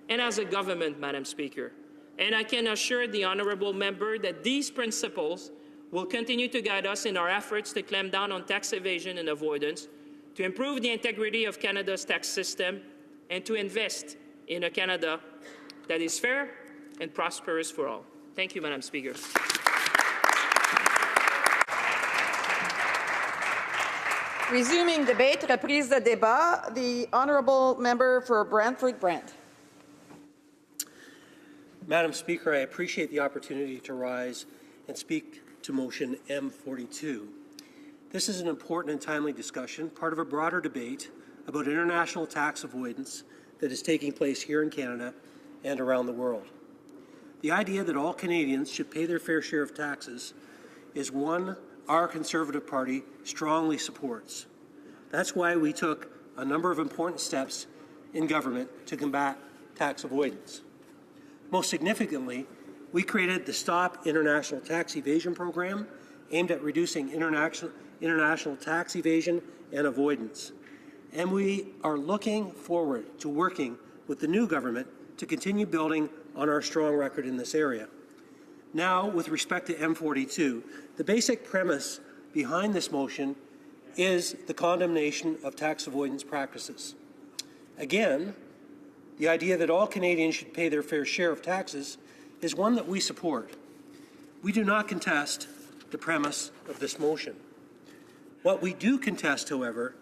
and as a government, Madam Speaker. And I can assure the honourable member that these principles will continue to guide us in our efforts to clamp down on tax evasion and avoidance, to improve the integrity of Canada's tax system, and to invest in a Canada that is fair and prosperous for all. Thank you, Madam Speaker. Resuming debate, reprise de débat. The honourable member for Brantford-Brant. Madam Speaker, I appreciate the opportunity to rise and speak to motion M42. This is an important and timely discussion, part of a broader debate about international tax avoidance that is taking place here in Canada and around the world. The idea that all Canadians should pay their fair share of taxes is one our Conservative Party strongly supports. That's why we took a number of important steps in government to combat tax avoidance. Most significantly, we created the Stop International Tax Evasion program aimed at reducing international tax evasion and avoidance. And we are looking forward to working with the new government to continue building on our strong record in this area. Now, with respect to M42, the basic premise behind this motion is the condemnation of tax avoidance practices. Again, the idea that all Canadians should pay their fair share of taxes is one that we support. We do not contest the premise of this motion. What we do contest, however,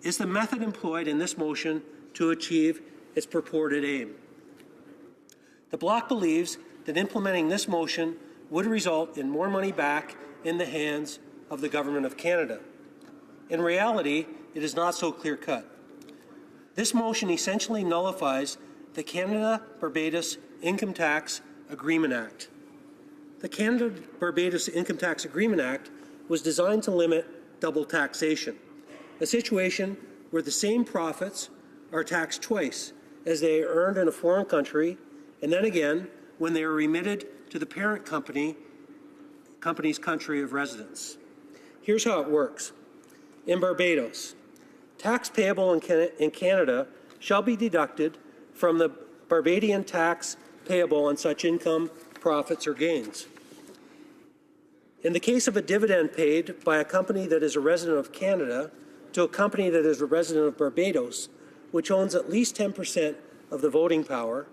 is the method employed in this motion to achieve its purported aim. The Bloc believes that implementing this motion would result in more money back in the hands of the Government of Canada. In reality, it is not so clear-cut. This motion essentially nullifies the Canada-Barbados Income Tax Agreement Act. The Canada-Barbados Income Tax Agreement Act was designed to limit double taxation, a situation where the same profits are taxed twice, as they are earned in a foreign country, and then again when they are remitted to the parent company's country of residence. Here's how it works. In Barbados, tax payable in Canada shall be deducted from the Barbadian tax payable on such income, profits, or gains. In the case of a dividend paid by a company that is a resident of Canada to a company that is a resident of Barbados, which owns at least 10% of the voting power,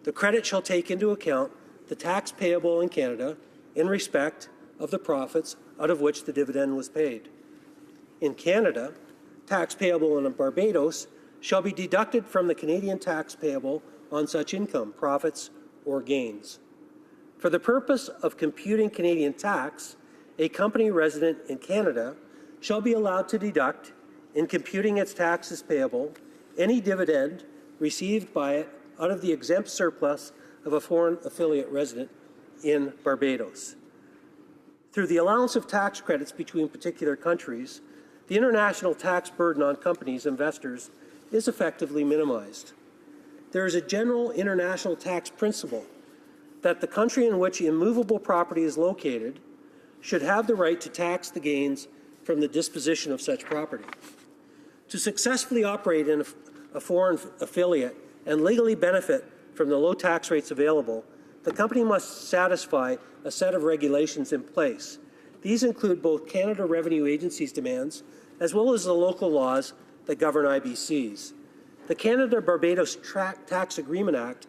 the credit shall take into account the tax payable in Canada in respect of the profits out of which the dividend was paid. In Canada, tax payable in Barbados shall be deducted from the Canadian tax payable on such income, profits, or gains. For the purpose of computing Canadian tax, a company resident in Canada shall be allowed to deduct, in computing its taxes payable, any dividend received by it out of the exempt surplus of a foreign affiliate resident in Barbados. Through the allowance of tax credits between particular countries, the international tax burden on companies and investors is effectively minimized. There is a general international tax principle that the country in which immovable property is located should have the right to tax the gains from the disposition of such property. To successfully operate in a foreign affiliate and legally benefit from the low tax rates available, the company must satisfy a set of regulations in place. These include both Canada Revenue Agency's demands as well as the local laws that govern IBCs. The Canada-Barbados Tax Agreement Act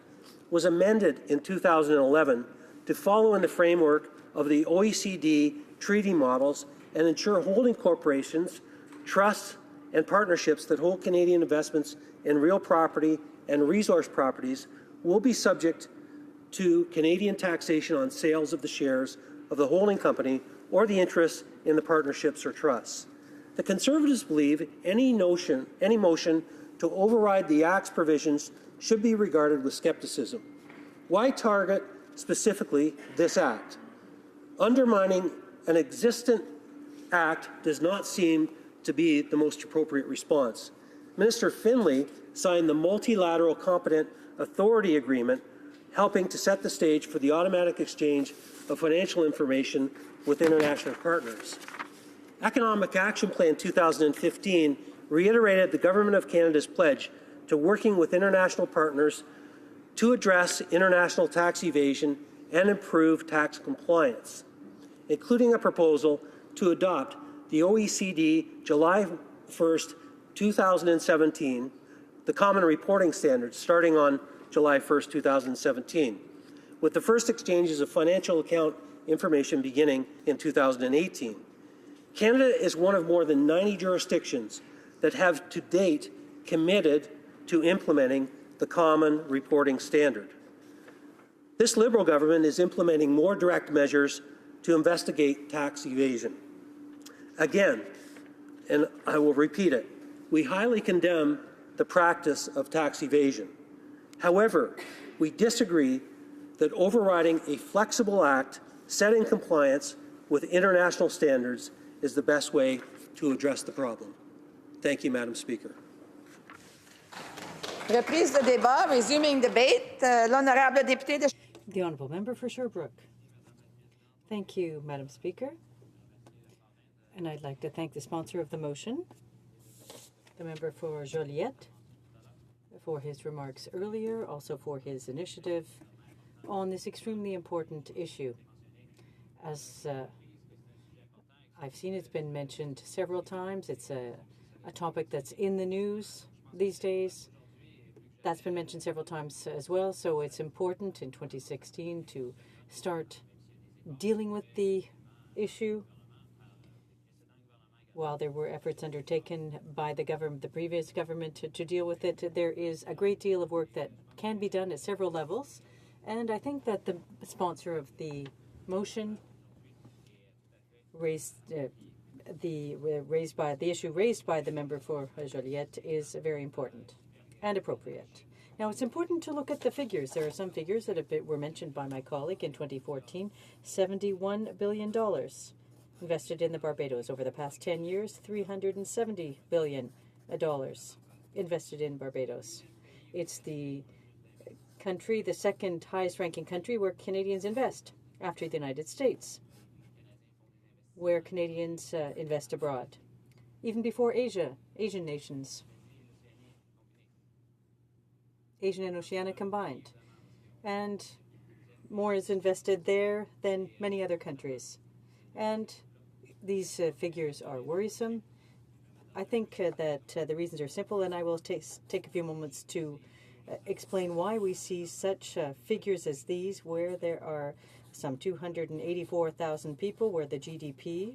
was amended in 2011 to follow in the framework of the OECD treaty models and ensure holding corporations, trusts, and partnerships that hold Canadian investments in real property and resource properties will be subject to Canadian taxation on sales of the shares of the holding company or the interests in the partnerships or trusts. The Conservatives believe any motion to override the Act's provisions should be regarded with skepticism. Why target specifically this Act? Undermining an existent Act does not seem to be the most appropriate response. Minister Finlay signed the Multilateral Competent Authority Agreement, helping to set the stage for the automatic exchange of financial information with international partners. Economic Action Plan 2015 reiterated the Government of Canada's pledge to working with international partners to address international tax evasion and improve tax compliance, including a proposal to adopt the OECD July 1st, 2017, the Common Reporting Standards starting on July 1st, 2017, with the first exchanges of financial account information beginning in 2018. Canada is one of more than 90 jurisdictions that have to date committed to implementing the Common Reporting Standard. This Liberal government is implementing more direct measures to investigate tax evasion. Again, and I will repeat it, we highly condemn the practice of tax evasion. However, we disagree that overriding a flexible act set in compliance with international standards is the best way to address the problem. Thank you, Madam Speaker. Reprise de débat, resuming debate. L'honorable député de... The honourable member for Sherbrooke. Thank you, Madam Speaker. And I'd like to thank the sponsor of the motion, the member for Joliette, for his remarks earlier, also for his initiative on this extremely important issue. As I've seen it's been mentioned several times, it's a topic that's in the news these days. That's been mentioned several times as well, so it's important in 2016 to start dealing with the issue. While there were efforts undertaken by the government, the previous government, to deal with it, there is a great deal of work that can be done at several levels. And I think that the sponsor of the motion raised the issue raised by the member for Joliette is very important and appropriate. Now, it's important to look at the figures. There are some figures that were mentioned by my colleague in 2014. $71 billion invested in the Barbados. Over the past 10 years, $370 billion invested in Barbados. It's the country, the second highest ranking country where Canadians invest, after the United States, where Canadians invest abroad, even before Asian nations, Asian and Oceania combined. And more is invested there than many other countries. And these figures are worrisome. I think that the reasons are simple, and I will take a few moments to explain why we see such figures as these, where there are some 284,000 people, where the GDP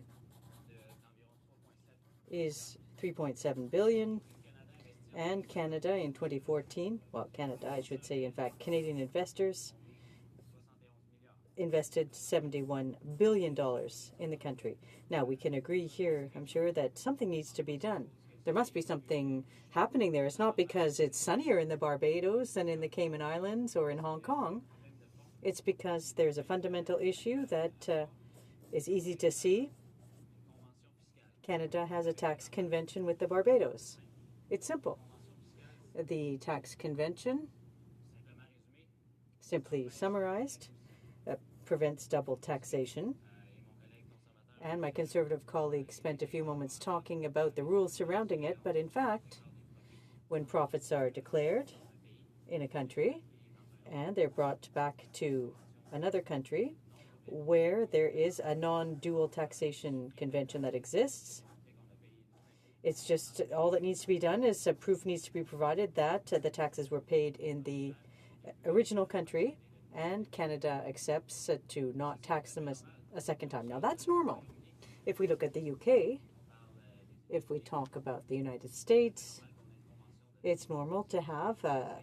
is $3.7 billion, and Canada in 2014, well, Canada, I should say, in fact, Canadian investors invested $71 billion in the country. Now, we can agree here, I'm sure, that something needs to be done. There must be something happening there. It's not because it's sunnier in the Barbados than in the Cayman Islands or in Hong Kong. It's because there's a fundamental issue that is easy to see. Canada has a tax convention with the Barbados. It's simple. The tax convention, simply summarized, prevents double taxation. And my Conservative colleague spent a few moments talking about the rules surrounding it, but in fact, when profits are declared in a country and they're brought back to another country where there is a non-dual taxation convention that exists, it's just all that needs to be done is proof needs to be provided that the taxes were paid in the original country, and Canada accepts to not tax them a second time. Now, that's normal. If we look at the UK, if we talk about the United States, it's normal to have a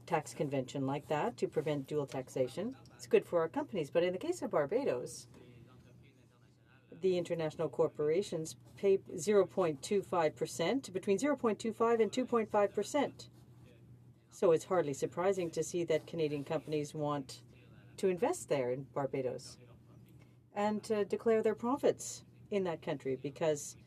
tax convention like that to prevent dual taxation. It's good for our companies. But in the case of Barbados, the international corporations pay 0.25%, between 0.25 and 2.5%. So it's hardly surprising to see that Canadian companies want to invest there in Barbados and declare their profits in that country, because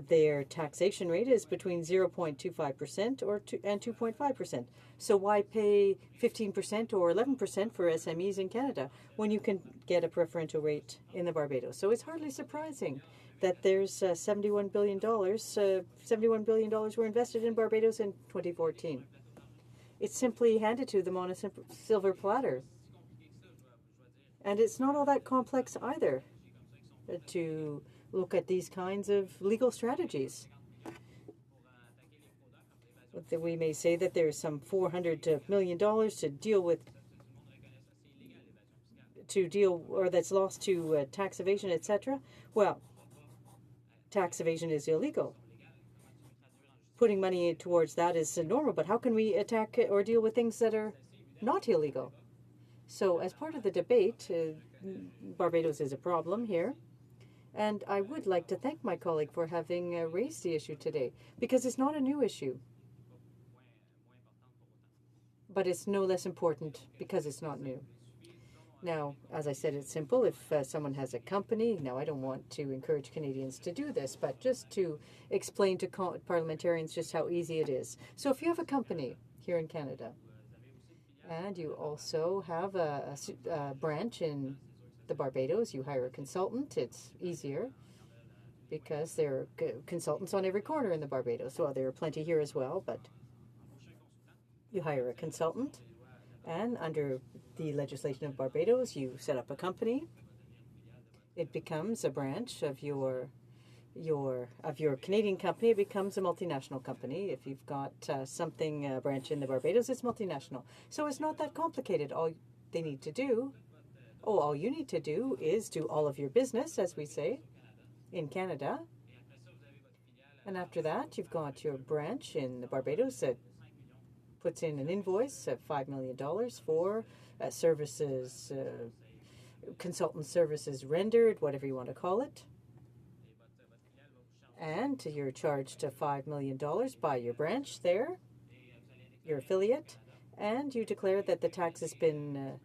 their taxation rate is between 0.25% and 2.5%. So why pay 15% or 11% for SMEs in Canada when you can get a preferential rate in the Barbados? So it's hardly surprising that there's $71 billion were invested in Barbados in 2014. It's simply handed to them on a silver platter. And it's not all that complex either to look at these kinds of legal strategies. We may say that there's some $400 million that's lost to tax evasion, etc. Well, tax evasion is illegal. Putting money towards that is normal, but how can we attack or deal with things that are not illegal? So as part of the debate, Barbados is a problem here. And I would like to thank my colleague for having raised the issue today, because it's not a new issue. But it's no less important because it's not new. Now, as I said, it's simple. If someone has a company, now I don't want to encourage Canadians to do this, but just to explain to parliamentarians just how easy it is. So if you have a company here in Canada, and you also have a branch in the Barbados, you hire a consultant. It's easier because there are consultants on every corner in the Barbados. Well, there are plenty here as well, but you hire a consultant, and under the legislation of Barbados, you set up a company. It becomes a branch of your Canadian company. It becomes a multinational company. If you've got a branch in the Barbados, it's multinational. So it's not that complicated. All you need to do is do all of your business, as we say, in Canada. And after that, you've got your branch in the Barbados that puts in an invoice of $5 million for services consultant services rendered, whatever you want to call it. And you're charged $5 million by your branch there, your affiliate, and you declare that the tax has been,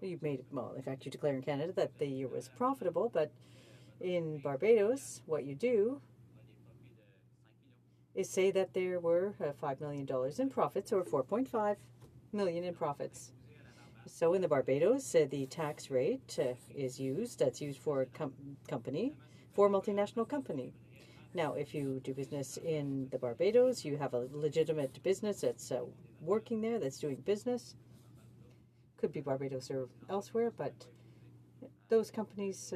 you've made, well, in fact, you declare in Canada that the year was profitable, but in Barbados, what you do is say that there were $5 million in profits, or $4.5 million in profits. So in the Barbados, the tax rate is used, that's used for a company, for a multinational company. Now, if you do business in the Barbados, you have a legitimate business that's working there, that's doing business. Could be Barbados or elsewhere, but those companies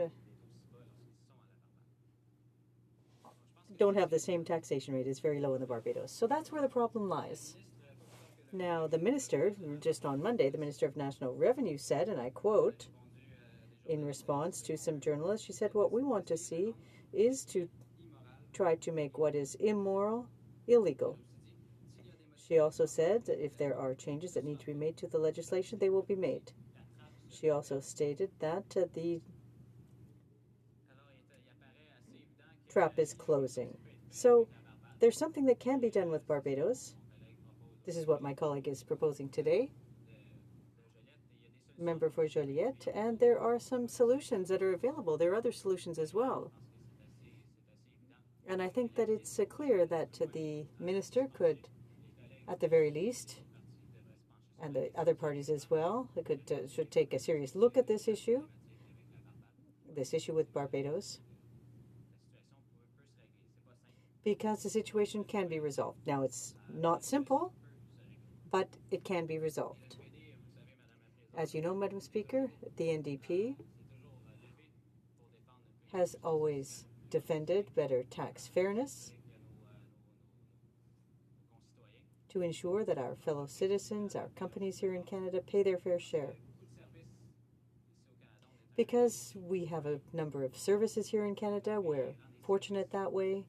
don't have the same taxation rate. It's very low in the Barbados. So that's where the problem lies. Now, the minister, just on Monday, the Minister of National Revenue said, and I quote, in response to some journalists, she said, what we want to see is to try to make what is immoral illegal. She also said that if there are changes that need to be made to the legislation, they will be made. She also stated that the trap is closing. So there's something that can be done with Barbados. This is what my colleague is proposing today, member for Joliette, and there are some solutions that are available. There are other solutions as well. And I think that it's clear that the minister could, at the very least, and the other parties as well, should take a serious look at this issue with Barbados, because the situation can be resolved. Now, it's not simple, but it can be resolved. As you know, Madam Speaker, the NDP has always defended better tax fairness to ensure that our fellow citizens, our companies here in Canada, pay their fair share. Because we have a number of services here in Canada, we're fortunate that way.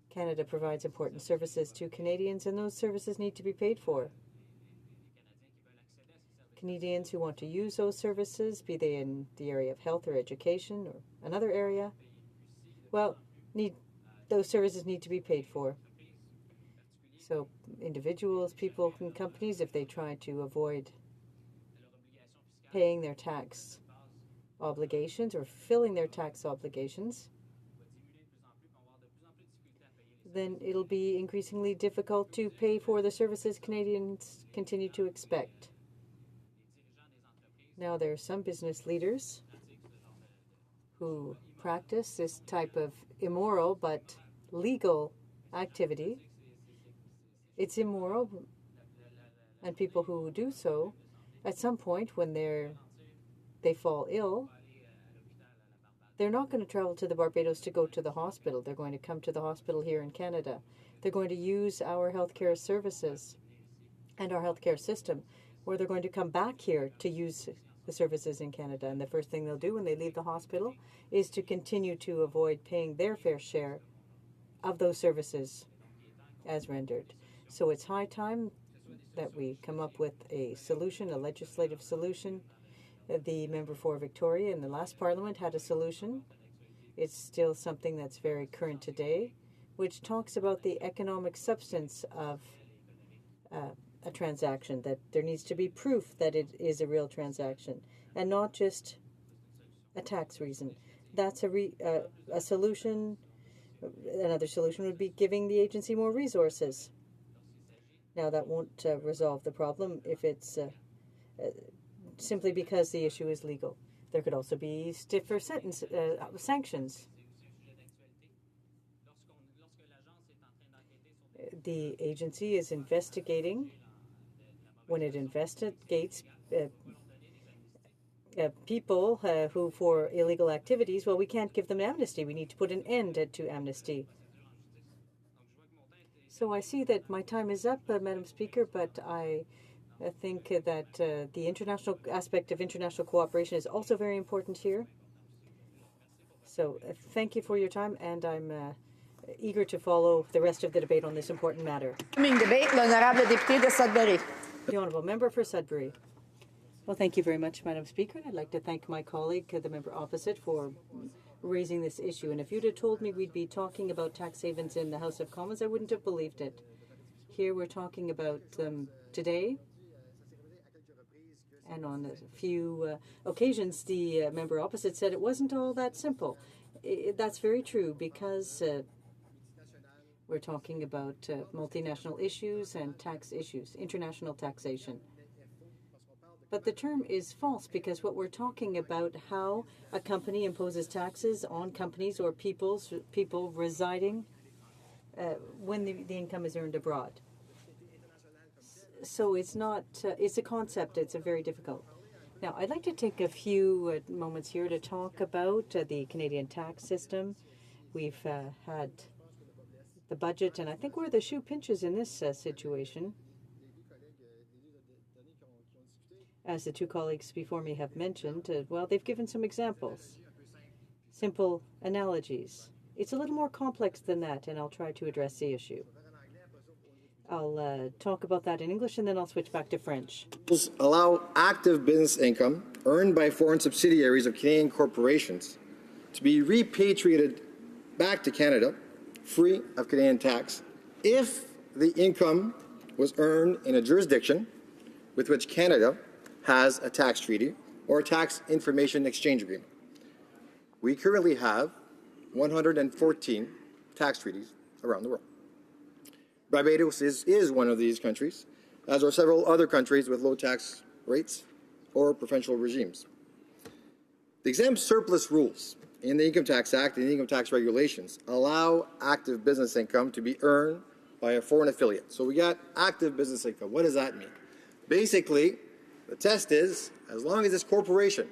Canada provides important services to Canadians, and those services need to be paid for. Canadians who want to use those services, be they in the area of health or education or another area, well, those services need to be paid for. So individuals, people, and companies, if they try to avoid paying their tax obligations or fulfilling their tax obligations, then it'll be increasingly difficult to pay for the services Canadians continue to expect. Now, there are some business leaders who practice this type of immoral but legal activity. It's immoral, and people who do so, at some point when they fall ill, they're not going to travel to the Barbados to go to the hospital. They're going to come to the hospital here in Canada. They're going to use our healthcare services and our healthcare system, or they're going to come back here to use the services in Canada. And the first thing they'll do when they leave the hospital is to continue to avoid paying their fair share of those services as rendered. So it's high time that we come up with a solution, a legislative solution. The member for Victoria in the last Parliament had a solution. It's still something that's very current today, which talks about the economic substance of a transaction, that there needs to be proof that it is a real transaction and not just a tax reason. That's a solution. Another solution would be giving the agency more resources. Now, that won't resolve the problem if it's simply because the issue is legal. There could also be stiffer sanctions. The agency is investigating. When it investigates people who for illegal activities, well, we can't give them amnesty. We need to put an end to amnesty. So I see that my time is up, Madam Speaker, but I think that the international aspect of international cooperation is also very important here. So thank you for your time, and I'm eager to follow the rest of the debate on this important matter. Debate, l'honorable député de Sudbury. The honourable member for Sudbury. Well, thank you very much, Madam Speaker. I'd like to thank my colleague, the member opposite, for raising this issue. And if you'd have told me we'd be talking about tax havens in the House of Commons, I wouldn't have believed it. Here we're talking about them today. And on a few occasions, the member opposite said it wasn't all that simple. That's very true, because we're talking about multinational issues and tax issues, international taxation. But the term is false, because what we're talking about, how a company imposes taxes on companies or people residing when the income is earned abroad. So it's not, it's a concept, it's a very difficult. Now, I'd like to take a few moments here to talk about the Canadian tax system. We've had the budget, and I think where the shoe pinches in this situation, as the two colleagues before me have mentioned, well, they've given some examples, simple analogies. It's a little more complex than that, and I'll try to address the issue. I'll talk about that in English, and then I'll switch back to French. Allow active business income earned by foreign subsidiaries of Canadian corporations to be repatriated back to Canada, free of Canadian tax, if the income was earned in a jurisdiction with which Canada has a tax treaty or a tax information exchange agreement. We currently have 114 tax treaties around the world. Barbados is one of these countries, as are several other countries with low tax rates or preferential regimes. The exempt surplus rules in the Income Tax Act and the Income Tax Regulations allow active business income to be earned by a foreign affiliate. So we got active business income. What does that mean? Basically, the test is, as long as this corporation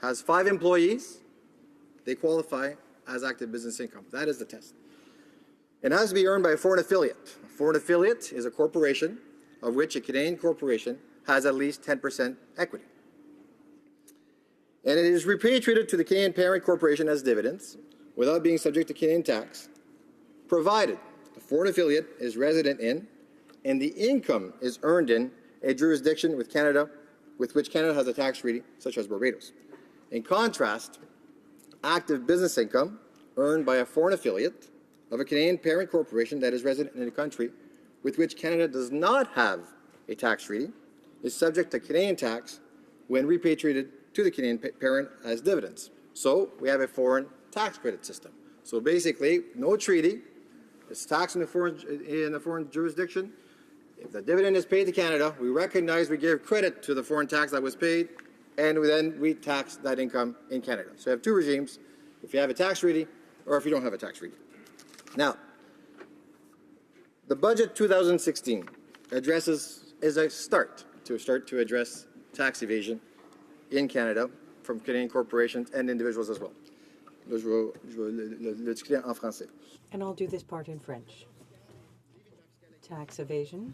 has 5 employees, they qualify as active business income. That is the test. It has to be earned by a foreign affiliate. A foreign affiliate is a corporation of which a Canadian corporation has at least 10% equity. And it is repatriated to the Canadian parent corporation as dividends without being subject to Canadian tax, provided the foreign affiliate is resident in and the income is earned in a jurisdiction with which Canada has a tax treaty, such as Barbados. In contrast, active business income earned by a foreign affiliate of a Canadian parent corporation that is resident in a country with which Canada does not have a tax treaty is subject to Canadian tax when repatriated to the Canadian parent as dividends. So we have a foreign tax credit system. So basically, no treaty, it's taxed in a foreign jurisdiction. If the dividend is paid to Canada, we recognize, we give credit to the foreign tax that was paid, and then we tax that income in Canada. So you have 2 regimes, if you have a tax treaty or if you don't have a tax treaty. Now, the budget 2016 is a start to address tax evasion in Canada from Canadian corporations and individuals as well. Je vais le discuter en français. And I'll do this part in French. Tax evasion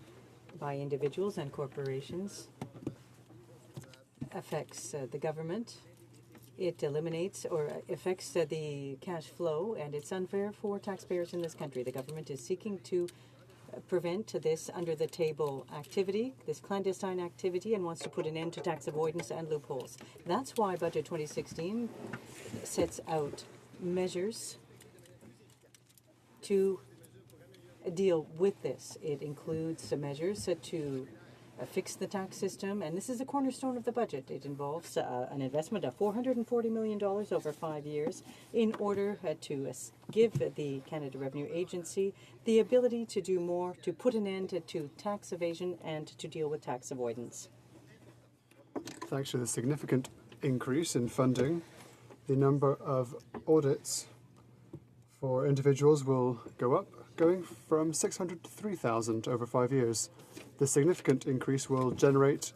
by individuals and corporations affects the government. It eliminates or affects the cash flow, and it's unfair for taxpayers in this country. The government is seeking to prevent this under-the-table activity, this clandestine activity, and wants to put an end to tax avoidance and loopholes. That's why Budget 2016 sets out measures to deal with this. It includes measures to fix the tax system, and this is a cornerstone of the budget. It involves an investment of $440 million over 5 years in order to give the Canada Revenue Agency the ability to do more, to put an end to tax evasion and to deal with tax avoidance. Thanks to the significant increase in funding, the number of audits for individuals will go up, going from 600 to 3,000 over 5 years. The significant increase will generate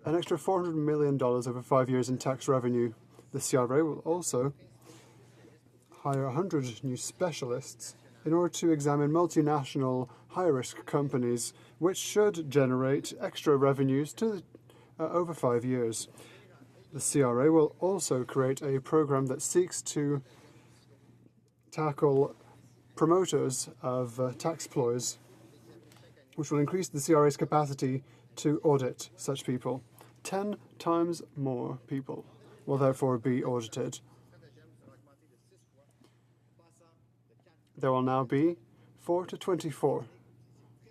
an extra $400 million over 5 years in tax revenue. The CRA will also hire 100 new specialists in order to examine multinational high-risk companies, which should generate extra revenues to over 5 years. The CRA will also create a program that seeks to tackle promoters of tax ploys, which will increase the CRA's capacity to audit such people. 10 times more people will therefore be audited. There will now be 4 to 24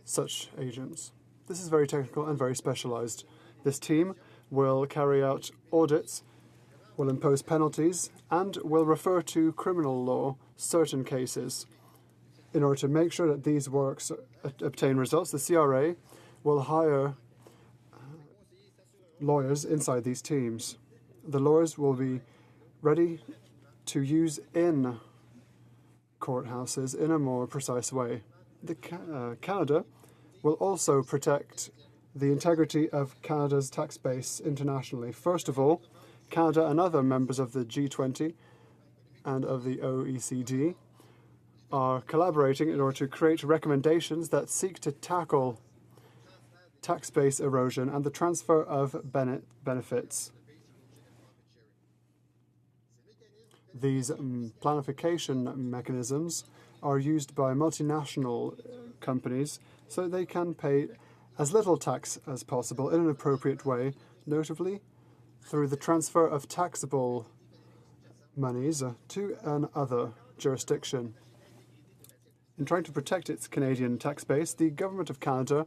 such agents. This is very technical and very specialized. This team will carry out audits, will impose penalties, and will refer to criminal law certain cases. In order to make sure that these works obtain results, the CRA will hire lawyers inside these teams. The lawyers will be ready to use in courthouses in a more precise way. Canada will also protect the integrity of Canada's tax base internationally. First of all, Canada and other members of the G20 and of the OECD are collaborating in order to create recommendations that seek to tackle tax base erosion and the transfer of benefits. These planification mechanisms are used by multinational companies so they can pay as little tax as possible in an appropriate way, notably through the transfer of taxable monies to another jurisdiction. In trying to protect its Canadian tax base, the Government of Canada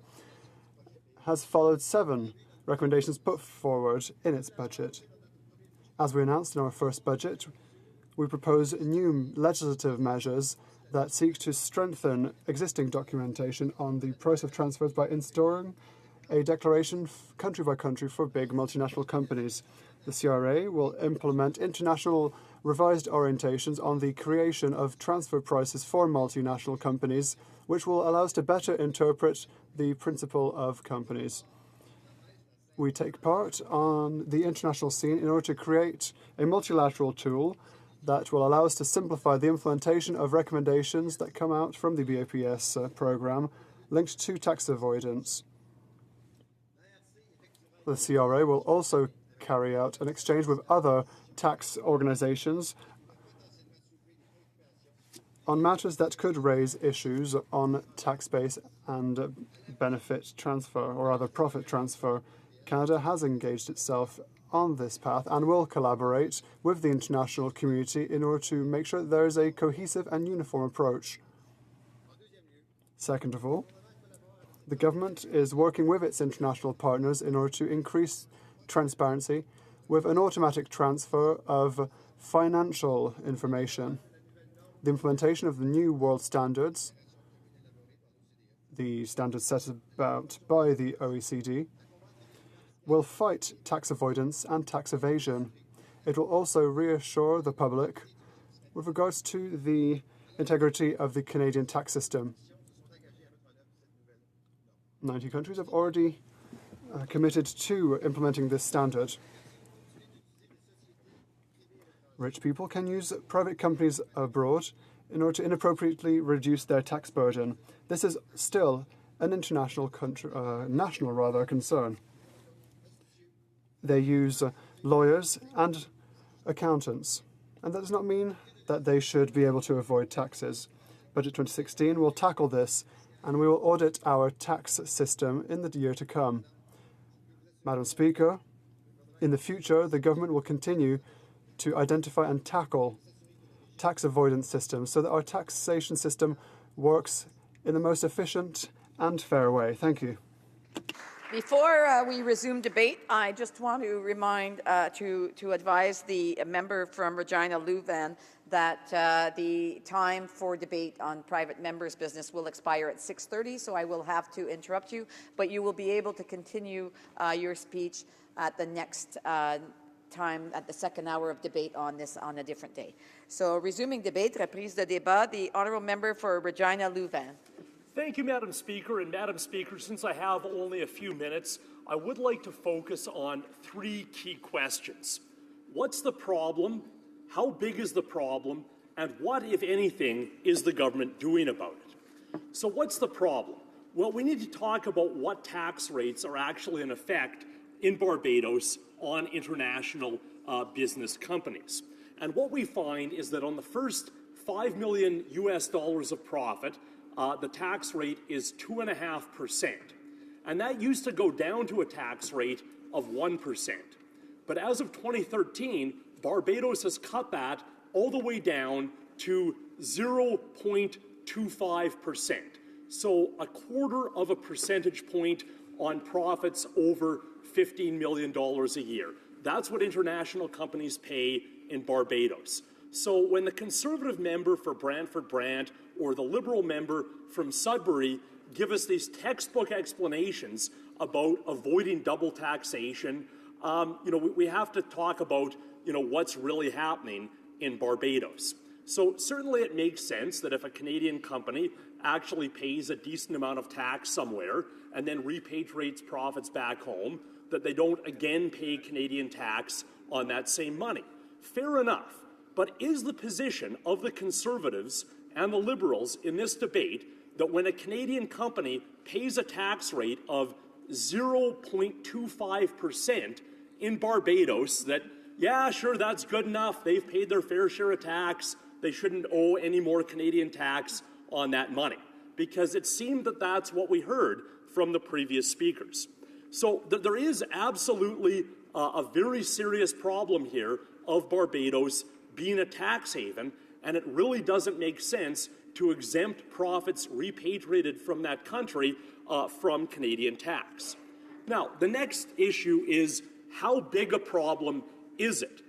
has followed 7 recommendations put forward in its budget. As we announced in our first budget, we propose new legislative measures that seek to strengthen existing documentation on the price of transfers by installing a declaration country by country for big multinational companies. The CRA will implement international revised orientations on the creation of transfer prices for multinational companies, which will allow us to better interpret the principle of companies. We take part on the international scene in order to create a multilateral tool that will allow us to simplify the implementation of recommendations that come out from the BAPS program linked to tax avoidance. The CRA will also carry out an exchange with other tax organizations on matters that could raise issues on tax base and benefit transfer or other profit transfer. Canada has engaged itself on this path and will collaborate with the international community in order to make sure that there is a cohesive and uniform approach. Second of all, the government is working with its international partners in order to increase transparency with an automatic transfer of financial information. The implementation of the new world standards, the standards set about by the OECD, will fight tax avoidance and tax evasion. It will also reassure the public with regards to the integrity of the Canadian tax system. 90 countries have already committed to implementing this standard. Rich people can use private companies abroad in order to inappropriately reduce their tax burden. This is still an international national concern. They use lawyers and accountants, and that does not mean that they should be able to avoid taxes. Budget 2016 will tackle this, and we will audit our tax system in the year to come. Madam Speaker, in the future, the government will continue to identify and tackle tax avoidance systems so that our taxation system works in the most efficient and fair way. Thank you. Before we resume debate, I just want to remind, to advise the member from Regina Louvain that the time for debate on private members' business will expire at 6:30, so I will have to interrupt you, but you will be able to continue your speech at the next time, at the second hour of debate on this on a different day. So resuming debate, reprise de débat, the honourable member for Regina Louvain. Thank you, Madam Speaker. And Madam Speaker, since I have only a few minutes, I would like to focus on 3 key questions. What's the problem? How big is the problem? And what, if anything, is the government doing about it? So what's the problem? Well, we need to talk about what tax rates are actually in effect in Barbados on international business companies. And what we find is that on the first $5 million of profit, the tax rate is 2.5%. And that used to go down to a tax rate of 1%. But as of 2013, Barbados has cut that all the way down to 0.25%. So a quarter of a percentage point on profits over $15 million a year. That's what international companies pay in Barbados. So when the Conservative member for Brantford-Brant or the Liberal member from Sudbury give us these textbook explanations about avoiding double taxation, we have to talk about, what's really happening in Barbados. So certainly it makes sense that if a Canadian company actually pays a decent amount of tax somewhere and then repatriates profits back home, that they don't again pay Canadian tax on that same money. Fair enough. But is the position of the Conservatives and the Liberals in this debate that when a Canadian company pays a tax rate of 0.25% in Barbados, that, yeah, sure, that's good enough, they've paid their fair share of tax, they shouldn't owe any more Canadian tax on that money? Because it seemed that that's what we heard from the previous speakers. So there is absolutely a very serious problem here of Barbados being a tax haven, and it really doesn't make sense to exempt profits repatriated from that country from Canadian tax. Now, the next issue is how big a problem is it?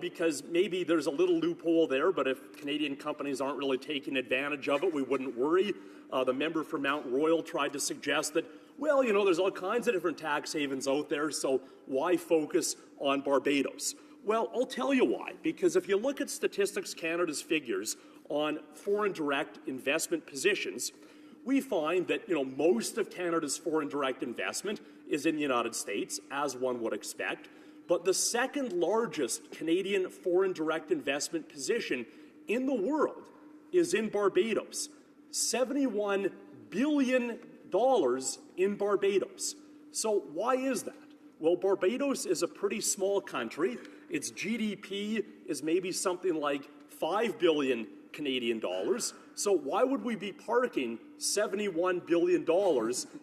Because maybe there's a little loophole there, but if Canadian companies aren't really taking advantage of it, we wouldn't worry. The member for Mount Royal tried to suggest that, well, there's all kinds of different tax havens out there, so why focus on Barbados? Well, I'll tell you why. Because if you look at Statistics Canada's figures on foreign direct investment positions, we find that most of Canada's foreign direct investment is in the United States, as one would expect. But the second largest Canadian foreign direct investment position in the world is in Barbados. $71 billion in Barbados. So why is that? Well, Barbados is a pretty small country. Its GDP is maybe something like 5 billion Canadian dollars. So why would we be parking $71 billion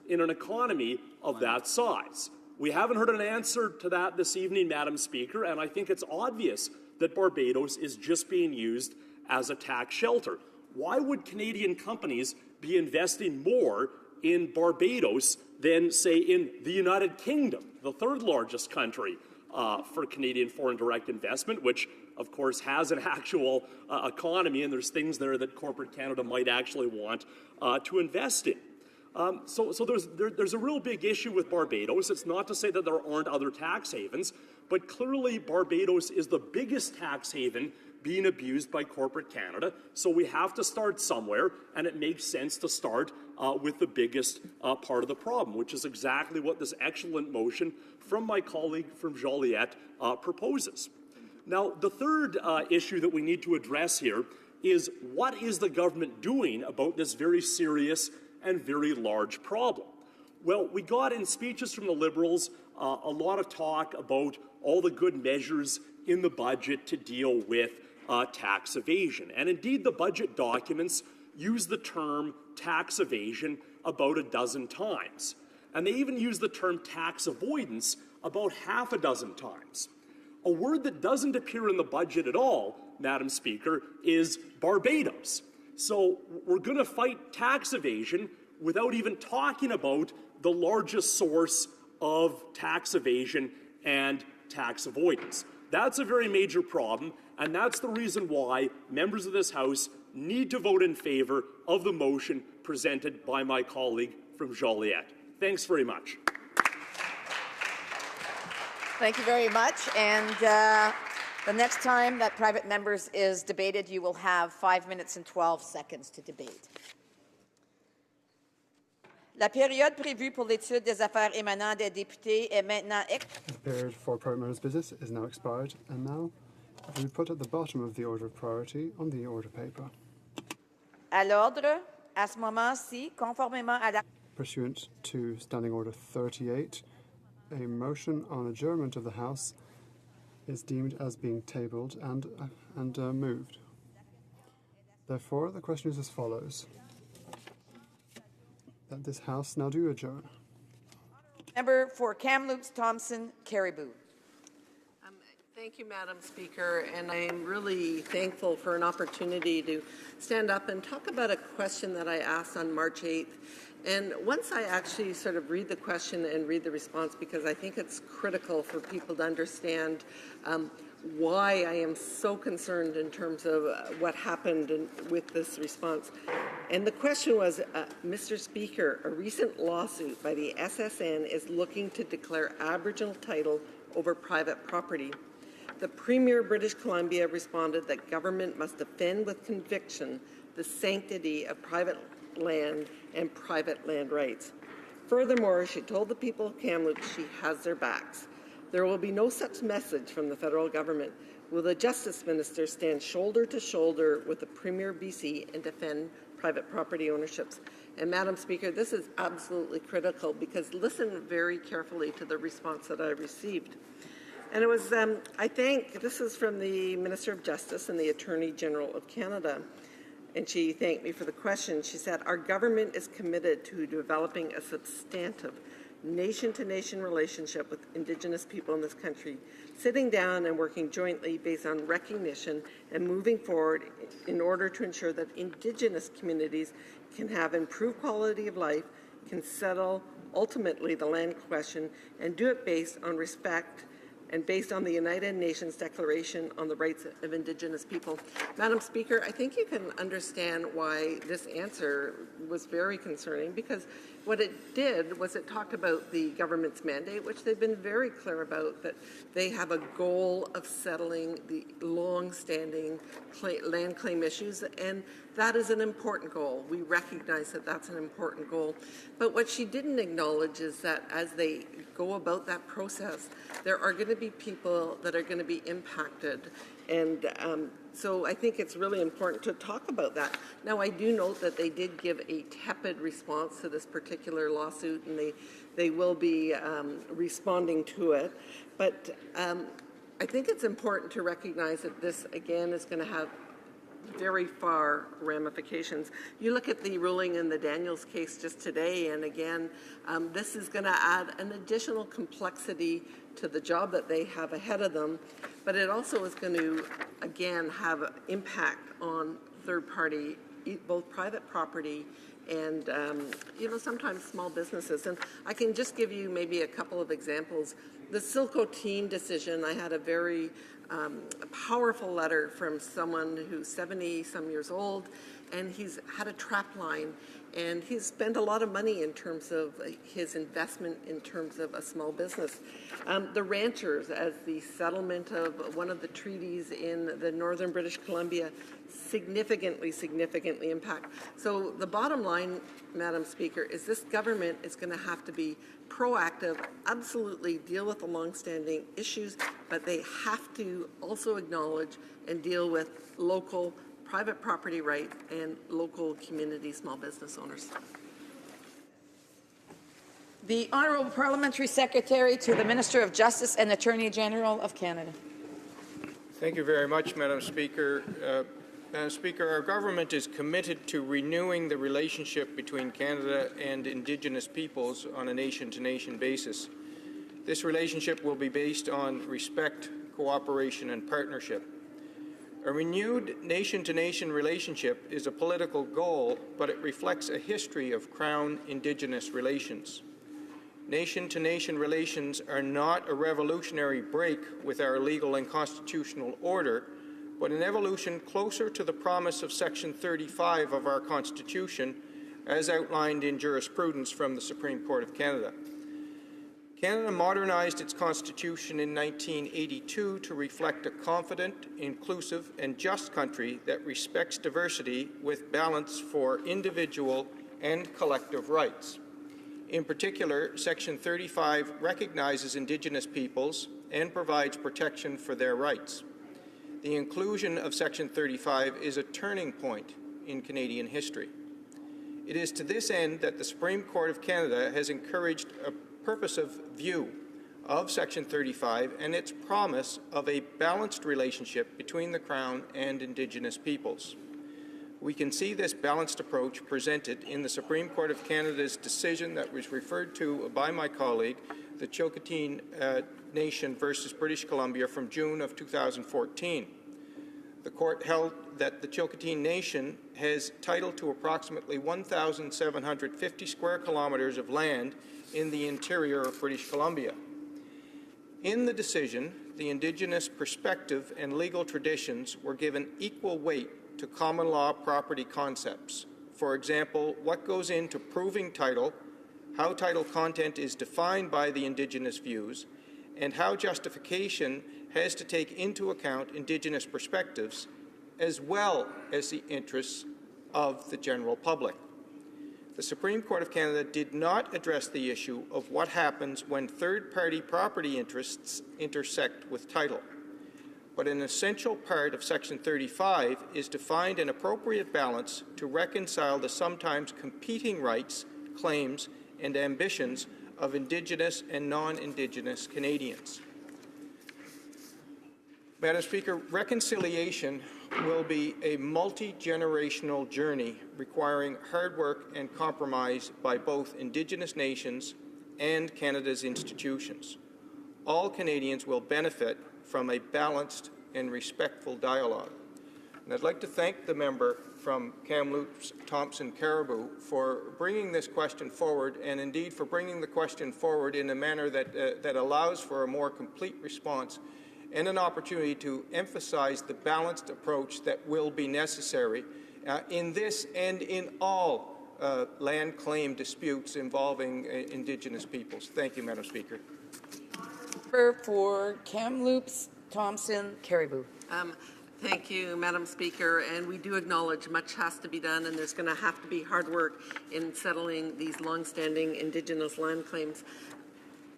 in an economy of that size? We haven't heard an answer to that this evening, Madam Speaker, and I think it's obvious that Barbados is just being used as a tax shelter. Why would Canadian companies be investing more in Barbados than, say, in the United Kingdom, the third largest country for Canadian foreign direct investment, which, of course, has an actual economy, and there's things there that corporate Canada might actually want to invest in. So there's a real big issue with Barbados. It's not to say that there aren't other tax havens, but clearly Barbados is the biggest tax haven being abused by corporate Canada. So we have to start somewhere, and it makes sense to start with the biggest part of the problem, which is exactly what this excellent motion from my colleague from Joliet proposes. Now, the third issue that we need to address here is what is the government doing about this very serious and very large problem? Well, we got in speeches from the Liberals a lot of talk about all the good measures in the budget to deal with tax evasion. And indeed, the budget documents use the term tax evasion about a dozen times. And they even use the term tax avoidance about half a dozen times. A word that doesn't appear in the budget at all, Madam Speaker, is Barbados. So we're going to fight tax evasion without even talking about the largest source of tax evasion and tax avoidance. That's a very major problem, and that's the reason why members of this House need to vote in favor of the motion presented by my colleague from Joliet. Thanks very much. Thank you very much. And the next time that private members is debated, you will have 5 minutes and 12 seconds to debate. La période prévue pour l'étude des affaires émanant des députés est maintenant The period for private members' business is now expired, and now it will be put at the bottom of the order of priority on the order paper. À l'ordre, à ce moment-ci, conformément à la... Pursuant to Standing Order 38, a motion on adjournment of the House is deemed as being tabled and moved. Therefore, the question is as follows: that this House now do adjourn. Member for Kamloops, Thompson, Caribou. Thank you, Madam Speaker, and I'm really thankful for an opportunity to stand up and talk about a question that I asked on March 8th. And once I actually sort of read the question and read the response, because I think it's critical for people to understand why I am so concerned in terms of what happened with this response. And the question was, Mr. Speaker, a recent lawsuit by the SSN is looking to declare Aboriginal title over private property. The Premier of British Columbia responded that government must defend with conviction the sanctity of private land and private land rights. Furthermore, she told the people of Kamloops she has their backs. There will be no such message from the federal government. Will the Justice Minister stand shoulder to shoulder with the Premier of BC and defend private property ownerships? And Madam Speaker, this is absolutely critical because listen very carefully to the response that I received. And it was, I think, this is from the Minister of Justice and the Attorney General of Canada. And she thanked me for the question. She said, our government is committed to developing a substantive nation-to-nation relationship with Indigenous people in this country, sitting down and working jointly based on recognition and moving forward in order to ensure that Indigenous communities can have improved quality of life, can settle ultimately the land question, and do it based on respect and based on the United Nations Declaration on the Rights of Indigenous People. Madam Speaker, I think you can understand why this answer was very concerning, because what it did was it talked about the government's mandate, which they've been very clear about, that they have a goal of settling the long-standing land claim issues, and that is an important goal. We recognize that that's an important goal. But what she didn't acknowledge is that as they go about that process, there are going to be people that are going to be impacted. And so I think it's really important to talk about that. Now, I do note that they did give a tepid response to this particular lawsuit, and they will be responding to it. But I think it's important to recognize that this, again, is going to have very far ramifications. You look at the ruling in the Daniels case just today, and again, this is going to add an additional complexity to the job that they have ahead of them, but it also is going to, again, have impact on third-party, both private property and, sometimes small businesses. And I can just give you maybe a couple of examples. The Silco Teen decision, I had a very powerful letter from someone who's 70-some years old, and he's had a trap line, and he's spent a lot of money in terms of his investment in terms of a small business. The ranchers, as the settlement of one of the treaties in the northern British Columbia, significantly impact. So the bottom line, Madam Speaker, is this government is going to have to be proactive, absolutely deal with the long-standing issues, but they have to also acknowledge and deal with local private property rights and local community small business owners. The Honourable Parliamentary Secretary to the Minister of Justice and Attorney General of Canada. Thank you very much, Madam Speaker. Madam Speaker, our government is committed to renewing the relationship between Canada and Indigenous peoples on a nation-to-nation basis. This relationship will be based on respect, cooperation, and partnership. A renewed nation-to-nation relationship is a political goal, but it reflects a history of Crown Indigenous relations. Nation-to-nation relations are not a revolutionary break with our legal and constitutional order, but an evolution closer to the promise of Section 35 of our Constitution, as outlined in jurisprudence from the Supreme Court of Canada. Canada modernized its Constitution in 1982 to reflect a confident, inclusive, and just country that respects diversity with balance for individual and collective rights. In particular, Section 35 recognizes Indigenous peoples and provides protection for their rights. The inclusion of Section 35 is a turning point in Canadian history. It is to this end that the Supreme Court of Canada has encouraged a purposive view of Section 35 and its promise of a balanced relationship between the Crown and Indigenous peoples. We can see this balanced approach presented in the Supreme Court of Canada's decision that was referred to by my colleague, the Chilcotin Nation versus British Columbia from June of 2014. The court held that the Chilcotin Nation has title to approximately 1,750 square kilometres of land in the interior of British Columbia. In the decision, the Indigenous perspective and legal traditions were given equal weight to common law property concepts. For example, what goes into proving title, how title content is defined by the Indigenous views, and how justification has to take into account Indigenous perspectives, as well as the interests of the general public. The Supreme Court of Canada did not address the issue of what happens when third-party property interests intersect with title. But an essential part of Section 35 is to find an appropriate balance to reconcile the sometimes competing rights, claims, and ambitions of Indigenous and non-Indigenous Canadians. Madam Speaker, reconciliation will be a multi-generational journey requiring hard work and compromise by both Indigenous nations and Canada's institutions. All Canadians will benefit from a balanced and respectful dialogue. And I'd like to thank the member from Kamloops, Thompson, Caribou for bringing this question forward, and indeed for bringing the question forward in a manner that allows for a more complete response and an opportunity to emphasize the balanced approach that will be necessary in this and in all land claim disputes involving Indigenous peoples. Thank you, Madam Speaker. For Kamloops, Thompson, Caribou. Thank you, Madam Speaker, and we do acknowledge much has to be done, and there's going to have to be hard work in settling these long-standing Indigenous land claims.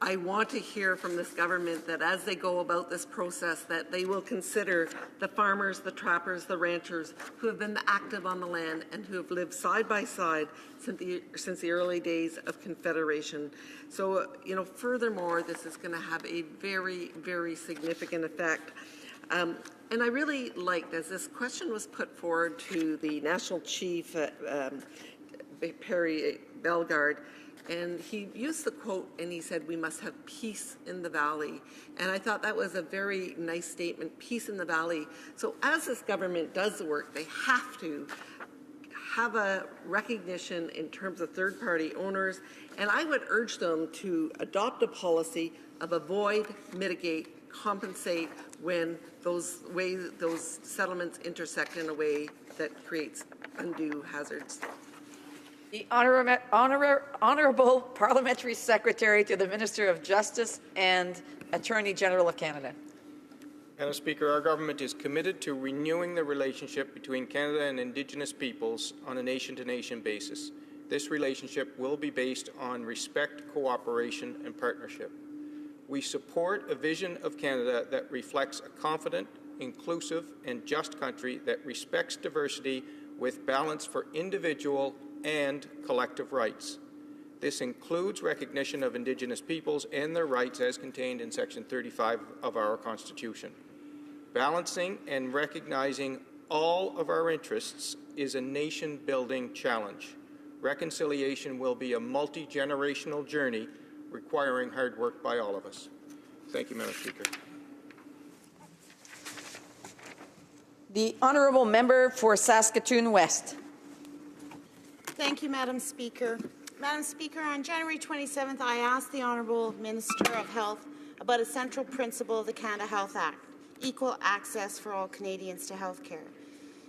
I want to hear from this government that as they go about this process, that they will consider the farmers, the trappers, the ranchers who have been active on the land and who have lived side by side since the early days of Confederation. So, furthermore, this is going to have a very, very significant effect. And I really liked, as this question was put forward to the National Chief, Perry Bellegarde, and he used the quote and he said, "We must have peace in the valley." And I thought that was a very nice statement, peace in the valley. So as this government does the work, they have to have a recognition in terms of third-party owners. And I would urge them to adopt a policy of avoid, mitigate, compensate when those settlements intersect in a way that creates undue hazards. The Honourable Parliamentary Secretary to the Minister of Justice and Attorney General of Canada. Madam Speaker, our government is committed to renewing the relationship between Canada and Indigenous peoples on a nation-to-nation basis. This relationship will be based on respect, cooperation, and partnership. We support a vision of Canada that reflects a confident, inclusive, and just country that respects diversity with balance for individual and collective rights. This includes recognition of Indigenous peoples and their rights as contained in Section 35 of our Constitution. Balancing and recognizing all of our interests is a nation-building challenge. Reconciliation will be a multi-generational journey requiring hard work by all of us. Thank you, Madam Speaker. The Honourable Member for Saskatoon West. Thank you, Madam Speaker. Madam Speaker, on January 27th, I asked the Honourable Minister of Health about a central principle of the Canada Health Act, equal access for all Canadians to health care.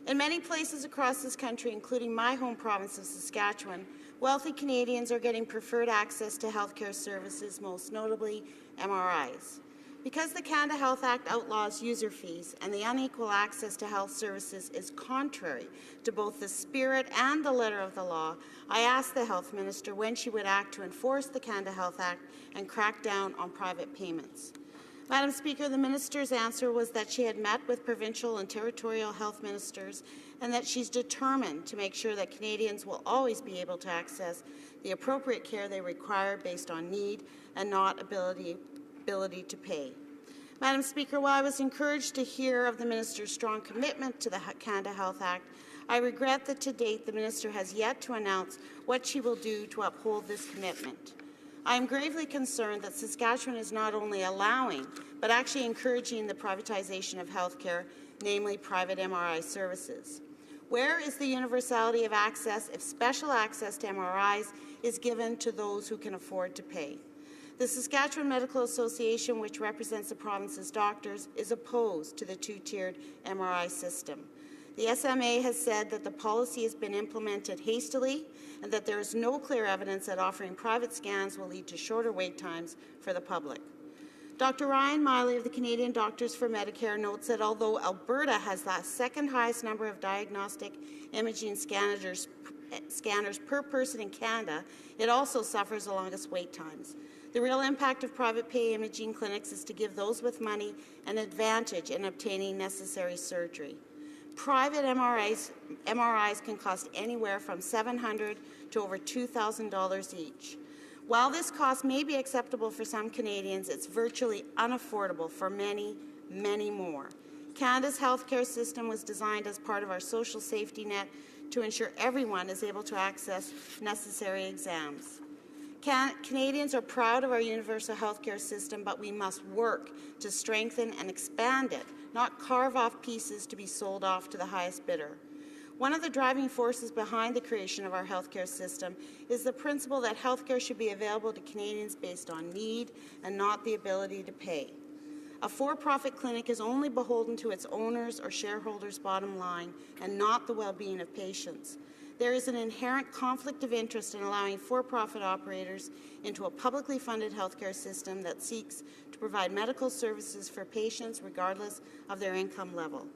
In many places across this country, including my home province of Saskatchewan, wealthy Canadians are getting preferred access to health care services, most notably MRIs. Because the Canada Health Act outlaws user fees and the unequal access to health services is contrary to both the spirit and the letter of the law, I asked the Health Minister when she would act to enforce the Canada Health Act and crack down on private payments. Madam Speaker, the Minister's answer was that she had met with provincial and territorial health ministers and that she's determined to make sure that Canadians will always be able to access the appropriate care they require based on need and not ability to pay. Madam Speaker, while I was encouraged to hear of the Minister's strong commitment to the Canada Health Act, I regret that to date the Minister has yet to announce what she will do to uphold this commitment. I am gravely concerned that Saskatchewan is not only allowing, but actually encouraging the privatization of healthcare, namely private MRI services. Where is the universality of access if special access to MRIs is given to those who can afford to pay? The Saskatchewan Medical Association, which represents the province's doctors, is opposed to the two-tiered MRI system. The SMA has said that the policy has been implemented hastily and that there is no clear evidence that offering private scans will lead to shorter wait times for the public. Dr. Ryan Miley of the Canadian Doctors for Medicare notes that although Alberta has the second highest number of diagnostic imaging scanners per person in Canada, it also suffers the longest wait times. The real impact of private pay imaging clinics is to give those with money an advantage in obtaining necessary surgery. Private MRIs can cost anywhere from $700 to over $2,000 each. While this cost may be acceptable for some Canadians, it's virtually unaffordable for many, many more. Canada's healthcare system was designed as part of our social safety net to ensure everyone is able to access necessary exams. Canadians are proud of our universal healthcare system, but we must work to strengthen and expand it, not carve off pieces to be sold off to the highest bidder. One of the driving forces behind the creation of our healthcare system is the principle that healthcare should be available to Canadians based on need and not the ability to pay. A for-profit clinic is only beholden to its owners' or shareholders' bottom line and not the well-being of patients. There is an inherent conflict of interest in allowing for-profit operators into a publicly funded healthcare system that seeks to provide medical services for patients regardless of their income level.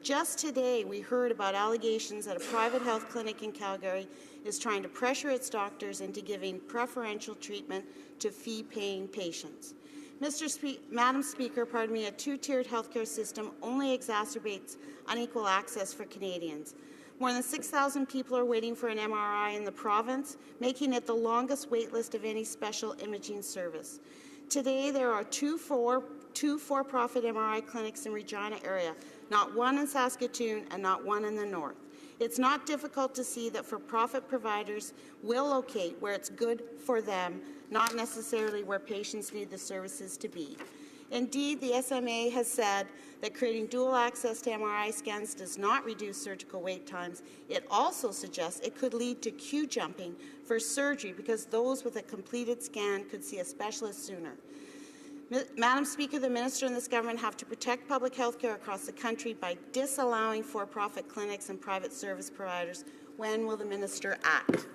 Just today, we heard about allegations that a private health clinic in Calgary is trying to pressure its doctors into giving preferential treatment to fee-paying patients. Madam Speaker, a two-tiered healthcare system only exacerbates unequal access for Canadians. More than 6,000 people are waiting for an MRI in the province, making it the longest wait list of any special imaging service. Today, there are two for-profit MRI clinics in Regina area, not one in Saskatoon and not one in the north. It's not difficult to see that for-profit providers will locate where it's good for them, not necessarily where patients need the services to be. Indeed, the SMA has said that creating dual access to MRI scans does not reduce surgical wait times. It also suggests it could lead to queue jumping for surgery because those with a completed scan could see a specialist sooner. Madam Speaker, the Minister and this government have to protect public health care across the country by disallowing for-profit clinics and private service providers. When will the Minister act?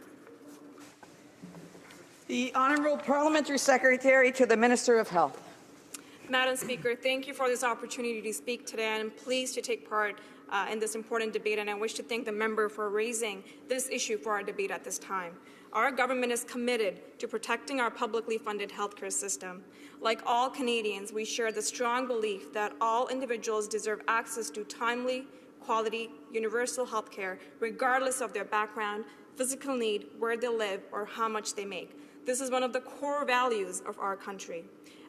The Honourable Parliamentary Secretary to the Minister of Health. Madam Speaker, thank you for this opportunity to speak today. I'm pleased to take part in this important debate, and I wish to thank the member for raising this issue for our debate at this time. Our government is committed to protecting our publicly funded healthcare system. Like all Canadians, we share the strong belief that all individuals deserve access to timely, quality, universal healthcare, regardless of their background, physical need, where they live, or how much they make. This is one of the core values of our country.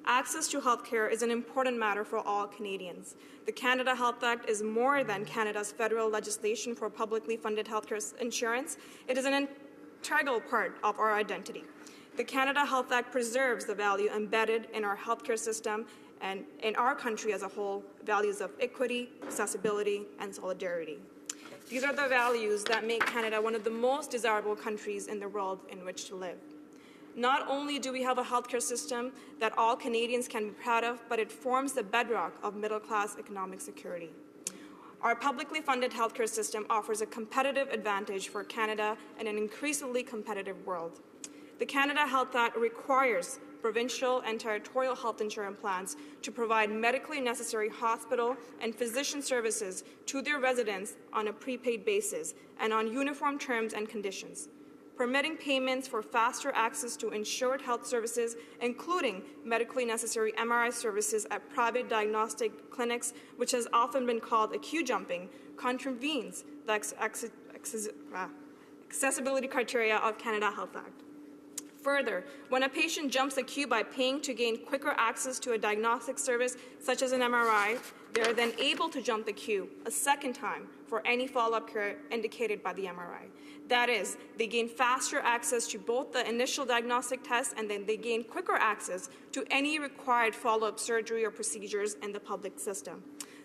Access to healthcare is an important matter for all Canadians. The Canada Health Act is more than Canada's federal legislation for publicly funded healthcare insurance. It is an integral part of our identity. The Canada Health Act preserves the value embedded in our healthcare system and in our country as a whole, values of equity, accessibility, and solidarity. These are the values that make Canada one of the most desirable countries in the world in which to live. Not only do we have a healthcare system that all Canadians can be proud of, but it forms the bedrock of middle-class economic security. Our publicly funded healthcare system offers a competitive advantage for Canada in an increasingly competitive world. The Canada Health Act requires provincial and territorial health insurance plans to provide medically necessary hospital and physician services to their residents on a prepaid basis and on uniform terms and conditions, permitting payments for faster access to insured health services, including medically necessary MRI services at private diagnostic clinics, which has often been called a queue jumping, contravenes the accessibility criteria of Canada Health Act. Further, when a patient jumps a queue by paying to gain quicker access to a diagnostic service such as an MRI, they are then able to jump the queue a second time for any follow-up care indicated by the MRI. That is, they gain faster access to both the initial diagnostic test and then they gain quicker access to any required follow-up surgery or procedures in the public system.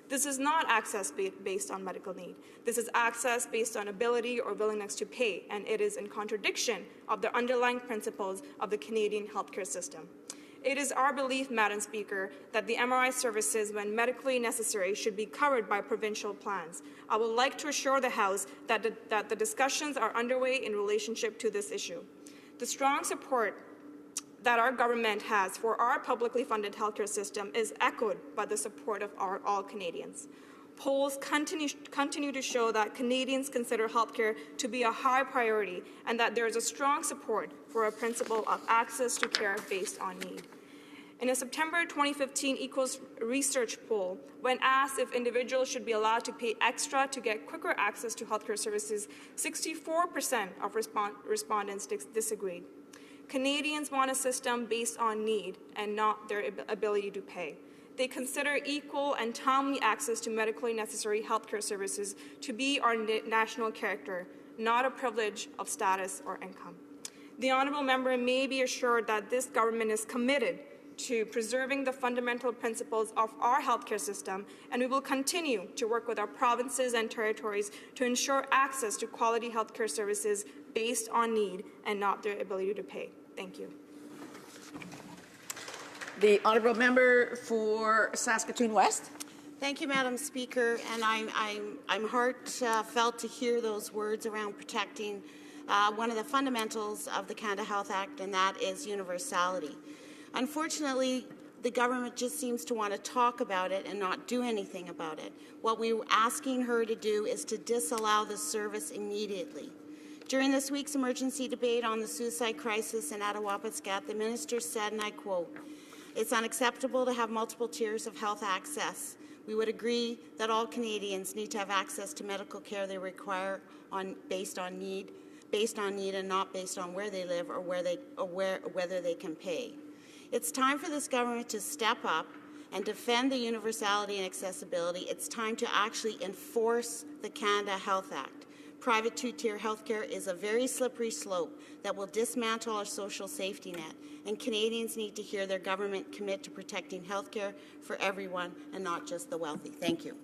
This is not access based on medical need. This is access based on ability or willingness to pay, and it is in contradiction of the underlying principles of the Canadian healthcare system. It is our belief, Madam Speaker, that the MRI services, when medically necessary, should be covered by provincial plans. I would like to assure the House that the discussions are underway in relationship to this issue. The strong support that our government has for our publicly funded healthcare system is echoed by the support of all Canadians. Polls continue to show that Canadians consider healthcare to be a high priority and that there is a strong support for a principle of access to care based on need. In a September 2015 Equals Research poll, when asked if individuals should be allowed to pay extra to get quicker access to healthcare services, 64% of respondents disagreed. Canadians want a system based on need and not their ability to pay. They consider equal and timely access to medically necessary healthcare services to be our national character, not a privilege of status or income. The honourable member may be assured that this government is committed to preserving the fundamental principles of our healthcare system, and we will continue to work with our provinces and territories to ensure access to quality healthcare services based on need and not their ability to pay. Thank you. The honourable member for Saskatoon West. Thank you, Madam Speaker, and I'm heartfelt to hear those words around protecting one of the fundamentals of the Canada Health Act, and that is universality. Unfortunately, the government just seems to want to talk about it and not do anything about it. What we're asking her to do is to disallow the service immediately. During this week's emergency debate on the suicide crisis in Attawapiskat, the minister said, and I quote, "It's unacceptable to have multiple tiers of health access. We would agree that all Canadians need to have access to medical care they require based on need and not based on where they live or whether they can pay. It's time for this government to step up and defend the universality and accessibility. It's time to actually enforce the Canada Health Act. Private two-tier healthcare is a very slippery slope that will dismantle our social safety net, and Canadians need to hear their government commit to protecting healthcare for everyone and not just the wealthy." Thank you.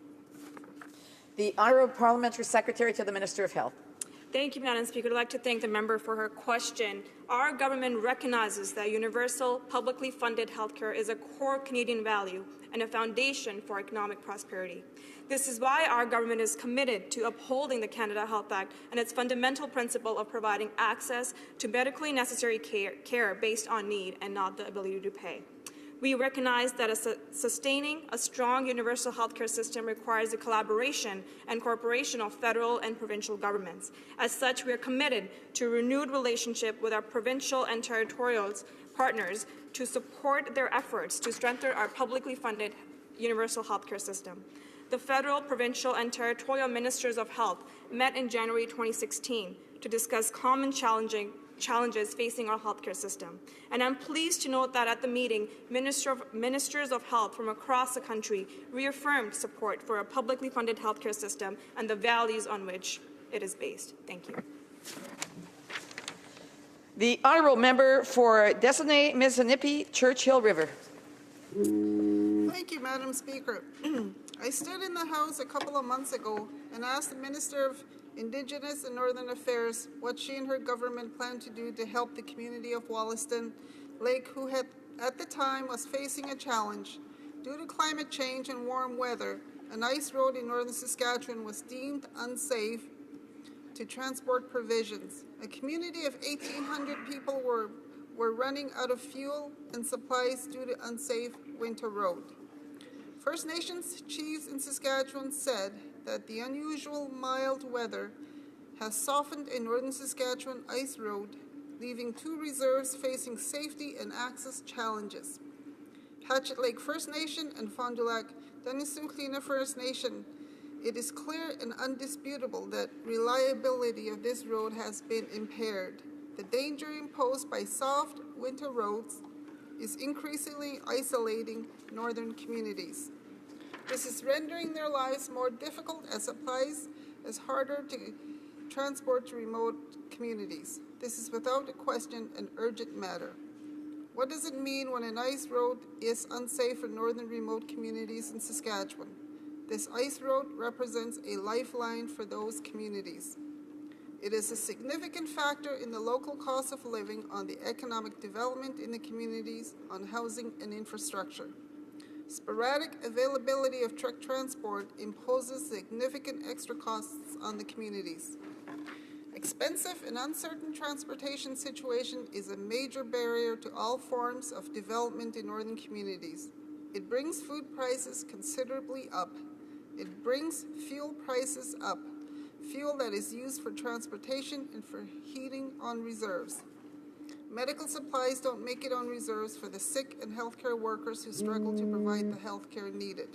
The Honourable Parliamentary Secretary to the Minister of Health. Thank you, Madam Speaker. I'd like to thank the member for her question. Our government recognizes that universal, publicly funded healthcare is a core Canadian value and a foundation for economic prosperity. This is why our government is committed to upholding the Canada Health Act and its fundamental principle of providing access to medically necessary care based on need and not the ability to pay. We recognize that sustaining a strong universal healthcare system requires the collaboration and cooperation of federal and provincial governments. As such, we are committed to a renewed relationship with our provincial and territorial partners to support their efforts to strengthen our publicly funded universal healthcare system. The federal, provincial, and territorial ministers of health met in January 2016 to discuss common challenges facing our healthcare system. And I'm pleased to note that at the meeting, ministers of health from across the country reaffirmed support for a publicly funded healthcare system and the values on which it is based. Thank you. The honourable member for Designate-Mississippi, Churchill River. Thank you, Madam Speaker. I stood in the House a couple of months ago and asked the Minister of Indigenous and Northern Affairs what she and her government planned to do to help the community of Wollaston Lake, who at the time was facing a challenge. Due to climate change and warm weather, an ice road in northern Saskatchewan was deemed unsafe to transport provisions. A community of 1,800 people were running out of fuel and supplies due to unsafe winter road. First Nations chiefs in Saskatchewan said that the unusual mild weather has softened a northern Saskatchewan ice road, leaving two reserves facing safety and access challenges. Hatchet Lake First Nation and Fond du Lac Denisoukhlina First Nation, it is clear and undisputable that reliability of this road has been impaired. The danger imposed by soft winter roads is increasingly isolating northern communities. This is rendering their lives more difficult as supplies is harder to transport to remote communities. This is without a question an urgent matter. What does it mean when an ice road is unsafe for northern remote communities in Saskatchewan? This ice road represents a lifeline for those communities. It is a significant factor in the local cost of living, on the economic development in the communities, on housing and infrastructure. Sporadic availability of truck transport imposes significant extra costs on the communities. Expensive and uncertain transportation situation is a major barrier to all forms of development in northern communities. It brings food prices considerably up. It brings fuel prices up, fuel that is used for transportation and for heating on reserves. Medical supplies don't make it on reserves for the sick and healthcare workers who struggle to provide the healthcare needed.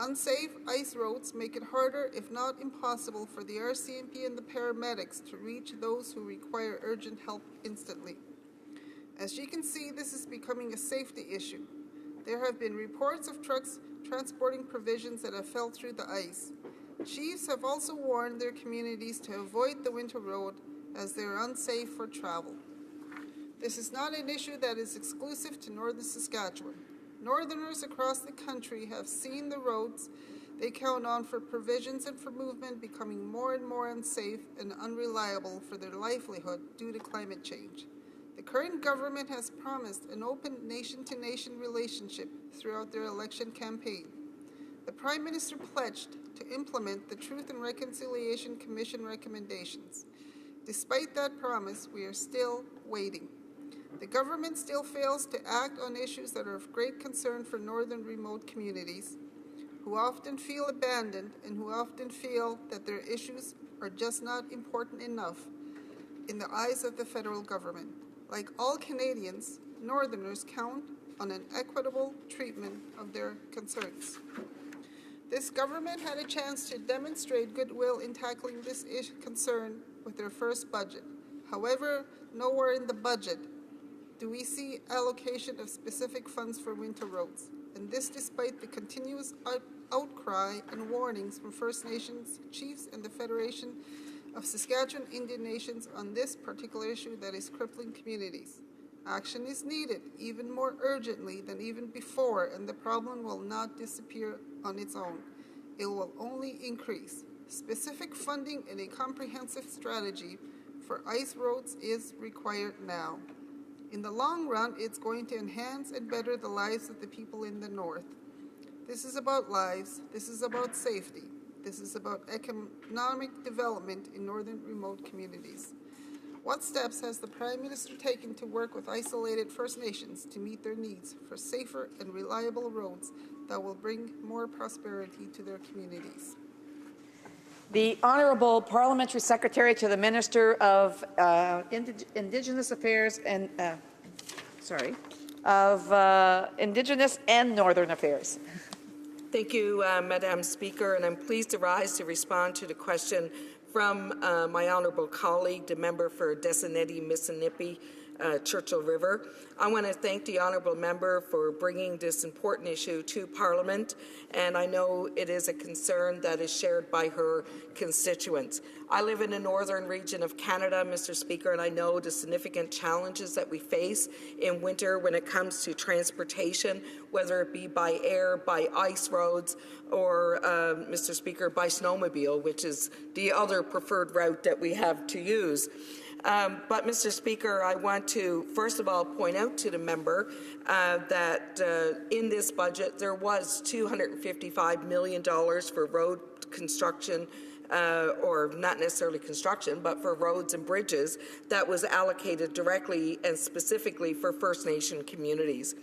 Unsafe ice roads make it harder, if not impossible, for the RCMP and the paramedics to reach those who require urgent help instantly. As you can see, this is becoming a safety issue. There have been reports of trucks transporting provisions that have fell through the ice. Chiefs have also warned their communities to avoid the winter road as they are unsafe for travel. This is not an issue that is exclusive to northern Saskatchewan. Northerners across the country have seen the roads they count on for provisions and for movement becoming more and more unsafe and unreliable for their livelihood due to climate change. The current government has promised an open nation-to-nation relationship throughout their election campaign. The Prime Minister pledged to implement the Truth and Reconciliation Commission recommendations. Despite that promise, we are still waiting. The government still fails to act on issues that are of great concern for northern remote communities, who often feel abandoned and who often feel that their issues are just not important enough in the eyes of the federal government. Like all Canadians, Northerners count on an equitable treatment of their concerns. This government had a chance to demonstrate goodwill in tackling this concern with their first budget. However, nowhere in the budget do we see allocation of specific funds for winter roads, and this despite the continuous outcry and warnings from First Nations chiefs and the Federation of Saskatchewan Indian Nations on this particular issue that is crippling communities. Action is needed, even more urgently than even before, and the problem will not disappear on its own. It will only increase. Specific funding and a comprehensive strategy for ice roads is required now. In the long run, it's going to enhance and better the lives of the people in the north. This is about lives. This is about safety. This is about economic development in northern remote communities. What steps has the Prime Minister taken to work with isolated First Nations to meet their needs for safer and reliable roads that will bring more prosperity to their communities? The Honourable Parliamentary Secretary to the Minister of Indigenous Affairs and Indigenous and Northern Affairs. Thank you, Madam Speaker, and I'm pleased to rise to respond to the question from my honourable colleague, the member for Desaneti, Mississippi, Churchill River. I want to thank the honourable member for bringing this important issue to Parliament, and I know it is a concern that is shared by her constituents. I live in the northern region of Canada, Mr. Speaker, and I know the significant challenges that we face in winter when it comes to transportation, whether it be by air, by ice roads, or, Mr. Speaker, by snowmobile, which is the other preferred route that we have to use. But, Mr. Speaker, I want to, first of all, point out to the member that in this budget there was $255 million for road construction, or not necessarily construction, but for roads and bridges that was allocated directly and specifically for First Nation communities.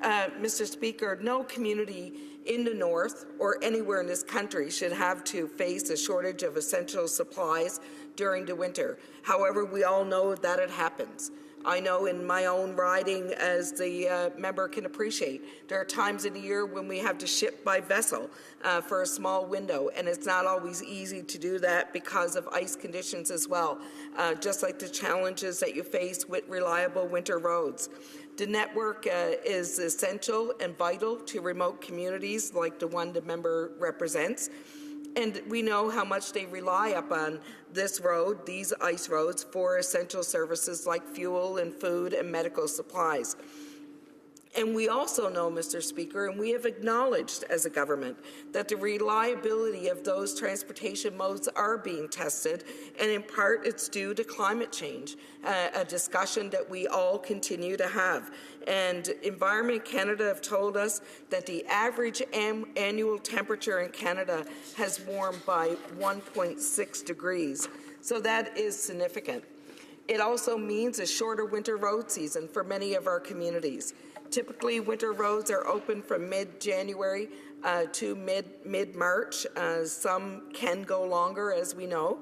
Mr. Speaker, no community in the north or anywhere in this country should have to face a shortage of essential supplies during the winter. However, we all know that it happens. I know in my own riding, as the member can appreciate, there are times in the year when we have to ship by vessel for a small window, and it's not always easy to do that because of ice conditions as well, just like the challenges that you face with reliable winter roads. The network is essential and vital to remote communities like the one the member represents. And we know how much they rely upon this road, these ice roads, for essential services like fuel and food and medical supplies. And we also know, Mr. Speaker, and we have acknowledged as a government that the reliability of those transportation modes are being tested, and in part it's due to climate change, a discussion that we all continue to have. And Environment Canada have told us that the average annual temperature in Canada has warmed by 1.6 degrees. So that is significant. It also means a shorter winter road season for many of our communities. Typically, winter roads are open from mid-January to mid-March. Some can go longer, as we know.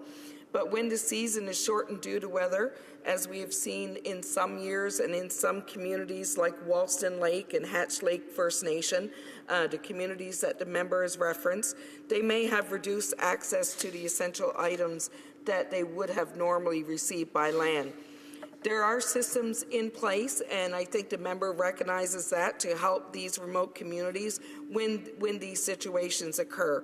But when the season is shortened due to weather, as we have seen in some years and in some communities like Walston Lake and Hatch Lake First Nation, the communities that the member has referenced, they may have reduced access to the essential items that they would have normally received by land. There are systems in place, and I think the member recognizes that, to help these remote communities when these situations occur.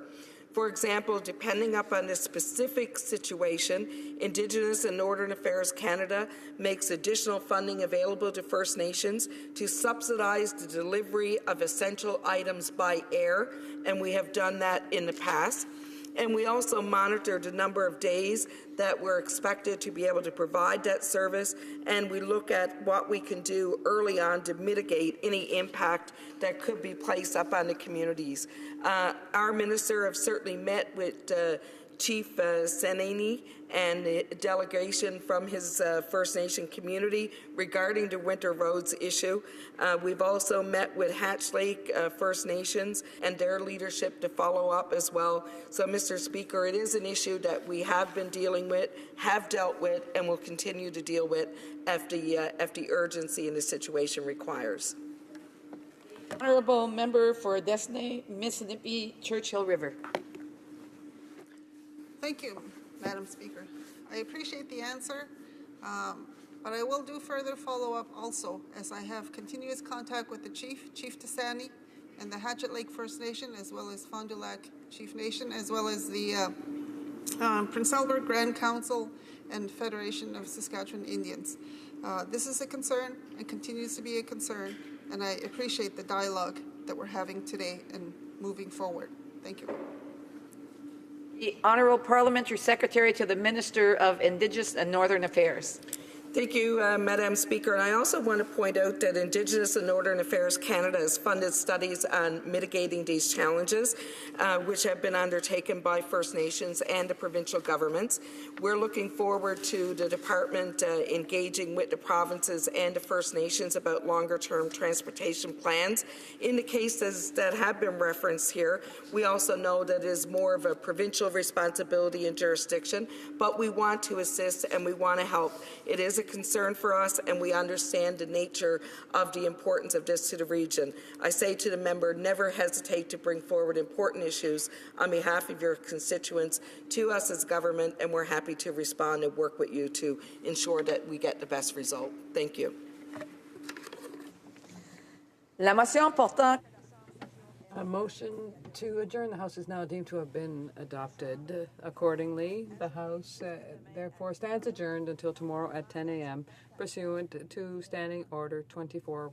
For example, depending upon the specific situation, Indigenous and Northern Affairs Canada makes additional funding available to First Nations to subsidize the delivery of essential items by air, and we have done that in the past. And we also monitor the number of days that we're expected to be able to provide that service, and we look at what we can do early on to mitigate any impact that could be placed up on the communities. Our minister have certainly met with Chief Senini and the delegation from his First Nation community regarding the winter roads issue. We've also met with Hatch Lake First Nations and their leadership to follow up as well. So, Mr. Speaker, it is an issue that we have been dealing with, have dealt with, and will continue to deal with if the urgency in the situation requires. Honourable Member for Destiny, Mississippi, Churchill River. Thank you, Madam Speaker. I appreciate the answer, but I will do further follow-up also, as I have continuous contact with the Chief Tasani, and the Hatchet Lake First Nation, as well as Fond du Lac Chief Nation, as well as the Prince Albert Grand Council and Federation of Saskatchewan Indians. This is a concern and continues to be a concern, and I appreciate the dialogue that we're having today and moving forward. Thank you. The Honourable Parliamentary Secretary to the Minister of Indigenous and Northern Affairs. Thank you, Madam Speaker. And I also want to point out that Indigenous and Northern Affairs Canada has funded studies on mitigating these challenges, which have been undertaken by First Nations and the provincial governments. We're looking forward to the department engaging with the provinces and the First Nations about longer-term transportation plans. In the cases that have been referenced here, we also know that it is more of a provincial responsibility and jurisdiction, but we want to assist and we want to help. It is a concern for us, and we understand the nature of the importance of this to the region. I say to the member, never hesitate to bring forward important issues on behalf of your constituents to us as government, and we're happy to respond and work with you to ensure that we get the best result. Thank you. La motion portant. A motion to adjourn the House is now deemed to have been adopted. Accordingly, the House therefore stands adjourned until tomorrow at 10 a.m. pursuant to Standing Order 24-1.